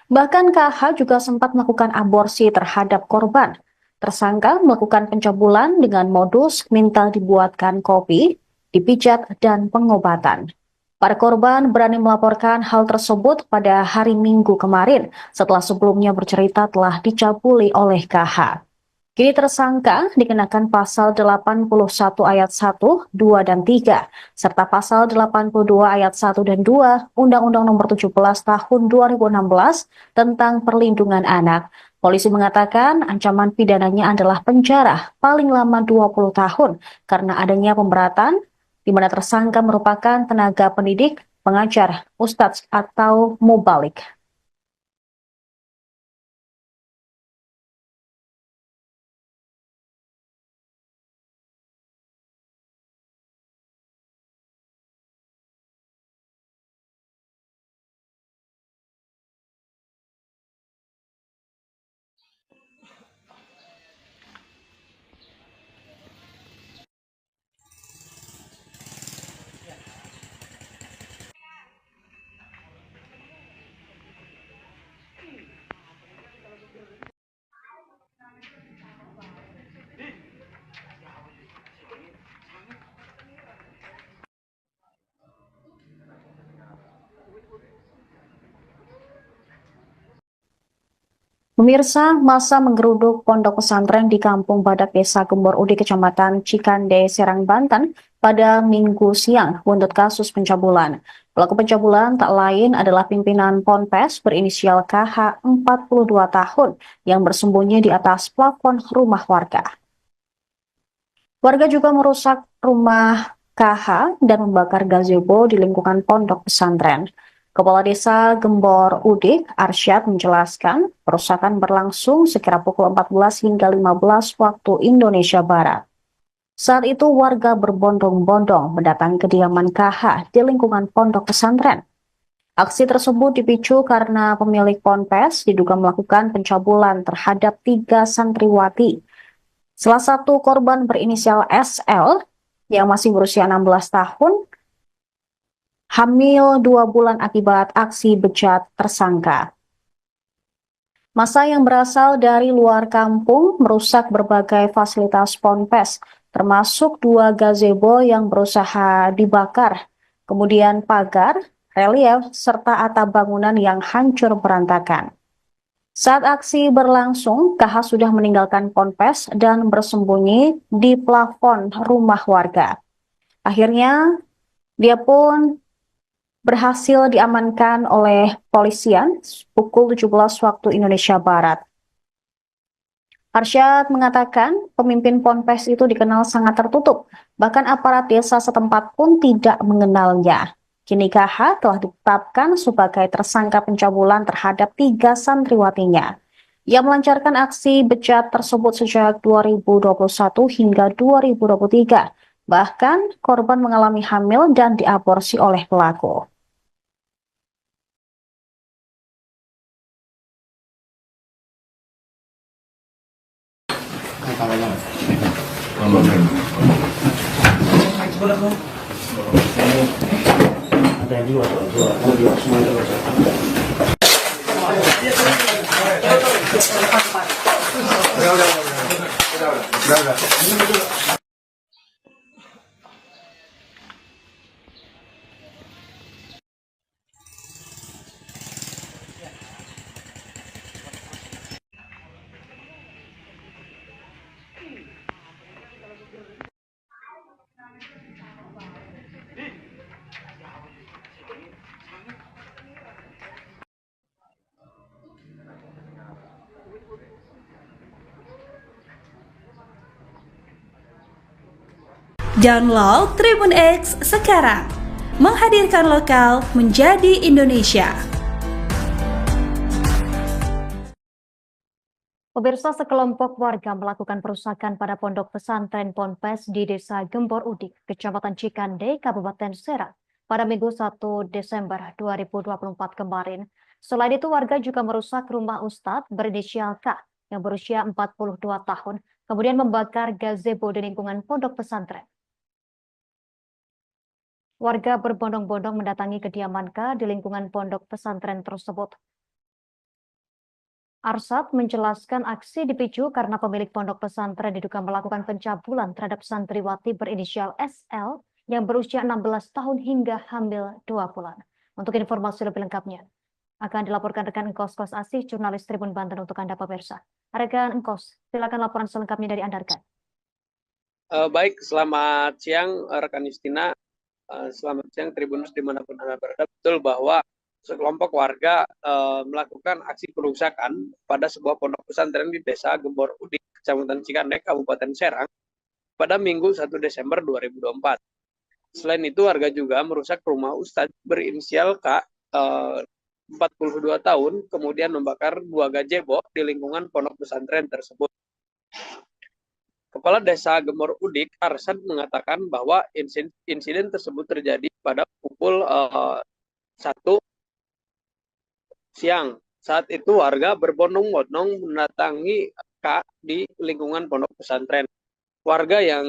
Bahkan KH juga sempat melakukan aborsi terhadap korban. Tersangka melakukan pencabulan dengan modus minta dibuatkan kopi, dipijat, dan pengobatan. Para korban berani melaporkan hal tersebut pada hari Minggu kemarin setelah sebelumnya bercerita telah dicabuli oleh KH. Kini tersangka dikenakan pasal 81 ayat 1, 2, dan 3, serta pasal 82 ayat 1 dan 2 Undang-Undang Nomor 17 Tahun 2016 tentang Perlindungan Anak. Polisi mengatakan ancaman pidananya adalah penjara paling lama 20 tahun karena adanya pemberatan di mana tersangka merupakan tenaga pendidik, pengajar, ustadz, atau mubalik. Pemirsa, masa menggeruduk pondok pesantren di Kampung Badak, Desa Gembor Udik, Kecamatan Cikande, Serang, Banten pada Minggu siang buntut kasus pencabulan. Pelaku pencabulan tak lain adalah pimpinan Ponpes berinisial KH, 42 tahun, yang bersembunyi di atas plafon rumah warga. Warga juga merusak rumah KH dan membakar gazebo di lingkungan pondok pesantren. Kepala Desa Gembor Udik, Arsyad, menjelaskan perusakan berlangsung sekira pukul 14 hingga 15 waktu Indonesia Barat. Saat itu warga berbondong-bondong mendatangi kediaman KH di lingkungan pondok pesantren. Aksi tersebut dipicu karena pemilik ponpes diduga melakukan pencabulan terhadap 3 santriwati. Salah satu korban berinisial SL yang masih berusia 16 tahun hamil 2 bulan akibat aksi bejat tersangka. Massa yang berasal dari luar kampung merusak berbagai fasilitas ponpes, termasuk 2 gazebo yang berusaha dibakar, kemudian pagar, relief, serta atap bangunan yang hancur berantakan. Saat aksi berlangsung, KH sudah meninggalkan ponpes dan bersembunyi di plafon rumah warga. Akhirnya, dia pun berhasil diamankan oleh polisian pukul 17 waktu Indonesia Barat. Arsyad mengatakan pemimpin ponpes itu dikenal sangat tertutup, bahkan aparat desa setempat pun tidak mengenalnya. Kini KH telah ditetapkan sebagai tersangka pencabulan terhadap 3 santriwatinya. Ia melancarkan aksi bejat tersebut sejak 2021 hingga 2023. Bahkan korban mengalami hamil dan diaborsi oleh pelaku. Ada dua, semua itu udah. Download Tribun X sekarang. Menghadirkan lokal menjadi Indonesia. Pemirsa, sekelompok warga melakukan perusakan pada pondok pesantren Ponpes di Desa Gembor Udik, Kecamatan Cikande, Kabupaten Serang pada Minggu 1 Desember 2024 kemarin. Selain itu, warga juga merusak rumah Ustadz berinisial K yang berusia 42 tahun, kemudian membakar gazebo di lingkungan pondok pesantren. Warga berbondong-bondong mendatangi kediaman K di lingkungan pondok pesantren tersebut. Arsad menjelaskan aksi dipicu karena pemilik pondok pesantren diduga melakukan pencabulan terhadap santriwati berinisial SL yang berusia 16 tahun hingga hamil 2 bulan. Untuk informasi lebih lengkapnya, akan dilaporkan rekan Engkos Kos Asih, jurnalis Tribun Banten untuk Anda pemirsa. Rekan Engkos, silakan laporan selengkapnya dari Anda, rekan. Baik, selamat siang rekan Justina. Selamat siang Tribunus dimanapun Anda berada. Betul bahwa sekelompok warga melakukan aksi perusakan pada sebuah pondok pesantren di Desa Gembor Udik, Kecamatan Cikande, Kabupaten Serang pada Minggu 1 Desember 2024. Selain itu, warga juga merusak rumah Ustadz berinisial K, 42 tahun, kemudian membakar 2 gazebo di lingkungan pondok pesantren tersebut. Kepala Desa Gembor Udik, Arsad, mengatakan bahwa insiden tersebut terjadi pada pukul 1 siang. Saat itu warga berbondong-bondong mendatangi K di lingkungan pondok pesantren. Warga yang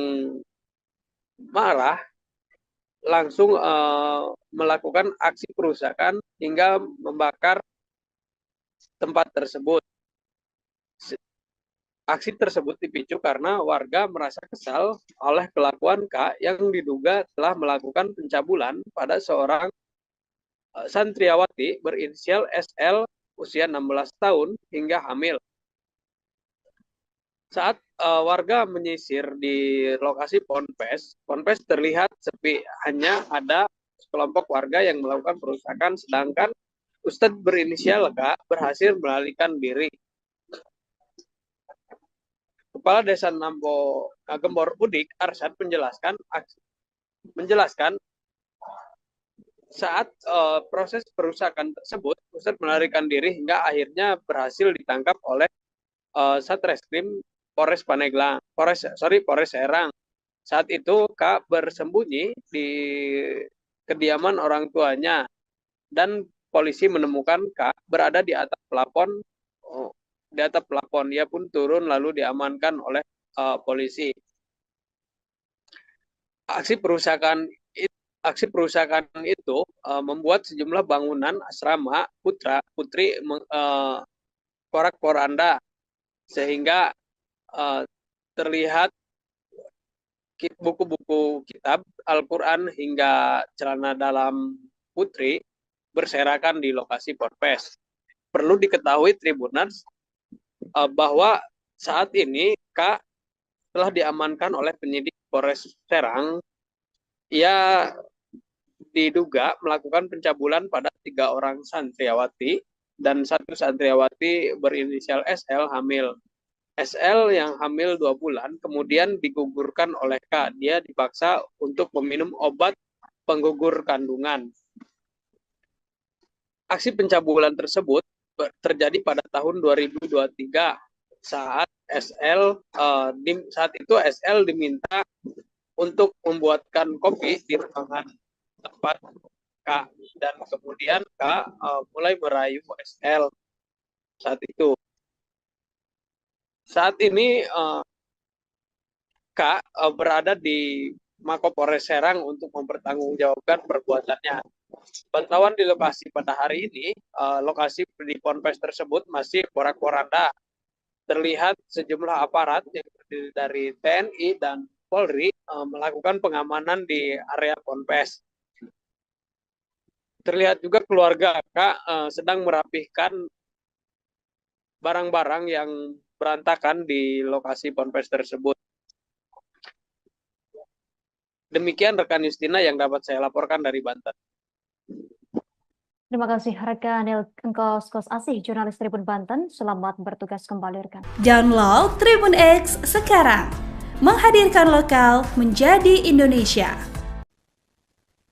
marah langsung melakukan aksi perusakan hingga membakar tempat tersebut. Aksi tersebut dipicu karena warga merasa kesal oleh kelakuan K yang diduga telah melakukan pencabulan pada seorang santriawati berinisial SL usia 16 tahun hingga hamil. Saat warga menyisir di lokasi Ponpes terlihat sepi, hanya ada sekelompok warga yang melakukan perusakan, sedangkan Ustadz berinisial K berhasil melarikan diri. Kepala Desa Gembor Udik, Arsad, menjelaskan saat proses perusakan tersebut, Ustadz melarikan diri hingga akhirnya berhasil ditangkap oleh Satreskrim Polres Serang. Saat itu K bersembunyi di kediaman orang tuanya dan polisi menemukan K berada di atap plafon. Dia pun turun lalu diamankan oleh polisi. Aksi perusakan itu membuat sejumlah bangunan asrama putri porak-poranda, sehingga terlihat buku-buku kitab Al-Quran hingga celana dalam putri berserakan di lokasi Ponpes. Perlu diketahui Tribuners bahwa saat ini K telah diamankan oleh penyidik Polres Serang. Ia diduga melakukan pencabulan pada 3 orang santriawati dan 1 santriawati berinisial SL hamil. SL yang hamil 2 bulan kemudian digugurkan oleh K. Dia dipaksa untuk meminum obat penggugur kandungan. Aksi pencabulan tersebut terjadi pada tahun 2023 saat itu SL diminta untuk membuatkan kopi di ruangan tempat K, dan kemudian K mulai merayu SL saat itu. Saat ini K berada di Mapolres Serang untuk mempertanggungjawabkan perbuatannya. Pantauan di lokasi pada hari ini, lokasi di Ponpes tersebut masih porak-poranda. Terlihat sejumlah aparat yang terdiri dari TNI dan Polri melakukan pengamanan di area Ponpes. Terlihat juga keluarga K sedang merapihkan barang-barang yang berantakan di lokasi Ponpes tersebut. Demikian rekan Justina yang dapat saya laporkan dari Banten. Terima kasih rekan Engkos Kos Asih, jurnalis Tribun Banten. Selamat bertugas kembali rekan. Download Tribun X sekarang. menghadirkan lokal menjadi Indonesia.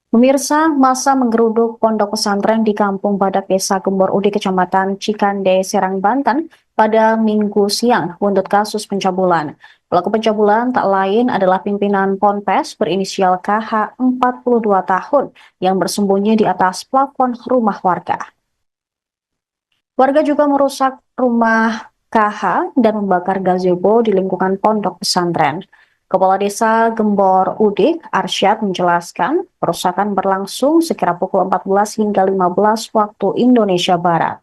Pemirsa, masa menggeruduk pondok pesantren di Kampung Badak Desa Gembor Udik, Kecamatan Cikande, Serang, Banten pada Minggu siang buntut kasus pencabulan. Pelaku pencabulan tak lain adalah pimpinan Ponpes berinisial KH 42 tahun yang bersembunyi di atas plafon rumah warga. Warga juga merusak rumah KH dan membakar gazebo di lingkungan pondok pesantren. Kepala Desa Gembor Udik, Arsyad, menjelaskan perusakan berlangsung sekira pukul 14 hingga 15 waktu Indonesia Barat.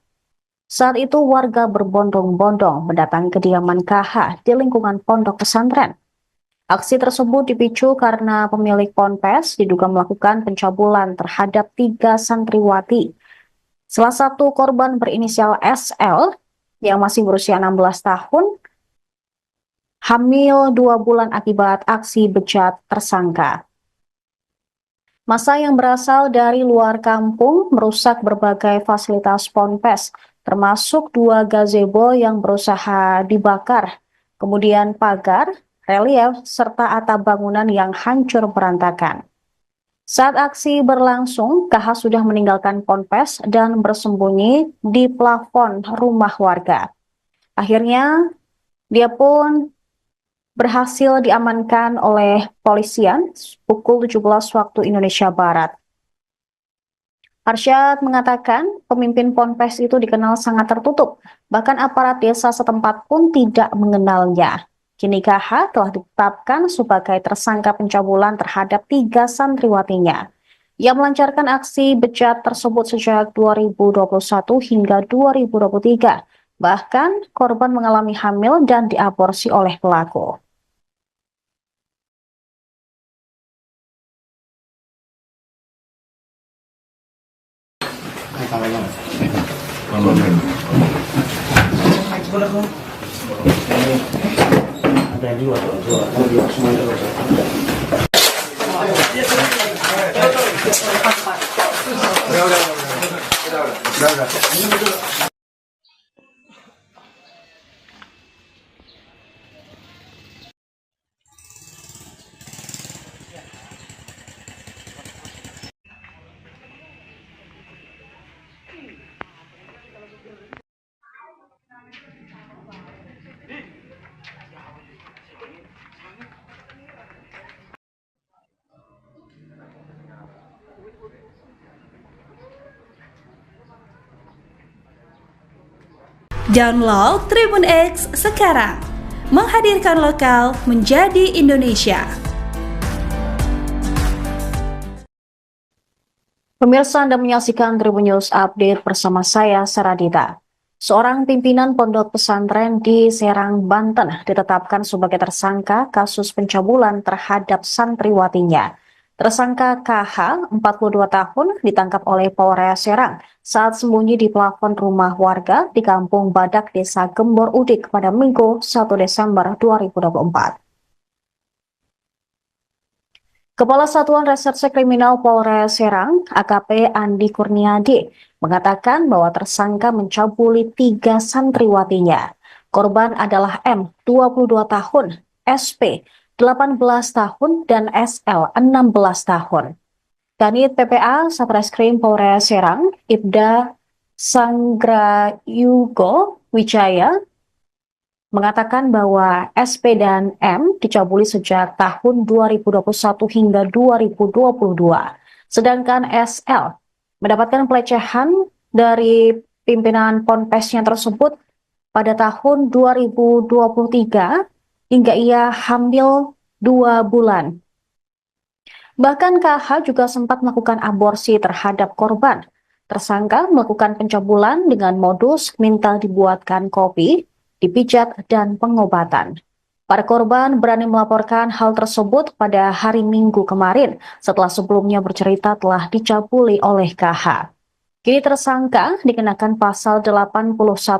Saat itu warga berbondong-bondong mendatangi kediaman KH di lingkungan pondok pesantren. Aksi tersebut dipicu karena pemilik ponpes diduga melakukan pencabulan terhadap 3 santriwati. Salah satu korban berinisial SL yang masih berusia 16 tahun hamil 2 bulan akibat aksi bejat tersangka. Massa yang berasal dari luar kampung merusak berbagai fasilitas ponpes, termasuk 2 gazebo yang berusaha dibakar, kemudian pagar, relief, serta atap bangunan yang hancur berantakan. Saat aksi berlangsung, KH sudah meninggalkan ponpes dan bersembunyi di plafon rumah warga. Akhirnya, dia pun berhasil diamankan oleh polisian pukul 17 waktu Indonesia Barat. Arsyad mengatakan pemimpin ponpes itu dikenal sangat tertutup, bahkan aparat desa setempat pun tidak mengenalnya. Kini KH telah ditetapkan sebagai tersangka pencabulan terhadap 3 santriwatinya. Ia melancarkan aksi bejat tersebut sejak 2021 hingga 2023. Bahkan korban mengalami hamil dan diaborsi oleh pelaku. Ada yang dua kalau dua semua itu Download Tribun X sekarang, menghadirkan lokal menjadi Indonesia. Pemirsa, Anda menyaksikan Tribun News Update bersama saya, Saradita. Seorang pimpinan pondok pesantren di Serang, Banten ditetapkan sebagai tersangka kasus pencabulan terhadap santriwatinya. Tersangka KH, 42 tahun, ditangkap oleh Polres Serang saat sembunyi di plafon rumah warga di Kampung Badak Desa Gembor Udik pada Minggu 1 Desember 2024. Kepala Satuan Reserse Kriminal Polres Serang, AKP Andi Kurniadi, mengatakan bahwa tersangka mencabuli 3 santriwatinya. Korban adalah M, 22 tahun, SP, 18 tahun, dan SL, 16 tahun. Kanit PPA Satreskrim Polres Serang, Ibda Sanggrayugo Wijaya, mengatakan bahwa SP dan M dicabuli sejak tahun 2021 hingga 2022. Sedangkan SL mendapatkan pelecehan dari pimpinan ponpesnya tersebut pada tahun 2023 hingga ia hamil 2 bulan. Bahkan KH juga sempat melakukan aborsi terhadap korban. Tersangka melakukan pencabulan dengan modus minta dibuatkan kopi, dipijat, dan pengobatan. Para korban berani melaporkan hal tersebut pada hari Minggu kemarin setelah sebelumnya bercerita telah dicabuli oleh KH. Kini tersangka dikenakan pasal 81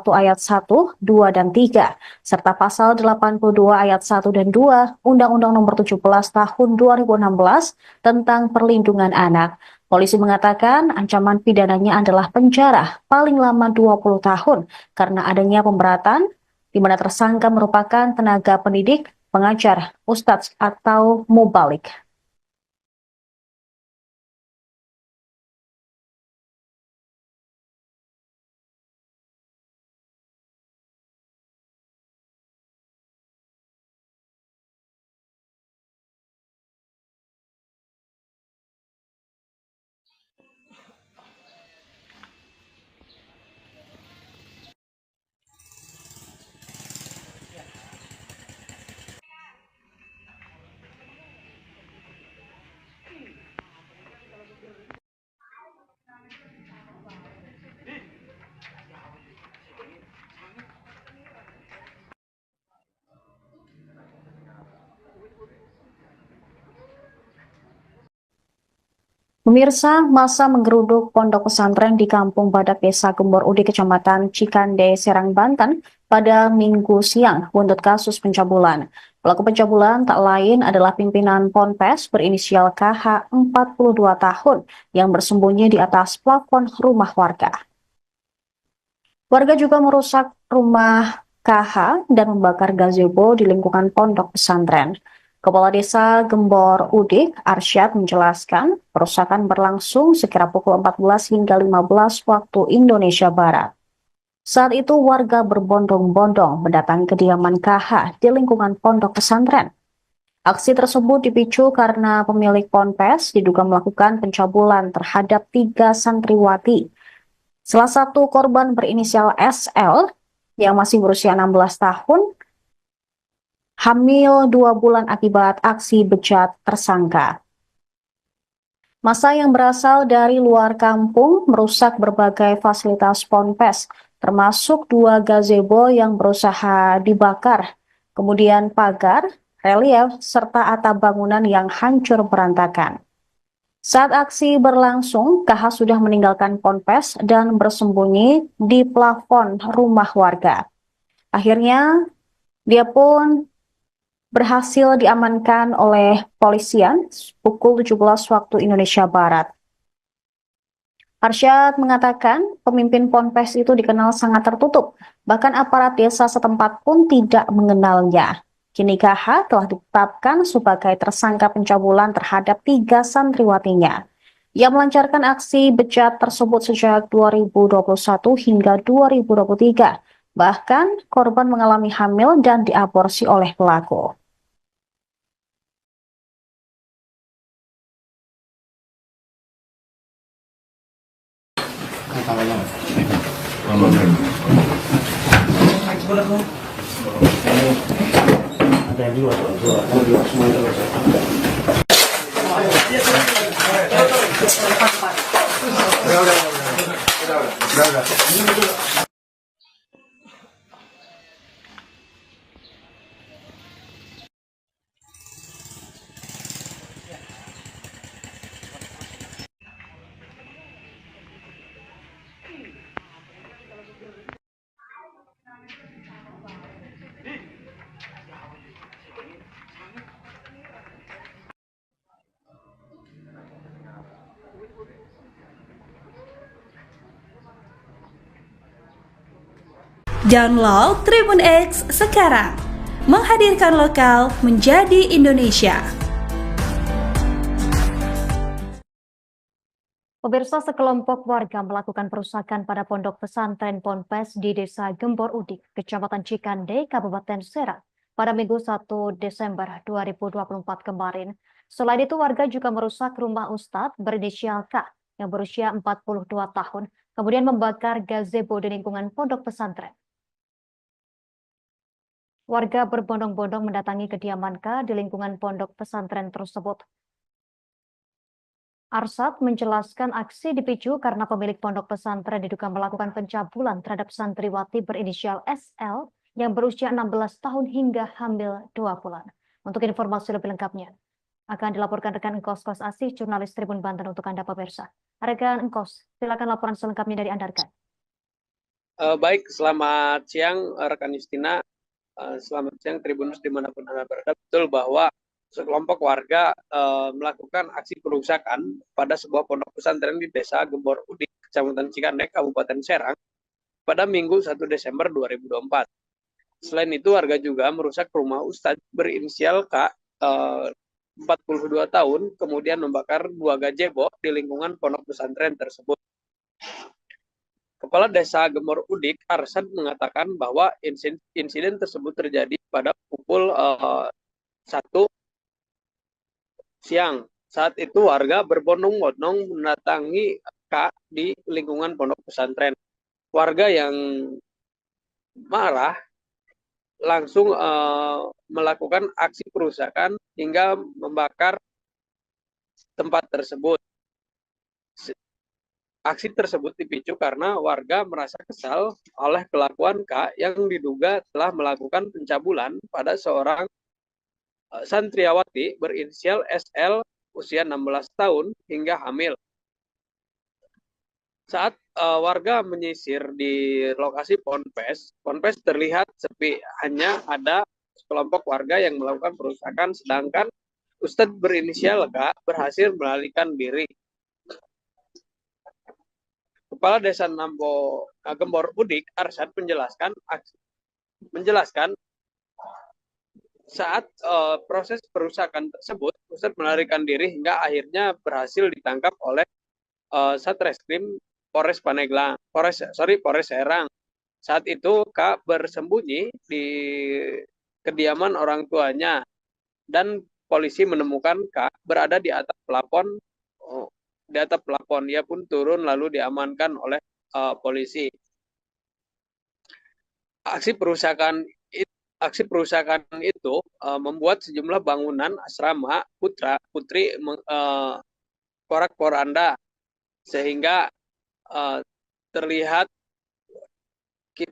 ayat 1, 2, dan 3, serta pasal 82 ayat 1 dan 2 Undang-Undang Nomor 17 Tahun 2016 tentang Perlindungan Anak. Polisi mengatakan ancaman pidananya adalah penjara paling lama 20 tahun karena adanya pemberatan di mana tersangka merupakan tenaga pendidik, pengajar, ustadz atau mubalik. Pemirsa, masa menggeruduk pondok pesantren di Kampung Badak Desa Gembor Udik, Kecamatan Cikande, Serang, Banten pada Minggu siang buntut kasus pencabulan. Pelaku pencabulan tak lain adalah pimpinan Ponpes berinisial KH 42 tahun yang bersembunyi di atas plafon rumah warga. Warga juga merusak rumah KH dan membakar gazebo di lingkungan pondok pesantren. Kepala Desa Gembor Udik, Arsyad, menjelaskan perusakan berlangsung sekira pukul 14 hingga 15 waktu Indonesia Barat. Saat itu warga berbondong-bondong mendatangi kediaman KH di lingkungan pondok pesantren. Aksi tersebut dipicu karena pemilik ponpes diduga melakukan pencabulan terhadap 3 santriwati. Salah satu korban berinisial SL yang masih berusia 16 tahun hamil 2 bulan akibat aksi bejat tersangka. Massa yang berasal dari luar kampung merusak berbagai fasilitas ponpes, termasuk 2 gazebo yang berusaha dibakar, kemudian pagar, relief, serta atap bangunan yang hancur berantakan. Saat aksi berlangsung, KH sudah meninggalkan ponpes dan bersembunyi di plafon rumah warga. Akhirnya, dia pun berhasil diamankan oleh polisian pukul 17 waktu Indonesia Barat. Arsyad mengatakan pemimpin ponpes itu dikenal sangat tertutup, bahkan aparat desa setempat pun tidak mengenalnya. Kini KH telah ditetapkan sebagai tersangka pencabulan terhadap 3 santriwatinya. Ia melancarkan aksi bejat tersebut sejak 2021 hingga 2023. Bahkan korban mengalami hamil dan diaborsi oleh pelaku. Ada yang dua, semua itu udah. Download Tribun X sekarang, menghadirkan lokal menjadi Indonesia. Pemirsa, sekelompok warga melakukan perusakan pada pondok pesantren Ponpes di Desa Gembor Udik, Kecamatan Cikande, Kabupaten Serang, pada Minggu 1 Desember 2024 kemarin. Selain itu, warga juga merusak rumah Ustadz berinisial K yang berusia 42 tahun, kemudian membakar gazebo di lingkungan pondok pesantren. Warga berbondong-bondong mendatangi kediaman K di lingkungan pondok pesantren tersebut. Arsyad menjelaskan aksi dipicu karena pemilik pondok pesantren diduga melakukan pencabulan terhadap santriwati berinisial SL yang berusia 16 tahun hingga hamil 2 bulan. Untuk informasi lebih lengkapnya, akan dilaporkan rekan Engkos Kos Asih, jurnalis Tribun Banten untuk Anda pemirsa. Rekan Engkos, silakan laporan selengkapnya dari Anda, rekan. Baik, selamat siang rekan Justina. Selamat siang Tribunus dimanapun Anda berada. Betul bahwa sekelompok warga melakukan aksi perusakan pada sebuah pondok pesantren di Desa Gembor Udik, Kecamatan Cikande, Kabupaten Serang pada Minggu 1 Desember 2024. Selain itu, warga juga merusak rumah Ustadz berinisial K, 42 tahun, kemudian membakar 2 gazebo di lingkungan pondok pesantren tersebut. Kepala Desa Gembor Udik, Arsad, mengatakan bahwa insiden tersebut terjadi pada pukul 1 siang. Saat itu warga berbondong-bondong mendatangi K di lingkungan pondok pesantren. Warga yang marah langsung melakukan aksi perusakan hingga membakar tempat tersebut. Aksi tersebut dipicu karena warga merasa kesal oleh kelakuan K yang diduga telah melakukan pencabulan pada seorang santriawati berinisial SL usia 16 tahun hingga hamil. Saat warga menyisir di lokasi ponpes terlihat sepi, hanya ada sekelompok warga yang melakukan perusakan, sedangkan Ustadz berinisial K berhasil melarikan diri. Kepala Desa Gembor Udik, Arsad, menjelaskan saat proses perusakan tersebut, Ustadz melarikan diri hingga akhirnya berhasil ditangkap oleh Satreskrim Polres Serang. Saat itu K bersembunyi di kediaman orang tuanya dan polisi menemukan K berada di atap plafon. Dia pun turun lalu diamankan oleh polisi. Aksi perusakan itu membuat sejumlah bangunan asrama putri porak-poranda, sehingga terlihat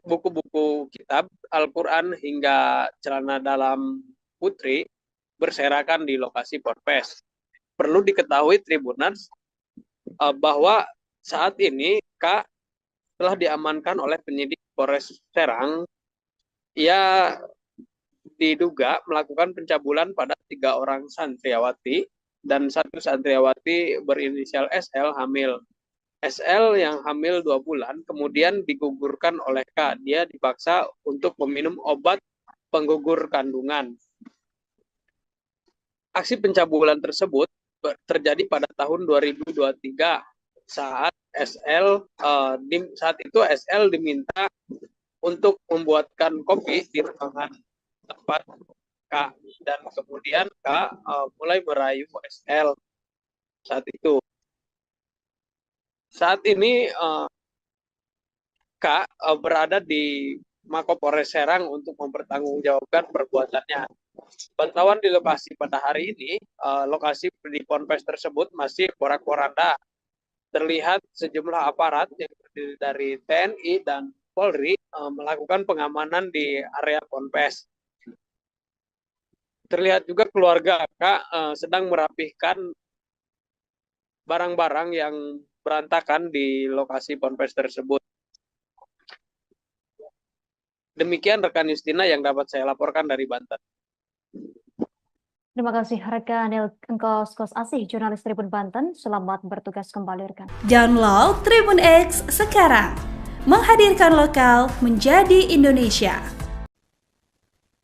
buku-buku kitab Al-Quran hingga celana dalam putri berserakan di lokasi ponpes. Perlu diketahui Tribuners bahwa saat ini K telah diamankan oleh penyidik Polres Serang. Ia diduga melakukan pencabulan pada 3 orang santriawati dan 1 santriawati berinisial SL hamil. SL yang hamil 2 bulan kemudian digugurkan oleh K. Dia dipaksa untuk meminum obat penggugur kandungan. Aksi pencabulan tersebut terjadi pada tahun 2023 saat itu SL diminta untuk membuatkan kopi di ruangan tempat K, dan kemudian K mulai merayu SL saat itu. Saat ini K berada di Mapolres Serang untuk mempertanggungjawabkan perbuatannya. Pantauan di lokasi pada hari ini, lokasi di ponpes tersebut masih porak-poranda. Terlihat sejumlah aparat yang terdiri dari TNI dan Polri melakukan pengamanan di area ponpes. Terlihat juga keluarga K sedang merapihkan barang-barang yang berantakan di lokasi ponpes tersebut. Demikian rekan Justina yang dapat saya laporkan dari Banten. Terima kasih rekan Engkos Asih, jurnalis Tribun Banten. Selamat bertugas kembali rekan. Download Tribun X sekarang, menghadirkan lokal menjadi Indonesia.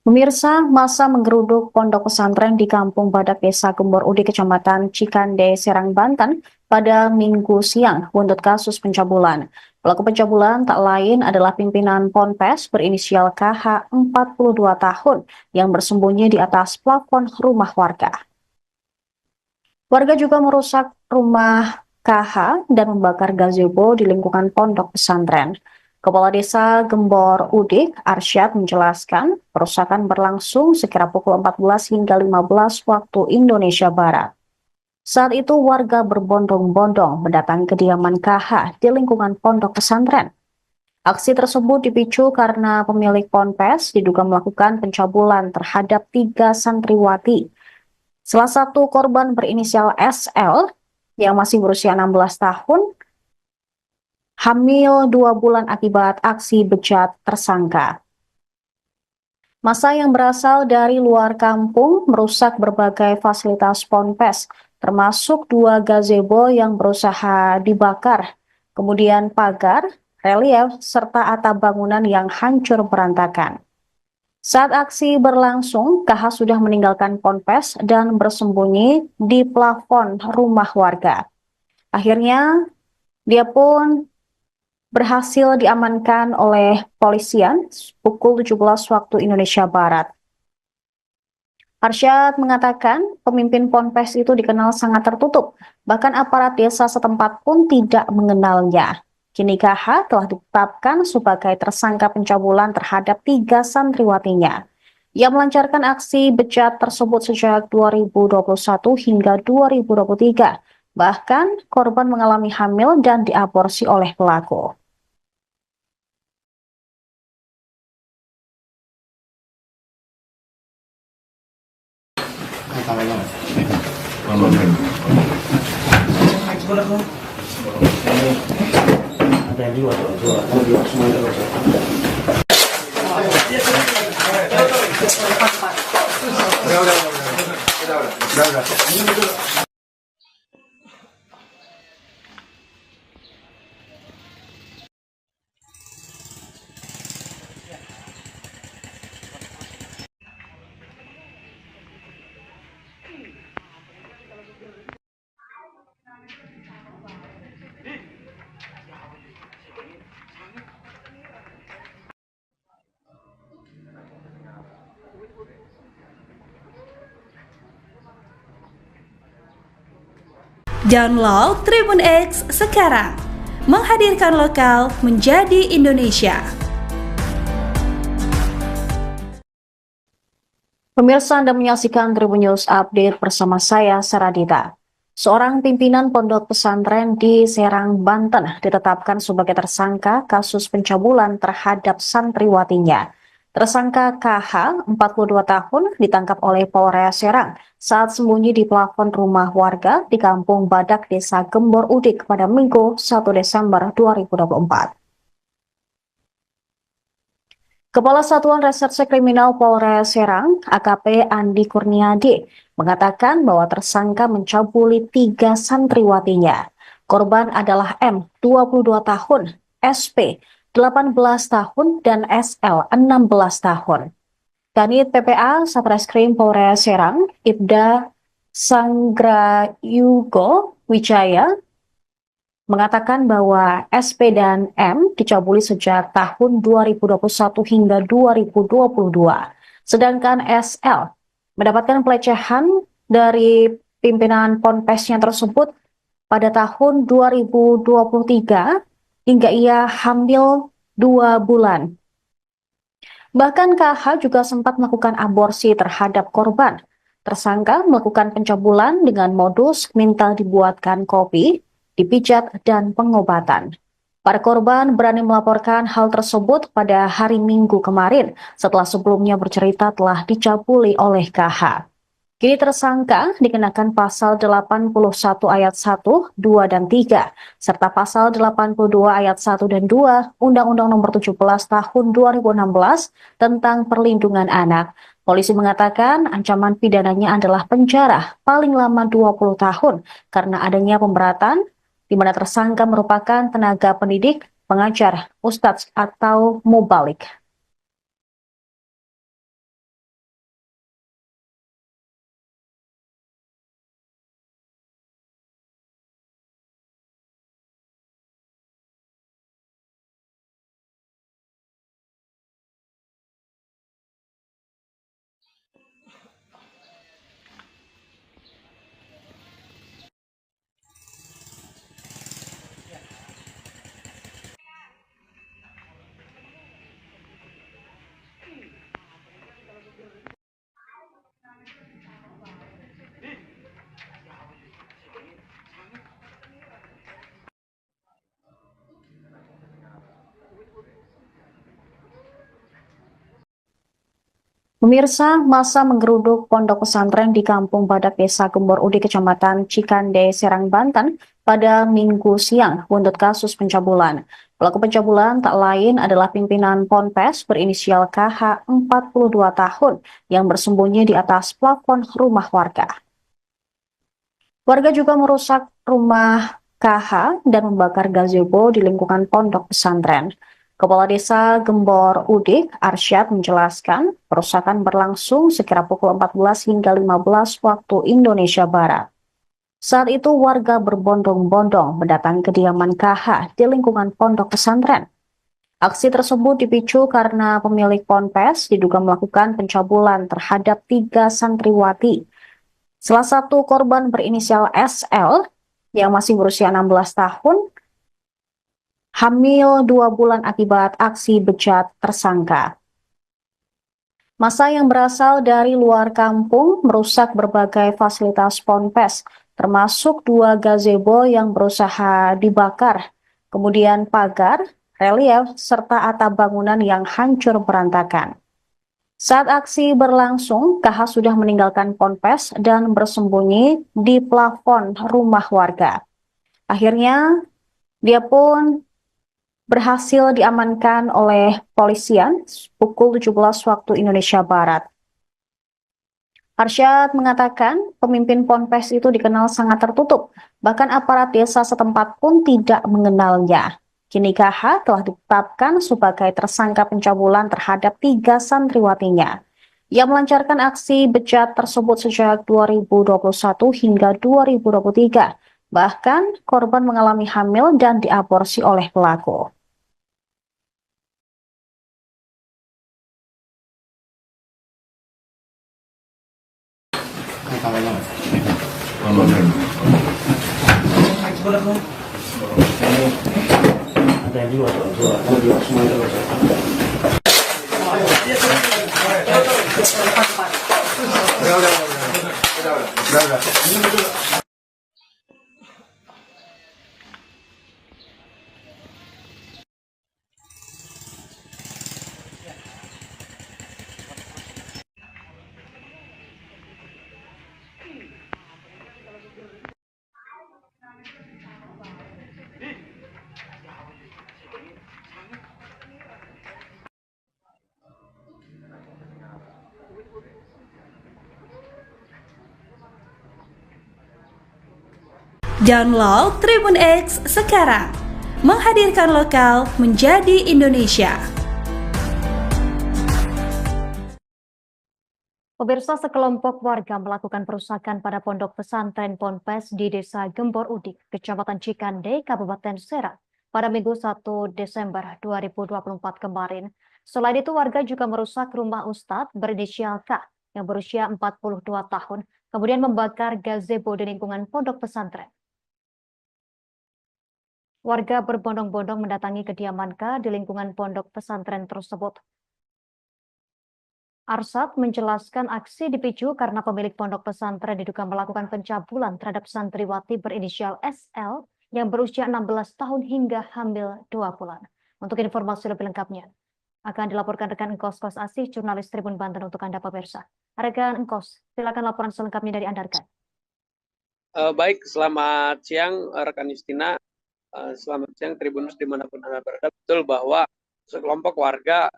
Pemirsa, masa menggeruduk pondok pesantren di Kampung Badak, Desa Gembor Udik, Kecamatan Cikande, Serang, Banten pada Minggu siang buntut kasus pencabulan. Pelaku pencabulan tak lain adalah pimpinan ponpes berinisial KH 42 tahun yang bersembunyi di atas plafon rumah warga. Warga juga merusak rumah KH dan membakar gazebo di lingkungan pondok pesantren. Kepala Desa Gembor Udik, Arsyad, menjelaskan perusakan berlangsung sekira pukul 14 hingga 15 waktu Indonesia Barat. Saat itu warga berbondong-bondong mendatangi kediaman KH di lingkungan pondok pesantren. Aksi tersebut dipicu karena pemilik ponpes diduga melakukan pencabulan terhadap 3 santriwati. Salah satu korban berinisial SL yang masih berusia 16 tahun, hamil 2 bulan akibat aksi bejat tersangka. Massa yang berasal dari luar kampung merusak berbagai fasilitas ponpes, termasuk 2 gazebo yang berusaha dibakar, kemudian pagar, relief, serta atap bangunan yang hancur berantakan. Saat aksi berlangsung, KH sudah meninggalkan ponpes dan bersembunyi di plafon rumah warga. Akhirnya, dia pun berhasil diamankan oleh polisian pukul 17 waktu Indonesia Barat. Arsyad mengatakan pemimpin ponpes itu dikenal sangat tertutup, bahkan aparat desa setempat pun tidak mengenalnya. Kini KH telah ditetapkan sebagai tersangka pencabulan terhadap 3 santriwatinya. Ia melancarkan aksi bejat tersebut sejak 2021 hingga 2023. Bahkan korban mengalami hamil dan diaborsi oleh pelaku. Ada yang dua, semua itu udah. Download Tribun X sekarang, menghadirkan lokal menjadi Indonesia. Pemirsa, Anda menyaksikan Tribun News Update bersama saya, Saradita. Seorang pimpinan pondok pesantren di Serang, Banten ditetapkan sebagai tersangka kasus pencabulan terhadap santriwatinya. Tersangka KH, 42 tahun, ditangkap oleh Polres Serang saat sembunyi di plafon rumah warga di Kampung Badak, Desa Gembor Udik pada Minggu 1 Desember 2024. Kepala Satuan Reserse Kriminal Polres Serang, AKP Andi Kurniadi, mengatakan bahwa tersangka mencabuli 3 santriwatinya. Korban adalah M, 22 tahun, SP, 18 tahun, dan SL, 16 tahun. Kanit PPA Satreskrim Polres Serang, Ibda Sanggrayugo Wijaya, mengatakan bahwa SP dan M dicabuli sejak tahun 2021 hingga 2022. Sedangkan SL mendapatkan pelecehan dari pimpinan ponpesnya tersebut pada tahun 2023 hingga ia hamil 2 bulan. Bahkan KH juga sempat melakukan aborsi terhadap korban. Tersangka melakukan pencabulan dengan modus minta dibuatkan kopi, dipijat, dan pengobatan. Para korban berani melaporkan hal tersebut pada hari Minggu kemarin setelah sebelumnya bercerita telah dicabuli oleh KH. Kini tersangka dikenakan pasal 81 ayat 1, 2, dan 3, serta pasal 82 ayat 1 dan 2 Undang-Undang Nomor 17 Tahun 2016 tentang Perlindungan Anak. Polisi mengatakan ancaman pidananya adalah penjara paling lama 20 tahun karena adanya pemberatan di mana tersangka merupakan tenaga pendidik, pengajar, ustadz, atau mubalik. Pemirsa, masa menggeruduk pondok pesantren di Kampung Badak, Desa Gembor Udik, Kecamatan Cikande, Serang, Banten pada Minggu siang buntut kasus pencabulan. Pelaku pencabulan tak lain adalah pimpinan ponpes berinisial KH, 42 tahun, yang bersembunyi di atas plafon rumah warga. Warga juga merusak rumah KH dan membakar gazebo di lingkungan pondok pesantren. Kepala Desa Gembor Udik, Arsyad menjelaskan, perusakan berlangsung sekira pukul 14 hingga 15 waktu Indonesia Barat. Saat itu warga berbondong-bondong mendatangi kediaman KH di lingkungan pondok pesantren. Aksi tersebut dipicu karena pemilik ponpes diduga melakukan pencabulan terhadap 3 santriwati. Salah satu korban berinisial SL yang masih berusia 16 tahun hamil 2 bulan akibat aksi bejat tersangka. Massa yang berasal dari luar kampung merusak berbagai fasilitas ponpes, termasuk 2 gazebo yang berusaha dibakar, kemudian pagar, relief, serta atap bangunan yang hancur berantakan. Saat aksi berlangsung, KH sudah meninggalkan ponpes dan bersembunyi di plafon rumah warga. Akhirnya, dia pun berhasil diamankan oleh polisian pukul 17 waktu Indonesia Barat. Arsyad mengatakan pemimpin ponpes itu dikenal sangat tertutup, bahkan aparat desa setempat pun tidak mengenalnya. Kini KH telah ditetapkan sebagai tersangka pencabulan terhadap 3 santriwatinya. Ia melancarkan aksi bejat tersebut sejak 2021 hingga 2023. Bahkan korban mengalami hamil dan diaborsi oleh pelaku. Ada yang dua, semua itu. Download Tribun X sekarang, menghadirkan lokal menjadi Indonesia. Pemirsa, sekelompok warga melakukan perusakan pada pondok pesantren Ponpes di Desa Gembor Udik, Kecamatan Cikande, Kabupaten Serang, pada Minggu 1 Desember 2024 kemarin. Selain itu, warga juga merusak rumah Ustadz berinisial K yang berusia 42 tahun, kemudian membakar gazebo di lingkungan pondok pesantren. Warga berbondong-bondong mendatangi kediaman K di lingkungan pondok pesantren tersebut. Arsyad menjelaskan aksi dipicu karena pemilik pondok pesantren diduga melakukan pencabulan terhadap santriwati berinisial SL yang berusia 16 tahun hingga hamil 2 bulan. Untuk informasi lebih lengkapnya, akan dilaporkan rekan Engkos Kos Asih, jurnalis Tribun Banten untuk Anda pemirsa. Rekan Engkos, silakan laporan selengkapnya dari Anda, rekan. Baik, selamat siang rekan Justina. Selamat siang Tribunus dimanapun Anda berada. Betul bahwa sekelompok warga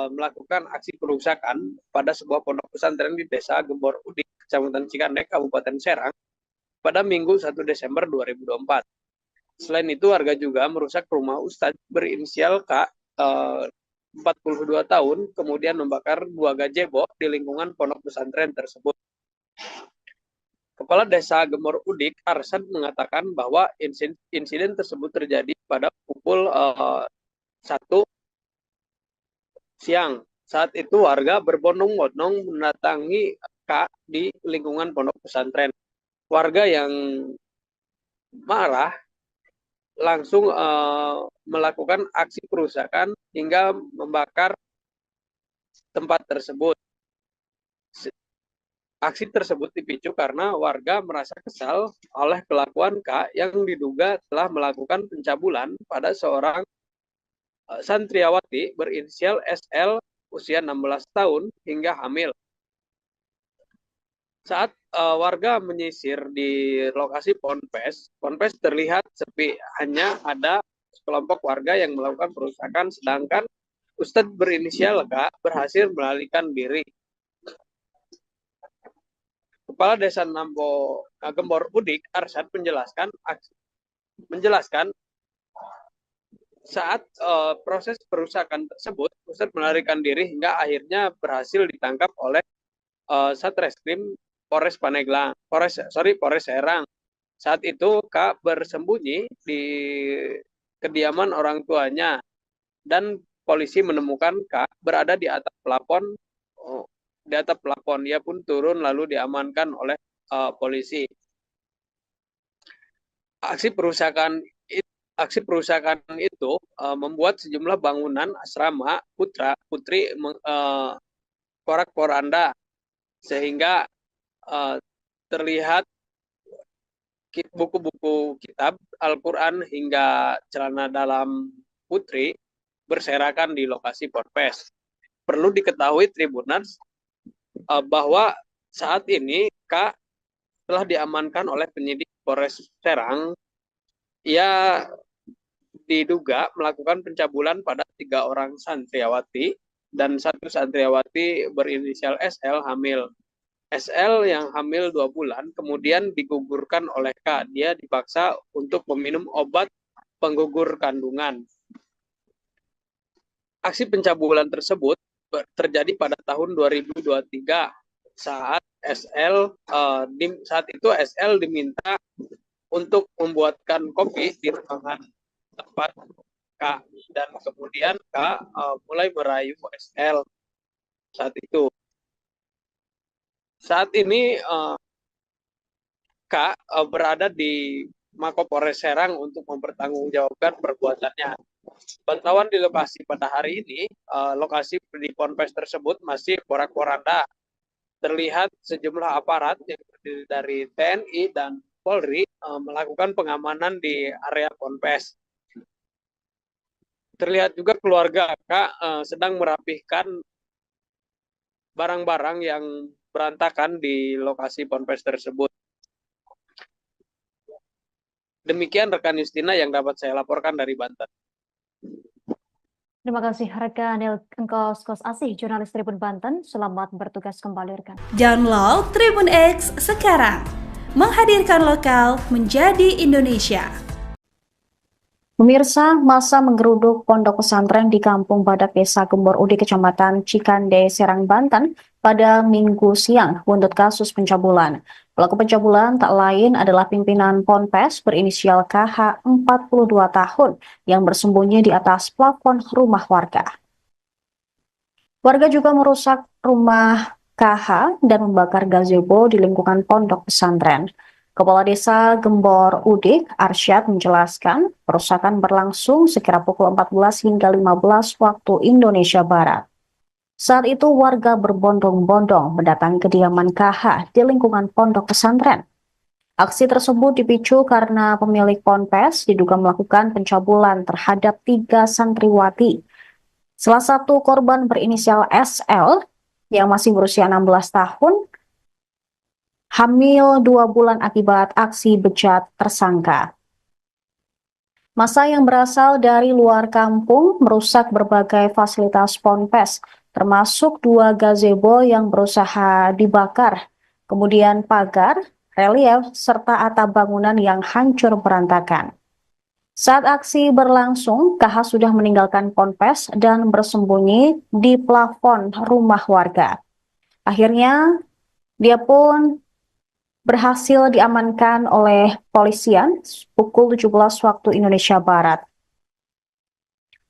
melakukan aksi perusakan pada sebuah pondok pesantren di Desa Gembor Udik, Kecamatan Cikande, Kabupaten Serang, pada Minggu 1 Desember 2024. Selain itu, warga juga merusak rumah Ustadz berinisial K, 42 tahun, kemudian membakar 2 gazebo di lingkungan pondok pesantren tersebut. Kepala Desa Gembor Udik, Arsyad, mengatakan bahwa insiden tersebut terjadi pada pukul 1 siang. Saat itu warga berbondong-bondong mendatangi K di lingkungan pondok pesantren. Warga yang marah langsung melakukan aksi perusakan hingga membakar tempat tersebut. Aksi tersebut dipicu karena warga merasa kesal oleh kelakuan K yang diduga telah melakukan pencabulan pada seorang santriawati berinisial SL usia 16 tahun hingga hamil. Saat warga menyisir di lokasi ponpes terlihat sepi, hanya ada sekelompok warga yang melakukan perusakan, sedangkan Ustadz berinisial K berhasil melarikan diri. Kepala Desa Gembor Udik, Arsyad, menjelaskan saat proses perusakan tersebut, Ustadz melarikan diri hingga akhirnya berhasil ditangkap oleh Satreskrim Polres Pandeglang, Polres Serang. Saat itu K bersembunyi di kediaman orang tuanya dan polisi menemukan K berada di atap plafon. Dia pun turun lalu diamankan oleh polisi. Aksi perusakan itu membuat sejumlah bangunan asrama putri porak-poranda sehingga terlihat buku-buku kitab Al-Quran hingga celana dalam putri berserakan di lokasi ponpes. Perlu diketahui Tribuners bahwa saat ini K telah diamankan oleh penyidik Polres Serang. Ia diduga melakukan pencabulan pada 3 orang santriawati dan 1 santriawati berinisial SL hamil. SL yang hamil 2 bulan kemudian digugurkan oleh K. Dia dipaksa untuk meminum obat penggugur kandungan. Aksi pencabulan tersebut terjadi pada tahun 2023 saat itu SL diminta untuk membuatkan kopi di ruangan tempat K, dan kemudian K mulai merayu SL saat itu. Saat ini K berada di Mapolres Serang untuk mempertanggungjawabkan perbuatannya. Pantauan di lokasi pada hari ini, lokasi di ponpes tersebut masih porak-poranda. Terlihat sejumlah aparat yang terdiri dari TNI dan Polri melakukan pengamanan di area ponpes. Terlihat juga keluarga K sedang merapihkan barang-barang yang berantakan di lokasi ponpes tersebut. Demikian rekan Justina yang dapat saya laporkan dari Banten. Terima kasih rekan Engkos Asih, jurnalis Tribun Banten. Selamat bertugas kembali rekan. Download Tribun X sekarang, menghadirkan lokal menjadi Indonesia. Pemirsa, masa menggeruduk pondok pesantren di Kampung Badak Desa Gembor Udik, Kecamatan Cikande, Serang, Banten pada Minggu siang buntut kasus pencabulan. Pelaku pencabulan tak lain adalah pimpinan Ponpes berinisial KH 42 tahun yang bersembunyi di atas plafon rumah warga. Warga juga merusak rumah KH dan membakar gazebo di lingkungan pondok pesantren. Kepala Desa Gembor Udik, Arsyad, menjelaskan perusakan berlangsung sekira pukul 14 hingga 15 waktu Indonesia Barat. Saat itu warga berbondong-bondong mendatangi kediaman KH di lingkungan pondok pesantren. Aksi tersebut dipicu karena pemilik ponpes diduga melakukan pencabulan terhadap 3 santriwati. Salah satu korban berinisial SL yang masih berusia 16 tahun, hamil 2 bulan akibat aksi bejat tersangka. Massa yang berasal dari luar kampung merusak berbagai fasilitas ponpes, termasuk 2 gazebo yang berusaha dibakar, kemudian pagar, relief, serta atap bangunan yang hancur berantakan. Saat aksi berlangsung, KH sudah meninggalkan ponpes dan bersembunyi di plafon rumah warga. Akhirnya, dia pun berhasil diamankan oleh polisian pukul 17 waktu Indonesia Barat.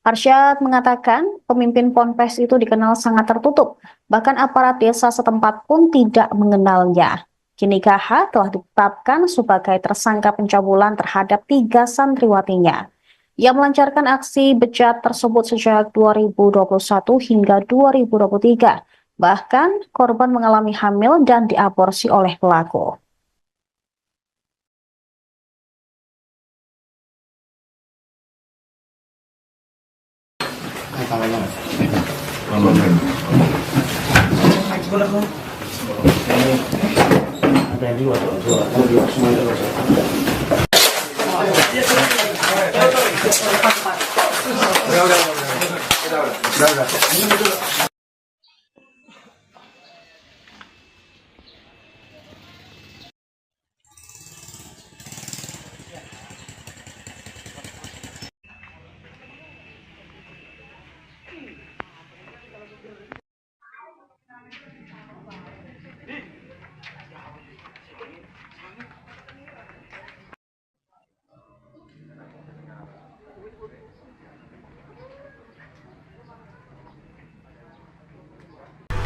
Arsyad mengatakan pemimpin ponpes itu dikenal sangat tertutup, bahkan aparat desa setempat pun tidak mengenalnya. Kini KH telah ditetapkan sebagai tersangka pencabulan terhadap 3 santriwatinya. Ia melancarkan aksi bejat tersebut sejak 2021 hingga 2023. Bahkan korban mengalami hamil dan diaborsi oleh pelaku. Ada yang di luar, semua itu udah.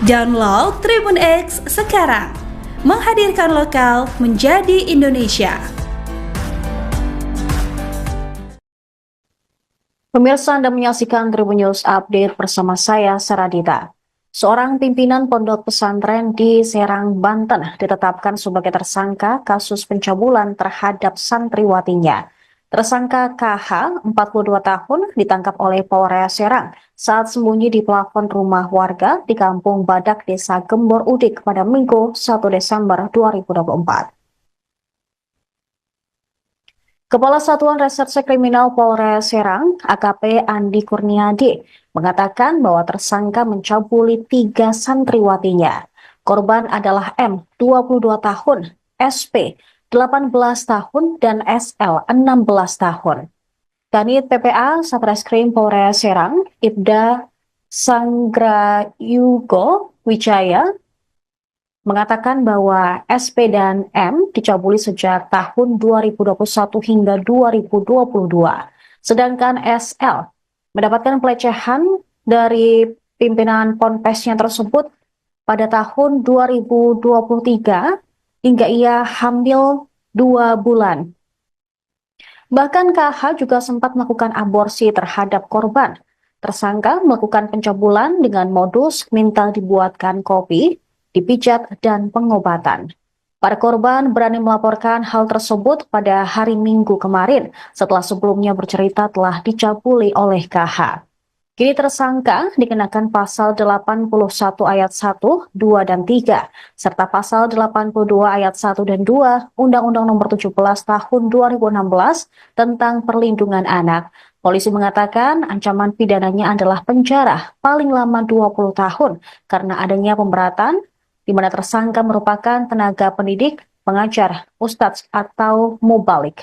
Download Tribun X sekarang. Menghadirkan lokal menjadi Indonesia. Pemirsa, Anda menyaksikan Tribun News Update bersama saya, Saradita. Seorang pimpinan pondok pesantren di Serang, Banten ditetapkan sebagai tersangka kasus pencabulan terhadap santriwatinya. Tersangka KH, 42 tahun, ditangkap oleh Polres Serang saat sembunyi di plafon rumah warga di Kampung Badak, Desa Gembor Udik pada Minggu 1 Desember 2024. Kepala Satuan Reserse Kriminal Polres Serang, AKP Andi Kurniadi, mengatakan bahwa tersangka mencabuli 3 santriwatinya. Korban adalah M, 22 tahun, SP, 18 tahun, dan SL, 16 tahun. Kanit PPA Satreskrim Polres Serang, Ibda Sanggrayugo Wijaya, mengatakan bahwa SP dan M dicabuli sejak tahun 2021 hingga 2022. Sedangkan SL mendapatkan pelecehan dari pimpinan ponpesnya tersebut pada tahun 2023 hingga ia hamil 2 bulan. Bahkan KH juga sempat melakukan aborsi terhadap korban. Tersangka melakukan pencabulan dengan modus minta dibuatkan kopi, dipijat, dan pengobatan. Para korban berani melaporkan hal tersebut pada hari Minggu kemarin setelah sebelumnya bercerita telah dicabuli oleh KH. Kini tersangka dikenakan pasal 81 ayat 1, 2, dan 3, serta pasal 82 ayat 1 dan 2 Undang-Undang Nomor 17 Tahun 2016 tentang Perlindungan Anak. Polisi mengatakan ancaman pidananya adalah penjara paling lama 20 tahun karena adanya pemberatan di mana tersangka merupakan tenaga pendidik, pengajar, ustadz, atau mubalik.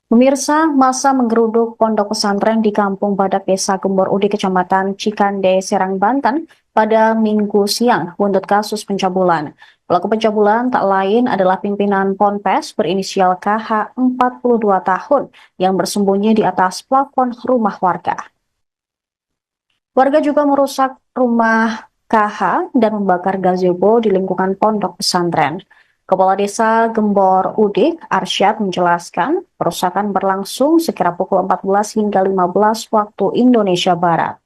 Pemirsa, masa menggeruduk pondok pesantren di Kampung Badak, Desa Gembor Udik, Kecamatan Cikande, Serang, Banten pada Minggu siang buntut kasus pencabulan. Pelaku pencabulan tak lain adalah pimpinan Ponpes berinisial KH 42 tahun yang bersembunyi di atas plafon rumah warga. Warga juga merusak rumah KH dan membakar gazebo di lingkungan pondok pesantren. Kepala Desa Gembor Udik, Arsyad, menjelaskan perusakan berlangsung sekira pukul 14 hingga 15 waktu Indonesia Barat.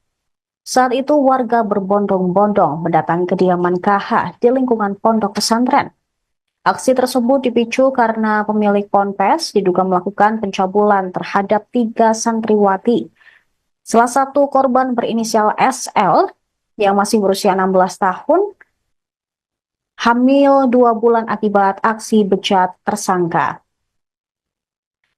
Saat itu warga berbondong-bondong mendatangi kediaman KH di lingkungan pondok pesantren. Aksi tersebut dipicu karena pemilik ponpes diduga melakukan pencabulan terhadap 3 santriwati. Salah satu korban berinisial SL yang masih berusia 16 tahun hamil 2 bulan akibat aksi bejat tersangka.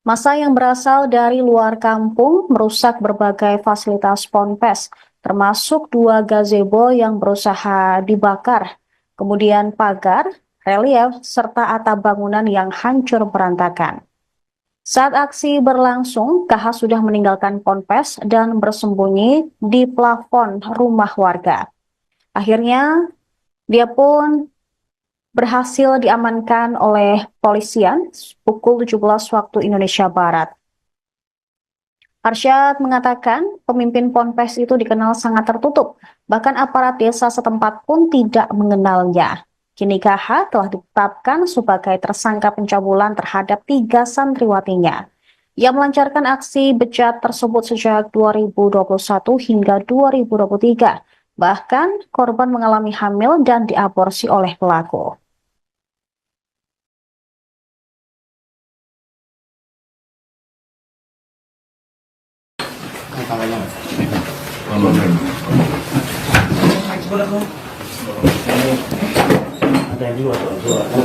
Massa yang berasal dari luar kampung merusak berbagai fasilitas ponpes, termasuk 2 gazebo yang berusaha dibakar, kemudian pagar, relief, serta atap bangunan yang hancur berantakan. Saat aksi berlangsung, KH sudah meninggalkan ponpes dan bersembunyi di plafon rumah warga. Akhirnya, dia pun berhasil diamankan oleh polisian pukul 17 waktu Indonesia Barat. Arsyad mengatakan pemimpin ponpes itu dikenal sangat tertutup, bahkan aparat desa setempat pun tidak mengenalnya. Kini KH telah ditetapkan sebagai tersangka pencabulan terhadap 3 santriwatinya. Ia melancarkan aksi bejat tersebut sejak 2021 hingga 2023. Bahkan korban mengalami hamil dan diaborsi oleh pelaku. sebelah kamu. Ini ada yang dua tuh,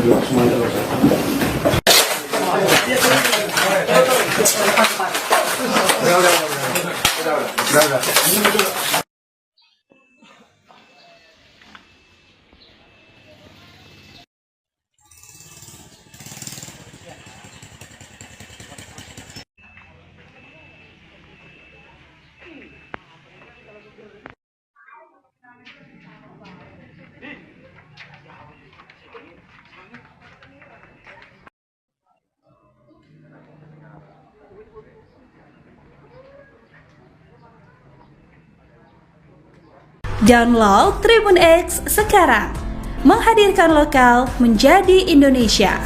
dua semua itu. Udah. Download Tribun X sekarang, menghadirkan lokal menjadi Indonesia.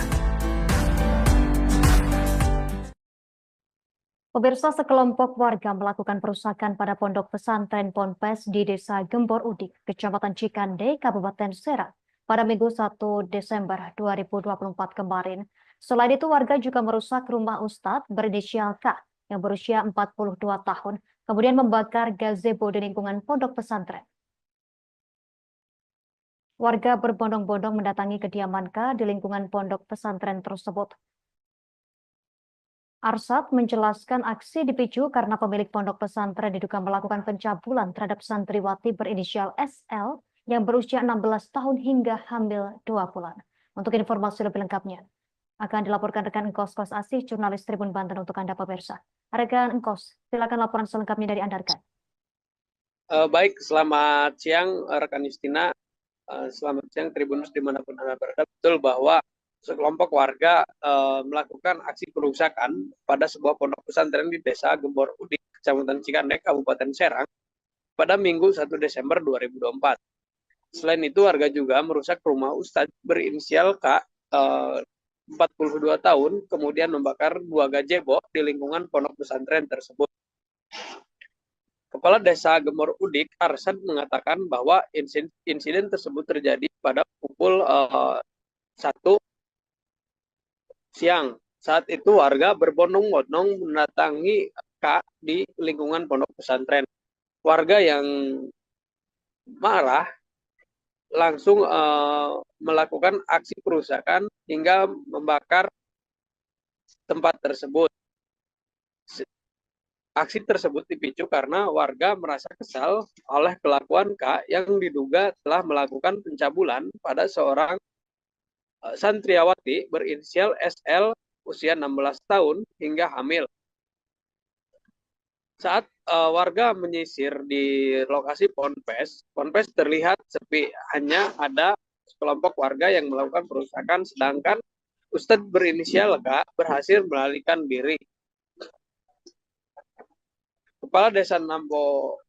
Pemirsa, sekelompok warga melakukan perusakan pada pondok pesantren Ponpes di Desa Gembor Udik, Kecamatan Cikande, Kabupaten Serang, pada Minggu 1 Desember 2024 kemarin. Selain itu, warga juga merusak rumah Ustadz berinisial K yang berusia 42 tahun, kemudian membakar gazebo di lingkungan pondok pesantren. Warga berbondong-bondong mendatangi kediaman K di lingkungan pondok pesantren tersebut. Arsad menjelaskan aksi dipicu karena pemilik pondok pesantren diduga melakukan pencabulan terhadap santriwati berinisial SL yang berusia 16 tahun hingga hamil 2 bulan. Untuk informasi lebih lengkapnya, akan dilaporkan rekan Engkos Kos Asih, jurnalis Tribun Banten untuk Anda pemirsa. Rekan Engkos, silakan laporan selengkapnya dari Anda, rekan. Baik, selamat siang rekan Justina. Selamat siang Tribunus dimanapun Anda berada. Betul bahwa sekelompok warga melakukan aksi perusakan pada sebuah pondok pesantren di Desa Gembor Udik, Kecamatan Cikande, Kabupaten Serang, pada Minggu 1 Desember 2024. Selain itu, warga juga merusak rumah Ustadz berinisial K, 42 tahun, kemudian membakar 2 gazebo di lingkungan pondok pesantren tersebut. Kepala Desa Gembor Udik, Arsad, mengatakan bahwa insiden tersebut terjadi pada pukul 1 siang. Saat itu warga berbondong-bondong mendatangi K di lingkungan pondok pesantren. Warga yang marah langsung melakukan aksi perusakan hingga membakar tempat tersebut. Aksi tersebut dipicu karena warga merasa kesal oleh kelakuan K yang diduga telah melakukan pencabulan pada seorang santriawati berinisial SL usia 16 tahun hingga hamil. Saat warga menyisir di lokasi Ponpes terlihat sepi, hanya ada sekelompok warga yang melakukan perusakan, sedangkan Ustadz berinisial K berhasil melarikan diri. Kepala Desa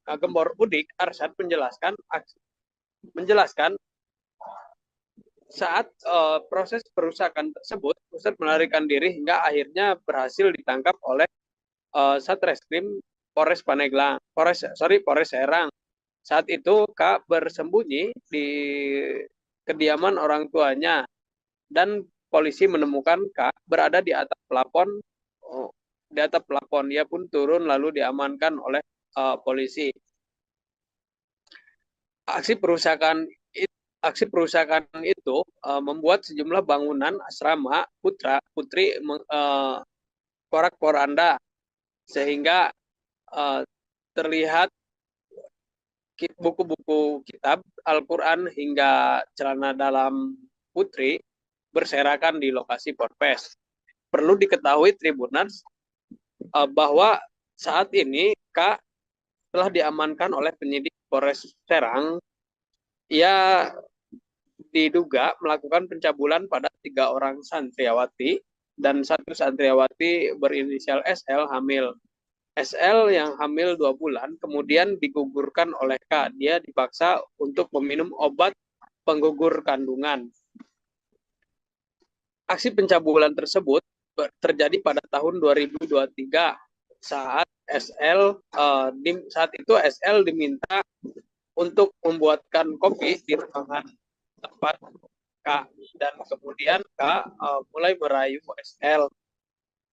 Gembor Udik, Arsad, menjelaskan saat proses perusakan tersebut, Ustadz melarikan diri hingga akhirnya berhasil ditangkap oleh Satreskrim Polres Serang. Saat itu K bersembunyi di kediaman orang tuanya dan polisi menemukan K berada di atap plafon. Dia pun turun lalu diamankan oleh polisi. Aksi perusakan itu membuat sejumlah bangunan asrama putri porak-poranda, sehingga terlihat buku-buku kitab Al-Quran hingga celana dalam putri berserakan di lokasi Ponpes. Perlu diketahui Tribuners bahwa saat ini K telah diamankan oleh penyidik Polres Serang. Ia diduga melakukan pencabulan pada 3 orang santriawati dan 1 santriawati berinisial SL hamil. SL yang hamil 2 bulan kemudian digugurkan oleh K. Dia dipaksa untuk meminum obat penggugur kandungan. Aksi pencabulan tersebut terjadi pada tahun 2023 saat itu SL diminta untuk membuatkan kopi di ruangan tempat K, dan kemudian K mulai merayu SL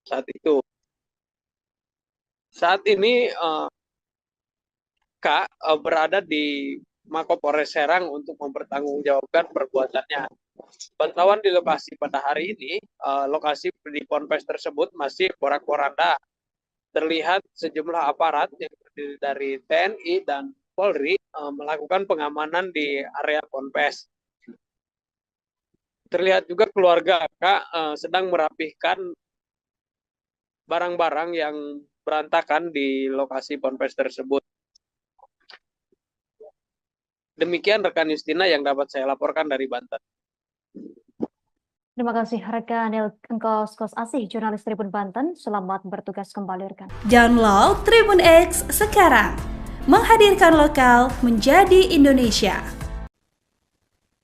saat itu. Saat ini K berada di Mapolres Serang untuk mempertanggungjawabkan perbuatannya. Pantauan di lokasi pada hari ini, lokasi di ponpes tersebut masih porak-poranda. Terlihat sejumlah aparat yang terdiri dari TNI dan Polri melakukan pengamanan di area ponpes. Terlihat juga keluarga sedang merapihkan barang-barang yang berantakan di lokasi ponpes tersebut. Demikian rekan Justina yang dapat saya laporkan dari Banten. Terima kasih rekan Engkos Asih, jurnalis Tribun Banten. Selamat bertugas kembali rekan. Download Tribun X sekarang, menghadirkan lokal menjadi Indonesia.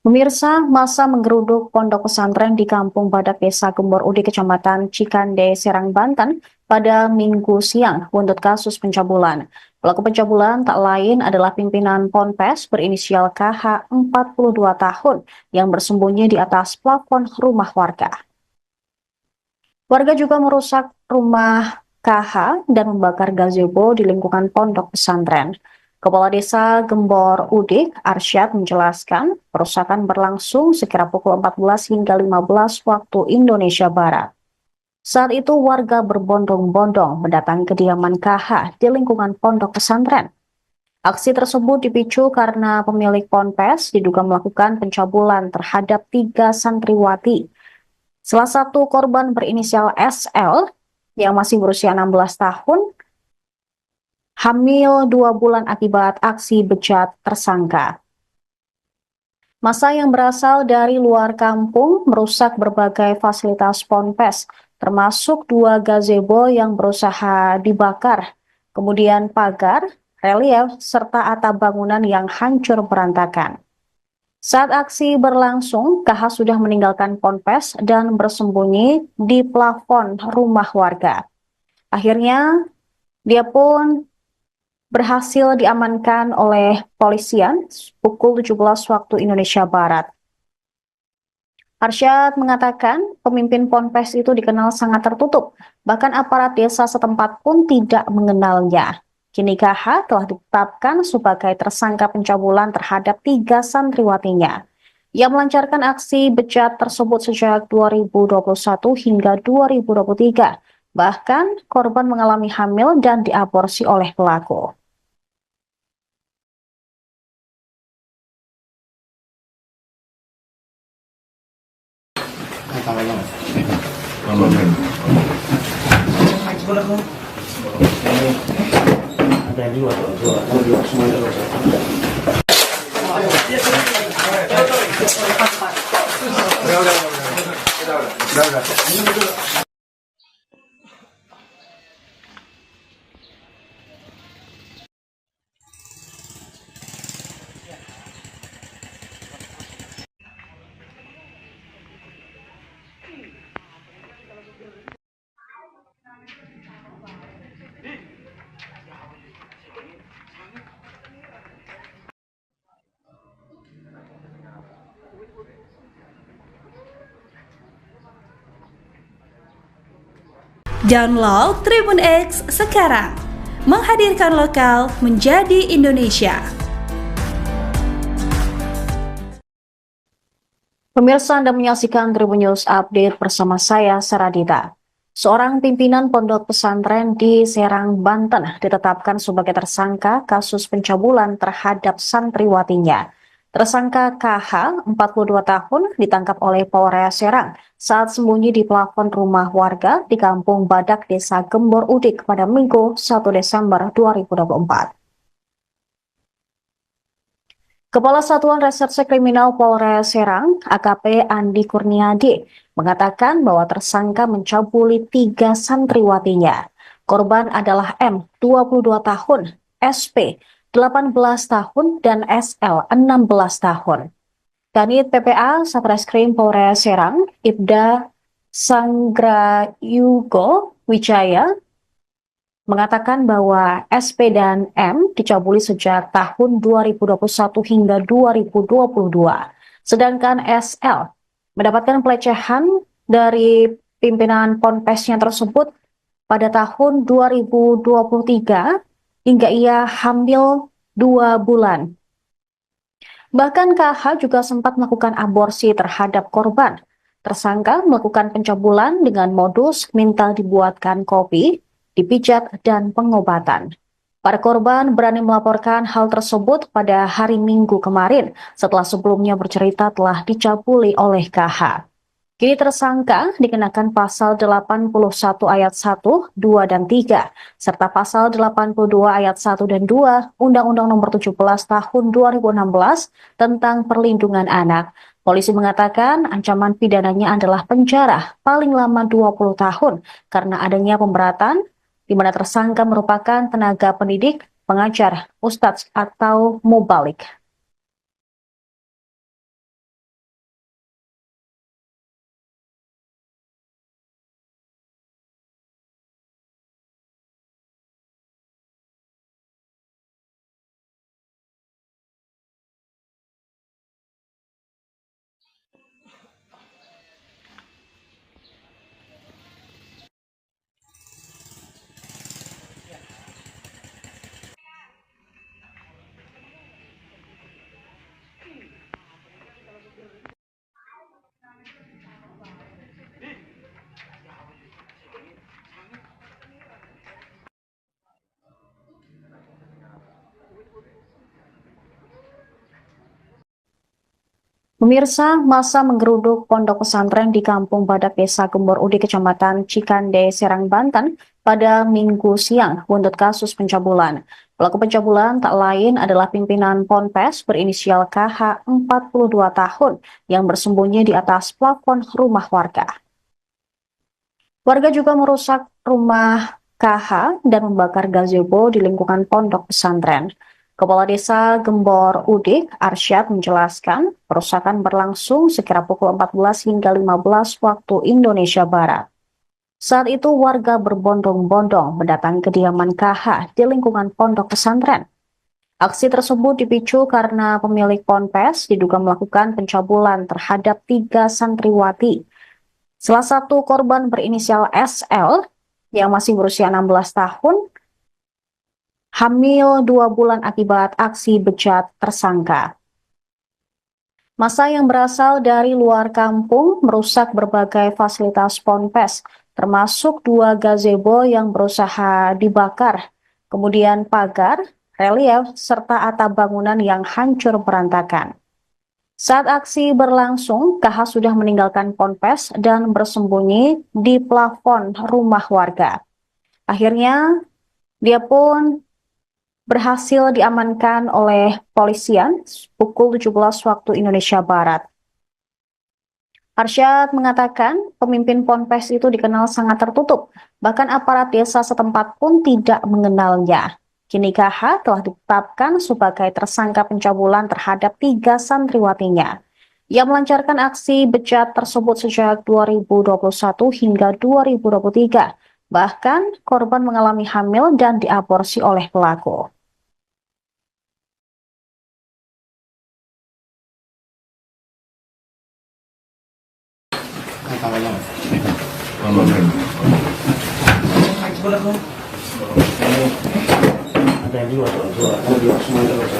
Pemirsa, masa menggeruduk pondok pesantren di Kampung Badak Desa Gembor Udik, Kecamatan Cikande, Serang, Banten pada Minggu siang buntut kasus pencabulan. Pelaku pencabulan tak lain adalah pimpinan Ponpes berinisial KH 42 tahun yang bersembunyi di atas plafon rumah warga. Warga juga merusak rumah KH dan membakar gazebo di lingkungan pondok pesantren. Kepala Desa Gembor Udik, Arsyad, menjelaskan perusakan berlangsung sekira pukul 14 hingga 15 waktu Indonesia Barat. Saat itu warga berbondong-bondong mendatangi kediaman KH di lingkungan pondok pesantren. Aksi tersebut dipicu karena pemilik ponpes diduga melakukan pencabulan terhadap 3 santriwati. Salah satu korban berinisial SL yang masih berusia 16 tahun, hamil 2 bulan akibat aksi bejat tersangka. Massa yang berasal dari luar kampung merusak berbagai fasilitas ponpes, termasuk 2 gazebo yang berusaha dibakar, kemudian pagar, relief, serta atap bangunan yang hancur berantakan. Saat aksi berlangsung, KH sudah meninggalkan ponpes dan bersembunyi di plafon rumah warga. Akhirnya, dia pun berhasil diamankan oleh polisian pukul 17 waktu Indonesia Barat. Arsyad mengatakan pemimpin ponpes itu dikenal sangat tertutup, bahkan aparat desa setempat pun tidak mengenalnya. Kini KH telah ditetapkan sebagai tersangka pencabulan terhadap 3 santriwatinya. Ia melancarkan aksi bejat tersebut sejak 2021 hingga 2023. Bahkan korban mengalami hamil dan diaborsi oleh pelaku. Ada dua semuanya udah. Download Tribun X sekarang, menghadirkan lokal menjadi Indonesia. Pemirsa, Anda menyaksikan Tribun News Update bersama saya, Saradita. Seorang pimpinan pondok pesantren di Serang, Banten ditetapkan sebagai tersangka kasus pencabulan terhadap santriwatinya. Tersangka KH, 42 tahun, ditangkap oleh Polres Serang saat sembunyi di plafon rumah warga di Kampung Badak Desa Gembor Udik pada Minggu 1 Desember 2024. Kepala Satuan Reserse Kriminal Polres Serang, AKP Andi Kurniadi, mengatakan bahwa tersangka mencabuli 3 santriwatinya. Korban adalah M, 22 tahun, SP, 18 tahun, dan SL, 16 tahun. Kanit PPA Satreskrim Polres Serang, Ibda Sanggrayugo Wijaya, mengatakan bahwa SP dan M dicabuli sejak tahun 2021 hingga 2022. Sedangkan SL mendapatkan pelecehan dari pimpinan ponpesnya tersebut pada tahun 2023 hingga ia hamil 2 bulan. Bahkan KH juga sempat melakukan aborsi terhadap korban. Tersangka melakukan pencabulan dengan modus minta dibuatkan kopi, dipijat, dan pengobatan. Para korban berani melaporkan hal tersebut pada hari Minggu kemarin setelah sebelumnya bercerita telah dicabuli oleh KH. Kini tersangka dikenakan pasal 81 ayat 1, 2, dan 3, serta pasal 82 ayat 1 dan 2 Undang-Undang Nomor 17 Tahun 2016 tentang Perlindungan Anak. Polisi mengatakan ancaman pidananya adalah penjara paling lama 20 tahun karena adanya pemberatan di mana tersangka merupakan tenaga pendidik, pengajar, ustadz, atau mubalik. Pemirsa, masa menggeruduk pondok pesantren di Kampung Badak Desa Gembor Udi, Kecamatan Cikande, Serang, Banten pada Minggu siang buntut kasus pencabulan. Pelaku pencabulan tak lain adalah pimpinan Ponpes berinisial KH 42 tahun yang bersembunyi di atas plafon rumah warga. Warga juga merusak rumah KH dan membakar gazebo di lingkungan pondok pesantren. Kepala Desa Gembor Udik, Arsyad, menjelaskan perusakan berlangsung sekira pukul 14 hingga 15 waktu Indonesia Barat. Saat itu warga berbondong-bondong mendatangi kediaman KH di lingkungan pondok pesantren. Aksi tersebut dipicu karena pemilik ponpes diduga melakukan pencabulan terhadap 3 santriwati. Salah satu korban berinisial SL yang masih berusia 16 tahun hamil 2 bulan akibat aksi bejat tersangka. Massa yang berasal dari luar kampung merusak berbagai fasilitas ponpes, termasuk 2 gazebo yang berusaha dibakar, kemudian pagar, relief, serta atap bangunan yang hancur berantakan. Saat aksi berlangsung, KH sudah meninggalkan ponpes dan bersembunyi di plafon rumah warga. Akhirnya, dia pun berhasil diamankan oleh polisian pukul 17 waktu Indonesia Barat. Arsyad mengatakan pemimpin ponpes itu dikenal sangat tertutup, bahkan aparat desa setempat pun tidak mengenalnya. Kini KH telah ditetapkan sebagai tersangka pencabulan terhadap 3 santriwatinya. Ia melancarkan aksi bejat tersebut sejak 2021 hingga 2023. Bahkan korban mengalami hamil dan diaborsi oleh pelaku. Ada yang dua, kalau dua semua itu udah.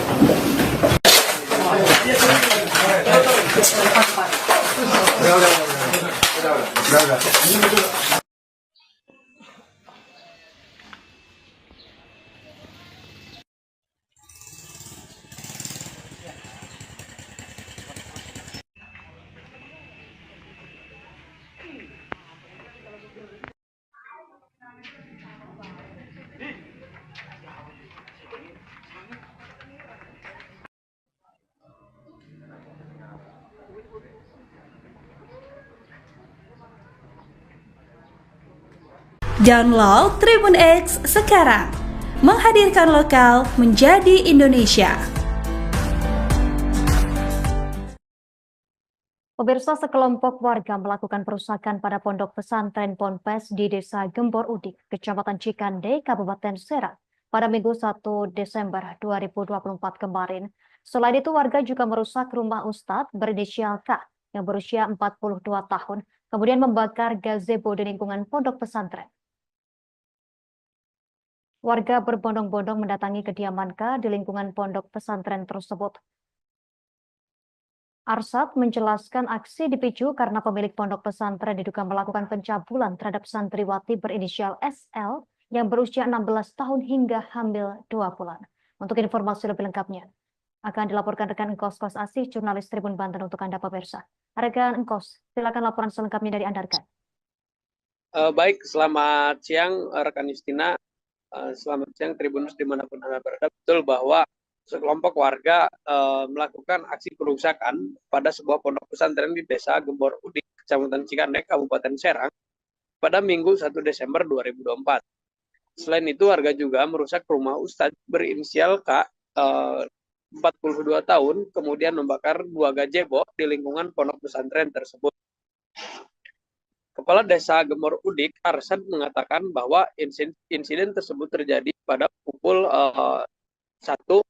Download Tribun X sekarang, menghadirkan lokal menjadi Indonesia. Pemirsa, sekelompok warga melakukan perusakan pada pondok pesantren Ponpes di Desa Gembor Udik, Kecamatan Cikande, Kabupaten Serang pada Minggu 1 Desember 2024 kemarin. Selain itu, warga juga merusak rumah Ustadz berinisial K yang berusia 42 tahun, kemudian membakar gazebo di lingkungan pondok pesantren. Warga berbondong-bondong mendatangi kediaman K di lingkungan pondok pesantren tersebut. Arsyad menjelaskan aksi dipicu karena pemilik pondok pesantren diduga melakukan pencabulan terhadap santriwati berinisial SL yang berusia 16 tahun hingga hamil 2 bulan. Untuk informasi lebih lengkapnya, akan dilaporkan rekan Engkos Kos Asih, jurnalis Tribun Banten untuk Anda pemirsa. Rekan Engkos, silakan laporan selengkapnya dari Anda, rekan. Baik, selamat siang rekan Justina. Selamat siang Tribunus dimanapun Anda berada. Betul bahwa sekelompok warga melakukan aksi perusakan pada sebuah pondok pesantren di Desa Gembor Udik, Kecamatan Cikandek, Kabupaten Serang, pada Minggu 1 Desember 2024. Selain itu, warga juga merusak rumah Ustadz berinisial K, 42 tahun, kemudian membakar 2 gazebo di lingkungan pondok pesantren tersebut. Kepala Desa Gembor Udik, Arsyad, mengatakan bahwa insiden tersebut terjadi pada pukul 1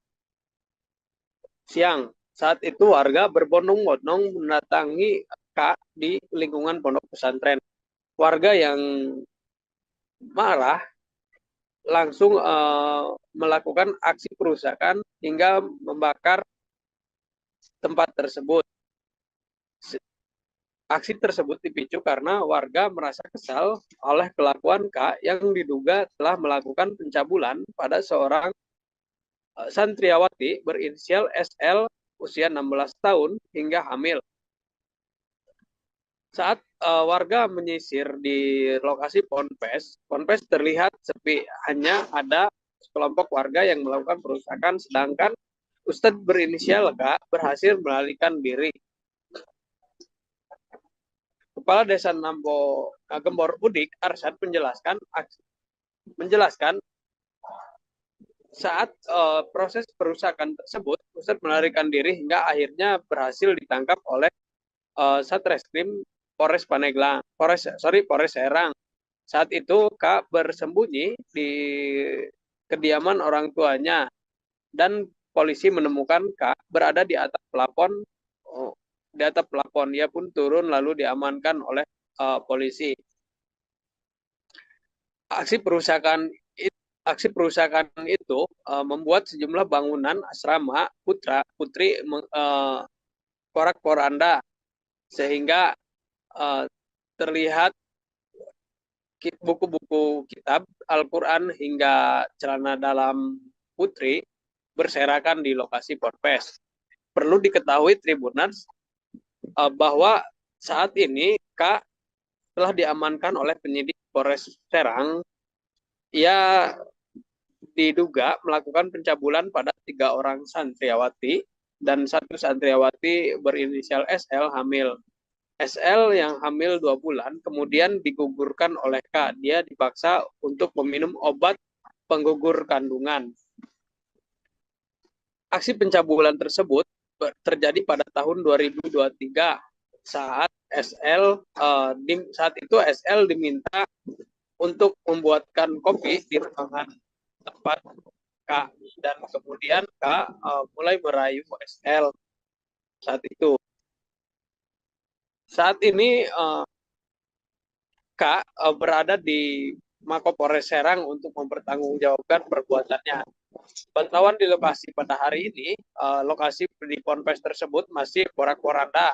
siang. Saat itu warga berbondong-bondong mendatangi K di lingkungan pondok pesantren. Warga yang marah langsung melakukan aksi perusakan hingga membakar tempat tersebut. Aksi tersebut dipicu karena warga merasa kesal oleh kelakuan K yang diduga telah melakukan pencabulan pada seorang santriawati berinisial SL usia 16 tahun hingga hamil. Saat warga menyisir di lokasi ponpes terlihat sepi, hanya ada sekelompok warga yang melakukan perusakan, sedangkan Ustadz berinisial K berhasil melarikan diri. Kepala Desa Gembor Udik, Arsyad, menjelaskan saat proses perusakan tersebut, Ustadz melarikan diri hingga akhirnya berhasil ditangkap oleh Satreskrim Polres Serang. Saat itu K bersembunyi di kediaman orang tuanya dan polisi menemukan K berada di atap plafon. Dia pun turun lalu diamankan oleh polisi. Aksi perusakan itu membuat sejumlah bangunan asrama putri porak-poranda, sehingga terlihat buku-buku kitab Al-Quran hingga celana dalam putri berserakan di lokasi ponpes. Perlu diketahui Tribuners bahwa saat ini K telah diamankan oleh penyidik Polres Serang. Ia diduga melakukan pencabulan pada 3 orang santriawati dan 1 santriawati berinisial SL hamil. SL yang hamil 2 bulan kemudian digugurkan oleh K. Dia dipaksa untuk meminum obat penggugur kandungan. Aksi pencabulan tersebut terjadi pada tahun 2023 saat itu SL diminta untuk membuatkan kopi di ruangan tempat K, dan kemudian K mulai merayu SL saat itu. Saat ini K berada di Mapolres Serang untuk mempertanggungjawabkan perbuatannya. Pantauan di lokasi pada hari ini, lokasi di ponpes tersebut masih porak-poranda.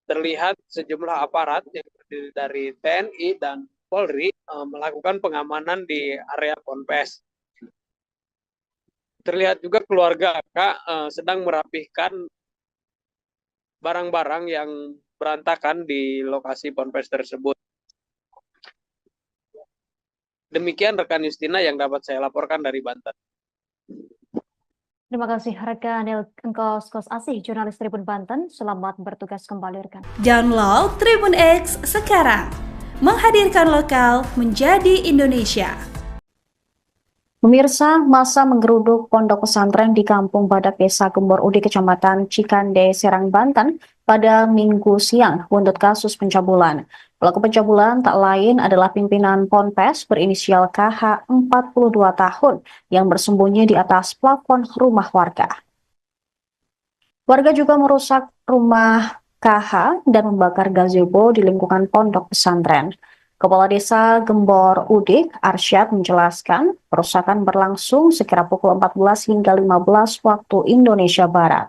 Terlihat sejumlah aparat yang terdiri dari TNI dan Polri melakukan pengamanan di area ponpes. Terlihat juga keluarga K sedang merapihkan barang-barang yang berantakan di lokasi ponpes tersebut. Demikian rekan Justina yang dapat saya laporkan dari Banten. Terima kasih rekan Engkos Kos Asih, jurnalis Tribun Banten. Selamat bertugas kembali rekan. Download Tribun X sekarang. Menghadirkan lokal menjadi Indonesia. Pemirsa, masa menggeruduk pondok pesantren di Kampung Badak Desa Gembor Udik, Kecamatan Cikande, Serang, Banten pada Minggu siang buntut kasus pencabulan. Pelaku pencabulan tak lain adalah pimpinan ponpes berinisial KH 42 tahun yang bersembunyi di atas plafon rumah warga. Warga juga merusak rumah KH dan membakar gazebo di lingkungan pondok pesantren. Kepala Desa Gembor Udik, Arsyad, menjelaskan perusakan berlangsung sekira pukul 14 hingga 15 waktu Indonesia Barat.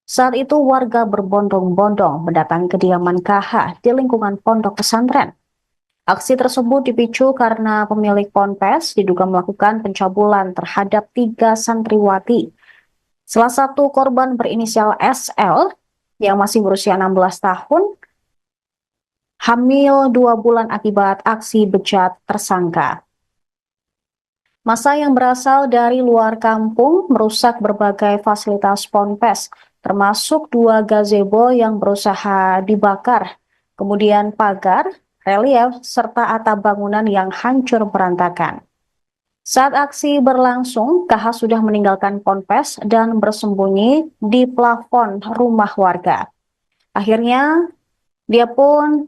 Saat itu warga berbondong-bondong mendatangi kediaman KH di lingkungan pondok pesantren. Aksi tersebut dipicu karena pemilik ponpes diduga melakukan pencabulan terhadap 3 santriwati. Salah satu korban berinisial SL yang masih berusia 16 tahun, hamil 2 bulan akibat aksi bejat tersangka. Massa yang berasal dari luar kampung merusak berbagai fasilitas ponpes, termasuk 2 gazebo yang berusaha dibakar, kemudian pagar, relief, serta atap bangunan yang hancur berantakan. Saat aksi berlangsung, KH sudah meninggalkan ponpes dan bersembunyi di plafon rumah warga. Akhirnya, dia pun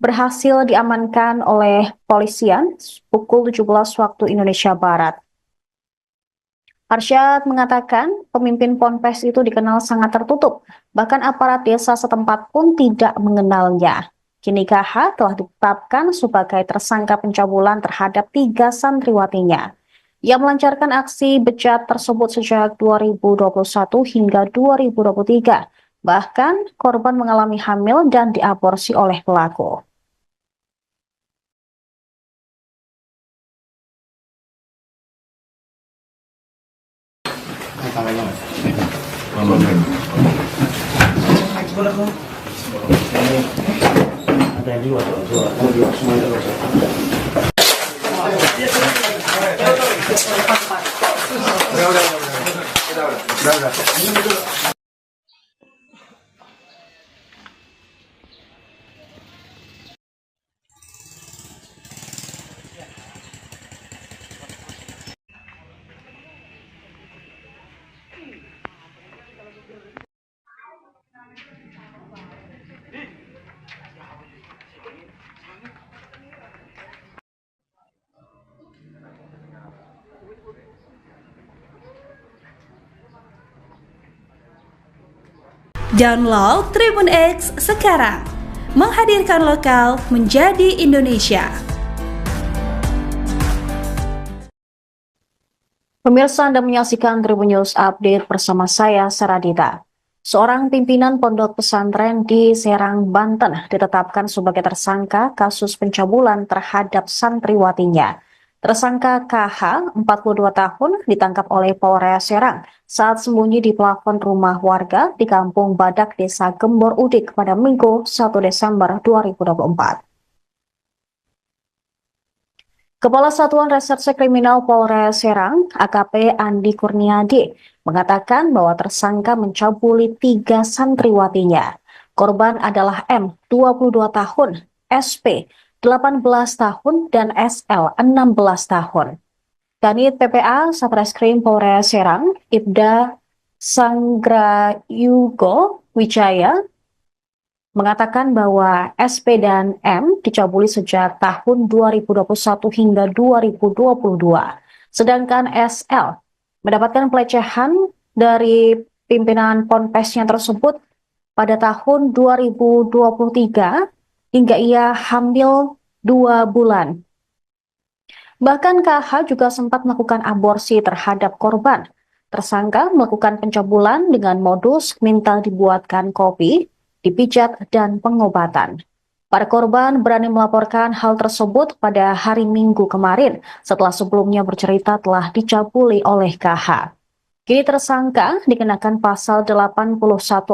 berhasil diamankan oleh polisian pukul 17 waktu Indonesia Barat. Arsyad mengatakan pemimpin ponpes itu dikenal sangat tertutup, bahkan aparat desa setempat pun tidak mengenalnya. Kini KH telah ditetapkan sebagai tersangka pencabulan terhadap 3 santriwatinya. Ia melancarkan aksi bejat tersebut sejak 2021 hingga 2023. Bahkan korban mengalami hamil dan diaborsi oleh pelaku. Ada yang dua semua itu udah. Download Tribun X sekarang, menghadirkan lokal menjadi Indonesia. Pemirsa, Anda menyaksikan Tribun News Update bersama saya, Saradita. Seorang pimpinan pondok pesantren di Serang, Banten ditetapkan sebagai tersangka kasus pencabulan terhadap santriwatinya. Tersangka KH, 42 tahun, ditangkap oleh Polres Serang saat sembunyi di plafon rumah warga di Kampung Badak, Desa Gembor Udik pada Minggu 1 Desember 2024. Kepala Satuan Reserse Kriminal Polres Serang, AKP Andi Kurniadi, mengatakan bahwa tersangka mencabuli 3 santriwatinya. Korban adalah M, 22 tahun, SP, 18 tahun, dan SL, 16 tahun. Kanit PPA Satreskrim Polres Serang, Ibda Sanggrayugo Wijaya, mengatakan bahwa SP dan M dicabuli sejak tahun 2021 hingga 2022. Sedangkan SL mendapatkan pelecehan dari pimpinan ponpesnya tersebut pada tahun 2023 hingga ia hamil 2 bulan. Bahkan KH juga sempat melakukan aborsi terhadap korban. Tersangka melakukan pencabulan dengan modus minta dibuatkan kopi, dipijat, dan pengobatan. Para korban berani melaporkan hal tersebut pada hari Minggu kemarin setelah sebelumnya bercerita telah dicabuli oleh KH. Kini tersangka dikenakan pasal 81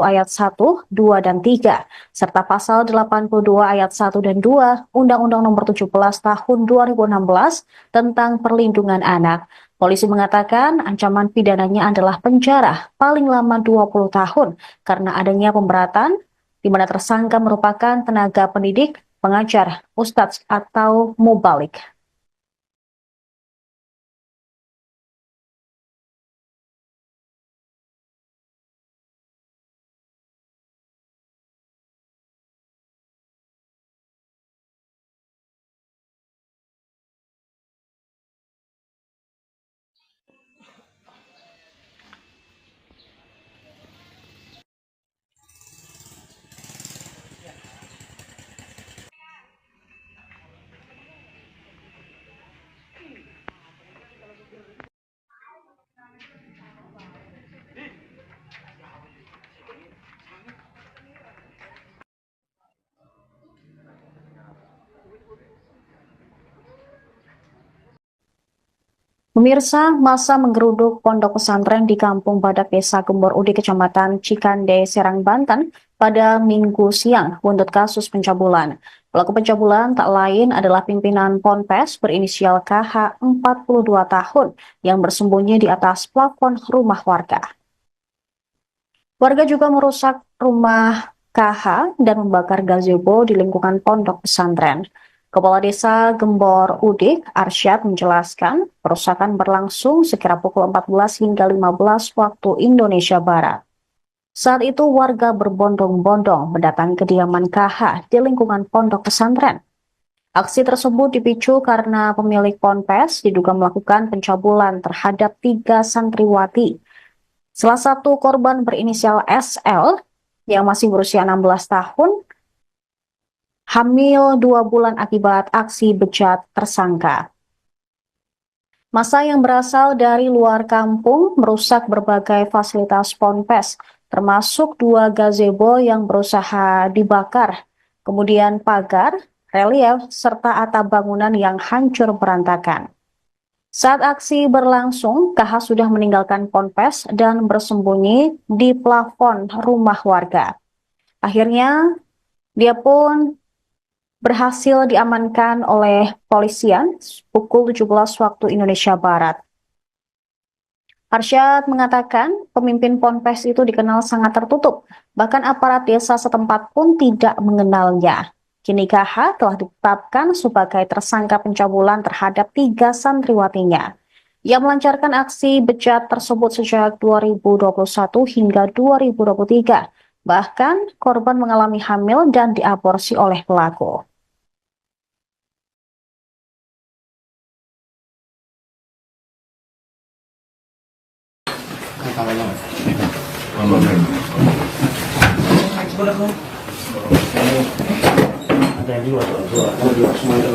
ayat 1, 2, dan 3, serta pasal 82 ayat 1 dan 2 Undang-Undang Nomor 17 Tahun 2016 tentang Perlindungan Anak. Polisi mengatakan ancaman pidananya adalah penjara paling lama 20 tahun karena adanya pemberatan di mana tersangka merupakan tenaga pendidik, pengajar, ustadz, atau mubalik. Pemirsa, masa menggeruduk pondok pesantren di Kampung Badak Desa Gembor Udik, Kecamatan Cikande, Serang, Banten pada Minggu siang buntut kasus pencabulan. Pelaku pencabulan tak lain adalah pimpinan Ponpes berinisial KH 42 tahun yang bersembunyi di atas plafon rumah warga. Warga juga merusak rumah KH dan membakar gazebo di lingkungan pondok pesantren. Kepala Desa Gembor Udik, Arsyad, menjelaskan perusakan berlangsung sekira pukul 14 hingga 15 waktu Indonesia Barat. Saat itu warga berbondong-bondong mendatangi kediaman KH di lingkungan pondok pesantren. Aksi tersebut dipicu karena pemilik ponpes diduga melakukan pencabulan terhadap 3 santriwati. Salah satu korban berinisial SL yang masih berusia 16 tahun hamil 2 bulan akibat aksi bejat tersangka. Massa yang berasal dari luar kampung merusak berbagai fasilitas ponpes, termasuk 2 gazebo yang berusaha dibakar, kemudian pagar, relief, serta atap bangunan yang hancur berantakan. Saat aksi berlangsung, KH sudah meninggalkan ponpes dan bersembunyi di plafon rumah warga. Akhirnya, dia pun berhasil diamankan oleh polisian pukul 17 waktu Indonesia Barat. Arsyad mengatakan pemimpin ponpes itu dikenal sangat tertutup, bahkan aparat desa setempat pun tidak mengenalnya. Kini KH telah ditetapkan sebagai tersangka pencabulan terhadap 3 santriwatinya. Ia melancarkan aksi bejat tersebut sejak 2021 hingga 2023. Bahkan korban mengalami hamil dan diaborsi oleh pelaku. Ada yang dua, semua itu.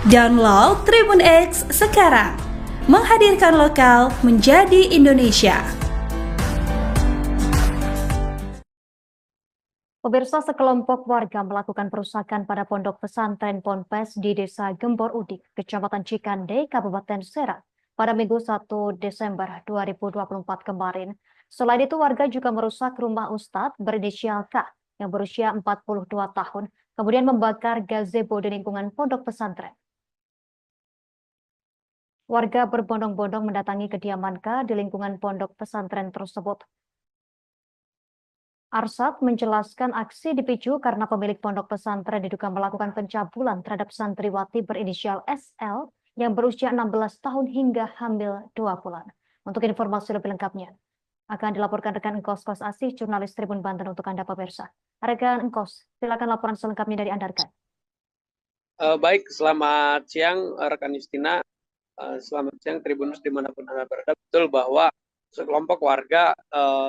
Download Tribun X sekarang, menghadirkan lokal menjadi Indonesia. Pemirsa, sekelompok warga melakukan perusakan pada pondok pesantren Ponpes di Desa Gembor Udik, Kecamatan Cikande, Kabupaten Serang pada Minggu 1 Desember 2024 kemarin. Selain itu, warga juga merusak rumah Ustadz berinisial K yang berusia 42 tahun, kemudian membakar gazebo di lingkungan pondok pesantren. Warga berbondong-bondong mendatangi kediaman K di lingkungan pondok pesantren tersebut. Arsyad menjelaskan aksi dipicu karena pemilik pondok pesantren diduga melakukan pencabulan terhadap santriwati berinisial SL yang berusia 16 tahun hingga hamil 2 bulan. Untuk informasi lebih lengkapnya, akan dilaporkan rekan Engkos Kos Asih, jurnalis Tribun Banten untuk Anda pemirsa. Rekan Engkos, silakan laporan selengkapnya dari Anda, rekan. Baik, selamat siang rekan Justina. Selamat siang Tribunus dimanapun Anda berada. Betul bahwa sekelompok warga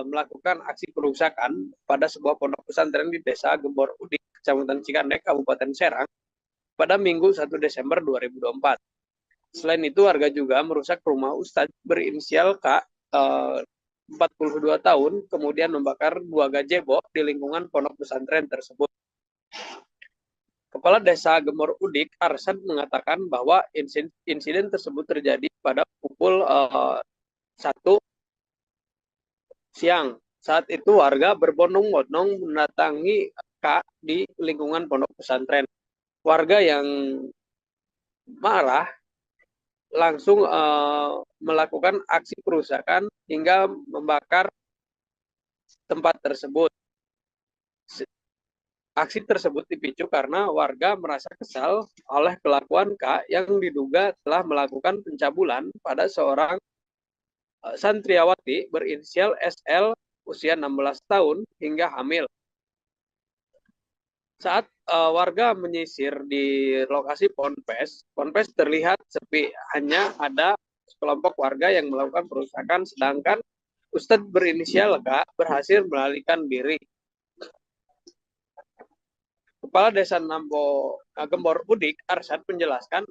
melakukan aksi perusakan pada sebuah pondok pesantren di Desa Gembor Udik, Kecamatan Cikande, Kabupaten Serang pada Minggu 1 Desember 2024. Selain itu, warga juga merusak rumah Ustadz berinisial K 42 tahun, kemudian membakar 2 gazebo di lingkungan pondok pesantren tersebut. Kepala Desa Gembor Udik, Arsyad, mengatakan bahwa insiden tersebut terjadi pada pukul 1 siang. Saat itu warga berbondong-bondong mendatangi K di lingkungan pondok pesantren. Warga yang marah langsung melakukan aksi perusakan hingga membakar tempat tersebut. Aksi tersebut dipicu karena warga merasa kesal oleh kelakuan K yang diduga telah melakukan pencabulan pada seorang santriawati berinisial SL usia 16 tahun hingga hamil. Saat warga menyisir di lokasi Ponpes terlihat sepi, hanya ada sekelompok warga yang melakukan perusakan, sedangkan Ustadz berinisial K berhasil melarikan diri. Kepala Desa Gembor Udik, Arsyad, menjelaskan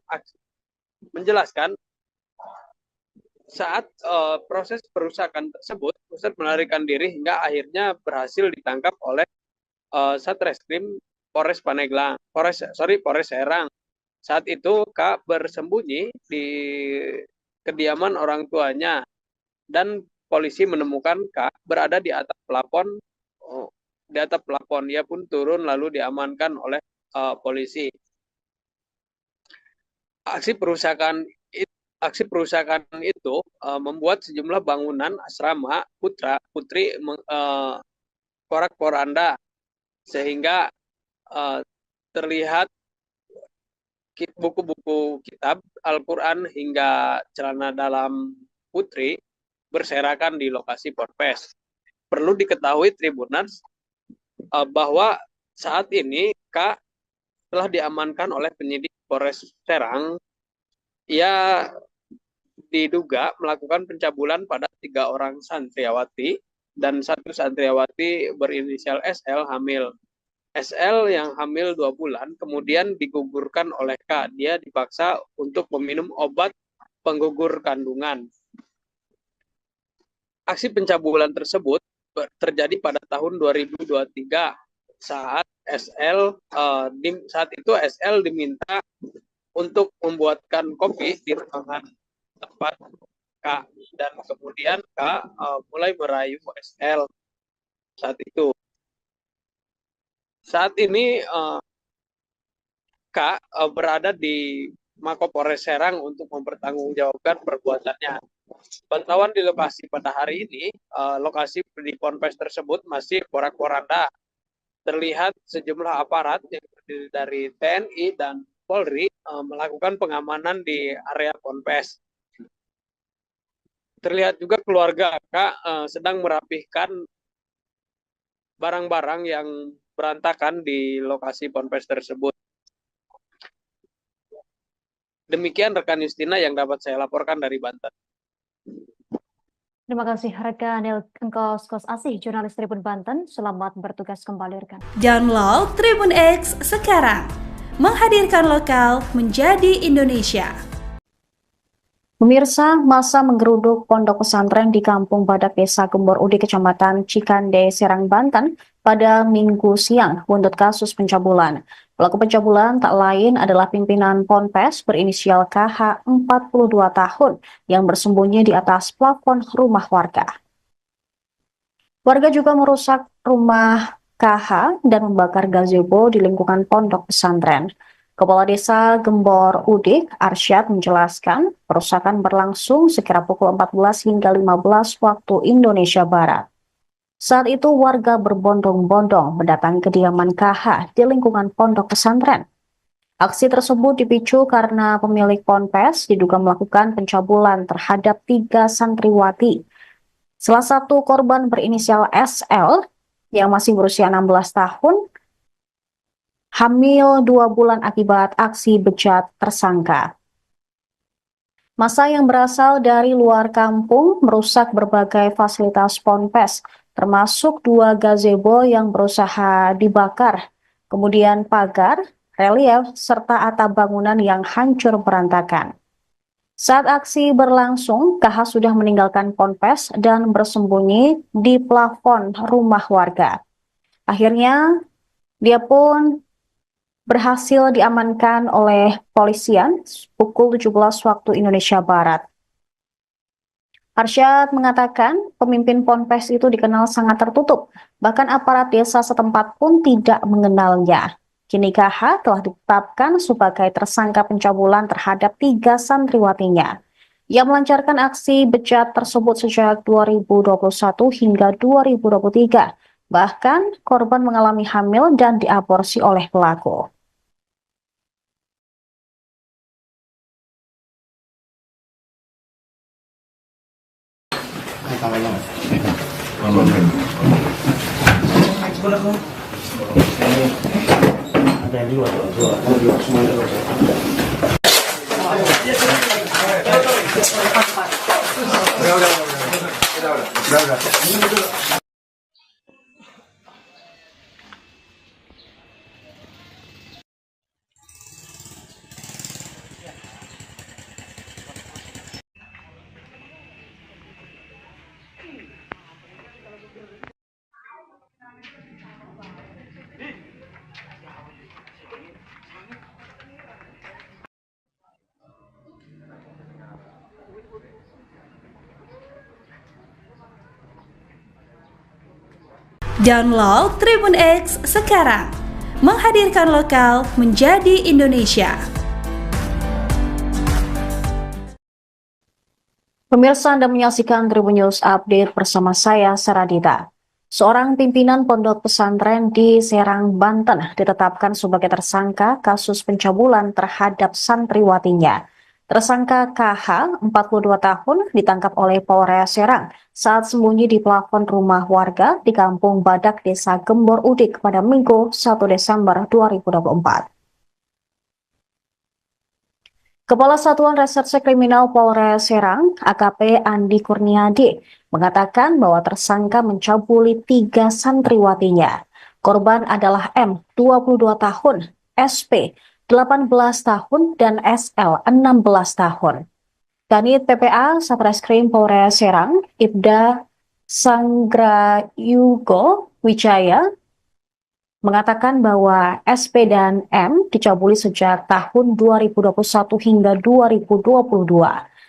saat proses perusakan tersebut, Ustadz melarikan diri hingga akhirnya berhasil ditangkap oleh Satreskrim Polres Serang. Saat itu K bersembunyi di kediaman orang tuanya dan polisi menemukan K berada di atap plafon. Dia pun turun lalu diamankan oleh polisi. Aksi perusakan itu membuat sejumlah bangunan asrama putri porak-poranda, sehingga terlihat buku-buku kitab Al-Quran hingga celana dalam putri berserakan di lokasi Ponpes. Perlu diketahui Tribuners bahwa saat ini K telah diamankan oleh penyidik Polres Serang. Ia diduga melakukan pencabulan pada 3 orang santriawati dan 1 santriawati berinisial SL hamil. SL yang hamil 2 bulan kemudian digugurkan oleh K. Dia dipaksa untuk meminum obat penggugur kandungan. Aksi pencabulan tersebut terjadi pada tahun 2023 saat itu SL diminta untuk membuatkan kopi di ruangan tempat K, dan kemudian K mulai merayu SL saat itu. Saat ini K berada di Mapolres Serang untuk mempertanggungjawabkan perbuatannya. Pantauan di lokasi pada hari ini, lokasi di Ponpes tersebut masih porak-poranda. Terlihat sejumlah aparat yang terdiri dari TNI dan Polri melakukan pengamanan di area Ponpes. Terlihat juga keluarga K sedang merapihkan barang-barang yang berantakan di lokasi Ponpes tersebut. Demikian rekan Justina yang dapat saya laporkan dari Banten. Terima kasih rekan Engkos Asih, jurnalis Tribun Banten. Selamat bertugas kembali rekan. Download Tribun X sekarang, menghadirkan lokal menjadi Indonesia. Pemirsa, masa menggeruduk pondok pesantren di Kampung Badak Desa Gembor Udik, Kecamatan Cikande, Serang, Banten pada Minggu siang buntut kasus pencabulan. Pelaku pencabulan tak lain adalah pimpinan Ponpes berinisial KH 42 tahun yang bersembunyi di atas plafon rumah warga. Warga juga merusak rumah KH dan membakar gazebo di lingkungan pondok pesantren. Kepala Desa Gembor Udik, Arsyad, menjelaskan perusakan berlangsung sekira pukul 14 hingga 15 waktu Indonesia Barat. Saat itu warga berbondong-bondong mendatangi kediaman KH di lingkungan pondok pesantren. Aksi tersebut dipicu karena pemilik Ponpes diduga melakukan pencabulan terhadap 3 santriwati. Salah satu korban berinisial SL yang masih berusia 16 tahun, hamil 2 bulan akibat aksi bejat tersangka. Massa yang berasal dari luar kampung merusak berbagai fasilitas Ponpes, termasuk 2 gazebo yang berusaha dibakar, kemudian pagar, relief, serta atap bangunan yang hancur berantakan. Saat aksi berlangsung, KH sudah meninggalkan Ponpes dan bersembunyi di plafon rumah warga. Akhirnya, dia pun berhasil diamankan oleh polisian pukul 17 waktu Indonesia Barat. Arsyad mengatakan pemimpin Ponpes itu dikenal sangat tertutup, bahkan aparat desa setempat pun tidak mengenalnya. Kini KH telah ditetapkan sebagai tersangka pencabulan terhadap 3 santriwatinya. Ia melancarkan aksi bejat tersebut sejak 2021 hingga 2023. Bahkan korban mengalami hamil dan diaborsi oleh pelaku. Ada yang dua, dua, semua itu. Download Tribun X sekarang, menghadirkan lokal menjadi Indonesia. Pemirsa, Anda menyaksikan Tribun News Update bersama saya, Saradita. Seorang pimpinan pondok pesantren di Serang, Banten ditetapkan sebagai tersangka kasus pencabulan terhadap santriwatinya. Tersangka KH, 42 tahun, ditangkap oleh Polres Serang saat sembunyi di plafon rumah warga di Kampung Badak, Desa Gembor Udik pada Minggu 1 Desember 2024. Kepala Satuan Reserse Kriminal Polres Serang, AKP Andi Kurniadi, mengatakan bahwa tersangka mencabuli 3 santriwatinya. Korban adalah M, 22 tahun, SP, 18 tahun, dan SL, 16 tahun. Kanit PPA Satreskrim Polres Serang, Ibda Sanggrayugo Wijaya, mengatakan bahwa SP dan M dicabuli sejak tahun 2021 hingga 2022.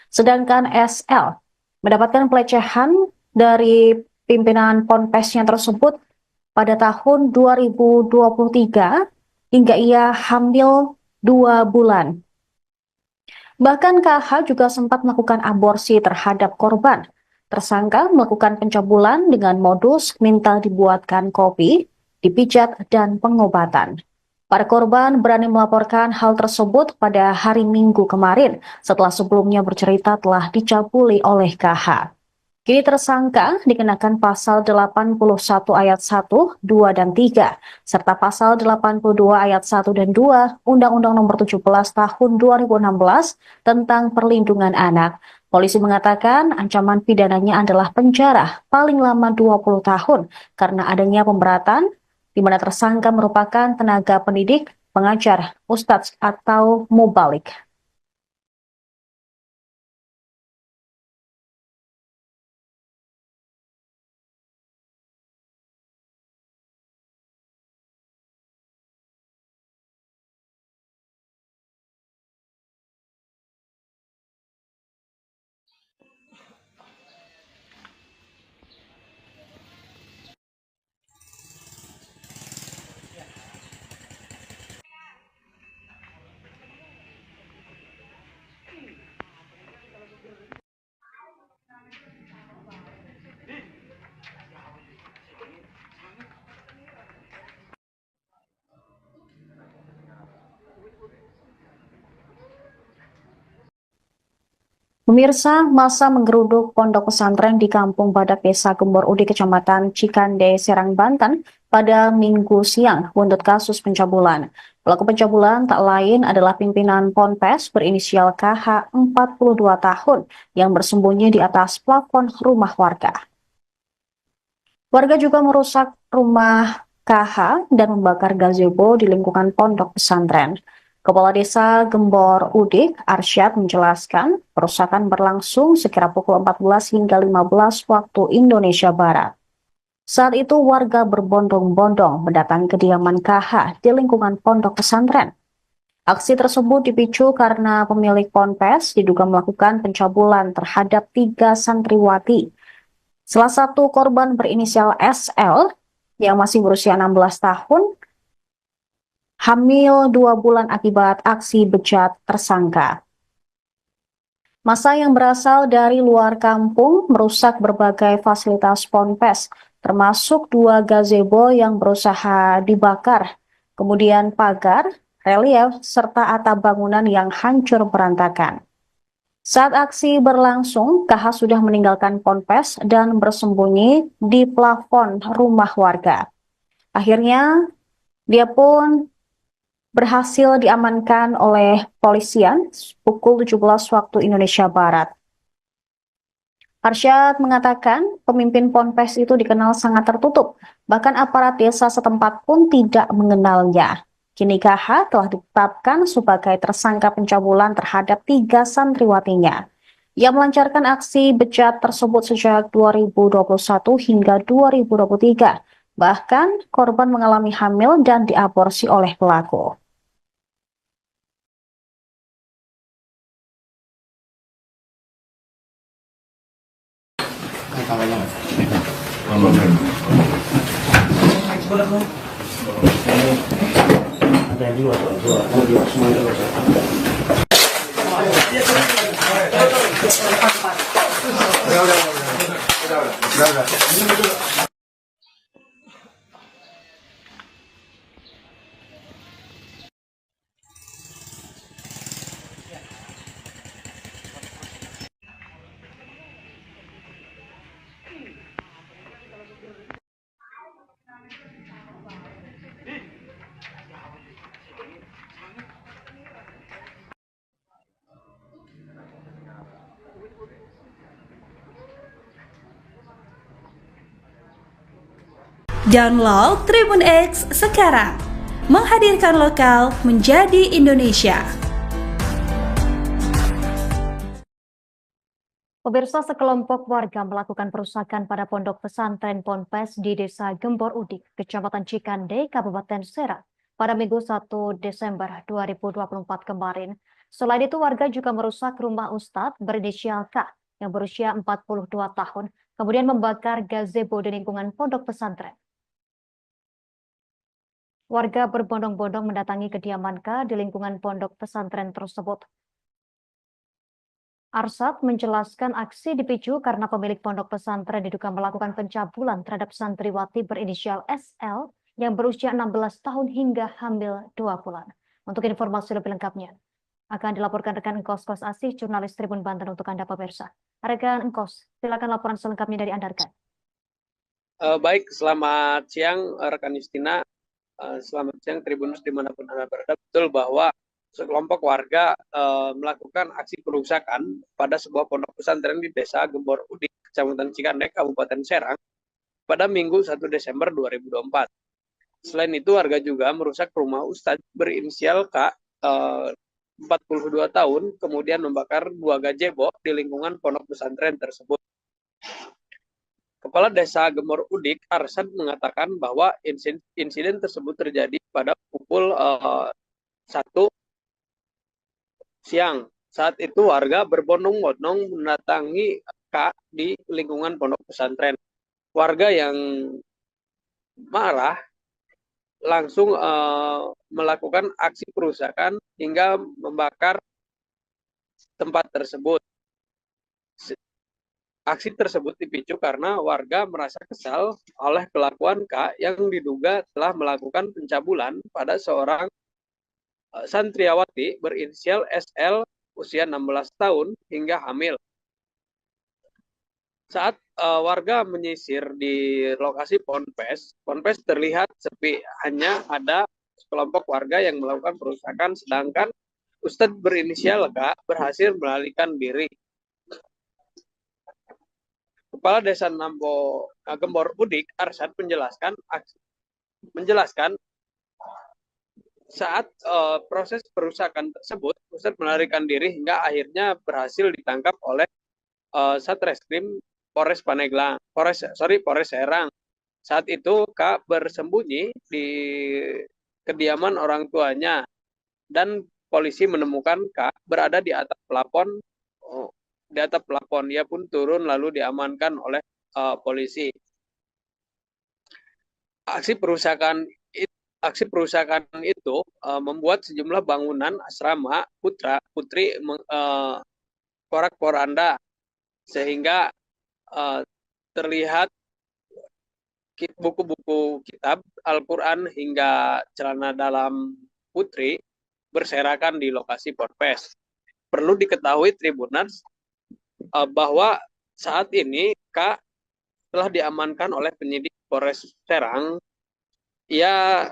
Sedangkan SL mendapatkan pelecehan dari pimpinan ponpesnya tersebut pada tahun 2023 hingga ia hamil 2 bulan. Bahkan KH juga sempat melakukan aborsi terhadap korban. Tersangka melakukan pencabulan dengan modus minta dibuatkan kopi, dipijat, dan pengobatan. Para korban berani melaporkan hal tersebut pada hari Minggu kemarin setelah sebelumnya bercerita telah dicabuli oleh KH. Kini tersangka dikenakan pasal 81 ayat 1, 2, dan 3, serta pasal 82 ayat 1 dan 2 Undang-Undang Nomor 17 Tahun 2016 tentang Perlindungan Anak. Polisi mengatakan ancaman pidananya adalah penjara paling lama 20 tahun karena adanya pemberatan di mana tersangka merupakan tenaga pendidik, pengajar, ustadz, atau mubalik. Pemirsa, masa menggeruduk pondok pesantren di Kampung Badak, Desa Gembor Udik, Kecamatan Cikande, Serang, Banten pada Minggu siang buntut kasus pencabulan. Pelaku pencabulan tak lain adalah pimpinan Ponpes berinisial KH 42 tahun yang bersembunyi di atas plafon rumah warga. Warga juga merusak rumah KH dan membakar gazebo di lingkungan pondok pesantren. Kepala Desa Gembor Udik, Arsyad, menjelaskan perusakan berlangsung sekira pukul 14 hingga 15 waktu Indonesia Barat. Saat itu warga berbondong-bondong mendatangi kediaman KH di lingkungan pondok pesantren. Aksi tersebut dipicu karena pemilik ponpes diduga melakukan pencabulan terhadap 3 santriwati. Salah satu korban berinisial SL yang masih berusia 16 tahun hamil 2 bulan akibat aksi bejat tersangka. Massa yang berasal dari luar kampung merusak berbagai fasilitas ponpes, termasuk 2 gazebo yang berusaha dibakar, kemudian pagar, relief, serta atap bangunan yang hancur berantakan. Saat aksi berlangsung, KH sudah meninggalkan ponpes dan bersembunyi di plafon rumah warga. Akhirnya, dia pun berhasil diamankan oleh polisian pukul 17 waktu Indonesia Barat. Arsyad mengatakan pemimpin ponpes itu dikenal sangat tertutup, bahkan aparat desa setempat pun tidak mengenalnya. Kini KH telah ditetapkan sebagai tersangka pencabulan terhadap 3 santriwatinya. Ia melancarkan aksi bejat tersebut sejak 2021 hingga 2023. Bahkan korban mengalami hamil dan diaborsi oleh pelaku. Kameranya nggak? Ada yang di luar, di luar semua itu. Udah. Download Tribun X sekarang, menghadirkan lokal menjadi Indonesia. Pemirsa, sekelompok warga melakukan perusakan pada pondok pesantren Ponpes di Desa Gembor Udik, Kecamatan Cikande, Kabupaten Serang pada Minggu 1 Desember 2024 kemarin. Selain itu, warga juga merusak rumah Ustadz berinisial K yang berusia 42 tahun, kemudian membakar gazebo di lingkungan pondok pesantren. Warga berbondong-bondong mendatangi kediaman K di lingkungan pondok pesantren tersebut. Arsyad menjelaskan aksi dipicu karena pemilik pondok pesantren diduga melakukan pencabulan terhadap santriwati berinisial SL yang berusia 16 tahun hingga hamil 2 bulan. Untuk informasi lebih lengkapnya, akan dilaporkan rekan Engkos Kos Asih, jurnalis Tribun Banten untuk Anda pemirsa. Rekan Engkos, silakan laporan selengkapnya dari Anda, rekan. Baik, selamat siang rekan Justina. Selamat siang Tribunus dimanapun Anda berada. Betul bahwa sekelompok warga melakukan aksi perusakan pada sebuah pondok pesantren di Desa Gembor Udik, Kecamatan Cikande, Kabupaten Serang pada Minggu 1 Desember 2024. Selain itu, warga juga merusak rumah Ustadz berinisial K 42 tahun, kemudian membakar 2 gazebo di lingkungan pondok pesantren tersebut. Kepala Desa Gembor Udik, Arsyad, mengatakan bahwa insiden tersebut terjadi pada pukul 1 siang. Saat itu warga berbondong-bondong mendatangi K di lingkungan pondok pesantren. Warga yang marah langsung melakukan aksi perusakan hingga membakar tempat tersebut. Aksi tersebut dipicu karena warga merasa kesal oleh kelakuan K yang diduga telah melakukan pencabulan pada seorang santriwati berinisial SL usia 16 tahun hingga hamil. Saat warga menyisir di lokasi ponpes terlihat sepi, hanya ada sekelompok warga yang melakukan perusakan, sedangkan Ustadz berinisial K berhasil melarikan diri. Kepala Desa Gembor Udik, Arsyad, menjelaskan saat proses perusakan tersebut, Ustadz melarikan diri hingga akhirnya berhasil ditangkap oleh Satreskrim Polres Serang. Saat itu K bersembunyi di kediaman orang tuanya dan polisi menemukan K berada di atap plafon. Dia pun turun lalu diamankan oleh polisi. Aksi perusakan itu membuat sejumlah bangunan asrama putri porak-poranda, sehingga terlihat buku-buku kitab Al-Quran hingga celana dalam putri berserakan di lokasi ponpes. perlu diketahui Tribuners bahwa saat ini K telah diamankan oleh penyidik Polres Serang. Ia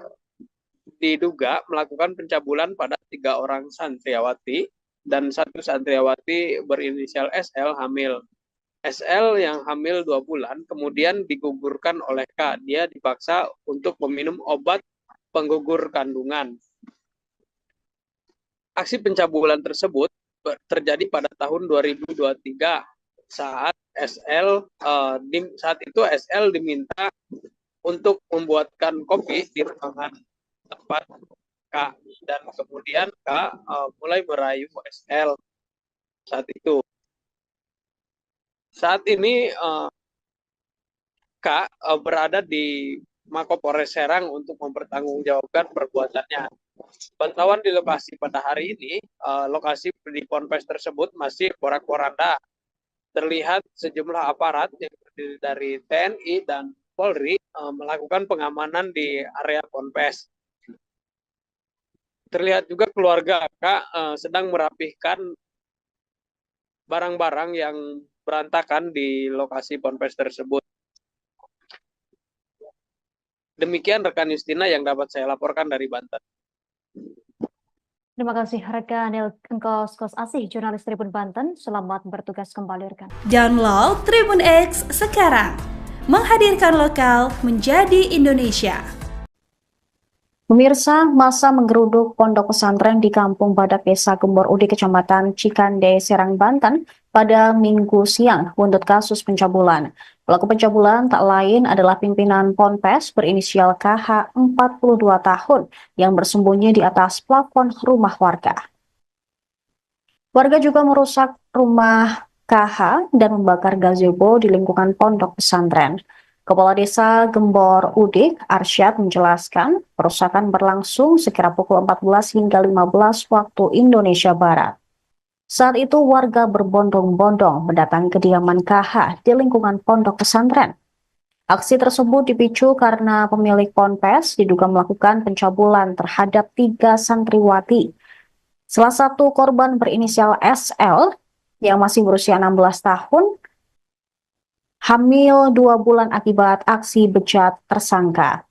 diduga melakukan pencabulan pada 3 orang santriawati dan 1 santriawati berinisial SL hamil. SL yang hamil 2 bulan kemudian digugurkan oleh K. Dia dipaksa untuk meminum obat penggugur kandungan. Aksi pencabulan tersebut terjadi pada tahun 2023 saat saat itu SL diminta untuk membuatkan kopi di ruangan tempat K, dan kemudian K mulai merayu SL saat itu. Saat ini K berada di Mapolres Serang untuk mempertanggungjawabkan perbuatannya. Pantauan di lokasi pada hari ini, lokasi di ponpes tersebut masih porak-poranda. Terlihat sejumlah aparat yang terdiri dari TNI dan Polri melakukan pengamanan di area ponpes. Terlihat juga keluarga K sedang merapihkan barang-barang yang berantakan di lokasi ponpes tersebut. Demikian rekan Justina yang dapat saya laporkan dari Banten. Terima kasih rekan Engkos Asih, jurnalis Tribun Banten. Selamat bertugas kembali rekan. Download Tribun X sekarang, menghadirkan lokal menjadi Indonesia. Pemirsa, masa menggeruduk pondok pesantren di Kampung Badak Desa Gembor Udik, Kecamatan Cikande, Serang, Banten pada Minggu siang buntut kasus pencabulan. Pelaku pencabulan tak lain adalah pimpinan Ponpes berinisial KH 42 tahun yang bersembunyi di atas plafon rumah warga. Warga juga merusak rumah KH dan membakar gazebo di lingkungan pondok pesantren. Kepala Desa Gembor Udik, Arsyad, menjelaskan perusakan berlangsung sekira pukul 14 hingga 15 waktu Indonesia Barat. Saat itu warga berbondong-bondong mendatangi kediaman KH di lingkungan pondok pesantren. Aksi tersebut dipicu karena pemilik ponpes diduga melakukan pencabulan terhadap 3 santriwati. Salah satu korban berinisial SL yang masih berusia 16 tahun, hamil 2 bulan akibat aksi bejat tersangka.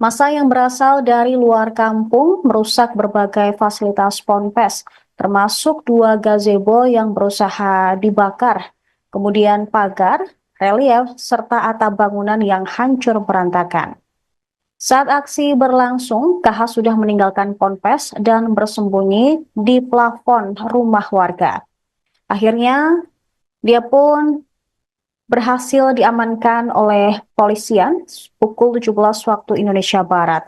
Massa yang berasal dari luar kampung merusak berbagai fasilitas ponpes, termasuk 2 gazebo yang berusaha dibakar, kemudian pagar, relief, serta atap bangunan yang hancur berantakan. Saat aksi berlangsung, KH sudah meninggalkan ponpes dan bersembunyi di plafon rumah warga. Akhirnya, dia pun berhasil diamankan oleh polisian pukul 17 waktu Indonesia Barat.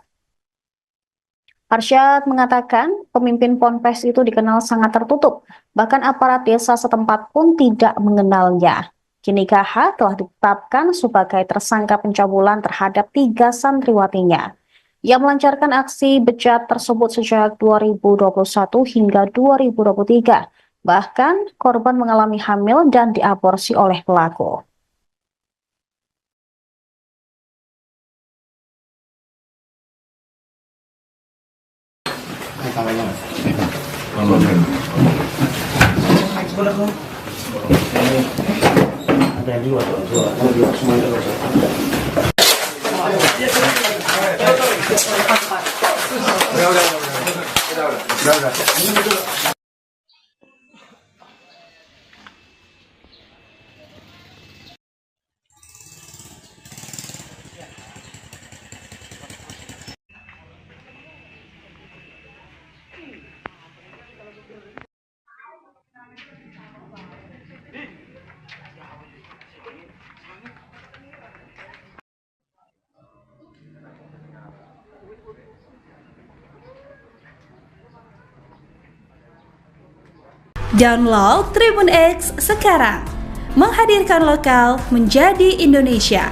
Arsyad mengatakan pemimpin ponpes itu dikenal sangat tertutup, bahkan aparat desa setempat pun tidak mengenalnya. Kini KH telah ditetapkan sebagai tersangka pencabulan terhadap 3 santriwatinya. Ia melancarkan aksi bejat tersebut sejak 2021 hingga 2023. Bahkan korban mengalami hamil dan diaborsi oleh pelaku. Ada 2 semuanya udah. Download Tribun X sekarang, menghadirkan lokal menjadi Indonesia.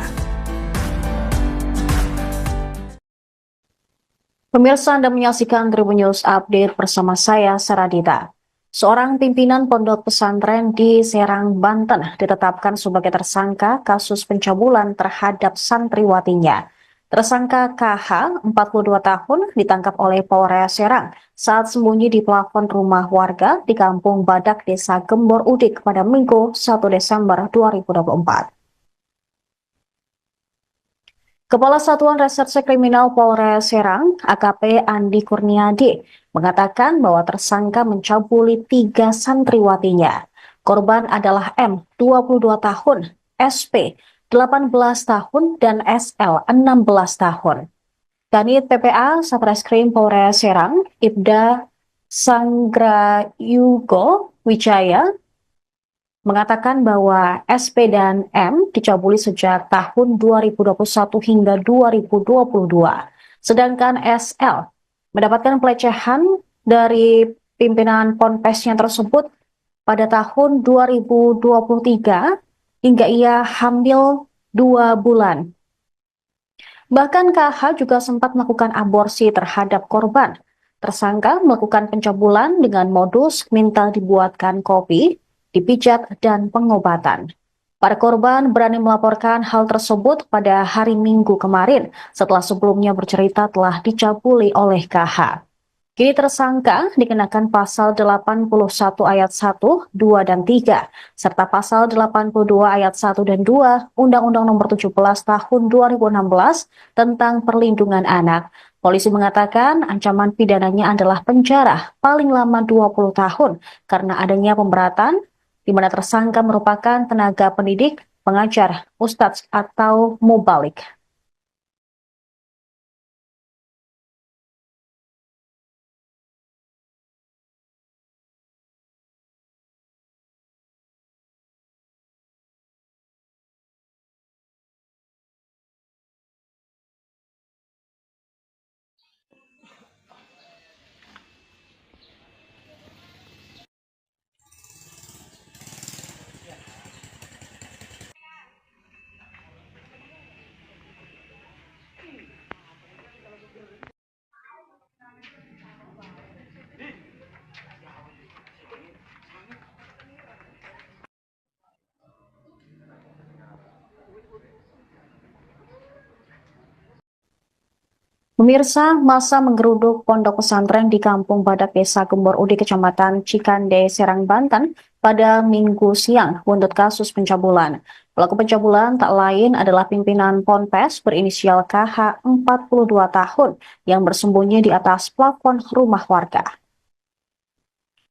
Pemirsa, Anda menyaksikan Tribun News Update bersama saya, Saradita. Seorang pimpinan pondok pesantren di Serang, Banten ditetapkan sebagai tersangka kasus pencabulan terhadap santriwatinya. Tersangka KH, 42 tahun, ditangkap oleh Polres Serang saat sembunyi di plafon rumah warga di Kampung Badak, Desa Gembor Udik pada Minggu 1 Desember 2024. Kepala Satuan Reserse Kriminal Polres Serang, AKP Andi Kurniadi, mengatakan bahwa tersangka mencabuli 3 santriwatinya. Korban adalah M, 22 tahun, SP, 18 tahun, dan SL, 16 tahun. Kanit PPA Satreskrim Polres Serang, Ibda Sanggrayugo Wijaya, mengatakan bahwa SP dan M dicabuli sejak tahun 2021 hingga 2022. Sedangkan SL mendapatkan pelecehan dari pimpinan ponpesnya tersebut pada tahun 2023 hingga ia hamil 2 bulan. Bahkan KH juga sempat melakukan aborsi terhadap korban. Tersangka melakukan pencabulan dengan modus minta dibuatkan kopi, dipijat, dan pengobatan. Para korban berani melaporkan hal tersebut pada hari Minggu kemarin setelah sebelumnya bercerita telah dicabuli oleh KH. Kini tersangka dikenakan pasal 81 ayat 1, 2, dan 3, serta pasal 82 ayat 1 dan 2 Undang-Undang Nomor 17 Tahun 2016 tentang Perlindungan Anak. Polisi mengatakan ancaman pidananya adalah penjara paling lama 20 tahun karena adanya pemberatan di mana tersangka merupakan tenaga pendidik, pengajar, ustadz, atau mubalik. Pemirsa, masa menggeruduk pondok pesantren di Kampung Badak, Desa Gembor Udik, Kecamatan Cikande, Serang, Banten pada Minggu siang buntut kasus pencabulan. Pelaku pencabulan tak lain adalah pimpinan Ponpes berinisial KH 42 tahun yang bersembunyi di atas plafon rumah warga.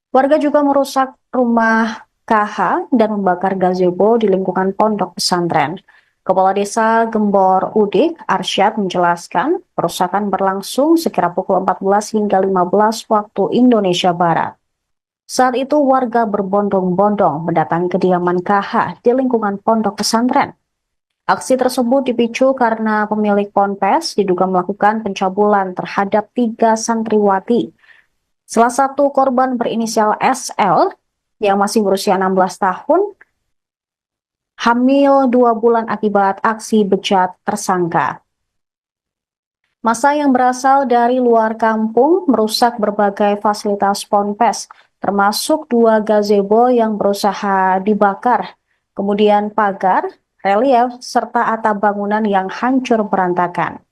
Warga juga merusak rumah KH dan membakar gazebo di lingkungan pondok pesantren. Kepala Desa Gembor Udik, Arsyad, menjelaskan perusakan berlangsung sekira pukul 14 hingga 15 waktu Indonesia Barat. Saat itu warga berbondong-bondong mendatangi kediaman KH di lingkungan pondok pesantren. Aksi tersebut dipicu karena pemilik ponpes diduga melakukan pencabulan terhadap 3 santriwati. Salah satu korban berinisial SL yang masih berusia 16 tahun hamil 2 bulan akibat aksi bejat tersangka. Massa yang berasal dari luar kampung merusak berbagai fasilitas ponpes, termasuk 2 gazebo yang berusaha dibakar, kemudian pagar, relief, serta atap bangunan yang hancur berantakan.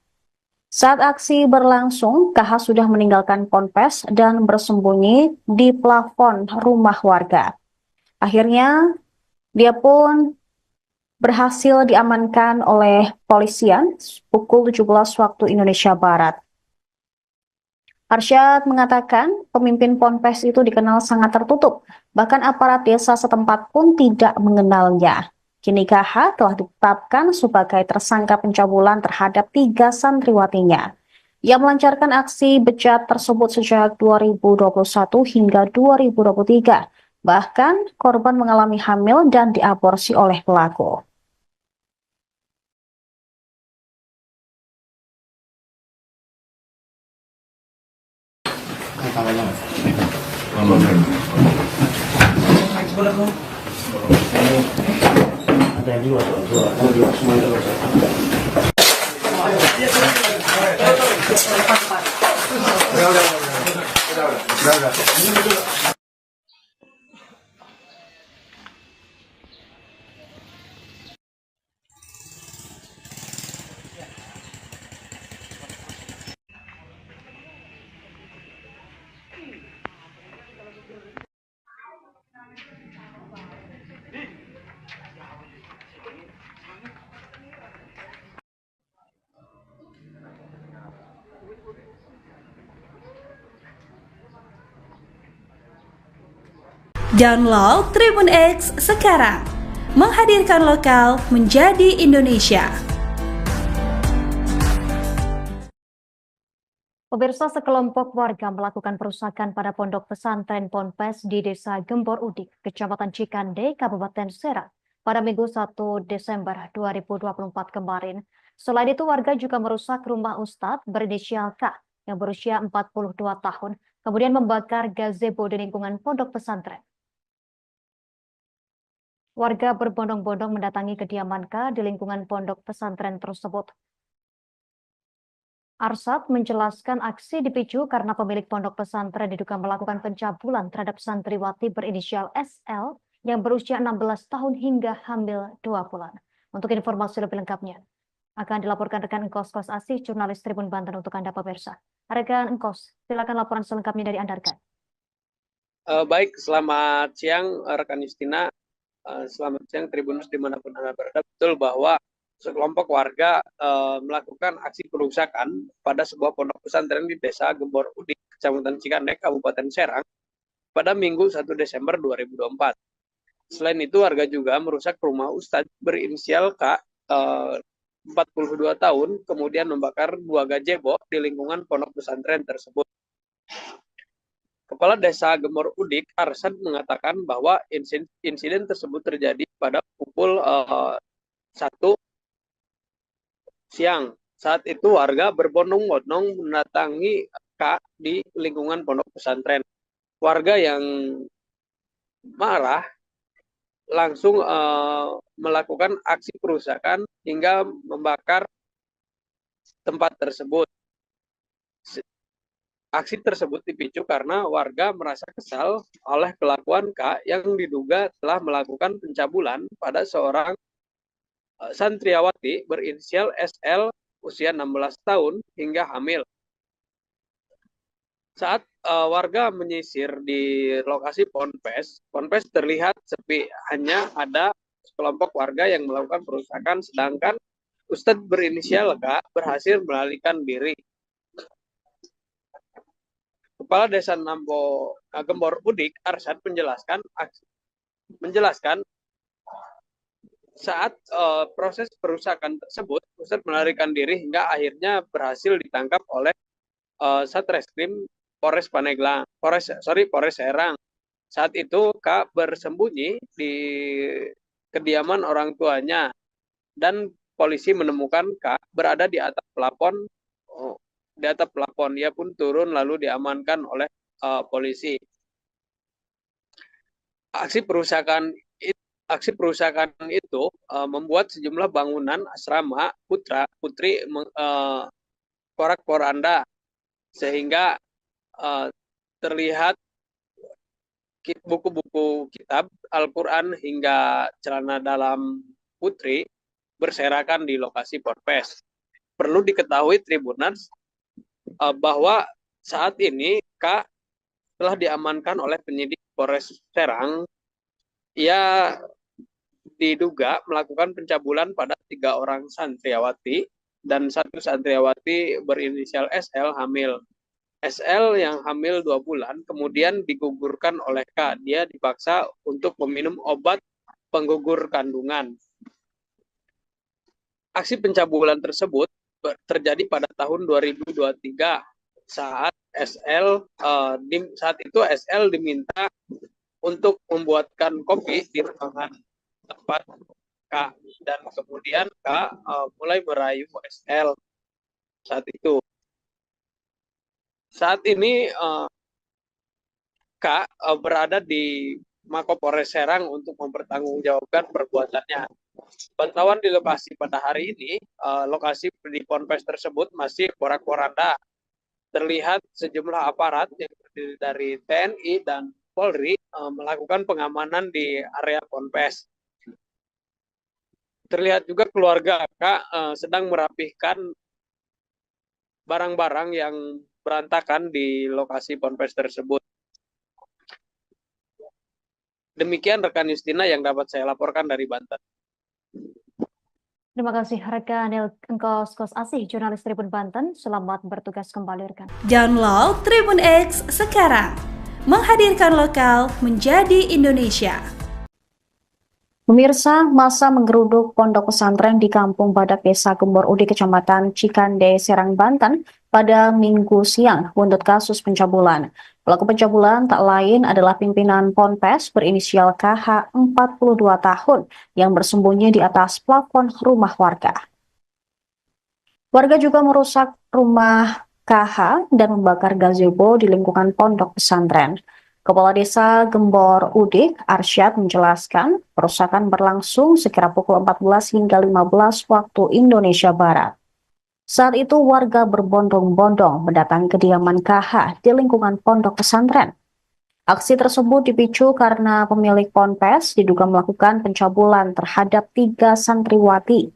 Saat aksi berlangsung, KH sudah meninggalkan ponpes dan bersembunyi di plafon rumah warga. Akhirnya, dia pun berhasil diamankan oleh polisian pukul 17 waktu Indonesia Barat. Arsyad mengatakan pemimpin ponpes itu dikenal sangat tertutup, bahkan aparat desa setempat pun tidak mengenalnya. Kini KH telah ditetapkan sebagai tersangka pencabulan terhadap 3 santriwatinya. Ia melancarkan aksi bejat tersebut sejak 2021 hingga 2023. Bahkan korban mengalami hamil dan diaborsi oleh pelaku. Ada yang dua, semuanya udah. Download Tribun X sekarang, menghadirkan lokal menjadi Indonesia. Pemirsa, sekelompok warga melakukan perusakan pada pondok pesantren Ponpes di Desa Gembor Udik, Kecamatan Cikande, Kabupaten Serang, pada Minggu 1 Desember 2024 kemarin. Selain itu, warga juga merusak rumah Ustadz berinisial K yang berusia 42 tahun, kemudian membakar gazebo di lingkungan pondok pesantren. Warga berbondong-bondong mendatangi kediaman K di lingkungan pondok pesantren tersebut. Arsad menjelaskan aksi dipicu karena pemilik pondok pesantren diduga melakukan pencabulan terhadap santriwati berinisial SL yang berusia 16 tahun hingga hamil 2 bulan. Untuk informasi lebih lengkapnya, akan dilaporkan rekan Engkos Kos Asih, jurnalis Tribun Banten untuk Anda pemirsa. Rekan Engkos, silakan laporan selengkapnya dari Anda, rekan. Baik, selamat siang rekan Justina. Selamat siang Tribunus dimanapun Anda berada. Betul bahwa sekelompok warga melakukan aksi perusakan pada sebuah pondok pesantren di Desa Gembor Udik, Kecamatan Cikande, Kabupaten Serang, pada Minggu 1 Desember 2024. Selain itu, warga juga merusak rumah Ustadz berinisial K, 42 tahun, kemudian membakar 2 gazebo di lingkungan pondok pesantren tersebut. Kepala Desa Gembor Udik, Arsad, mengatakan bahwa insiden tersebut terjadi pada pukul 1 siang. Saat itu warga berbondong-bondong mendatangi K di lingkungan pondok pesantren. Warga yang marah langsung melakukan aksi perusakan hingga membakar tempat tersebut. Aksi tersebut dipicu karena warga merasa kesal oleh kelakuan K yang diduga telah melakukan pencabulan pada seorang santriawati berinisial SL usia 16 tahun hingga hamil. Saat warga menyisir di lokasi Ponpes terlihat sepi, hanya ada sekelompok warga yang melakukan perusakan, sedangkan Ustadz berinisial K berhasil melarikan diri. Kepala Desa Gembor Udik, Arsad, menjelaskan saat proses perusakan tersebut, Ustadz melarikan diri hingga akhirnya berhasil ditangkap oleh Satreskrim Polres Serang. Saat itu K bersembunyi di kediaman orang tuanya dan polisi menemukan K berada di atap plafon. Ia pun turun lalu diamankan oleh polisi. Aksi perusakan itu membuat sejumlah bangunan asrama putri porak-poranda, sehingga terlihat buku-buku kitab Al-Quran hingga celana dalam putri berserakan di lokasi Ponpes. Perlu diketahui Tribuners bahwa saat ini K telah diamankan oleh penyidik Polres Serang. Ia diduga melakukan pencabulan pada 3 orang santriawati dan 1 santriawati berinisial SL hamil. SL yang hamil 2 bulan kemudian digugurkan oleh K. Dia dipaksa untuk meminum obat penggugur kandungan. Aksi pencabulan tersebut terjadi pada tahun 2023 saat itu SL diminta untuk membuatkan kopi di ruangan tempat K, dan kemudian K mulai merayu SL saat itu. Saat ini K berada di Mapolres Serang untuk mempertanggungjawabkan perbuatannya. Pantauan di lokasi pada hari ini, lokasi di Ponpes tersebut masih porak-poranda. Terlihat sejumlah aparat yang terdiri dari TNI dan Polri melakukan pengamanan di area Ponpes. Terlihat juga keluarga K sedang merapihkan barang-barang yang berantakan di lokasi Ponpes tersebut. Demikian rekan Justina yang dapat saya laporkan dari Banten. Terima kasih rekan Engkos Kos Asih, jurnalis Tribun Banten. Selamat bertugas kembali rekan. Download Tribun X sekarang, menghadirkan lokal menjadi Indonesia. Pemirsa, masa menggeruduk pondok pesantren di Kampung Badak Desa Gembor Udik, Kecamatan Cikande, Serang, Banten pada Minggu siang buntut kasus pencabulan. Pelaku pencabulan tak lain adalah pimpinan Ponpes berinisial KH 42 tahun yang bersembunyi di atas plafon rumah warga. Warga juga merusak rumah KH dan membakar gazebo di lingkungan pondok pesantren. Kepala Desa Gembor Udik, Arsyad, menjelaskan perusakan berlangsung sekira pukul 14 hingga 15 waktu Indonesia Barat. Saat itu warga berbondong-bondong mendatangi kediaman KH di lingkungan pondok pesantren. Aksi tersebut dipicu karena pemilik ponpes diduga melakukan pencabulan terhadap 3 santriwati.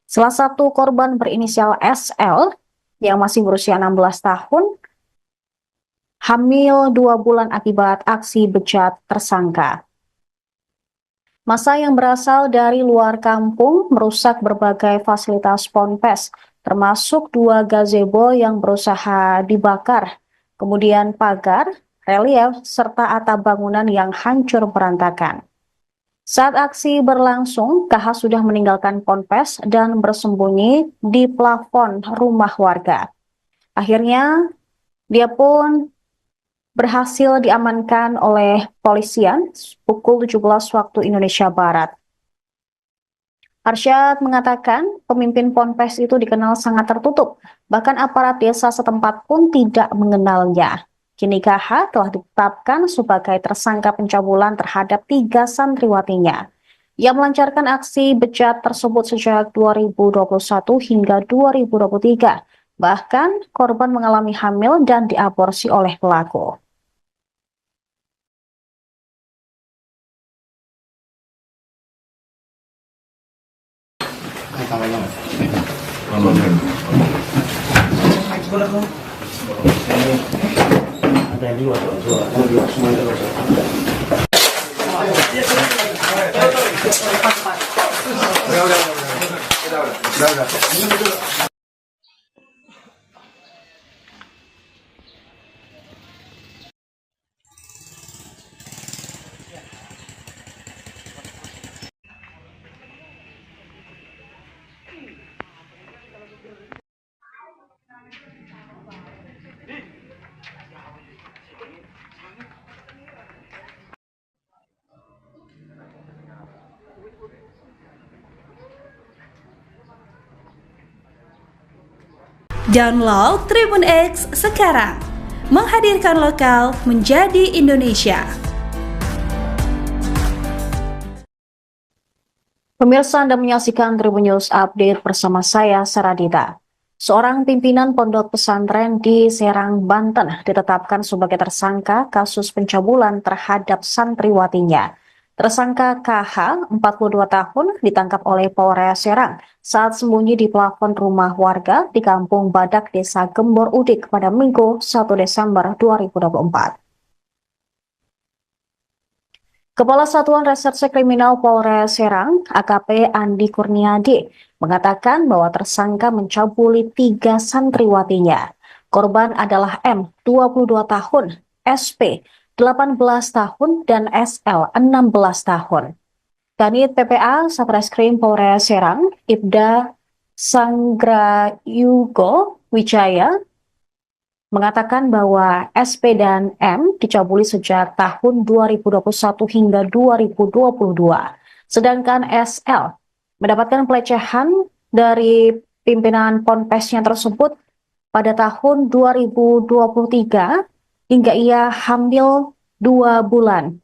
Salah satu korban berinisial SL yang masih berusia 16 tahun hamil 2 bulan akibat aksi bejat tersangka. Massa yang berasal dari luar kampung merusak berbagai fasilitas ponpes, termasuk 2 gazebo yang berusaha dibakar, kemudian pagar, relief, serta atap bangunan yang hancur berantakan. Saat aksi berlangsung, KH sudah meninggalkan ponpes dan bersembunyi di plafon rumah warga. Akhirnya, dia pun berhasil diamankan oleh polisian pukul 17 waktu Indonesia Barat. Arsyad mengatakan pemimpin ponpes itu dikenal sangat tertutup, bahkan aparat desa setempat pun tidak mengenalnya. Kini KH telah ditetapkan sebagai tersangka pencabulan terhadap 3 santriwatinya. Ia melancarkan aksi bejat tersebut sejak 2021 hingga 2023. Bahkan korban mengalami hamil dan diaborsi oleh pelaku. Ada yang 2 semua itu udah. Download Tribun X sekarang, menghadirkan lokal menjadi Indonesia. Pemirsa, Anda menyaksikan Tribun News Update bersama saya, Saradita. Seorang pimpinan pondok pesantren di Serang, Banten ditetapkan sebagai tersangka kasus pencabulan terhadap santriwatinya. Tersangka KH, 42 tahun, ditangkap oleh Polres Serang saat sembunyi di plafon rumah warga di Kampung Badak Desa Gembor Udik pada Minggu 1 Desember 2024. Kepala Satuan Reserse Kriminal Polres Serang, AKP Andi Kurniadi, mengatakan bahwa tersangka mencabuli 3 santriwatinya. Korban adalah M, 22 tahun, SP, 18 tahun, dan SL, 16 tahun. Kanit PPA Satreskrim Polres Serang, Ibda Sanggrayugo Wijaya, mengatakan bahwa SP dan M dicabuli sejak tahun 2021 hingga 2022. Sedangkan SL mendapatkan pelecehan dari pimpinan ponpesnya tersebut pada tahun 2023 hingga ia hamil 2 bulan.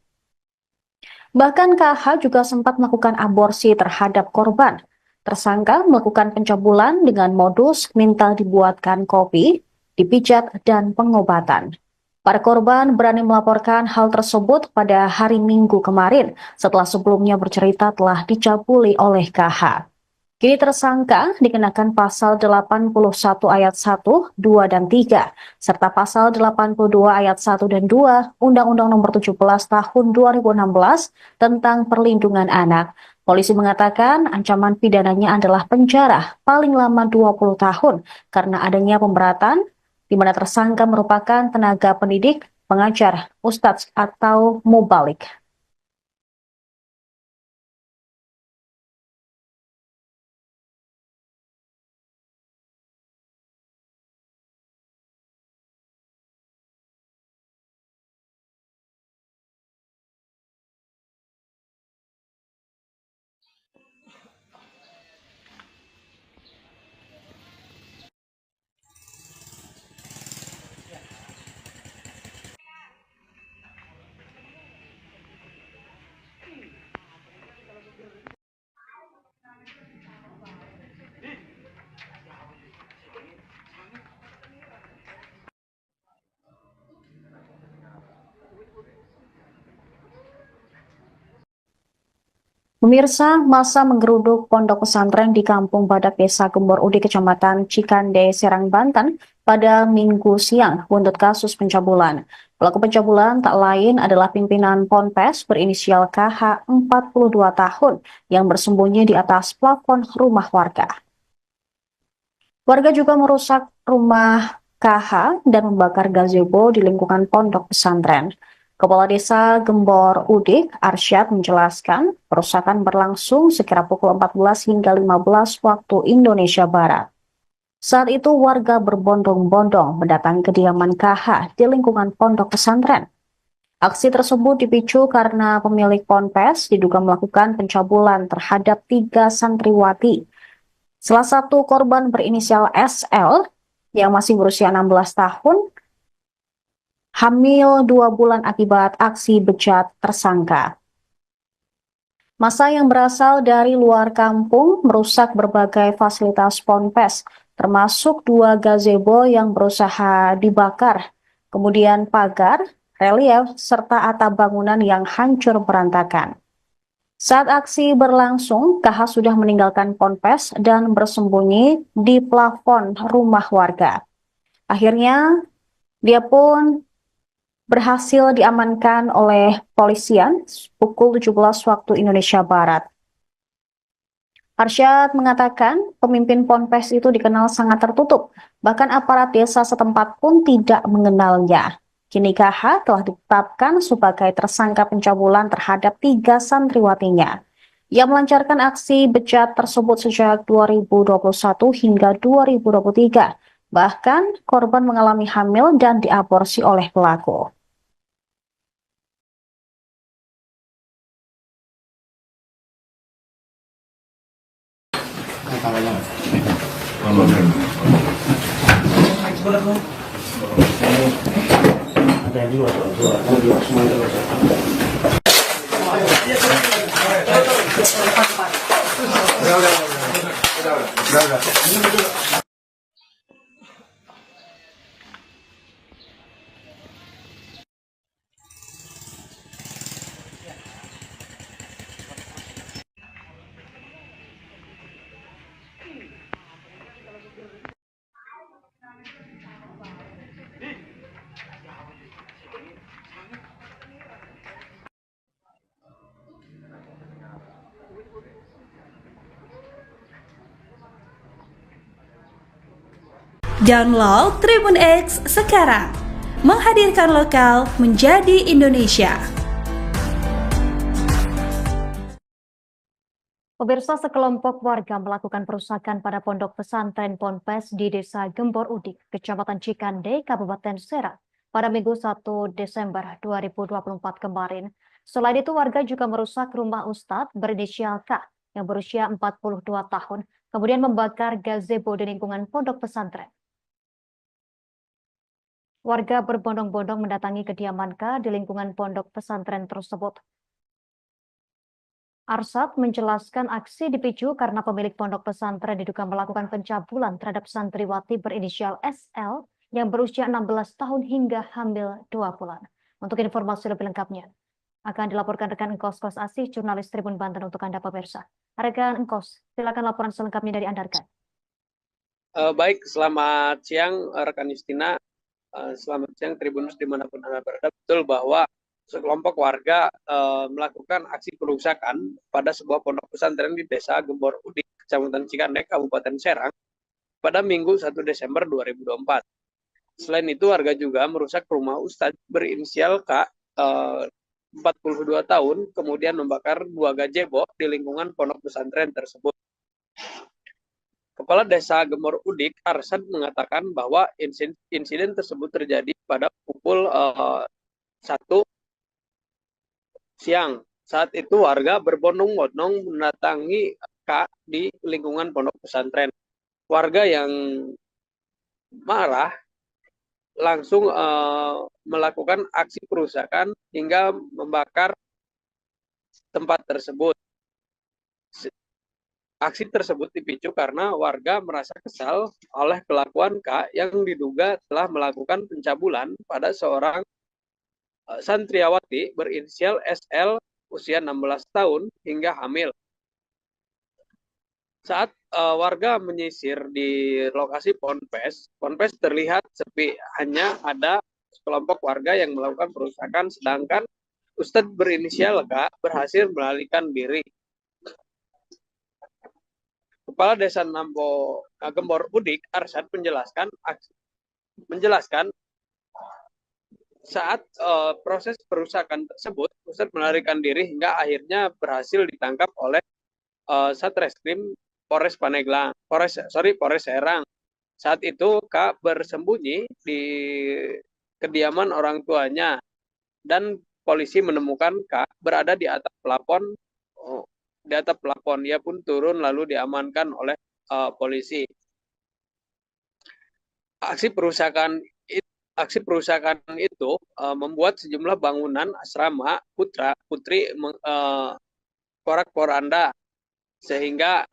Bahkan KH juga sempat melakukan aborsi terhadap korban. Tersangka melakukan pencabulan dengan modus minta dibuatkan kopi, dipijat, dan pengobatan. Para korban berani melaporkan hal tersebut pada hari Minggu kemarin setelah sebelumnya bercerita telah dicabuli oleh KH. Kini tersangka dikenakan pasal 81 ayat 1, 2, dan 3, serta pasal 82 ayat 1 dan 2 Undang-Undang Nomor 17 Tahun 2016 tentang Perlindungan Anak. Polisi mengatakan ancaman pidananya adalah penjara paling lama 20 tahun karena adanya pemberatan di mana tersangka merupakan tenaga pendidik pengajar, ustadz atau mubalik. Pemirsa, masa menggeruduk pondok pesantren di Kampung Badak Desa Gembor Udik, Kecamatan Cikande, Serang, Banten pada Minggu siang buntut kasus pencabulan. Pelaku pencabulan tak lain adalah pimpinan Ponpes berinisial KH 42 tahun yang bersembunyi di atas plafon rumah warga. Warga juga merusak rumah KH dan membakar gazebo di lingkungan pondok pesantren. Kepala Desa Gembor Udik, Arsyad, menjelaskan perusakan berlangsung sekira pukul 14 hingga 15 waktu Indonesia Barat. Saat itu warga berbondong-bondong mendatangi kediaman KH di lingkungan pondok pesantren. Aksi tersebut dipicu karena pemilik ponpes diduga melakukan pencabulan terhadap 3 santriwati. Salah satu korban berinisial SL yang masih berusia 16 tahun hamil 2 bulan akibat aksi bejat tersangka. Massa yang berasal dari luar kampung merusak berbagai fasilitas ponpes, termasuk 2 gazebo yang berusaha dibakar, kemudian pagar, relief, serta atap bangunan yang hancur berantakan. Saat aksi berlangsung, KH sudah meninggalkan ponpes dan bersembunyi di plafon rumah warga. Akhirnya, dia pun berhasil diamankan oleh polisian pukul 17 waktu Indonesia Barat. Arsyad mengatakan pemimpin ponpes itu dikenal sangat tertutup, bahkan aparat desa setempat pun tidak mengenalnya. Kini KH telah ditetapkan sebagai tersangka pencabulan terhadap 3 santriwatinya. Ia melancarkan aksi bejat tersebut sejak 2021 hingga 2023. Bahkan korban mengalami hamil dan diaborsi oleh pelaku. Ada yang dua, semuanya Download Tribun X sekarang, menghadirkan lokal menjadi Indonesia. Pemirsa, sekelompok warga melakukan perusakan pada pondok pesantren Ponpes di Desa Gembor Udik, Kecamatan Cikande, Kabupaten Serang, pada Minggu 1 Desember 2024 kemarin. Selain itu, warga juga merusak rumah Ustadz berinisial K yang berusia 42 tahun, kemudian membakar gazebo di lingkungan pondok pesantren. Warga berbondong-bondong mendatangi kediaman K di lingkungan pondok pesantren tersebut. Arsyad menjelaskan aksi dipicu karena pemilik pondok pesantren diduga melakukan pencabulan terhadap santriwati berinisial SL yang berusia 16 tahun hingga hamil 2 bulan. Untuk informasi lebih lengkapnya, akan dilaporkan rekan Engkos Kos Asih, jurnalis Tribun Banten untuk Anda pemirsa. Rekan Engkos, silakan laporan selengkapnya dari Anda, rekan. Baik, selamat siang rekan Justina. Selamat siang Tribunus dimanapun Anda berada. Betul bahwa sekelompok warga melakukan aksi perusakan pada sebuah pondok pesantren di Desa Gembor Udik, Kecamatan Cikande, Kabupaten Serang pada Minggu 1 Desember 2024. Selain itu, warga juga merusak rumah Ustadz berinisial K, 42 tahun, kemudian membakar 2 gazebo di lingkungan pondok pesantren tersebut. Kepala Desa Gembor Udik, Arsad, mengatakan bahwa insiden tersebut terjadi pada pukul 1 siang. Saat itu warga berbondong-bondong mendatangi K di lingkungan pondok pesantren. Warga yang marah langsung melakukan aksi perusakan hingga membakar tempat tersebut. Aksi tersebut dipicu karena warga merasa kesal oleh kelakuan K yang diduga telah melakukan pencabulan pada seorang santriawati berinisial SL usia 16 tahun hingga hamil. Saat warga menyisir di lokasi Ponpes terlihat sepi, hanya ada sekelompok warga yang melakukan perusakan, sedangkan Ustadz berinisial K berhasil melarikan diri. Kepala Desa Gembor Udik, Arsad, menjelaskan saat proses perusakan tersebut, Ustadz melarikan diri hingga akhirnya berhasil ditangkap oleh Satreskrim Polres Serang. Saat itu K bersembunyi di kediaman orang tuanya dan polisi menemukan K berada di atap plafon. Dia pun turun lalu diamankan oleh polisi. Aksi perusakan itu membuat sejumlah bangunan asrama putri porak-poranda, sehingga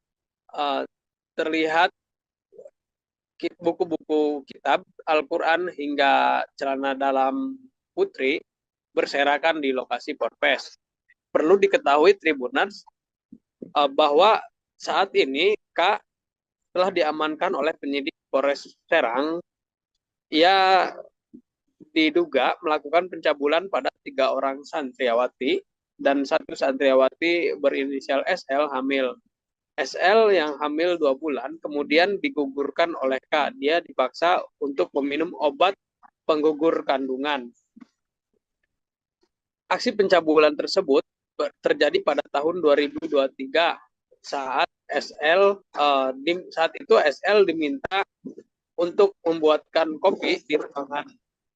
terlihat buku-buku kitab Al-Quran hingga celana dalam putri berserakan di lokasi Ponpes. Perlu diketahui Tribuners bahwa saat ini K telah diamankan oleh penyidik Polres Serang. Ia diduga melakukan pencabulan pada 3 orang santriawati dan 1 santriawati berinisial SL hamil. SL yang hamil 2 bulan kemudian digugurkan oleh K. Dia dipaksa untuk meminum obat penggugur kandungan. Aksi pencabulan tersebut terjadi pada tahun 2023 saat itu SL diminta untuk membuatkan kopi di ruangan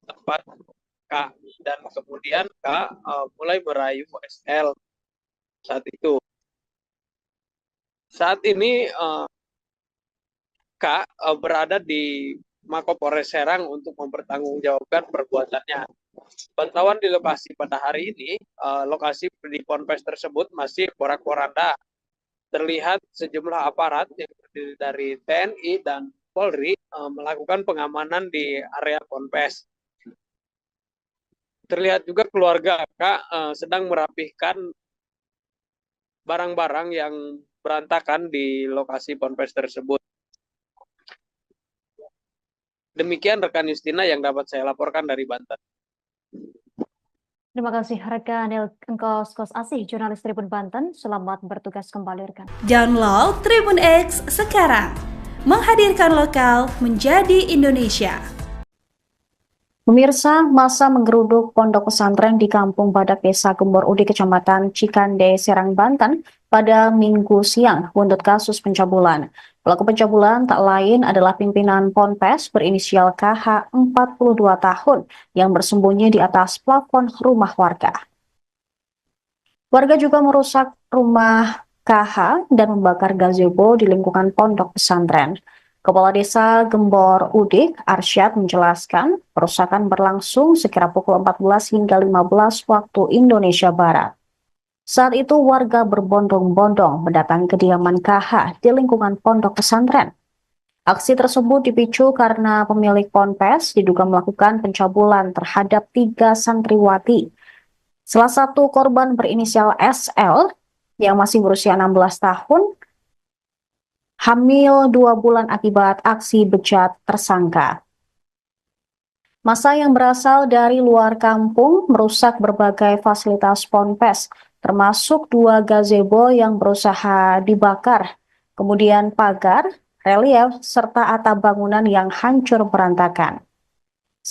tempat K, dan kemudian K mulai merayu SL saat itu. Saat ini K berada di Mapolres Serang untuk mempertanggungjawabkan perbuatannya. Pantauan di lokasi pada hari ini, lokasi di Ponpes tersebut masih porak-poranda. Terlihat sejumlah aparat yang terdiri dari TNI dan Polri melakukan pengamanan di area Ponpes. Terlihat juga keluarga K sedang merapihkan barang-barang yang berantakan di lokasi Ponpes tersebut. Demikian rekan Justina yang dapat saya laporkan dari Banten. Terima kasih rekan Engkos Asih, jurnalis Tribun Banten. Selamat bertugas kembali rekan. Download Tribun X sekarang, menghadirkan lokal menjadi Indonesia. Pemirsa, masa menggeruduk pondok pesantren di Kampung Badak Desa Gembor Udik, Kecamatan Cikande, Serang, Banten pada Minggu siang buntut kasus pencabulan. Pelaku pencabulan tak lain adalah pimpinan Ponpes berinisial KH 42 tahun yang bersembunyi di atas plafon rumah warga. Warga juga merusak rumah KH dan membakar gazebo di lingkungan pondok pesantren. Kepala Desa Gembor Udik, Arsyad, menjelaskan perusakan berlangsung sekira pukul 14 hingga 15 waktu Indonesia Barat. Saat itu warga berbondong-bondong mendatangi kediaman KH di lingkungan pondok pesantren. Aksi tersebut dipicu karena pemilik Ponpes diduga melakukan pencabulan terhadap 3 santriwati. Salah satu korban berinisial SL yang masih berusia 16 tahun, hamil 2 bulan akibat aksi bejat tersangka. Massa yang berasal dari luar kampung merusak berbagai fasilitas Ponpes, termasuk 2 gazebo yang berusaha dibakar, kemudian pagar, relief, serta atap bangunan yang hancur berantakan.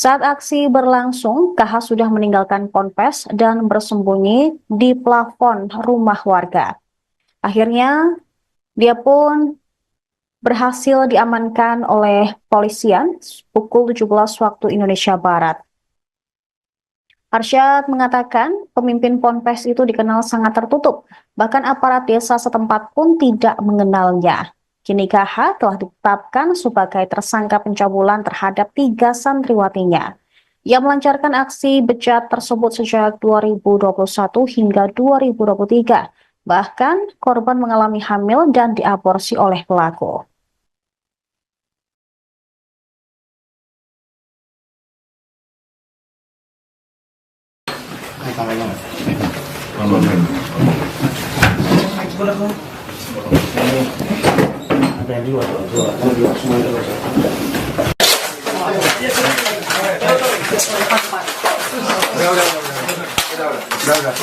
Saat aksi berlangsung, KH sudah meninggalkan ponpes dan bersembunyi di plafon rumah warga. Akhirnya, dia pun berhasil diamankan oleh polisian pukul 17 waktu Indonesia Barat. Arsyad mengatakan pemimpin ponpes itu dikenal sangat tertutup, bahkan aparat desa setempat pun tidak mengenalnya. Kini KH telah ditetapkan sebagai tersangka pencabulan terhadap 3 santriwatinya. Ia melancarkan aksi bejat tersebut sejak 2021 hingga 2023. Bahkan korban mengalami hamil dan diaborsi oleh pelaku. Ada yang dua, semua itu. Udah.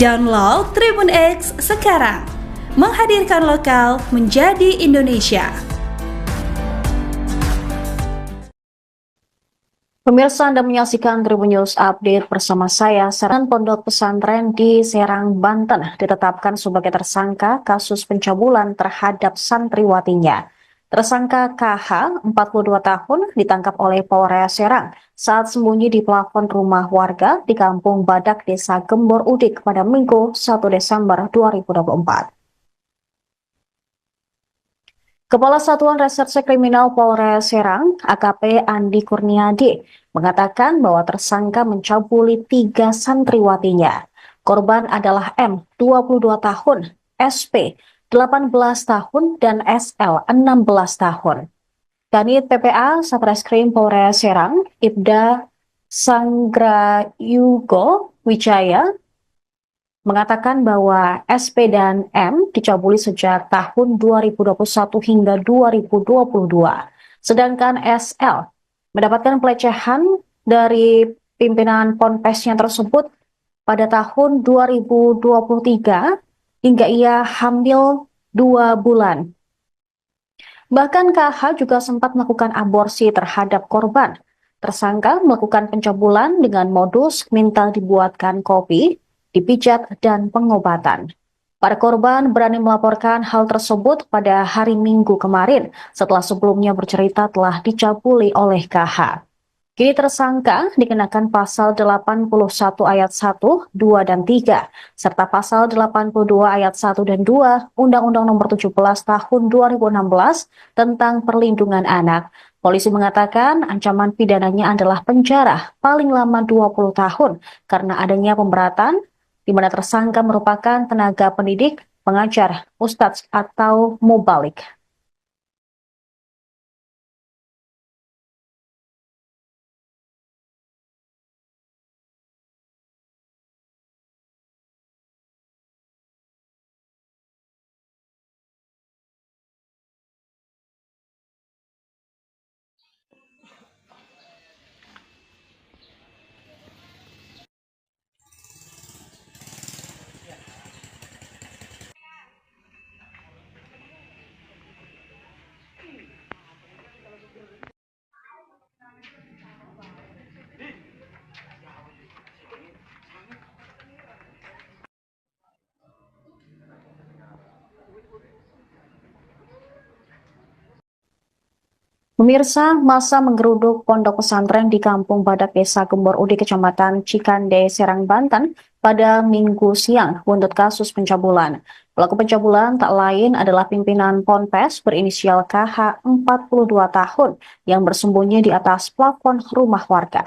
Download Tribun X sekarang, menghadirkan lokal menjadi Indonesia. Pemirsa, Anda menyaksikan Tribun News Update bersama saya, Serang. Pondok pesantren di Serang, Banten ditetapkan sebagai tersangka kasus pencabulan terhadap santriwatinya. Tersangka KH, 42 tahun, ditangkap oleh Polres Serang saat sembunyi di plafon rumah warga di Kampung Badak, Desa Gembor Udik pada Minggu 1 Desember 2024. Kepala Satuan Reserse Kriminal Polres Serang, AKP Andi Kurniadi, mengatakan bahwa tersangka mencabuli 3 santriwatinya. Korban adalah M, 22 tahun, SP, 18 tahun, dan SL, 16 tahun. Kanit PPA Satreskrim Polres Serang, Ibda Sanggrayugo Wijaya, mengatakan bahwa SP dan M dicabuli sejak tahun 2021 hingga 2022. Sedangkan SL mendapatkan pelecehan dari pimpinan ponpesnya tersebut pada tahun 2023 hingga ia hamil 2 bulan. Bahkan KH juga sempat melakukan aborsi terhadap korban. Tersangka melakukan pencabulan dengan modus minta dibuatkan kopi, dipijat, dan pengobatan. Para korban berani melaporkan hal tersebut pada hari Minggu kemarin setelah sebelumnya bercerita telah dicabuli oleh KH. Kini tersangka dikenakan pasal 81 ayat 1, 2, dan 3, serta pasal 82 ayat 1 dan 2 Undang-Undang Nomor 17 Tahun 2016 tentang Perlindungan Anak. Polisi mengatakan ancaman pidananya adalah penjara paling lama 20 tahun karena adanya pemberatan di mana tersangka merupakan tenaga pendidik, pengajar, ustadz, atau mubalik. Pemirsa, masa menggeruduk pondok pesantren di Kampung Badak, Desa Gembor Udik, Kecamatan Cikande, Serang, Banten pada Minggu siang buntut kasus pencabulan. Pelaku pencabulan tak lain adalah pimpinan ponpes berinisial KH, 42 tahun, yang bersembunyi di atas plafon rumah warga.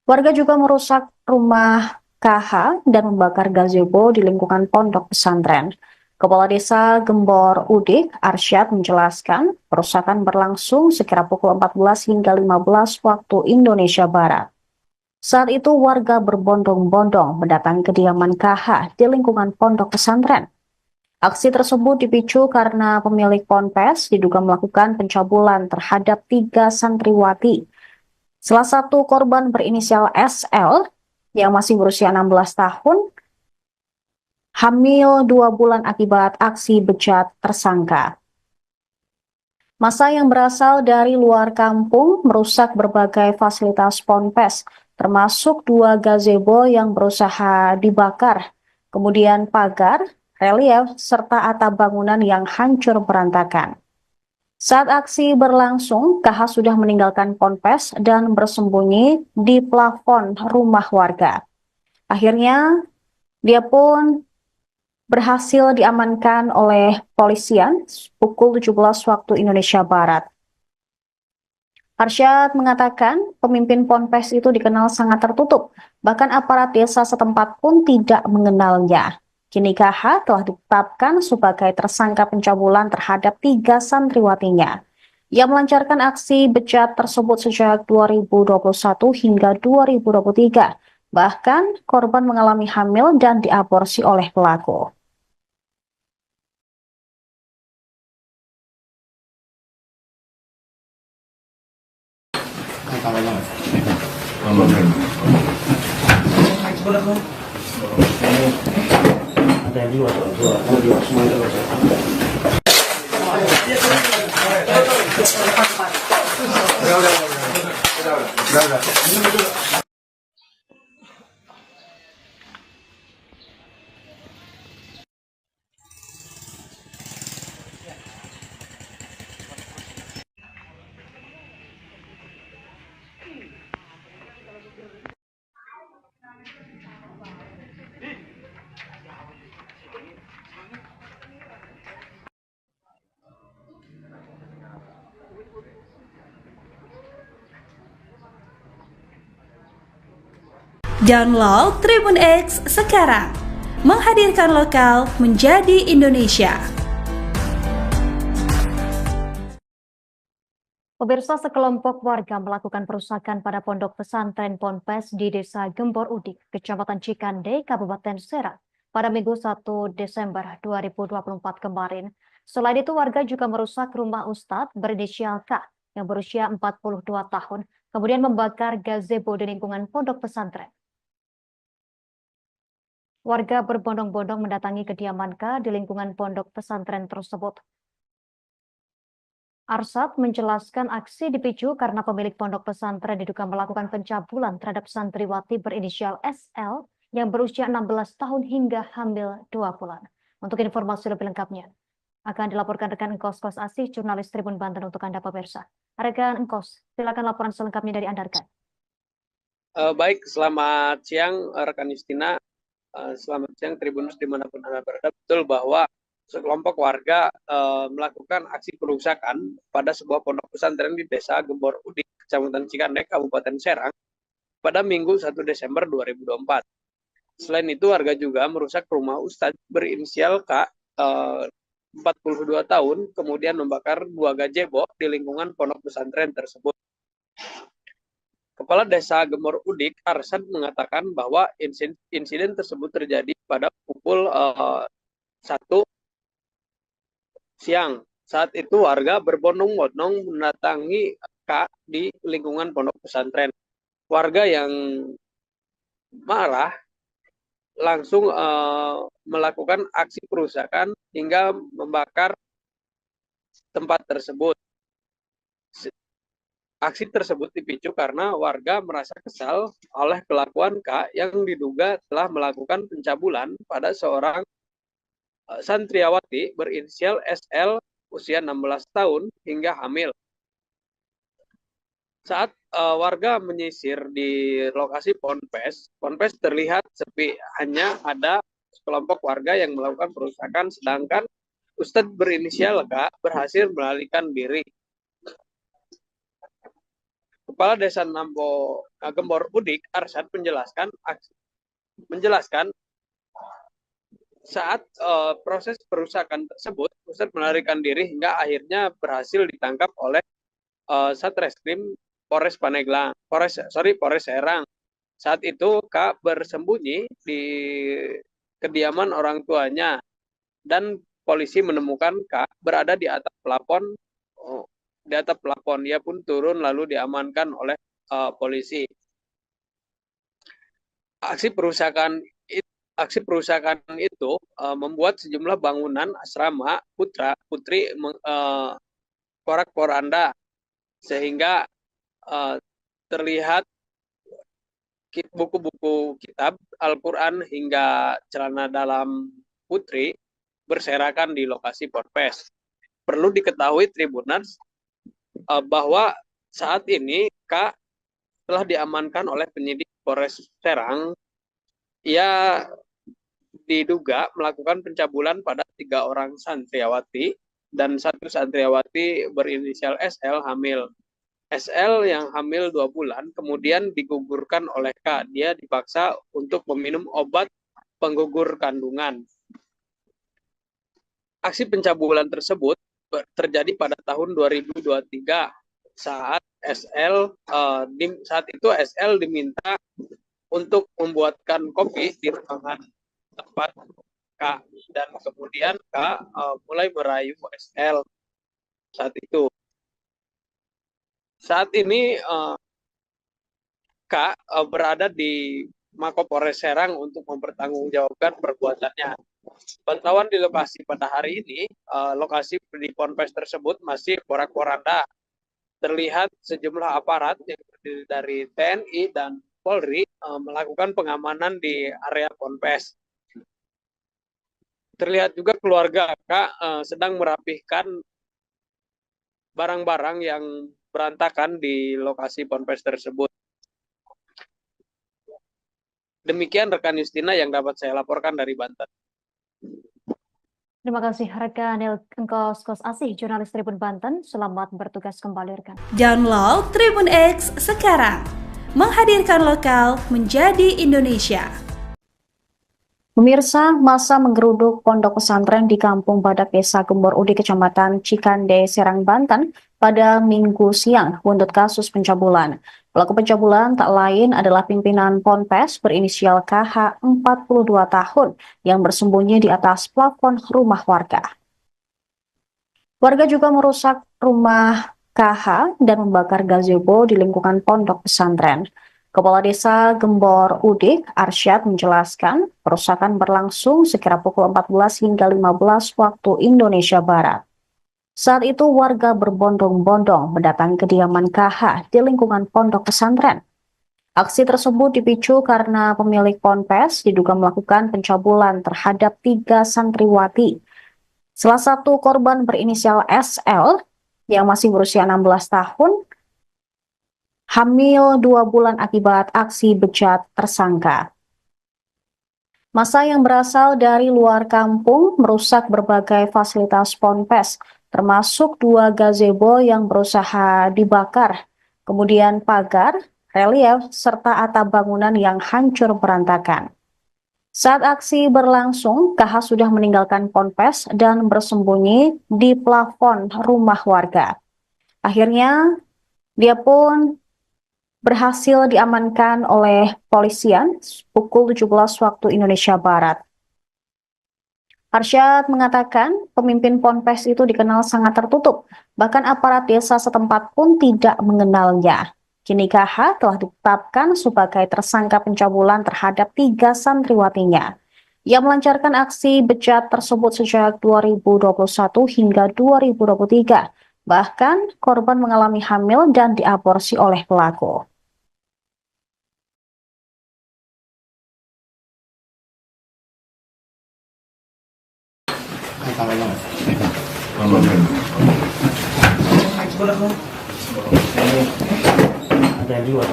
Warga juga merusak rumah KH dan membakar gazebo di lingkungan pondok pesantren. Kepala Desa Gembor Udik, Arsyad menjelaskan, perusakan berlangsung sekira pukul 14 hingga 15 waktu Indonesia Barat. Saat itu warga berbondong-bondong mendatangi kediaman KH di lingkungan pondok pesantren. Aksi tersebut dipicu karena pemilik ponpes diduga melakukan pencabulan terhadap 3 santriwati. Salah satu korban berinisial SL yang masih berusia 16 tahun hamil 2 bulan akibat aksi bejat tersangka. Massa yang berasal dari luar kampung merusak berbagai fasilitas ponpes, termasuk 2 gazebo yang berusaha dibakar, kemudian pagar, relief, serta atap bangunan yang hancur berantakan. Saat aksi berlangsung, KH sudah meninggalkan ponpes dan bersembunyi di plafon rumah warga. Akhirnya, dia pun berhasil diamankan oleh polisian pukul 17 waktu Indonesia Barat. Arsyad mengatakan pemimpin ponpes itu dikenal sangat tertutup, bahkan aparat desa setempat pun tidak mengenalnya. Kini KH telah ditetapkan sebagai tersangka pencabulan terhadap 3 santriwatinya. Ia melancarkan aksi bejat tersebut sejak 2021 hingga 2023. Bahkan korban mengalami hamil dan diaborsi oleh pelaku. Ada yang dua, semua itu baca. Download Tribun X sekarang, menghadirkan lokal menjadi Indonesia. Pemirsa, sekelompok warga melakukan perusakan pada pondok pesantren Ponpes di Desa Gembor Udik, Kecamatan Cikande, Kabupaten Serang, pada Minggu 1 Desember 2024 kemarin. Selain itu, warga juga merusak rumah Ustadz berinisial K yang berusia 42 tahun, kemudian membakar gazebo di lingkungan pondok pesantren. Warga berbondong-bondong mendatangi kediaman K di lingkungan pondok pesantren tersebut. Arsyad menjelaskan aksi dipicu karena pemilik pondok pesantren diduga melakukan pencabulan terhadap santriwati berinisial SL yang berusia 16 tahun hingga hamil 2 bulan. Untuk informasi lebih lengkapnya, akan dilaporkan rekan Engkos Kos Asih, jurnalis Tribun Banten untuk Anda pemirsa. Rekan Engkos, silakan laporan selengkapnya dari Anda, rekan. Baik, selamat siang rekan Justina. Selamat siang Tribunus dimanapun Anda berada. Betul bahwa sekelompok warga melakukan aksi perusakan pada sebuah pondok pesantren di Desa Gembor Udik, Kecamatan Cikandek, Kabupaten Serang, pada Minggu 1 Desember 2024. Selain itu, warga juga merusak rumah Ustadz berinisial K, 42 tahun, kemudian membakar 2 gazebo di lingkungan pondok pesantren tersebut. Kepala Desa Gembor Udik, Arsyad, mengatakan bahwa insiden tersebut terjadi pada pukul 1 siang. Saat itu warga berbondong-bondong mendatangi K di lingkungan pondok pesantren. Warga yang marah langsung melakukan aksi perusakan hingga membakar tempat tersebut. Aksi tersebut dipicu karena warga merasa kesal oleh kelakuan K yang diduga telah melakukan pencabulan pada seorang santriwati berinisial SL usia 16 tahun hingga hamil. Saat warga menyisir di lokasi ponpes terlihat sepi, hanya ada sekelompok warga yang melakukan perusakan, sedangkan Ustadz berinisial K berhasil melarikan diri. Kepala Desa Gembor Udik, Arsyad, menjelaskan saat proses perusakan tersebut, Ustadz melarikan diri hingga akhirnya berhasil ditangkap oleh Satreskrim Polres Pandeglang, Polres Serang. Saat itu Kak bersembunyi di kediaman orang tuanya dan polisi menemukan Kak berada di atap plafon. Di atap plafon, dia pun turun lalu diamankan oleh polisi. Aksi perusakan itu membuat sejumlah bangunan asrama putri porak-poranda sehingga terlihat buku-buku kitab Al-Quran hingga celana dalam putri berserakan di lokasi ponpes. Perlu diketahui Tribuners bahwa saat ini K telah diamankan oleh penyidik Polres Serang. Ia diduga melakukan pencabulan pada 3 orang santriawati dan 1 santriawati berinisial SL hamil. SL yang hamil 2 bulan kemudian digugurkan oleh K. Dia dipaksa untuk meminum obat penggugur kandungan. Aksi pencabulan tersebut terjadi pada tahun 2023 saat itu SL diminta untuk membuatkan kopi di ruangan tempat K, dan kemudian K mulai merayu SL saat itu. Saat ini K berada di Mapolres Serang untuk mempertanggungjawabkan perbuatannya. Pantauan di lokasi pada hari ini, lokasi di ponpes tersebut masih porak-poranda. Terlihat sejumlah aparat yang terdiri dari TNI dan Polri melakukan pengamanan di area ponpes. Terlihat juga keluarga Kak sedang merapihkan barang-barang yang berantakan di lokasi ponpes tersebut. Demikian rekan Justina yang dapat saya laporkan dari Banten. Terima kasih rekan Engkos Asih, jurnalis Tribun Banten. Selamat bertugas kembali rekan. Download Tribun X sekarang. Menghadirkan lokal menjadi Indonesia. Pemirsa, masa menggeruduk pondok pesantren di Kampung Badak Desa Gembor Udi, Kecamatan Cikande, Serang, Banten pada Minggu siang buntut kasus pencabulan. Pelaku pencabulan tak lain adalah pimpinan Ponpes berinisial KH 42 tahun yang bersembunyi di atas plafon rumah warga. Warga juga merusak rumah KH dan membakar gazebo di lingkungan pondok pesantren. Kepala Desa Gembor Udik, Arsyad, menjelaskan perusakan berlangsung sekira pukul 14 hingga 15 waktu Indonesia Barat. Saat itu warga berbondong-bondong mendatangi kediaman KH di lingkungan pondok pesantren. Aksi tersebut dipicu karena pemilik ponpes diduga melakukan pencabulan terhadap 3 santriwati. Salah satu korban berinisial SL yang masih berusia 16 tahun, hamil 2 bulan akibat aksi bejat tersangka. Massa yang berasal dari luar kampung merusak berbagai fasilitas ponpes, termasuk 2 gazebo yang berusaha dibakar, kemudian pagar, relief, serta atap bangunan yang hancur berantakan. Saat aksi berlangsung, KH sudah meninggalkan ponpes dan bersembunyi di plafon rumah warga. Akhirnya, dia pun berhasil diamankan oleh polisian pukul 17 waktu Indonesia Barat. Arsyad mengatakan pemimpin ponpes itu dikenal sangat tertutup, bahkan aparat desa setempat pun tidak mengenalnya. Kini KH telah ditetapkan sebagai tersangka pencabulan terhadap 3 santriwatinya. Ia melancarkan aksi bejat tersebut sejak 2021 hingga 2023. Bahkan korban mengalami hamil dan diaborsi oleh pelaku. Ada dua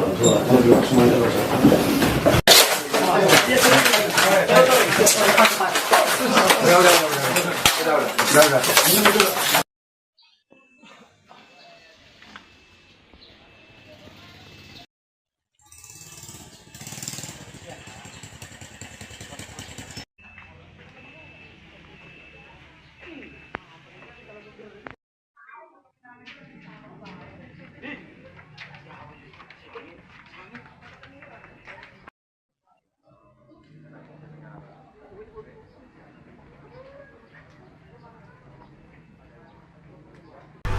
semuanya udah.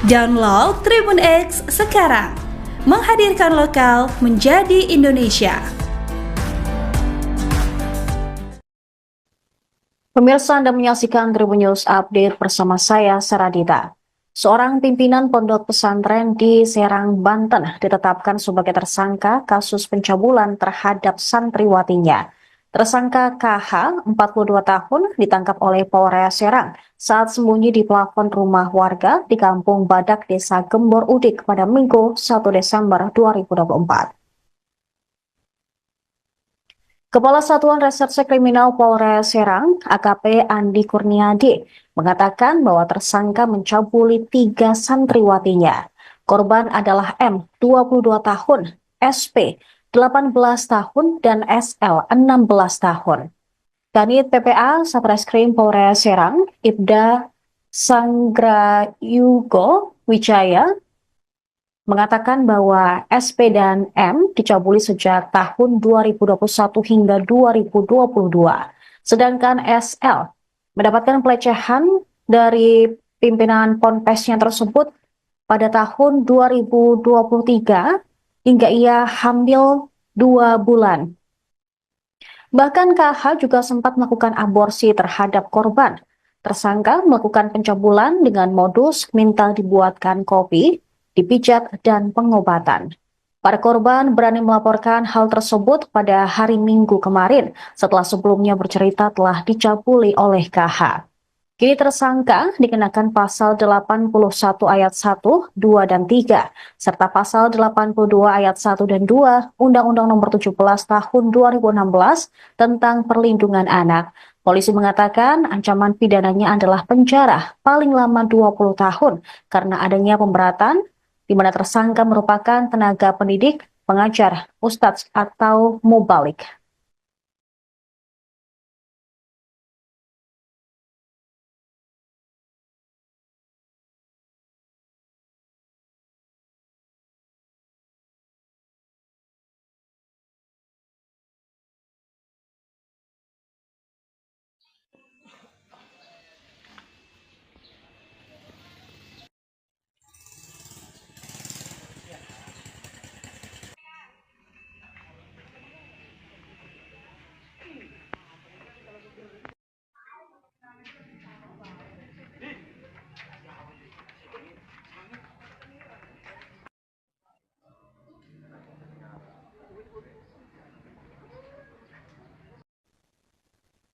Download Tribun X sekarang. Menghadirkan lokal menjadi Indonesia. Pemirsa, Anda menyaksikan Tribun News Update bersama saya, Saradita. Seorang pimpinan pondok pesantren di Serang, Banten ditetapkan sebagai tersangka kasus pencabulan terhadap santriwatinya. Tersangka KH, 42 tahun, ditangkap oleh Polres Serang saat sembunyi di plafon rumah warga di Kampung Badak, Desa Gembor Udik pada Minggu 1 Desember 2024. Kepala Satuan Reserse Kriminal Polres Serang, AKP Andi Kurniadi, mengatakan bahwa tersangka mencabuli 3 santriwatinya. Korban adalah M, 22 tahun, SP, 18 tahun, dan SL, 16 tahun. Kanit PPA Satreskrim Polres Serang, Ibda Sanggrayugo Wijaya, mengatakan bahwa SP dan M dicabuli sejak tahun 2021 hingga 2022. Sedangkan SL mendapatkan pelecehan dari pimpinan ponpesnya tersebut pada tahun 2023 hingga ia hamil 2 bulan. Bahkan KH juga sempat melakukan aborsi terhadap korban. Tersangka melakukan pencabulan dengan modus minta dibuatkan kopi, dipijat, dan pengobatan. Para korban berani melaporkan hal tersebut pada hari Minggu kemarin setelah sebelumnya bercerita telah dicabuli oleh KH. Kini tersangka dikenakan pasal 81 ayat 1, 2, dan 3, serta pasal 82 ayat 1 dan 2 Undang-Undang Nomor 17 Tahun 2016 tentang Perlindungan Anak. Polisi mengatakan ancaman pidananya adalah penjara paling lama 20 tahun karena adanya pemberatan di mana tersangka merupakan tenaga pendidik, pengajar, ustadz, atau mubalik.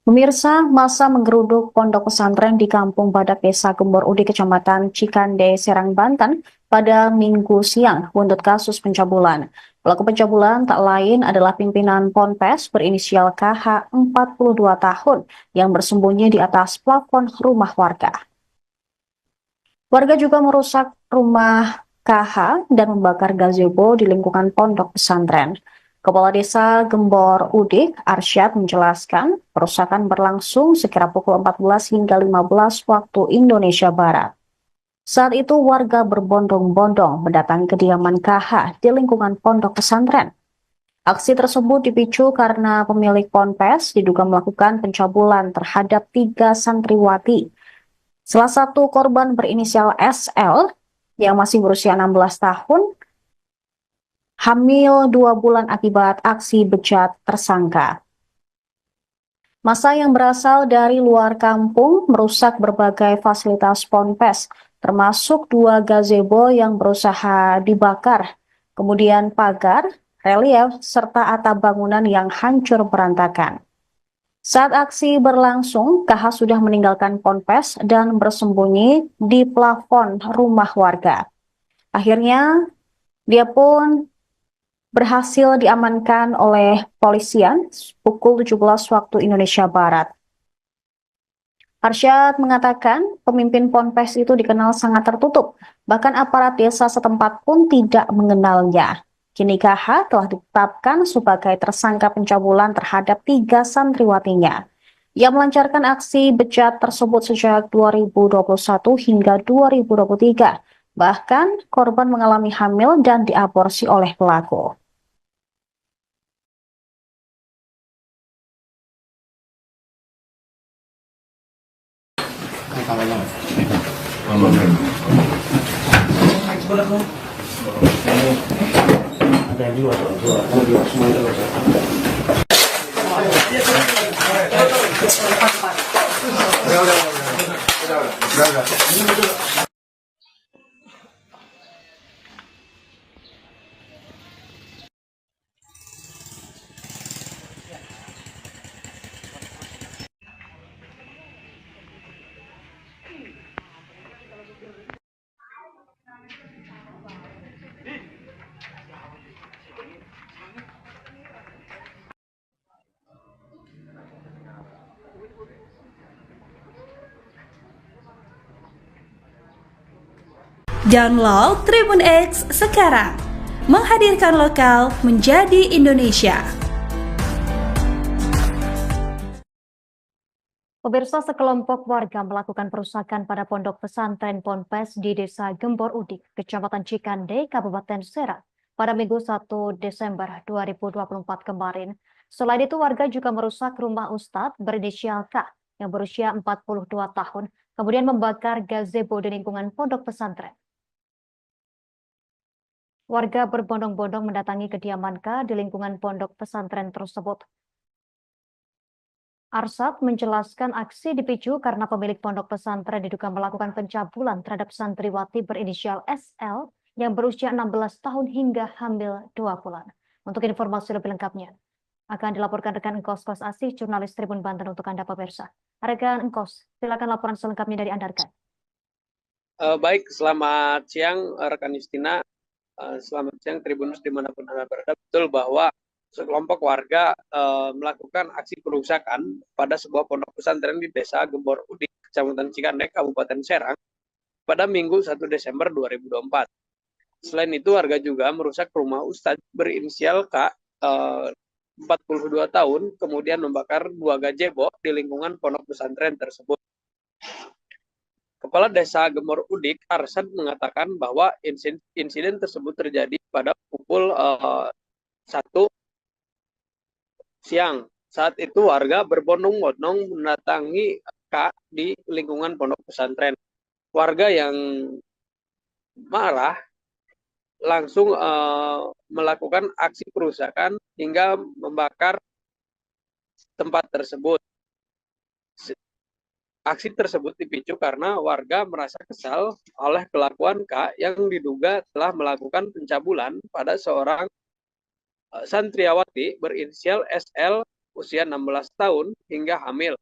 Pemirsa, masa menggeruduk pondok pesantren di Kampung Badak, Desa Gembor Udik, Kecamatan Cikande, Serang, Banten pada Minggu siang buntut kasus pencabulan. Pelaku pencabulan tak lain adalah pimpinan Ponpes berinisial KH, 42 tahun, yang bersembunyi di atas plafon rumah warga. Warga juga merusak rumah KH dan membakar gazebo di lingkungan pondok pesantren. Kepala Desa Gembor Udik, Arsyad, menjelaskan perusakan berlangsung sekira pukul 14 hingga 15 waktu Indonesia Barat. Saat itu warga berbondong-bondong mendatangi kediaman KH di lingkungan pondok pesantren. Aksi tersebut dipicu karena pemilik ponpes diduga melakukan pencabulan terhadap 3 santriwati. Salah satu korban berinisial SL yang masih berusia 16 tahun hamil 2 bulan akibat aksi bejat tersangka. Massa yang berasal dari luar kampung merusak berbagai fasilitas ponpes, termasuk 2 gazebo yang berusaha dibakar, kemudian pagar, relief, serta atap bangunan yang hancur berantakan. Saat aksi berlangsung, KH sudah meninggalkan ponpes dan bersembunyi di plafon rumah warga. Akhirnya, dia pun berhasil diamankan oleh polisian pukul 17 waktu Indonesia Barat. Arsyad mengatakan pemimpin ponpes itu dikenal sangat tertutup, bahkan aparat desa setempat pun tidak mengenalnya. Kini KH telah ditetapkan sebagai tersangka pencabulan terhadap 3 santriwatinya. Ia melancarkan aksi bejat tersebut sejak 2021 hingga 2023. Bahkan korban mengalami hamil dan diaborsi oleh pelaku. Ini kameranya. sebenarnya. Ini ada yang dua, semua itu baca. Udah. Download Tribun X sekarang, menghadirkan lokal menjadi Indonesia. Pemirsa, sekelompok warga melakukan perusakan pada pondok pesantren Ponpes di Desa Gembor Udik, Kecamatan Cikande, Kabupaten Serang pada Minggu 1 Desember 2024 kemarin. Selain itu, warga juga merusak rumah Ustadz berinisial K yang berusia 42 tahun, kemudian membakar gazebo di lingkungan pondok pesantren. Warga berbondong-bondong mendatangi kediaman K di lingkungan pondok pesantren tersebut. Arsad menjelaskan aksi dipicu karena pemilik pondok pesantren diduga melakukan pencabulan terhadap santriwati berinisial SL yang berusia 16 tahun hingga hamil 2 bulan. Untuk informasi lebih lengkapnya, akan dilaporkan rekan Engkos Kos Asih, jurnalis Tribun Banten untuk Anda pemirsa. Rekan Engkos, silakan laporan selengkapnya dari Anda, rekan. Baik, selamat siang rekan Justina. Selamat siang Tribunus dimanapun Anda berada. Betul bahwa sekelompok warga melakukan aksi perusakan pada sebuah pondok pesantren di Desa Gembor Udik, Kecamatan Cikandek, Kabupaten Serang pada Minggu 1 Desember 2024. Selain itu, warga juga merusak rumah Ustadz berinisial K 42 tahun, kemudian membakar 2 gazebo di lingkungan pondok pesantren tersebut. Kepala Desa Gembor Udik, Arsad, mengatakan bahwa insiden tersebut terjadi pada pukul 1 siang. Saat itu warga berbondong-bondong mendatangi K di lingkungan pondok pesantren. Warga yang marah langsung melakukan aksi perusakan hingga membakar tempat tersebut. Aksi tersebut dipicu karena warga merasa kesal oleh kelakuan K yang diduga telah melakukan pencabulan pada seorang santriawati berinisial SL usia 16 tahun hingga hamil.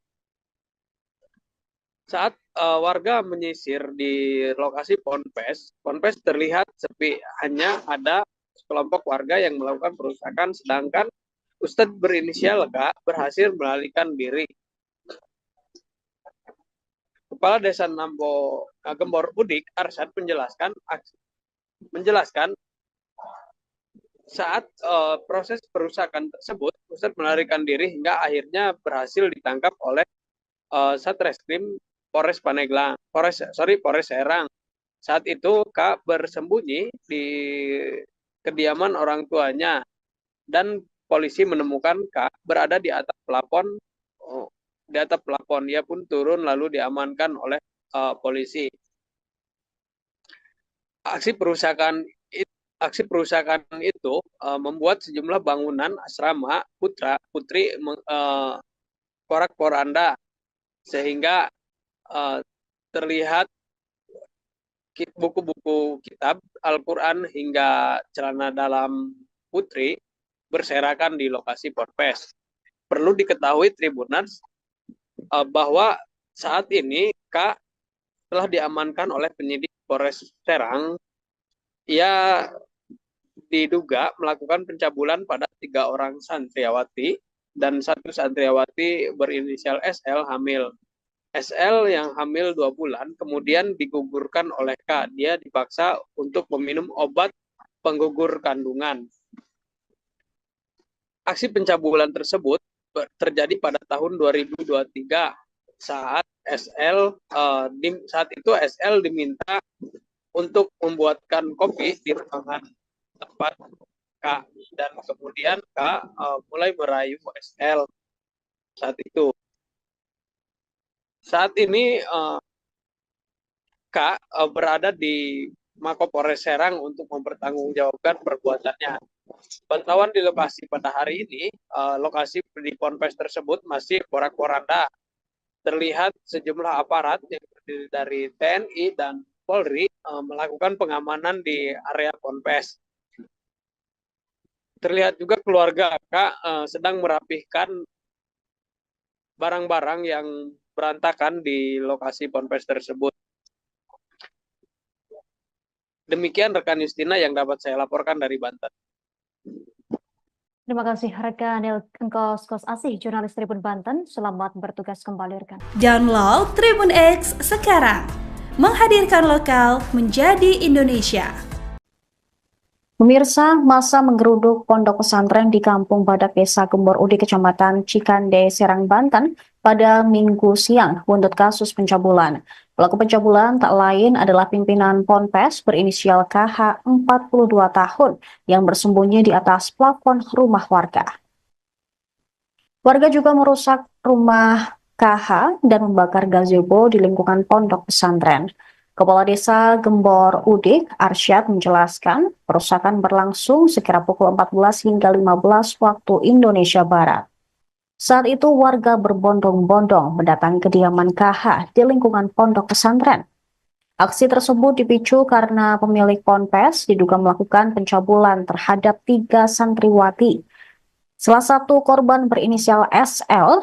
Saat warga menyisir di lokasi Ponpes terlihat sepi, hanya ada sekelompok warga yang melakukan perusakan, sedangkan Ustadz berinisial K berhasil melarikan diri. Kepala Desa Gembor Udik, Arsad, menjelaskan saat proses perusakan tersebut, Ustadz melarikan diri hingga akhirnya berhasil ditangkap oleh Satreskrim Polres Serang. Saat itu K bersembunyi di kediaman orang tuanya dan polisi menemukan K berada di atap plafon. Dia pun turun lalu diamankan oleh polisi. Aksi perusakan itu membuat sejumlah bangunan asrama putri porak-poranda, sehingga terlihat buku-buku kitab Al-Quran hingga celana dalam putri berserakan di lokasi Ponpes. Perlu diketahui Tribuners bahwa saat ini K telah diamankan oleh penyidik Polres Serang. Ia diduga melakukan pencabulan pada 3 orang santriawati dan 1 santriawati berinisial SL hamil. SL yang hamil 2 bulan kemudian digugurkan oleh K. Dia dipaksa untuk meminum obat penggugur kandungan. Aksi pencabulan tersebut terjadi pada tahun 2023 saat itu SL diminta untuk membuatkan kopi di ruangan tempat K, dan kemudian K mulai merayu SL saat itu. Saat ini K berada di Mapolres Serang untuk mempertanggungjawabkan perbuatannya. Pantauan di lokasi pada hari ini, lokasi di Ponpes tersebut masih porak-poranda. Terlihat sejumlah aparat yang terdiri dari TNI dan Polri melakukan pengamanan di area Ponpes. Terlihat juga keluarga Kak sedang merapihkan barang-barang yang berantakan di lokasi Ponpes tersebut. Demikian rekan Justina yang dapat saya laporkan dari Banten. Terima kasih rekan Engkos Asih, jurnalis Tribun Banten. Selamat bertugas kembali rekan. Download Tribun X sekarang. Menghadirkan lokal menjadi Indonesia. Pemirsa, masa menggeruduk pondok pesantren di Kampung Badak Desa Gembor Udik, Kecamatan Cikande, Serang, Banten pada Minggu siang buntut kasus pencabulan. Pelaku pencabulan tak lain adalah pimpinan Ponpes berinisial KH 42 tahun yang bersembunyi di atas plafon rumah warga. Warga juga merusak rumah KH dan membakar gazebo di lingkungan pondok pesantren. Kepala Desa Gembor Udik, Arsyad, menjelaskan perusakan berlangsung sekira pukul 14 hingga 15 waktu Indonesia Barat. Saat itu warga berbondong-bondong mendatangi kediaman KH di lingkungan pondok pesantren. Aksi tersebut dipicu karena pemilik Ponpes diduga melakukan pencabulan terhadap 3 santriwati. Salah satu korban berinisial SL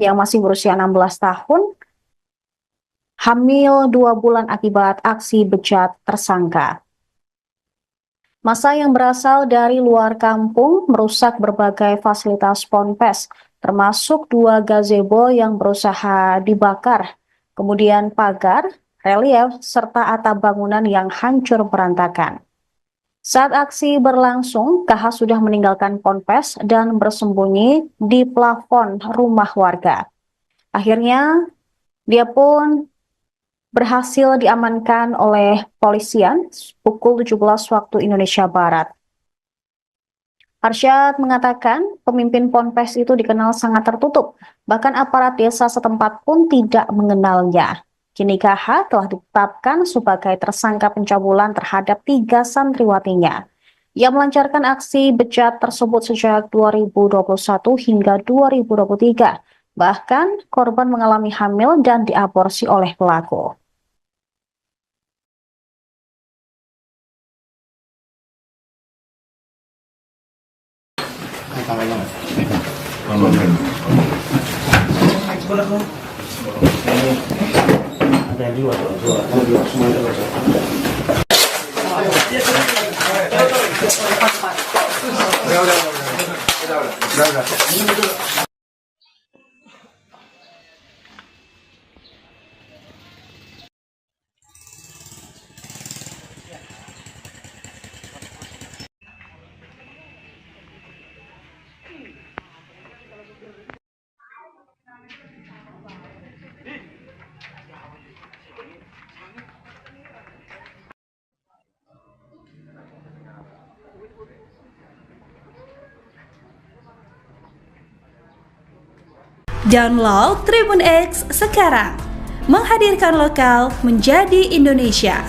yang masih berusia 16 tahun, hamil 2 bulan akibat aksi bejat tersangka. Massa yang berasal dari luar kampung merusak berbagai fasilitas Ponpes, termasuk 2 gazebo yang berusaha dibakar, kemudian pagar, relief, serta atap bangunan yang hancur berantakan. Saat aksi berlangsung, KH sudah meninggalkan Ponpes dan bersembunyi di plafon rumah warga. Akhirnya, dia pun berhasil diamankan oleh polisian pukul 17 waktu Indonesia Barat. Arsyad mengatakan pemimpin Ponpes itu dikenal sangat tertutup, bahkan aparat desa setempat pun tidak mengenalnya. Kini KH telah ditetapkan sebagai tersangka pencabulan terhadap 3 santriwatinya. Ia melancarkan aksi bejat tersebut sejak 2021 hingga 2023. Bahkan korban mengalami hamil dan diaborsi oleh pelaku. Ada yang dua, semua itu. Udah. Download Tribun X sekarang. Menghadirkan lokal menjadi Indonesia.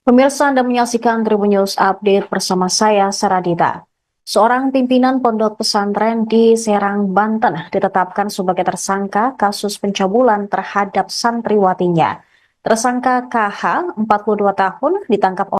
Pemirsa, Anda menyaksikan Tribun News Update bersama saya, Saradita. Seorang pimpinan pondok pesantren di Serang, Banten ditetapkan sebagai tersangka kasus pencabulan terhadap santriwatinya. Tersangka KH, 42 tahun, ditangkap